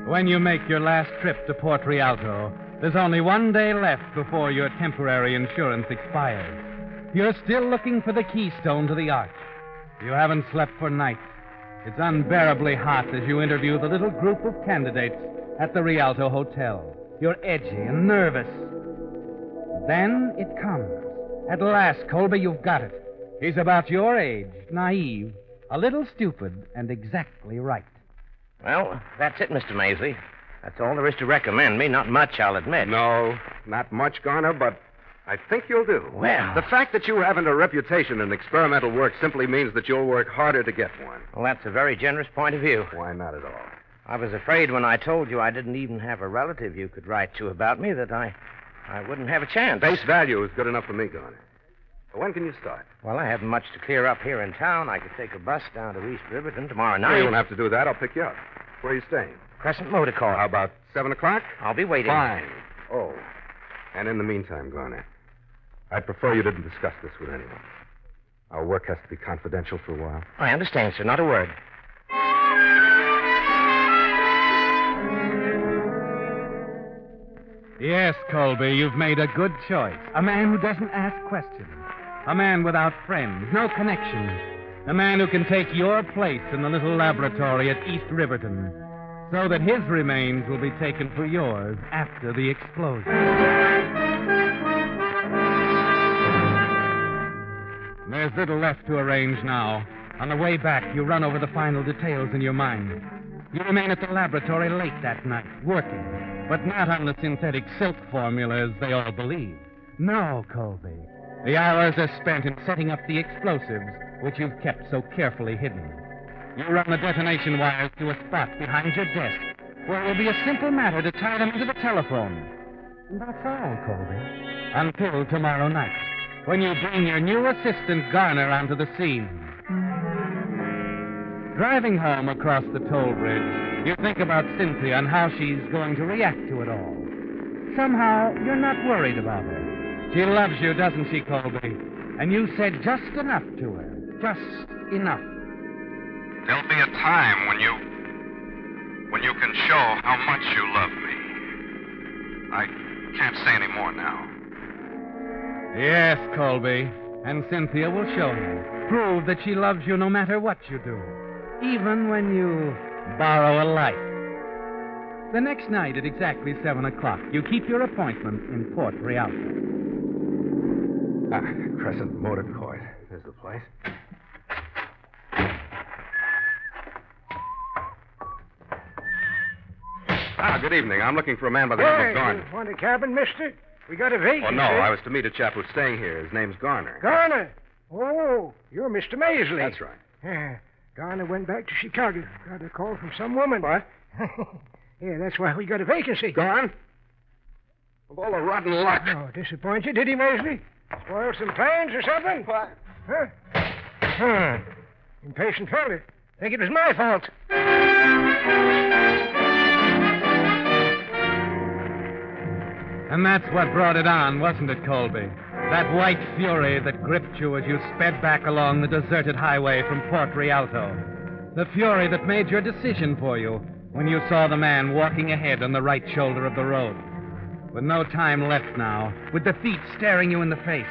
When you make your last trip to Port Rialto, there's only 1 day left before your temporary insurance expires. You're still looking for the keystone to the arch. You haven't slept for nights. It's unbearably hot as you interview the little group of candidates at the Rialto Hotel. You're edgy and nervous. Then it comes. At last, Colby, you've got it. He's about your age, naive, a little stupid, and exactly right. Well, that's it, Mr. Maisley. That's all there is to recommend me. Not much, I'll admit. No, not much, Garner, but I think you'll do. Well... The fact that you haven't a reputation in experimental work simply means that you'll work harder to get one. Well, that's a very generous point of view. Why not at all? I was afraid when I told you I didn't even have a relative you could write to about me that I wouldn't have a chance. Face value is good enough for me, Garner. When can you start? Well, I haven't much to clear up here in town. I could take a bus down to East Riverton tomorrow night. No, you won't have to do that. I'll pick you up. Where are you staying? Crescent Motor Car. How about 7 o'clock? I'll be waiting. Fine. Oh. And in the meantime, Garner, I'd prefer you didn't discuss this with anyone. Our work has to be confidential for a while. I understand, sir. Not a word. Yes, Colby, you've made a good choice. A man who doesn't ask questions. A man without friends, no connections. A man who can take your place in the little laboratory at East Riverton. so that his remains will be taken for yours after the explosion. There's little left to arrange now. On the way back, you run over the final details in your mind. You remain at the laboratory late that night, working, but not on the synthetic silk formula as they all believe. No, Colby. The hours are spent in setting up the explosives, which you've kept so carefully hidden. You run the detonation wires to a spot behind your desk, where it will be a simple matter to tie them into the telephone. And that's all, Colby. Until tomorrow night, when you bring your new assistant, Garner, onto the scene. Driving home across the toll bridge, you think about Cynthia and how she's going to react to it all. Somehow, you're not worried about her. She loves you, doesn't she, Colby? And you said just enough to her. Just enough. There'll be a time when you can show how much you love me. I can't say any more now. Yes, Colby. And Cynthia will show you. Prove that she loves you no matter what you do. Even when you borrow a life. The next night at exactly 7 o'clock, you keep your appointment in Port Rialto. Crescent Motor Court. There's the place. Good evening. I'm looking for a man by the name of Garner. Want a cabin, mister? We got a vacancy. Oh, no. I was to meet a chap who's staying here. His name's Garner. Garner? Oh, you're Mr. Maisley. That's right. Yeah. Garner went back to Chicago. Got a call from some woman. What? Yeah, that's why we got a vacancy. Gone? Of all the rotten luck. Oh, disappoint you, did he, Maisley? Spoil some plans or something? What? Huh. Impatient fella. Think it was my fault. And that's what brought it on, wasn't it, Colby? That white fury that gripped you as you sped back along the deserted highway from Port Rialto. The fury that made your decision for you when you saw the man walking ahead on the right shoulder of the road. With no time left now, with defeat staring you in the face,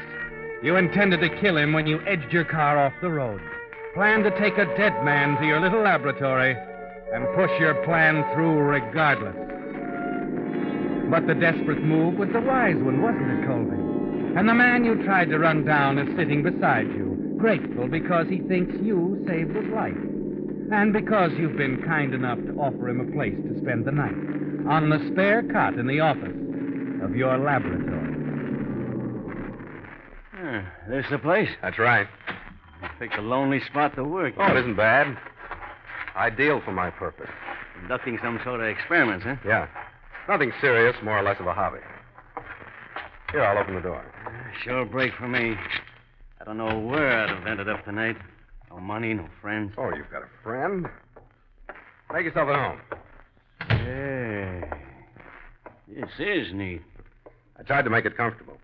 you intended to kill him when you edged your car off the road. Planned to take a dead man to your little laboratory and push your plan through regardless. But the desperate move was the wise one, wasn't it, Colby? And the man you tried to run down is sitting beside you, grateful because he thinks you saved his life. And because you've been kind enough to offer him a place to spend the night on the spare cot in the office of your laboratory. This the place? That's right. You picked a lonely spot to work. Oh, it isn't bad. Ideal for my purpose. Conducting some sort of experiments, huh? Yeah. Nothing serious, more or less of a hobby. Here, I'll open the door. Sure break for me. I don't know where I'd have ended up tonight. No money, no friends. Oh, you've got a friend? Make yourself at home. Hey. This is neat. I tried to make it comfortable.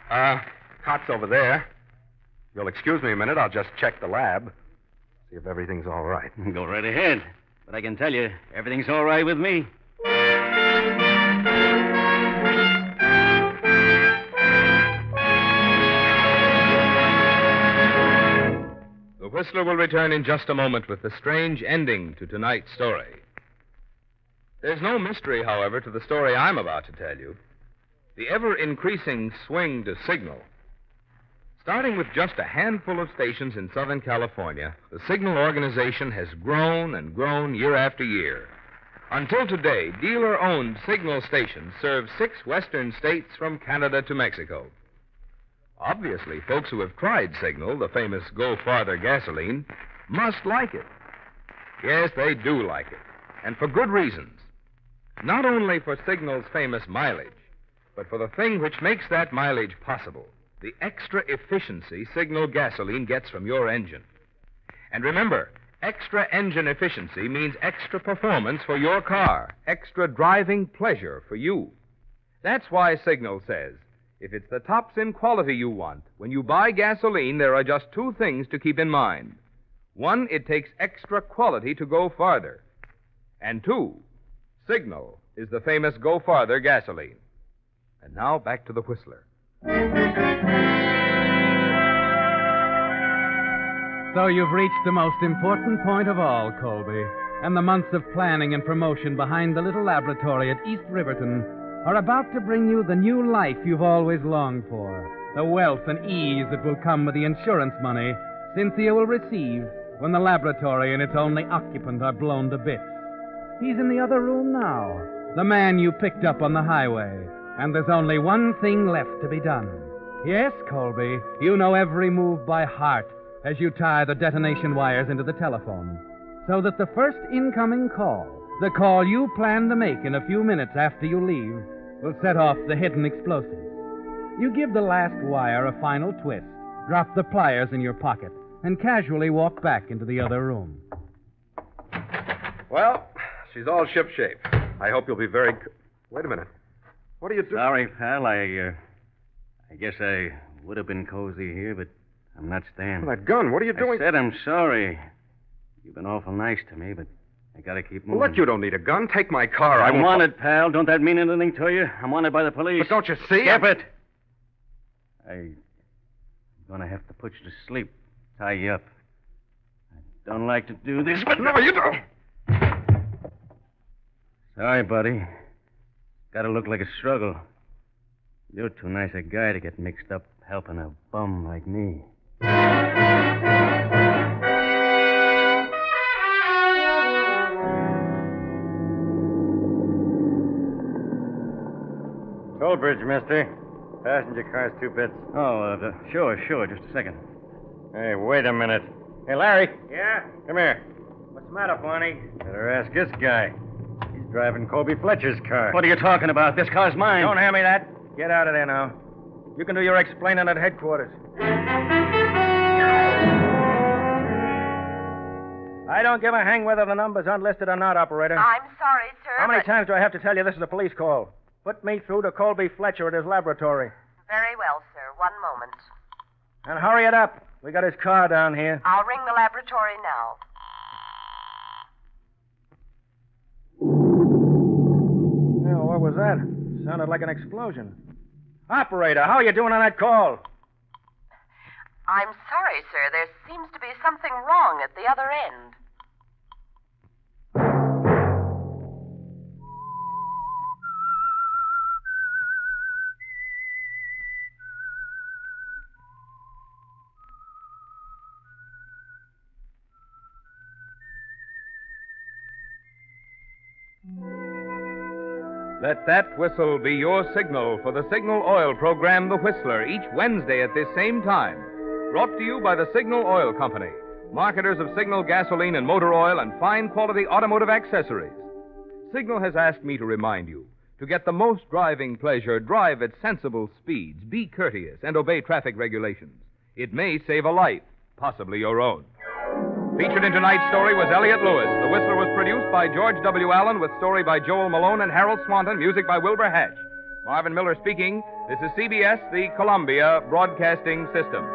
Cot's over there. You'll excuse me a minute. I'll just check the lab. See if everything's all right. Go right ahead. But I can tell you, everything's all right with me. The Whistler will return in just a moment with the strange ending to tonight's story. There's no mystery, however, to the story I'm about to tell you. The ever-increasing swing to signal. Starting with just a handful of stations in Southern California, the Signal organization has grown and grown year after year. Until today, dealer-owned Signal stations serve 6 western states from Canada to Mexico. Obviously, folks who have tried Signal, the famous Go Farther gasoline, must like it. Yes, they do like it, and for good reasons. Not only for Signal's famous mileage, but for the thing which makes that mileage possible, the extra efficiency Signal gasoline gets from your engine. And remember, extra engine efficiency means extra performance for your car, extra driving pleasure for you. That's why Signal says, if it's the tops in quality you want, when you buy gasoline, there are just 2 things to keep in mind. 1, it takes extra quality to go farther. And 2, Signal is the famous Go Farther gasoline. And now back to the Whistler. So you've reached the most important point of all, Colby. and the months of planning and promotion behind the little laboratory at East Riverton are about to bring you the new life you've always longed for, the wealth and ease that will come with the insurance money Cynthia will receive when the laboratory and its only occupant are blown to bits. He's in the other room now, the man you picked up on the highway, and there's only one thing left to be done. Yes, Colby, you know every move by heart as you tie the detonation wires into the telephone, so that the first incoming call, the call you plan to make in a few minutes after you leave, will set off the hidden explosives. You give the last wire a final twist, drop the pliers in your pocket, and casually walk back into the other room. Well, she's all shipshape. I hope you'll be very... Wait a minute. What are you doing? Sorry, pal. I guess I would have been cozy here, but I'm not staying. That gun, what are you doing? I said I'm sorry. You've been awful nice to me, but I gotta keep moving. Well, look, you don't need a gun. Take my car. I'm wanted, pal. Don't that mean anything to you? I'm wanted by the police. But don't you see? Skip it. I'm gonna have to put you to sleep. Tie you up. I don't like to do this, but... No, you don't. Sorry, buddy. Gotta look like a struggle. You're too nice a guy to get mixed up helping a bum like me. Toll bridge, mister. Passenger car's 2 bits. Oh, sure. Just a second. Hey, wait a minute. Hey, Larry. Yeah? Come here. What's the matter, Barney? Better ask this guy. He's driving Colby Fletcher's car. What are you talking about? This car's mine. Don't hand me that. Get out of there now. You can do your explaining at headquarters. I don't give a hang whether the number's unlisted or not, operator. I'm sorry, sir. How many times do I have to tell you this is a police call? Put me through to Colby Fletcher at his laboratory. Very well, sir. One moment. And hurry it up. We got his car down here. I'll ring the laboratory now. Yeah, what was that? Sounded like an explosion. Operator, how are you doing on that call? I'm sorry, sir. There seems to be something wrong at the other end. Let that whistle be your signal for the Signal Oil program, The Whistler, each Wednesday at this same time. Brought to you by the Signal Oil Company, marketers of Signal gasoline and motor oil and fine quality automotive accessories. Signal has asked me to remind you, to get the most driving pleasure, drive at sensible speeds, be courteous, and obey traffic regulations. It may save a life, possibly your own. Featured in tonight's story was Elliot Lewis. The Whistler was produced by George W. Allen with story by Joel Malone and Harold Swanton, music by Wilbur Hatch. Marvin Miller speaking. This is CBS, the Columbia Broadcasting System.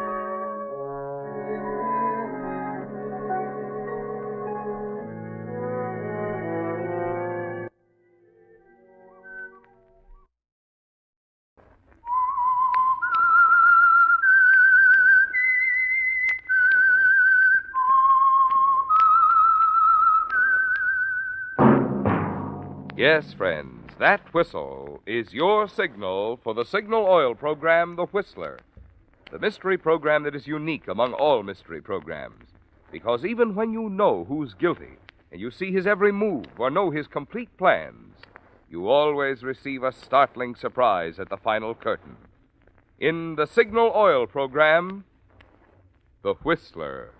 Yes, friends, that whistle is your signal for the Signal Oil program, The Whistler. The mystery program that is unique among all mystery programs. Because even when you know who's guilty, and you see his every move or know his complete plans, you always receive a startling surprise at the final curtain. In the Signal Oil program, The Whistler.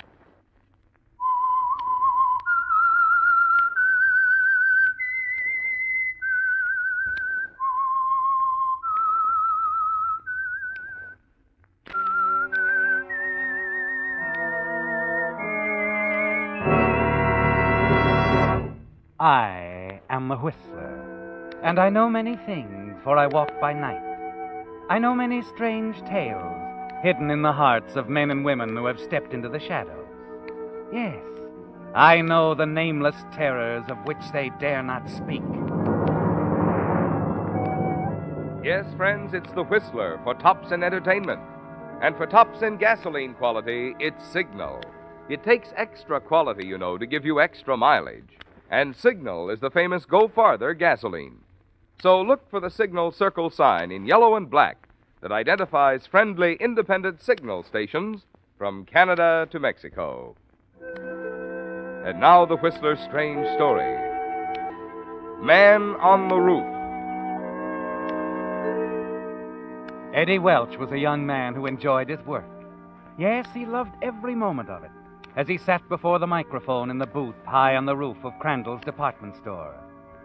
I am the Whistler, and I know many things, for I walk by night. I know many strange tales hidden in the hearts of men and women who have stepped into the shadows. Yes, I know the nameless terrors of which they dare not speak. Yes, friends, it's the Whistler for tops in entertainment. And for tops in gasoline quality, it's Signal. It takes extra quality, you know, to give you extra mileage. And Signal is the famous Go Farther gasoline. So look for the Signal Circle sign in yellow and black that identifies friendly independent signal stations from Canada to Mexico. And now the Whistler's strange story. Man on the Roof. Eddie Welch was a young man who enjoyed his work. Yes, he loved every moment of it, as he sat before the microphone in the booth high on the roof of Crandall's department store,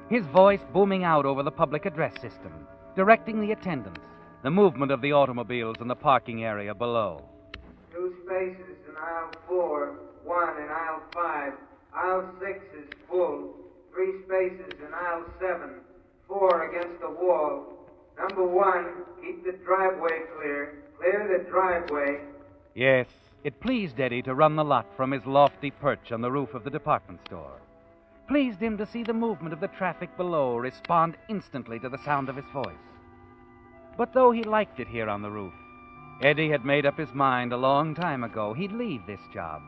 his voice booming out over the public address system, directing the attendants, the movement of the automobiles in the parking area below. 2 spaces in aisle 4, 1 in aisle 5, aisle 6 is full, 3 spaces in aisle 7, 4 against the wall. Number 1, keep the driveway clear. Clear the driveway. Yes, it pleased Eddie to run the lot from his lofty perch on the roof of the department store. Pleased him to see the movement of the traffic below respond instantly to the sound of his voice. But though he liked it here on the roof, Eddie had made up his mind a long time ago he'd leave this job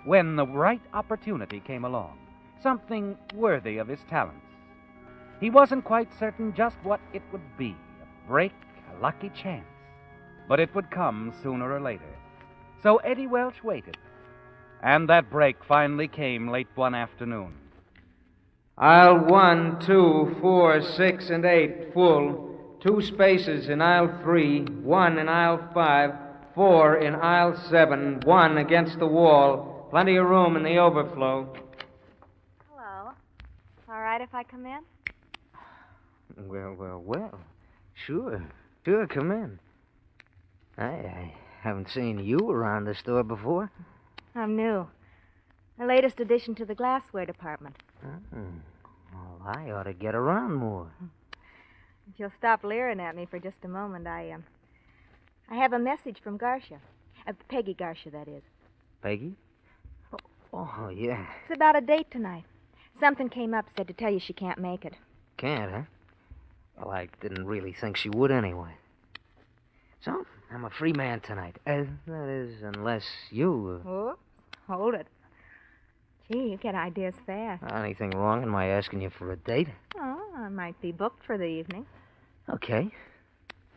when the right opportunity came along, something worthy of his talents. He wasn't quite certain just what it would be, a break, a lucky chance, but it would come sooner or later. So Eddie Welch waited, and that break finally came late one afternoon. Aisle 1, 2, 4, 6, and 8, full. 2 spaces in aisle 3, 1 in aisle 5, 4 in aisle 7, 1 against the wall. Plenty of room in the overflow. Hello. All right if I come in? Well. Sure, come in. I haven't seen you around the store before. I'm new. The latest addition to the glassware department. Well, I ought to get around more. If you'll stop leering at me for just a moment, I have a message from Garcia. Peggy Garcia, that is. Peggy? Oh, yeah. It's about a date tonight. Something came up, said to tell you she can't make it. Can't, huh? Well, I didn't really think she would anyway. So, I'm a free man tonight. That is, unless you... Whoops. Hold it. Gee, you get ideas fast. Anything wrong in my asking you for a date? Oh, I might be booked for the evening. Okay.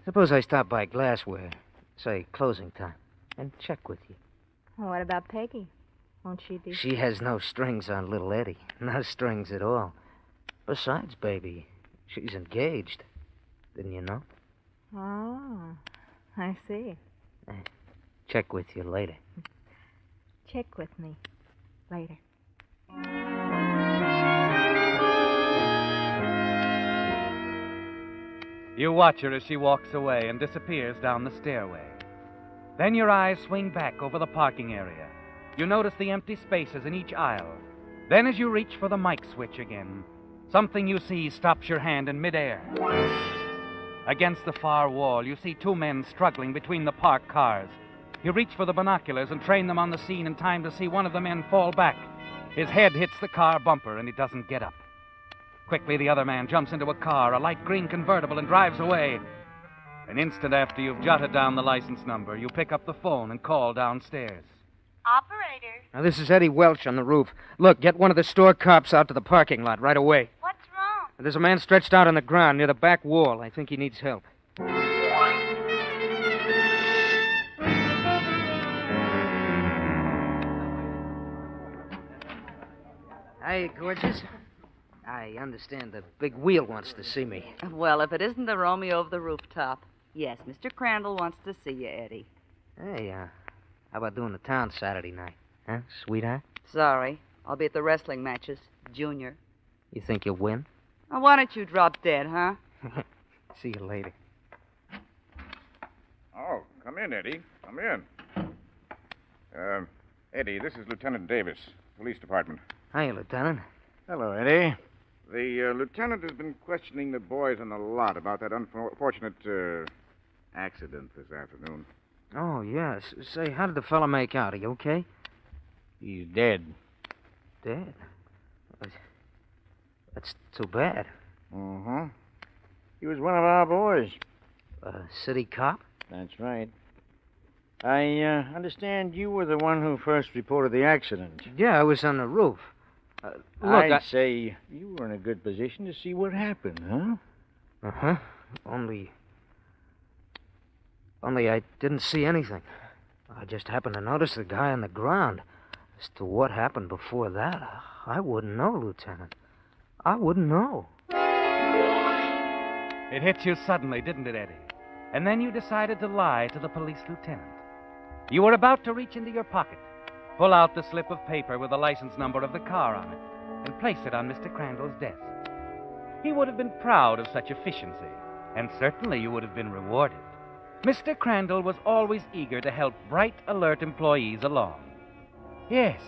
Suppose I stop by Glassware, say closing time, and check with you. Well, what about Peggy? Won't she be... She has no strings on little Eddie. No strings at all. Besides, baby, she's engaged. Didn't you know? Oh, I see. Check with you later. Check with me later. You watch her as she walks away and disappears down the stairway. Then your eyes swing back over the parking area. You notice the empty spaces in each aisle. Then as you reach for the mic switch again, something you see stops your hand in midair. Against the far wall, you see 2 men struggling between the parked cars. You reach for the binoculars and train them on the scene in time to see one of the men fall back. His head hits the car bumper and he doesn't get up. Quickly, the other man jumps into a car, a light green convertible, and drives away. An instant after you've jotted down the license number, you pick up the phone and call downstairs. Operator. Now, this is Eddie Welch on the roof. Look, get one of the store cops out to the parking lot right away. What's wrong? There's a man stretched out on the ground near the back wall. I think he needs help. Hey, gorgeous. I understand the big wheel wants to see me. Well, if it isn't the Romeo of the rooftop. Yes, Mr. Crandall wants to see you, Eddie. Hey, how about doing the town Saturday night? Huh, sweetheart? Sorry. I'll be at the wrestling matches. Junior. You think you'll win? Well, why don't you drop dead, huh? See you later. Oh, come in, Eddie. Come in. Eddie, this is Lieutenant Davis, Police Department. Hiya, Lieutenant. Hello, Eddie. The lieutenant has been questioning the boys on the lot about that unfortunate accident this afternoon. Oh, yes. Say, how did the fella make out? Are you okay? He's dead. Dead? That's too bad. Uh-huh. He was one of our boys. City cop? That's right. I understand you were the one who first reported the accident. Yeah, I was on the roof. Look, say you were in a good position to see what happened, huh? Uh-huh. Only I didn't see anything. I just happened to notice the guy on the ground. As to what happened before that, I wouldn't know, Lieutenant. I wouldn't know. It hit you suddenly, didn't it, Eddie? And then you decided to lie to the police lieutenant. You were about to reach into your pocket, pull out the slip of paper with the license number of the car on it, and place it on Mr. Crandall's desk. He would have been proud of such efficiency, and certainly you would have been rewarded. Mr. Crandall was always eager to help bright, alert employees along. Yes,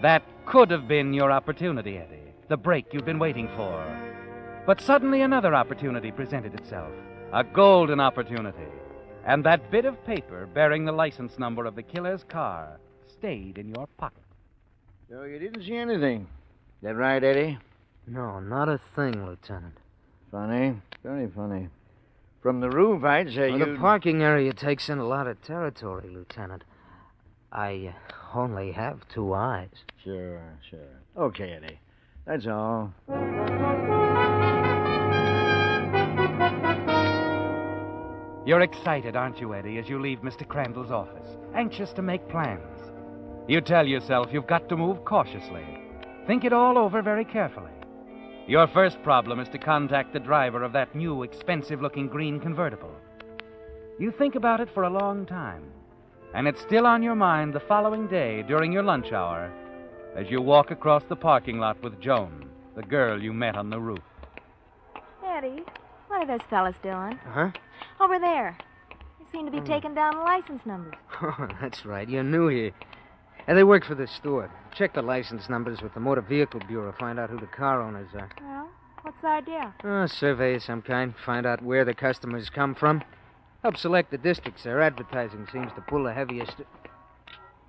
that could have been your opportunity, Eddie, the break you've been waiting for. But suddenly another opportunity presented itself, a golden opportunity, and that bit of paper bearing the license number of the killer's car stayed in your pocket. So you didn't see anything. That right, Eddie? No, not a thing, Lieutenant. Funny. Very funny. From the roof, I'd say The parking area takes in a lot of territory, Lieutenant. I only have 2 eyes. Sure. Okay, Eddie. That's all. You're excited, aren't you, Eddie, as you leave Mr. Crandall's office, anxious to make plans. You tell yourself you've got to move cautiously. Think it all over very carefully. Your first problem is to contact the driver of that new, expensive-looking green convertible. You think about it for a long time, and it's still on your mind the following day during your lunch hour as you walk across the parking lot with Joan, the girl you met on the roof. Eddie, what are those fellas doing? Huh? Over there. They seem to be taking down the license numbers. Oh, that's right. You're new here. And they work for the store. Check the license numbers with the Motor Vehicle Bureau. Find out who the car owners are. Well, what's the idea? A survey of some kind. Find out where the customers come from. Help select the districts their advertising seems to pull the heaviest.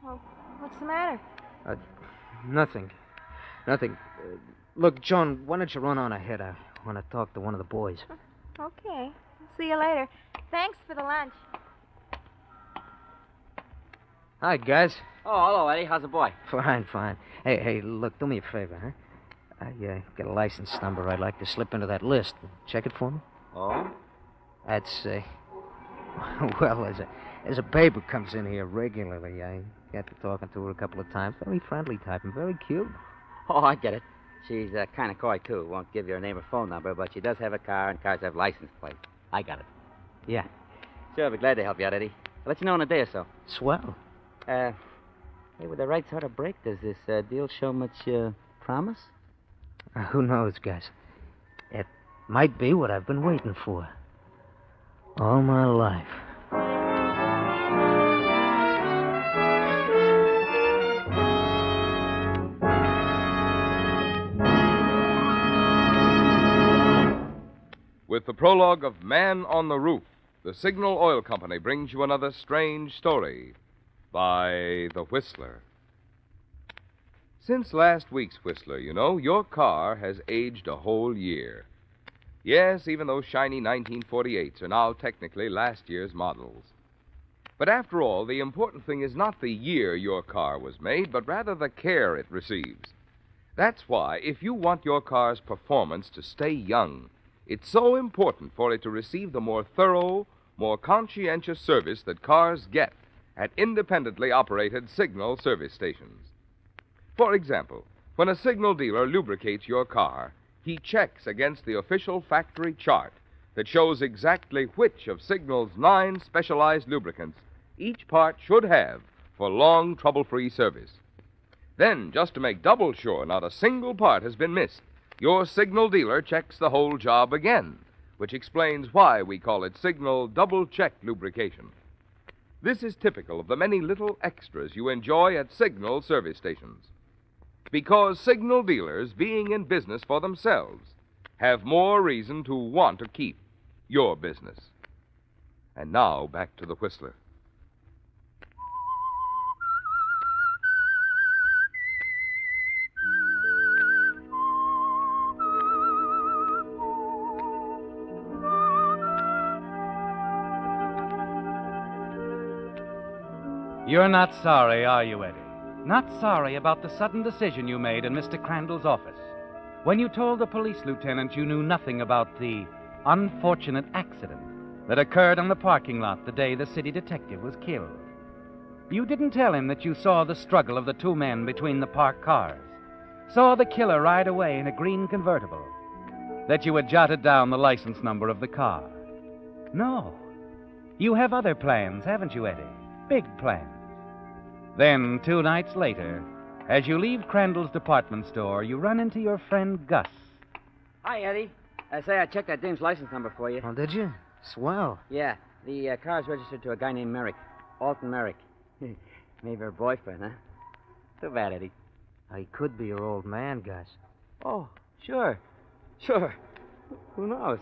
Well, what's the matter? Nothing. Look, Joan, why don't you run on ahead? I want to talk to one of the boys. Okay. See you later. Thanks for the lunch. Hi, guys. Oh, hello, Eddie. How's the boy? Fine. Hey, look, do me a favor, huh? I got a license number I'd like to slip into that list. Check it for me. Oh? That's, well, there's a babe who comes in here regularly. I got to talking to her a couple of times. Very friendly type and very cute. Oh, I get it. She's kind of coy, too. Won't give you her name or phone number, but she does have a car, and cars have license plates. I got it. Yeah. Sure, I'll be glad to help you out, Eddie. I'll let you know in a day or so. Swell. Hey, with the right sort of break, does this deal show much promise? Who knows, guys? It might be what I've been waiting for. All my life. With the prologue of Man on the Roof, the Signal Oil Company brings you another strange story by The Whistler. Since last week's Whistler, you know, your car has aged a whole year. Yes, even those shiny 1948s are now technically last year's models. But after all, the important thing is not the year your car was made, but rather the care it receives. That's why, if you want your car's performance to stay young, it's so important for it to receive the more thorough, more conscientious service that cars get at independently operated Signal service stations. For example, when a Signal dealer lubricates your car, he checks against the official factory chart that shows exactly which of Signal's 9 specialized lubricants each part should have for long, trouble-free service. Then, just to make double sure not a single part has been missed, your Signal dealer checks the whole job again, which explains why we call it Signal double-check lubrication. This is typical of the many little extras you enjoy at Signal service stations. Because Signal dealers, being in business for themselves, have more reason to want to keep your business. And now, back to the Whistler. You're not sorry, are you, Eddie? Not sorry about the sudden decision you made in Mr. Crandall's office when you told the police lieutenant you knew nothing about the unfortunate accident that occurred on the parking lot the day the city detective was killed. You didn't tell him that you saw the struggle of the two men between the parked cars, saw the killer ride away in a green convertible, that you had jotted down the license number of the car. No. You have other plans, haven't you, Eddie? Big plans. Then, 2 nights later, as you leave Crandall's department store, you run into your friend Gus. Hi, Eddie. I checked that dame's license number for you. Oh, did you? Swell. Yeah, the car's registered to a guy named Merrick. Alton Merrick. Maybe her boyfriend, huh? Too bad, Eddie. He could be your old man, Gus. Oh, sure. Sure. Who knows?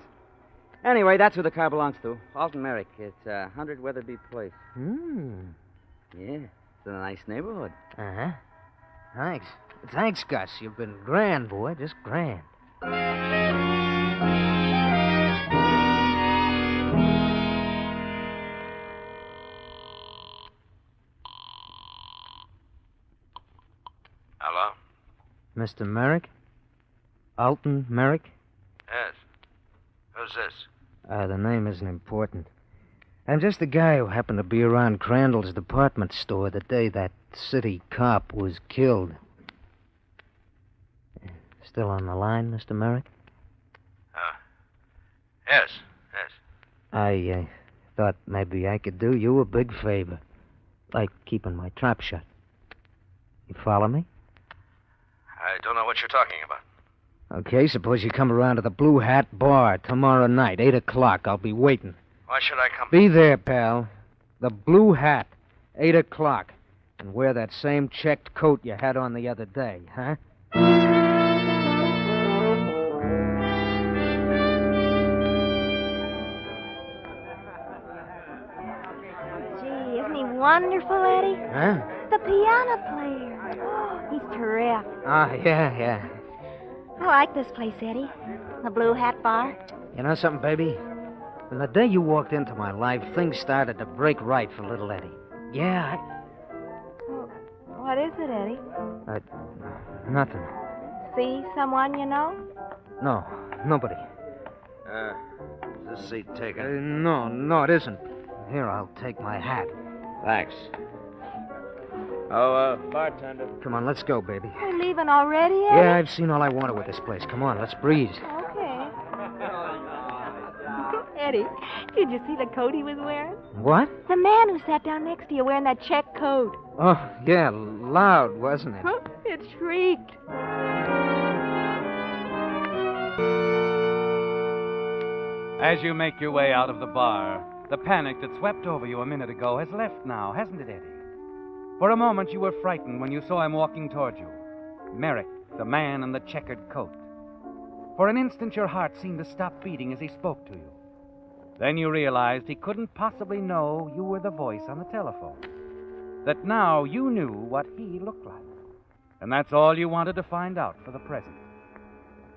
Anyway, that's who the car belongs to. Alton Merrick. It's 100 Weatherby Place. Yeah, it's in a nice neighborhood. Uh-huh. Thanks. Thanks, Gus. You've been grand, boy. Just grand. Hello? Mr. Merrick? Alton Merrick? Yes. Who's this? The name isn't important. I'm just the guy who happened to be around Crandall's department store the day that city cop was killed. Still on the line, Mr. Merrick? Yes. I thought maybe I could do you a big favor. Like keeping my trap shut. You follow me? I don't know what you're talking about. Okay, suppose you come around to the Blue Hat Bar tomorrow night, 8 o'clock. I'll be waiting. Why should I come? Be there, pal. The Blue Hat, 8 o'clock. And wear that same checked coat you had on the other day, huh? Gee, isn't he wonderful, Eddie? Huh? The piano player. Oh, he's terrific. Ah, yeah. I like this place, Eddie. The Blue Hat Bar. You know something, baby? From the day you walked into my life, things started to break right for little Eddie. Yeah, What is it, Eddie? nothing. See someone you know? No, nobody. Is this seat taken? No, it isn't. Here, I'll take my hat. Thanks. Oh, bartender. Come on, let's go, baby. We're leaving already, Eddie? Yeah, I've seen all I wanted with this place. Come on, let's breeze. Okay. Eddie, did you see the coat he was wearing? What? The man who sat down next to you wearing that check coat. Oh, yeah, loud, wasn't it? It shrieked. As you make your way out of the bar, the panic that swept over you a minute ago has left now, hasn't it, Eddie? For a moment you were frightened when you saw him walking toward you. Merrick, the man in the checkered coat. For an instant your heart seemed to stop beating as he spoke to you. Then you realized he couldn't possibly know you were the voice on the telephone. That now you knew what he looked like. And that's all you wanted to find out for the present.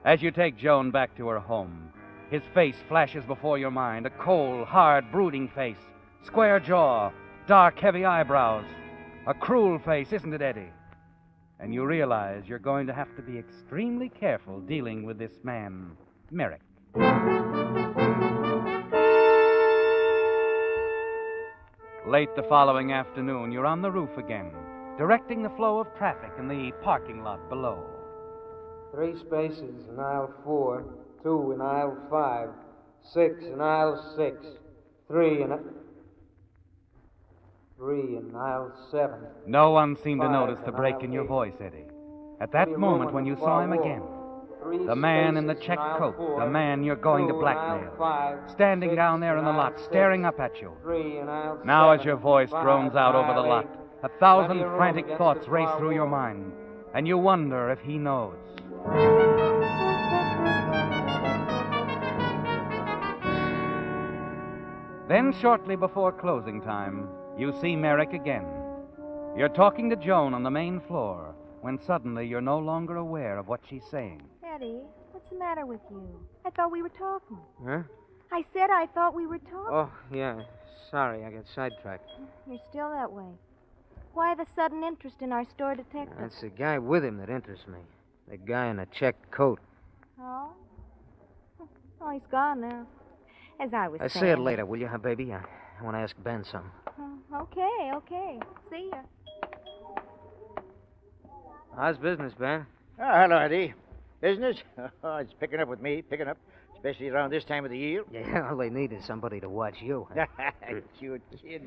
As you take Joan back to her home, his face flashes before your mind, a cold, hard, brooding face, square jaw, dark, heavy eyebrows. A cruel face, isn't it, Eddie? And you realize you're going to have to be extremely careful dealing with this man, Merrick. Late the following afternoon, you're on the roof again, directing the flow of traffic in the parking lot below. 3 spaces in aisle 4, 2 in aisle 5, 6 in aisle 6, 3 in aisle 7. No one seemed to notice the break in your voice, Eddie. At that moment when you saw him again, the man in the checked coat, the man you're going to blackmail, standing down there in the lot, staring up at you. Now as your voice drones out over the lot, 1,000 frantic thoughts race through your mind, and you wonder if he knows. Then, shortly before closing time, you see Merrick again. You're talking to Joan on the main floor when suddenly you're no longer aware of what she's saying. Eddie, what's the matter with you? I thought we were talking. Huh? I said I thought we were talking. Oh, yeah. Sorry, I got sidetracked. You're still that way. Why the sudden interest in our store detective? That's the guy with him that interests me. The guy in a checked coat. Oh? Oh, he's gone now. As I was saying. Say it later, will you, huh, baby? I want to ask Ben something. Okay. See ya. How's business, Ben? Oh, hello, Eddie. Business? Oh, it's picking up with me, picking up. Especially around this time of the year. Yeah, all they need is somebody to watch you. Cute kid.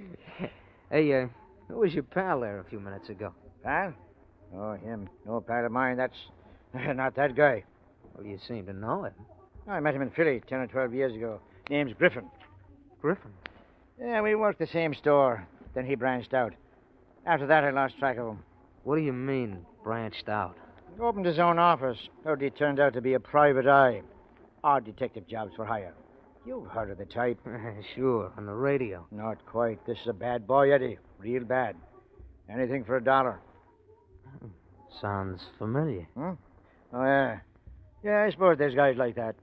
Hey, who was your pal there a few minutes ago? Pal? Oh, him. No pal of mine. That's not that guy. Well, you seem to know him. I met him in Philly 10 or 12 years ago. Name's Griffin. Griffin? Yeah, we worked the same store. Then he branched out. After that, I lost track of him. What do you mean, branched out? He opened his own office. He turned out to be a private eye. Odd detective jobs for hire. You've heard of the type. Sure, on the radio. Not quite. This is a bad boy, Eddie. Real bad. Anything for $1. Sounds familiar. Oh, yeah. Yeah, I suppose there's guys like that.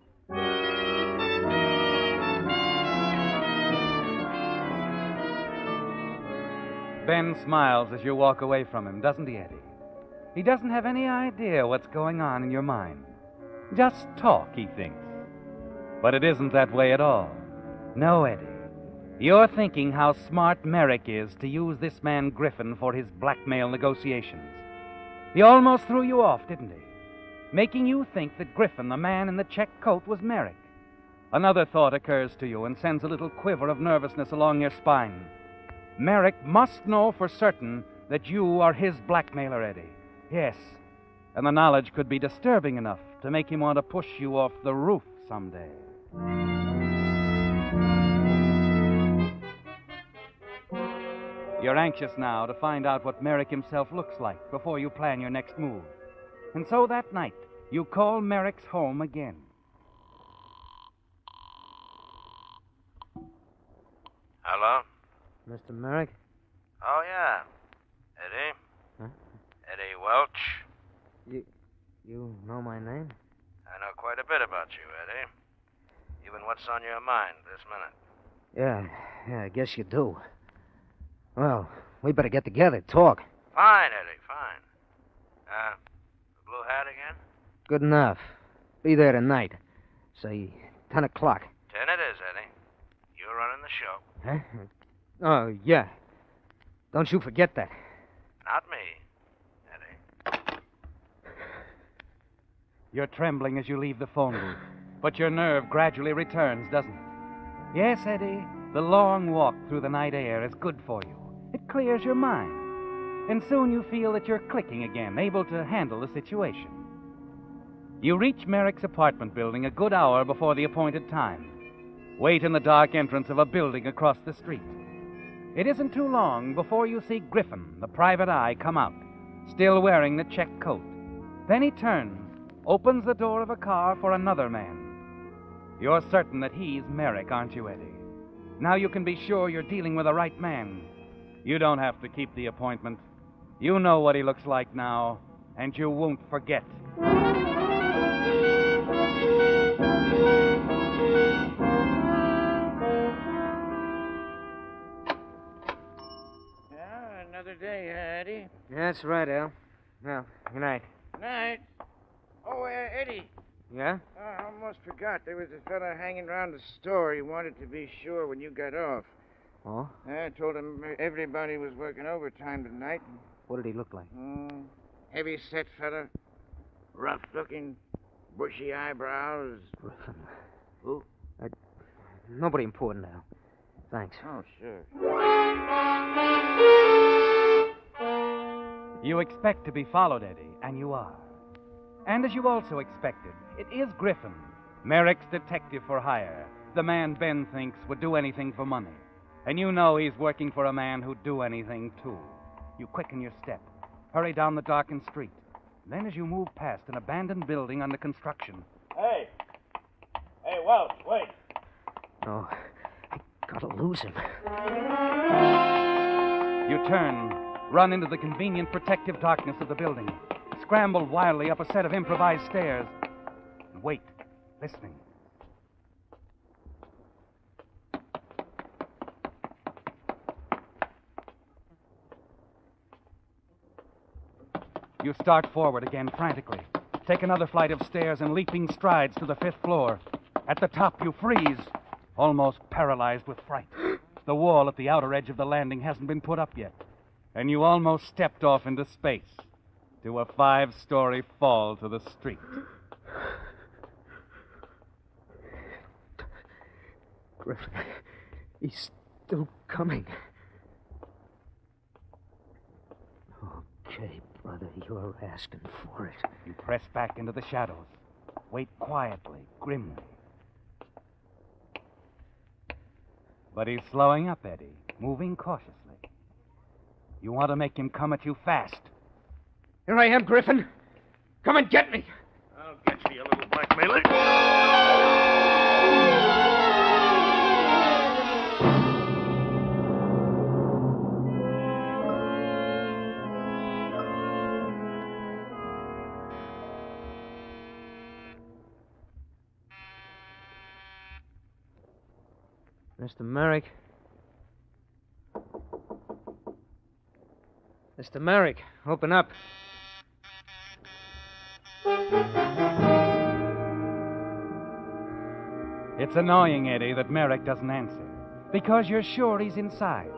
Ben smiles as you walk away from him, doesn't he, Eddie? He doesn't have any idea what's going on in your mind. Just talk, he thinks. But it isn't that way at all. No, Eddie. You're thinking how smart Merrick is to use this man Griffin for his blackmail negotiations. He almost threw you off, didn't he? Making you think that Griffin, the man in the check coat, was Merrick. Another thought occurs to you and sends a little quiver of nervousness along your spine. Merrick must know for certain that you are his blackmailer, Eddie. Yes, and the knowledge could be disturbing enough to make him want to push you off the roof someday. You're anxious now to find out what Merrick himself looks like before you plan your next move. And so that night, you call Merrick's home again. Hello? Mr. Merrick? Oh, yeah. Eddie? Huh? Eddie Welch? You know my name? I know quite a bit about you, Eddie. Even what's on your mind this minute. Yeah, I guess you do. Well, we better get together, talk. Fine, Eddie, fine. The blue hat again? Good enough. Be there tonight. Say, 10 o'clock. 10 it is, Eddie. You're running the show. Huh? Oh, yeah. Don't you forget that. Not me, Eddie. You're trembling as you leave the phone booth, but your nerve gradually returns, doesn't it? Yes, Eddie, the long walk through the night air is good for you. It clears your mind. And soon you feel that you're clicking again, able to handle the situation. You reach Merrick's apartment building a good hour before the appointed time. Wait in the dark entrance of a building across the street. It isn't too long before you see Griffin, the private eye, come out, still wearing the check coat. Then he turns, opens the door of a car for another man. You're certain that he's Merrick, aren't you, Eddie? Now you can be sure you're dealing with the right man. You don't have to keep the appointment. You know what he looks like now, and you won't forget. Another day, Eddie. That's right, Al. Well, good night. Night. Oh, Eddie. Yeah? I almost forgot. There was a fella hanging around the store. He wanted to be sure when you got off. Oh? I told him everybody was working overtime tonight. What did he look like? Heavy-set fella. Rough-looking. Bushy eyebrows. Griffin. Who? Nobody important, Al. Thanks. Oh, sure. You expect to be followed, Eddie, and you are. And as you also expected, it is Griffin, Merrick's detective for hire, the man Ben thinks would do anything for money. And you know he's working for a man who'd do anything, too. You quicken your step, hurry down the darkened street. Then as you move past an abandoned building under construction... Hey, Welch, wait. Oh, I gotta lose him. You turn, run into the convenient protective darkness of the building, scramble wildly up a set of improvised stairs, and wait, listening. You start forward again frantically. Take another flight of stairs and leaping strides to the 5th floor. At the top, you freeze, almost paralyzed with fright. The wall at the outer edge of the landing hasn't been put up yet, and you almost stepped off into space to a 5-story fall to the street. Griffin, he's still coming. Okay, brother, you're asking for it. You press back into the shadows. Wait quietly, grimly. But he's slowing up, Eddie, moving cautiously. You want to make him come at you fast. Here I am, Griffin. Come and get me. I'll get you, you little blackmailer. Mr. Merrick. Mr. Merrick, open up. It's annoying, Eddie, that Merrick doesn't answer. Because you're sure he's inside,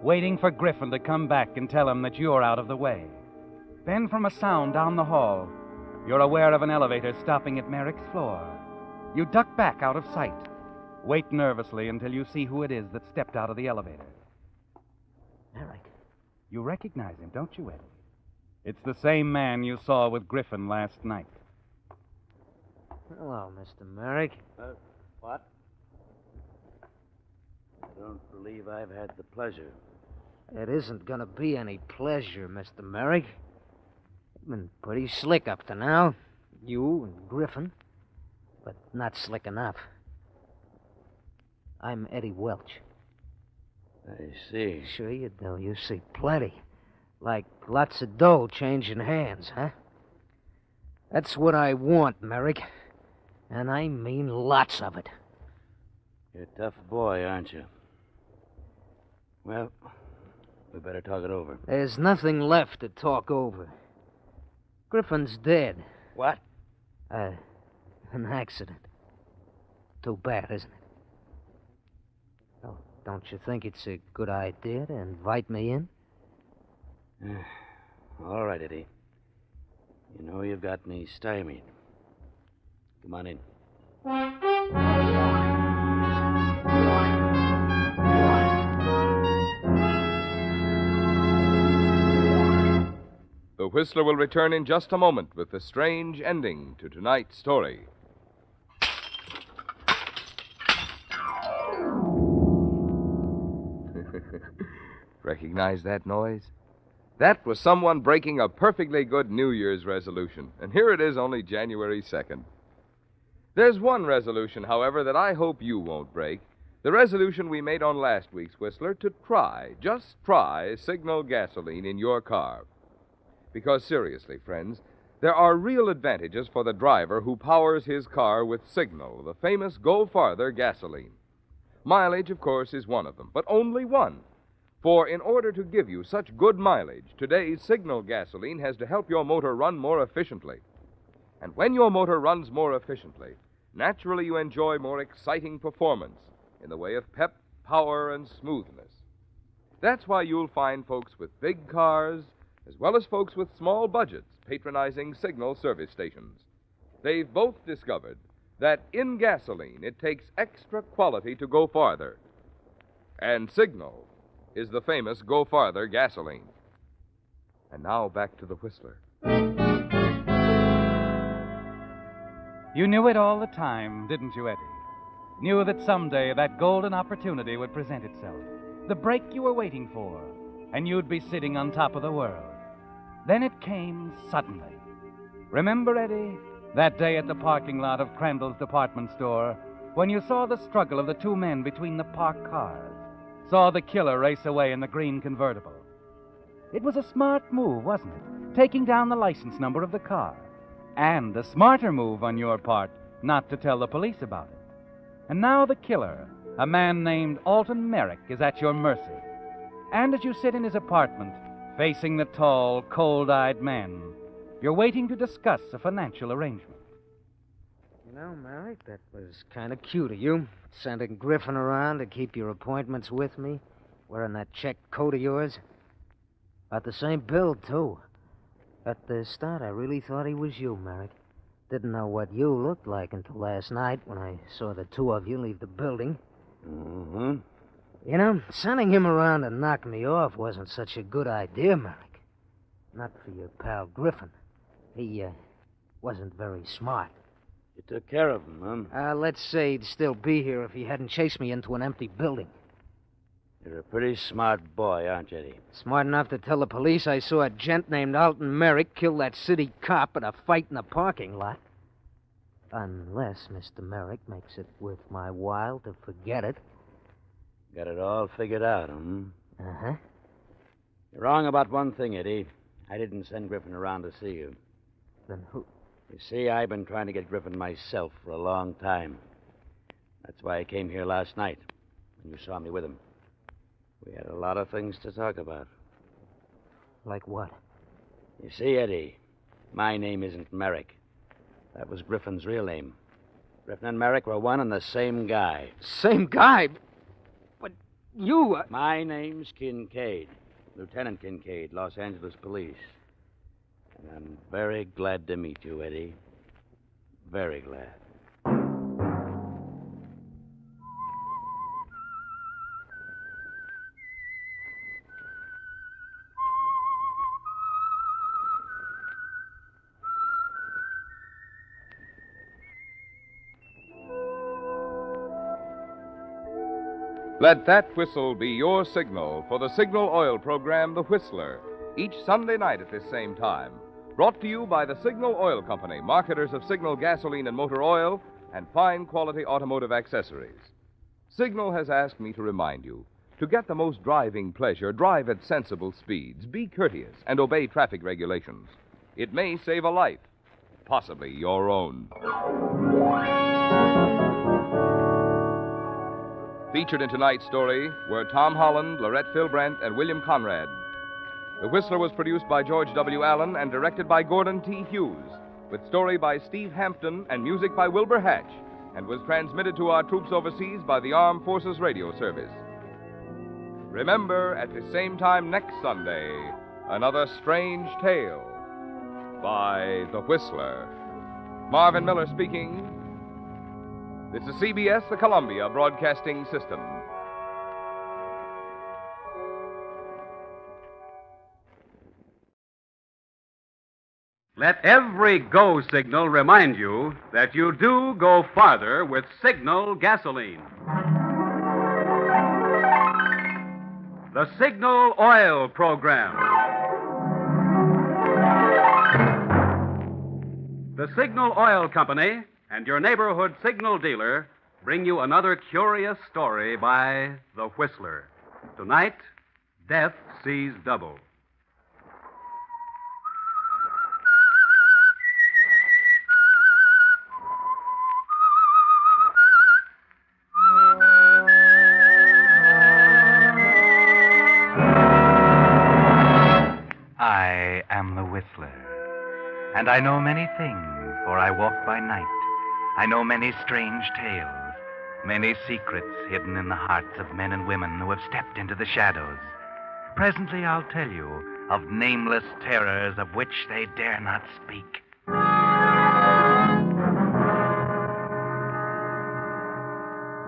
waiting for Griffin to come back and tell him that you're out of the way. Then from a sound down the hall, you're aware of an elevator stopping at Merrick's floor. You duck back out of sight. Wait nervously until you see who it is that stepped out of the elevator. Merrick. You recognize him, don't you, Eddie? It's the same man you saw with Griffin last night. Hello, Mr. Merrick. What? I don't believe I've had the pleasure. It isn't going to be any pleasure, Mr. Merrick. You've been pretty slick up to now. You and Griffin. But not slick enough. I'm Eddie Welch. I see. Sure you do. You see plenty. Like lots of dough changing hands, huh? That's what I want, Merrick. And I mean lots of it. You're a tough boy, aren't you? Well, we better talk it over. There's nothing left to talk over. Griffin's dead. What? An accident. Too bad, isn't it? Oh, don't you think it's a good idea to invite me in? All right, Eddie. You know you've got me stymied. Come on in. The Whistler will return in just a moment with the strange ending to tonight's story. Recognize that noise? That was someone breaking a perfectly good New Year's resolution, and here it is only January 2nd. There's one resolution, however, that I hope you won't break. The resolution we made on last week's Whistler to just try Signal gasoline in your car. Because seriously, friends, there are real advantages for the driver who powers his car with Signal, the famous Go Farther gasoline. Mileage, of course, is one of them, but only one. For in order to give you such good mileage, today's Signal gasoline has to help your motor run more efficiently. And when your motor runs more efficiently, naturally you enjoy more exciting performance in the way of pep, power, and smoothness. That's why you'll find folks with big cars, as well as folks with small budgets, patronizing Signal service stations. They've both discovered that in gasoline it takes extra quality to go farther. And Signal is the famous Go Farther gasoline. And now back to the Whistler. You knew it all the time, didn't you, Eddie? Knew that someday that golden opportunity would present itself. The break you were waiting for, and you'd be sitting on top of the world. Then it came suddenly. Remember, Eddie, that day at the parking lot of Crandall's department store, when you saw the struggle of the two men between the parked cars, saw the killer race away in the green convertible. It was a smart move, wasn't it? Taking down the license number of the car. And a smarter move on your part not to tell the police about it. And now the killer, a man named Alton Merrick, is at your mercy. And as you sit in his apartment, facing the tall, cold-eyed man, You're waiting to discuss a financial arrangement. You know, Merrick, that was kind of cute of you, sending Griffin around to keep your appointments with me, wearing that checked coat of yours. About the same build, too. At the start, I really thought he was you, Merrick. Didn't know what you looked like until last night when I saw the two of you leave the building. Mm-hmm. You know, sending him around to knock me off wasn't such a good idea, Merrick. Not for your pal Griffin. He, wasn't very smart. You took care of him, huh? Let's say he'd still be here if he hadn't chased me into an empty building. You're a pretty smart boy, aren't you, Eddie? Smart enough to tell the police I saw a gent named Alton Merrick kill that city cop in a fight in the parking lot. Unless Mr. Merrick makes it worth my while to forget it. Got it all figured out, huh? Uh-huh. You're wrong about one thing, Eddie. I didn't send Griffin around to see you. Then who? You see, I've been trying to get Griffin myself for a long time. That's why I came here last night, when you saw me with him. We had a lot of things to talk about. Like what? You see, Eddie, my name isn't Merrick. That was Griffin's real name. Griffin and Merrick were one and the same guy. Same guy? But you... My name's Kincaid. Lieutenant Kincaid, Los Angeles Police. And I'm very glad to meet you, Eddie. Very glad. Let that whistle be your signal for the Signal Oil program, The Whistler, each Sunday night at this same time. Brought to you by the Signal Oil Company, marketers of Signal gasoline and motor oil and fine quality automotive accessories. Signal has asked me to remind you, to get the most driving pleasure, drive at sensible speeds, be courteous, and obey traffic regulations. It may save a life, possibly your own. Featured in tonight's story were Tom Holland, Lorette Philbrant, and William Conrad. The Whistler was produced by George W. Allen and directed by Gordon T. Hughes, with story by Steve Hampton and music by Wilbur Hatch, and was transmitted to our troops overseas by the Armed Forces Radio Service. Remember, at the same time next Sunday, another strange tale by The Whistler. Marvin Miller speaking. This is CBS, the Columbia Broadcasting System. Let every go signal remind you that you do go farther with Signal gasoline. The Signal Oil Program. The Signal Oil Company and your neighborhood signal dealer bring you another curious story by The Whistler. Tonight, Death Sees Double. I am the Whistler, and I know many things, for I walk by night. I know many strange tales, many secrets hidden in the hearts of men and women who have stepped into the shadows. Presently I'll tell you of nameless terrors of which they dare not speak.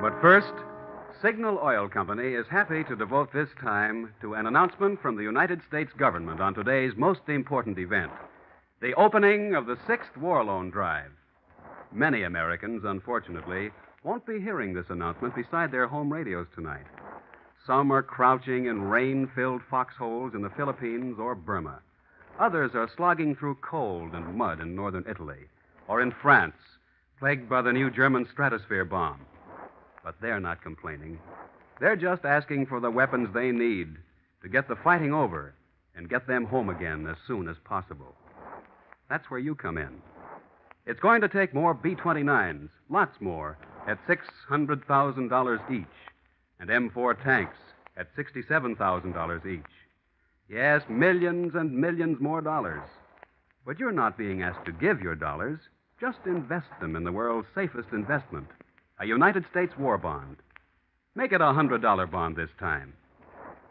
But first, Signal Oil Company is happy to devote this time to an announcement from the United States government on today's most important event, the opening of the 6th War Loan Drive. Many Americans, unfortunately, won't be hearing this announcement beside their home radios tonight. Some are crouching in rain-filled foxholes in the Philippines or Burma. Others are slogging through cold and mud in northern Italy or in France, plagued by the new German stratosphere bomb. But they're not complaining. They're just asking for the weapons they need to get the fighting over and get them home again as soon as possible. That's where you come in. It's going to take more B-29s, lots more, at $600,000 each, and M4 tanks at $67,000 each. Yes, millions and millions more dollars. But you're not being asked to give your dollars. Just invest them in the world's safest investment, a United States war bond. Make it a $100 bond this time.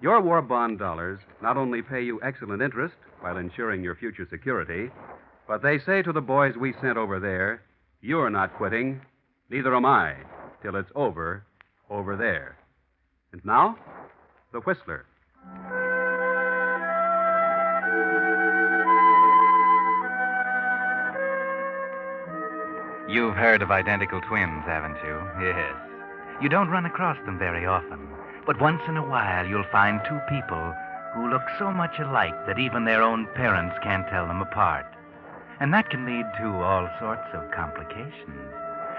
Your war bond dollars not only pay you excellent interest while ensuring your future security, but they say to the boys we sent over there, you're not quitting, neither am I, till it's over there. And now, the Whistler. You've heard of identical twins, haven't you? Yes. You don't run across them very often, but once in a while you'll find two people who look so much alike that even their own parents can't tell them apart. And that can lead to all sorts of complications.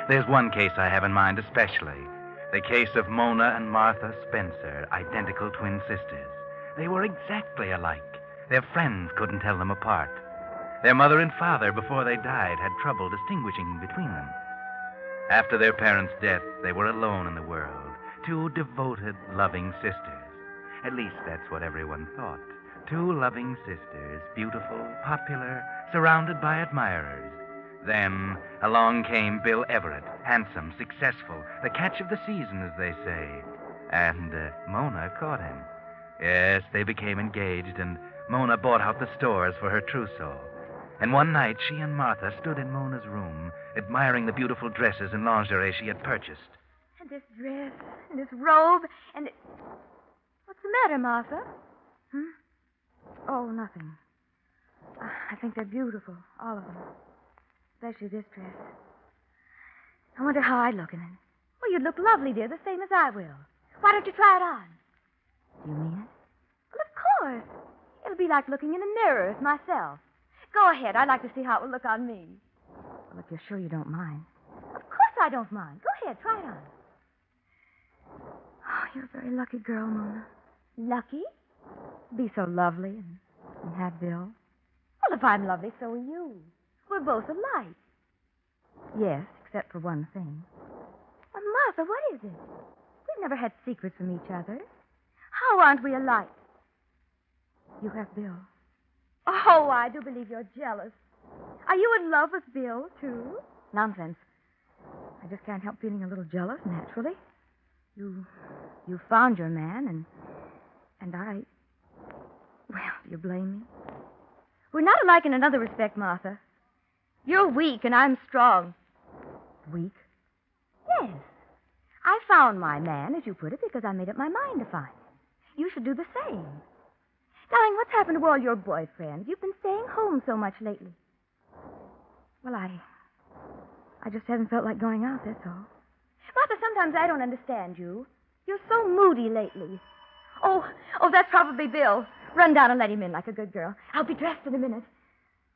There's one case I have in mind especially. The case of Mona and Martha Spencer, identical twin sisters. They were exactly alike. Their friends couldn't tell them apart. Their mother and father, before they died, had trouble distinguishing between them. After their parents' death, they were alone in the world. Two devoted, loving sisters. At least that's what everyone thought. Two loving sisters, beautiful, popular, surrounded by admirers. Then along came Bill Everett, handsome, successful, the catch of the season, as they say. And Mona caught him. Yes, they became engaged, and Mona bought out the stores for her trousseau. And one night, she and Martha stood in Mona's room, admiring the beautiful dresses and lingerie she had purchased. And this dress, and this robe, and... What's the matter, Martha? Oh, nothing. I think they're beautiful, all of them. Especially this dress. I wonder how I'd look in it. Well, you'd look lovely, dear, the same as I will. Why don't you try it on? Do you mean it? Well, of course. It'll be like looking in a mirror as myself. Go ahead. I'd like to see how it will look on me. Well, if you're sure you don't mind. Of course I don't mind. Go ahead. Try it on. Oh, you're a very lucky girl, Mona. Lucky? Be so lovely and have Bill. Well, if I'm lovely, so are you. We're both alike. Yes, except for one thing. Well, Martha, what is it? We've never had secrets from each other. How aren't we alike? You have Bill. Oh, I do believe you're jealous. Are you in love with Bill, too? Nonsense. I just can't help feeling a little jealous, naturally. You found your man, and I... Well, do you blame me? We're not alike in another respect, Martha. You're weak, and I'm strong. Weak? Yes. I found my man, as you put it, because I made up my mind to find him. You should do the same. Darling, what's happened to all your boyfriends? You've been staying home so much lately. Well, I just haven't felt like going out, that's all. Martha, sometimes I don't understand you. You're so moody lately. Oh, that's probably Bill. Run down and let him in like a good girl. I'll be dressed in a minute.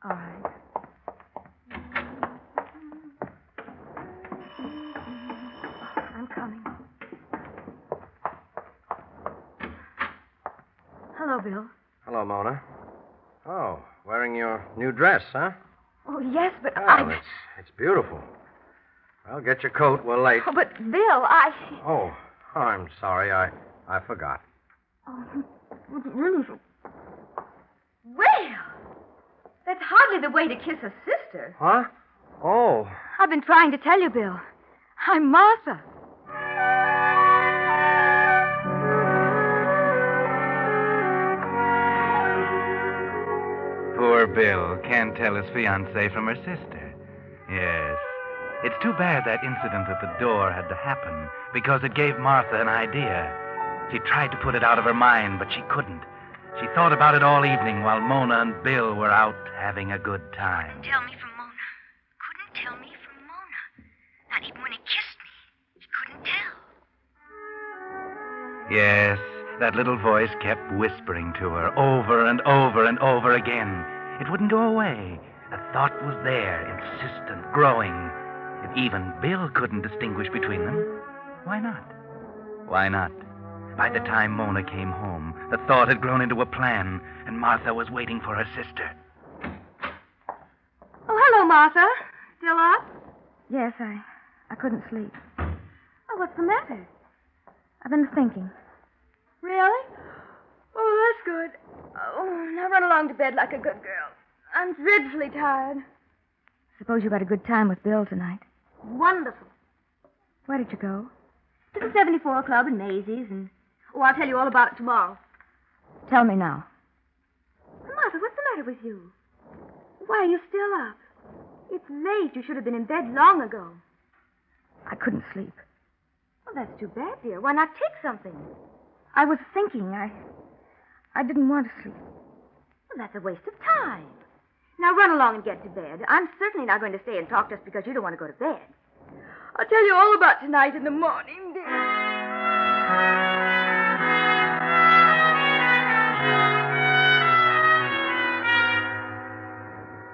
All right. I'm coming. Hello, Bill. Hello, Mona. Oh, wearing your new dress, huh? Oh, yes, but Well, it's beautiful. Well, get your coat. We're late. Oh, but Bill, Oh, I'm sorry. I forgot. Oh, really? Well, that's hardly the way to kiss a sister. Huh? Oh. I've been trying to tell you, Bill. I'm Martha. Poor Bill can't tell his fiancée from her sister. Yes. It's too bad that incident at the door had to happen, because it gave Martha an idea. She tried to put it out of her mind, but she couldn't. She thought about it all evening while Mona and Bill were out having a good time. Tell me from Mona. Couldn't tell me from Mona. Not even when he kissed me. He couldn't tell. Yes, that little voice kept whispering to her over and over and over again. It wouldn't go away. The thought was there, insistent, growing. If even Bill couldn't distinguish between them, why not? Why not? By the time Mona came home, the thought had grown into a plan, and Martha was waiting for her sister. Oh, hello, Martha. Still up? Yes, I couldn't sleep. Oh, what's the matter? I've been thinking. Really? Oh, that's good. Oh, now run along to bed like a good girl. I'm dreadfully tired. Suppose you had a good time with Bill tonight. Wonderful. Where did you go? To the 74 Club in Maisie's, and... Oh, I'll tell you all about it tomorrow. Tell me now. Martha, what's the matter with you? Why are you still up? It's late. You should have been in bed long ago. I couldn't sleep. Well, that's too bad, dear. Why not take something? I was thinking. I didn't want to sleep. Well, that's a waste of time. Now run along and get to bed. I'm certainly not going to stay and talk just because you don't want to go to bed. I'll tell you all about tonight in the morning, dear.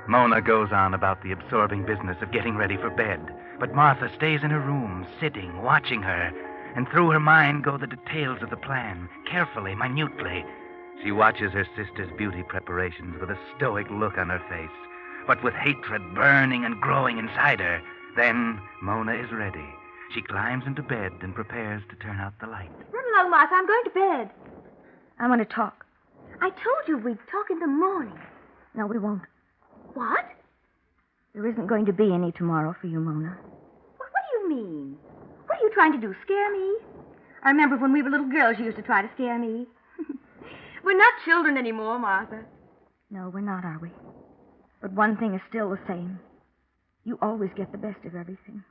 Mona goes on about the absorbing business of getting ready for bed, but Martha stays in her room, sitting, watching her, and through her mind go the details of the plan, carefully, minutely. She watches her sister's beauty preparations with a stoic look on her face, but with hatred burning and growing inside her. Then Mona is ready. She climbs into bed and prepares to turn out the light. Run along, Martha. I'm going to bed. I want to talk. I told you we'd talk in the morning. No, we won't. What? There isn't going to be any tomorrow for you, Mona. What do you mean? What are you trying to do, scare me? I remember when we were little girls, you used to try to scare me. We're not children anymore, Martha. No, we're not, are we? But one thing is still the same. You always get the best of everything.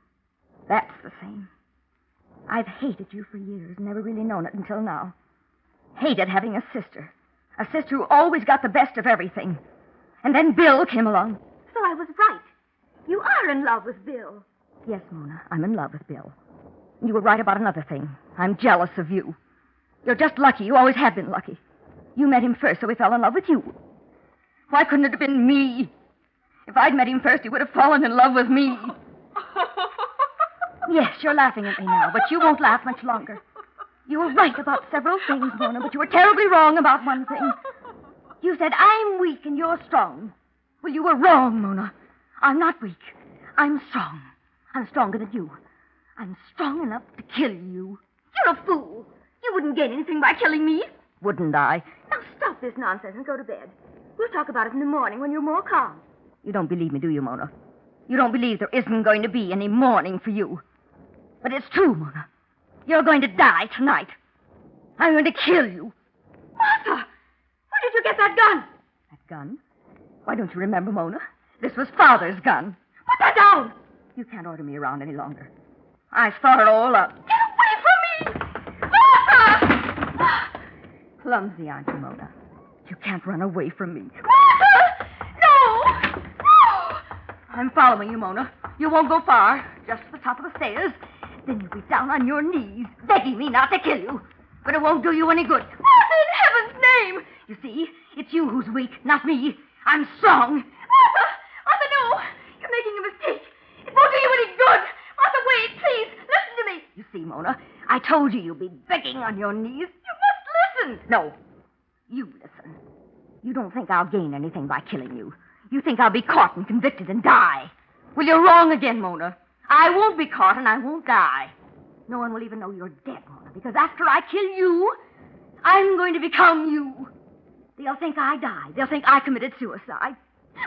That's the same. I've hated you for years, never really known it until now. Hated having a sister who always got the best of everything. And then Bill came along. So I was right. You are in love with Bill. Yes, Mona, I'm in love with Bill. You were right about another thing. I'm jealous of you. You're just lucky. You always have been lucky. You met him first, so he fell in love with you. Why couldn't it have been me? If I'd met him first, he would have fallen in love with me. Yes, you're laughing at me now, but you won't laugh much longer. You were right about several things, Mona, but you were terribly wrong about one thing. You said, I'm weak and you're strong. Well, you were wrong, Mona. I'm not weak. I'm strong. I'm stronger than you. I'm strong enough to kill you. You're a fool. You wouldn't gain anything by killing me. Wouldn't I? Now stop this nonsense and go to bed. We'll talk about it in the morning when you're more calm. You don't believe me, do you, Mona? You don't believe there isn't going to be any morning for you. But it's true, Mona. You're going to die tonight. I'm going to kill you. Martha! Where did you get that gun? That gun? Why don't you remember, Mona? This was Father's gun. Put that down! You can't order me around any longer. I thought it all up. Get away from me! Martha! Clumsy, aren't you, Mona? You can't run away from me. Martha! No! No! I'm following you, Mona. You won't go far. Just to the top of the stairs. Then you'll be down on your knees, begging me not to kill you. But it won't do you any good. Martha, in heaven's name! You see, it's you who's weak, not me. I'm strong. Martha! Martha, no! You're making a mistake. It won't do you any good. Martha, wait, please. Listen to me. You see, Mona, I told you you'd be begging on your knees. You must listen. No. You listen. You don't think I'll gain anything by killing you. You think I'll be caught and convicted and die. Well, you're wrong again, Mona. I won't be caught and I won't die. No one will even know you're dead, Mona, because after I kill you, I'm going to become you. They'll think I died. They'll think I committed suicide.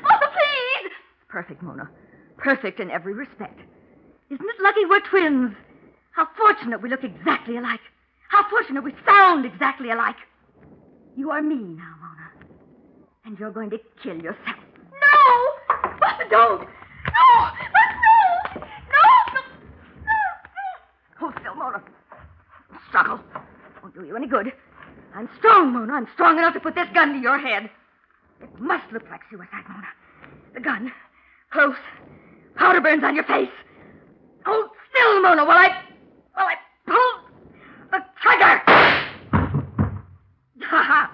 Martha, please! Perfect, Mona. Perfect in every respect. Isn't it lucky we're twins? How fortunate we look exactly alike. How fortunate we sound exactly alike. You are me now, Mona. And you're going to kill yourself. No! Martha, don't! No! Martha, no! No! Hold still, Mona. Struggle. Won't do you any good. I'm strong, Mona. I'm strong enough to put this gun to your head. It must look like suicide, Mona. The gun. Close. Powder burns on your face. Hold still, Mona, while I pull the trigger. Ha ha.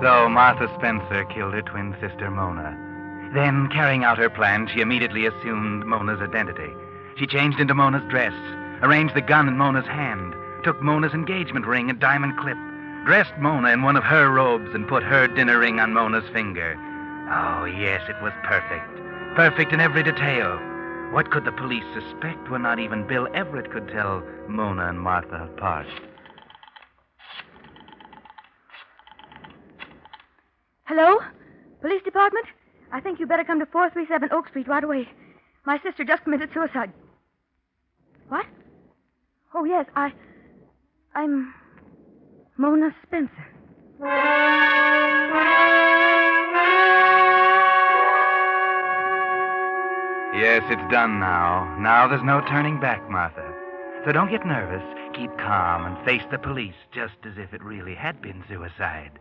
So Martha Spencer killed her twin sister, Mona. Then, carrying out her plan, she immediately assumed Mona's identity. She changed into Mona's dress, arranged the gun in Mona's hand, took Mona's engagement ring and diamond clip, dressed Mona in one of her robes, and put her dinner ring on Mona's finger. Oh, yes, it was perfect. Perfect in every detail. What could the police suspect when not even Bill Everett could tell Mona and Martha apart? Hello? Police department? I think you better come to 437 Oak Street right away. My sister just committed suicide. What? Oh, yes, I'm Mona Spencer. Yes, it's done now. Now there's no turning back, Martha. So don't get nervous. Keep calm and face the police just as if it really had been suicide.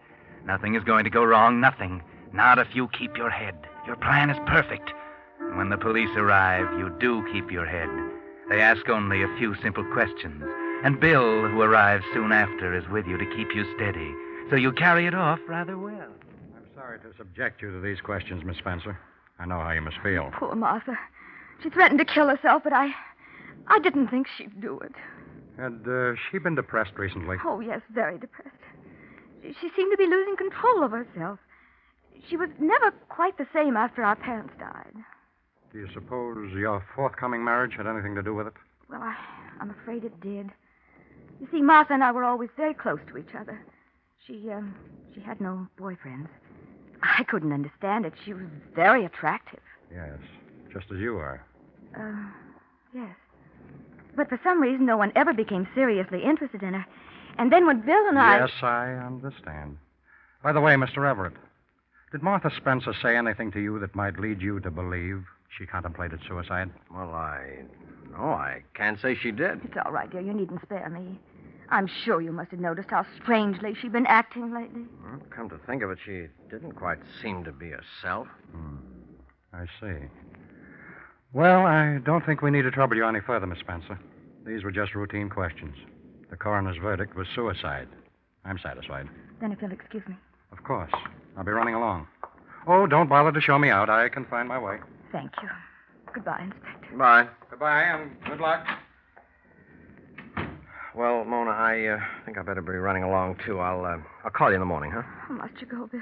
Nothing is going to go wrong, nothing. Not if you keep your head. Your plan is perfect. And when the police arrive, you do keep your head. They ask only a few simple questions. And Bill, who arrives soon after, is with you to keep you steady. So you carry it off rather well. I'm sorry to subject you to these questions, Miss Spencer. I know how you must feel. Poor Martha. She threatened to kill herself, but I didn't think she'd do it. Had she been depressed recently? Oh, yes, very depressed. She seemed to be losing control of herself. She was never quite the same after our parents died. Do you suppose your forthcoming marriage had anything to do with it? Well, I'm afraid it did. You see, Martha and I were always very close to each other. She had no boyfriends. I couldn't understand it. She was very attractive. Yes, just as you are. Yes. But for some reason, no one ever became seriously interested in her. And then when Bill and I... Yes, I understand. By the way, Mr. Everett, did Martha Spencer say anything to you that might lead you to believe she contemplated suicide? Well, No, I can't say she did. It's all right, dear. You needn't spare me. I'm sure you must have noticed how strangely she'd been acting lately. Well, come to think of it, she didn't quite seem to be herself. I see. Well, I don't think we need to trouble you any further, Miss Spencer. These were just routine questions. The coroner's verdict was suicide. I'm satisfied. Then if you'll excuse me. Of course. I'll be running along. Oh, don't bother to show me out. I can find my way. Thank you. Goodbye, Inspector. Bye. Goodbye, and good luck. Well, Mona, I think I better be running along, too. I'll call you in the morning, huh? Must you go, Bill?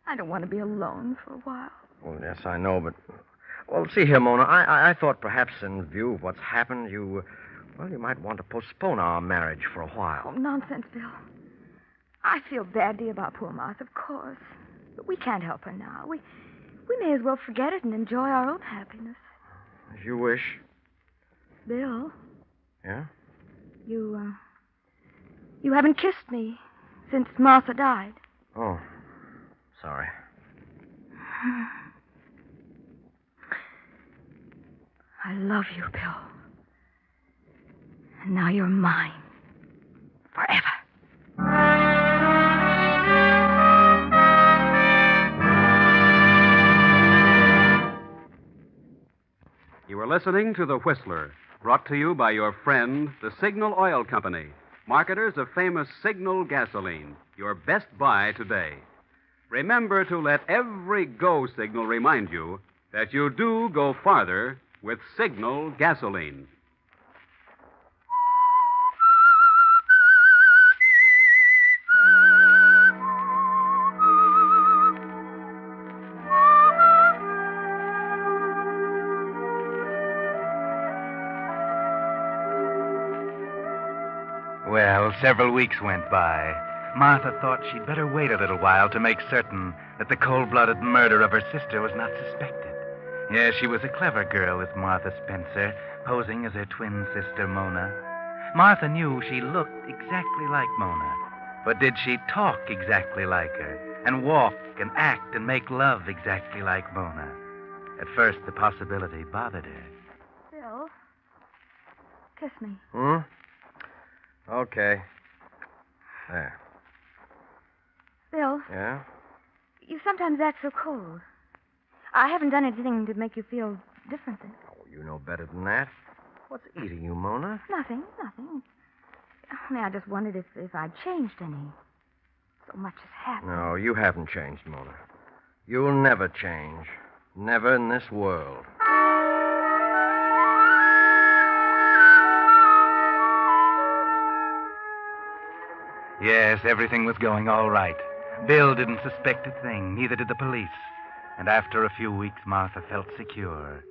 I don't want to be alone for a while. Well, yes, I know, but... Well, see here, Mona, I thought perhaps in view of what's happened, you might want to postpone our marriage for a while. Oh, nonsense, Bill. I feel badly about poor Martha, of course. But we can't help her now. We may as well forget it and enjoy our own happiness. As you wish. Bill? Yeah? You haven't kissed me since Martha died. Oh, sorry. I love you, Bill. And now you're mine. Forever. You are listening to The Whistler, brought to you by your friend, the Signal Oil Company, marketers of famous Signal gasoline, your best buy today. Remember to let every go signal remind you that you do go farther with Signal gasoline. Well, several weeks went by. Martha thought she'd better wait a little while to make certain that the cold-blooded murder of her sister was not suspected. Yes, she was a clever girl, this Martha Spencer, posing as her twin sister, Mona. Martha knew she looked exactly like Mona. But did she talk exactly like her, and walk and act and make love exactly like Mona? At first, the possibility bothered her. Bill, kiss me. Okay. There. Bill, Yeah? you sometimes act so cold. I haven't done anything to make you feel different then. Oh, you know better than that. What's eating you, Mona? Nothing. Only I just wondered if I'd changed any. So much has happened. No, you haven't changed, Mona. You'll never change. Never in this world. Yes, everything was going all right. Bill didn't suspect a thing, neither did the police. And after a few weeks, Martha felt secure.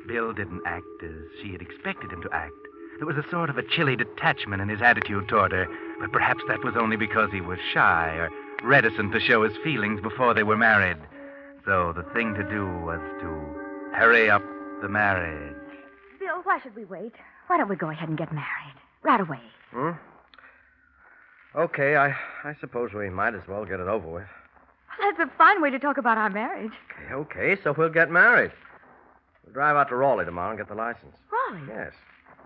Bill didn't act as she had expected him to act. There was a sort of a chilly detachment in his attitude toward her, but perhaps that was only because he was shy or reticent to show his feelings before they were married. So the thing to do was to hurry up the marriage. Bill, why should we wait? Why don't we go ahead and get married? Right away. Okay, I suppose we might as well get it over with. That's a fine way to talk about our marriage. Okay, so we'll get married. We'll drive out to Raleigh tomorrow and get the license. Raleigh? Yes.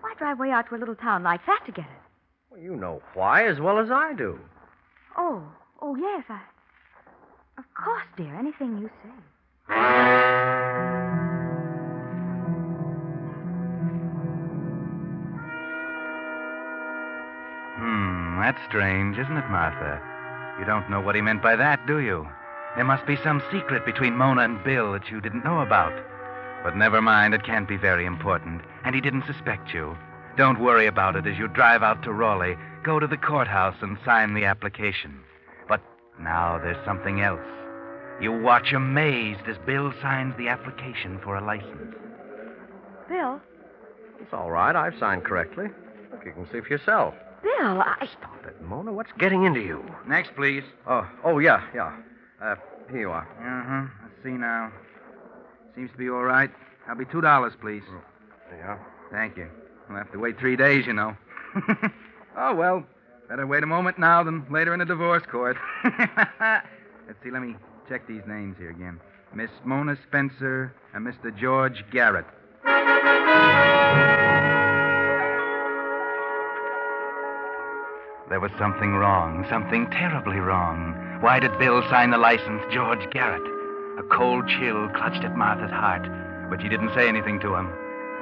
Why drive way out to a little town like that to get it? Well, you know why as well as I do. Oh, yes. Of course, dear. Anything you say. That's strange, isn't it, Martha? You don't know what he meant by that, do you? There must be some secret between Mona and Bill that you didn't know about. But never mind, it can't be very important. And he didn't suspect you. Don't worry about it as you drive out to Raleigh. Go to the courthouse and sign the application. But now there's something else. You watch amazed as Bill signs the application for a license. Bill? It's all right. I've signed correctly. Look, you can see for yourself. Bill, Stop it, Mona. What's getting into you? Next, please. Oh, yeah. Here you are. Uh-huh. Let's see now. Seems to be all right. That'll be $2, please. There you are. Thank you. We'll have to wait 3 days, you know. Oh, well, better wait a moment now than later in a divorce court. Let's see, let me check these names here again. Miss Mona Spencer and Mr. George Garrett. There was something wrong, something terribly wrong. Why did Bill sign the license, George Garrett? A cold chill clutched at Martha's heart, but she didn't say anything to him.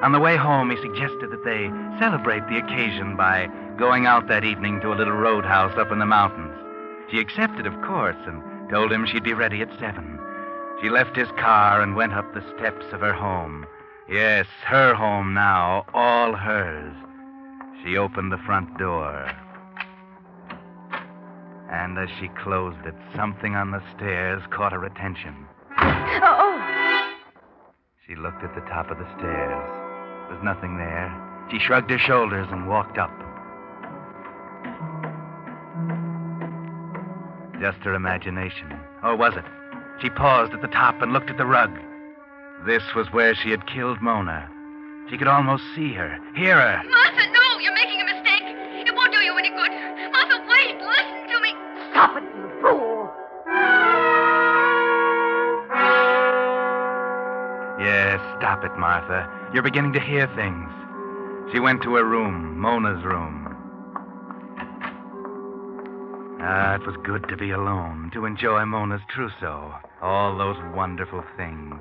On the way home, he suggested that they celebrate the occasion by going out that evening to a little roadhouse up in the mountains. She accepted, of course, and told him she'd be ready at 7. She left his car and went up the steps of her home. Yes, her home now, all hers. She opened the front door. And as she closed it, something on the stairs caught her attention. She looked at the top of the stairs. There was nothing there. She shrugged her shoulders and walked up. Just her imagination. Or was it? She paused at the top and looked at the rug. This was where she had killed Mona. She could almost see her, hear her. Martha, no! You're making a mistake. It won't do you any good. Martha, wait! Listen to me! Stop it, you fool! Yes, stop it, Martha. You're beginning to hear things. She went to her room, Mona's room. It was good to be alone, to enjoy Mona's trousseau. All those wonderful things.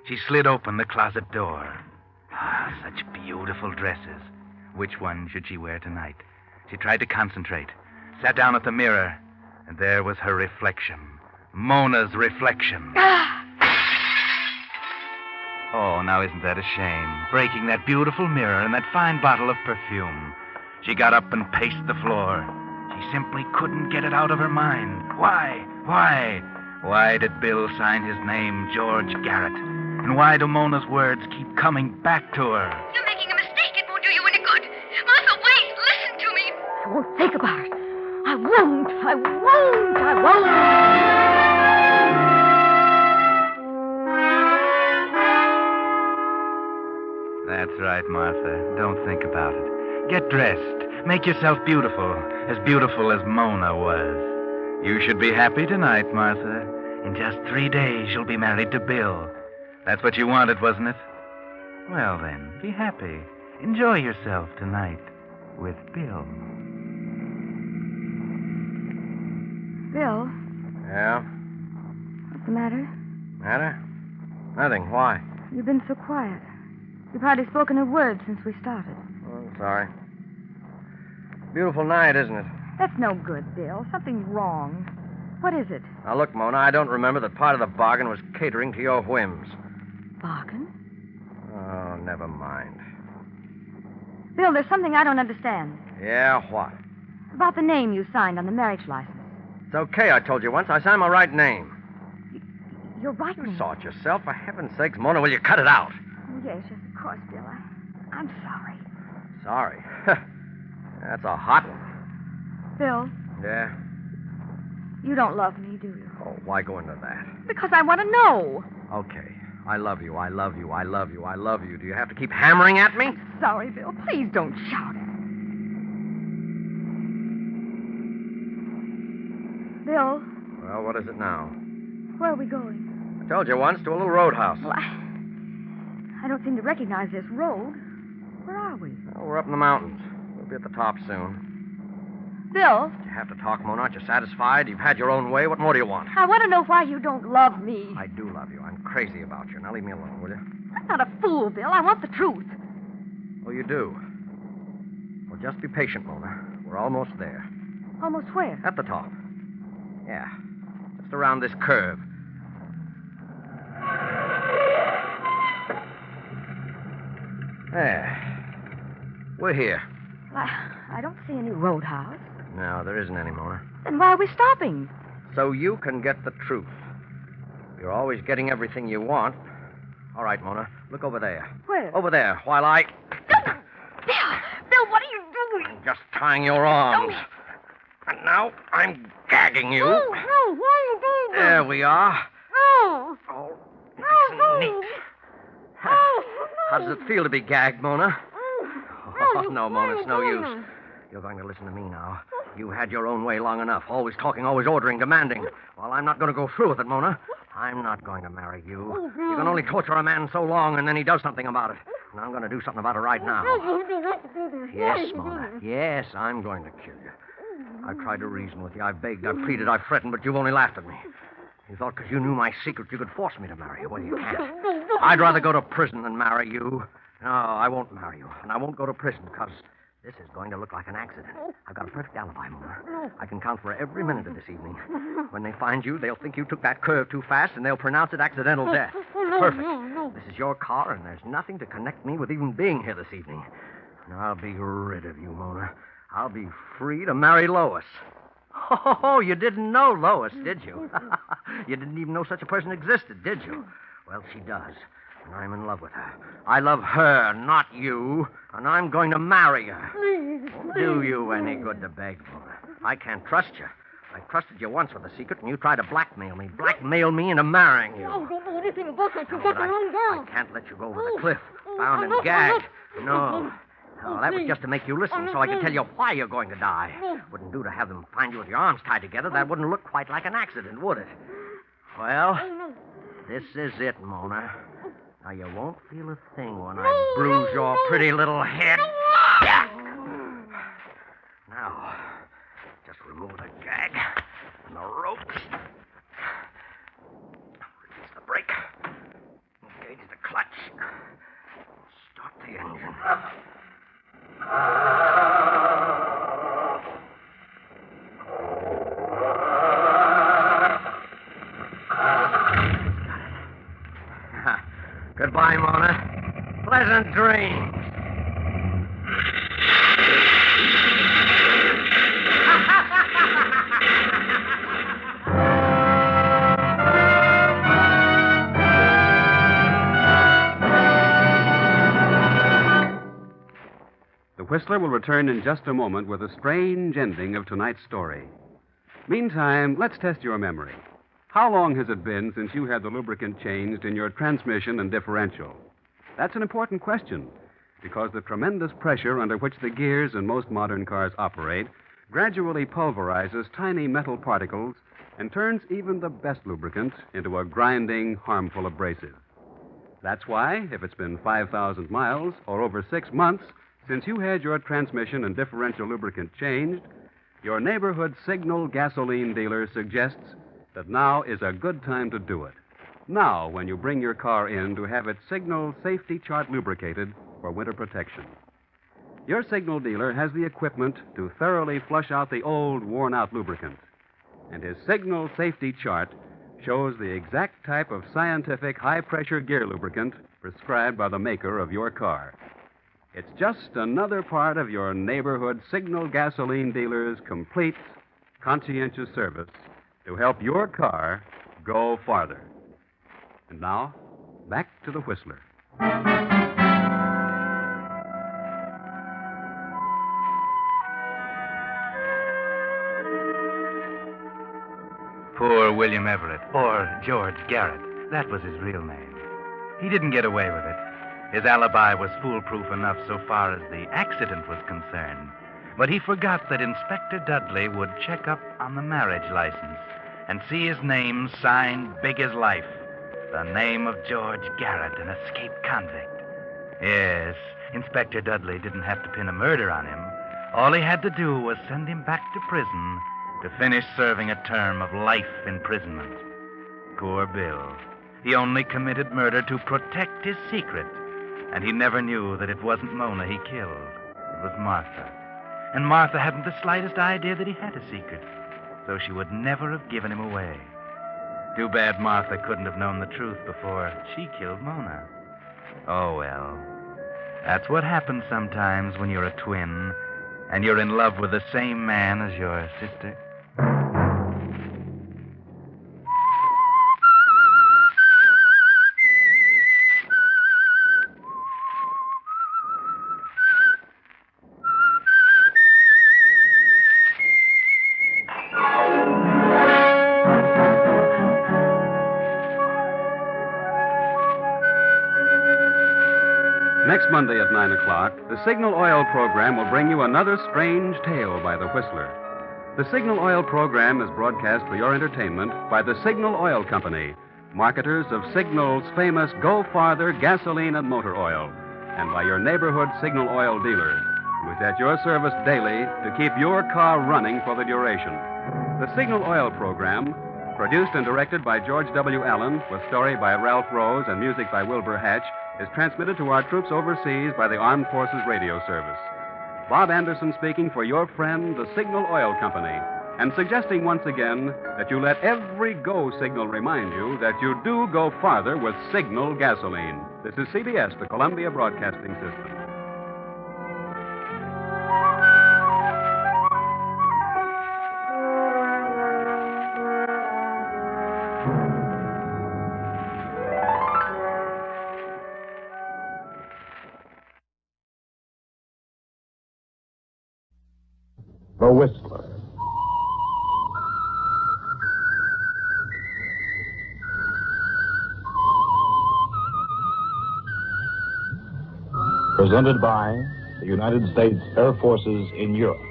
She slid open the closet door. Such beautiful dresses. Which one should she wear tonight? She tried to concentrate, sat down at the mirror, and there was her reflection. Mona's reflection. Oh, now isn't that a shame? Breaking that beautiful mirror and that fine bottle of perfume. She got up and paced the floor. She simply couldn't get it out of her mind. Why? Why did Bill sign his name George Garrett? And why do Mona's words keep coming back to her? You're making a mistake. It won't do you any good. Martha, wait! Listen to me! I won't think about it. I won't. That's right, Martha. Don't think about it. Get dressed. Make yourself beautiful as Mona was. You should be happy tonight, Martha. In just 3 days, you'll be married to Bill. That's what you wanted, wasn't it? Well, then, be happy. Enjoy yourself tonight with Bill. Bill? Yeah? What's the matter? Matter? Nothing. Why? You've been so quiet. You've hardly spoken a word since we started. Oh, I'm sorry. Beautiful night, isn't it? That's no good, Bill. Something's wrong. What is it? Now, look, Mona, I don't remember that part of the bargain was catering to your whims. Bargain? Oh, never mind. Bill, there's something I don't understand. Yeah, what? About the name you signed on the marriage license. It's okay, I told you once. I signed my right name. You're right, You saw it yourself. For heaven's sakes, Mona, will you cut it out? Yes, of course, Bill. I'm sorry. Sorry. That's a hot one. Bill, Yeah? you don't love me, do you? Oh, why go into that? Because I want to know. Okay. I love you. I love you. I love you. I love you. Do you have to keep hammering at me? Sorry, Bill. Please don't shout at me. Bill, Well, what is it now? where are we going? I told you once, to a little roadhouse. Well, I don't seem to recognize this road. Where are we? Well, we're up in the mountains. We'll be at the top soon. Bill, You have to talk, Mona. Aren't you satisfied? You've had your own way. What more do you want? I want to know why you don't love me. I do love you. I'm crazy about you. Now leave me alone, will you? I'm not a fool, Bill. I want the truth. Oh, you do? Well, just be patient, Mona. We're almost there. Almost where? At the top. Yeah. Just around this curve. There. We're here. I don't see any roadhouse. No, there isn't any, Mona. Then why are we stopping? So you can get the truth. You're always getting everything you want. All right, Mona. Look over there. Where? Over there, while I... Bill, what are you doing? Just tying your arms. And now I'm gagging you. No, why are you doing this? There we are. No. Oh, No, neat. How does it feel to be gagged, Mona? Oh, no, Mona, it's no use. You're going to listen to me now. You had your own way long enough. Always talking, always ordering, demanding. Well, I'm not going to go through with it, Mona. I'm not going to marry you. You can only torture a man so long, and then he does something about it. And I'm going to do something about it right now. Yes, Mona. Yes, I'm going to kill you. I've tried to reason with you. I've begged, I've pleaded, I've threatened, but you've only laughed at me. You thought because you knew my secret you could force me to marry you. Well, you can't. I'd rather go to prison than marry you. No, I won't marry you. And I won't go to prison because this is going to look like an accident. I've got a perfect alibi, Mona. I can count for every minute of this evening. When they find you, they'll think you took that curve too fast, and they'll pronounce it accidental death. Perfect. This is your car, and there's nothing to connect me with even being here this evening. And I'll be rid of you, Mona. I'll be free to marry Lois. Oh, you didn't know Lois, did you? You didn't even know such a person existed, did you? Well, she does. And I'm in love with her. I love her, not you. And I'm going to marry her. Won't do you any good to beg, Mona. I can't trust you. I trusted you once with a secret, and you tried to blackmail me into marrying you. Oh, don't do anything about that. You No, got but to run down. I can't let you go over the cliff, bound and gagged. No. No, that was just to make you listen, so I could tell you why you're going to die. Wouldn't do to have them find you with your arms tied together. That wouldn't look quite like an accident, would it? Well, this is it, Mona. Now, you won't feel a thing when I bruise your pretty little head. Now, just remove the gag and the ropes. Release the brake. Engage the clutch. Start the engine. Goodbye, Mona. Pleasant dreams. The Whistler will return in just a moment with a strange ending of tonight's story. Meantime, let's test your memory. How long has it been since you had the lubricant changed in your transmission and differential? That's an important question, because the tremendous pressure under which the gears in most modern cars operate gradually pulverizes tiny metal particles and turns even the best lubricant into a grinding, harmful abrasive. That's why, if it's been 5,000 miles or over 6 months since you had your transmission and differential lubricant changed, your neighborhood Signal gasoline dealer suggests that now is a good time to do it. Now, when you bring your car in to have its Signal Safety Chart lubricated for winter protection. Your Signal dealer has the equipment to thoroughly flush out the old, worn-out lubricant. And his Signal Safety Chart shows the exact type of scientific high-pressure gear lubricant prescribed by the maker of your car. It's just another part of your neighborhood Signal gasoline dealer's complete, conscientious service to help your car go farther. And now, back to the Whistler. Poor William Everett, or George Garrett. That was his real name. He didn't get away with it. His alibi was foolproof enough so far as the accident was concerned. But he forgot that Inspector Dudley would check up on the marriage license and see his name signed big as life. The name of George Garrett, an escaped convict. Yes, Inspector Dudley didn't have to pin a murder on him. All he had to do was send him back to prison to finish serving a term of life imprisonment. Poor Bill. He only committed murder to protect his secret, and he never knew that it wasn't Mona he killed. It was Martha. And Martha hadn't the slightest idea that he had a secret, so she would never have given him away. Too bad Martha couldn't have known the truth before she killed Mona. Oh, well. That's what happens sometimes when you're a twin and you're in love with the same man as your sister. Next Monday at 9 o'clock, the Signal Oil program will bring you another strange tale by the Whistler. The Signal Oil program is broadcast for your entertainment by the Signal Oil Company, marketers of Signal's famous Go Farther gasoline and motor oil, and by your neighborhood Signal Oil dealer, who is at your service daily to keep your car running for the duration. The Signal Oil program, produced and directed by George W. Allen, with story by Ralph Rose and music by Wilbur Hatch, is transmitted to our troops overseas by the Armed Forces Radio Service. Bob Anderson speaking for your friend, the Signal Oil Company, and suggesting once again that you let every go signal remind you that you do go farther with Signal gasoline. This is CBS, the Columbia Broadcasting System. The Whistler. Presented by the United States Air Forces in Europe.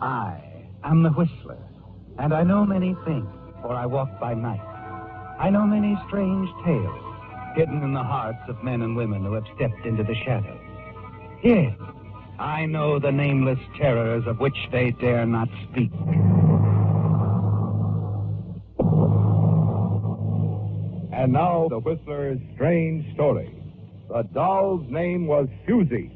I am the Whistler, and I know many things, for I walk by night. I know many strange tales hidden in the hearts of men and women who have stepped into the shadows. Yes, I know the nameless terrors of which they dare not speak. And now, the Whistler's strange story. The doll's name was Suzy.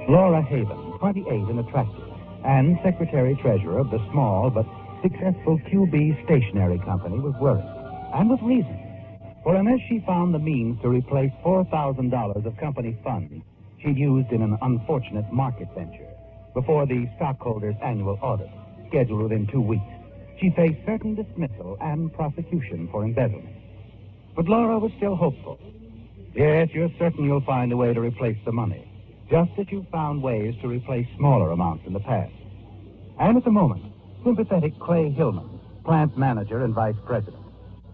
Laura Haven, 28 and attractive, and secretary-treasurer of the small but successful QB Stationery Company, was worried, and with reason. For unless she found the means to replace $4,000 of company funds she'd used in an unfortunate market venture before the stockholders' annual audit, scheduled within 2 weeks, she faced certain dismissal and prosecution for embezzlement. But Laura was still hopeful. Yes, you're certain you'll find a way to replace the money, just as you found ways to replace smaller amounts in the past. And at the moment, sympathetic Clay Hillman, plant manager and vice president,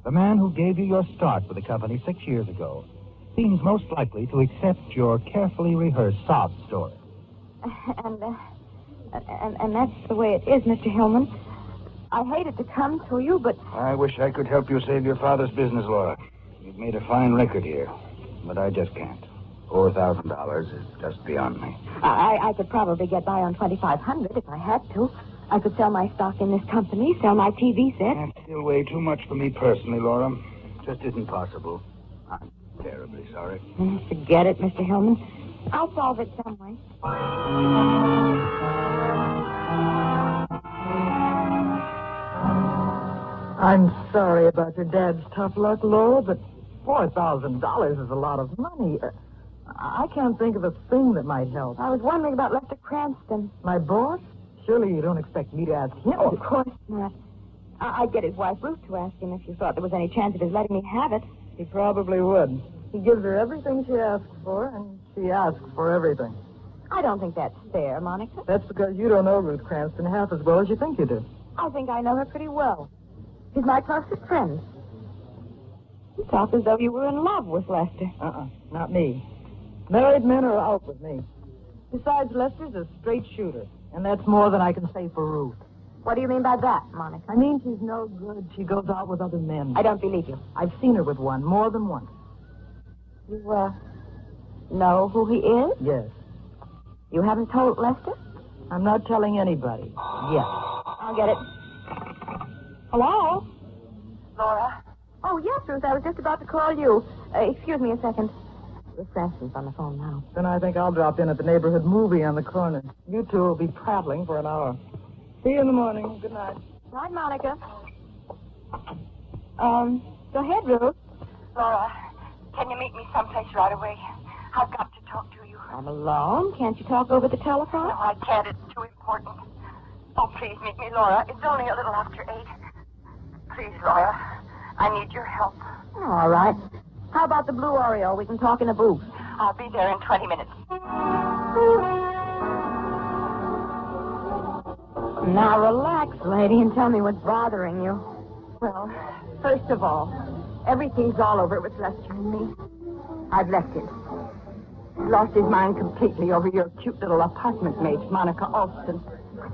the man who gave you your start with the company 6 years ago, seems most likely to accept your carefully rehearsed sob story. And that's the way it is, Mr. Hillman. I hated to come to you, but... I wish I could help you save your father's business, Laura. You've made a fine record here, but I just can't. $4,000 is just beyond me. I could probably get by on $2,500 if I had to. I could sell my stock in this company, sell my TV set. That's still way too much for me personally, Laura. Just isn't possible. I'm terribly sorry. Forget it, Mr. Hillman. I'll solve it some way. I'm sorry about your dad's tough luck, Laura, but $4,000 is a lot of money. I can't think of a thing that might help. I was wondering about Lester Cranston. My boss? Surely you don't expect me to ask him. Oh, of course not. I'd get his wife Ruth to ask him if you thought there was any chance of his letting me have it. He probably would. He gives her everything she asks for, and she asks for everything. I don't think that's fair, Monica. That's because you don't know Ruth Cranston half as well as you think you do. I think I know her pretty well. She's my closest friend. You talk as though you were in love with Lester. Not me. Married men are out with me. Besides, Lester's a straight shooter, and that's more than I can say for Ruth. What do you mean by that, Monica? I mean she's no good. She goes out with other men. I don't believe you. I've seen her with one, more than once. You, know who he is? Yes. You haven't told Lester? I'm not telling anybody. Yet. I'll get it. Hello? Laura? Oh, yes, Ruth. I was just about to call you. Excuse me a second. Ruth Cranston's on the phone now. Then I think I'll drop in at the neighborhood movie on the corner. You two will be prattling for an hour. See you in the morning. Good night. Right, Monica. Go ahead, Ruth. Laura, can you meet me someplace right away? I've got to talk to you. I'm alone. Can't you talk over the telephone? No, I can't. It's too important. Oh, please meet me, Laura. It's only a little after 8. Please, Laura. I need your help. All right. How about the Blue Oriole? We can talk in a booth. I'll be there in 20 minutes. Now, relax, lady, and tell me what's bothering you. Well, first of all, everything's all over with Lester and me. I've left him. He's lost his mind completely over your cute little apartment mate, Monica Alston.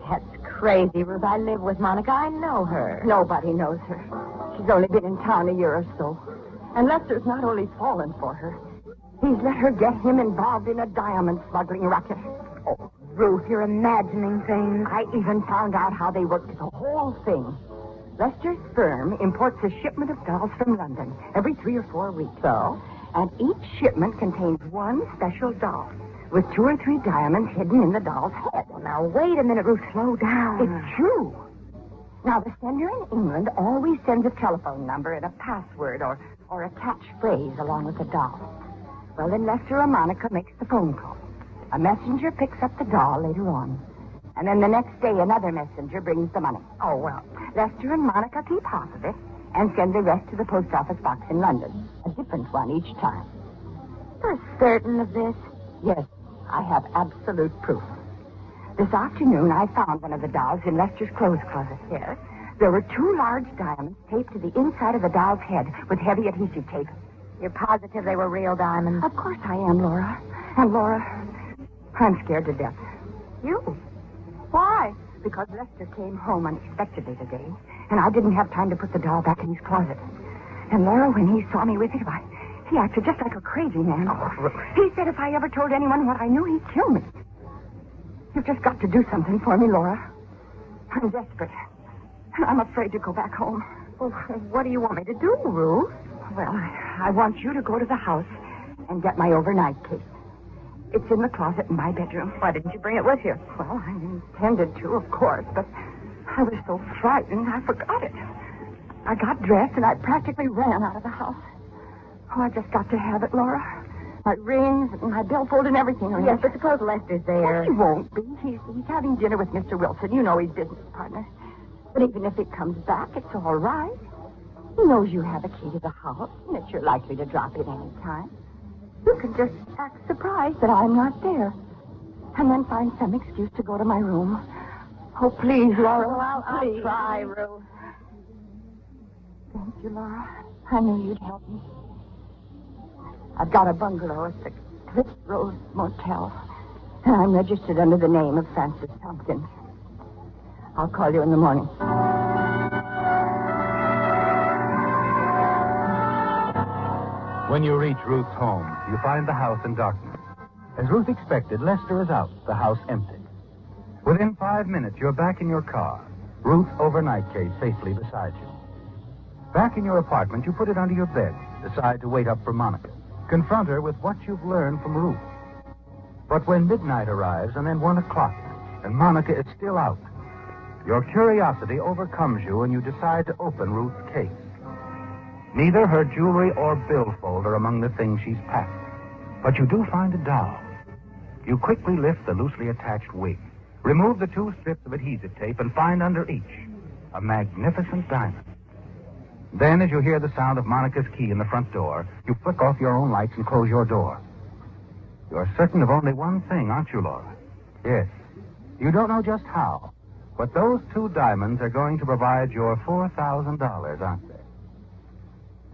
That's crazy, Ruth. I live with Monica. I know her. Nobody knows her. She's only been in town a year or so. And Lester's not only fallen for her, he's let her get him involved in a diamond smuggling racket. Oh, Ruth, you're imagining things. I even found out how they worked the whole thing. Lester's firm imports a shipment of dolls from London every 3 or 4 weeks. So? And each shipment contains one special doll with 2 or 3 diamonds hidden in the doll's head. Well, now, wait a minute, Ruth. Slow down. It's true. Now, the sender in England always sends a telephone number and a password or a catchphrase along with the doll. Well, then Lester or Monica makes the phone call. A messenger picks up the doll later on. And then the next day, another messenger brings the money. Oh, well, Lester and Monica keep half of it and send the rest to the post office box in London. A different one each time. You're certain of this? Yes, I have absolute proof. This afternoon, I found one of the dolls in Lester's clothes closet. Yes? There were 2 large diamonds taped to the inside of the doll's head with heavy adhesive tape. You're positive they were real diamonds? Of course I am, Laura. And, Laura, I'm scared to death. You? Why? Because Lester came home unexpectedly today, and I didn't have time to put the doll back in his closet. And, Laura, when he saw me with it, he acted just like a crazy man. Oh, he said if I ever told anyone what I knew, he'd kill me. You've just got to do something for me, Laura. I'm desperate. And I'm afraid to go back home. Well, what do you want me to do, Ruth? Well, I want you to go to the house and get my overnight case. It's in the closet in my bedroom. Why didn't you bring it with you? Well, I intended to, of course, but I was so frightened I forgot it. I got dressed and I practically ran out of the house. Oh, I just got to have it, Laura. My rings and my billfold and everything. Yes, but suppose Lester's there. Well, he won't be. He's having dinner with Mr. Wilson. You know his business partner. But even if he comes back, it's all right. He knows you have a key to the house and that you're likely to drop in any time. You can just act surprised that I'm not there. And then find some excuse to go to my room. Oh, please, Laura. Well, I'll try, Ruth. Thank you, Laura. I knew you'd help me. I've got a bungalow at the Cliff Road Motel, and I'm registered under the name of Francis Tompkins. I'll call you in the morning. When you reach Ruth's home, you find the house in darkness. As Ruth expected, Lester is out, the house empty. Within 5 minutes, you're back in your car, Ruth's overnight case safely beside you. Back in your apartment, you put it under your bed, decide to wait up for Monica. Confront her with what you've learned from Ruth. But when midnight arrives and then 1 o'clock, and Monica is still out, your curiosity overcomes you and you decide to open Ruth's case. Neither her jewelry or billfold are among the things she's packed. But you do find a doll. You quickly lift the loosely attached wig, remove the 2 strips of adhesive tape, and find under each a magnificent diamond. Then, as you hear the sound of Monica's key in the front door, you flick off your own lights and close your door. You're certain of only one thing, aren't you, Laura? Yes. You don't know just how, but those 2 diamonds are going to provide your $4,000, aren't they?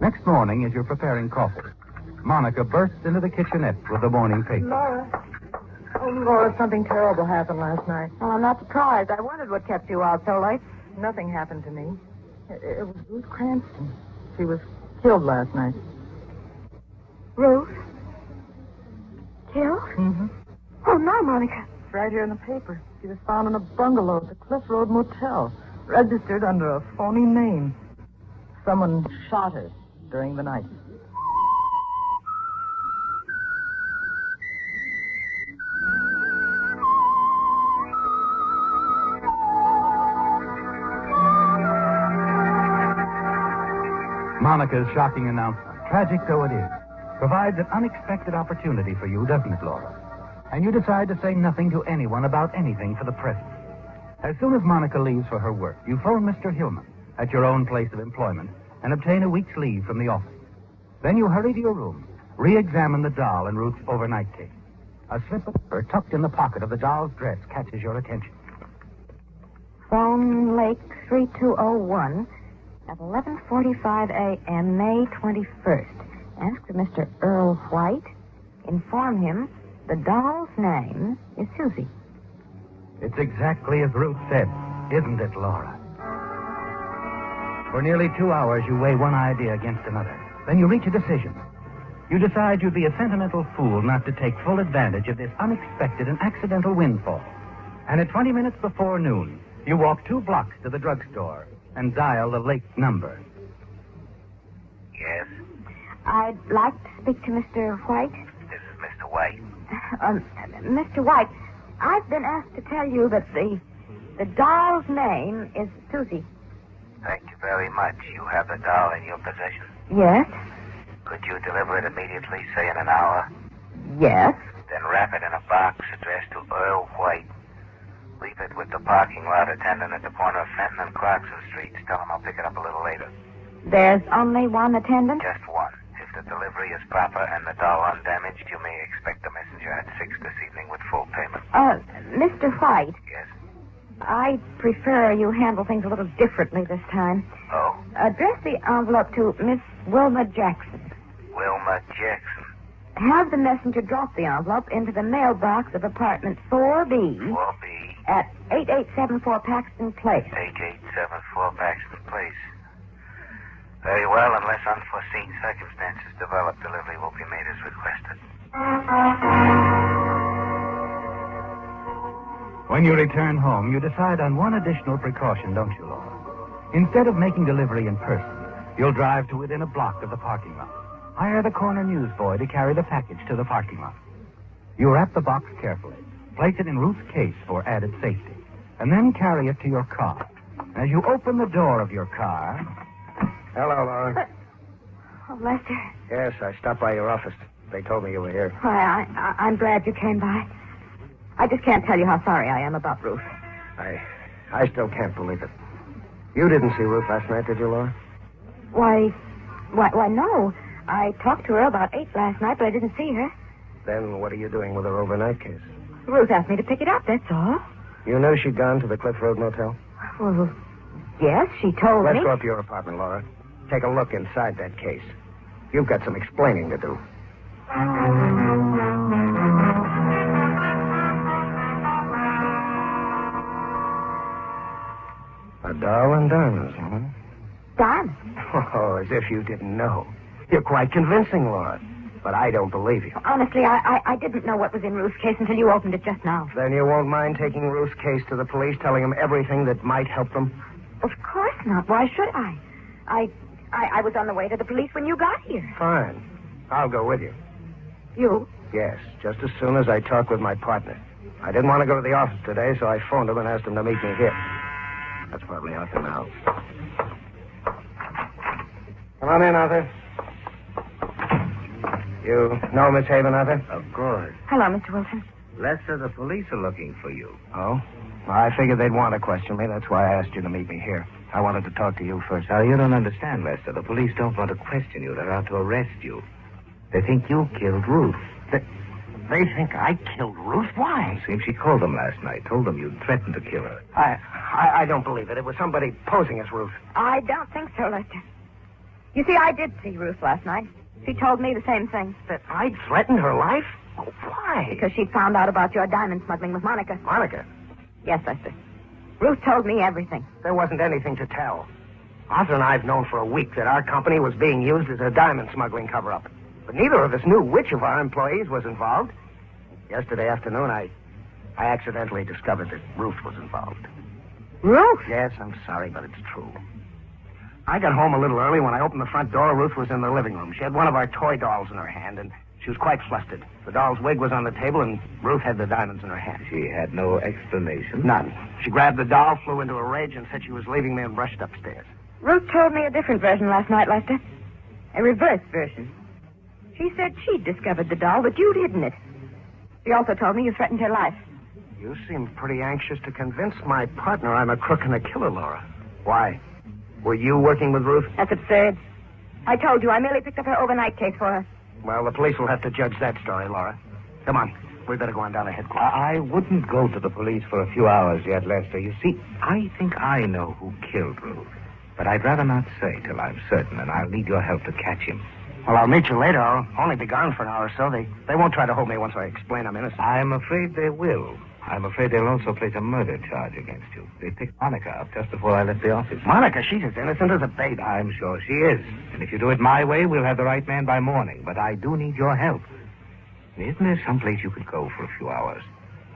Next morning, as you're preparing coffee, Monica bursts into the kitchenette with the morning paper. Laura. Oh, Laura, something terrible happened last night. Well, I'm not surprised. I wondered what kept you out so late. Nothing happened to me. It was Ruth Cranston. She was killed last night. Ruth? Killed? Mm-hmm. Oh, no, Monica. It's right here in the paper. She was found in a bungalow at the Cliff Road Motel, registered under a phony name. Someone shot her during the night. Monica's shocking announcement, tragic though it is, provides an unexpected opportunity for you, doesn't it, Laura? And you decide to say nothing to anyone about anything for the present. As soon as Monica leaves for her work, you phone Mr. Hillman at your own place of employment and obtain a week's leave from the office. Then you hurry to your room, re-examine the doll in Ruth's overnight case. A slip of paper tucked in the pocket of the doll's dress catches your attention. Phone Lake 3201 at 11:45 a.m., May 21st. Ask for Mr. Earl White. Inform him the doll's name is Suzy. It's exactly as Ruth said, isn't it, Laura? For nearly 2 hours, you weigh one idea against another. Then you reach a decision. You decide you'd be a sentimental fool not to take full advantage of this unexpected and accidental windfall. And at 20 minutes before noon, you walk 2 blocks to the drugstore and dial the Lake number. Yes? I'd like to speak to Mr. White. This is Mr. White. Mr. White, I've been asked to tell you that the doll's name is Suzy. Thank you very much. You have the doll in your possession? Yes? Could you deliver it immediately, say in an hour? Yes. Then wrap it in a box addressed to Earl White. Leave it with the parking lot attendant at the corner of Fenton and Clarkson Streets. Tell him I'll pick it up a little later. There's only one attendant? Just one. If the delivery is proper and the doll undamaged, you may expect the messenger at 6 this evening with full payment. Mr. White. Yes? I prefer you handle things a little differently this time. Oh? Address the envelope to Miss Wilma Jackson. Wilma Jackson. Have the messenger drop the envelope into the mailbox of apartment 4B. 4B? At 8874 Paxton Place. 8874 Paxton Place. Very well, unless unforeseen circumstances develop, delivery will be made as requested. When you return home, you decide on one additional precaution, don't you, Laura? Instead of making delivery in person, you'll drive to within a block of the parking lot. Hire the corner newsboy to carry the package to the parking lot. You wrap the box carefully, place it in Ruth's case for added safety, and then carry it to your car. As you open the door of your car... Hello, Laura. Oh, Lester. Yes, I stopped by your office. They told me you were here. Why, I'm glad you came by. I just can't tell you how sorry I am about Ruth. I still can't believe it. You didn't see Ruth last night, did you, Laura? Why, no. I talked to her about 8 last night, but I didn't see her. Then what are you doing with her overnight case? Ruth asked me to pick it up, that's all. You know she'd gone to the Cliff Road Motel? Well, yes, she told me. Let's go up to your apartment, Laura. Take a look inside that case. You've got some explaining to do. A doll and diamonds, huh? Diamonds? Oh, as if you didn't know. You're quite convincing, Laura. But I don't believe you. Honestly, I didn't know what was in Ruth's case until you opened it just now. Then you won't mind taking Ruth's case to the police, telling them everything that might help them? Of course not. Why should I? I was on the way to the police when you got here. Fine. I'll go with you. You? Yes, just as soon as I talk with my partner. I didn't want to go to the office today, so I phoned him and asked him to meet me here. That's probably Arthur now. Come on in, Arthur. You know Miss Haven, Arthur? Of course. Hello, Mr. Wilson. Lester, the police are looking for you. Oh? Well, I figured they'd want to question me. That's why I asked you to meet me here. I wanted to talk to you first. Now, you don't understand, Lester. The police don't want to question you. They're out to arrest you. They think you killed Ruth. They think I killed Ruth? Why? It seems she called them last night, told them you'd threatened to kill her. I don't believe it. It was somebody posing as Ruth. I don't think so, Lester. You see, I did see Ruth last night. She told me the same thing. That I'd threatened her life? Oh, why? Because she'd found out about your diamond smuggling with Monica. Monica? Yes, Lester. Ruth told me everything. There wasn't anything to tell. Arthur and I have known for a week that our company was being used as a diamond smuggling cover-up. But neither of us knew which of our employees was involved. Yesterday afternoon, I accidentally discovered that Ruth was involved. Ruth? Yes, I'm sorry, but it's true. I got home a little early. When I opened the front door, Ruth was in the living room. She had one of our toy dolls in her hand, and she was quite flustered. The doll's wig was on the table, and Ruth had the diamonds in her hand. She had no explanation? None. She grabbed the doll, flew into a rage, and said she was leaving me and rushed upstairs. Ruth told me a different version last night, Lester. A reverse version. She said she'd discovered the doll, but you'd hidden it. She also told me you threatened her life. You seem pretty anxious to convince my partner I'm a crook and a killer, Laura. Why? Were you working with Ruth? That's absurd. I told you I merely picked up her overnight case for her. Well, the police will have to judge that story, Laura. Come on. We better go on down to headquarters. I wouldn't go to the police for a few hours yet, Lester. You see, I think I know who killed Ruth. But I'd rather not say till I'm certain, and I'll need your help to catch him. Well, I'll meet you later. I'll only be gone for an hour or so. They won't try to hold me once I explain I'm innocent. I'm afraid they will. I'm afraid they'll also place a murder charge against you. They picked Monica up just before I left the office. Monica, she's as innocent as a baby. I'm sure she is. And if you do it my way, we'll have the right man by morning. But I do need your help. Isn't there someplace you could go for a few hours?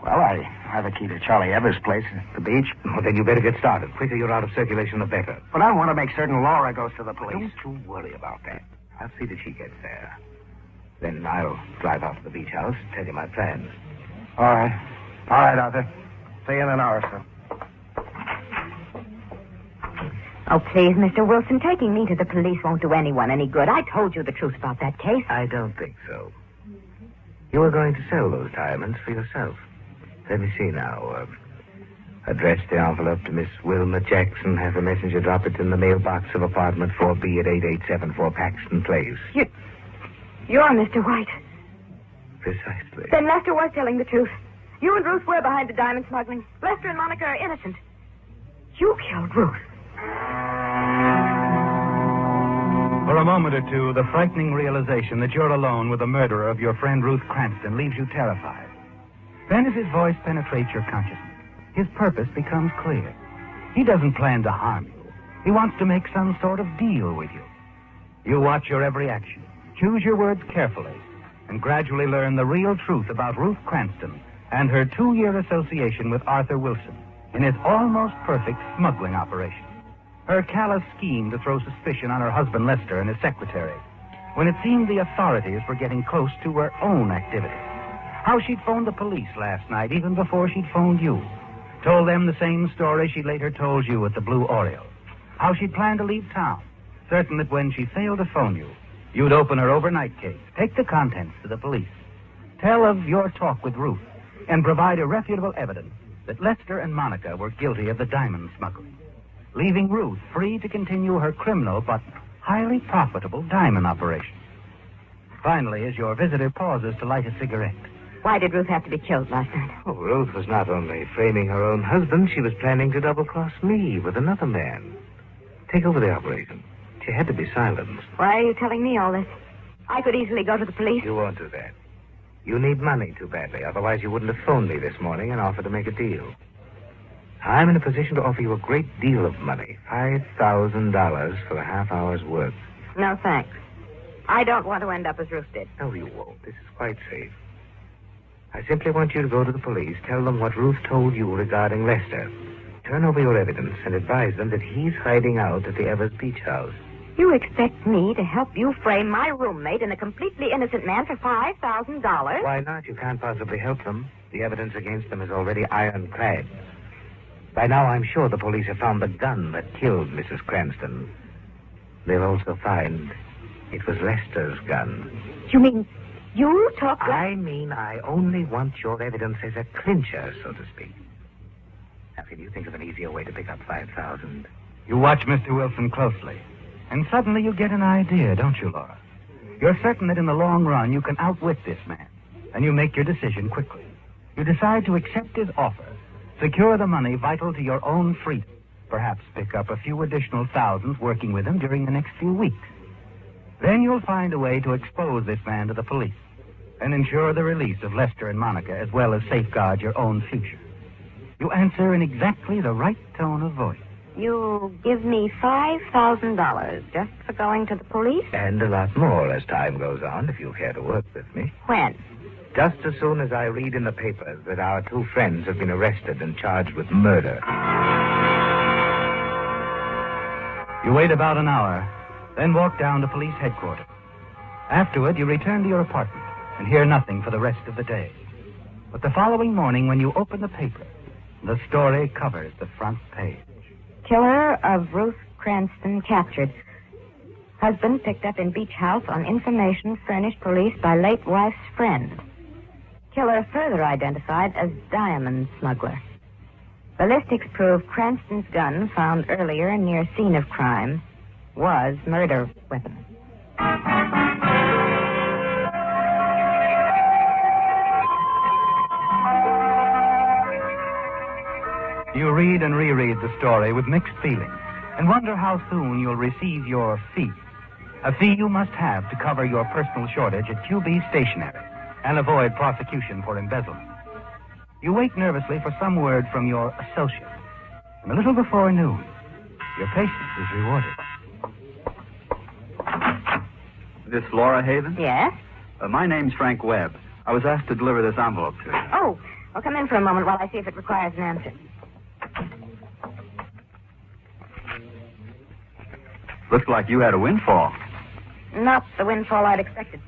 Well, I have a key to Charlie Evers' place at the beach. Well, then you better get started. The quicker you're out of circulation, the better. But I want to make certain Laura goes to the police. Don't you worry about that. I'll see that she gets there. Then I'll drive out to the beach house and tell you my plans. All right. All right, Arthur. See you in an hour or so. Oh, please, Mr. Wilson, taking me to the police won't do anyone any good. I told you the truth about that case. I don't think so. You were going to sell those diamonds for yourself. Let me see now. Address the envelope to Miss Wilma Jackson. Have a messenger drop it in the mailbox of apartment 4B at 8874 Paxton Place. You're Mr. White. Precisely. Then Lester was telling the truth. You and Ruth were behind the diamond smuggling. Lester and Monica are innocent. You killed Ruth. For a moment or two, the frightening realization that you're alone with the murderer of your friend Ruth Cranston leaves you terrified. Then as his voice penetrates your consciousness, his purpose becomes clear. He doesn't plan to harm you. He wants to make some sort of deal with you. You watch your every action, choose your words carefully, and gradually learn the real truth about Ruth Cranston and her 2-year association with Arthur Wilson in his almost perfect smuggling operation. Her callous scheme to throw suspicion on her husband Lester and his secretary, when it seemed the authorities were getting close to her own activities. How she'd phoned the police last night, even before she'd phoned you. Told them the same story she later told you at the Blue Oriole. How she'd planned to leave town, certain that when she failed to phone you, you'd open her overnight case, take the contents to the police, tell of your talk with Ruth, and provide irrefutable evidence that Lester and Monica were guilty of the diamond smuggling, leaving Ruth free to continue her criminal but highly profitable diamond operation. Finally, as your visitor pauses to light a cigarette. Why did Ruth have to be killed last night? Oh, Ruth was not only framing her own husband, she was planning to double-cross me with another man. Take over the operation. She had to be silenced. Why are you telling me all this? I could easily go to the police. You won't do that. You need money too badly. Otherwise, you wouldn't have phoned me this morning and offered to make a deal. I'm in a position to offer you a great deal of money. $5,000 for a half-hour's work. No, thanks. I don't want to end up as Ruth did. No, you won't. This is quite safe. I simply want you to go to the police, tell them what Ruth told you regarding Lester. Turn over your evidence and advise them that he's hiding out at the Evers Beach House. You expect me to help you frame my roommate and a completely innocent man for $5,000? Why not? You can't possibly help them. The evidence against them is already ironclad. By now, I'm sure the police have found the gun that killed Mrs. Cranston. They'll also find it was Lester's gun. You mean You talk like... I mean, I only want your evidence as a clincher, so to speak. Now, can you think of an easier way to pick up 5,000? You watch Mr. Wilson closely, and suddenly you get an idea, don't you, Laura? You're certain that in the long run you can outwit this man, and you make your decision quickly. You decide to accept his offer, secure the money vital to your own freedom, perhaps pick up a few additional thousands working with him during the next few weeks. Then you'll find a way to expose this man to the police and ensure the release of Lester and Monica, as well as safeguard your own future. You answer in exactly the right tone of voice. You give me $5,000 just for going to the police? And a lot more as time goes on, if you care to work with me. When? Just as soon as I read in the papers that our two friends have been arrested and charged with murder. You wait about an hour, then walk down to police headquarters. Afterward, you return to your apartment and hear nothing for the rest of the day. But the following morning, when you open the paper, the story covers the front page. Killer of Ruth Cranston captured. Husband picked up in beach house on information furnished police by late wife's friend. Killer further identified as diamond smuggler. Ballistics prove Cranston's gun, found earlier near scene of crime, was murder weapon. You read and reread the story with mixed feelings and wonder how soon you'll receive your fee. A fee you must have to cover your personal shortage at QB Stationery and avoid prosecution for embezzlement. You wait nervously for some word from your associate. And a little before noon, your patience is rewarded. This Laura Haven? Yes? My name's Frank Webb. I was asked to deliver this envelope to you. Oh, well, come in for a moment while I see if it requires an answer. Looks like you had a windfall. Not the windfall I'd expected.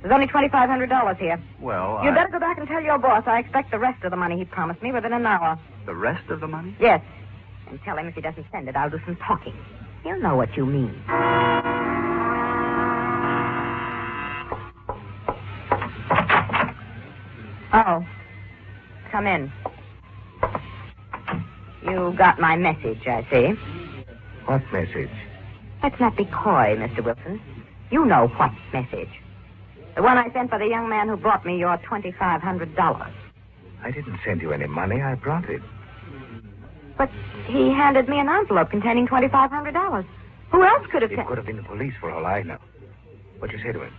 There's only $2,500 here. Well, You'd better go back and tell your boss I expect the rest of the money he promised me within an hour. The rest of the money? Yes. And tell him if he doesn't send it, I'll do some talking. He'll know what you mean. Oh. Come in. You got my message, I see. What message? Let's not be coy, Mr. Wilson. You know what message. The one I sent for the young man who brought me your $2,500. I didn't send you any money. I brought it. But he handed me an envelope containing $2,500. Who else could have It could have been the police for all I know. What'd you say to him?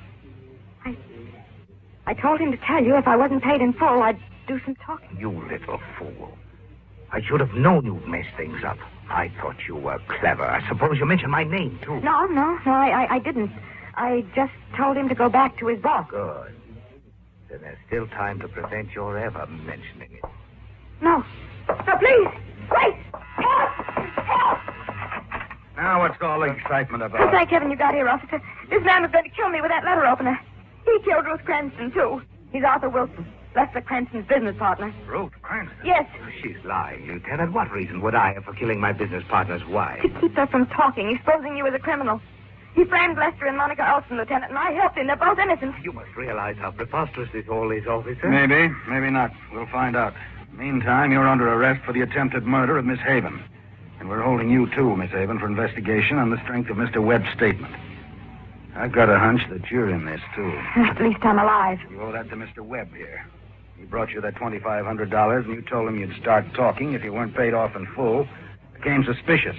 I told him to tell you if I wasn't paid in full, I'd do some talking. You little fool. I should have known you'd mess things up. I thought you were clever. I suppose you mentioned my name, too. No, I didn't. I just told him to go back to his boss. Good. Then there's still time to prevent your ever mentioning it. No. No, please. Wait. Help! Help! Now, what's all the excitement about? Thank heaven you got here, officer. This man was going to kill me with that letter opener. He killed Ruth Cranston, too. He's Arthur Wilson, Lester Cranston's business partner. Ruth Cranston? Yes. She's lying, Lieutenant. What reason would I have for killing my business partner's wife? To keep her from talking, exposing you as a criminal. He framed Lester and Monica Elson, Lieutenant, and I helped him. They're both innocent. You must realize how preposterous this all is, officer. Maybe, maybe not. We'll find out. Meantime, you're under arrest for the attempted murder of Miss Haven. And we're holding you, too, Miss Haven, for investigation on the strength of Mr. Webb's statement. I've got a hunch that you're in this, too. At least I'm alive. You owe that to Mr. Webb here. He brought you that $2,500, and you told him you'd start talking if you weren't paid off in full. Became suspicious.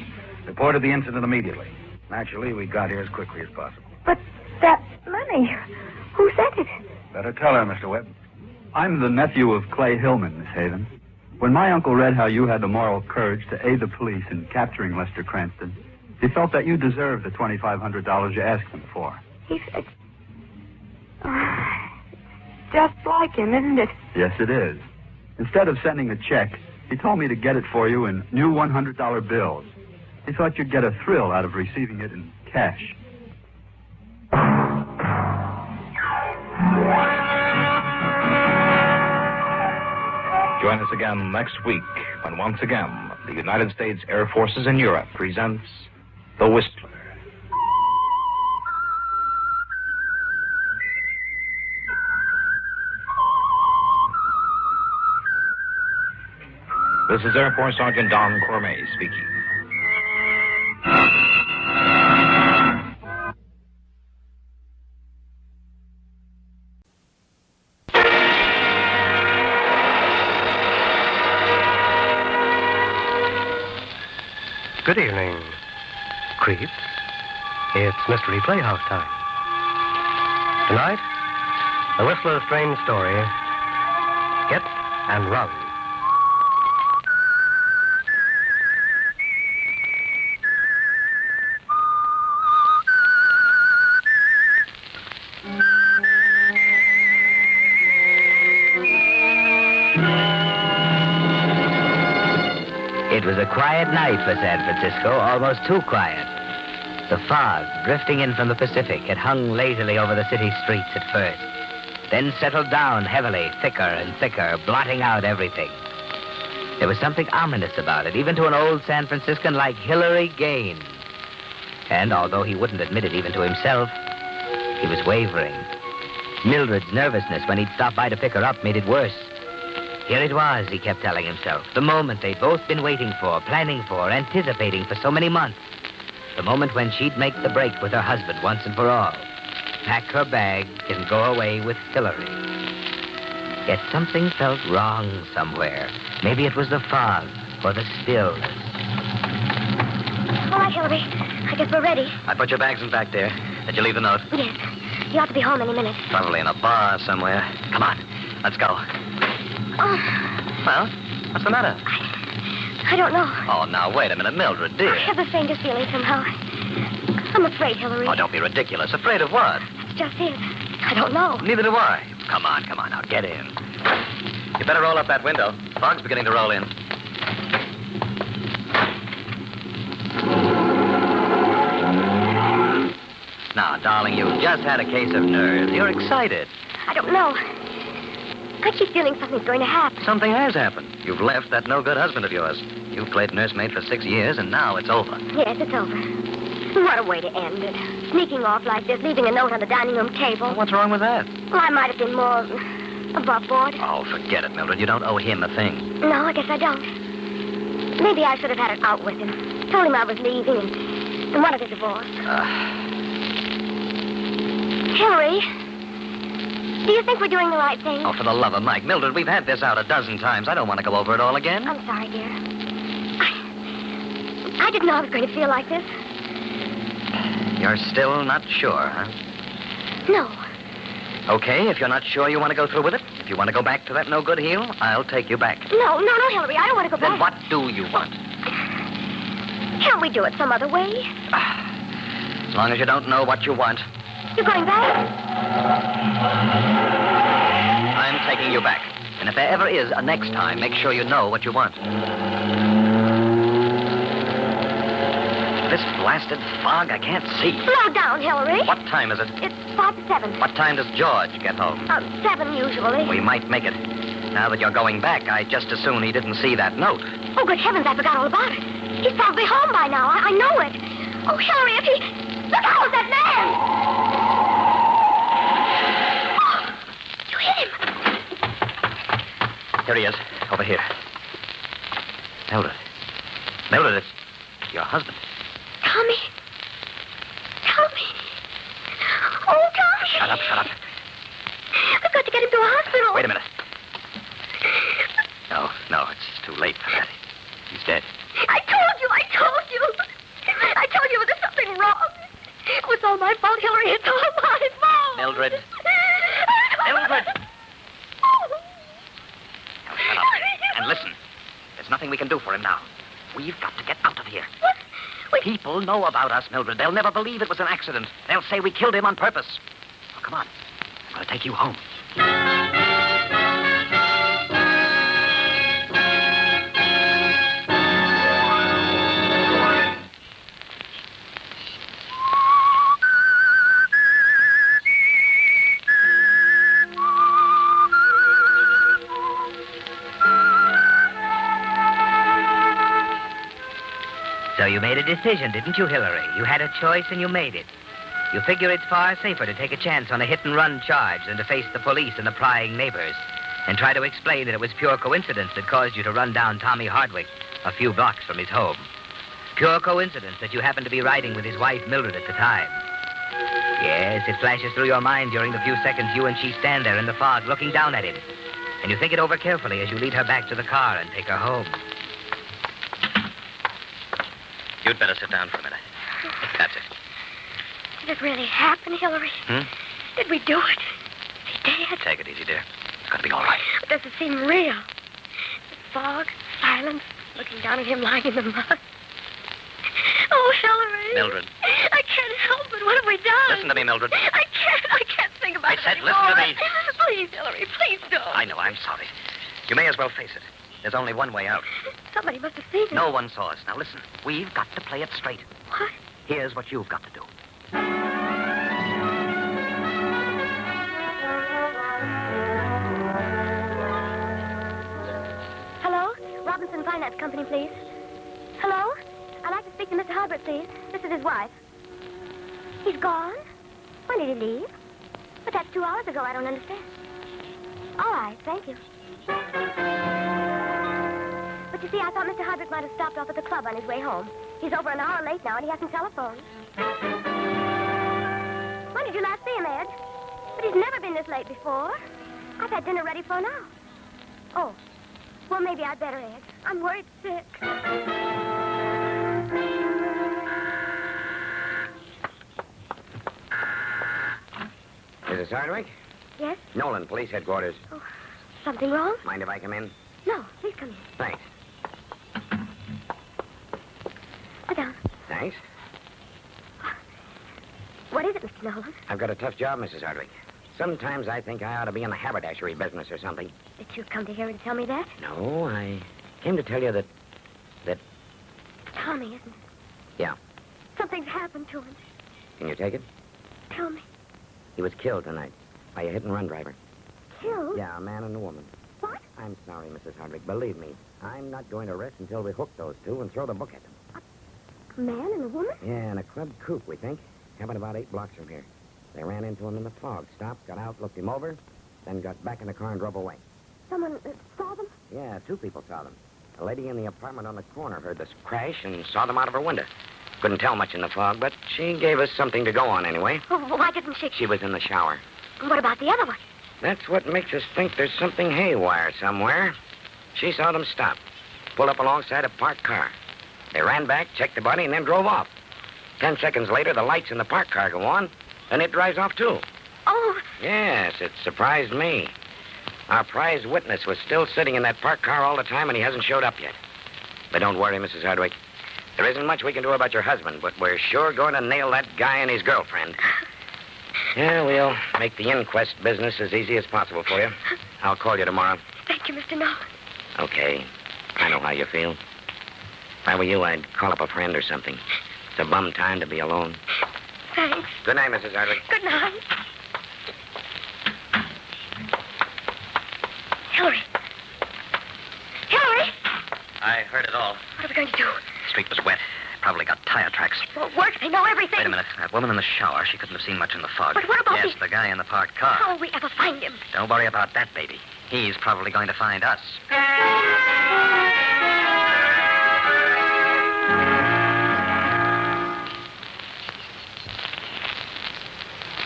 Reported the incident immediately. Naturally, we got here as quickly as possible. But that money, who sent it? Better tell her, Mr. Webb. I'm the nephew of Clay Hillman, Miss Haven. When my uncle read how you had the moral courage to aid the police in capturing Lester Cranston, he felt that you deserved the $2,500 you asked him for. He said... just like him, isn't it? Yes, it is. Instead of sending a check, he told me to get it for you in new $100 bills. He thought you'd get a thrill out of receiving it in cash. Join us again next week when once again the United States Air Forces in Europe presents The Whistler. This is Air Force Sergeant Don Cormay speaking. Good evening, creeps. It's Mystery Playhouse time. Tonight, the Whistler's strange story, Hit and Run. It was a quiet night for San Francisco, almost too quiet. The fog, drifting in from the Pacific, had hung lazily over the city streets at first, then settled down heavily, thicker and thicker, blotting out everything. There was something ominous about it, even to an old San Franciscan like Hilary Gaines. And although he wouldn't admit it even to himself, he was wavering. Mildred's nervousness when he'd stop by to pick her up made it worse. Here it was, he kept telling himself, the moment they'd both been waiting for, planning for, anticipating for so many months. The moment when she'd make the break with her husband once and for all. Pack her bag and go away with Hilary. Yet something felt wrong somewhere. Maybe it was the fog or the stillness. All right, Hilary. I guess we're ready. I put your bags in back there. Did you leave the note? Yes. You ought to be home any minute. Probably in a bar somewhere. Come on, let's go. Oh, Well, what's the matter? I don't know. Oh, now, wait a minute, Mildred, dear. I have the faintest feeling somehow. I'm afraid, Hilary. Oh, don't be ridiculous. Afraid of what? It's just it. I don't know. Neither do I. Come on, now, get in. You better roll up that window. Fog's beginning to roll in. Now, darling, you've just had a case of nerves. You're excited. I don't know. I keep feeling something's going to happen. Something has happened. You've left that no-good husband of yours. You've played nursemaid for 6 years, and now it's over. Yes, it's over. What a way to end it. Sneaking off like this, leaving a note on the dining room table. Well, what's wrong with that? Well, I might have been more above board. Oh, forget it, Mildred. You don't owe him a thing. No, I guess I don't. Maybe I should have had it out with him. Told him I was leaving and wanted a divorce. Hilary, do you think we're doing the right thing? Oh, for the love of Mike. Mildred, we've had this out a dozen times. I don't want to go over it all again. I'm sorry, dear. I didn't know I was going to feel like this. You're still not sure, huh? No. Okay, if you're not sure you want to go through with it, if you want to go back to that no-good heel, I'll take you back. No, Hilary. I don't want to go Then back. what do you want? Can't we do it some other way? As long as you don't know what you want, You're going back? I'm taking you back. And if there ever is a next time, make sure you know what you want. This blasted fog, I can't see. Slow down, Hilary. What time is it? It's 5-7. What time does George get home? 7 usually. We might make it. Now that you're going back, I'd just as soon he didn't see that note. Oh, good heavens, I forgot all about it. He's probably home by now. I know it. Oh, Hilary, if he... Look out, that man! Oh, you hit him. Here he is, over here. Mildred, it's your husband. Tommy. Oh, Tommy. Shut up. We've got to get him to a hospital. Wait a minute. No, it's too late for that. He's dead. I told you. I told you there was something wrong. It was all my fault, Hilary. It's all my fault. Mildred. Now shut up. And listen. There's nothing we can do for him now. We've got to get out of here. What? People know about us, Mildred. They'll never believe it was an accident. They'll say we killed him on purpose. Oh, come on. I'm going to take you home. So you made a decision, didn't you, Hilary? You had a choice and you made it. You figure it's far safer to take a chance on a hit-and-run charge than to face the police and the prying neighbors. and try to explain that it was pure coincidence that caused you to run down Tommy Hardwick a few blocks from his home. Pure coincidence that you happened to be riding with his wife, Mildred, at the time. Yes, it flashes through your mind during the few seconds you and she stand there in the fog looking down at him. And you think it over carefully as you lead her back to the car and take her home. You'd better sit down for a minute. That's it. Did it really happen, Hillary? Did we do it? Is he dead? Take it easy, dear. It's going to be all right. It doesn't seem real. The fog, silence, looking down at him lying in the mud. Oh, Hillary. Mildred. I can't help it. What have we done? Listen to me, Mildred. I can't think about it I said, anymore. listen to me. Please, Hillary, please don't. I know, I'm sorry. You may as well face it. There's only one way out. Somebody must have seen it. No one saw us. Now listen, we've got to play it straight. What? Here's what you've got to do. Hello? Robinson Finance Company, please. Hello? I'd like to speak to Mr. Hardwick, please. This is his wife. He's gone? When did he leave? But that's 2 hours ago. I don't understand. All right, thank you. But you see, I thought Mr. Hardwick might have stopped off at the club on his way home. He's over an hour late now, and he hasn't telephoned. When did you last see him, Ed? But he's never been this late before. I've had dinner ready for now. Oh, well, maybe I'd better, Ed. I'm worried sick. Mrs. Hardwick? Yes? Nolan, police headquarters. Oh, something wrong? Mind if I come in? No, please come in. Thanks. Sit down. Thanks. What is it, Mr. Nolan? I've got a tough job, Mrs. Hardwick. Sometimes I think I ought to be in the haberdashery business or something. Did you come to here and tell me that? No, I came to tell you that... Tommy, isn't it? Yeah. Something's happened to him. Can you take it? Tell me. He was killed tonight by a hit-and-run driver. Killed? Yeah, a man and a woman. What? I'm sorry, Mrs. Hardwick. Believe me, I'm not going to rest until we hook those two and throw the book at them. A man and a woman? Yeah, in a club coupe, we think. Happened about 8 blocks from here. They ran into him in the fog, stopped, got out, looked him over, then got back in the car and drove away. Someone saw them? Yeah, 2 people saw them. A lady in the apartment on the corner heard this crash and saw them out of her window. Couldn't tell much in the fog, but she gave us something to go on anyway. Oh, why didn't she? She was in the shower. What about the other one? That's what makes us think there's something haywire somewhere. She saw them stop, pull up alongside a parked car. They ran back, checked the body, and then drove off. 10 seconds later, the lights in the parked car go on, and it drives off, too. Oh. Yes, it surprised me. Our prize witness was still sitting in that parked car all the time, and he hasn't showed up yet. But don't worry, Mrs. Hardwick. There isn't much we can do about your husband, but we're sure going to nail that guy and his girlfriend. Yeah, we'll make the inquest business as easy as possible for you. I'll call you tomorrow. Thank you, Mr. Nolan. Okay. I know how you feel. If I were you, I'd call up a friend or something. It's a bum time to be alone. Thanks. Good night, Mrs. Hardwick. Good night. Hillary. Hillary! I heard it all. What are we going to do? The street was wet. Probably got tire tracks. It won't work. They know everything. Wait a minute. That woman in the shower, she couldn't have seen much in the fog. But what about Yes, the guy in the parked car. How will we ever find him? Don't worry about that, baby. He's probably going to find us.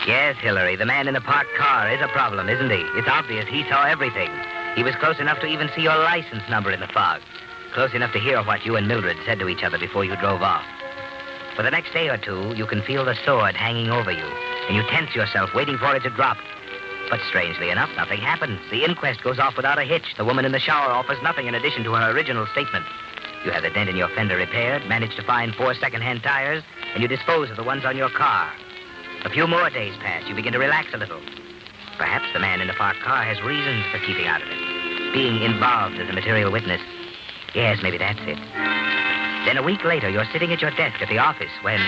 Yes, Hillary, the man in the parked car is a problem, isn't he? It's obvious he saw everything. He was close enough to even see your license number in the fog. Close enough to hear what you and Mildred said to each other before you drove off. For the next day or two, you can feel the sword hanging over you, and you tense yourself, waiting for it to drop. But strangely enough, nothing happens. The inquest goes off without a hitch. The woman in the shower offers nothing in addition to her original statement. You have the dent in your fender repaired, manage to find 4 second-hand tires, and you dispose of the ones on your car. A few more days pass. You begin to relax a little. Perhaps the man in the parked car has reasons for keeping out of it. Being involved as a material witness. Yes, maybe that's it. Then a week later, you're sitting at your desk at the office when...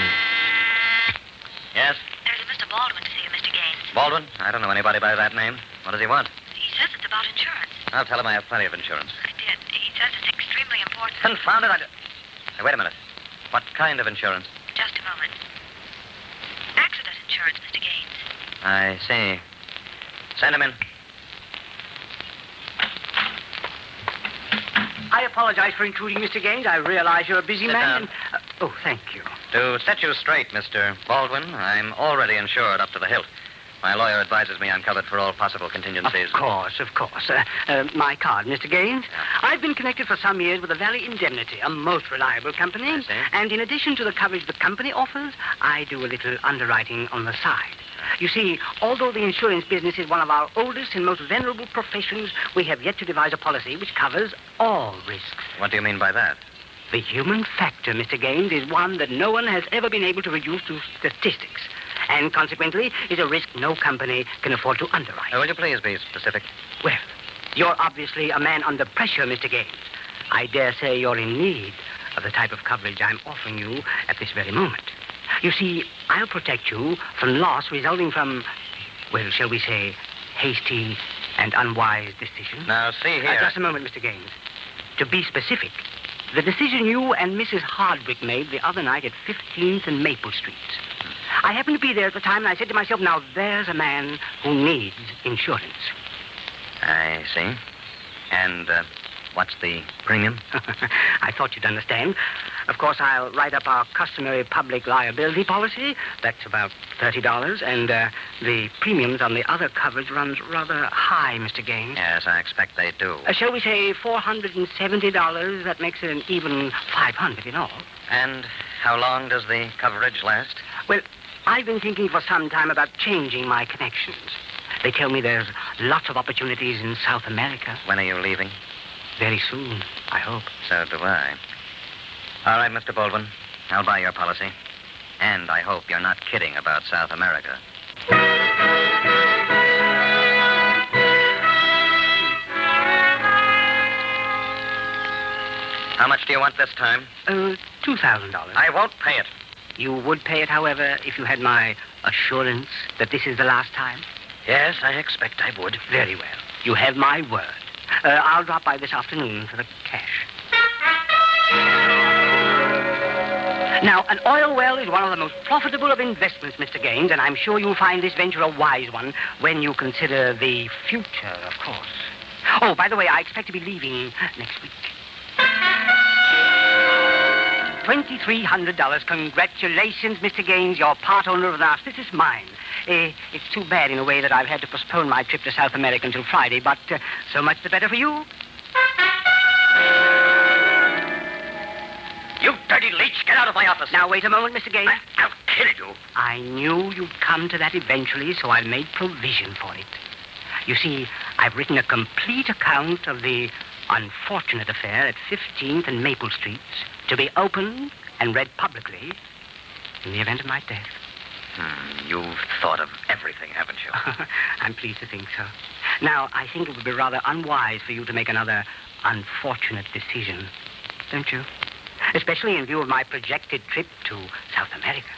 Yes? There's a Mr. Baldwin to see you, Mr. Gaines. Baldwin? I don't know anybody by that name. What does he want? He says it's about insurance. I'll tell him I have plenty of insurance. I did. He says it's extremely important. Confound it, Hey, wait a minute. What kind of insurance? Just a moment. Accident insurance, Mr. Gaines. I see. Send him in. I apologize for intruding, Mr. Gaines. I realize you're a busy Sit man. down. Oh, thank you. To set you straight, Mr. Baldwin, I'm already insured up to the hilt. My lawyer advises me I'm covered for all possible contingencies. Of course. My card, Mr. Gaines. I've been connected for some years with the Valley Indemnity, a most reliable company. And in addition to the coverage the company offers, I do a little underwriting on the side. You see, although the insurance business is one of our oldest and most venerable professions, we have yet to devise a policy which covers all risks. What do you mean by that? The human factor, Mr. Gaines, is one that no one has ever been able to reduce to statistics. And consequently, is a risk no company can afford to underwrite. Will you please be specific? Well, you're obviously a man under pressure, Mr. Gaines. I dare say you're in need of the type of coverage I'm offering you at this very moment. You see, I'll protect you from loss resulting from, well, shall we say, hasty and unwise decisions. Now, see here. Just a moment, Mr. Gaines. To be specific, the decision you and Mrs. Hardwick made the other night at 15th and Maple Streets. I happened to be there at the time, and I said to myself, now there's a man who needs insurance. I see. And what's the premium? I thought you'd understand. Of course, I'll write up our customary public liability policy. That's about $30. And the premiums on the other coverage runs rather high, Mr. Gaines. Yes, I expect they do. Shall we say $470? That makes it an even $500 in all. And how long does the coverage last? Well, I've been thinking for some time about changing my connections. They tell me there's lots of opportunities in South America. When are you leaving? Very soon, I hope. So do I. All right, Mr. Baldwin. I'll buy your policy. And I hope you're not kidding about South America. How much do you want this time? $2,000. I won't pay it. You would pay it, however, if you had my assurance that this is the last time? Yes, I expect I would. Very well. You have my word. I'll drop by this afternoon for the cash. Now, an oil well is one of the most profitable of investments, Mr. Gaines, and I'm sure you'll find this venture a wise one when you consider the future, of course. Oh, by the way, I expect to be leaving next week. $2,300. Congratulations, Mr. Gaines. You're part owner of the house. This is mine. It's too bad in a way that I've had to postpone my trip to South America until Friday, but so much the better for you. You dirty leech, get out of my office. Now, wait a moment, Mr. Gaines. I'll kill you. I knew you'd come to that eventually, so I made provision for it. You see, I've written a complete account of the unfortunate affair at 15th and Maple Streets to be opened and read publicly in the event of my death. You've thought of everything, haven't you? I'm pleased to think so. Now, I think it would be rather unwise for you to make another unfortunate decision, don't you? Especially in view of my projected trip to South America.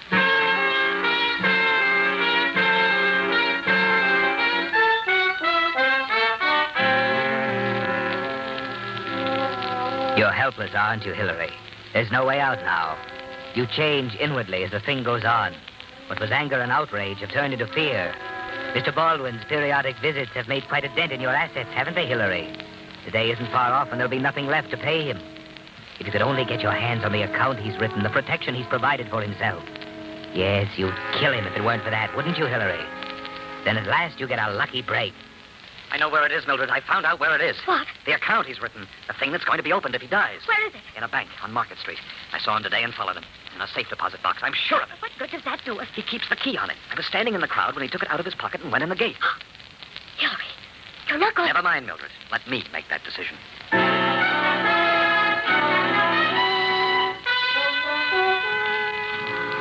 You're helpless, aren't you, Hillary? There's no way out now. You change inwardly as the thing goes on. What was anger and outrage have turned into fear. Mr. Baldwin's periodic visits have made quite a dent in your assets, haven't they, Hillary? The day isn't far off, and there'll be nothing left to pay him. If you could only get your hands on the account he's written, the protection he's provided for himself. Yes, you'd kill him if it weren't for that, wouldn't you, Hillary? Then at last you get a lucky break. I know where it is, Mildred. I found out where it is. What? The account he's written. The thing that's going to be opened if he dies. Where is it? In a bank on Market Street. I saw him today and followed him. In a safe deposit box. I'm sure of it. What good does that do us? He keeps the key on it. I was standing in the crowd when he took it out of his pocket and went in the gate. Hillary, you're not going... Never mind, Mildred. Let me make that decision.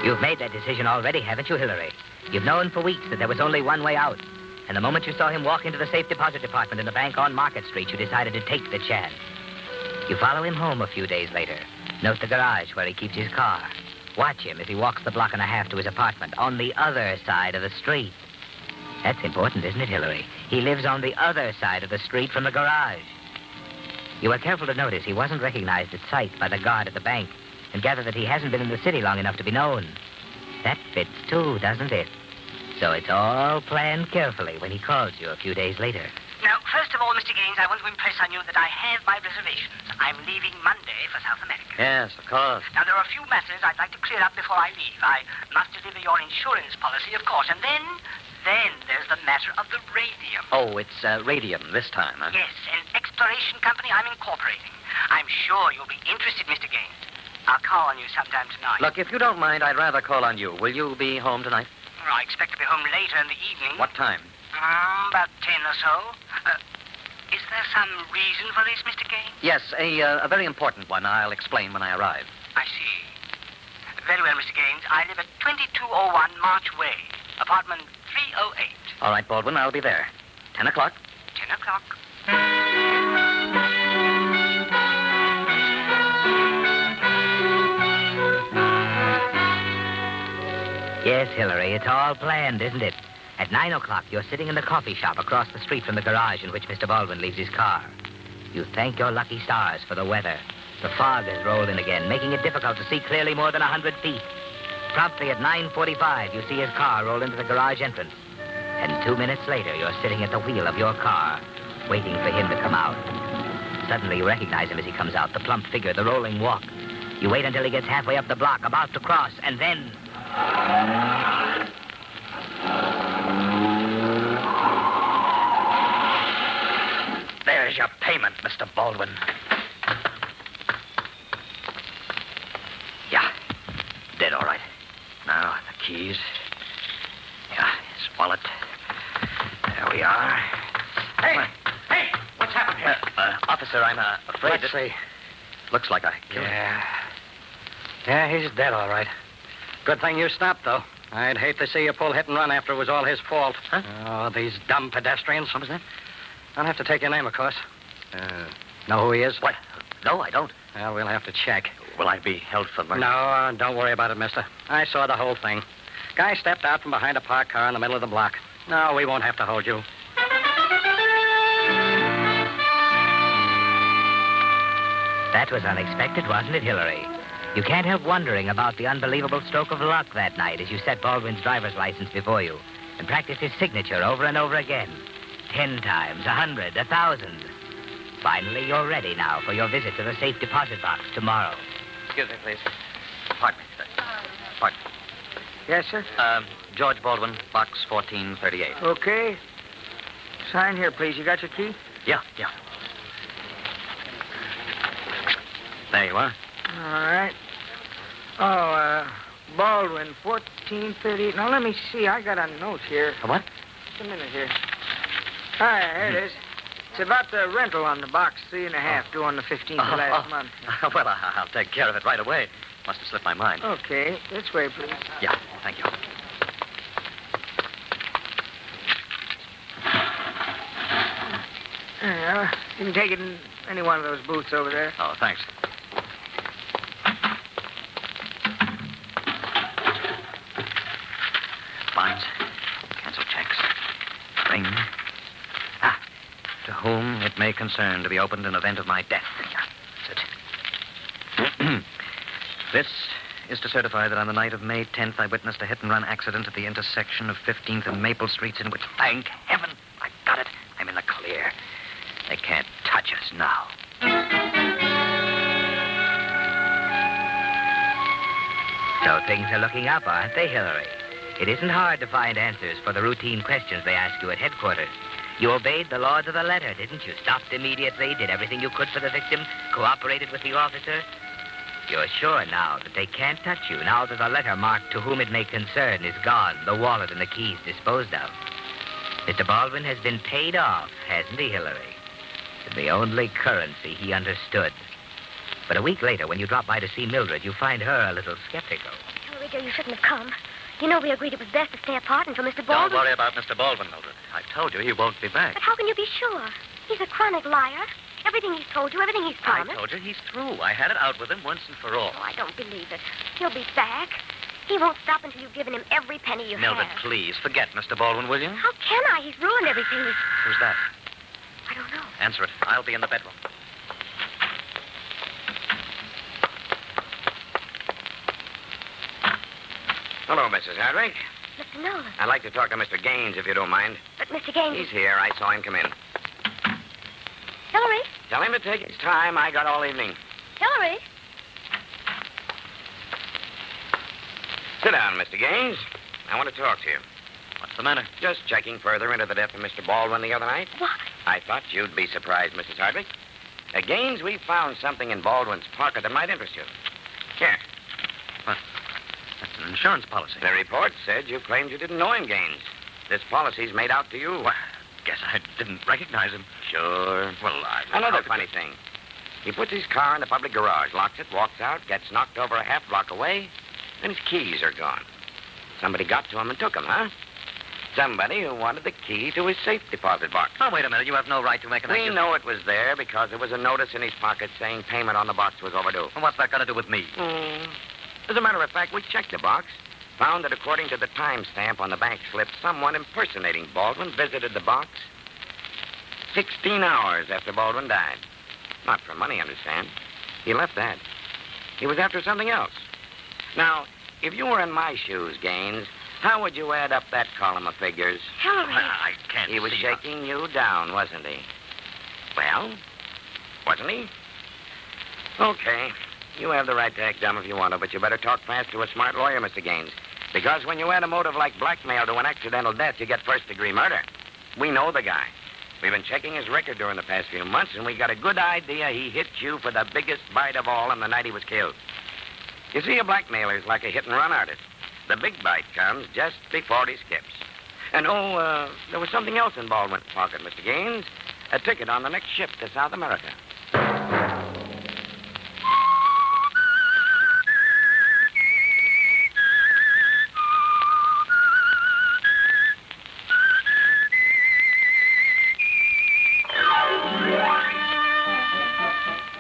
You've made that decision already, haven't you, Hillary? You've known for weeks that there was only one way out. And the moment you saw him walk into the safe deposit department in the bank on Market Street, you decided to take the chance. You follow him home a few days later. Note the garage where he keeps his car. Watch him as he walks the block and a half to his apartment on the other side of the street. That's important, isn't it, Hillary? He lives on the other side of the street from the garage. You were careful to notice he wasn't recognized at sight by the guard at the bank, and gather that he hasn't been in the city long enough to be known. That fits, too, doesn't it? So it's all planned carefully when he calls you a few days later. Now, first of all, Mr. Gaines, I want to impress on you that I have my reservations. I'm leaving Monday for South America. Yes, of course. Now, there are a few matters I'd like to clear up before I leave. I must deliver your insurance policy, of course, and then there's the matter of the radium. Oh, it's radium this time, huh? Yes, an exploration company I'm incorporating. I'm sure you'll be interested, Mr. Gaines. I'll call on you sometime tonight. Look, if you don't mind, I'd rather call on you. Will you be home tonight? I expect to be home later in the evening. What time? About 10 or so. Is there some reason for this, Mr. Gaines? Yes, a very important one. I'll explain when I arrive. I see. Very well, Mr. Gaines. I live at 2201 March Way, apartment 308. All right, Baldwin, I'll be there. 10 o'clock. 10 o'clock. Yes, Hillary, it's all planned, isn't it? At 9 o'clock, you're sitting in the coffee shop across the street from the garage in which Mr. Baldwin leaves his car. You thank your lucky stars for the weather. The fog has rolled in again, making it difficult to see clearly more than 100 feet. Promptly at 9:45, you see his car roll into the garage entrance. And 2 minutes later, you're sitting at the wheel of your car, waiting for him to come out. Suddenly, you recognize him as he comes out, the plump figure, the rolling walk. You wait until he gets halfway up the block, about to cross, and then... There's your payment, Mr. Baldwin. Yeah, dead all right. Now, the keys. Yeah, his wallet. There we are. Hey, what's happened here? Officer, I'm afraid Let's see. Looks like I killed him. Yeah, he's dead, all right. Good thing you stopped, though. I'd hate to see you pull hit and run after it was all his fault. Huh? Oh, these dumb pedestrians. What was that? I'll have to take your name, of course. Know who he is? What? No, I don't. Well, we'll have to check. Will I be held for murder? No, don't worry about it, mister. I saw the whole thing. Guy stepped out from behind a parked car in the middle of the block. No, we won't have to hold you. That was unexpected, wasn't it, Hillary? You can't help wondering about the unbelievable stroke of luck that night as you set Baldwin's driver's license before you and practiced his signature over and over again. 10 times, 100, 1,000. Finally, you're ready now for your visit to the safe deposit box tomorrow. Excuse me, please. Pardon me, sir. Pardon. Yes, sir? George Baldwin, box 1438. Okay. Sign here, please. You got your key? Yeah. There you are. All right. Baldwin, 1438. Now, let me see. I got a note here. A what? Just a minute here. Here it is. It's about the rental on the box, 3.5, due on the 15th of last month. Well, I'll take care of it right away. Must have slipped my mind. Okay. This way, please. Yeah, thank you. Yeah, you can take it in any one of those booths over there. Oh, thanks. Fines. Cancel checks. Ring. To whom it may concern to be opened in event of my death. Yeah, that's it. This is to certify that on the night of May 10th, I witnessed a hit-and-run accident at the intersection of 15th and Maple Streets in which, thank heaven, I got it. I'm in the clear. They can't touch us now. So things are looking up, aren't they, Hillary? It isn't hard to find answers for the routine questions they ask you at headquarters. You obeyed the laws of the letter, didn't you? Stopped immediately, did everything you could for the victim, cooperated with the officer. You're sure now that they can't touch you, now that the letter marked to whom it may concern is gone, the wallet and the keys disposed of. Mr. Baldwin has been paid off, hasn't he, Hillary? In the only currency he understood. But a week later, when you drop by to see Mildred, you find her a little skeptical. Hillary, dear, you shouldn't have come. You know we agreed it was best to stay apart until Mr. Baldwin... Don't worry about Mr. Baldwin, Mildred. I've told you he won't be back. But how can you be sure? He's a chronic liar. Everything he's told you, everything he's promised. I told you he's through. I had it out with him once and for all. Oh, I don't believe it. He'll be back. He won't stop until you've given him every penny you Mildred, have. please, forget Mr. Baldwin, will you? How can I? He's ruined everything. Who's that? I don't know. Answer it. I'll be in the bedroom. Hello, Mrs. Hardwick. Mr. Nolan. I'd like to talk to Mr. Gaines, if you don't mind. But Mr. Gaines... He's here. I saw him come in. Tell him to take his time. I got all evening. Hillary? Sit down, Mr. Gaines. I want to talk to you. What's the matter? Just checking further into the death of Mr. Baldwin the other night. What? I thought you'd be surprised, Mrs. Hardwick. Gaines, we found something in Baldwin's pocket that might interest you. Here. What? That's an insurance policy. The report said you claimed you didn't know him, Gaines. This policy's made out to you. Well, guess I didn't recognize him. Sure. Well, Another funny thing. He puts his car in the public garage, locks it, walks out, gets knocked over a half block away, and his keys are gone. Somebody got to him and took them, huh? Somebody who wanted the key to his safe deposit box. Oh, wait a minute. You have no right to make an We know it was there because there was a notice in his pocket saying payment on the box was overdue. And what's that got to do with me? As a matter of fact, we checked the box, found that according to the timestamp on the bank slip, someone impersonating Baldwin visited the box 16 hours after Baldwin died. Not for money, understand. He left that. He was after something else. Now, if you were in my shoes, Gaines, how would you add up that column of figures? Hillary. I can't He was see shaking you down, wasn't he? Well, wasn't he? Okay. You have the right to act dumb if you want to, but you better talk fast to a smart lawyer, Mr. Gaines. Because when you add a motive like blackmail to an accidental death, you get first-degree murder. We know the guy. We've been checking his record during the past few months, and we got a good idea he hit you for the biggest bite of all on the night he was killed. You see, a blackmailer's like a hit-and-run artist. The big bite comes just before he skips. And, there was something else in Baldwin's pocket, Mr. Gaines. A ticket on the next ship to South America.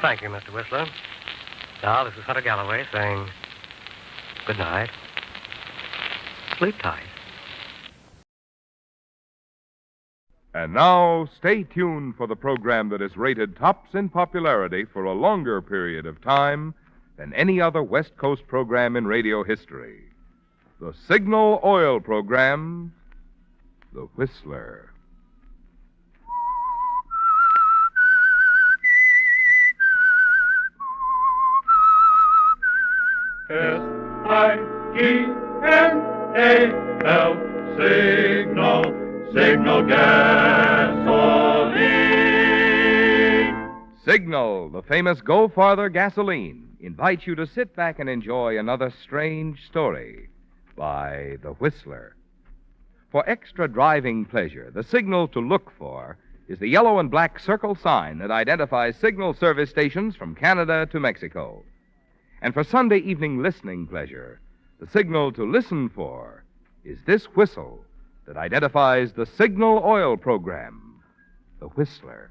Thank you, Mr. Whistler. Now, this is Hunter Galloway saying good night. Sleep tight. And now, stay tuned for the program that is rated tops in popularity for a longer period of time than any other West Coast program in radio history. The Signal Oil program, The Whistler. S-I-G-N-A-L, Signal Gasoline. Signal, the famous Go Farther gasoline, invites you to sit back and enjoy another strange story by The Whistler. For extra driving pleasure, the signal to look for is the yellow and black circle sign that identifies signal service stations from Canada to Mexico. And for Sunday evening listening pleasure, the signal to listen for is this whistle that identifies the Signal Oil program, The Whistler.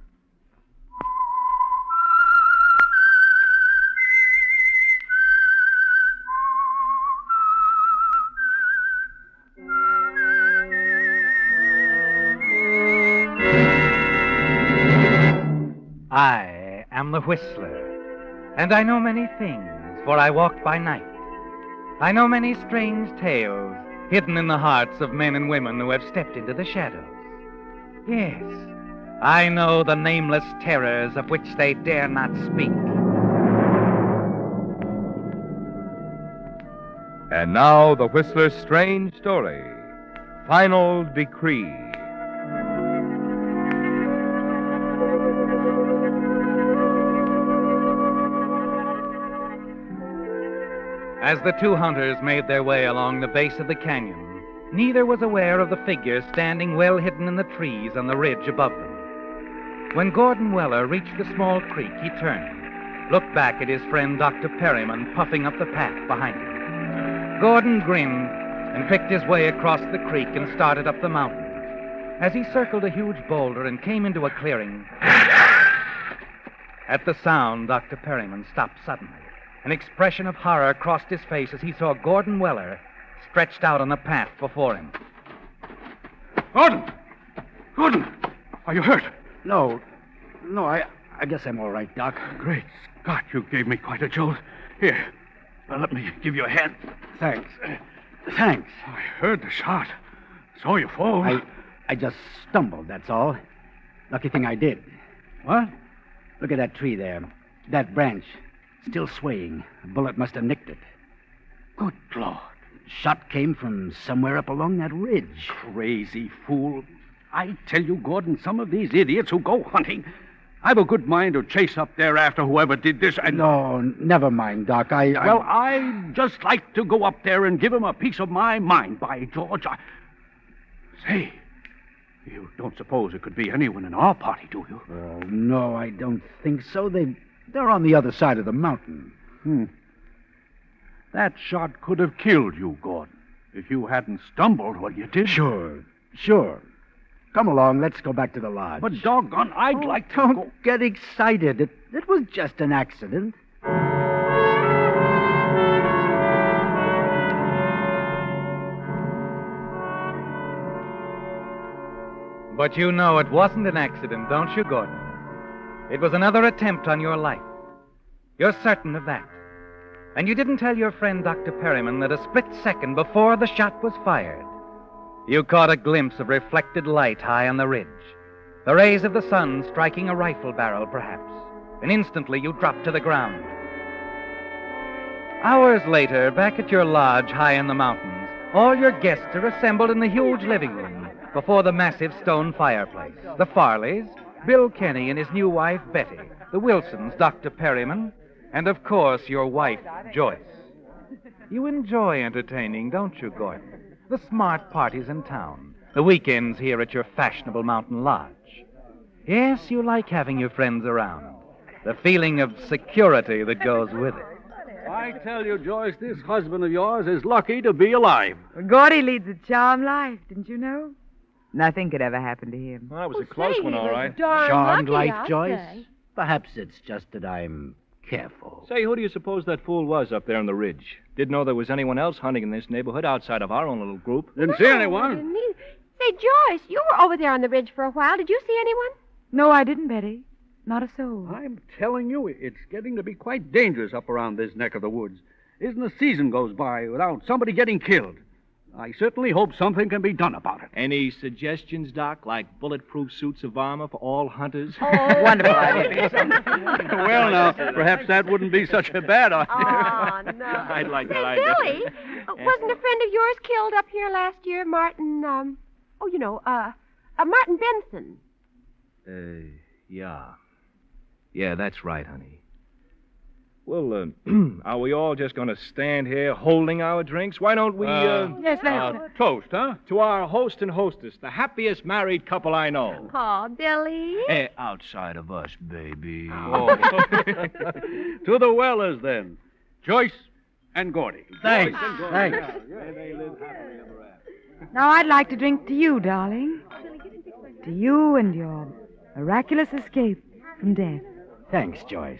I am the Whistler, and I know many things, for I walk by night. I know many strange tales hidden in the hearts of men and women who have stepped into the shadows. Yes, I know the nameless terrors of which they dare not speak. And now, the Whistler's strange story, Final Decree. As the two hunters made their way along the base of the canyon, neither was aware of the figure standing well hidden in the trees on the ridge above them. When Gordon Weller reached the small creek, he turned, looked back at his friend Dr. Perryman puffing up the path behind him. Gordon grinned and picked his way across the creek and started up the mountain. As he circled a huge boulder and came into a clearing, at the sound, Dr. Perryman stopped suddenly. An expression of horror crossed his face as he saw Gordon Weller stretched out on the path before him. Gordon! Gordon! Are you hurt? No, I guess I'm all right, Doc. Great Scott, you gave me quite a jolt. Here, let me give you a hand. Thanks. Thanks. I heard the shot. Saw you fall. I just stumbled, that's all. Lucky thing I did. What? Look at that tree there. That branch. Still swaying. A bullet must have nicked it. Good Lord. Shot came from somewhere up along that ridge. Crazy fool. I tell you, Gordon, some of these idiots who go hunting, I've a good mind to chase up there after whoever did this and... No, never mind, Doc. Well, I'd just like to go up there and give him a piece of my mind, by George. Say, you don't suppose it could be anyone in our party, do you? Oh, no, I don't think so. They're on the other side of the mountain. That shot could have killed you, Gordon, if you hadn't stumbled when you did. Sure. Come along, let's go back to the lodge. But doggone, I'd like to Don't get excited. It was just an accident. But you know it wasn't an accident, don't you, Gordon? It was another attempt on your life. You're certain of that. And you didn't tell your friend Dr. Perryman that a split second before the shot was fired, you caught a glimpse of reflected light high on the ridge. The rays of the sun striking a rifle barrel, perhaps. And instantly you dropped to the ground. Hours later, back at your lodge high in the mountains, all your guests are assembled in the huge living room before the massive stone fireplace. The Farleys, Bill Kenny and his new wife, Betty, the Wilsons, Dr. Perryman, and, of course, your wife, Joyce. You enjoy entertaining, don't you, Gordon? The smart parties in town, the weekends here at your fashionable mountain lodge. Yes, you like having your friends around. The feeling of security that goes with it. I tell you, Joyce, this husband of yours is lucky to be alive. Well, Gordy leads a charmed life, didn't you know? Nothing could ever happen to him. Well, that was a close one, all right. Charmed life, Joyce? Perhaps it's just that I'm careful. Say, who do you suppose that fool was up there on the ridge? Didn't know there was anyone else hunting in this neighborhood outside of our own little group. Didn't see anyone. Say, Joyce, you were over there on the ridge for a while. Did you see anyone? No, I didn't, Betty. Not a soul. I'm telling you, it's getting to be quite dangerous up around this neck of the woods. Isn't a season goes by without somebody getting killed. I certainly hope something can be done about it. Any suggestions, Doc, like bulletproof suits of armor for all hunters? Oh, wonderful idea. Well, now, perhaps that wouldn't be such a bad idea. Oh, no. I'd like Say, that idea. Billy, wasn't a friend of yours killed up here last year, Martin, Martin Benson? Yeah. Yeah, that's right, honey. Well, are we all just going to stand here holding our drinks? Why don't we, Yes, let's... toast, huh? To our host and hostess, the happiest married couple I know. Oh, Billy. Outside of us, baby. Oh. To the Wellers, then. Joyce and Gordy. Thanks. Joyce and Gordy. Thanks. Yeah, they live happily ever after. Now, I'd like to drink to you, darling. To you and your miraculous escape from death. Thanks, Joyce.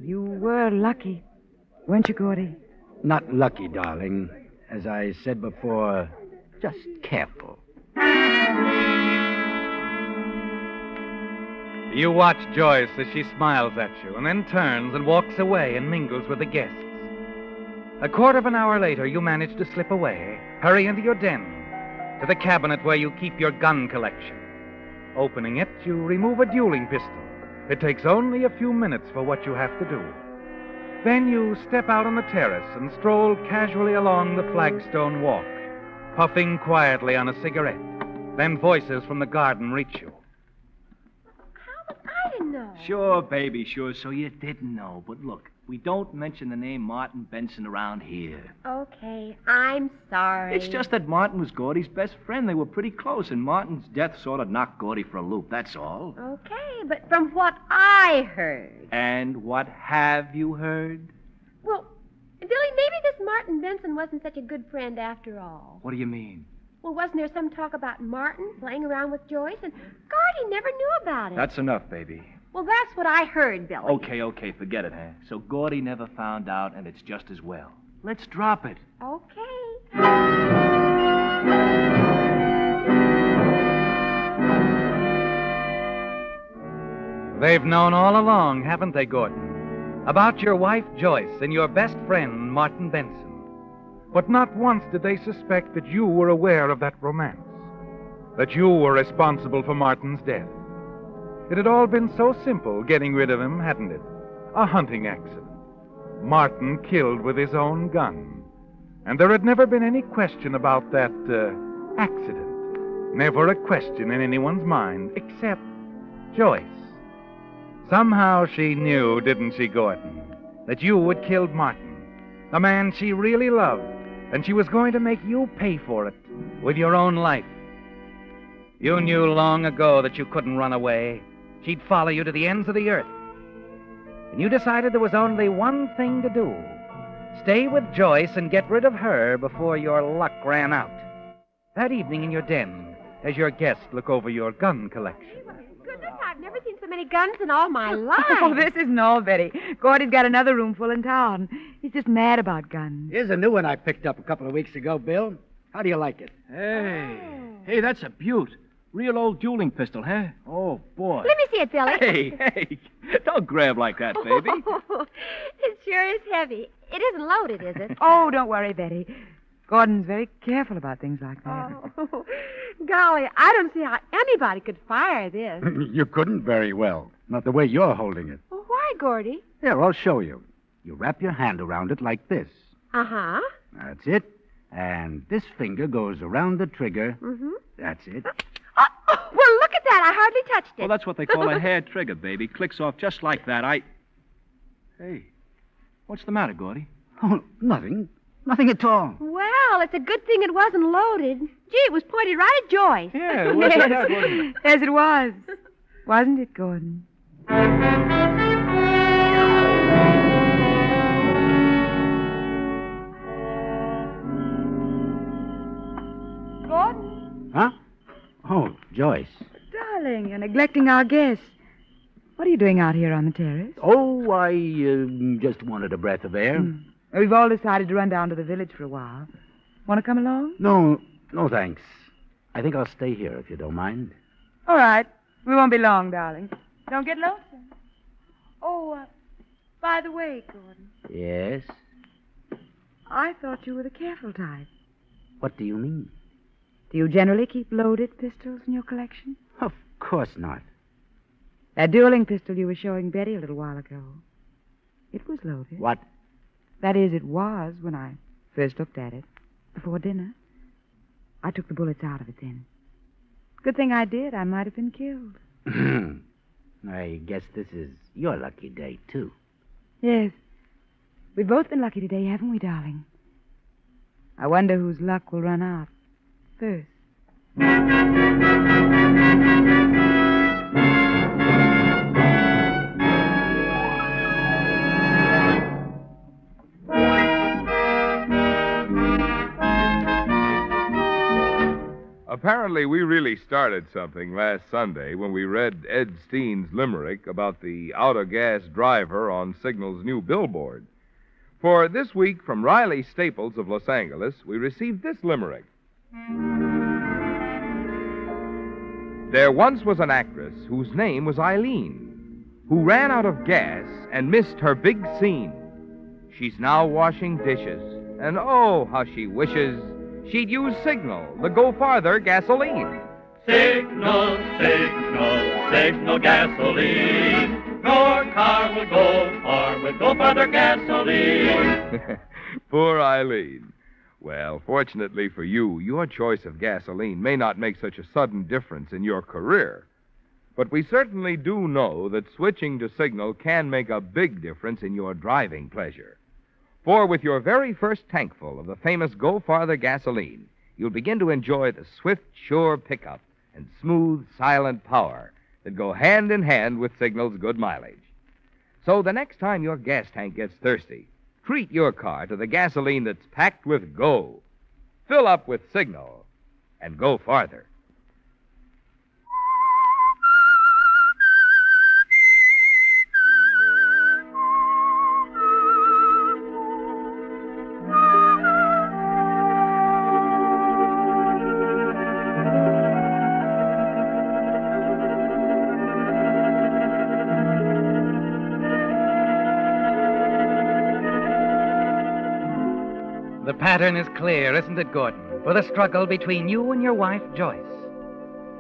You were lucky, weren't you, Gordy? Not lucky, darling. As I said before, just careful. You watch Joyce as she smiles at you and then turns and walks away and mingles with the guests. A quarter of an hour later, you manage to slip away, hurry into your den, to the cabinet where you keep your gun collection. Opening it, you remove a dueling pistol. It takes only a few minutes for what you have to do. Then you step out on the terrace and stroll casually along the flagstone walk, puffing quietly on a cigarette. Then voices from the garden reach you. I didn't know. Sure, baby, sure. So you didn't know. But look, we don't mention the name Martin Benson around here. Okay, I'm sorry. It's just that Martin was Gordy's best friend. They were pretty close, and Martin's death sort of knocked Gordy for a loop, that's all. Okay, but from what I heard... And what have you heard? Well, Billy, maybe this Martin Benson wasn't such a good friend after all. What do you mean? Well, wasn't there some talk about Martin playing around with Joyce? And Gordy never knew about it. That's enough, baby. Well, that's what I heard, Billy. Okay, forget it, huh? So Gordy never found out, and it's just as well. Let's drop it. Okay. They've known all along, haven't they, Gordon? About your wife, Joyce, and your best friend, Martin Benson. But not once did they suspect that you were aware of that romance, that you were responsible for Martin's death. It had all been so simple getting rid of him, hadn't it? A hunting accident. Martin killed with his own gun. And there had never been any question about that accident. Never a question in anyone's mind, except Joyce. Somehow she knew, didn't she, Gordon, that you had killed Martin, the man she really loved, and she was going to make you pay for it with your own life. You knew long ago that you couldn't run away. She'd follow you to the ends of the earth. And you decided there was only one thing to do. Stay with Joyce and get rid of her before your luck ran out. That evening in your den, as your guests look over your gun collection. Goodness, I've never seen so many guns in all my life. Oh, this isn't all, Betty. Gordy's got another room full in town. He's just mad about guns. Here's a new one I picked up a couple of weeks ago, Bill. How do you like it? Hey, that's a beaut. Real old dueling pistol, huh? Oh, boy. Let me see it, Billy. Hey, don't grab like that, baby. It sure is heavy. It isn't loaded, is it? Oh, don't worry, Betty. Gordon's very careful about things like that. Oh, golly, I don't see how anybody could fire this. You couldn't very well. Not the way you're holding it. Well, why, Gordy? Here, I'll show you. You wrap your hand around it like this. Uh-huh. That's it. And this finger goes around the trigger. Mm-hmm. That's it. Well, look at that. I hardly touched it. Well, that's what they call a hair trigger, baby. Clicks off just like that. Hey, what's the matter, Gordy? Oh, nothing. Nothing at all. Well, it's a good thing it wasn't loaded. Gee, it was pointed right at Joyce. Yeah, what's Yes. that, Gordon? Yes, it was. Wasn't it, Gordon? Gordon? Huh? Oh, Joyce. Darling, you're neglecting our guests. What are you doing out here on the terrace? Oh, I just wanted a breath of air. We've all decided to run down to the village for a while. Want to come along? No, thanks. I think I'll stay here if you don't mind. All right. We won't be long, darling. Don't get lonesome. Oh, by the way, Gordon, Yes? I thought you were the careful type. What do you mean? Do you generally keep loaded pistols in your collection? Of course not. That dueling pistol you were showing Betty a little while ago. It was loaded. What? That is, it was when I first looked at it. Before dinner. I took the bullets out of it then. Good thing I did. I might have been killed. I guess this is your lucky day, too. Yes. We've both been lucky today, haven't we, darling? I wonder whose luck will run out first. Apparently, we really started something last Sunday when we read Ed Steen's limerick about the out-of-gas driver on Signal's new billboard. For this week, from Riley Staples of Los Angeles, we received this limerick. There once was an actress whose name was Eileen, who ran out of gas and missed her big scene. She's now washing dishes, and oh, how she wishes she'd use Signal, the Go Farther gasoline. Signal, signal, signal gasoline. Your car will go far with Go Farther gasoline. Poor Eileen. Well, fortunately for you, your choice of gasoline may not make such a sudden difference in your career. But we certainly do know that switching to Signal can make a big difference in your driving pleasure. For with your very first tankful of the famous Go Farther gasoline, you'll begin to enjoy the swift, sure pickup and smooth, silent power that go hand in hand with Signal's good mileage. So the next time your gas tank gets thirsty, treat your car to the gasoline that's packed with go. Fill up with Signal and go farther. The pattern is clear, isn't it, Gordon, for the struggle between you and your wife, Joyce.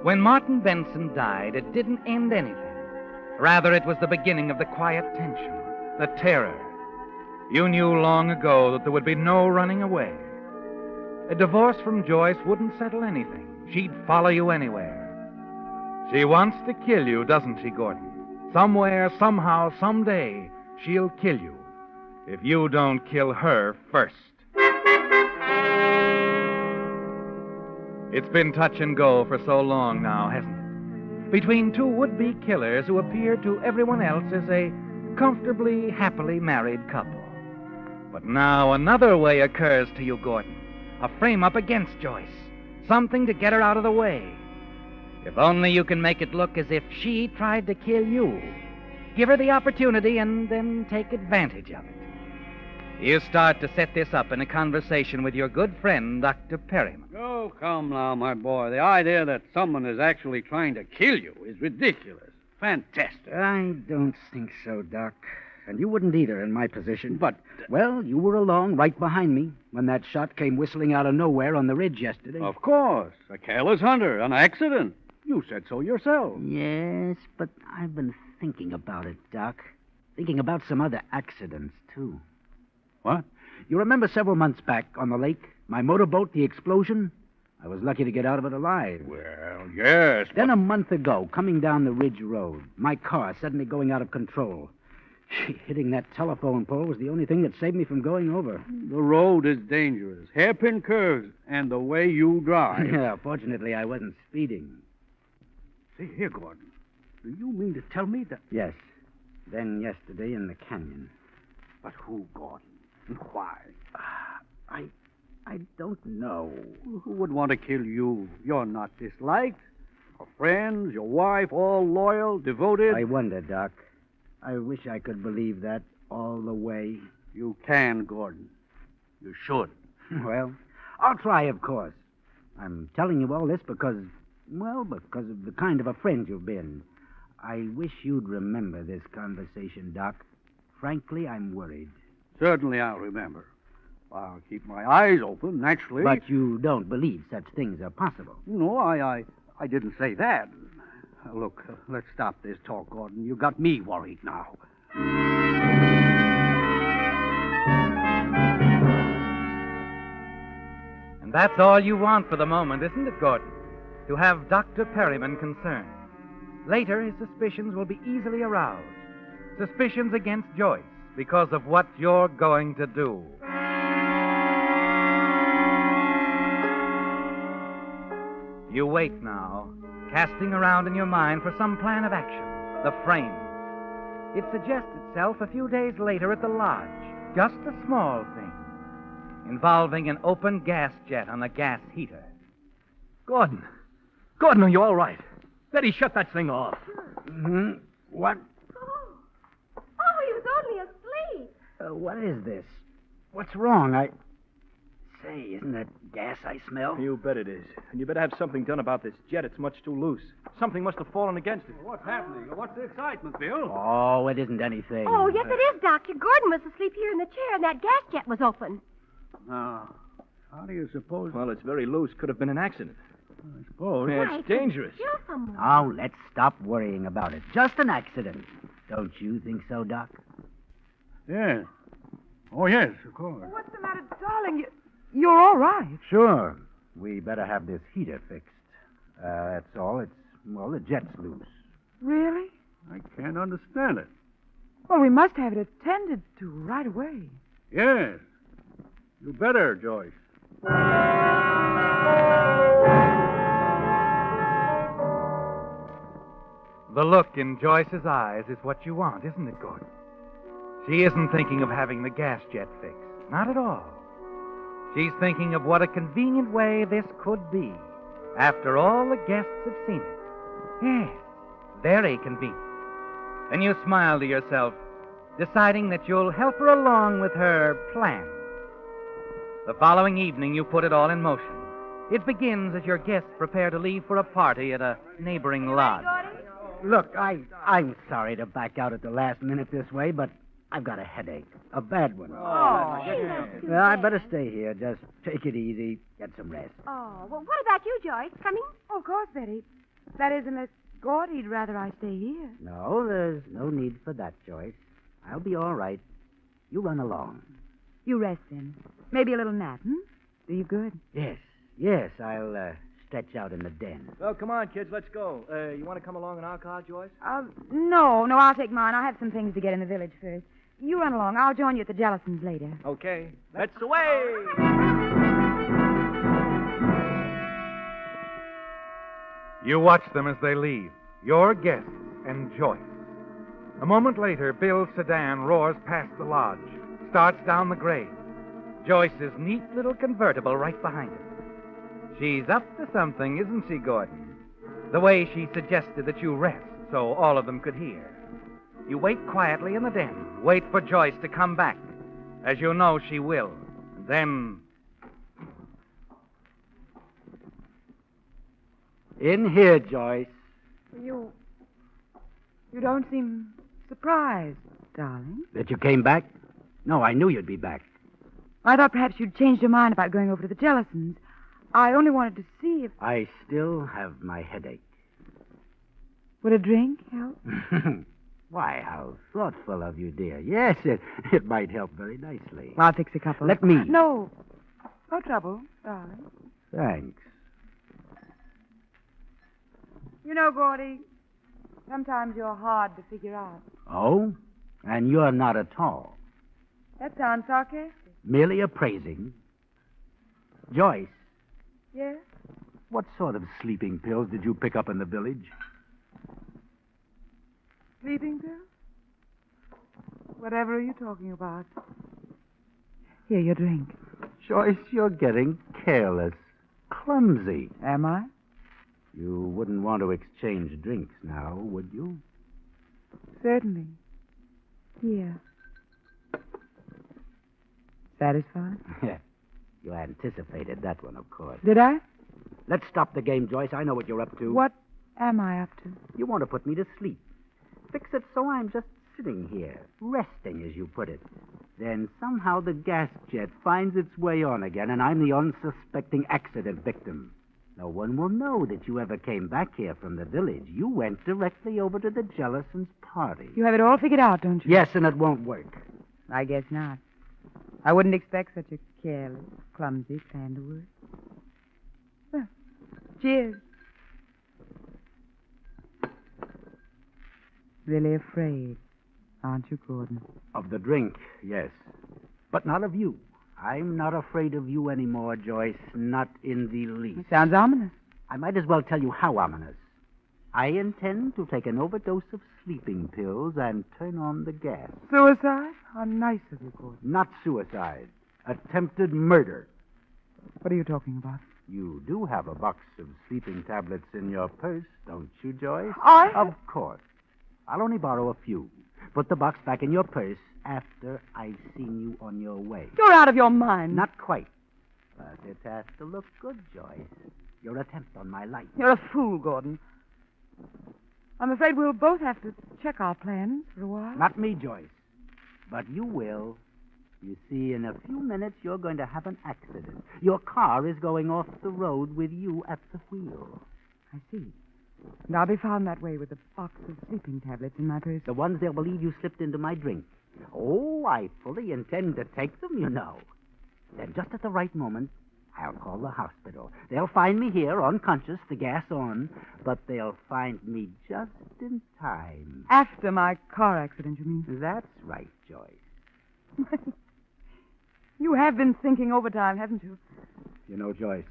When Martin Benson died, it didn't end anything. Rather, it was the beginning of the quiet tension, the terror. You knew long ago that there would be no running away. A divorce from Joyce wouldn't settle anything. She'd follow you anywhere. She wants to kill you, doesn't she, Gordon? Somewhere, somehow, someday, she'll kill you if you don't kill her first. It's been touch and go for so long now, hasn't it? Between two would-be killers who appear to everyone else as a comfortably, happily married couple. But now another way occurs to you, Gordon. A frame-up against Joyce. Something to get her out of the way. If only you can make it look as if she tried to kill you. Give her the opportunity and then take advantage of it. You start to set this up in a conversation with your good friend, Dr. Perryman. Oh, come now, my boy. The idea that someone is actually trying to kill you is ridiculous. Fantastic. I don't think so, Doc. And you wouldn't either in my position. But, well, you were along right behind me when that shot came whistling out of nowhere on the ridge yesterday. Of course. A careless hunter, an accident. You said so yourself. Yes, but I've been thinking about it, Doc. Thinking about some other accidents, too. What? You remember several months back on the lake, my motorboat, the explosion? I was lucky to get out of it alive. Well, yes. Then a month ago, coming down the ridge road, my car suddenly going out of control. Hitting that telephone pole was the only thing that saved me from going over. The road is dangerous. Hairpin curves, and the way you drive. Yeah, fortunately, I wasn't speeding. See here, Gordon. Do you mean to tell me that... Yes. Then yesterday in the canyon. But who, Gordon? And why? I don't know. Who would want to kill you? You're not disliked. Your friends, your wife, all loyal, devoted. I wonder, Doc. I wish I could believe that all the way. You can, Gordon. You should. Well, I'll try, of course. I'm telling you all this because of the kind of a friend you've been. I wish you'd remember this conversation, Doc. Frankly, I'm worried. Certainly I'll remember. I'll keep my eyes open, naturally. But you don't believe such things are possible. No, I didn't say that. Look, let's stop this talk, Gordon. You got me worried now. And that's all you want for the moment, isn't it, Gordon? To have Dr. Perryman concerned. Later, his suspicions will be easily aroused. Suspicions against Joyce because of what you're going to do. You wait now, casting around in your mind for some plan of action, the frame. It suggests itself a few days later at the lodge, just a small thing, involving an open gas jet on a gas heater. Gordon, are you all right? Betty, shut that thing off. Mm-hmm. What? Oh, he was only asleep. What is this? What's wrong? Say, isn't that gas I smell? You bet it is. And you better have something done about this jet. It's much too loose. Something must have fallen against it. What's happening? What's the excitement, Bill? Oh, it isn't anything. Oh, yes, it is, Doctor. Gordon was asleep here in the chair, and that gas jet was open. Now, how do you suppose... Well, it's very loose. Could have been an accident. I suppose. Yeah, it's dangerous. Oh, let's stop worrying about it. Just an accident. Don't you think so, Doc? Yes. Oh, yes, of course. What's the matter, darling? You're all right. Sure. We better have this heater fixed. That's all. The jet's loose. Really? I can't understand it. Well, we must have it attended to right away. Yes. You better, Joyce. The look in Joyce's eyes is what you want, isn't it, Gordon? She isn't thinking of having the gas jet fixed. Not at all. She's thinking of what a convenient way this could be, after all the guests have seen it. Yes, very convenient. And you smile to yourself, deciding that you'll help her along with her plan. The following evening, you put it all in motion. It begins as your guests prepare to leave for a party at a neighboring lodge. Look, I'm sorry to back out at the last minute this way, but I've got a headache. A bad one. Well, I'd better stay here. Just take it easy. Get some rest. Oh, well, what about you, Joyce? Coming? Oh, of course, Betty. That is, unless Gordy'd rather I stay here. No, there's no need for that, Joyce. I'll be all right. You run along. You rest then. Maybe a little nap, Do you good? Yes, I'll stretch out in the den. Well, come on, kids, let's go. You want to come along in our car, Joyce? No, I'll take mine. I have some things to get in the village first. You run along. I'll join you at the Jellisons later. Okay. Let's away! You watch them as they leave. Your guests and Joyce. A moment later, Bill's sedan roars past the lodge, starts down the grade. Joyce's neat little convertible right behind it. She's up to something, isn't she, Gordon? The way she suggested that you rest so all of them could hear. You wait quietly in the den. Wait for Joyce to come back, as you know she will. And then... In here, Joyce. You don't seem surprised, darling. That you came back? No, I knew you'd be back. I thought perhaps you'd changed your mind about going over to the Jellisons. I only wanted to see if... I still have my headache. Would a drink help? Why, how thoughtful of you, dear. Yes, it might help very nicely. I'll fix a couple. Let me. No trouble, darling. Thanks. You know, Gordy, sometimes you're hard to figure out. Oh? And you're not at all. That sounds sarcastic. Merely appraising. Joyce. Yes? What sort of sleeping pills did you pick up in the village? Sleeping pills? Whatever are you talking about? Here, your drink. Joyce, you're getting careless. Clumsy. Am I? You wouldn't want to exchange drinks now, would you? Certainly. Here. Satisfied? You anticipated that one, of course. Did I? Let's stop the game, Joyce. I know what you're up to. What am I up to? You want to put me to sleep. Fix it so I'm just sitting here, resting, as you put it. Then somehow the gas jet finds its way on again, and I'm the unsuspecting accident victim. No one will know that you ever came back here from the village. You went directly over to the Jellisons' party. You have it all figured out, don't you? Yes, and it won't work. I guess not. I wouldn't expect such a careless, clumsy plan to work. Well, cheers. Really afraid, aren't you, Gordon? Of the drink, yes. But not of you. I'm not afraid of you anymore, Joyce. Not in the least. It sounds ominous. I might as well tell you how ominous. I intend to take an overdose of sleeping pills and turn on the gas. Suicide? How nice of you, Gordon. Not suicide. Attempted murder. What are you talking about? You do have a box of sleeping tablets in your purse, don't you, Joyce? Of course. I'll only borrow a few. Put the box back in your purse after I've seen you on your way. You're out of your mind. Not quite. But it has to look good, Joyce. Your attempt on my life. You're a fool, Gordon. I'm afraid we'll both have to check our plans for a while. Not me, Joyce. But you will. You see, in a few minutes, you're going to have an accident. Your car is going off the road with you at the wheel. I see. And I'll be found that way with a box of sleeping tablets in my purse. The ones they'll believe you slipped into my drink. Oh, I fully intend to take them, you know. Then just at the right moment, I'll call the hospital. They'll find me here, unconscious, the gas on, but they'll find me just in time. After my car accident, you mean? That's right, Joyce. You have been thinking overtime, haven't you? You know, Joyce,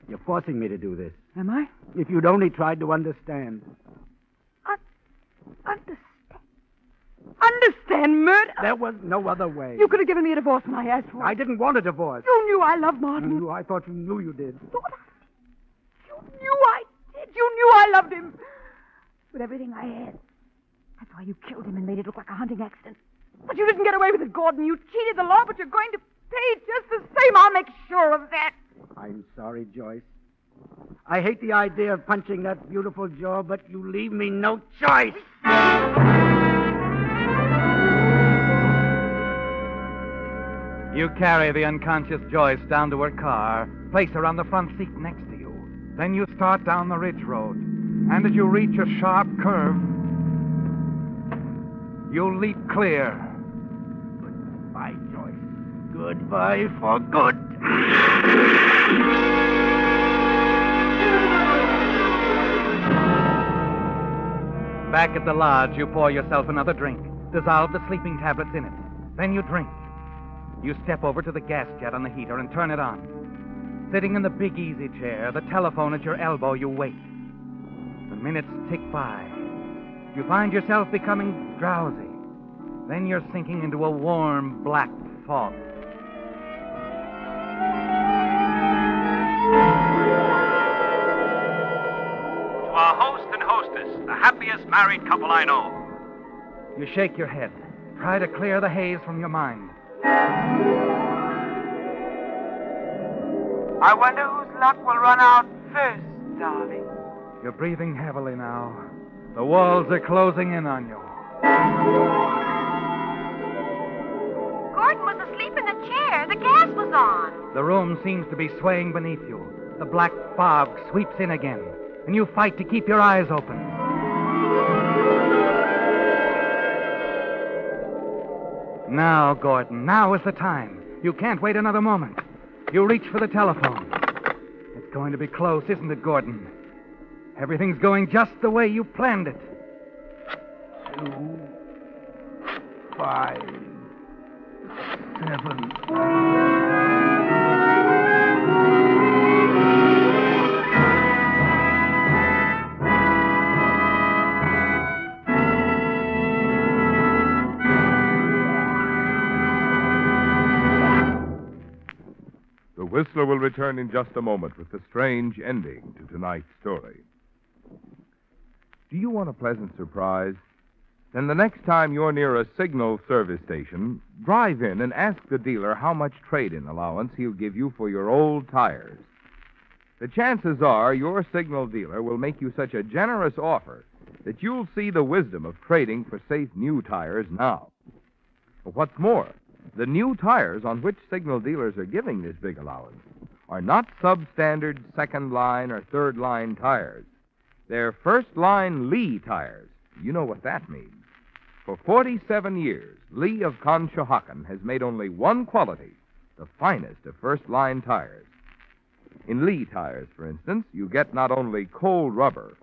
you're forcing me to do this. Am I? If you'd only tried to understand. Understand murder? There was no other way. You could have given me a divorce when I asked for it. I didn't want a divorce. You knew I loved Martin. I thought you knew you did. You knew I did. You knew I loved him. With everything I had. That's why you killed him and made it look like a hunting accident. But you didn't get away with it, Gordon. You cheated the law, but you're going to pay just the same. I'll make sure of that. I'm sorry, Joyce. I hate the idea of punching that beautiful jaw, but you leave me no choice. You carry the unconscious Joyce down to her car, place her on the front seat next to you. Then you start down the ridge road. And as you reach a sharp curve, you'll leap clear. Goodbye, Joyce. Goodbye for good. Back at the lodge, you pour yourself another drink. Dissolve the sleeping tablets in it. Then you drink. You step over to the gas jet on the heater and turn it on. Sitting in the big easy chair, the telephone at your elbow, you wait. The minutes tick by. You find yourself becoming drowsy. Then you're sinking into a warm, black fog. To our host and hostess, the happiest married couple I know. You shake your head. Try to clear the haze from your mind. I wonder whose luck will run out first, darling. You're breathing heavily now. The walls are closing in on you. Gordon was asleep in the chair. The gas was on. The room seems to be swaying beneath you. The black fog sweeps in again, and you fight to keep your eyes open. Now, Gordon, now is the time. You can't wait another moment. You reach for the telephone. It's going to be close, isn't it, Gordon? Everything's going just the way you planned it. 2, 5, 7. The Whistler will return in just a moment with the strange ending to tonight's story. Do you want a pleasant surprise? Then the next time you're near a signal service station, drive in and ask the dealer how much trade-in allowance he'll give you for your old tires. The chances are your signal dealer will make you such a generous offer that you'll see the wisdom of trading for safe new tires now. What's more, the new tires on which signal dealers are giving this big allowance are not substandard second-line or third-line tires. They're first-line Lee tires. You know what that means. For 47 years, Lee of Conshohocken has made only one quality, the finest of first-line tires. In Lee tires, for instance, you get not only cold rubber,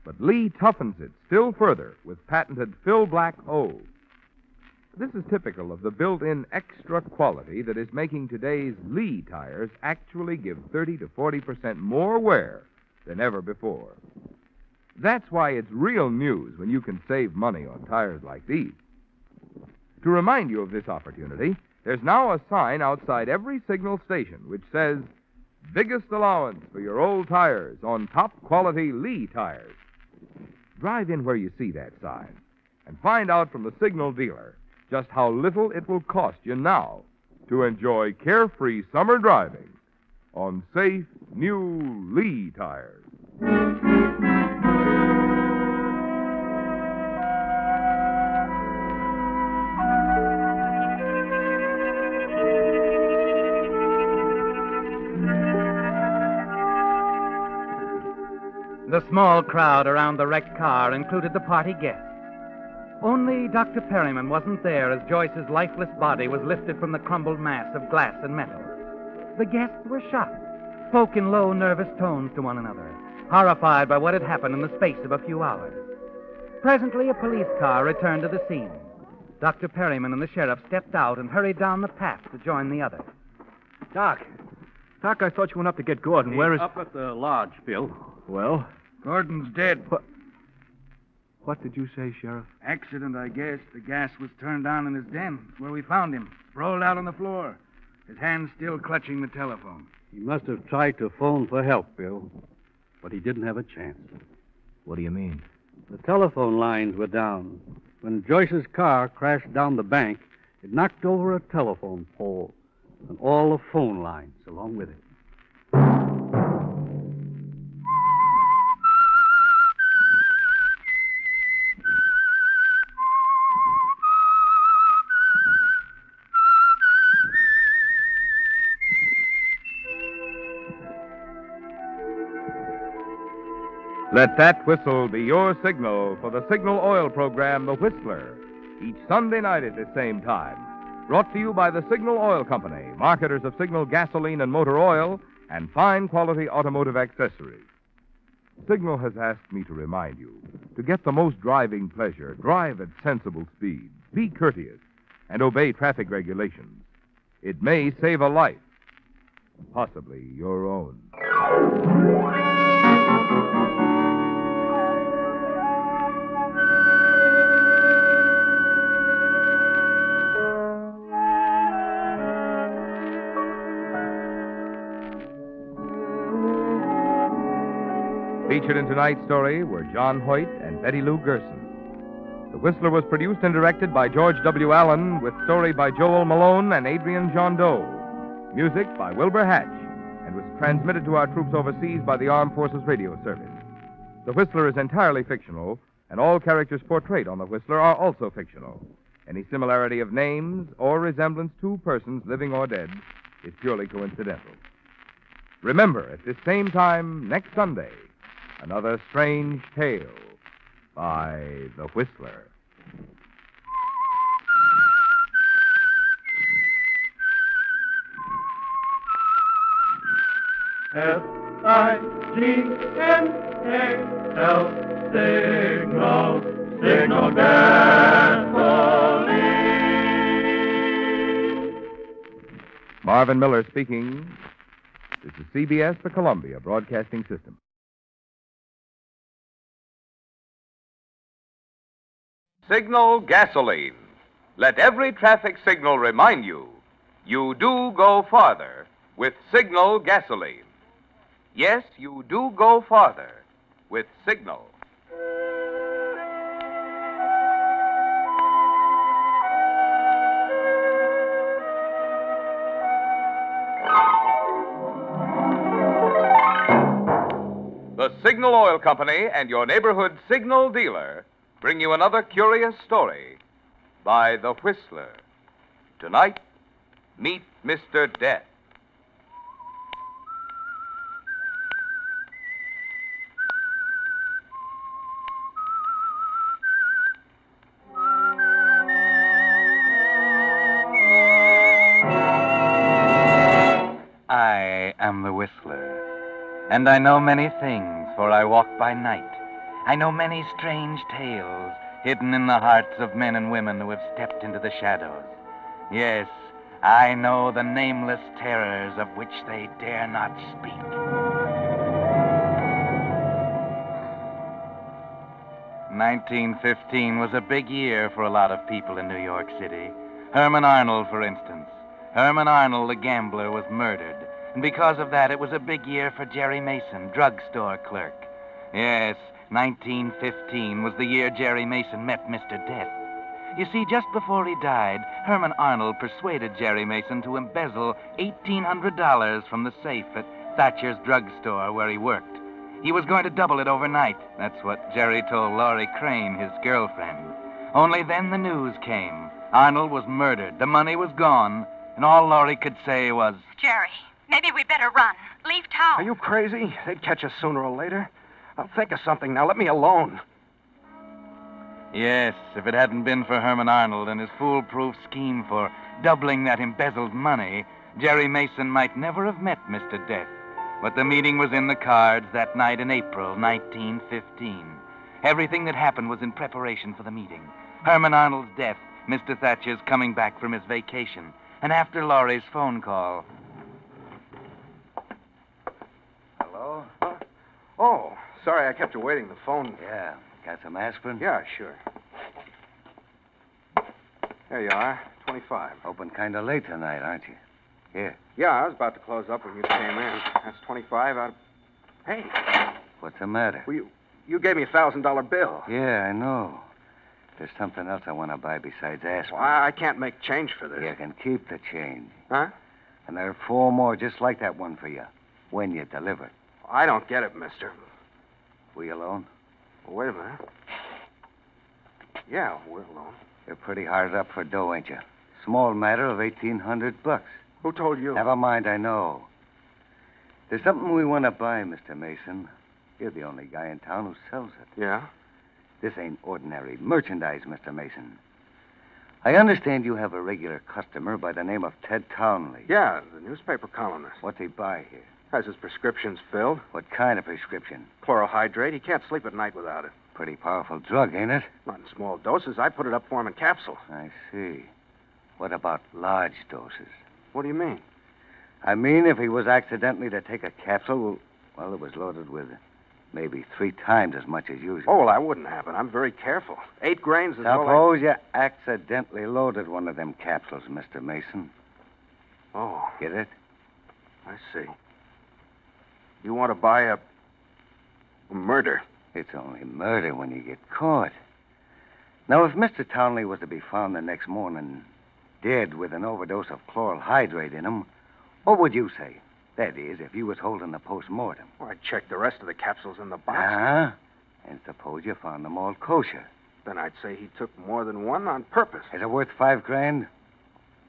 but Lee toughens it still further with patented Fill Black O. This is typical of the built-in extra quality that is making today's Lee tires actually give 30 to 40% more wear than ever before. That's why it's real news when you can save money on tires like these. To remind you of this opportunity, there's now a sign outside every signal station which says, "Biggest allowance for your old tires on top-quality Lee tires." Drive in where you see that sign and find out from the signal dealer just how little it will cost you now to enjoy carefree summer driving on safe, new Lee tires. The small crowd around the wrecked car included the party guests. Only Dr. Perryman wasn't there as Joyce's lifeless body was lifted from the crumbled mass of glass and metal. The guests were shocked, spoke in low, nervous tones to one another, horrified by what had happened in the space of a few hours. Presently, a police car returned to the scene. Dr. Perryman and the sheriff stepped out and hurried down the path to join the others. Doc, I thought you went up to get Gordon. Where is... Up at the lodge, Bill. Well? Gordon's dead. What did you say, Sheriff? Accident, I guess. The gas was turned on in his den. It's where we found him, sprawled out on the floor. His hand still clutching the telephone. He must have tried to phone for help, Bill. But he didn't have a chance. What do you mean? The telephone lines were down. When Joyce's car crashed down the bank, it knocked over a telephone pole and all the phone lines along with it. Let that whistle be your signal for the Signal Oil program, The Whistler, each Sunday night at the same time. Brought to you by the Signal Oil Company, marketers of Signal gasoline and motor oil and fine quality automotive accessories. Signal has asked me to remind you, to get the most driving pleasure, drive at sensible speeds, be courteous, and obey traffic regulations. It may save a life, possibly your own. Featured in tonight's story were John Hoyt and Betty Lou Gerson. The Whistler was produced and directed by George W. Allen, with story by Joel Malone and Adrian John Doe. Music by Wilbur Hatch, and was transmitted to our troops overseas by the Armed Forces Radio Service. The Whistler is entirely fictional, and all characters portrayed on The Whistler are also fictional. Any similarity of names or resemblance to persons, living or dead, is purely coincidental. Remember, at this same time next Sunday, another strange tale by The Whistler. S-I-G-N-A-L, Signal, Signal gasoline. Marvin Miller speaking. This is CBS, the Columbia Broadcasting System. Signal gasoline. Let every traffic signal remind you, you do go farther with Signal gasoline. Yes, you do go farther with Signal. The Signal Oil Company and your neighborhood Signal dealer bring you another curious story by The Whistler. Tonight, meet Mr. Death. I am the Whistler, and I know many things, for I walk by night. I know many strange tales hidden in the hearts of men and women who have stepped into the shadows. Yes, I know the nameless terrors of which they dare not speak. "1915 was a big year for a lot of people in New York City. Herman Arnold, for instance. Herman Arnold, the gambler, was murdered. And because of that, it was a big year for Jerry Mason, drugstore clerk. Yes, 1915 was the year Jerry Mason met Mr. Death. You see, just before he died, Herman Arnold persuaded Jerry Mason to embezzle $1,800 from the safe at Thatcher's drugstore where he worked. He was going to double it overnight. That's what Jerry told Laurie Crane, his girlfriend. Only then the news came. Arnold was murdered. The money was gone. And all Laurie could say was, Jerry, maybe we better run. Leave town. Are you crazy? They'd catch us sooner or later. I'll think of something now. Let me alone. yes, if it hadn't been for Herman Arnold and his foolproof scheme for doubling that embezzled money, Jerry Mason might never have met Mr. Death. But the meeting was in the cards that night in April 1915. Everything that happened was in preparation for the meeting. Herman Arnold's death, Mr. Thatcher's coming back from his vacation, and after Laurie's phone call. Hello? Oh, sorry I kept you waiting. The phone. Yeah. Got some aspirin? Yeah, sure. There you are. 25. Open kind of late tonight, aren't you? Here. Yeah, I was about to close up when you came in. That's 25 out of... Hey. What's the matter? Well, you gave me a $1,000 bill. Yeah, I know. There's something else I want to buy besides aspirin. Well, I can't make change for this. You can keep the change. Huh? And there are 4 more just like that one for you, when you deliver. I don't get it, mister. We alone? Well, wait a minute. Yeah, we're alone. You're pretty hard up for dough, ain't you? Small matter of $1,800. Who told you? Never mind, I know. There's something we want to buy, Mr. Mason. You're the only guy in town who sells it. Yeah? This ain't ordinary merchandise, Mr. Mason. I understand you have a regular customer by the name of Ted Townley. Yeah, the newspaper columnist. What's he buy here? Has his prescriptions filled. What kind of prescription? Chlorohydrate. He can't sleep at night without it. Pretty powerful drug, ain't it? Not in small doses. I put it up for him in capsules. I see. What about large doses? What do you mean? I mean, if he was accidentally to take a capsule, well, it was loaded with maybe 3 times as much as usual. Oh, well, that wouldn't happen. I'm very careful. 8 grains is all Suppose you accidentally loaded one of them capsules, Mr. Mason. Oh. Get it? I see. You want to buy a murder? It's only murder when you get caught. Now, if Mr. Townley was to be found the next morning dead with an overdose of chloral hydrate in him, what would you say? That is, if you was holding the post-mortem. Well, I'd check the rest of the capsules in the box. Uh-huh. And suppose you found them all kosher. Then I'd say he took more than one on purpose. Is it worth $5,000?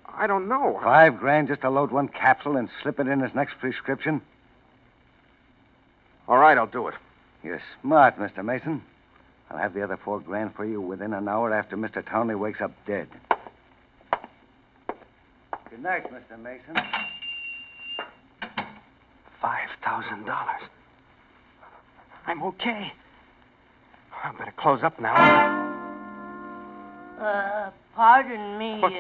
I don't know. $5,000 just to load one capsule and slip it in his next prescription? All right, I'll do it. You're smart, Mr. Mason. I'll have the other $4,000 for you within an hour after Mr. Townley wakes up dead. Good night, Mr. Mason. $5,000. I'm okay. I better close up now. Pardon me. What?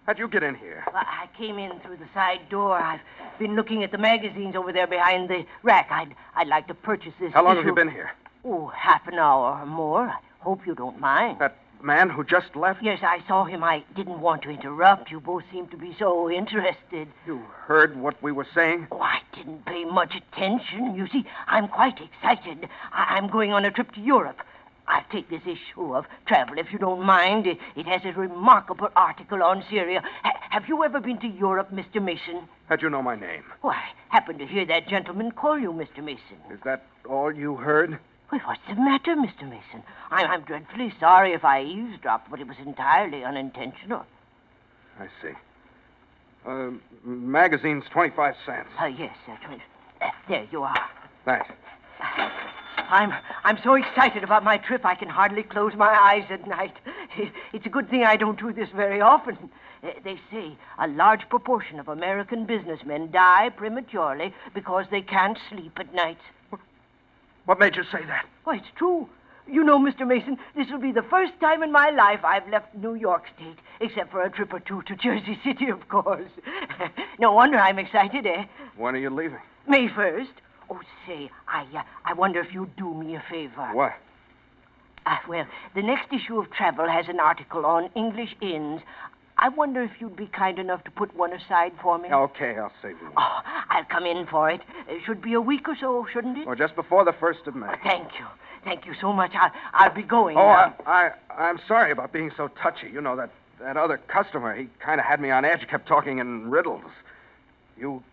How'd you get in here? Well, I came in through the side door. I've been looking at the magazines over there behind the rack. I'd like to purchase this How long issue. have you been here? Oh, half an hour or more. I hope you don't mind. That man who just left? Yes, I saw him. I didn't want to interrupt. You both seem to be so interested. You heard what we were saying? Oh, I didn't pay much attention. You see, I'm quite excited. I'm going on a trip to Europe. I'll take this issue of travel, if you don't mind. It has a remarkable article on Syria. Have you ever been to Europe, Mr. Mason? How'd you know my name? Oh, I happened to hear that gentleman call you Mr. Mason. Is that all you heard? Well, what's the matter, Mr. Mason? I'm dreadfully sorry if I eavesdropped, but it was entirely unintentional. I see. Magazine's 25 cents. Yes, there you are. Thanks. I'm so excited about my trip I can hardly close my eyes at night. It's a good thing I don't do this very often. They say a large proportion of American businessmen die prematurely because they can't sleep at night. What made you say that? Why, it's true. You know, Mr. Mason, this will be the first time in my life I've left New York State, except for a trip or two to Jersey City, of course. No wonder I'm excited, eh? When are you leaving? May 1st. Oh, say, I wonder if you'd do me a favor. What? Well, the next issue of Travel has an article on English inns. I wonder if you'd be kind enough to put one aside for me. Okay, I'll save you one. Oh, I'll come in for it. Should be a week or so, shouldn't it? Well, just before the 1st of May. Thank you. Thank you so much. I'll be going Oh, now. I'm sorry about being so touchy. You know, that other customer, he kind of had me on edge, kept talking in riddles. You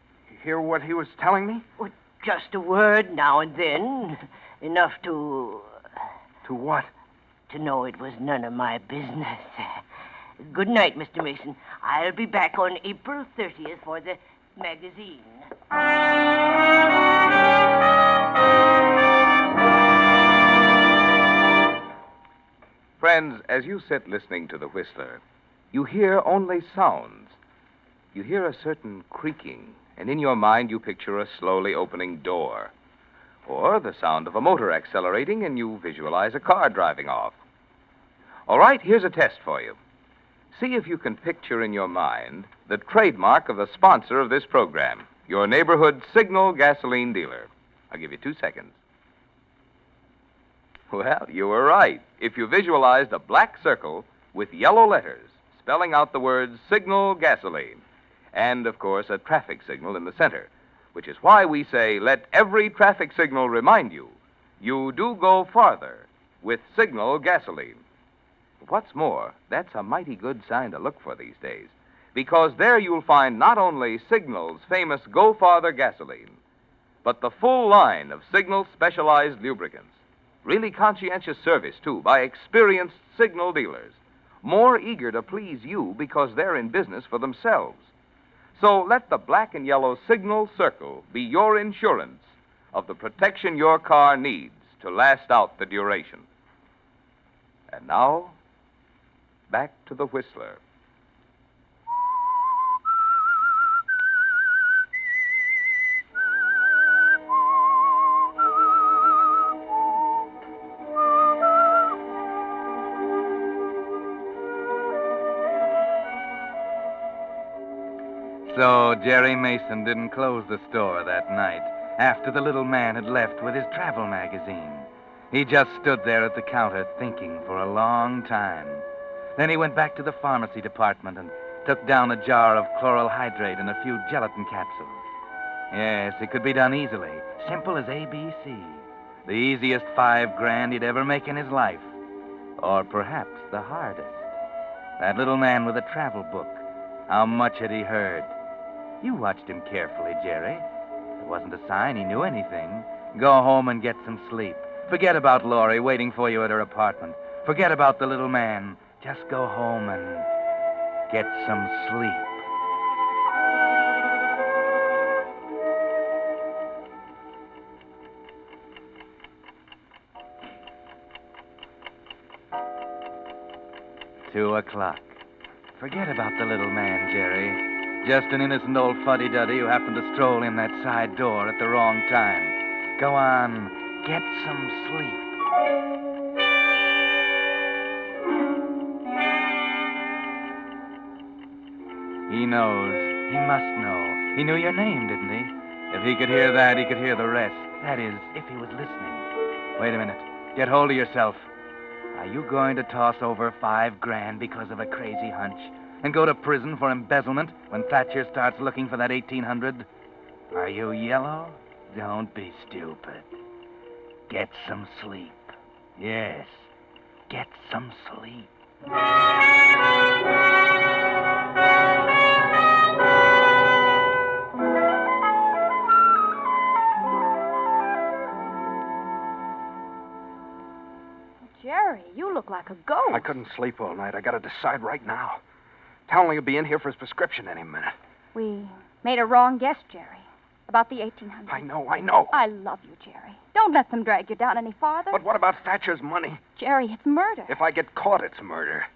hear what he was telling me? Well, just a word now and then. Enough to... To what? To know it was none of my business. Good night, Mr. Mason. I'll be back on April 30th for the magazine. Friends, as you sit listening to the Whistler, you hear only sounds. You hear a certain creaking, and in your mind you picture a slowly opening door. Or the sound of a motor accelerating, and you visualize a car driving off. All right, here's a test for you. See if you can picture in your mind the trademark of the sponsor of this program, your neighborhood Signal gasoline dealer. I'll give you 2 seconds. Well, you were right. If you visualized a black circle with yellow letters spelling out the words Signal gasoline, and, of course, a traffic signal in the center, which is why we say let every traffic signal remind you, you do go farther with Signal gasoline. What's more, that's a mighty good sign to look for these days, because there you'll find not only Signal's famous Go Farther gasoline, but the full line of Signal specialized lubricants. Really conscientious service, too, by experienced Signal dealers, more eager to please you because they're in business for themselves. So let the black and yellow Signal circle be your insurance of the protection your car needs to last out the duration. And now, back to the Whistler. So Jerry Mason didn't close the store that night after the little man had left with his travel magazine. He just stood there at the counter thinking for a long time. Then he went back to the pharmacy department and took down a jar of chloral hydrate and a few gelatin capsules. Yes, it could be done easily. Simple as ABC. The easiest $5,000 he'd ever make in his life. Or perhaps the hardest. That little man with the travel book. How much had he heard? You watched him carefully, Jerry. There wasn't a sign he knew anything. Go home and get some sleep. Forget about Laurie waiting for you at her apartment. Forget about the little man. Just go home and get some sleep. $2:00. Forget about the little man, Jerry. Just an innocent old fuddy-duddy who happened to stroll in that side door at the wrong time. Go on, get some sleep. He knows. He must know. He knew your name, didn't he? If he could hear that, he could hear the rest. That is, if he was listening. Wait a minute. Get hold of yourself. Are you going to toss over $5,000 because of a crazy hunch? And go to prison for embezzlement when Fletcher starts looking for that 1800? Are you yellow? Don't be stupid. Get some sleep. Yes, get some sleep. Jerry, you look like a ghost. I couldn't sleep all night. I got to decide right now. Townley will be in here for his prescription any minute. We made a wrong guess, Jerry, about the 1800. I know. I love you, Jerry. Don't let them drag you down any farther. But what about Thatcher's money? Jerry, it's murder. If I get caught, it's murder.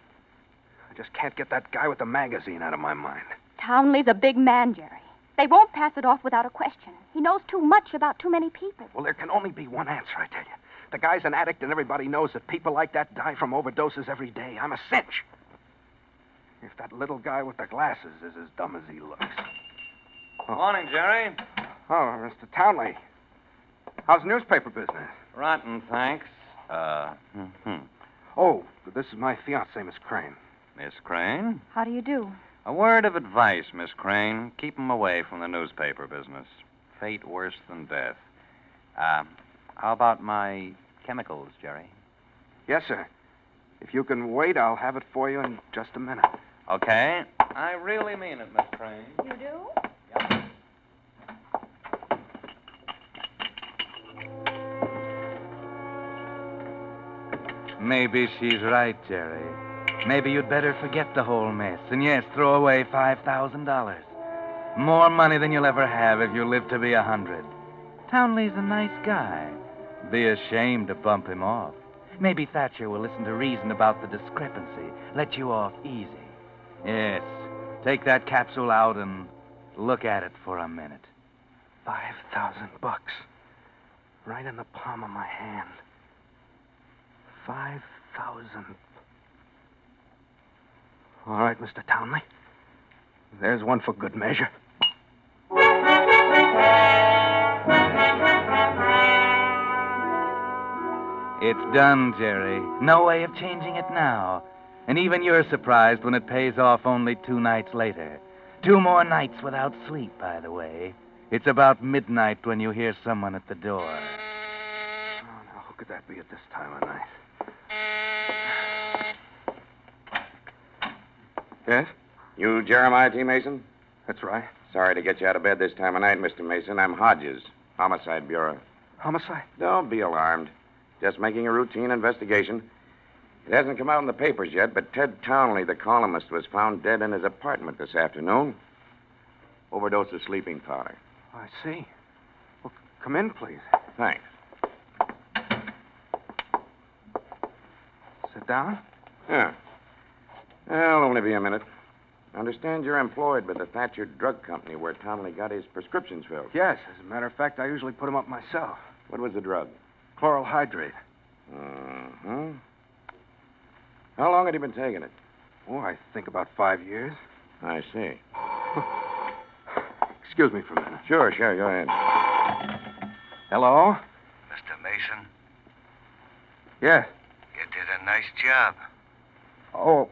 I just can't get that guy with the magazine out of my mind. Townley's a big man, Jerry. They won't pass it off without a question. He knows too much about too many people. Well, there can only be one answer, I tell you. The guy's an addict, and everybody knows that people like that die from overdoses every day. I'm a cinch. If that little guy with the glasses is as dumb as he looks. Oh. Morning, Jerry. Oh, Mr. Townley. How's newspaper business? Rotten, thanks. Oh, this is my fiancée, Miss Crane. Miss Crane? How do you do? A word of advice, Miss Crane. Keep 'em away from the newspaper business. Fate worse than death. How about my chemicals, Jerry? Yes, sir. If you can wait, I'll have it for you in just a minute. Okay. I really mean it, Miss Crane. You do? Yeah. Maybe she's right, Jerry. Maybe you'd better forget the whole mess. And yes, throw away $5,000. More money than you'll ever have if you live to be 100. Townley's a nice guy. Be ashamed to bump him off. Maybe Thatcher will listen to reason about the discrepancy. Let you off easy. Yes. Take that capsule out and look at it for a minute. $5,000. Right in the palm of my hand. 5,000. All right, Mr. Townley. There's one for good measure. It's done, Jerry. No way of changing it now. And even you're surprised when it pays off only 2 nights later. 2 more nights without sleep, by the way. It's about midnight when you hear someone at the door. Oh, now, who could that be at this time of night? Yes? You Jeremiah T. Mason? That's right. Sorry to get you out of bed this time of night, Mr. Mason. I'm Hodges, Homicide Bureau. Homicide? Don't be alarmed. Just making a routine investigation. It hasn't come out in the papers yet, but Ted Townley, the columnist, was found dead in his apartment this afternoon. Overdose of sleeping powder. I see. Well, Come in, please. Thanks. Sit down. Yeah. I'll only be a minute. I understand you're employed by the Fletcher Drug Company where Townley got his prescriptions filled. Yes, as a matter of fact, I usually put them up myself. What was the drug? Chloral hydrate. Mm-hmm. How long had he been taking it? Oh, I think about 5 years. I see. Excuse me for a minute. Sure, go ahead. Hello? Mr. Mason, Yes. you did a nice job. Oh,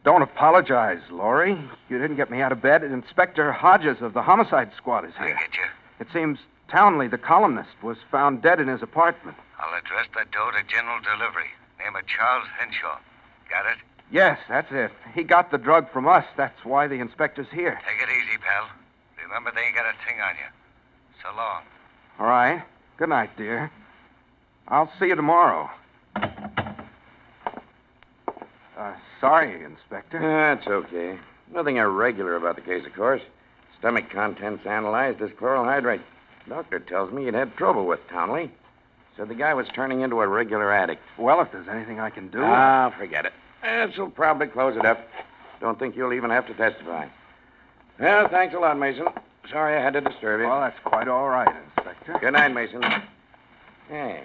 don't apologize, Laurie. You didn't get me out of bed. Inspector Hodges of the Homicide Squad is I here. get you. It seems Townley, the columnist, was found dead in his apartment. I'll address that dough to General Delivery. Name of Charles Henshaw. Got it? Yes, that's it. He got the drug from us. That's why the inspector's here. Take it easy, pal. Remember, they ain't got a thing on you. So long. All right. Good night, dear. I'll see you tomorrow. Sorry, Inspector. That's okay. Nothing irregular about the case, of course. Stomach contents analyzed as chloral hydrate. Doctor tells me you'd had trouble with Townley. Said the guy was turning into a regular addict. Well, if there's anything I can do... Forget it. This'll probably close it up. Don't think you'll even have to testify. Well, thanks a lot, Mason. Sorry I had to disturb you. Well, that's quite all right, Inspector. Good night, Mason. Hey,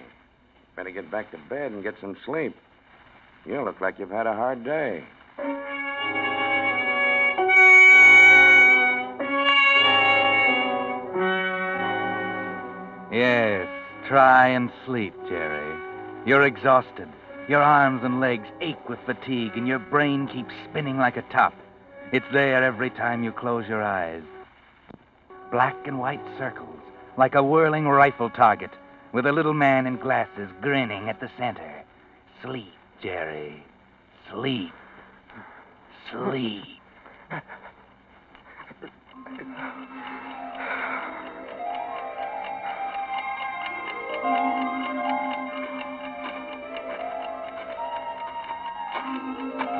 better get back to bed and get some sleep. You look like you've had a hard day. Yes, try and sleep, Jerry. You're exhausted. Your arms and legs ache with fatigue, and your brain keeps spinning like a top. It's there every time you close your eyes. Black and white circles, like a whirling rifle target, with a little man in glasses grinning at the center. Sleep, Jerry. Sleep. Sleep.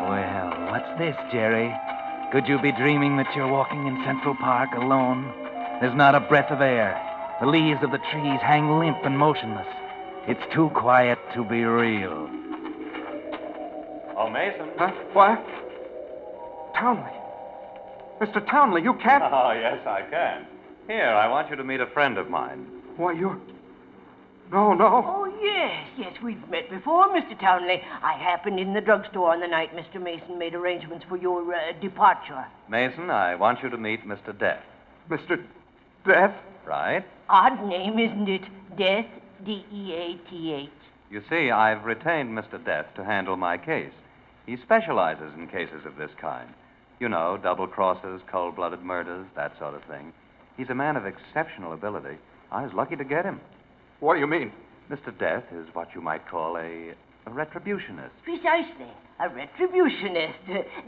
Well, what's this, Jerry? Could you be dreaming that you're walking in Central Park alone? There's not a breath of air. The leaves of the trees hang limp and motionless. It's too quiet to be real. Oh, Mason. Huh? What? Townley. Mr. Townley, you can't... Oh, yes, I can. Here, I want you to meet a friend of mine. Why, you're... No. Oh, yes, we've met before, Mr. Townley. I happened in the drugstore on the night Mr. Mason made arrangements for your departure. Mason, I want you to meet Mr. Death. Mr. Death? Right? Odd name, isn't it? Death, D-E-A-T-H. You see, I've retained Mr. Death to handle my case. He specializes in cases of this kind. You know, double crosses, cold-blooded murders, that sort of thing. He's a man of exceptional ability. I was lucky to get him. What do you mean? Mr. Death is what you might call a retributionist. Precisely. A retributionist.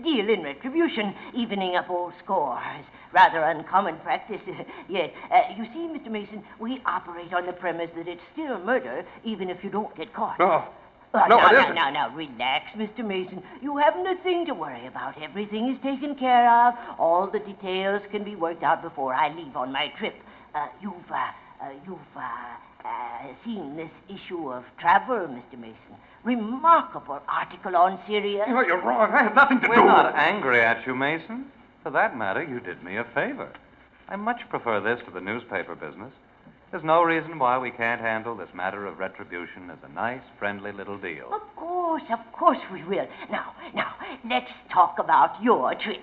Deal in retribution, evening up old scores. Rather uncommon practice. Yes. You see, Mr. Mason, we operate on the premise that it's still murder, even if you don't get caught. No. Now, relax, Mr. Mason. You haven't a thing to worry about. Everything is taken care of. All the details can be worked out before I leave on my trip. You've seen this issue of Traveler, Mr. Mason. Remarkable article on Syria. No, you're wrong. I had nothing to do We're with not it. angry at you, Mason. For that matter, you did me a favor. I much prefer this to the newspaper business. There's no reason why we can't handle this matter of retribution as a nice, friendly little deal. Of course we will. Now, let's talk about your trip.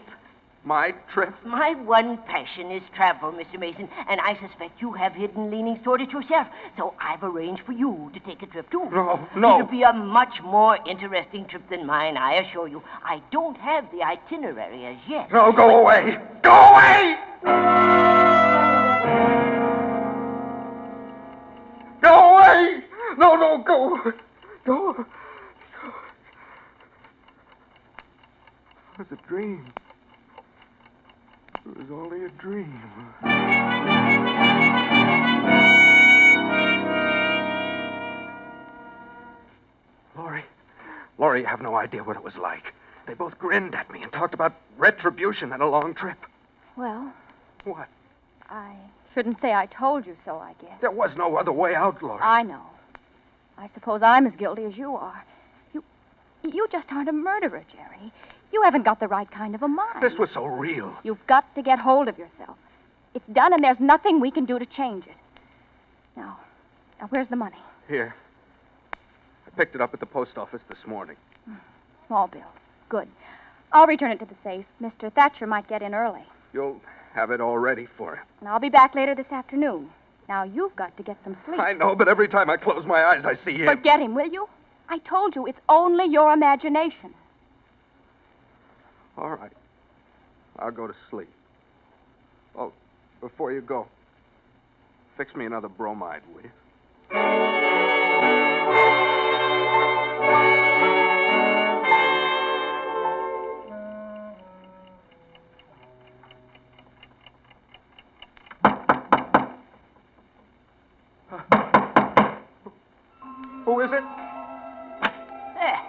My trip? My one passion is travel, Mr. Mason, and I suspect you have hidden leanings toward it yourself. So I've arranged for you to take a trip, too. No. It'll be a much more interesting trip than mine, I assure you. I don't have the itinerary as yet. No, go away. Go away! Go away! No, go. Go. It was a dream. It was only a dream. Laurie, you have no idea what it was like. They both grinned at me and talked about retribution and a long trip. Well, What? I Shouldn't say I told you so, I guess. There was no other way out, Lori. I know. I suppose I'm as guilty as you are. You just aren't a murderer, Jerry. You haven't got the right kind of a mind. This was so real. You've got to get hold of yourself. It's done, and there's nothing we can do to change it. Now, where's the money? Here. I picked it up at the post office this morning. Small bill. Good. I'll return it to the safe. Mr. Thatcher might get in early. You'll have it all ready for him. And I'll be back later this afternoon. Now, you've got to get some sleep. I know, but every time I close my eyes, I see him. Forget him, will you? I told you, it's only your imagination. All right. I'll go to sleep. Oh, before you go, fix me another bromide, will you? Who is it?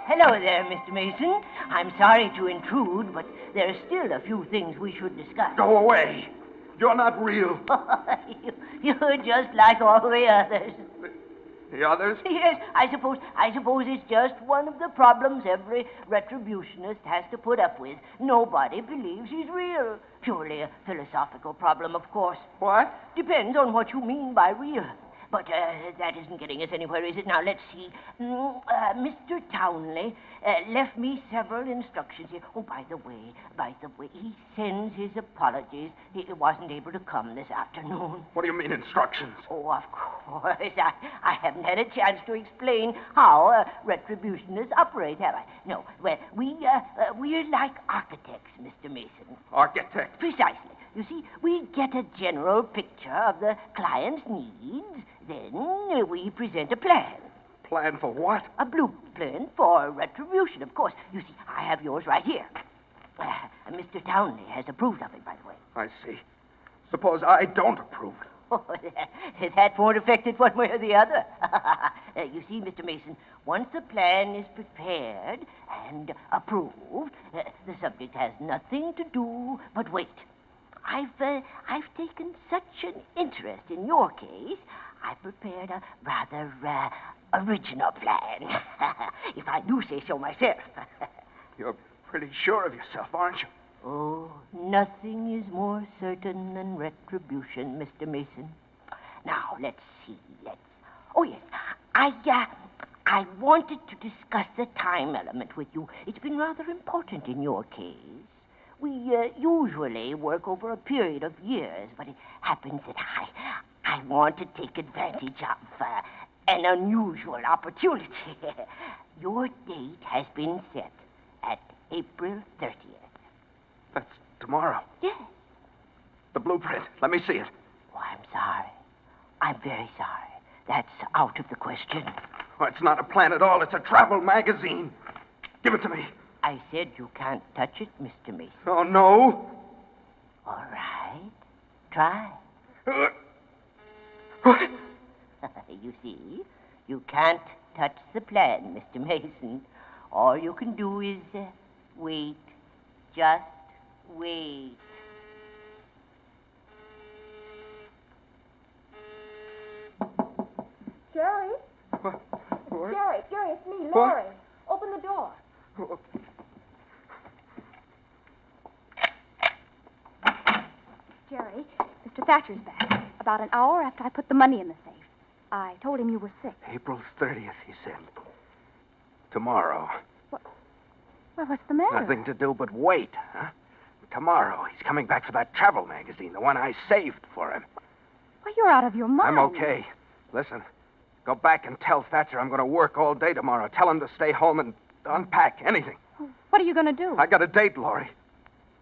Hello there, Mr. Mason. I'm sorry to intrude, but there are still a few things we should discuss. Go away. You're not real. You're just like all the others. The others? Yes, I suppose it's just one of the problems every retributionist has to put up with. Nobody believes he's real. Purely a philosophical problem, of course. What? Depends on what you mean by real. But that isn't getting us anywhere, is it? Now, let's see. Mr. Townley left me several instructions here. Oh, by the way, he sends his apologies. He wasn't able to come this afternoon. What do you mean, instructions? Oh, of course. I haven't had a chance to explain how retributionists operate, have I? No. Well, we're like architects, Mr. Mason. Architects? Precisely. You see, we get a general picture of the client's needs, then we present a plan. Plan for what? A blueprint for retribution, of course. You see, I have yours right here. Mr. Townley has approved of it, by the way. I see. Suppose I don't approve it. Oh, that won't affect it one way or the other. You see, Mr. Mason, once the plan is prepared and approved, the subject has nothing to do but wait. I've taken such an interest in your case, I prepared a rather original plan. If I do say so myself. You're pretty sure of yourself, aren't you? Oh, nothing is more certain than retribution, Mr. Mason. Now, let's see. Oh, yes. I wanted to discuss the time element with you. It's been rather important in your case. We usually work over a period of years, but it happens that I want to take advantage of an unusual opportunity. Your date has been set at April 30th. That's tomorrow. Yes. The blueprint. Let me see it. Oh, I'm sorry. I'm very sorry. That's out of the question. Oh, it's not a plan at all. It's a travel magazine. Give it to me. I said you can't touch it, Mr. Mason. Oh, no. All right. Try. What? You see, you can't touch the plan, Mr. Mason. All you can do is wait. Just wait. Jerry? What? Jerry, it's me, Lori. Open the door. Jerry, Mr. Thatcher's back. About an hour after I put the money in the safe. I told him you were sick. April 30th, he said. Tomorrow. Well, what's the matter? Nothing to do but wait, huh? Tomorrow, he's coming back for that travel magazine, the one I saved for him. Well, you're out of your mind. I'm okay. Listen, go back and tell Thatcher I'm going to work all day tomorrow. Tell him to stay home and unpack anything. What are you going to do? I got a date, Lori.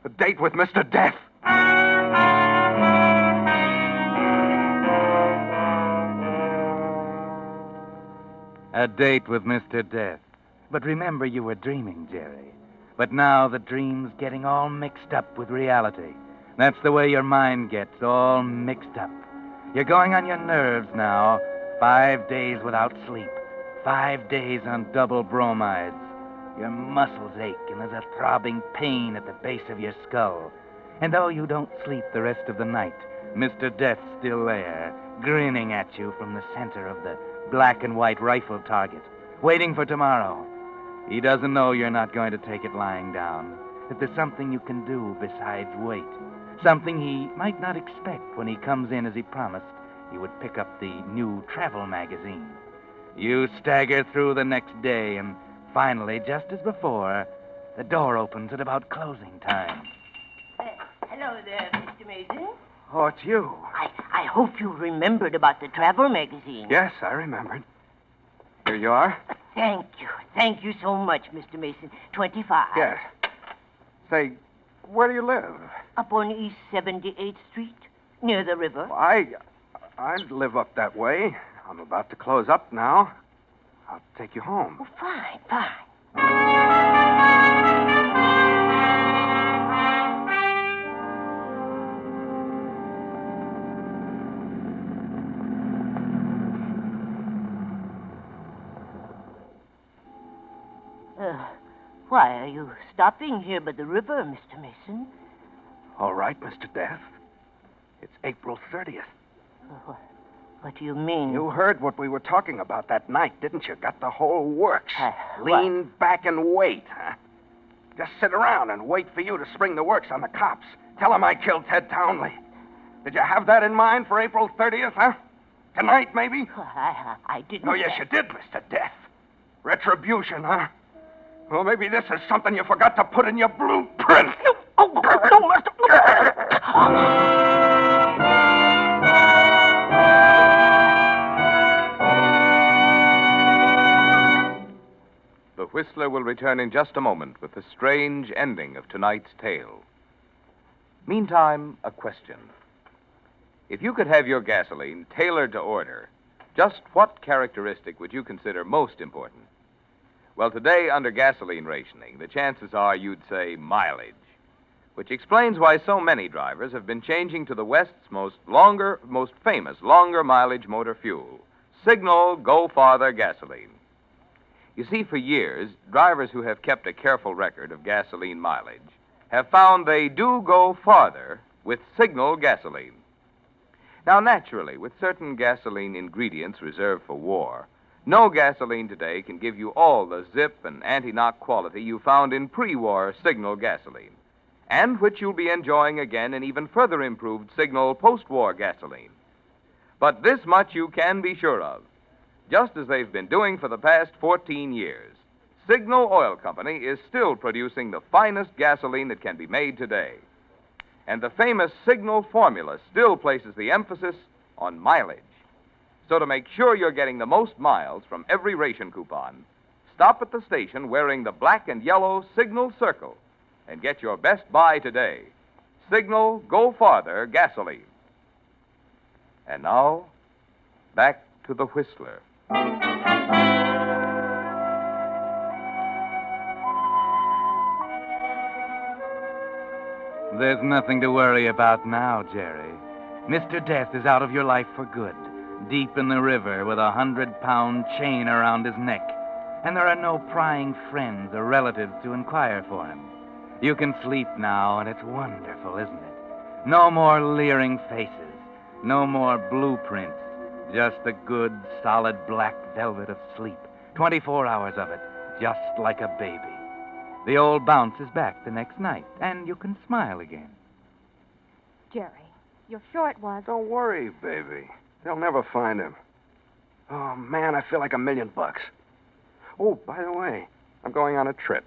A date with Mr. Death. A date with Mr. Death. But remember, you were dreaming, Jerry. But now the dream's getting all mixed up with reality. That's the way your mind gets, all mixed up. You're going on your nerves now. 5 days without sleep. 5 days on double bromides. Your muscles ache, and there's a throbbing pain at the base of your skull. And though you don't sleep the rest of the night, Mr. Death's still there, grinning at you from the center of the black and white rifle target, waiting for tomorrow. He doesn't know you're not going to take it lying down, that there's something you can do besides wait, something he might not expect when he comes in as he promised he would pick up the new travel magazine. You stagger through the next day, and finally, just as before, the door opens at about closing time. Hello there, Mr. Mason. Oh, it's you. I hope you remembered about the travel magazine. Yes, I remembered. Here you are. Thank you. Thank you so much, Mr. Mason. 25. Yes. Say, where do you live? Up on East 78th Street, near the river. I live up that way. I'm about to close up now. I'll take you home. Oh, fine. Why are you stopping here by the river, Mr. Mason? All right, Mr. Death. It's April 30th. What do you mean? You heard what we were talking about that night, didn't you? Got the whole works. Lean back and wait, huh? Just sit around and wait for you to spring the works on the cops. Tell them I killed Ted Townley. Did you have that in mind for April 30th, huh? Tonight, maybe? I didn't. Oh, yes, you did, Mr. Death. Retribution, huh? Well, maybe this is something you forgot to put in your blueprint. No, Master. The Whistler will return in just a moment with the strange ending of tonight's tale. Meantime, a question. If you could have your gasoline tailored to order, just what characteristic would you consider most important? Well, today, under gasoline rationing, the chances are you'd say mileage, which explains why so many drivers have been changing to the West's most famous longer mileage motor fuel, Signal Go Farther gasoline. You see, for years, drivers who have kept a careful record of gasoline mileage have found they do go farther with Signal gasoline. Now, naturally, with certain gasoline ingredients reserved for war, no gasoline today can give you all the zip and anti-knock quality you found in pre-war Signal gasoline, and which you'll be enjoying again in even further improved Signal post-war gasoline. But this much you can be sure of. Just as they've been doing for the past 14 years, Signal Oil Company is still producing the finest gasoline that can be made today. And the famous Signal formula still places the emphasis on mileage. So to make sure you're getting the most miles from every ration coupon, stop at the station wearing the black and yellow Signal circle and get your best buy today. Signal Go Farther gasoline. And now, back to the Whistler. There's nothing to worry about now, Jerry. Mr. Death is out of your life for good, deep in the river with a 100-pound chain around his neck. And there are no prying friends or relatives to inquire for him. You can sleep now, and it's wonderful, isn't it? No more leering faces, no more blueprints, just the good, solid black velvet of sleep. 24 hours of it, just like a baby. The old bounce is back the next night, and you can smile again. Jerry, you're sure it was? Don't worry, baby. They'll never find him. Oh, man, I feel like $1 million. Oh, by the way, I'm going on a trip.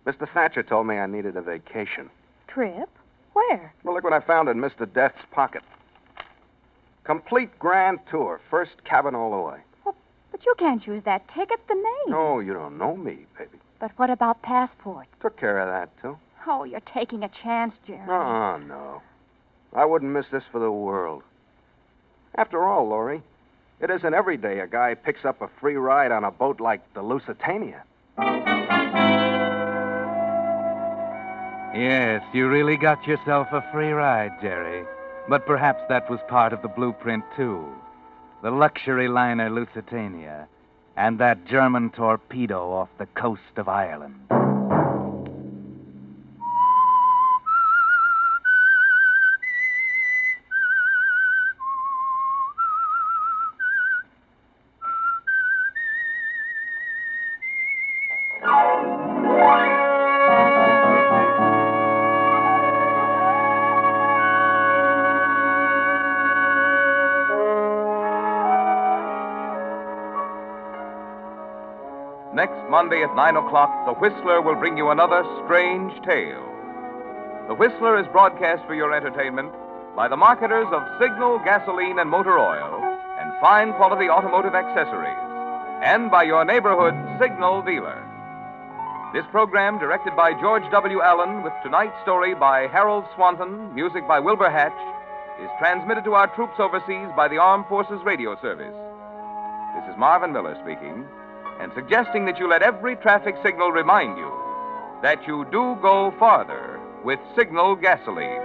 Mr. Thatcher told me I needed a vacation. Trip? Where? Well, look what I found in Mr. Death's pocket. Complete grand tour, first cabin all the way. Well, but you can't use that. Take it the name. No, you don't know me, baby. But what about passports? Took care of that, too. Oh, you're taking a chance, Jerry. Oh, no. I wouldn't miss this for the world. After all, Laurie, it isn't every day a guy picks up a free ride on a boat like the Lusitania. Yes, you really got yourself a free ride, Jerry. But perhaps that was part of the blueprint, too. The luxury liner Lusitania and that German torpedo off the coast of Ireland. next Monday at 9 o'clock, The Whistler will bring you another strange tale. The Whistler is broadcast for your entertainment by the marketers of Signal gasoline and motor oil and fine quality automotive accessories, and by your neighborhood Signal dealer. This program, directed by George W. Allen, with tonight's story by Harold Swanton, music by Wilbur Hatch, is transmitted to our troops overseas by the Armed Forces Radio Service. This is Marvin Miller speaking, and suggesting that you let every traffic signal remind you that you do go farther with Signal gasoline.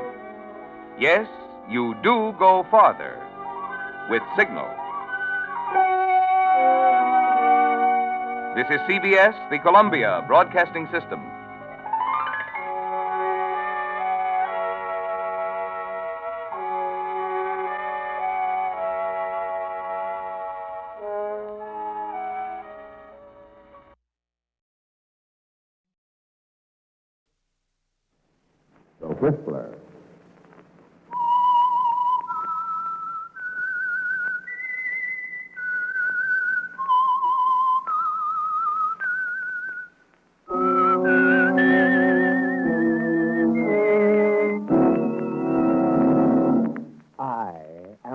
Yes, you do go farther with Signal. This is CBS, the Columbia Broadcasting System. The Whistler.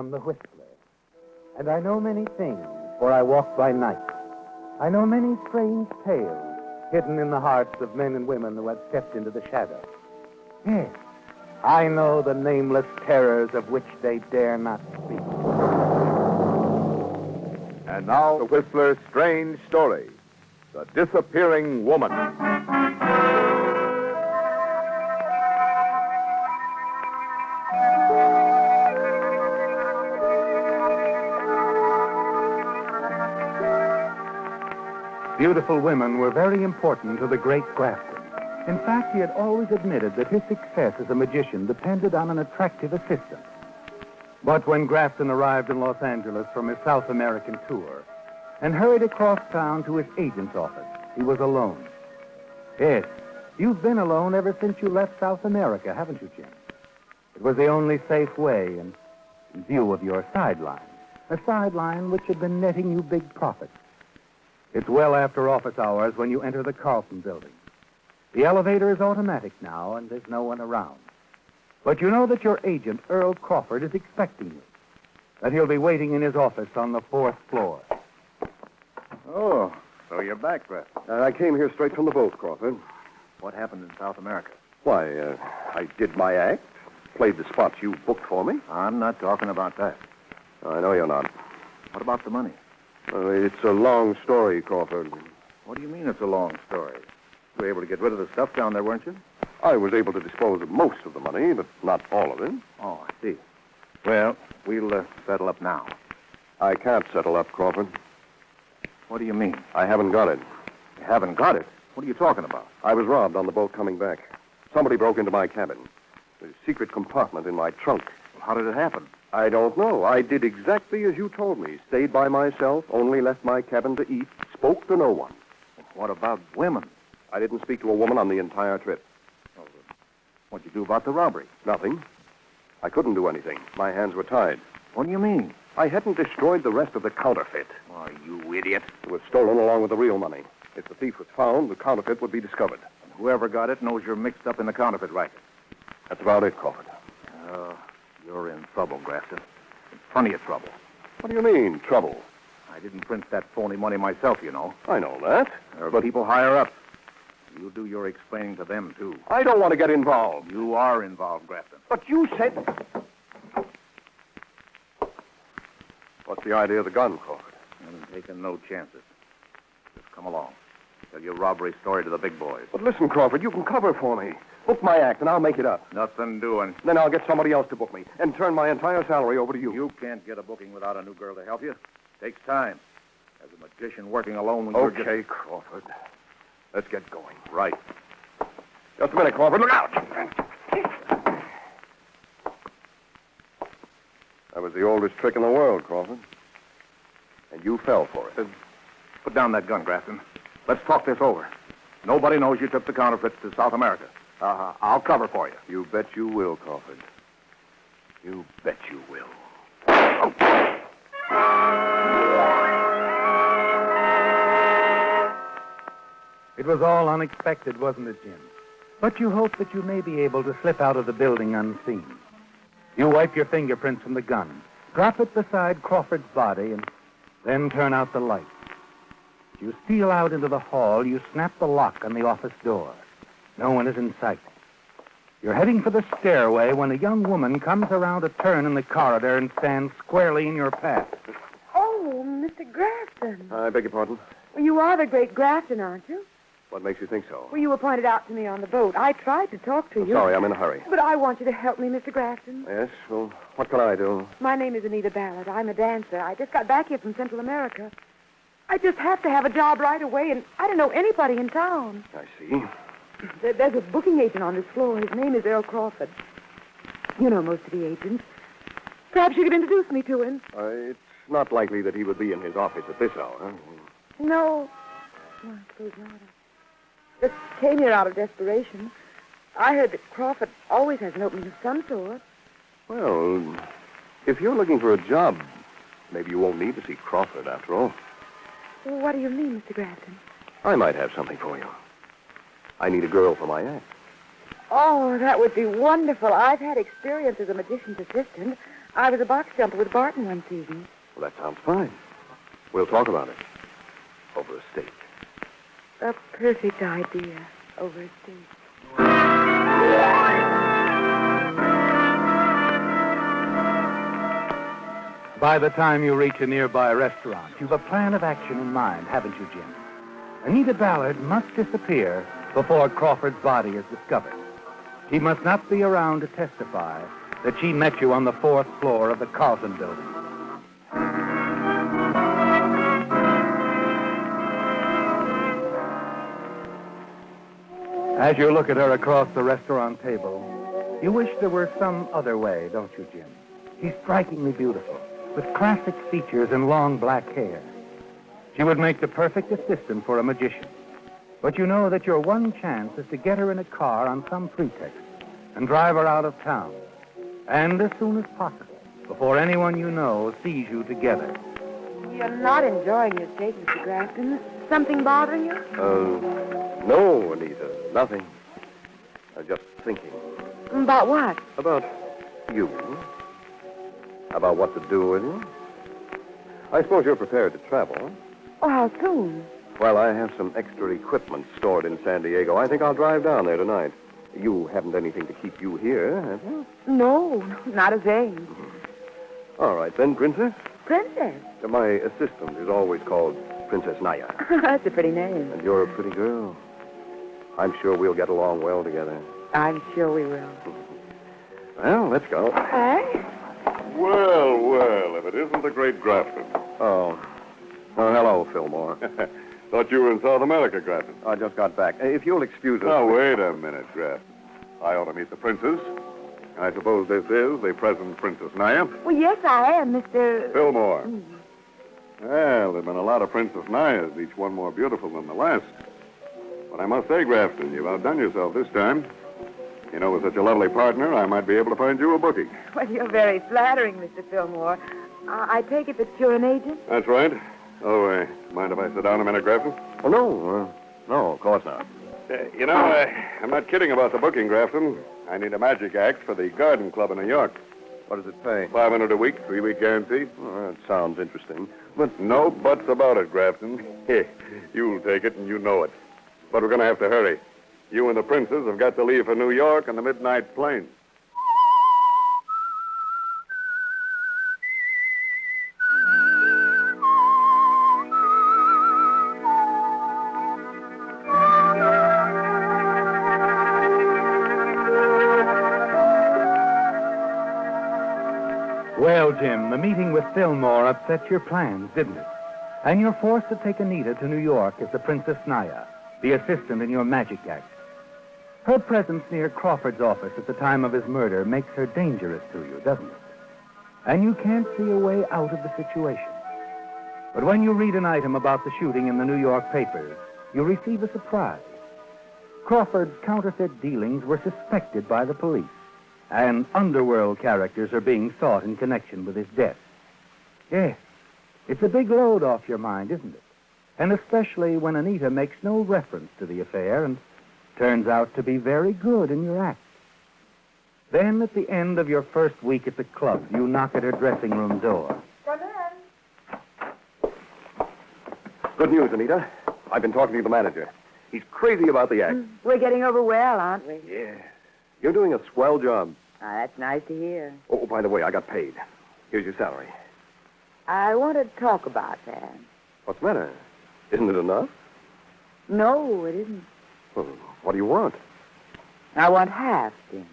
The Whistler, and I know many things, for I walk by night. I know many strange tales hidden in the hearts of men and women who have stepped into the shadow. Yes, I know the nameless terrors of which they dare not speak. And now, The Whistler's strange story, The Disappearing Woman. Beautiful women were very important to the great Grafton. In fact, he had always admitted that his success as a magician depended on an attractive assistant. But when Grafton arrived in Los Angeles from his South American tour and hurried across town to his agent's office, he was alone. Yes, you've been alone ever since you left South America, haven't you, Jim? It was the only safe way in view of your sideline, a sideline which had been netting you big profits. It's well after office hours when you enter the Carlson building. The elevator is automatic now, and there's no one around. But you know that your agent, Earl Crawford, is expecting you, that he'll be waiting in his office on the 4th floor. Oh, so you're back, Brett. I came here straight from the boat, Crawford. What happened in South America? Why, I did my act, played the spots you booked for me. I'm not talking about that. I know you're not. What about the money? It's a long story, Crawford. What do you mean it's a long story? You were able to get rid of the stuff down there, weren't you? I was able to dispose of most of the money, but not all of it. Oh, I see. Well, we'll settle up now. I can't settle up, Crawford. What do you mean? I haven't got it. You haven't got it? What are you talking about? I was robbed on the boat coming back. Somebody broke into my cabin. There's a secret compartment in my trunk. Well, how did it happen? I don't know. I did exactly as you told me. Stayed by myself, only left my cabin to eat, spoke to no one. What about women? I didn't speak to a woman on the entire trip. Oh, what'd you do about the robbery? Nothing. I couldn't do anything. My hands were tied. What do you mean? I hadn't destroyed the rest of the counterfeit. Oh, you idiot. It was stolen along with the real money. If the thief was found, the counterfeit would be discovered. And whoever got it knows you're mixed up in the counterfeit racket. That's about it, Crawford. You're in trouble, Grafton. Plenty of trouble. What do you mean, trouble? I didn't print that phony money myself, you know. I know that. There are people higher up. You do your explaining to them, too. I don't want to get involved. You are involved, Grafton. But you said... What's the idea of the gun, Crawford? I'm taking no chances. Just come along. Tell your robbery story to the big boys. But listen, Crawford, you can cover for me. Book my act, and I'll make it up. Nothing doing. Then I'll get somebody else to book me and turn my entire salary over to you. You can't get a booking without a new girl to help you. Takes time. As a magician working alone when you're Okay, Crawford. Let's get going. Right. Just a minute, Crawford. Look out! That was the oldest trick in the world, Crawford. And you fell for it. Put down that gun, Grafton. Let's talk this over. Nobody knows you took the counterfeits to South America. I'll cover for you. You bet you will, Crawford. You bet you will. It was all unexpected, wasn't it, Jim? But you hope that you may be able to slip out of the building unseen. You wipe your fingerprints from the gun, drop it beside Crawford's body, and then turn out the light. You steal out into the hall. You snap the lock on the office door. No one is in sight. You're heading for the stairway when a young woman comes around a turn in the corridor and stands squarely in your path. Oh, Mr. Grafton. I beg your pardon? Well, you are the great Grafton, aren't you? What makes you think so? Well, you were pointed out to me on the boat. I tried to talk to you. Sorry, I'm in a hurry. But I want you to help me, Mr. Grafton. Yes? Well, what can I do? My name is Anita Ballard. I'm a dancer. I just got back here from Central America. I just have to have a job right away, and I don't know anybody in town. I see. There's a booking agent on this floor. His name is Earl Crawford. You know most of the agents. Perhaps you could introduce me to him. It's not likely that he would be in his office at this hour. No. No, I suppose not. I just came here out of desperation. I heard that Crawford always has an opening of some sort. Well, if you're looking for a job, maybe you won't need to see Crawford after all. Well, what do you mean, Mr. Grafton? I might have something for you. I need a girl for my act. Oh, that would be wonderful. I've had experience as a magician's assistant. I was a box jumper with Barton one season. Well, that sounds fine. We'll talk about it. Over a steak. A perfect idea. Over a steak. By the time you reach a nearby restaurant, you've a plan of action in mind, haven't you, Jim? Anita Ballard must disappear before Crawford's body is discovered. He must not be around to testify that she met you on the 4th floor of the Carlton building. As you look at her across the restaurant table, you wish there were some other way, don't you, Jim? She's strikingly beautiful, with classic features and long black hair. She would make the perfect assistant for a magician. But you know that your one chance is to get her in a car on some pretext and drive her out of town. And as soon as possible, before anyone you know sees you together. You're not enjoying your steak, Mr. Grafton. Something bothering you? No, Anita, nothing. Just thinking. About what? About you. About what to do with you. I suppose you're prepared to travel. Oh, how soon? Well, I have some extra equipment stored in San Diego. I think I'll drive down there tonight. You haven't anything to keep you here, have you? No, not a thing. Mm-hmm. All right, then, Princess. Princess? My assistant is always called Princess Naya. That's a pretty name. And you're a pretty girl. I'm sure we'll get along well together. I'm sure we will. Well, let's go. Hey? Well, if it isn't the great Grafton. Oh, hello, Fillmore. Thought you were in South America, Grafton. I just got back. If you'll excuse us... Now, wait a minute, Grafton. I ought to meet the princess. I suppose this is the present Princess Naya. Well, yes, I am, Mr... Fillmore. Well, there have been a lot of Princess Nayas, each one more beautiful than the last. But I must say, Grafton, you've outdone yourself this time. You know, with such a lovely partner, I might be able to find you a booking. Well, you're very flattering, Mr. Fillmore. I take it that you're an agent? That's right. Oh, mind if I sit down a minute, Grafton? Oh, no. No, of course not. You know, I'm not kidding about the booking, Grafton. I need a magic act for the Garden Club in New York. What does it pay? $500 a week, 3-week guarantee. Oh, that sounds interesting. But no buts about it, Grafton. You'll take it and you know it. But we're going to have to hurry. You and the princess have got to leave for New York on the midnight plane. Well, Jim, the meeting with Fillmore upset your plans, didn't it? And you're forced to take Anita to New York as the Princess Naya, the assistant in your magic act. Her presence near Crawford's office at the time of his murder makes her dangerous to you, doesn't it? And you can't see a way out of the situation. But when you read an item about the shooting in the New York papers, you receive a surprise. Crawford's counterfeit dealings were suspected by the police, and underworld characters are being sought in connection with his death. Yes, it's a big load off your mind, isn't it? And especially when Anita makes no reference to the affair and turns out to be very good in your act. Then, at the end of your first week at the club, you knock at her dressing room door. Come in. Good news, Anita. I've been talking to the manager. He's crazy about the act. We're getting over well, aren't we? Yeah. You're doing a swell job. That's nice to hear. Oh, by the way, I got paid. Here's your salary. I wanted to talk about that. What's the matter? Isn't it enough? No, it isn't. Well, what do you want? I want half, Jim.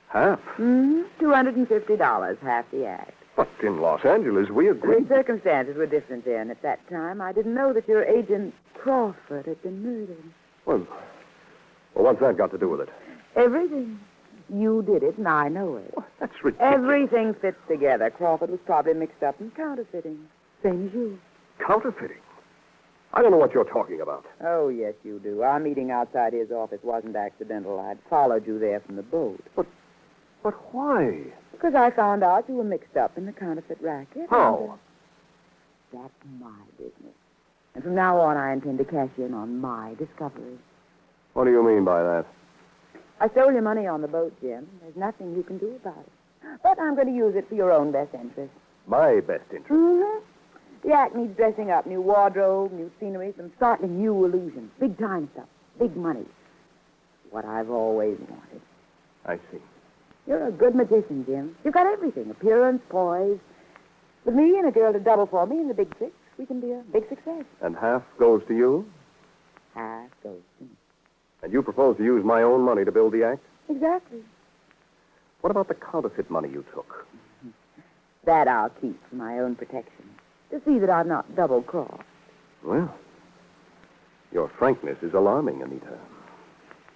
Half? $250, half the act. But in Los Angeles, we agreed. The circumstances were different then. At that time, I didn't know that your agent, Crawford, had been murdered. Well, what's that got to do with it? Everything. You did it, and I know it. Well, that's ridiculous. Everything fits together. Crawford was probably mixed up in counterfeiting. Same as you. Counterfeiting? I don't know what you're talking about. Oh, yes, you do. Our meeting outside his office wasn't accidental. I'd followed you there from the boat. But why? Because I found out you were mixed up in the counterfeit racket. How? That's my business. And from now on, I intend to cash in on my discovery. What do you mean by that? I stole your money on the boat, Jim. There's nothing you can do about it. But I'm going to use it for your own best interest. My best interest? Mm-hmm. The act needs dressing up. New wardrobe, new scenery, some startling new illusions. Big time stuff. Big money. What I've always wanted. I see. You're a good magician, Jim. You've got everything. Appearance, poise. With me and a girl to double for me in the big tricks, we can be a big success. And half goes to you? Half goes to me. And you propose to use my own money to build the act? Exactly. What about the counterfeit money you took? That I'll keep for my own protection. To see that I'm not double-crossed. Well, your frankness is alarming, Anita.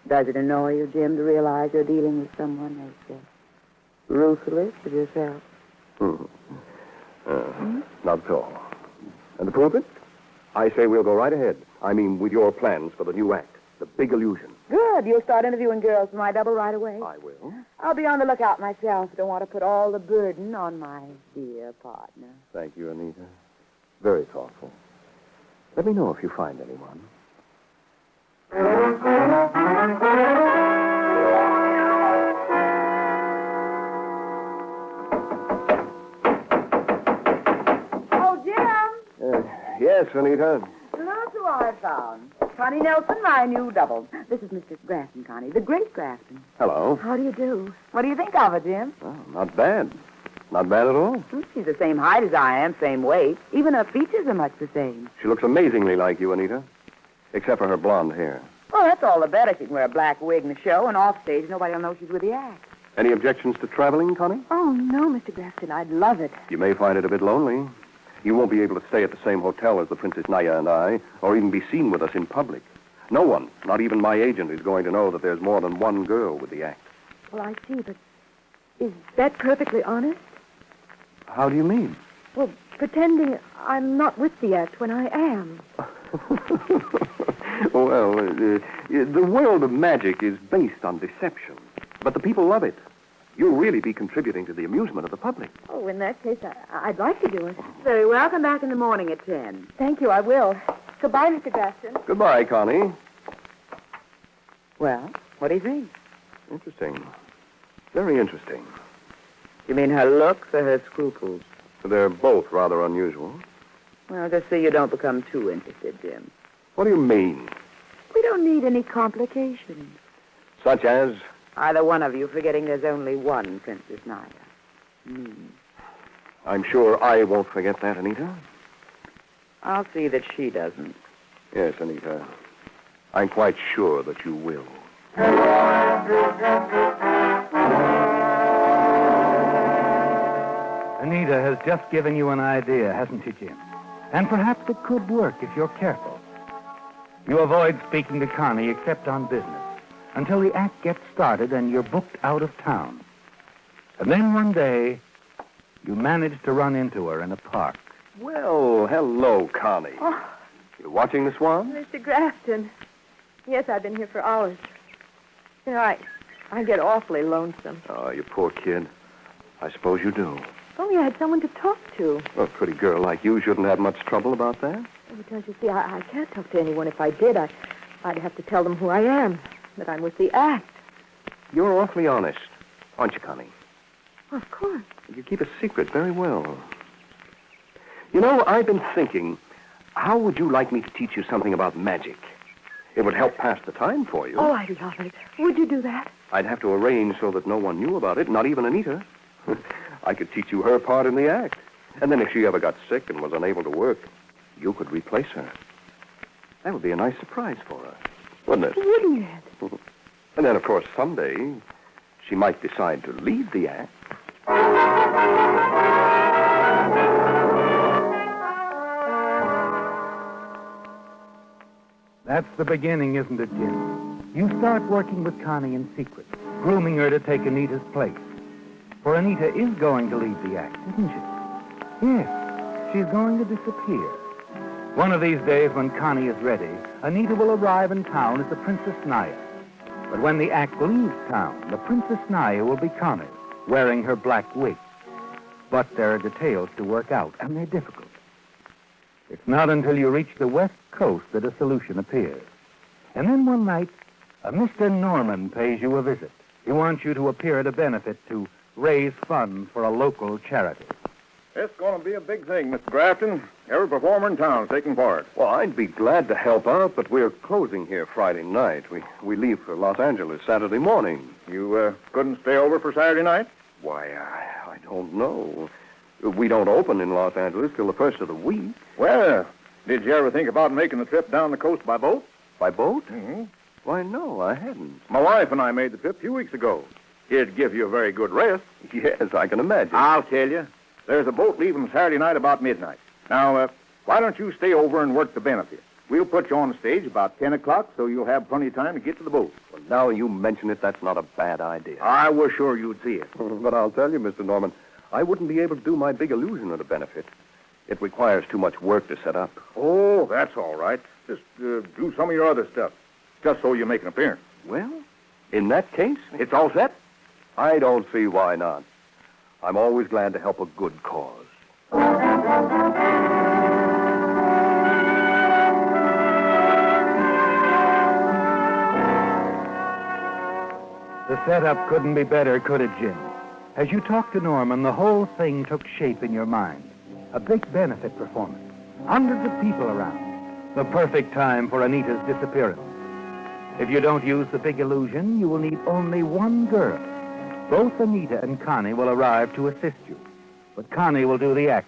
Does it annoy you, Jim, to realize you're dealing with someone as ruthless as yourself? Not at all. And to prove it, I say we'll go right ahead. I mean, with your plans for the new act, the big illusion. Good. You'll start interviewing girls for my double right away. I will. I'll be on the lookout myself. Don't want to put all the burden on my dear partner. Thank you, Anita. Very thoughtful. Let me know if you find anyone. Oh, Jim! Yes, Anita. Look who I found. Connie Nelson, my new double. This is Mr. Grafton, Connie, the great Grafton. Hello. How do you do? What do you think of her, Jim? Oh, not bad. Not bad at all. She's the same height as I am, same weight. Even her features are much the same. She looks amazingly like you, Anita. Except for her blonde hair. Well, that's all the better. She can wear a black wig in the show, and off stage, nobody will know she's with the act. Any objections to traveling, Connie? Oh, no, Mr. Grafton. I'd love it. You may find it a bit lonely. You won't be able to stay at the same hotel as the Princess Naya and I, or even be seen with us in public. No one, not even my agent, is going to know that there's more than one girl with the act. Well, I see, but is that perfectly honest? How do you mean? Well, pretending I'm not with the act when I am. Well, the world of magic is based on deception, but the people love it. You'll really be contributing to the amusement of the public. Oh, in that case, I'd like to do it. Very well. Come back in the morning at 10. Thank you, I will. Goodbye, Mr. Grafton. Goodbye, Connie. Well, what do you think? Interesting. Very interesting. You mean her looks or her scruples? They're both rather unusual. Well, just so you don't become too interested, Jim. What do you mean? We don't need any complications. Such as? Either one of you forgetting there's only one Princess Naya. Me. I'm sure I won't forget that, Anita. I'll see that she doesn't. Yes, Anita. I'm quite sure that you will. Anita has just given you an idea, hasn't she, Jim? And perhaps it could work if you're careful. You avoid speaking to Connie except on business until the act gets started and you're booked out of town. And then one day, you manage to run into her in a park. Well, hello, Connie. Oh. You watching the Swan? Mr. Grafton. Yes, I've been here for hours. You know, I get awfully lonesome. Oh, you poor kid. I suppose you do. If only I had someone to talk to. Well, a pretty girl like you shouldn't have much trouble about that. Because, you see, I can't talk to anyone. If I did, I'd have to tell them who I am, that I'm with the act. You're awfully honest, aren't you, Connie? Well, of course. You keep a secret very well. You know, I've been thinking, how would you like me to teach you something about magic? It would help pass the time for you. Oh, I'd love it. Would you do that? I'd have to arrange so that no one knew about it, not even Anita. I could teach you her part in the act. And then if she ever got sick and was unable to work, you could replace her. That would be a nice surprise for her, wouldn't it? Wouldn't it? And then, of course, someday, she might decide to leave the act. That's the beginning, isn't it, Jim? You start working with Connie in secret, grooming her to take Anita's place. For Anita is going to leave the act, isn't she? Yes, she's going to disappear. One of these days, when Connie is ready, Anita will arrive in town as the Princess Naya. But when the act leaves town, the Princess Naya will be Connie, wearing her black wig. But there are details to work out, and they're difficult. It's not until you reach the West Coast that a solution appears. And then one night, a Mr. Norman pays you a visit. He wants you to appear at a benefit to raise funds for a local charity. It's going to be a big thing, Mr. Grafton. Every performer in town is taking part. Well, I'd be glad to help out, but we're closing here Friday night. We leave for Los Angeles Saturday morning. You couldn't stay over for Saturday night? Why, I don't know. We don't open in Los Angeles till the first of the week. Well, did you ever think about making the trip down the coast by boat? By boat? Mm-hmm. Why, no, I hadn't. My wife and I made the trip a few weeks ago. It'd give you a very good rest. Yes, I can imagine. I'll tell you. There's a boat leaving Saturday night about midnight. Now, why don't you stay over and work the benefit? We'll put you on the stage about 10 o'clock, so you'll have plenty of time to get to the boat. Well, now you mention it, that's not a bad idea. I was sure you'd see it. But I'll tell you, Mr. Norman, I wouldn't be able to do my big illusion at a benefit. It requires too much work to set up. Oh, that's all right. Just do some of your other stuff, just so you make an appearance. Well, in that case, it's all set. I don't see why not. I'm always glad to help a good cause. The setup couldn't be better, could it, Jim? As you talked to Norman, the whole thing took shape in your mind. A big benefit performance. Hundreds of people around. The perfect time for Anita's disappearance. If you don't use the big illusion, you will need only one girl. Both Anita and Connie will arrive to assist you. But Connie will do the act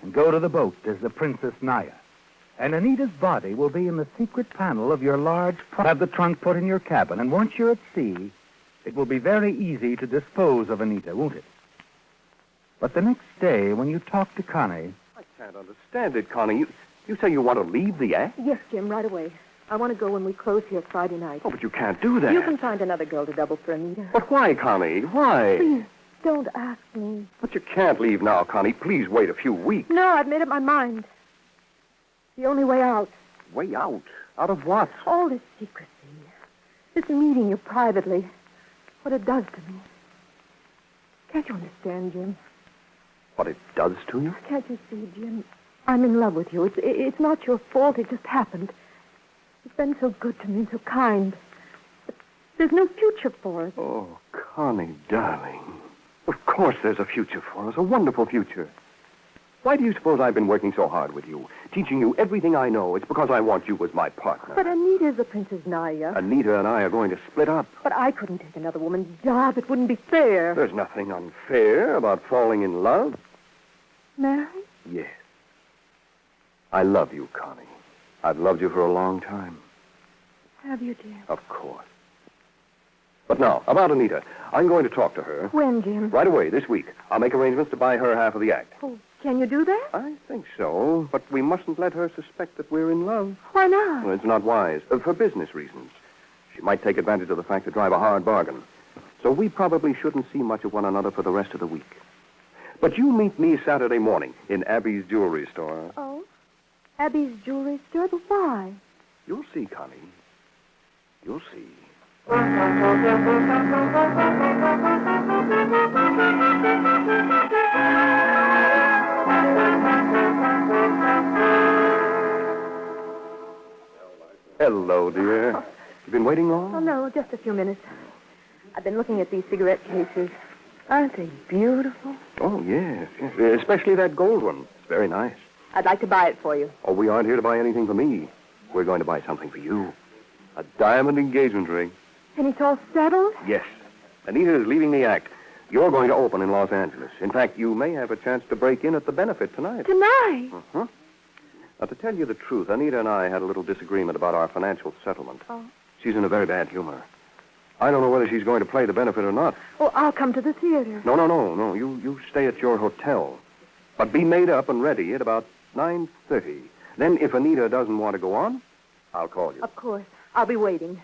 and go to the boat as the Princess Naya. And Anita's body will be in the secret panel of your large trunk. Have the trunk put in your cabin, and once you're at sea, it will be very easy to dispose of Anita, won't it? But the next day, when you talk to Connie... I can't understand it, Connie. You say you want to leave the act? Yes, Jim, right away. I want to go when we close here Friday night. Oh, but you can't do that. You can find another girl to double for Anita. But why, Connie? Why? Please, don't ask me. But you can't leave now, Connie. Please wait a few weeks. No, I've made up my mind. The only way out. Way out? Out of what? All this secrecy. This meeting you privately. What it does to me. Can't you understand, Jim? What it does to you? Can't you see, Jim? I'm in love with you. It's not your fault. It just happened. You've been so good to me, so kind. But there's no future for us. Oh, Connie, darling. Of course there's a future for us, a wonderful future. Why do you suppose I've been working so hard with you, teaching you everything I know? It's because I want you as my partner. But Anita's the Princess Naya. Anita and I are going to split up. But I couldn't take another woman's job. It wouldn't be fair. There's nothing unfair about falling in love. Mary? Yes. I love you, Connie. I've loved you for a long time. Have you, dear? Of course. But now, about Anita. I'm going to talk to her. When, Jim? Right away, this week. I'll make arrangements to buy her half of the act. Oh, can you do that? I think so, but we mustn't let her suspect that we're in love. Why not? Well, it's not wise. For business reasons. She might take advantage of the fact to drive a hard bargain. So we probably shouldn't see much of one another for the rest of the week. But you meet me Saturday morning in Abby's jewelry store. Oh? Abby's jewelry store? But why? You'll see, Connie. You'll see. Hello, dear. You been waiting long? Oh, no, just a few minutes. I've been looking at these cigarette cases. Aren't they beautiful? Oh, yes. Especially that gold one. It's very nice. I'd like to buy it for you. Oh, we aren't here to buy anything for me. We're going to buy something for you. A diamond engagement ring. And it's all settled? Yes. Anita is leaving the act. You're going to open in Los Angeles. In fact, you may have a chance to break in at the benefit tonight. Tonight? Uh-huh. Now, to tell you the truth, Anita and I had a little disagreement about our financial settlement. Oh. She's in a very bad humor. I don't know whether she's going to play the benefit or not. Oh, I'll come to the theater. No. You stay at your hotel. But be made up and ready at about 9:30. Then, if Anita doesn't want to go on, I'll call you. Of course. I'll be waiting.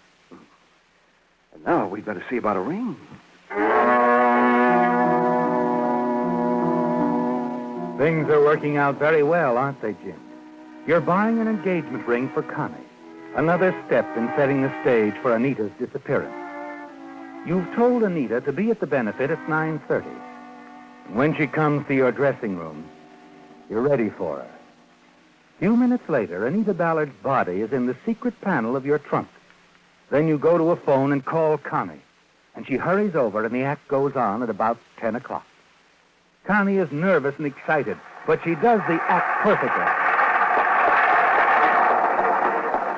And now we'd better see about a ring. Things are working out very well, aren't they, Jim? You're buying an engagement ring for Connie. Another step in setting the stage for Anita's disappearance. You've told Anita to be at the benefit at 9:30. And when she comes to your dressing room, you're ready for her. A few minutes later, Anita Ballard's body is in the secret panel of your trunk. Then you go to a phone and call Connie. And she hurries over, and the act goes on at about 10 o'clock. Connie is nervous and excited, but she does the act perfectly.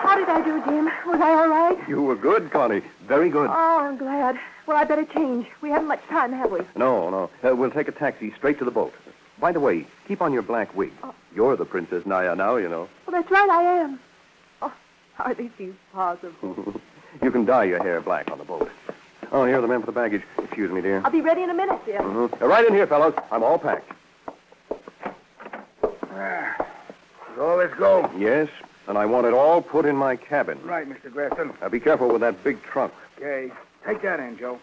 How did I do, Jim? Was I all right? You were good, Connie. Very good. Oh, I'm glad. Well, I better change. We haven't much time, have we? No. We'll take a taxi straight to the boat. By the way, keep on your black wig. Oh. You're the Princess Naya now, you know. Well, that's right, I am. Oh, hardly seems possible. You can dye your hair black on the boat. Oh, here are the men for the baggage. Excuse me, dear. I'll be ready in a minute, dear. Mm-hmm. Right in here, fellows. I'm all packed. So let's go. Yes, and I want it all put in my cabin. Right, Mr. Grafton. Now, be careful with that big trunk. Okay. Take that in, Joe.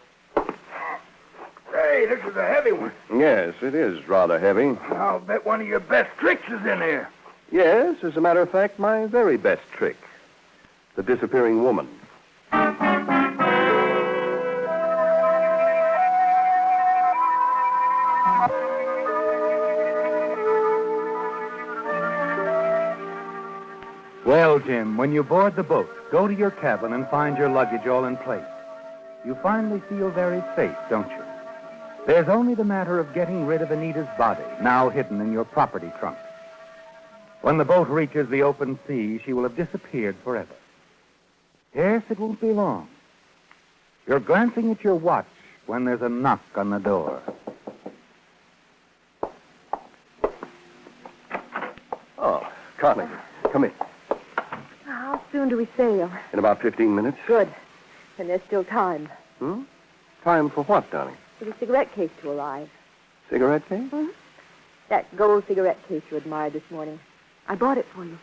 Hey, this is a heavy one. Yes, it is rather heavy. I'll bet one of your best tricks is in there. Yes, as a matter of fact, my very best trick. The disappearing woman. Well, Jim, when you board the boat, go to your cabin and find your luggage all in place. You finally feel very safe, don't you? There's only the matter of getting rid of Anita's body, now hidden in your property trunk. When the boat reaches the open sea, she will have disappeared forever. Yes, it won't be long. You're glancing at your watch when there's a knock on the door. Oh, Connie, come in. How soon do we sail? In about 15 minutes. Good. And there's still time. Time for what, darling? For the cigarette case to arrive. Cigarette case? Mm-hmm. That gold cigarette case you admired this morning. I bought it for you.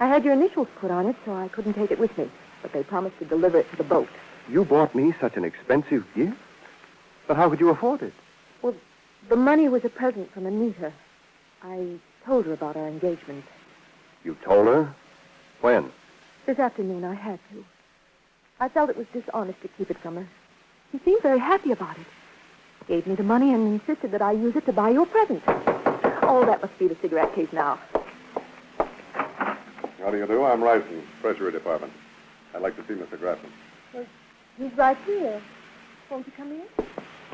I had your initials put on it, so I couldn't take it with me. But they promised to deliver it to the boat. You bought me such an expensive gift? But how could you afford it? Well, the money was a present from Anita. I told her about our engagement. You told her? When? This afternoon I had to. I felt it was dishonest to keep it from her. She seemed very happy about it. Gave me the money and insisted that I use it to buy you a present. Oh, that must be the cigarette case now. How do you do? I'm Ryson, Treasury Department. I'd like to see Mr. Grafton. Well, he's right here. Won't you come in?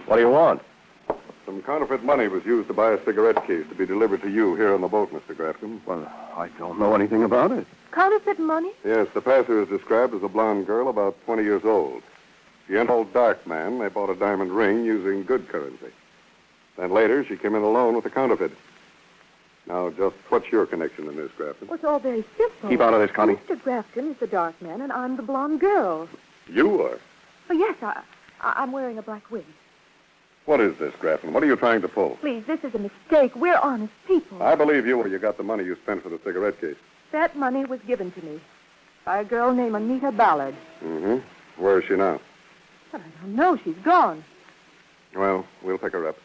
What do you want? Some counterfeit money was used to buy a cigarette case to be delivered to you here on the boat, Mr. Grafton. Well, I don't know anything about it. Counterfeit money? Yes, the passer is described as a blonde girl about 20 years old. She and an old dark man, they bought a diamond ring using good currency. Then later, she came in alone with the counterfeit. Now, just what's your connection in this, Grafton? Well, it's all very simple. Keep out of this, Connie. Mr. Grafton is the dark man, and I'm the blonde girl. You are? Oh, yes, I'm wearing a black wig. What is this, Grafton? What are you trying to pull? Please, this is a mistake. We're honest people. I believe you when you got the money you spent for the cigarette case. That money was given to me by a girl named Anita Ballard. Mm-hmm. Where is she now? But I don't know. She's gone. Well, we'll pick her up.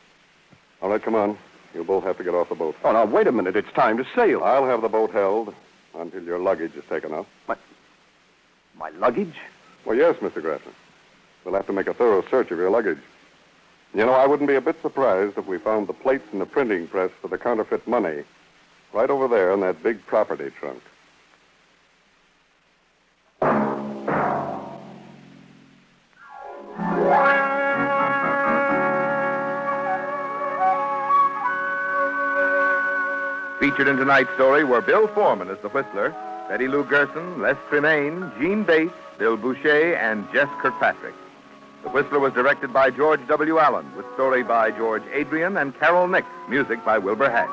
All right, come on. You'll both have to get off the boat. Oh, now, wait a minute. It's time to sail. I'll have the boat held until your luggage is taken off. My luggage? Well, yes, Mr. Grafton. We'll have to make a thorough search of your luggage. You know, I wouldn't be a bit surprised if we found the plates in the printing press for the counterfeit money right over there in that big property trunk. Featured in tonight's story were Bill Foreman as the Whistler, Betty Lou Gerson, Les Tremaine, Jean Bates, Bill Boucher, and Jess Kirkpatrick. The Whistler was directed by George W. Allen, with story by George Adrian and Carol Nix, music by Wilbur Hatch.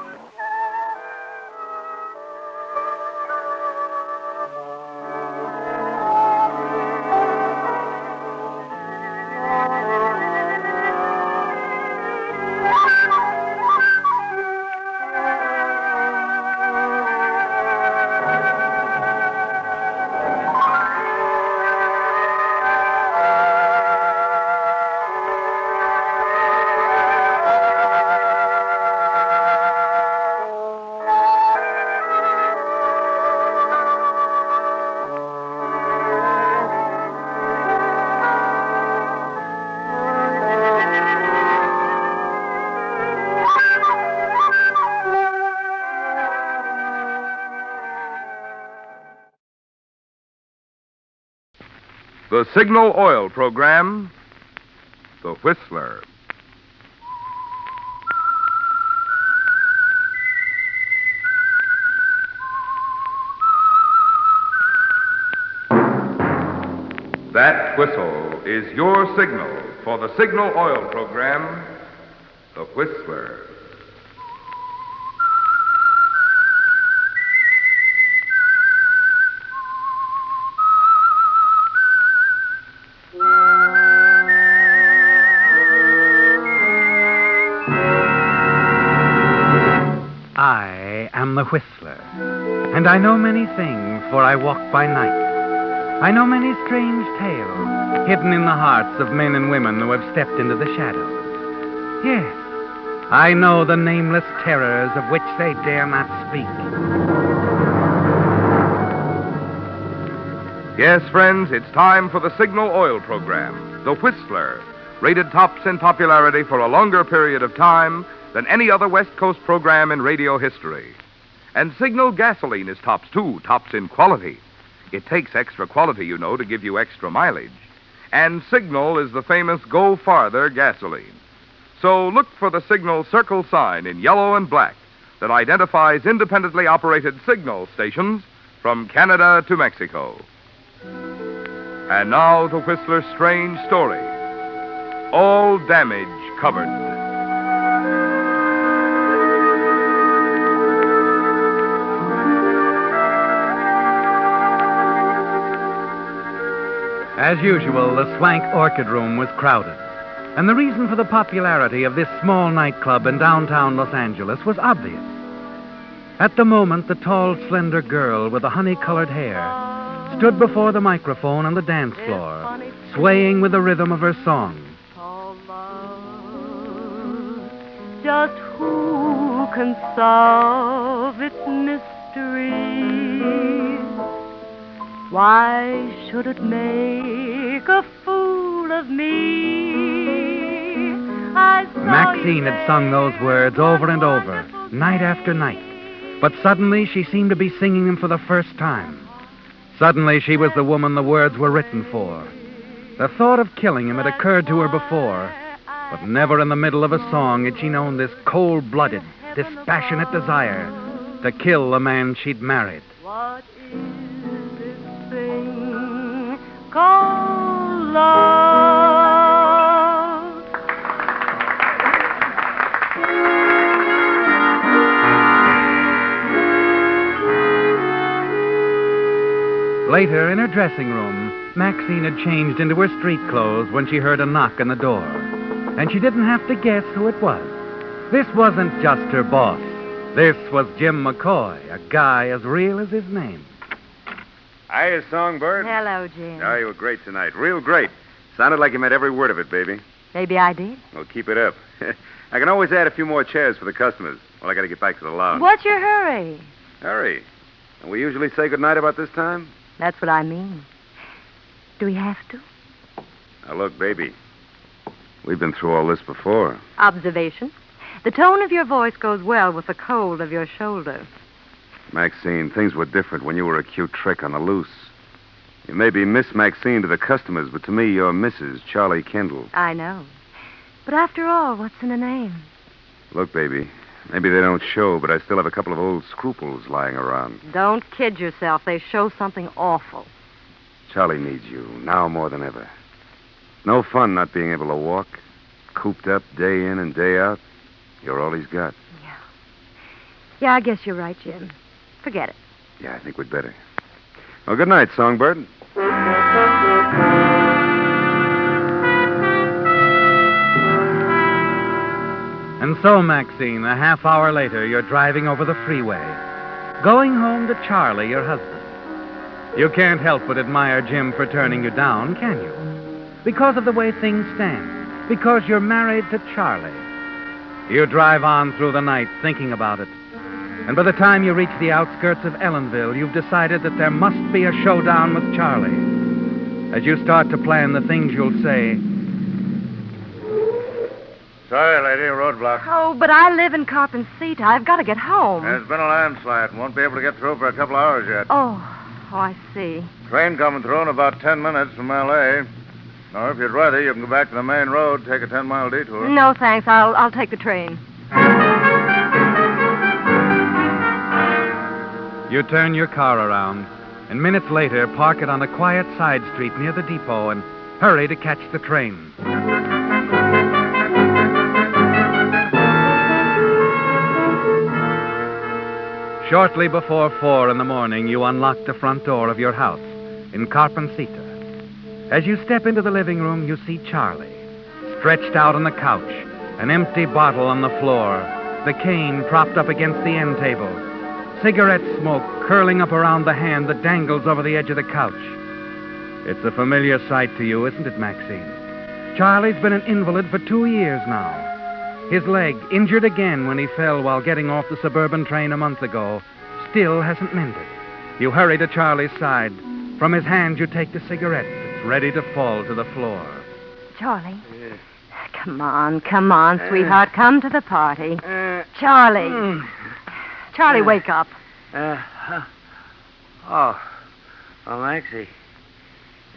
The Signal Oil Program, The Whistler. That whistle is your signal for the Signal Oil Program, The Whistler. I am the Whistler, and I know many things, for I walk by night. I know many strange tales hidden in the hearts of men and women who have stepped into the shadows. Yes, I know the nameless terrors of which they dare not speak. Yes, friends, it's time for the Signal Oil Program, The Whistler, rated tops in popularity for a longer period of time than any other West Coast program in radio history. And Signal gasoline is tops, too, tops in quality. It takes extra quality, you know, to give you extra mileage. And Signal is the famous Go Farther gasoline. So look for the Signal circle sign in yellow and black that identifies independently operated Signal stations from Canada to Mexico. And now the Whistler's strange story. All damage covered. As usual, the Swank Orchid Room was crowded. And the reason for the popularity of this small nightclub in downtown Los Angeles was obvious. At the moment, the tall, slender girl with the honey-colored hair stood before the microphone on the dance floor, swaying with the rhythm of her song. Just who can solve its mystery? Why should it make a fool of me? Maxine had sung those words over and over, night after night. But suddenly she seemed to be singing them for the first time. Suddenly she was the woman the words were written for. The thought of killing him had occurred to her before, but never in the middle of a song had she known this cold-blooded, dispassionate desire to kill the man she'd married. What is this thing called love? Later, in her dressing room, Maxine had changed into her street clothes when she heard a knock on the door. And she didn't have to guess who it was. This wasn't just her boss. This was Jim McCoy, a guy as real as his name. Hiya, Songbird. Hello, Jim. Oh, you were great tonight. Real great. Sounded like you meant every word of it, baby. Maybe I did. Well, keep it up. I can always add a few more chairs for the customers. Well, I got to get back to the lounge. What's your hurry? Hurry. And we usually say goodnight about this time? That's what I mean. Do we have to? Now, look, baby. We've been through all this before. Observation. The tone of your voice goes well with the cold of your shoulder. Maxine, things were different when you were a cute trick on the loose. You may be Miss Maxine to the customers, but to me, you're Mrs. Charlie Kendall. I know. But after all, what's in a name? Look, baby, Maybe they don't show, but I still have a couple of old scruples lying around. Don't kid yourself. They show something awful. Charlie needs you, now more than ever. No fun not being able to walk. Cooped up day in and day out. You're all he's got. Yeah, I guess you're right, Jim. Forget it. Yeah, I think we'd better. Well, good night, Songbird. And so, Maxine, a half hour later, you're driving over the freeway, going home to Charlie, your husband. You can't help but admire Jim for turning you down, can you? Because of the way things stand. Because you're married to Charlie. You drive on through the night thinking about it. And by the time you reach the outskirts of Ellenville, you've decided that there must be a showdown with Charlie. As you start to plan the things you'll say. Sorry, lady, roadblock. Oh, but I live in Carpencita. I've got to get home. There's been a landslide. Won't be able to get through for a couple hours yet. Oh, I see. Train coming through in about 10 minutes from L.A. Or if you'd rather, you can go back to the main road, take a 10-mile detour. No, thanks. I'll take the train. You turn your car around, and minutes later park it on a quiet side street near the depot and hurry to catch the train. Shortly before 4 in the morning, you unlock the front door of your house in Carpencita. As you step into the living room, you see Charlie, stretched out on the couch, an empty bottle on the floor, the cane propped up against the end table, cigarette smoke curling up around the hand that dangles over the edge of the couch. It's a familiar sight to you, isn't it, Maxine? Charlie's been an invalid for 2 years now. His leg, injured again when he fell while getting off the suburban train a month ago, still hasn't mended. You hurry to Charlie's side. From his hand, you take the cigarette that's ready to fall to the floor. Charlie. Come on, sweetheart. Come to the party. Charlie. Charlie, wake up. Oh, Maxie.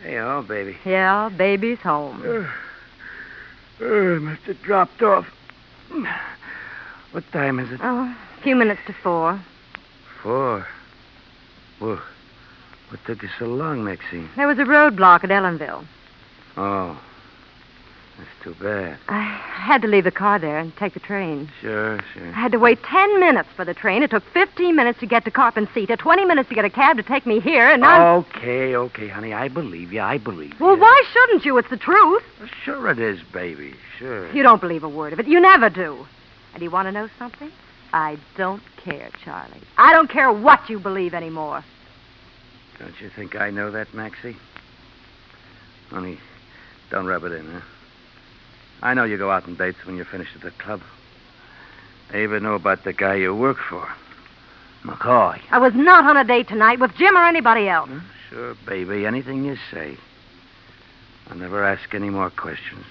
Hey, oh, baby. Yeah, baby's home. Must have dropped off. What time is it? Oh, a few minutes to 4. 4? Well, what took you so long, Maxine? There was a roadblock at Ellenville. Oh, that's too bad. I had to leave the car there and take the train. Sure. I had to wait 10 minutes for the train. It took 15 minutes to get to Carpencita, 20 minutes to get a cab to take me here, and now... Okay, honey. I believe you. Well, why shouldn't you? It's the truth. Sure it is, baby. Sure. You don't believe a word of it. You never do. And you want to know something? I don't care, Charlie. I don't care what you believe anymore. Don't you think I know that, Maxie? Honey, don't rub it in, huh? I know you go out on dates when you're finished at the club. I even know about the guy you work for, McCoy. I was not on a date tonight with Jim or anybody else. Sure, baby. Anything you say. I'll never ask any more questions.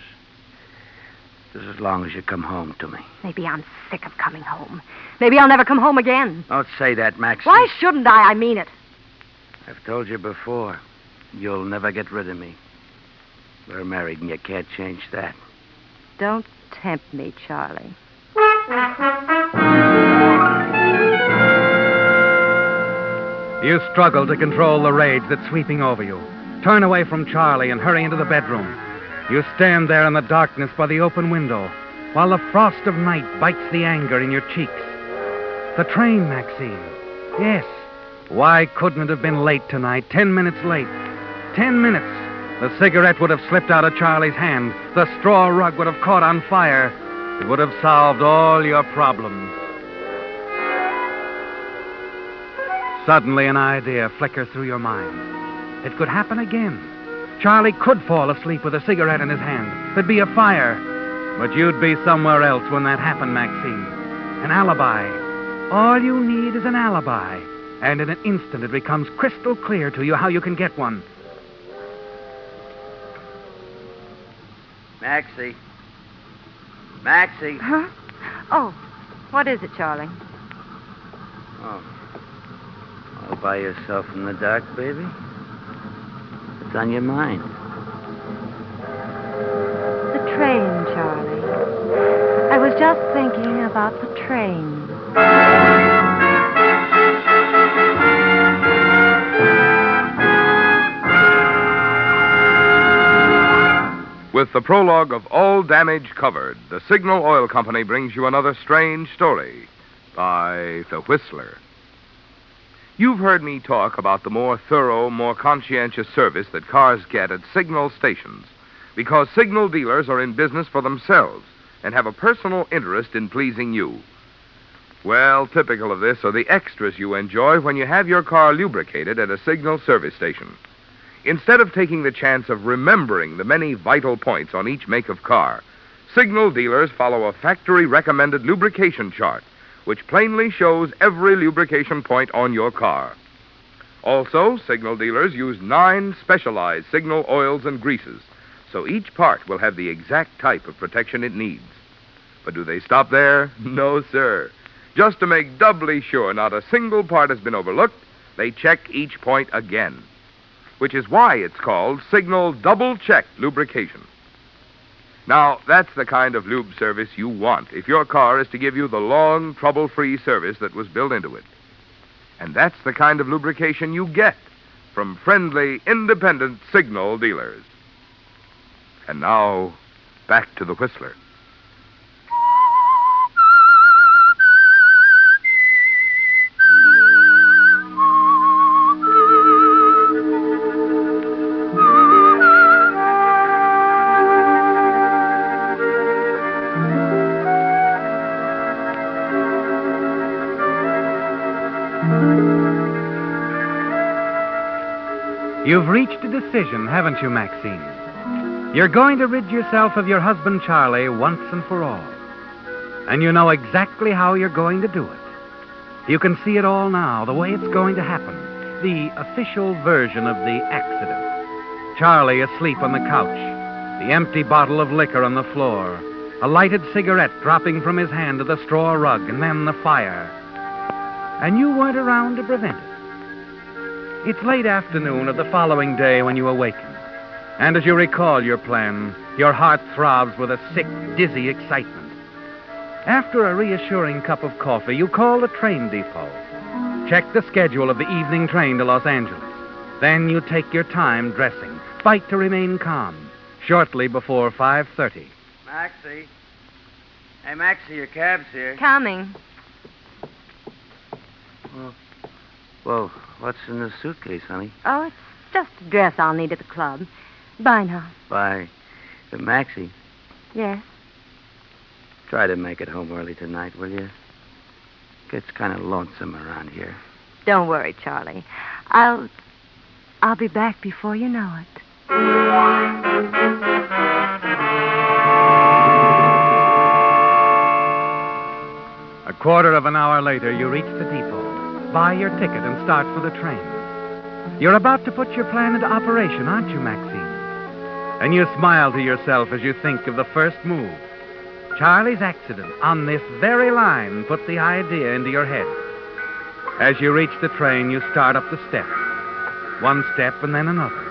Just as long as you come home to me. Maybe I'm sick of coming home. Maybe I'll never come home again. Don't say that, Maxie. Why shouldn't I? I mean it. I've told you before. You'll never get rid of me. We're married and you can't change that. Don't tempt me, Charlie. You struggle to control the rage that's sweeping over you. Turn away from Charlie and hurry into the bedroom. You stand there in the darkness by the open window while the frost of night bites the anger in your cheeks. The train, Maxine. Yes. Why couldn't it have been late tonight? 10 minutes late. 10 minutes. The cigarette would have slipped out of Charlie's hand. The straw rug would have caught on fire. It would have solved all your problems. Suddenly an idea flickers through your mind. It could happen again. Charlie could fall asleep with a cigarette in his hand. There'd be a fire. But you'd be somewhere else when that happened, Maxine. An alibi. All you need is an alibi. And in an instant it becomes crystal clear to you how you can get one. Maxie. Huh? Oh, what is it, Charlie? Oh. All by yourself in the dark, baby? What's on your mind? The train, Charlie. I was just thinking about the train. With the prologue of All Damage Covered, the Signal Oil Company brings you another strange story by The Whistler. You've heard me talk about the more thorough, more conscientious service that cars get at signal stations because signal dealers are in business for themselves and have a personal interest in pleasing you. Well, typical of this are the extras you enjoy when you have your car lubricated at a signal service station. Instead of taking the chance of remembering the many vital points on each make of car, signal dealers follow a factory-recommended lubrication chart, which plainly shows every lubrication point on your car. Also, signal dealers use 9 specialized signal oils and greases, so each part will have the exact type of protection it needs. But do they stop there? No, sir. Just to make doubly sure not a single part has been overlooked, they check each point again, which is why it's called Signal Double Check Lubrication. Now, that's the kind of lube service you want if your car is to give you the long, trouble-free service that was built into it. And that's the kind of lubrication you get from friendly, independent signal dealers. And now, back to the Whistler. You've reached a decision, haven't you, Maxine? You're going to rid yourself of your husband, Charlie, once and for all. And you know exactly how you're going to do it. You can see it all now, the way it's going to happen. The official version of the accident. Charlie asleep on the couch. The empty bottle of liquor on the floor. A lighted cigarette dropping from his hand to the straw rug, and then the fire. And you weren't around to prevent it. It's late afternoon of the following day when you awaken. And as you recall your plan, your heart throbs with a sick, dizzy excitement. After a reassuring cup of coffee, you call the train depot. Check the schedule of the evening train to Los Angeles. Then you take your time dressing. Fight to remain calm. Shortly before 5:30. Maxie. Hey, Maxie, your cab's here. Coming. Whoa, what's in the suitcase, honey? Oh, it's just a dress I'll need at the club. Bye now. Bye. Maxie, Yes? try to make it home early tonight, will you? Gets kind of lonesome around here. Don't worry, Charlie. I'll be back before you know it. A quarter of an hour later, you reach the depot. Buy your ticket and start for the train. You're about to put your plan into operation, aren't you, Maxine? And you smile to yourself as you think of the first move. Charlie's accident on this very line put the idea into your head. As you reach the train, you start up the steps. One step and then another.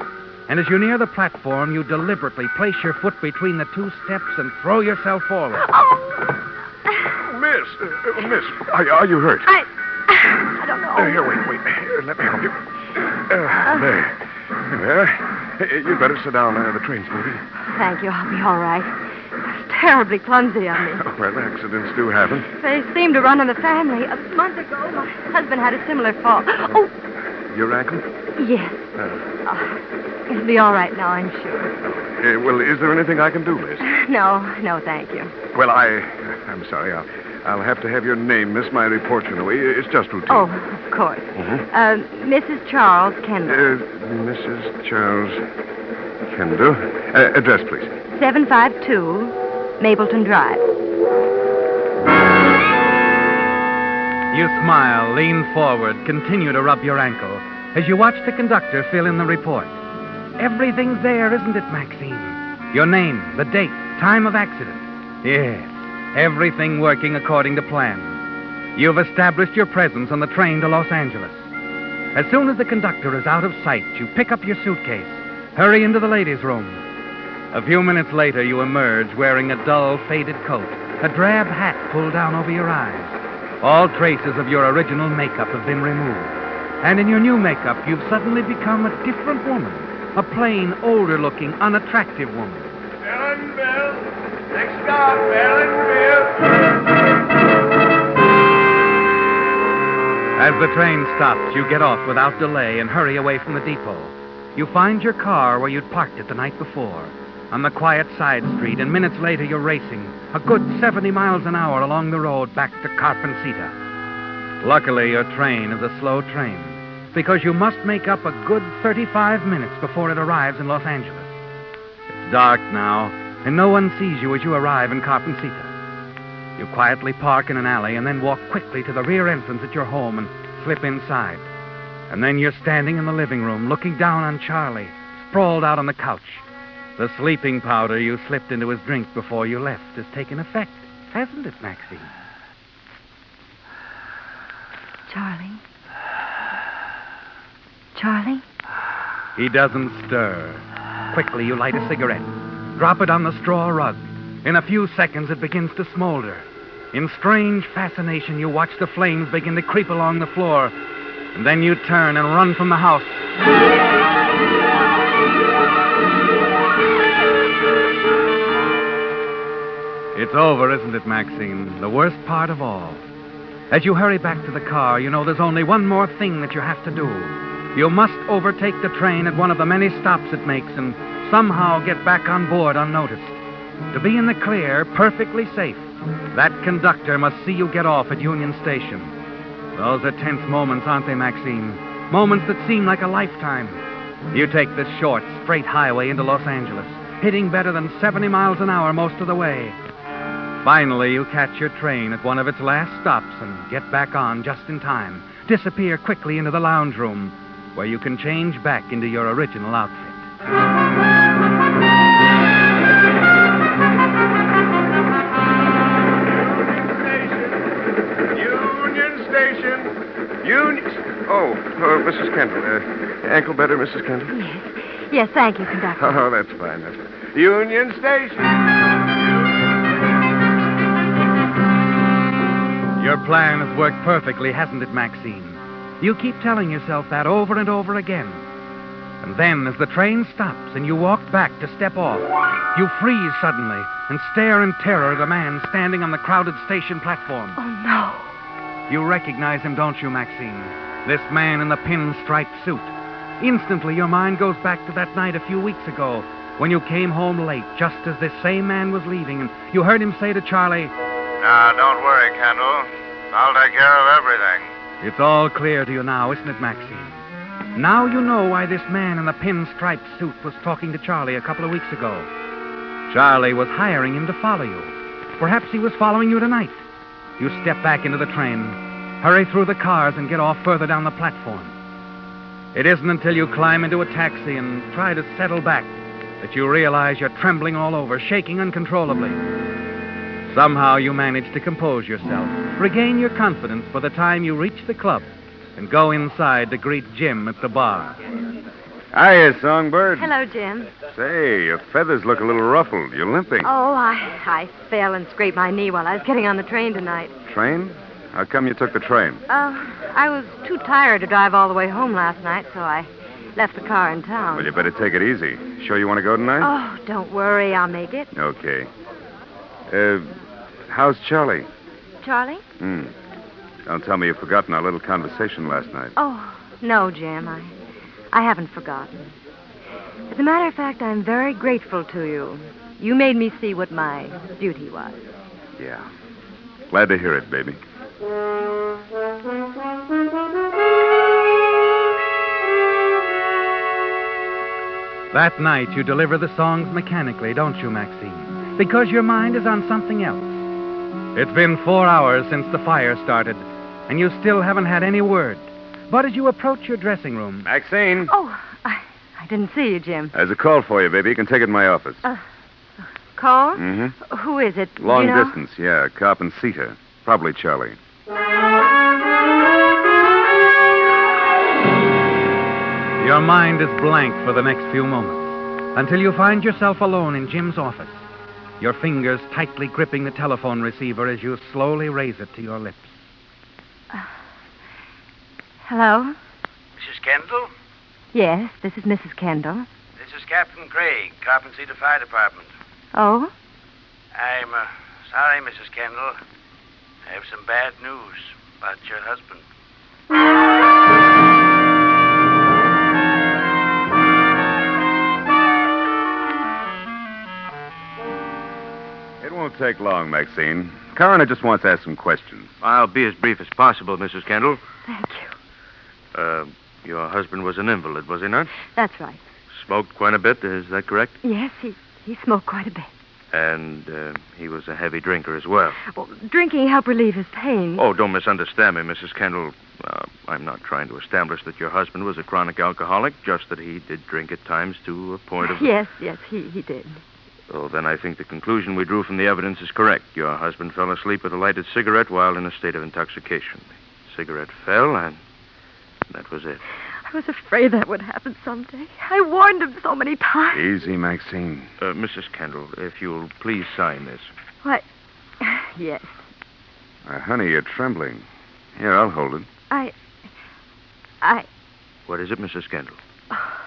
And as you near the platform, you deliberately place your foot between the 2 steps and throw yourself forward. Miss, are you hurt? I don't know. Here, wait. Here, let me help you. There. You'd better sit down. The train's moving. Thank you. I'll be all right. It's terribly clumsy of me. Well, accidents do happen. They seem to run in the family. A month ago, my husband had a similar fall. Oh, Your ankle? yes. It'll be all right now, I'm sure. Well, is there anything I can do, miss? No, thank you. Well, I'm sorry. I'll have to have your name, miss. My report, you know. It's just routine. Oh, of course. Mm-hmm. Mrs. Charles Kendall. Mrs. Charles Kendall. Address, please. 752 Mapleton Drive. You smile, lean forward, continue to rub your ankle as you watch the conductor fill in the report. Everything's there, isn't it, Maxine? Your name, the date, time of accident. Yes, everything working according to plan. You've established your presence on the train to Los Angeles. As soon as the conductor is out of sight, you pick up your suitcase, hurry into the ladies' room. A few minutes later, you emerge wearing a dull, faded coat, a drab hat pulled down over your eyes. All traces of your original makeup have been removed. And in your new makeup, you've suddenly become a different woman. A plain, older-looking, unattractive woman. Bell and Bill. Next stop, Bell and Bill. As the train stops, you get off without delay and hurry away from the depot. You find your car where you'd parked it the night before, on the quiet side street, and minutes later you're racing a good 70 miles an hour along the road back to Carpencita. Luckily, your train is a slow train, because you must make up a good 35 minutes before it arrives in Los Angeles. It's dark now, and no one sees you as you arrive in Carpencita. You quietly park in an alley and then walk quickly to the rear entrance at your home and slip inside. And then you're standing in the living room looking down on Charlie, sprawled out on the couch. The sleeping powder you slipped into his drink before you left has taken effect, hasn't it, Maxine? Charlie? Charlie? He doesn't stir. Quickly, you light a cigarette. Drop it on the straw rug. In a few seconds, it begins to smolder. In strange fascination, you watch the flames begin to creep along the floor. And then you turn and run from the house. It's over, isn't it, Maxine? The worst part of all. As you hurry back to the car, you know there's only one more thing that you have to do. You must overtake the train at one of the many stops it makes and somehow get back on board unnoticed. To be in the clear, perfectly safe, that conductor must see you get off at Union Station. Those are tense moments, aren't they, Maxine? Moments that seem like a lifetime. You take the short, straight highway into Los Angeles, hitting better than 70 miles an hour most of the way. Finally, you catch your train at one of its last stops and get back on just in time. Disappear quickly into the lounge room, where you can change back into your original outfit. Mrs. Kendall. Ankle better, Mrs. Kendall? Yes. Yes, thank you, conductor. Oh, that's fine. Union Station. Your plan has worked perfectly, hasn't it, Maxine? You keep telling yourself that over and over again. And then, as the train stops and you walk back to step off, you freeze suddenly and stare in terror at a man standing on the crowded station platform. Oh, no. You recognize him, don't you, Maxine? This man in the pinstripe suit. Instantly, your mind goes back to that night a few weeks ago when you came home late, just as this same man was leaving, and you heard him say to Charlie, "Now, don't worry, Kendall. I'll take care of everything." It's all clear to you now, isn't it, Maxine? Now you know why this man in the pinstripe suit was talking to Charlie a couple of weeks ago. Charlie was hiring him to follow you. Perhaps he was following you tonight. You step back into the train, hurry through the cars, and get off further down the platform. It isn't until you climb into a taxi and try to settle back that you realize you're trembling all over, shaking uncontrollably. Somehow you manage to compose yourself, regain your confidence by the time you reach the club and go inside to greet Jim at the bar. Hiya, Songbird. Hello, Jim. Say, your feathers look a little ruffled. You're limping. Oh, I fell and scraped my knee while I was getting on the train tonight. Train? How come you took the train? I was too tired to drive all the way home last night, so I left the car in town. Well, you better take it easy. Sure you want to go tonight? Oh, don't worry. I'll make it. Okay. How's Charlie? Charlie? Don't tell me you've forgotten our little conversation last night. Oh, no, Jim. I haven't forgotten. As a matter of fact, I'm very grateful to you. You made me see what my duty was. Yeah. Glad to hear it, baby. That night, you deliver the songs mechanically, don't you, Maxine? Because your mind is on something else. It's been 4 hours since the fire started, and you still haven't had any word. But as you approach your dressing room... Maxine! Oh, I didn't see you, Jim. There's a call for you, baby. You can take it in my office. Call? Mm-hmm. Who is it? Long you know? distance, yeah. Carpencita. Probably Charlie. Your mind is blank for the next few moments until you find yourself alone in Jim's office. your fingers tightly gripping the telephone receiver as you slowly raise it to your lips. Hello? Mrs. Kendall? Yes, this is Mrs. Kendall. This is Captain Craig, Carpenter City Fire Department. Oh? I'm sorry, Mrs. Kendall. I have some bad news about your husband. It won't take long, Maxine. Coroner just wants to ask some questions. I'll be as brief as possible, Mrs. Kendall. Thank you. Your husband was an invalid, was he not? That's right. Smoked quite a bit, is that correct? Yes, he smoked quite a bit. And he was a heavy drinker as well. Well, drinking helped relieve his pain. Oh, don't misunderstand me, Mrs. Kendall. I'm not trying to establish that your husband was a chronic alcoholic, just that he did drink at times to a point of... Yes, he did. Oh, then I think the conclusion we drew from the evidence is correct. Your husband fell asleep with a lighted cigarette while in a state of intoxication. The cigarette fell, and that was it. I was afraid that would happen someday. I warned him so many times. Easy, Maxine. Mrs. Kendall, if you'll please sign this. What? Yes. Honey, you're trembling. Here, I'll hold it. What is it, Mrs. Kendall? Oh,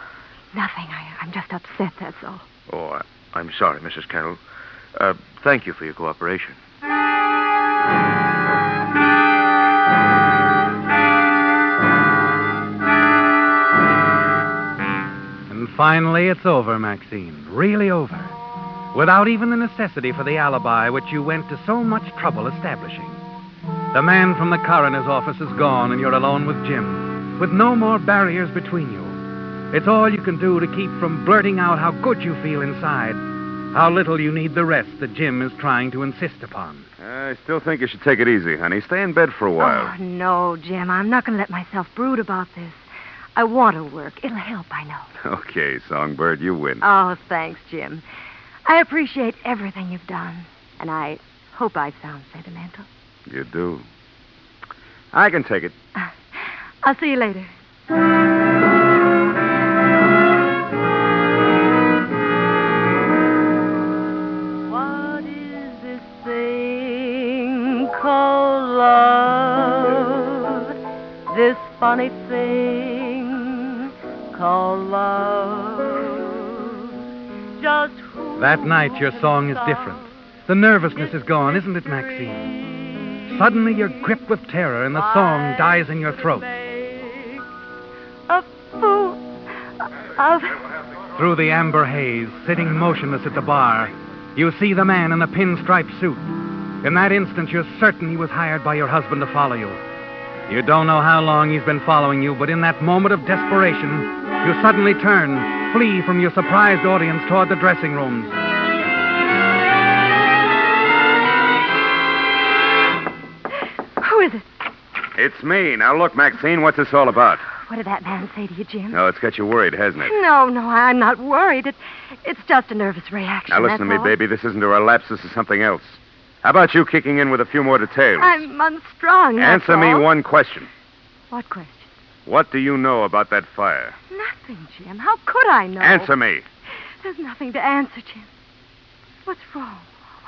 nothing. I'm just upset, that's all. Oh, I'm sorry, Mrs. Kendall. Thank you for your cooperation. And finally, it's over, Maxine. Really over. Without even the necessity for the alibi which you went to so much trouble establishing. The man from the coroner's office is gone, and you're alone with Jim, with no more barriers between you. It's all you can do to keep from blurting out how good you feel inside, how little you need the rest that Jim is trying to insist upon. I still think you should take it easy, honey. Stay in bed for a while. Oh, no, Jim. I'm not going to let myself brood about this. I want to work. It'll help, I know. Okay, Songbird, you win. Oh, thanks, Jim. I appreciate everything you've done, and I hope I sound sentimental. You do. I can take it. I'll see you later. What is this thing called love? This funny thing called love. Just That night, your song is different. The nervousness is gone, isn't it, Maxine? Suddenly, you're gripped with terror, and the song dies in your throat. a fool of... Through the amber haze, sitting motionless at the bar, you see the man in the pinstripe suit. In that instant, you're certain he was hired by your husband to follow you. You don't know how long he's been following you, but in that moment of desperation, you suddenly turn, flee from your surprised audience toward the dressing rooms. Who is it? It's me. Now, look, Maxine, what's this all about? What did that man say to you, Jim? Oh, it's got you worried, hasn't it? No, I'm not worried. It's just a nervous reaction. Now, listen to me, all. baby. This isn't a relapse. This is something else. How about you kicking in with a few more details? I'm unstrung, that's Answer me all. one question. What question? What do you know about that fire? Nothing, Jim. How could I know? Answer me. There's nothing to answer, Jim. What's wrong?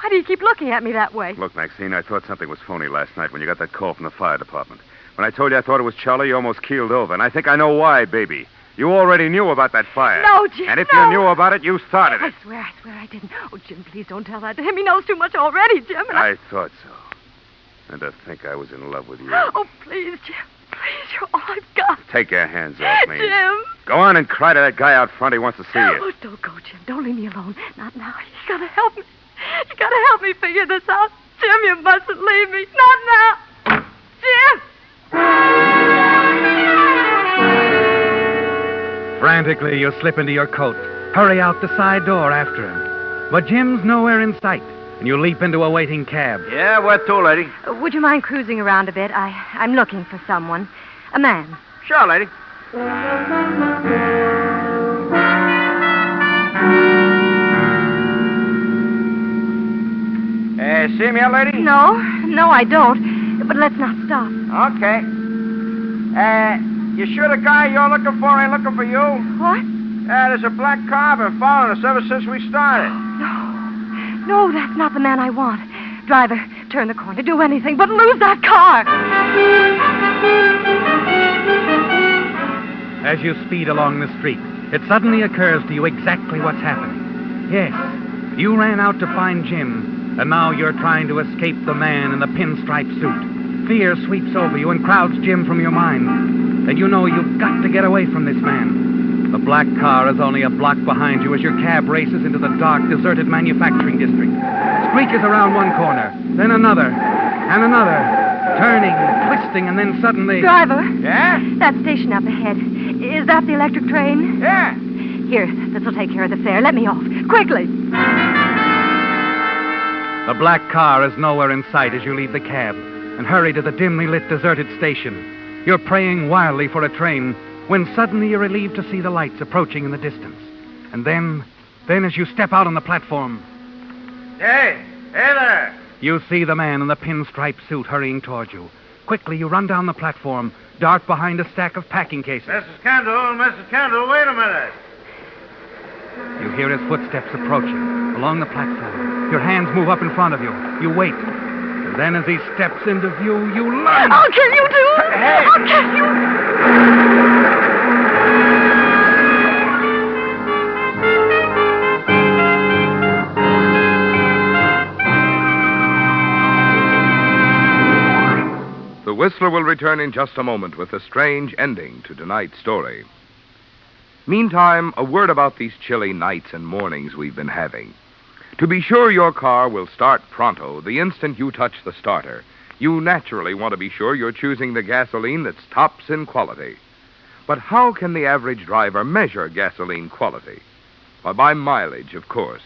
Why do you keep looking at me that way? Look, Maxine, I thought something was phony last night when you got that call from the fire department. When I told you I thought it was Charlie, you almost keeled over. And I think I know why, baby. You already knew about that fire. No, Jim, And if no. you knew about it, you started it. I swear I didn't. Oh, Jim, please don't tell that to him. He knows too much already, Jim. And I thought so. And to think I was in love with you. Oh, please, Jim. Please, you're all I've got. Take your hands off me. Jim. Go on and cry to that guy out front. He wants to see you. Oh, don't go, Jim. Don't leave me alone. Not now. You gotta help me. You gotta help me figure this out. Jim, you mustn't leave me. Not now. Jim! Frantically, you slip into your coat, hurry out the side door after him. But Jim's nowhere in sight, and you leap into a waiting cab. Yeah, where to, lady? Would you mind cruising around a bit? I'm looking for someone. A man. Sure, lady. See me, lady? No, I don't. But let's not stop. Okay. You sure the guy you're looking for ain't looking for you? What? There's a black car been following us ever since we started. No, that's not the man I want. Driver, turn the corner. Do anything but lose that car. As you speed along the street, it suddenly occurs to you exactly what's happening. Yes, you ran out to find Jim, and now you're trying to escape the man in the pinstripe suit. Fear sweeps over you and crowds Jim from your mind. And you know you've got to get away from this man. The black car is only a block behind you as your cab races into the dark, deserted manufacturing district. Screeches around one corner, then another, and another, turning, twisting, and then suddenly... Driver? Yeah? That station up ahead. Is that the electric train? Yeah. Here, this'll take care of the fare. Let me off. Quickly. The black car is nowhere in sight as you leave the cab and hurry to the dimly lit, deserted station. You're praying wildly for a train when suddenly you're relieved to see the lights approaching in the distance. And then as you step out on the platform... Hey there! You see the man in the pinstripe suit hurrying toward you. Quickly, you run down the platform, dart behind a stack of packing cases. Mrs. Kendall, wait a minute. You hear his footsteps approaching along the platform. Your hands move up in front of you. You wait. And then as he steps into view, you lunge. I'll kill you, too! Hey. I'll kill you! The Whistler will return in just a moment with a strange ending to tonight's story. Meantime, a word about these chilly nights and mornings we've been having. To be sure your car will start pronto the instant you touch the starter, you naturally want to be sure you're choosing the gasoline that's tops in quality. But how can the average driver measure gasoline quality? Well, by mileage, of course,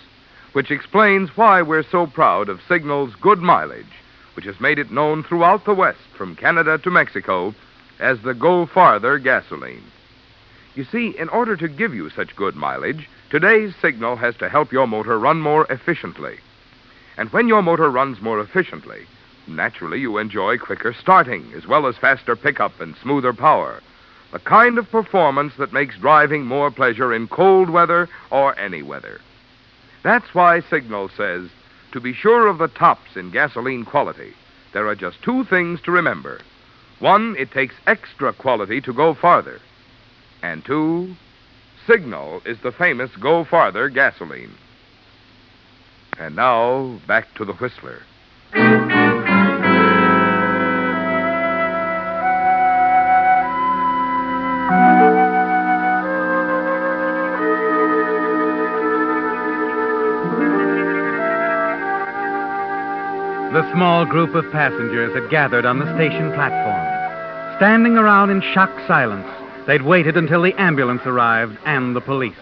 which explains why we're so proud of Signal's good mileage, which has made it known throughout the West, from Canada to Mexico, as the Go Farther gasoline. You see, in order to give you such good mileage, today's Signal has to help your motor run more efficiently. And when your motor runs more efficiently, naturally you enjoy quicker starting, as well as faster pickup and smoother power. The kind of performance that makes driving more pleasure in cold weather or any weather. That's why Signal says, to be sure of the tops in gasoline quality, there are just two things to remember. One, it takes extra quality to go farther. And two, Signal is the famous Go Farther gasoline. And now, back to the Whistler. The small group of passengers had gathered on the station platform. Standing around in shocked silence, they'd waited until the ambulance arrived and the police.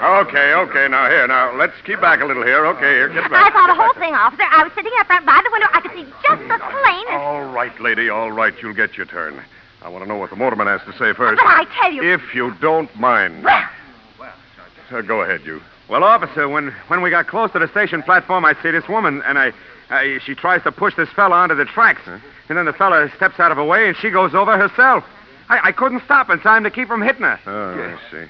Okay, now, let's keep back a little here. Okay, here, get back. I saw the whole thing, officer. I was sitting up front by the window. I could see just as plain as... All right, lady, all right. You'll get your turn. I want to know what the motorman has to say first. But I tell you... If you don't mind. Go ahead, you. Well, officer, when we got close to the station platform, I see this woman, and she tries to push this fella onto the tracks. Huh? And then the fella steps out of her way, and she goes over herself. I couldn't stop in time to keep from hitting her. Oh, I see.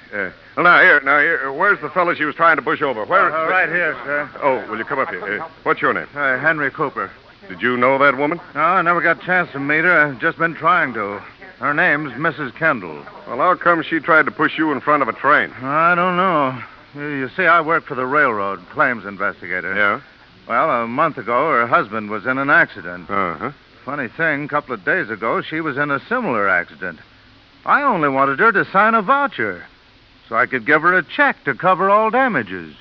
Well, now, here. Where's the fellow she was trying to push over? Where? Right here, sir. Oh, will you come up here? What's your name? Henry Cooper. Did you know that woman? No, I never got a chance to meet her. I've just been trying to. Her name's Mrs. Kendall. Well, how come she tried to push you in front of a train? I don't know. You see, I work for the railroad, claims investigator. Yeah? Well, a month ago, her husband was in an accident. Uh-huh. Funny thing, a couple of days ago, she was in a similar accident. I only wanted her to sign a voucher so I could give her a check to cover all damages.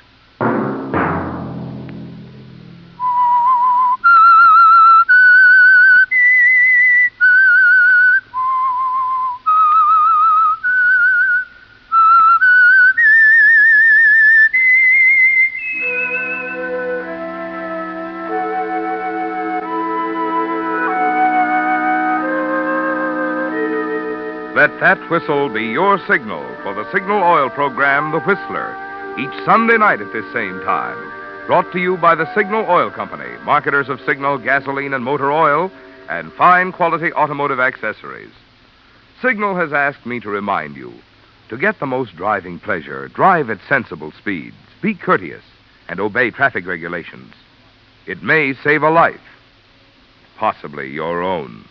Let that whistle be your signal for the Signal Oil program, The Whistler, each Sunday night at this same time. Brought to you by the Signal Oil Company, marketers of Signal gasoline and motor oil, and fine quality automotive accessories. Signal has asked me to remind you, to get the most driving pleasure, drive at sensible speeds, be courteous, and obey traffic regulations. It may save a life, possibly your own.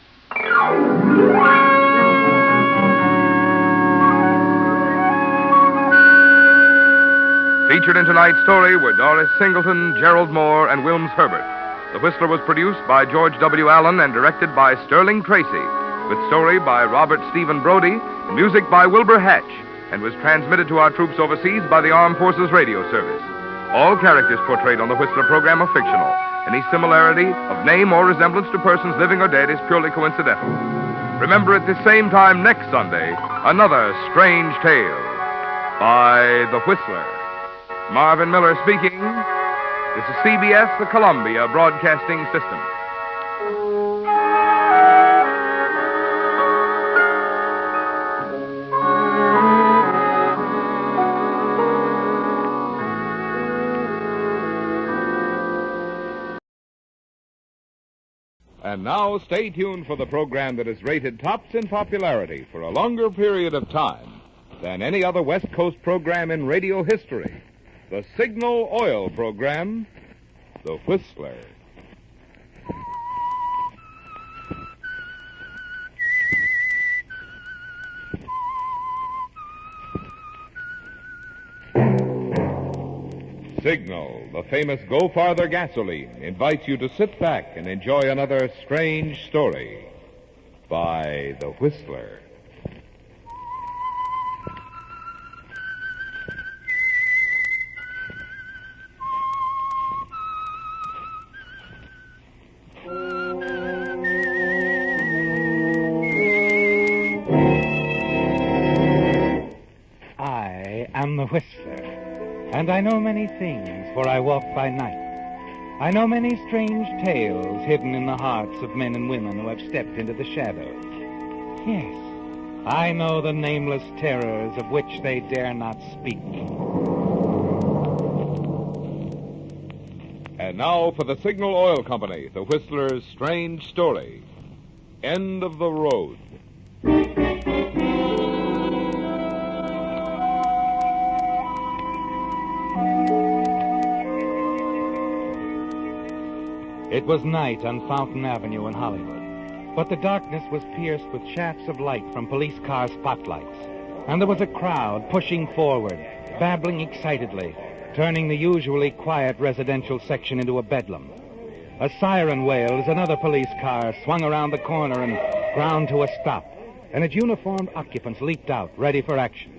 Featured in tonight's story were Doris Singleton, Gerald Moore, and Wilms Herbert. The Whistler was produced by George W. Allen and directed by Sterling Tracy, with story by Robert Stephen Brody, music by Wilbur Hatch, and was transmitted to our troops overseas by the Armed Forces Radio Service. All characters portrayed on the Whistler program are fictional. Any similarity of name or resemblance to persons living or dead is purely coincidental. Remember at the same time next Sunday, another strange tale by the Whistler. Marvin Miller speaking. This is CBS, the Columbia Broadcasting System. And now, stay tuned for the program that is rated tops in popularity for a longer period of time than any other West Coast program in radio history. The Signal Oil program, The Whistler. Signal, the famous Go Farther gasoline, invites you to sit back and enjoy another strange story by The Whistler. I am the Whistler, and I know many things, for I walk by night. I know many strange tales hidden in the hearts of men and women who have stepped into the shadows. Yes, I know the nameless terrors of which they dare not speak. And now for the Signal Oil Company, The Whistler's strange story. End of the road. It was night on Fountain Avenue in Hollywood, but the darkness was pierced with shafts of light from police car spotlights, and there was a crowd pushing forward, babbling excitedly, turning the usually quiet residential section into a bedlam. A siren wailed as another police car swung around the corner and ground to a stop, and its uniformed occupants leaped out, ready for action.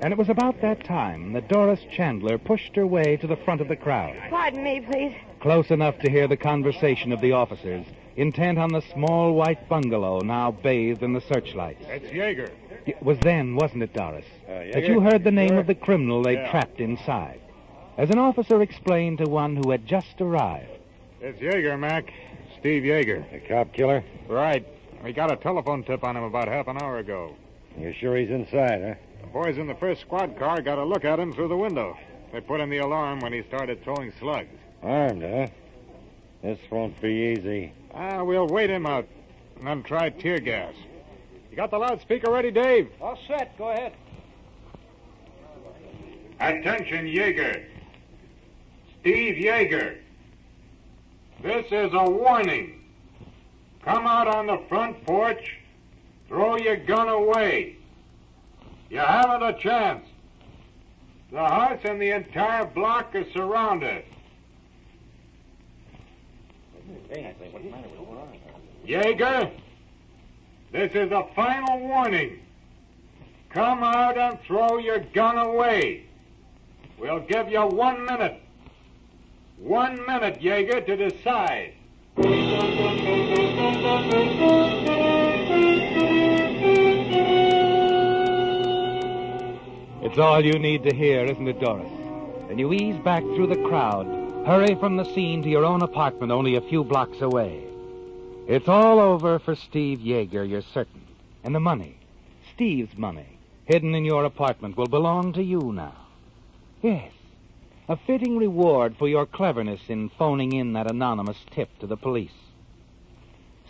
And it was about that time that Doris Chandler pushed her way to the front of the crowd. Pardon me, please. Close enough to hear the conversation of the officers, intent on the small white bungalow now bathed in the searchlights. That's Yeager. It was then, wasn't it, Doris, Yeager? that you heard the name Sure. of the criminal they'd trapped inside? As an officer explained to one who had just arrived. It's Yeager, Mac. Steve Yeager. The cop killer? Right. We got a telephone tip on him about half an hour ago. You're sure he's inside, huh? The boys in the first squad car got a look at him through the window. They put in the alarm when he started throwing slugs. Armed, huh? This won't be easy. We'll wait him out and then try tear gas. You got the loudspeaker ready, Dave? All set. Go ahead. Attention, Yeager. Steve Yeager. This is a warning. Come out on the front porch. Throw your gun away. You haven't a chance. The house and the entire block are surrounded. Yeager, this is a final warning. Come out and throw your gun away. We'll give you 1 minute. 1 minute, Yeager, to decide. It's all you need to hear, isn't it, Doris? Then you ease back through the crowd, hurry from the scene to your own apartment only a few blocks away. It's all over for Steve Yeager, you're certain. And the money, Steve's money, hidden in your apartment, will belong to you now. Yes, a fitting reward for your cleverness in phoning in that anonymous tip to the police.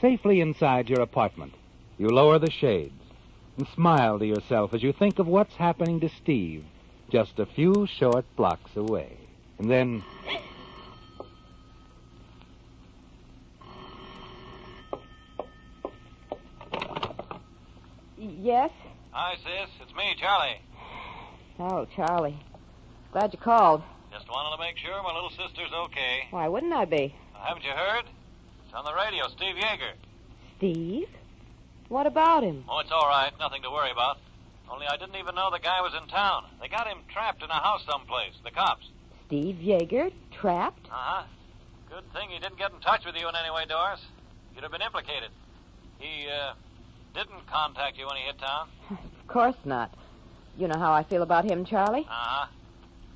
Safely inside your apartment, you lower the shades and smile to yourself as you think of what's happening to Steve just a few short blocks away. And then... Yes? Hi, sis. It's me, Charlie. Oh, Charlie. Glad you called. Just wanted to make sure my little sister's okay. Why wouldn't I be? Haven't you heard? It's on the radio, Steve Yeager. Steve? What about him? Oh, it's all right. Nothing to worry about. Only I didn't even know the guy was in town. They got him trapped in a house someplace, the cops. Steve Yeager? Trapped? Uh-huh. Good thing he didn't get in touch with you in any way, Doris. You'd have been implicated. He, didn't contact you when he hit town? Of course not. You know how I feel about him, Charlie? Uh-huh.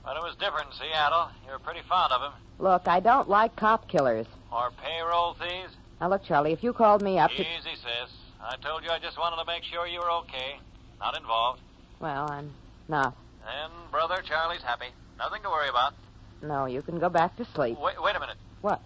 But it was different in Seattle. You were pretty fond of him. Look, I don't like cop killers. Or payroll thieves. Now, look, Charlie, if you called me up to... Easy, sis. I told you I just wanted to make sure you were okay. Not involved. Well, I'm not. And brother Charlie's happy. Nothing to worry about. No, you can go back to sleep. Wait a minute. What?